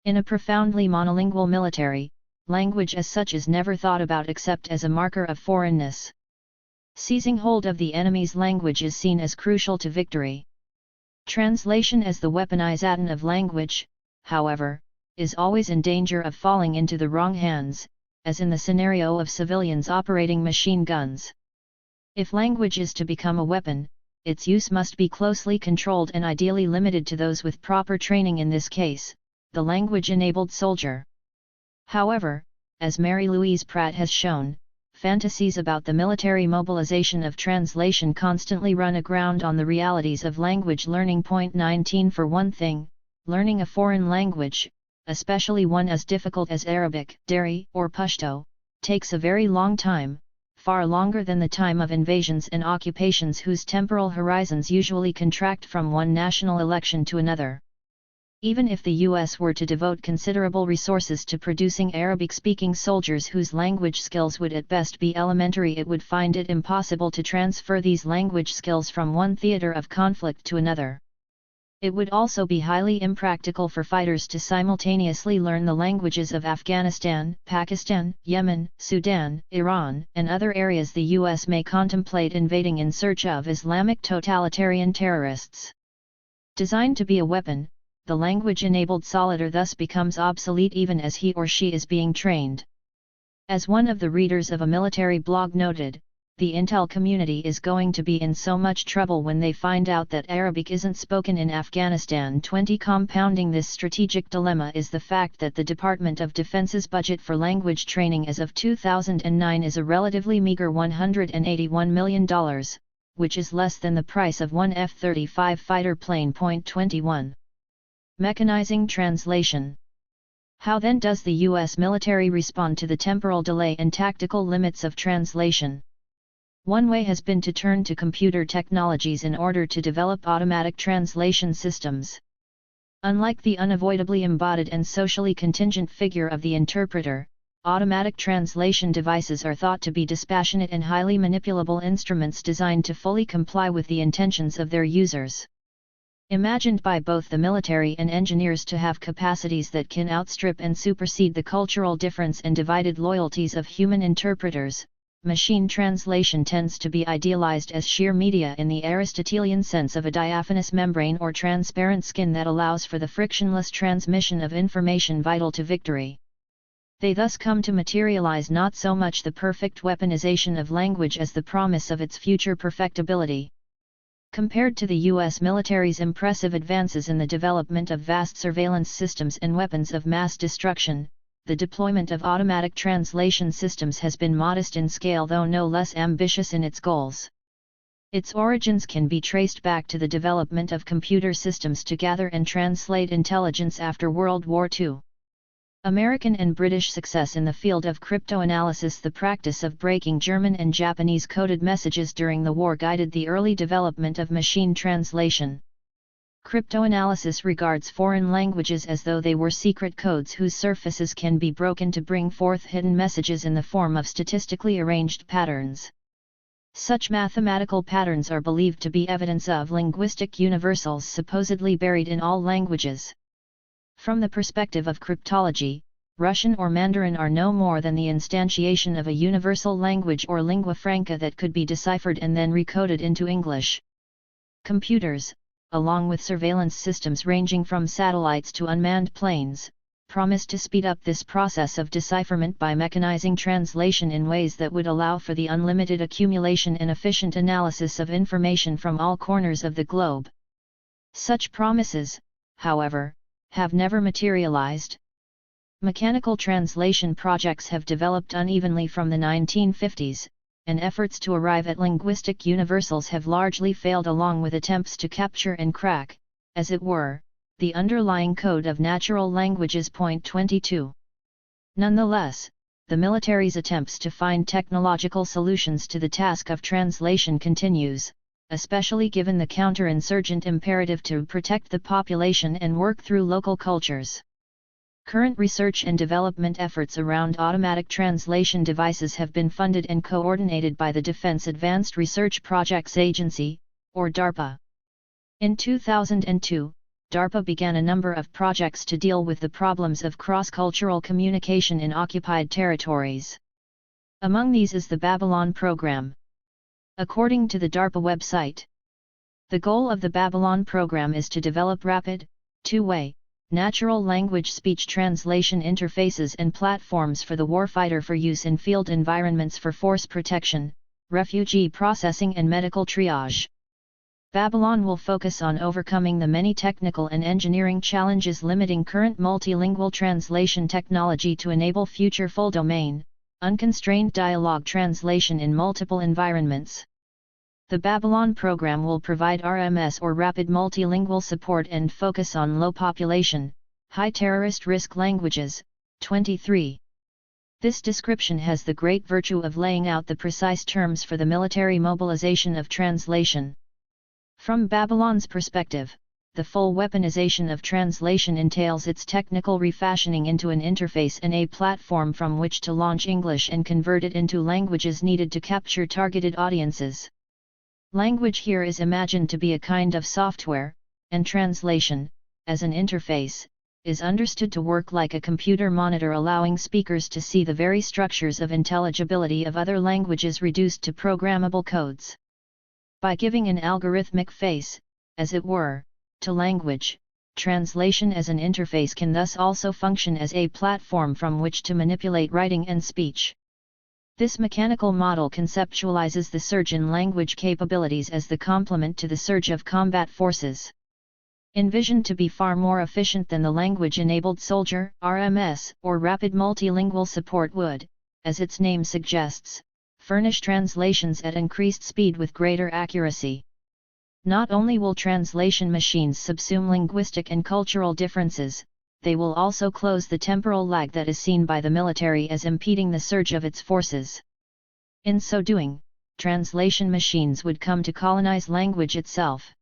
In a profoundly monolingual military, language as such is never thought about except as a marker of foreignness. Seizing hold of the enemy's language is seen as crucial to victory. Translation as the weaponization of language, however, is always in danger of falling into the wrong hands, as in the scenario of civilians operating machine guns. If language is to become a weapon, its use must be closely controlled and ideally limited to those with proper training, in this case, the language-enabled soldier. However, as Mary Louise Pratt has shown, fantasies about the military mobilization of translation constantly run aground on the realities of language learning. Point 19. For one thing, learning a foreign language, especially one as difficult as Arabic, Dari, or Pashto, takes a very long time, far longer than the time of invasions and occupations whose temporal horizons usually contract from one national election to another. Even if the US were to devote considerable resources to producing Arabic-speaking soldiers whose language skills would at best be elementary, it would find it impossible to transfer these language skills from one theater of conflict to another. It would also be highly impractical for fighters to simultaneously learn the languages of Afghanistan, Pakistan, Yemen, Sudan, Iran, and other areas the US may contemplate invading in search of Islamic totalitarian terrorists. Designed to be a weapon, the language-enabled soldier thus becomes obsolete even as he or she is being trained. As one of the readers of a military blog noted, the intel community is going to be in so much trouble when they find out that Arabic isn't spoken in Afghanistan. 20. Compounding this strategic dilemma is the fact that the Department of Defense's budget for language training as of 2009 is a relatively meager $181 million, which is less than the price of one F-35 fighter plane. 21. Mechanizing translation. How then does the U.S. military respond to the temporal delay and tactical limits of translation? One way has been to turn to computer technologies in order to develop automatic translation systems. Unlike the unavoidably embodied and socially contingent figure of the interpreter, automatic translation devices are thought to be dispassionate and highly manipulable instruments designed to fully comply with the intentions of their users. Imagined by both the military and engineers to have capacities that can outstrip and supersede the cultural difference and divided loyalties of human interpreters, machine translation tends to be idealized as sheer media in the Aristotelian sense of a diaphanous membrane or transparent skin that allows for the frictionless transmission of information vital to victory. They thus come to materialize not so much the perfect weaponization of language as the promise of its future perfectibility. Compared to the U.S. military's impressive advances in the development of vast surveillance systems and weapons of mass destruction, the deployment of automatic translation systems has been modest in scale though no less ambitious in its goals. Its origins can be traced back to the development of computer systems to gather and translate intelligence after World War II. American and British success in the field of cryptanalysis, the practice of breaking German and Japanese coded messages during the war, guided the early development of machine translation. Cryptanalysis regards foreign languages as though they were secret codes whose surfaces can be broken to bring forth hidden messages in the form of statistically arranged patterns. Such mathematical patterns are believed to be evidence of linguistic universals supposedly buried in all languages. From the perspective of cryptology, Russian or Mandarin are no more than the instantiation of a universal language or lingua franca that could be deciphered and then recoded into English. Computers, along with surveillance systems ranging from satellites to unmanned planes, promise to speed up this process of decipherment by mechanizing translation in ways that would allow for the unlimited accumulation and efficient analysis of information from all corners of the globe. Such promises, however, have never materialized. Mechanical translation projects have developed unevenly from the 1950s, and efforts to arrive at linguistic universals have largely failed, along with attempts to capture and crack, as it were, the underlying code of natural languages. 22. Nonetheless, the military's attempts to find technological solutions to the task of translation continues, especially given the counterinsurgent imperative to protect the population and work through local cultures. Current research and development efforts around automatic translation devices have been funded and coordinated by the Defense Advanced Research Projects Agency, or DARPA. In 2002, DARPA began a number of projects to deal with the problems of cross-cultural communication in occupied territories. Among these is the Babylon program. According to the DARPA website, the goal of the Babylon program is to develop rapid, two-way, natural language speech translation interfaces and platforms for the warfighter for use in field environments for force protection, refugee processing and medical triage. Babylon will focus on overcoming the many technical and engineering challenges limiting current multilingual translation technology to enable future full-domain, unconstrained dialogue translation in multiple environments. The Babylon program will provide RMS or rapid multilingual support and focus on low population, high terrorist risk languages. 23. This description has the great virtue of laying out the precise terms for the military mobilization of translation. From Babylon's perspective, the full weaponization of translation entails its technical refashioning into an interface and a platform from which to launch English and convert it into languages needed to capture targeted audiences. Language here is imagined to be a kind of software, and translation, as an interface, is understood to work like a computer monitor allowing speakers to see the very structures of intelligibility of other languages reduced to programmable codes. By giving an algorithmic face, as it were, to language, translation as an interface can thus also function as a platform from which to manipulate writing and speech. This mechanical model conceptualizes the surge in language capabilities as the complement to the surge of combat forces. Envisioned to be far more efficient than the language-enabled soldier, RMS, or rapid multilingual support would, as its name suggests, furnish translations at increased speed with greater accuracy. Not only will translation machines subsume linguistic and cultural differences, they will also close the temporal lag that is seen by the military as impeding the surge of its forces. In so doing, translation machines would come to colonize language itself.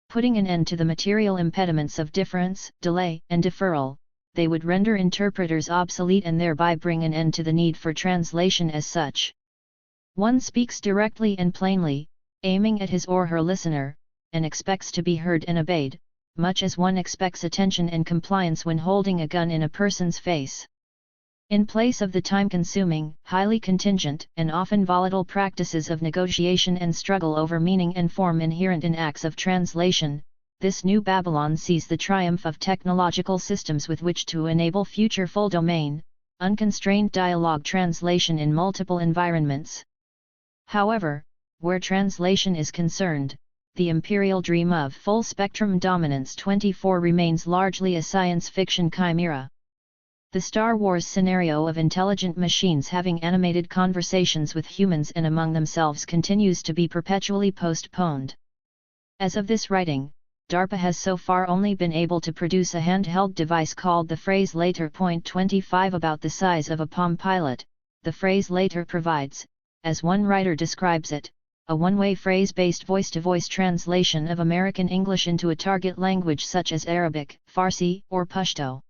Putting an end to the material impediments of difference, delay, and deferral, they would render interpreters obsolete and thereby bring an end to the need for translation as such. One speaks directly and plainly, aiming at his or her listener, and expects to be heard and obeyed, much as one expects attention and compliance when holding a gun in a person's face. In place of the time-consuming, highly contingent, and often volatile practices of negotiation and struggle over meaning and form inherent in acts of translation, this new Babylon sees the triumph of technological systems with which to enable future full-domain, unconstrained dialogue translation in multiple environments. However, where translation is concerned, the imperial dream of full-spectrum dominance 24 remains largely a science fiction chimera. The Star Wars scenario of intelligent machines having animated conversations with humans and among themselves continues to be perpetually postponed. As of this writing, DARPA has so far only been able to produce a handheld device called the Phrase-Later. 25 About the size of a Palm Pilot, the Phrase-Later provides, as one writer describes it, a one-way phrase-based voice-to-voice translation of American English into a target language such as Arabic, Farsi, or Pashto.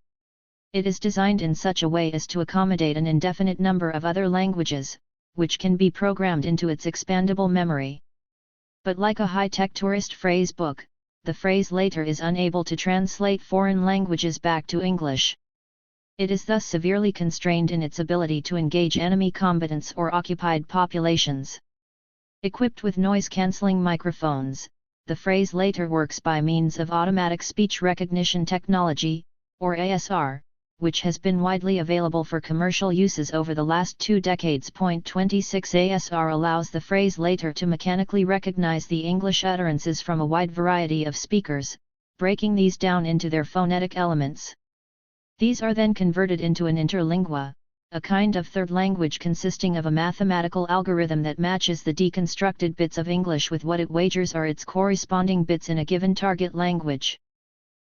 It is designed in such a way as to accommodate an indefinite number of other languages, which can be programmed into its expandable memory. But like a high-tech tourist phrase book, the Phrase-Later is unable to translate foreign languages back to English. It is thus severely constrained in its ability to engage enemy combatants or occupied populations. Equipped with noise-canceling microphones, the Phrase-Later works by means of automatic speech recognition technology, or ASR, which has been widely available for commercial uses over the last 2 decades. 26 ASR allows the Phrase-Later to mechanically recognize the English utterances from a wide variety of speakers, breaking these down into their phonetic elements. These are then converted into an interlingua, a kind of third language consisting of a mathematical algorithm that matches the deconstructed bits of English with what it wagers are its corresponding bits in a given target language.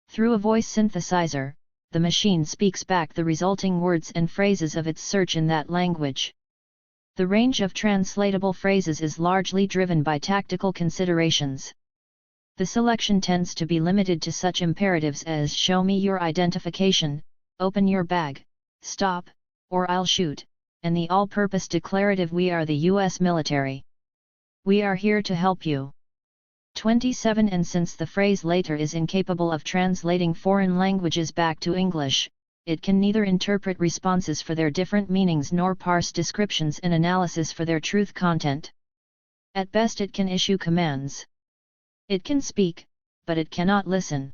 Through a voice synthesizer, the machine speaks back the resulting words and phrases of its search in that language. The range of translatable phrases is largely driven by tactical considerations. The selection tends to be limited to such imperatives as "show me your identification," "open your bag," "stop," or "I'll shoot," and the all-purpose declarative "we are the U.S. military. We are here to help you." 27. And since the phrase later is incapable of translating foreign languages back to English, it can neither interpret responses for their different meanings nor parse descriptions and analysis for their truth content. At best it can issue commands. It can speak, but it cannot listen.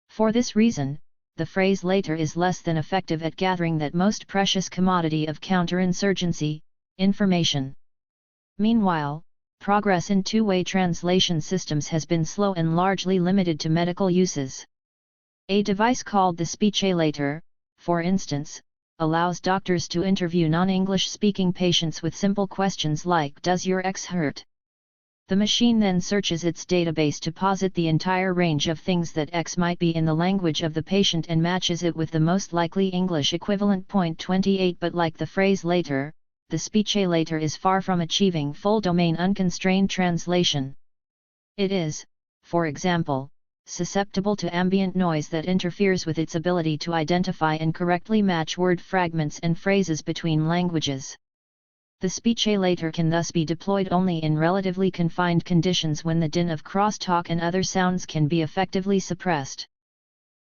For this reason, the phrase later is less than effective at gathering that most precious commodity of counterinsurgency, information. Meanwhile, progress in two-way translation systems has been slow and largely limited to medical uses. A device called the speechalator, for instance, allows doctors to interview non-English speaking patients with simple questions like "Does your ex hurt?" The machine then searches its database to posit the entire range of things that X might be in the language of the patient and matches it with the most likely English equivalent. 28. But like the phrase later, the speechalator is far from achieving full domain unconstrained translation. It is, for example, susceptible to ambient noise that interferes with its ability to identify and correctly match word fragments and phrases between languages. The speechalator can thus be deployed only in relatively confined conditions when the din of crosstalk and other sounds can be effectively suppressed.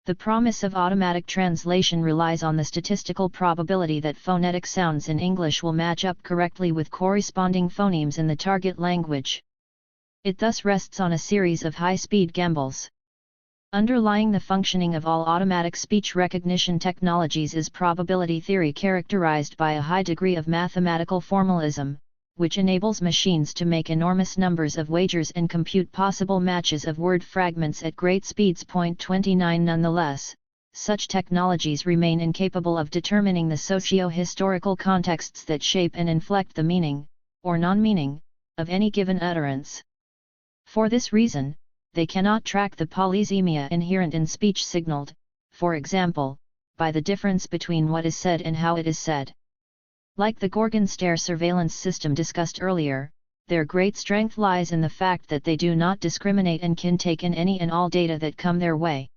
The promise of automatic translation relies on the statistical probability that phonetic sounds in English will match up correctly with corresponding phonemes in the target language. It thus rests on a series of high-speed gambles. Underlying the functioning of all automatic speech recognition technologies is probability theory characterized by a high degree of mathematical formalism, which enables machines to make enormous numbers of wagers and compute possible matches of word fragments at great speeds. 29. Nonetheless, such technologies remain incapable of determining the socio-historical contexts that shape and inflect the meaning, or non-meaning, of any given utterance. For this reason, they cannot track the polysemia inherent in speech signaled, for example, by the difference between what is said and how it is said. Like the Gorgon stare surveillance system discussed earlier, their great strength lies in the fact that they do not discriminate and can take in any and all data that come their way.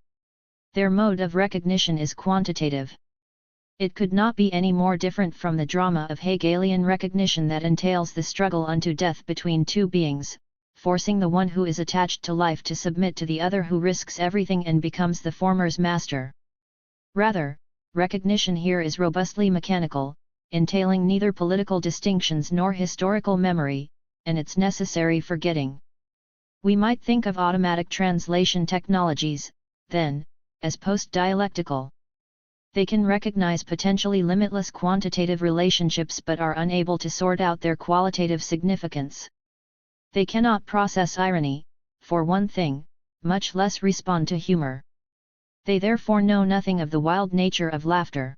Their mode of recognition is quantitative. It could not be any more different from the drama of Hegelian recognition that entails the struggle unto death between two beings, forcing the one who is attached to life to submit to the other who risks everything and becomes the former's master. Rather, recognition here is robustly mechanical, entailing neither political distinctions nor historical memory, and its necessary forgetting. We might think of automatic translation technologies, then, as post-dialectical. They can recognize potentially limitless quantitative relationships but are unable to sort out their qualitative significance. They cannot process irony, for one thing, much less respond to humor. They therefore know nothing of the wild nature of laughter.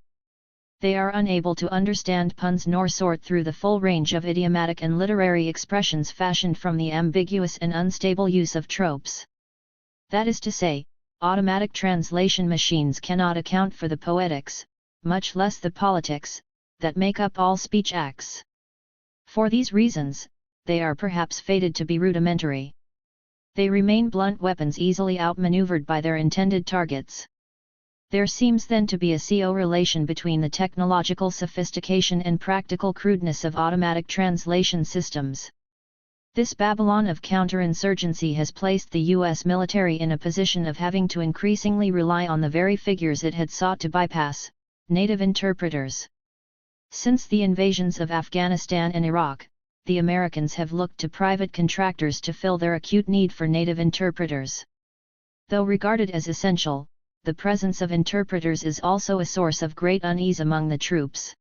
They are unable to understand puns nor sort through the full range of idiomatic and literary expressions fashioned from the ambiguous and unstable use of tropes. That is to say, automatic translation machines cannot account for the poetics, much less the politics, that make up all speech acts. For these reasons, they are perhaps fated to be rudimentary. They remain blunt weapons easily outmaneuvered by their intended targets. There seems then to be a CO relation between the technological sophistication and practical crudeness of automatic translation systems. This Babylon of counterinsurgency has placed the U.S. military in a position of having to increasingly rely on the very figures it had sought to bypass, native interpreters. Since the invasions of Afghanistan and Iraq, the Americans have looked to private contractors to fill their acute need for native interpreters. Though regarded as essential, the presence of interpreters is also a source of great unease among the troops.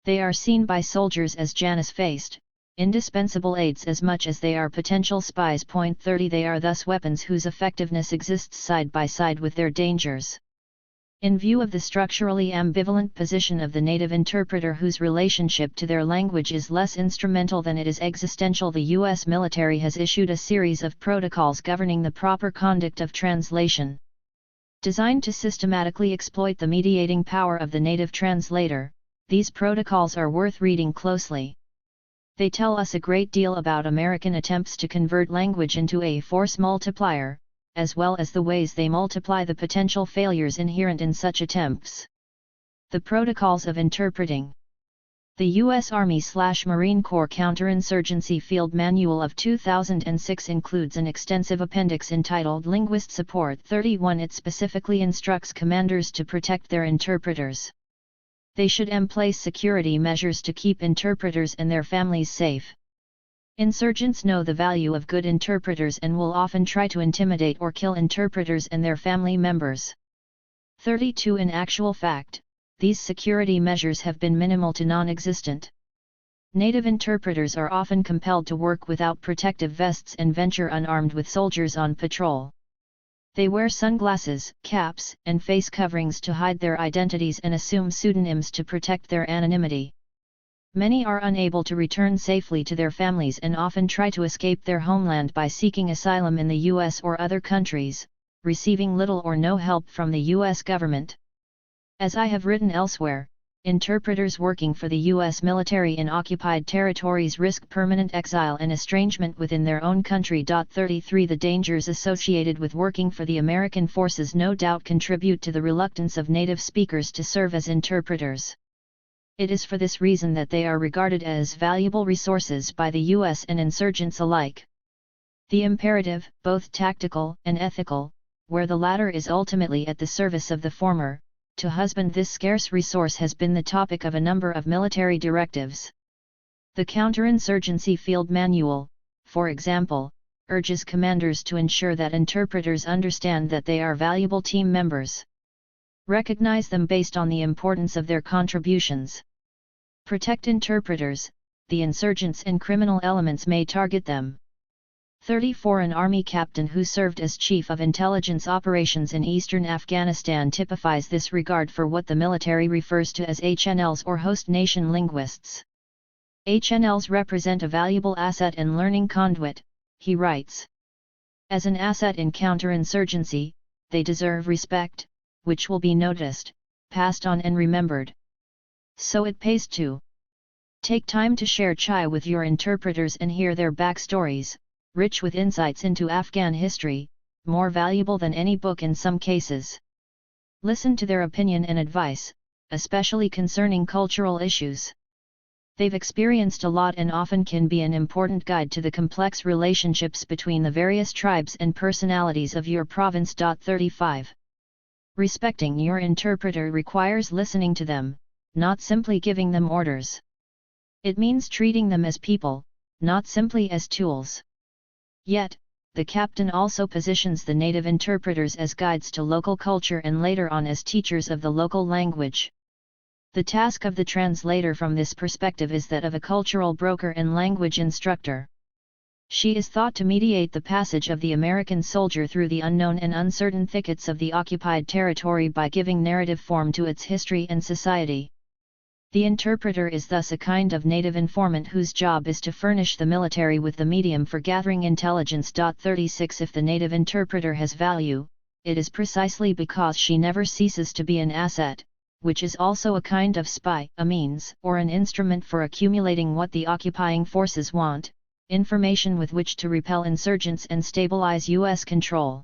They are seen by soldiers as Janus-faced, indispensable aids as much as they are potential spies. 30 They are thus weapons whose effectiveness exists side by side with their dangers. In view of the structurally ambivalent position of the native interpreter whose relationship to their language is less instrumental than it is existential, the U.S. military has issued a series of protocols governing the proper conduct of translation. Designed to systematically exploit the mediating power of the native translator, these protocols are worth reading closely. They tell us a great deal about American attempts to convert language into a force multiplier, as well as the ways they multiply the potential failures inherent in such attempts. The Protocols of Interpreting. The U.S. Army/Marine Corps Counterinsurgency Field Manual of 2006 includes an extensive appendix entitled Linguist Support 31. It specifically instructs commanders to protect their interpreters. They should place security measures to keep interpreters and their families safe. Insurgents know the value of good interpreters and will often try to intimidate or kill interpreters and their family members. 32. In actual fact, these security measures have been minimal to non-existent. Native interpreters are often compelled to work without protective vests and venture unarmed with soldiers on patrol. They wear sunglasses, caps, and face coverings to hide their identities and assume pseudonyms to protect their anonymity. Many are unable to return safely to their families and often try to escape their homeland by seeking asylum in the U.S. or other countries, receiving little or no help from the U.S. government. As I have written elsewhere, interpreters working for the U.S. military in occupied territories risk permanent exile and estrangement within their own country. 33. The dangers associated with working for the American forces no doubt contribute to the reluctance of native speakers to serve as interpreters. It is for this reason that they are regarded as valuable resources by the U.S. and insurgents alike. The imperative, both tactical and ethical, where the latter is ultimately at the service of the former, to husband this scarce resource has been the topic of a number of military directives. The Counterinsurgency Field Manual, for example, urges commanders to ensure that interpreters understand that they are valuable team members. Recognize them based on the importance of their contributions. Protect interpreters, the insurgents and criminal elements may target them. 34. An army captain who served as chief of intelligence operations in eastern Afghanistan typifies this regard for what the military refers to as HNLs or host nation linguists. HNLs represent a valuable asset and learning conduit, he writes. As an asset in counterinsurgency, they deserve respect, which will be noticed, passed on and remembered. So it pays to take time to share chai with your interpreters and hear their backstories, rich with insights into Afghan history, more valuable than any book in some cases. Listen to their opinion and advice, especially concerning cultural issues. They've experienced a lot and often can be an important guide to the complex relationships between the various tribes and personalities of your province. 35. Respecting your interpreter requires listening to them, not simply giving them orders. It means treating them as people, not simply as tools. Yet, the captain also positions the native interpreters as guides to local culture and later on as teachers of the local language. The task of the translator from this perspective is that of a cultural broker and language instructor. She is thought to mediate the passage of the American soldier through the unknown and uncertain thickets of the occupied territory by giving narrative form to its history and society. The interpreter is thus a kind of native informant whose job is to furnish the military with the medium for gathering intelligence. 36. If the native interpreter has value, it is precisely because she never ceases to be an asset, which is also a kind of spy, a means or an instrument for accumulating what the occupying forces want, information with which to repel insurgents and stabilize U.S. control.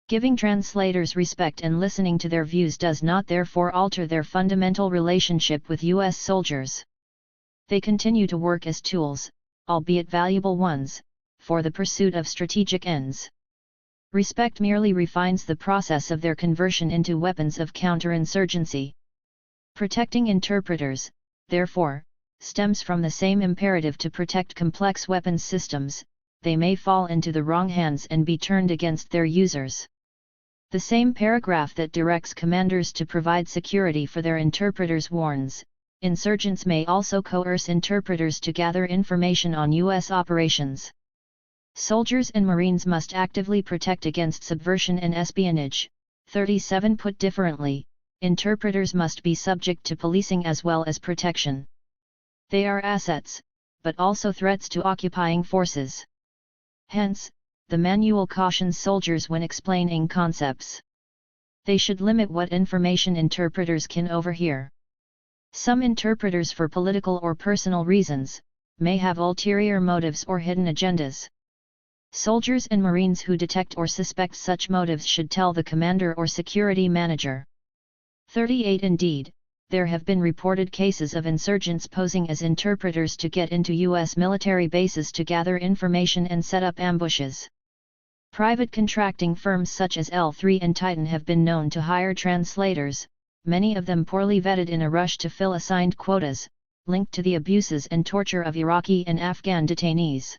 Giving translators respect and listening to their views does not therefore alter their fundamental relationship with U.S. soldiers. They continue to work as tools, albeit valuable ones, for the pursuit of strategic ends. Respect merely refines the process of their conversion into weapons of counterinsurgency. Protecting interpreters, therefore, stems from the same imperative to protect complex weapons systems. They may fall into the wrong hands and be turned against their users. The same paragraph that directs commanders to provide security for their interpreters warns, insurgents may also coerce interpreters to gather information on U.S. operations. Soldiers and Marines must actively protect against subversion and espionage. 37. Put differently, interpreters must be subject to policing as well as protection. They are assets, but also threats to occupying forces. Hence, the manual cautions soldiers when explaining concepts. They should limit what information interpreters can overhear. Some interpreters, for political or personal reasons, may have ulterior motives or hidden agendas. Soldiers and Marines who detect or suspect such motives should tell the commander or security manager. 38. Indeed, there have been reported cases of insurgents posing as interpreters to get into U.S. military bases to gather information and set up ambushes. Private contracting firms such as L3 and Titan have been known to hire translators, many of them poorly vetted in a rush to fill assigned quotas, linked to the abuses and torture of Iraqi and Afghan detainees.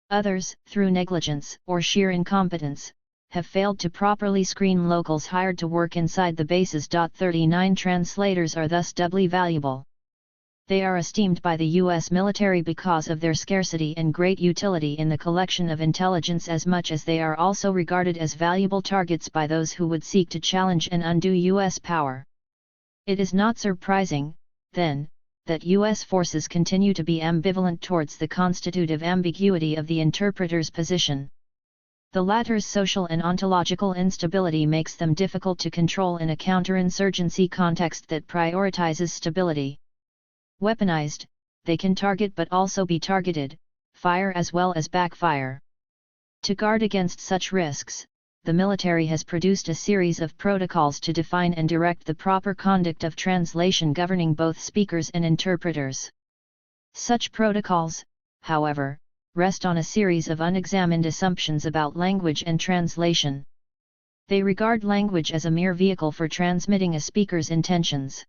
Others, through negligence or sheer incompetence, have failed to properly screen locals hired to work inside the bases. 39 translators are thus doubly valuable. They are esteemed by the U.S. military because of their scarcity and great utility in the collection of intelligence, as much as they are also regarded as valuable targets by those who would seek to challenge and undo U.S. power. It is not surprising, then, that U.S. forces continue to be ambivalent towards the constitutive ambiguity of the interpreter's position. The latter's social and ontological instability makes them difficult to control in a counterinsurgency context that prioritizes stability. Weaponized, they can target but also be targeted, fire as well as backfire. To guard against such risks, the military has produced a series of protocols to define and direct the proper conduct of translation governing both speakers and interpreters. Such protocols, however, rest on a series of unexamined assumptions about language and translation. They regard language as a mere vehicle for transmitting a speaker's intentions.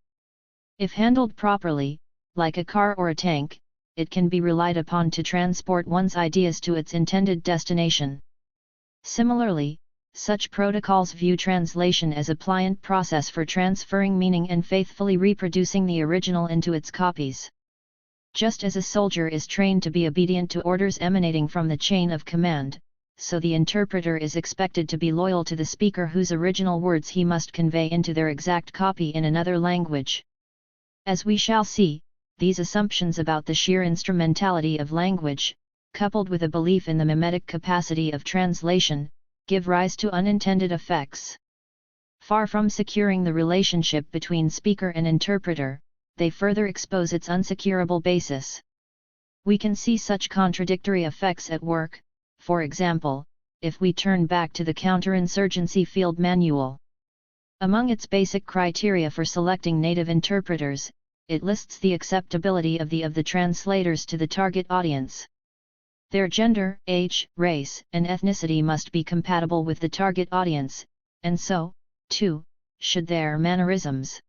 If handled properly, like a car or a tank, it can be relied upon to transport one's ideas to its intended destination. Similarly, such protocols view translation as a pliant process for transferring meaning and faithfully reproducing the original into its copies. Just as a soldier is trained to be obedient to orders emanating from the chain of command, so the interpreter is expected to be loyal to the speaker whose original words he must convey into their exact copy in another language. As we shall see, these assumptions about the sheer instrumentality of language, coupled with a belief in the mimetic capacity of translation, give rise to unintended effects. Far from securing the relationship between speaker and interpreter, they further expose its unsecurable basis. We can see such contradictory effects at work, for example, if we turn back to the counterinsurgency field manual. Among its basic criteria for selecting native interpreters, it lists the acceptability of the translators to the target audience. Their gender, age, race, and ethnicity must be compatible with the target audience, and so, too, should their mannerisms.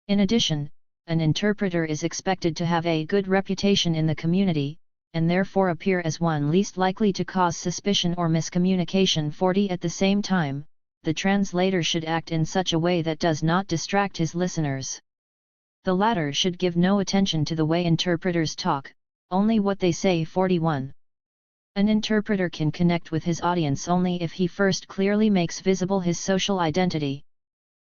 In addition, an interpreter is expected to have a good reputation in the community, and therefore appear as one least likely to cause suspicion or miscommunication. 40 At the same time, the translator should act in such a way that does not distract his listeners. The latter should give no attention to the way interpreters talk, only what they say. 41. An interpreter can connect with his audience only if he first clearly makes visible his social identity.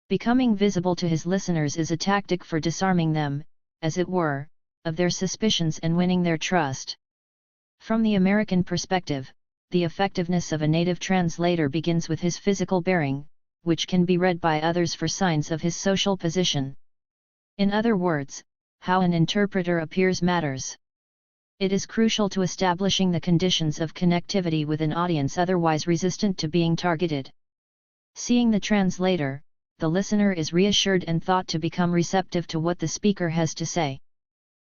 Becoming visible to his listeners is a tactic for disarming them, as it were, of their suspicions and winning their trust. From the American perspective, the effectiveness of a native translator begins with his physical bearing, which can be read by others for signs of his social position. In other words, how an interpreter appears matters. It is crucial to establishing the conditions of connectivity with an audience otherwise resistant to being targeted. Seeing the translator, the listener is reassured and thought to become receptive to what the speaker has to say.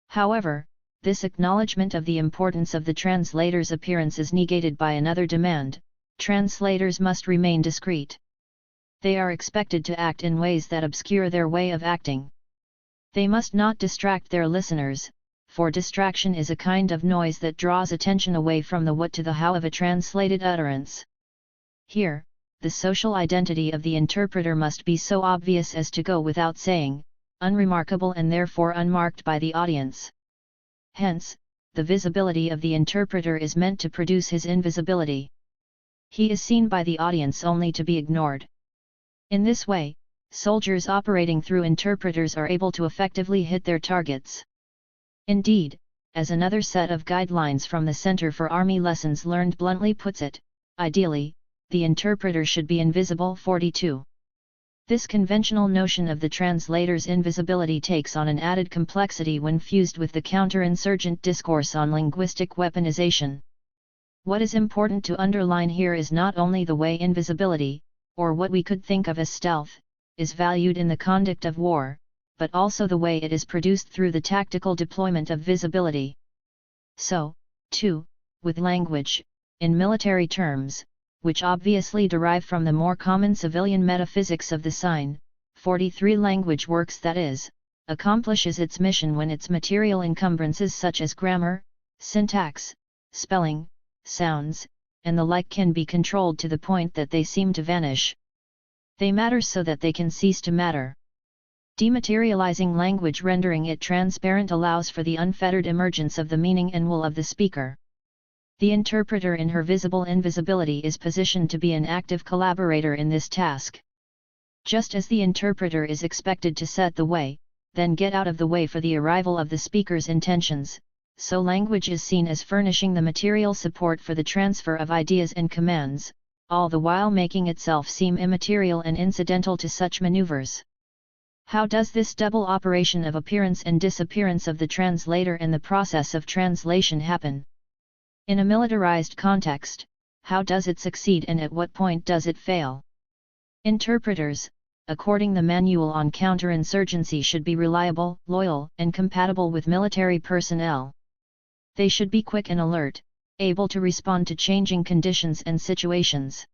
However, this acknowledgement of the importance of the translator's appearance is negated by another demand: translators must remain discreet. They are expected to act in ways that obscure their way of acting. They must not distract their listeners, for distraction is a kind of noise that draws attention away from the what to the how of a translated utterance. Here, the social identity of the interpreter must be so obvious as to go without saying, unremarkable and therefore unmarked by the audience. Hence, the visibility of the interpreter is meant to produce his invisibility. He is seen by the audience only to be ignored. In this way, soldiers operating through interpreters are able to effectively hit their targets. Indeed, as another set of guidelines from the Center for Army Lessons Learned bluntly puts it, ideally, the interpreter should be invisible. 42. This conventional notion of the translator's invisibility takes on an added complexity when fused with the counterinsurgent discourse on linguistic weaponization. What is important to underline here is not only the way invisibility, or what we could think of as stealth, is valued in the conduct of war, but also the way it is produced through the tactical deployment of visibility. So, too, with language, in military terms, which obviously derive from the more common civilian metaphysics of the sign, 43 language works, that is, accomplishes its mission when its material encumbrances such as grammar, syntax, spelling, sounds, and the like can be controlled to the point that they seem to vanish. They matter so that they can cease to matter. Dematerializing language, rendering it transparent, allows for the unfettered emergence of the meaning and will of the speaker. The interpreter in her visible invisibility is positioned to be an active collaborator in this task. Just as the interpreter is expected to set the way, then get out of the way for the arrival of the speaker's intentions, so language is seen as furnishing the material support for the transfer of ideas and commands, all the while making itself seem immaterial and incidental to such maneuvers. How does this double operation of appearance and disappearance of the translator and the process of translation happen? In a militarized context, how does it succeed and at what point does it fail? Interpreters, according the Manual on Counterinsurgency, should be reliable, loyal, and compatible with military personnel. They should be quick and alert, able to respond to changing conditions and situations.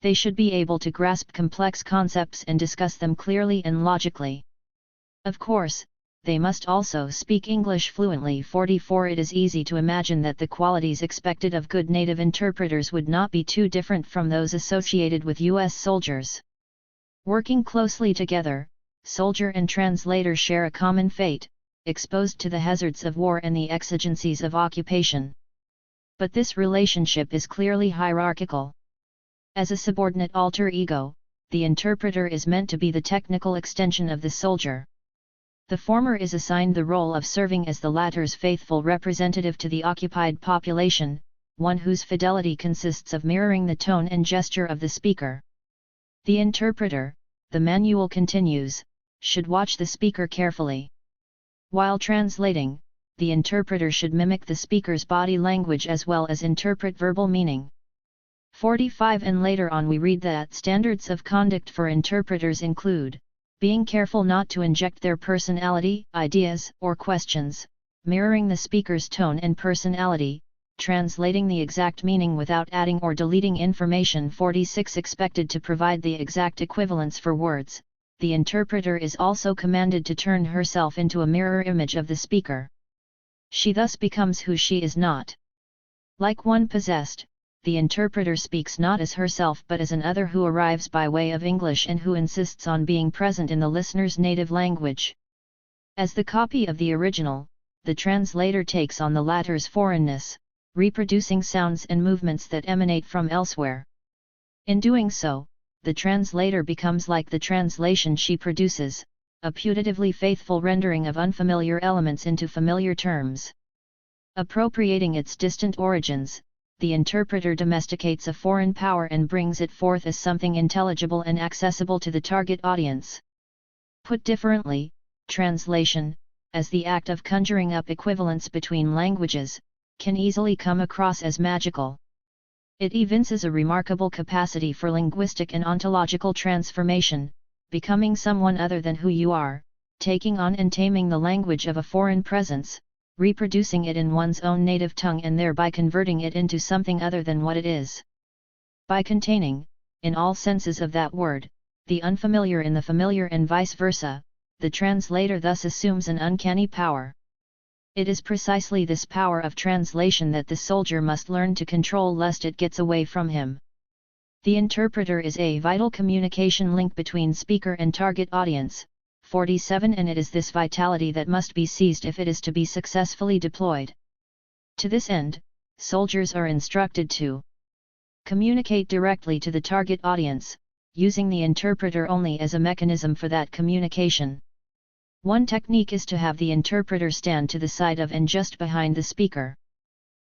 They should be able to grasp complex concepts and discuss them clearly and logically. Of course, they must also speak English fluently. 44 It is easy to imagine that the qualities expected of good native interpreters would not be too different from those associated with U.S. soldiers. Working closely together, soldier and translator share a common fate, exposed to the hazards of war and the exigencies of occupation. But this relationship is clearly hierarchical. As a subordinate alter ego, the interpreter is meant to be the technical extension of the soldier. The former is assigned the role of serving as the latter's faithful representative to the occupied population, one whose fidelity consists of mirroring the tone and gesture of the speaker. The interpreter, the manual continues, should watch the speaker carefully. While translating, the interpreter should mimic the speaker's body language as well as interpret verbal meaning. 45 And later on we read that standards of conduct for interpreters include being careful not to inject their personality, ideas, or questions, mirroring the speaker's tone and personality, translating the exact meaning without adding or deleting information. 46 Expected to provide the exact equivalence for words, the interpreter is also commanded to turn herself into a mirror image of the speaker. She thus becomes who she is not. Like one possessed, the interpreter speaks not as herself but as an other who arrives by way of English and who insists on being present in the listener's native language. As the copy of the original, the translator takes on the latter's foreignness, reproducing sounds and movements that emanate from elsewhere. In doing so, the translator becomes like the translation she produces, a putatively faithful rendering of unfamiliar elements into familiar terms. Appropriating its distant origins, the interpreter domesticates a foreign power and brings it forth as something intelligible and accessible to the target audience. Put differently, translation, as the act of conjuring up equivalence between languages, can easily come across as magical. It evinces a remarkable capacity for linguistic and ontological transformation, becoming someone other than who you are, taking on and taming the language of a foreign presence, reproducing it in one's own native tongue and thereby converting it into something other than what it is. By containing, in all senses of that word, the unfamiliar in the familiar and vice versa, the translator thus assumes an uncanny power. It is precisely this power of translation that the soldier must learn to control lest it gets away from him. The interpreter is a vital communication link between speaker and target audience. 47 And it is this vitality that must be seized if it is to be successfully deployed. To this end, soldiers are instructed to communicate directly to the target audience, using the interpreter only as a mechanism for that communication. One technique is to have the interpreter stand to the side of and just behind the speaker.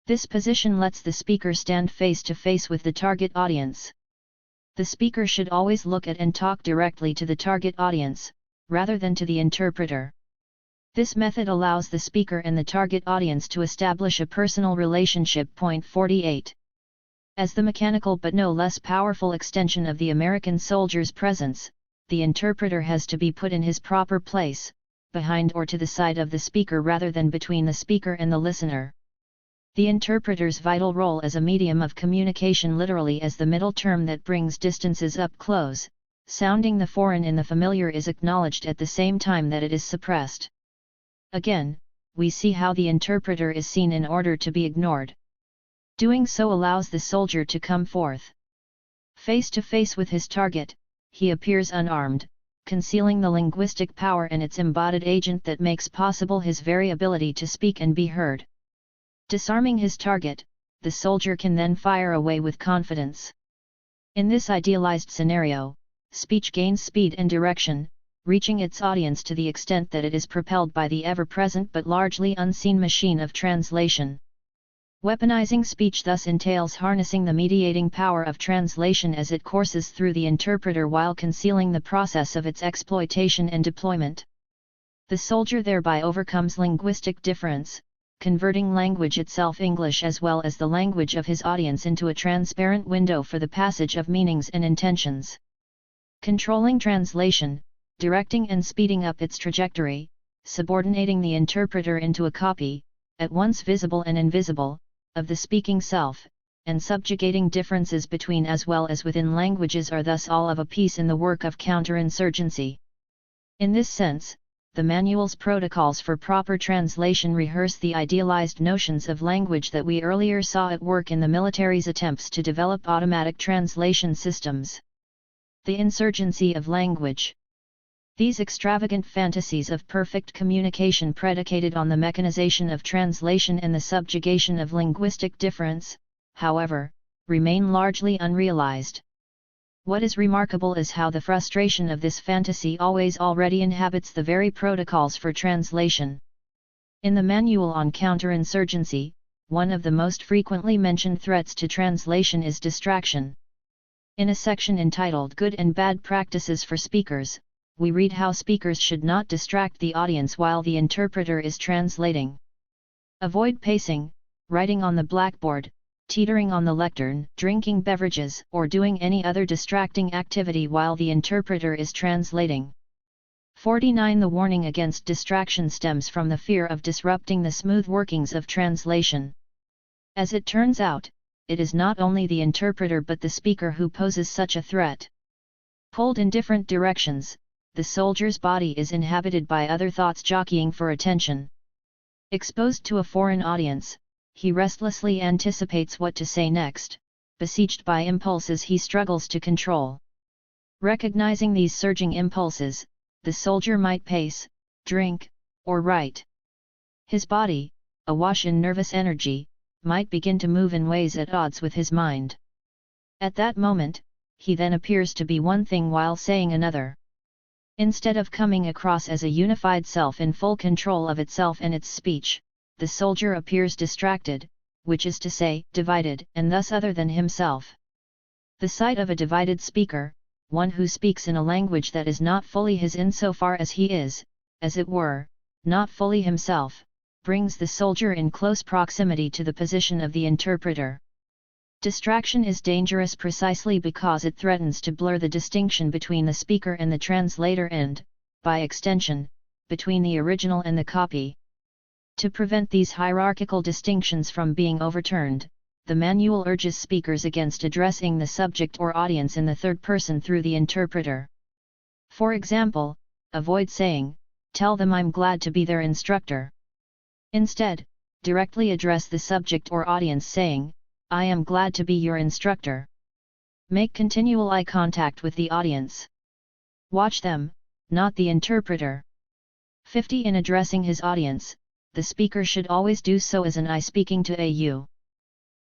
This position lets the speaker stand face to face with the target audience. The speaker should always look at and talk directly to the target audience, rather than to the interpreter. This method allows the speaker and the target audience to establish a personal relationship. 48. As the mechanical but no less powerful extension of the American soldier's presence, the interpreter has to be put in his proper place, behind or to the side of the speaker rather than between the speaker and the listener. The interpreter's vital role as a medium of communication literally as the middle term that brings distances up close, sounding the foreign in the familiar is acknowledged at the same time that it is suppressed. Again, we see how the interpreter is seen in order to be ignored. Doing so allows the soldier to come forth. Face to face with his target, he appears unarmed, concealing the linguistic power and its embodied agent that makes possible his very ability to speak and be heard. Disarming his target, the soldier can then fire away with confidence. In this idealized scenario, speech gains speed and direction, reaching its audience to the extent that it is propelled by the ever-present but largely unseen machine of translation. Weaponizing speech thus entails harnessing the mediating power of translation as it courses through the interpreter while concealing the process of its exploitation and deployment. The soldier thereby overcomes linguistic difference, converting language itself English as well as the language of his audience into a transparent window for the passage of meanings and intentions. Controlling translation, directing and speeding up its trajectory, subordinating the interpreter into a copy, at once visible and invisible, of the speaking self, and subjugating differences between as well as within languages are thus all of a piece in the work of counterinsurgency. In this sense, the manual's protocols for proper translation rehearse the idealized notions of language that we earlier saw at work in the military's attempts to develop automatic translation systems. The insurgency of language. These extravagant fantasies of perfect communication predicated on the mechanization of translation and the subjugation of linguistic difference, however, remain largely unrealized. What is remarkable is how the frustration of this fantasy already inhabits the very protocols for translation. In the Manual on Counterinsurgency, one of the most frequently mentioned threats to translation is distraction. In a section entitled Good and Bad Practices for Speakers, we read how speakers should not distract the audience while the interpreter is translating. Avoid pacing, writing on the blackboard, teetering on the lectern, drinking beverages, or doing any other distracting activity while the interpreter is translating. 49. The warning against distraction stems from the fear of disrupting the smooth workings of translation. As it turns out, it is not only the interpreter but the speaker who poses such a threat. Pulled in different directions, the soldier's body is inhabited by other thoughts jockeying for attention. Exposed to a foreign audience, he restlessly anticipates what to say next, besieged by impulses he struggles to control. Recognizing these surging impulses, the soldier might pace, drink, or write. His body, awash in nervous energy, might begin to move in ways at odds with his mind. At that moment, he then appears to be one thing while saying another. Instead of coming across as a unified self in full control of itself and its speech, the soldier appears distracted, which is to say, divided, and thus other than himself. The sight of a divided speaker, one who speaks in a language that is not fully his insofar as he is, as it were, not fully himself, brings the soldier in close proximity to the position of the interpreter. Distraction is dangerous precisely because it threatens to blur the distinction between the speaker and the translator and, by extension, between the original and the copy. To prevent these hierarchical distinctions from being overturned, the manual urges speakers against addressing the subject or audience in the third person through the interpreter. For example, avoid saying, "Tell them I'm glad to be their instructor." Instead, directly address the subject or audience saying, "I am glad to be your instructor." Make continual eye contact with the audience. Watch them, not the interpreter. 50. In addressing his audience, the speaker should always do so as an I speaking to a you.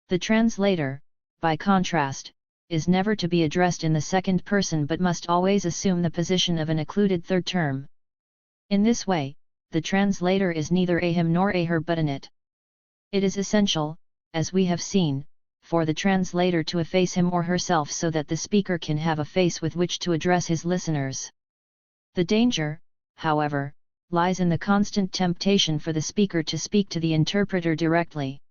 The translator, by contrast, is never to be addressed in the second person but must always assume the position of an occluded third term. In this way, the translator is neither a him nor a her but an it. It is essential, as we have seen, for the translator to efface him or herself so that the speaker can have a face with which to address his listeners. The danger, however, lies in the constant temptation for the speaker to speak to the interpreter directly.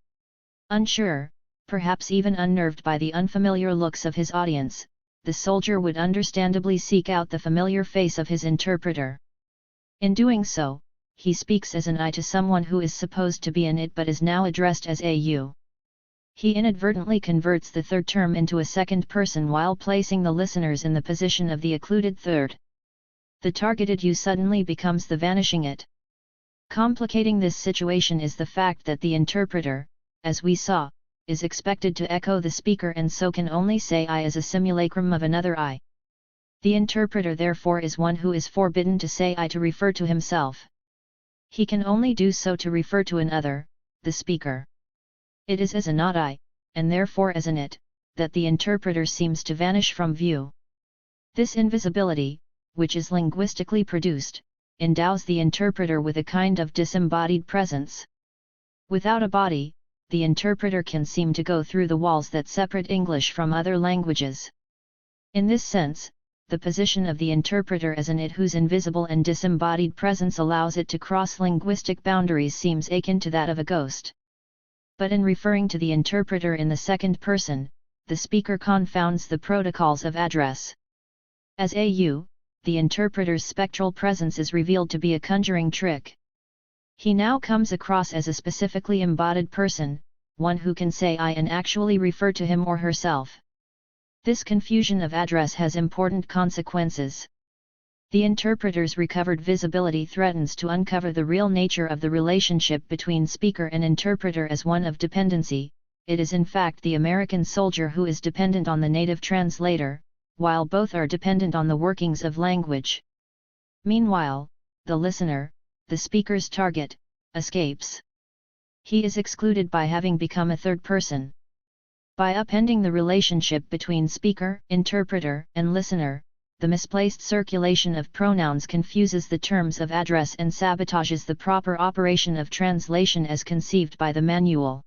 Unsure, perhaps even unnerved by the unfamiliar looks of his audience, the soldier would understandably seek out the familiar face of his interpreter. In doing so, he speaks as an I to someone who is supposed to be an it but is now addressed as a you. He inadvertently converts the third term into a second person while placing the listeners in the position of the occluded third. The targeted you suddenly becomes the vanishing it. Complicating this situation is the fact that the interpreter, as we saw, is expected to echo the speaker and so can only say I as a simulacrum of another I. The interpreter therefore is one who is forbidden to say I to refer to himself. He can only do so to refer to another, the speaker. It is as a not I, and therefore as an it, that the interpreter seems to vanish from view. This invisibility, which is linguistically produced, endows the interpreter with a kind of disembodied presence. Without a body, the interpreter can seem to go through the walls that separate English from other languages. In this sense, the position of the interpreter as an it whose invisible and disembodied presence allows it to cross linguistic boundaries seems akin to that of a ghost. But in referring to the interpreter in the second person, the speaker confounds the protocols of address. As a you, the interpreter's spectral presence is revealed to be a conjuring trick. He now comes across as a specifically embodied person, one who can say I and actually refer to him or herself. This confusion of address has important consequences. The interpreter's recovered visibility threatens to uncover the real nature of the relationship between speaker and interpreter as one of dependency. It is in fact the American soldier who is dependent on the native translator, while both are dependent on the workings of language. Meanwhile, the listener, the speaker's target, escapes. He is excluded by having become a third person. By upending the relationship between speaker, interpreter, and listener, the misplaced circulation of pronouns confuses the terms of address and sabotages the proper operation of translation as conceived by the manual.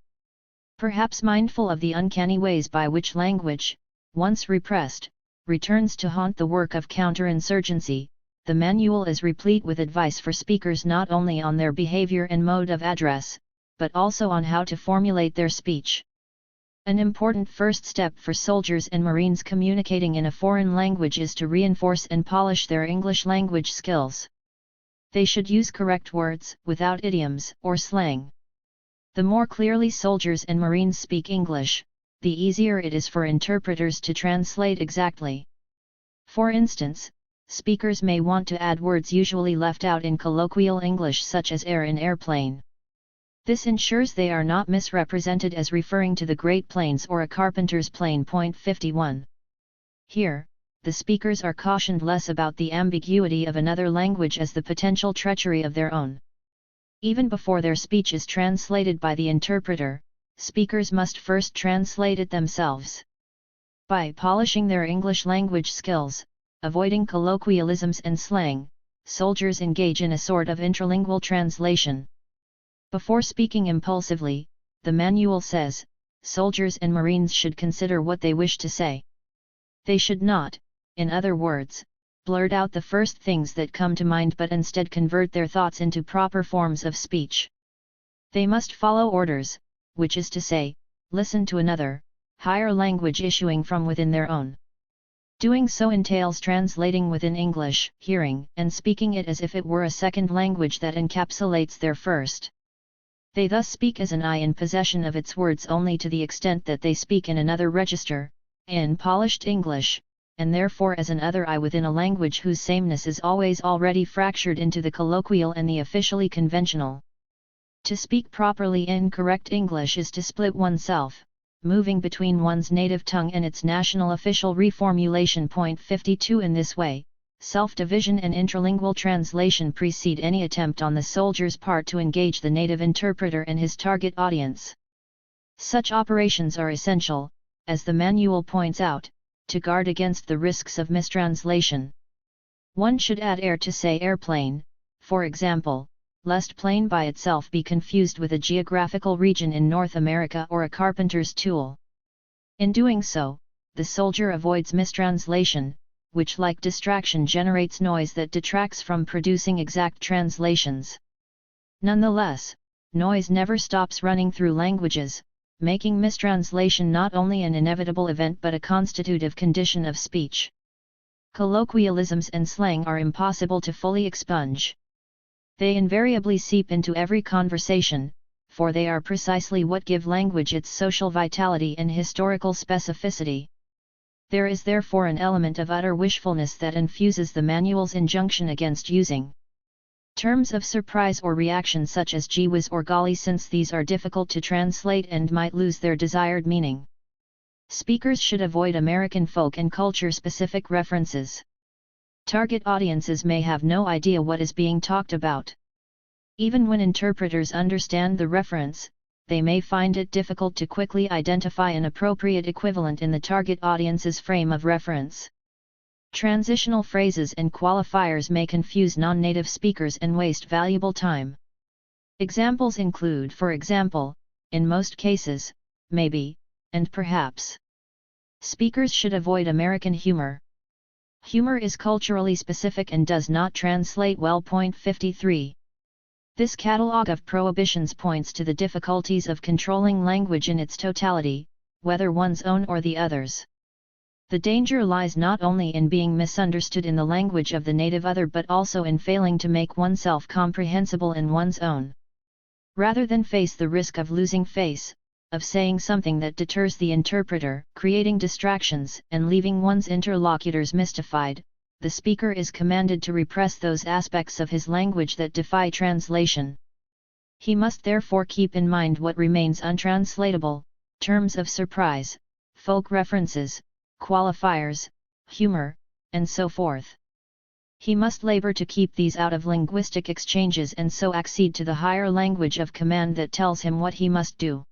Perhaps mindful of the uncanny ways by which language, once repressed, returns to haunt the work of counterinsurgency, the manual is replete with advice for speakers not only on their behavior and mode of address, but also on how to formulate their speech. An important first step for soldiers and Marines communicating in a foreign language is to reinforce and polish their English language skills. They should use correct words, without idioms or slang. The more clearly soldiers and Marines speak English, the easier it is for interpreters to translate exactly. For instance, speakers may want to add words usually left out in colloquial English such as air in airplane. This ensures they are not misrepresented as referring to the Great Plains or a carpenter's plane. 51. Here, the speakers are cautioned less about the ambiguity of another language as the potential treachery of their own. Even before their speech is translated by the interpreter, speakers must first translate it themselves. By polishing their English language skills, avoiding colloquialisms and slang, soldiers engage in a sort of intralingual translation. Before speaking impulsively, the manual says, soldiers and Marines should consider what they wish to say. They should not, in other words, blurt out the first things that come to mind but instead convert their thoughts into proper forms of speech. They must follow orders, which is to say, listen to another, higher language issuing from within their own. Doing so entails translating within English, hearing and speaking it as if it were a second language that encapsulates their first. They thus speak as an I in possession of its words only to the extent that they speak in another register, in polished English, and therefore as an other I within a language whose sameness is always already fractured into the colloquial and the officially conventional. To speak properly in correct English is to split oneself, moving between one's native tongue and its national official reformulation. 52. In this way, self-division and intralingual translation precede any attempt on the soldier's part to engage the native interpreter and his target audience. Such operations are essential, as the manual points out, to guard against the risks of mistranslation. One should add air to say airplane, for example, lest plane by itself be confused with a geographical region in North America or a carpenter's tool. In doing so, the soldier avoids mistranslation, which like distraction generates noise that detracts from producing exact translations. Nonetheless, noise never stops running through languages, making mistranslation not only an inevitable event but a constitutive condition of speech. Colloquialisms and slang are impossible to fully expunge. They invariably seep into every conversation, for they are precisely what give language its social vitality and historical specificity. There is therefore an element of utter wishfulness that infuses the manual's injunction against using terms of surprise or reaction such as gee whiz or golly, since these are difficult to translate and might lose their desired meaning. Speakers should avoid American folk and culture-specific references. Target audiences may have no idea what is being talked about. Even when interpreters understand the reference, they may find it difficult to quickly identify an appropriate equivalent in the target audience's frame of reference. Transitional phrases and qualifiers may confuse non-native speakers and waste valuable time. Examples include, for example, in most cases, maybe, and perhaps. Speakers should avoid American humor. Humor is culturally specific and does not translate well. Point 53. This catalogue of prohibitions points to the difficulties of controlling language in its totality, whether one's own or the others. The danger lies not only in being misunderstood in the language of the native other but also in failing to make oneself comprehensible in one's own. Rather than face the risk of losing face, of saying something that deters the interpreter, creating distractions, and leaving one's interlocutors mystified, the speaker is commanded to repress those aspects of his language that defy translation. He must therefore keep in mind what remains untranslatable: terms of surprise, folk references, qualifiers, humor, and so forth. He must labor to keep these out of linguistic exchanges and so accede to the higher language of command that tells him what he must do.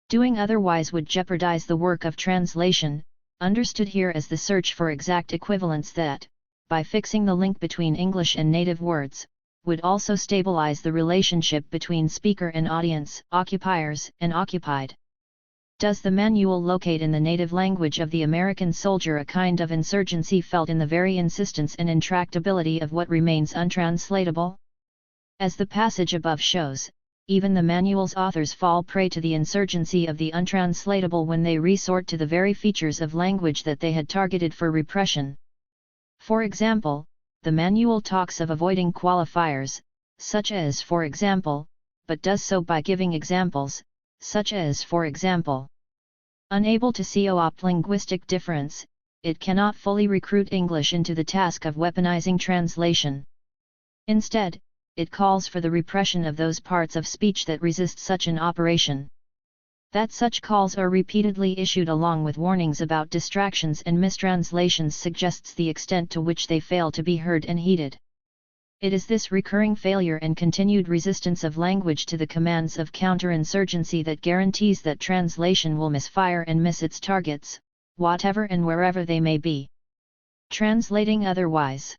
Doing otherwise would jeopardize the work of translation, understood here as the search for exact equivalents that, by fixing the link between English and native words, would also stabilize the relationship between speaker and audience, occupiers and occupied. Does the manual locate in the native language of the American soldier a kind of insurgency felt in the very insistence and intractability of what remains untranslatable? As the passage above shows, even the manual's authors fall prey to the insurgency of the untranslatable when they resort to the very features of language that they had targeted for repression. For example, the manual talks of avoiding qualifiers, such as for example, but does so by giving examples, such as for example. Unable to co-opt linguistic difference, it cannot fully recruit English into the task of weaponizing translation. Instead, it calls for the repression of those parts of speech that resist such an operation. That such calls are repeatedly issued along with warnings about distractions and mistranslations suggests the extent to which they fail to be heard and heeded. It is this recurring failure and continued resistance of language to the commands of counterinsurgency that guarantees that translation will misfire and miss its targets, whatever and wherever they may be. Translating otherwise.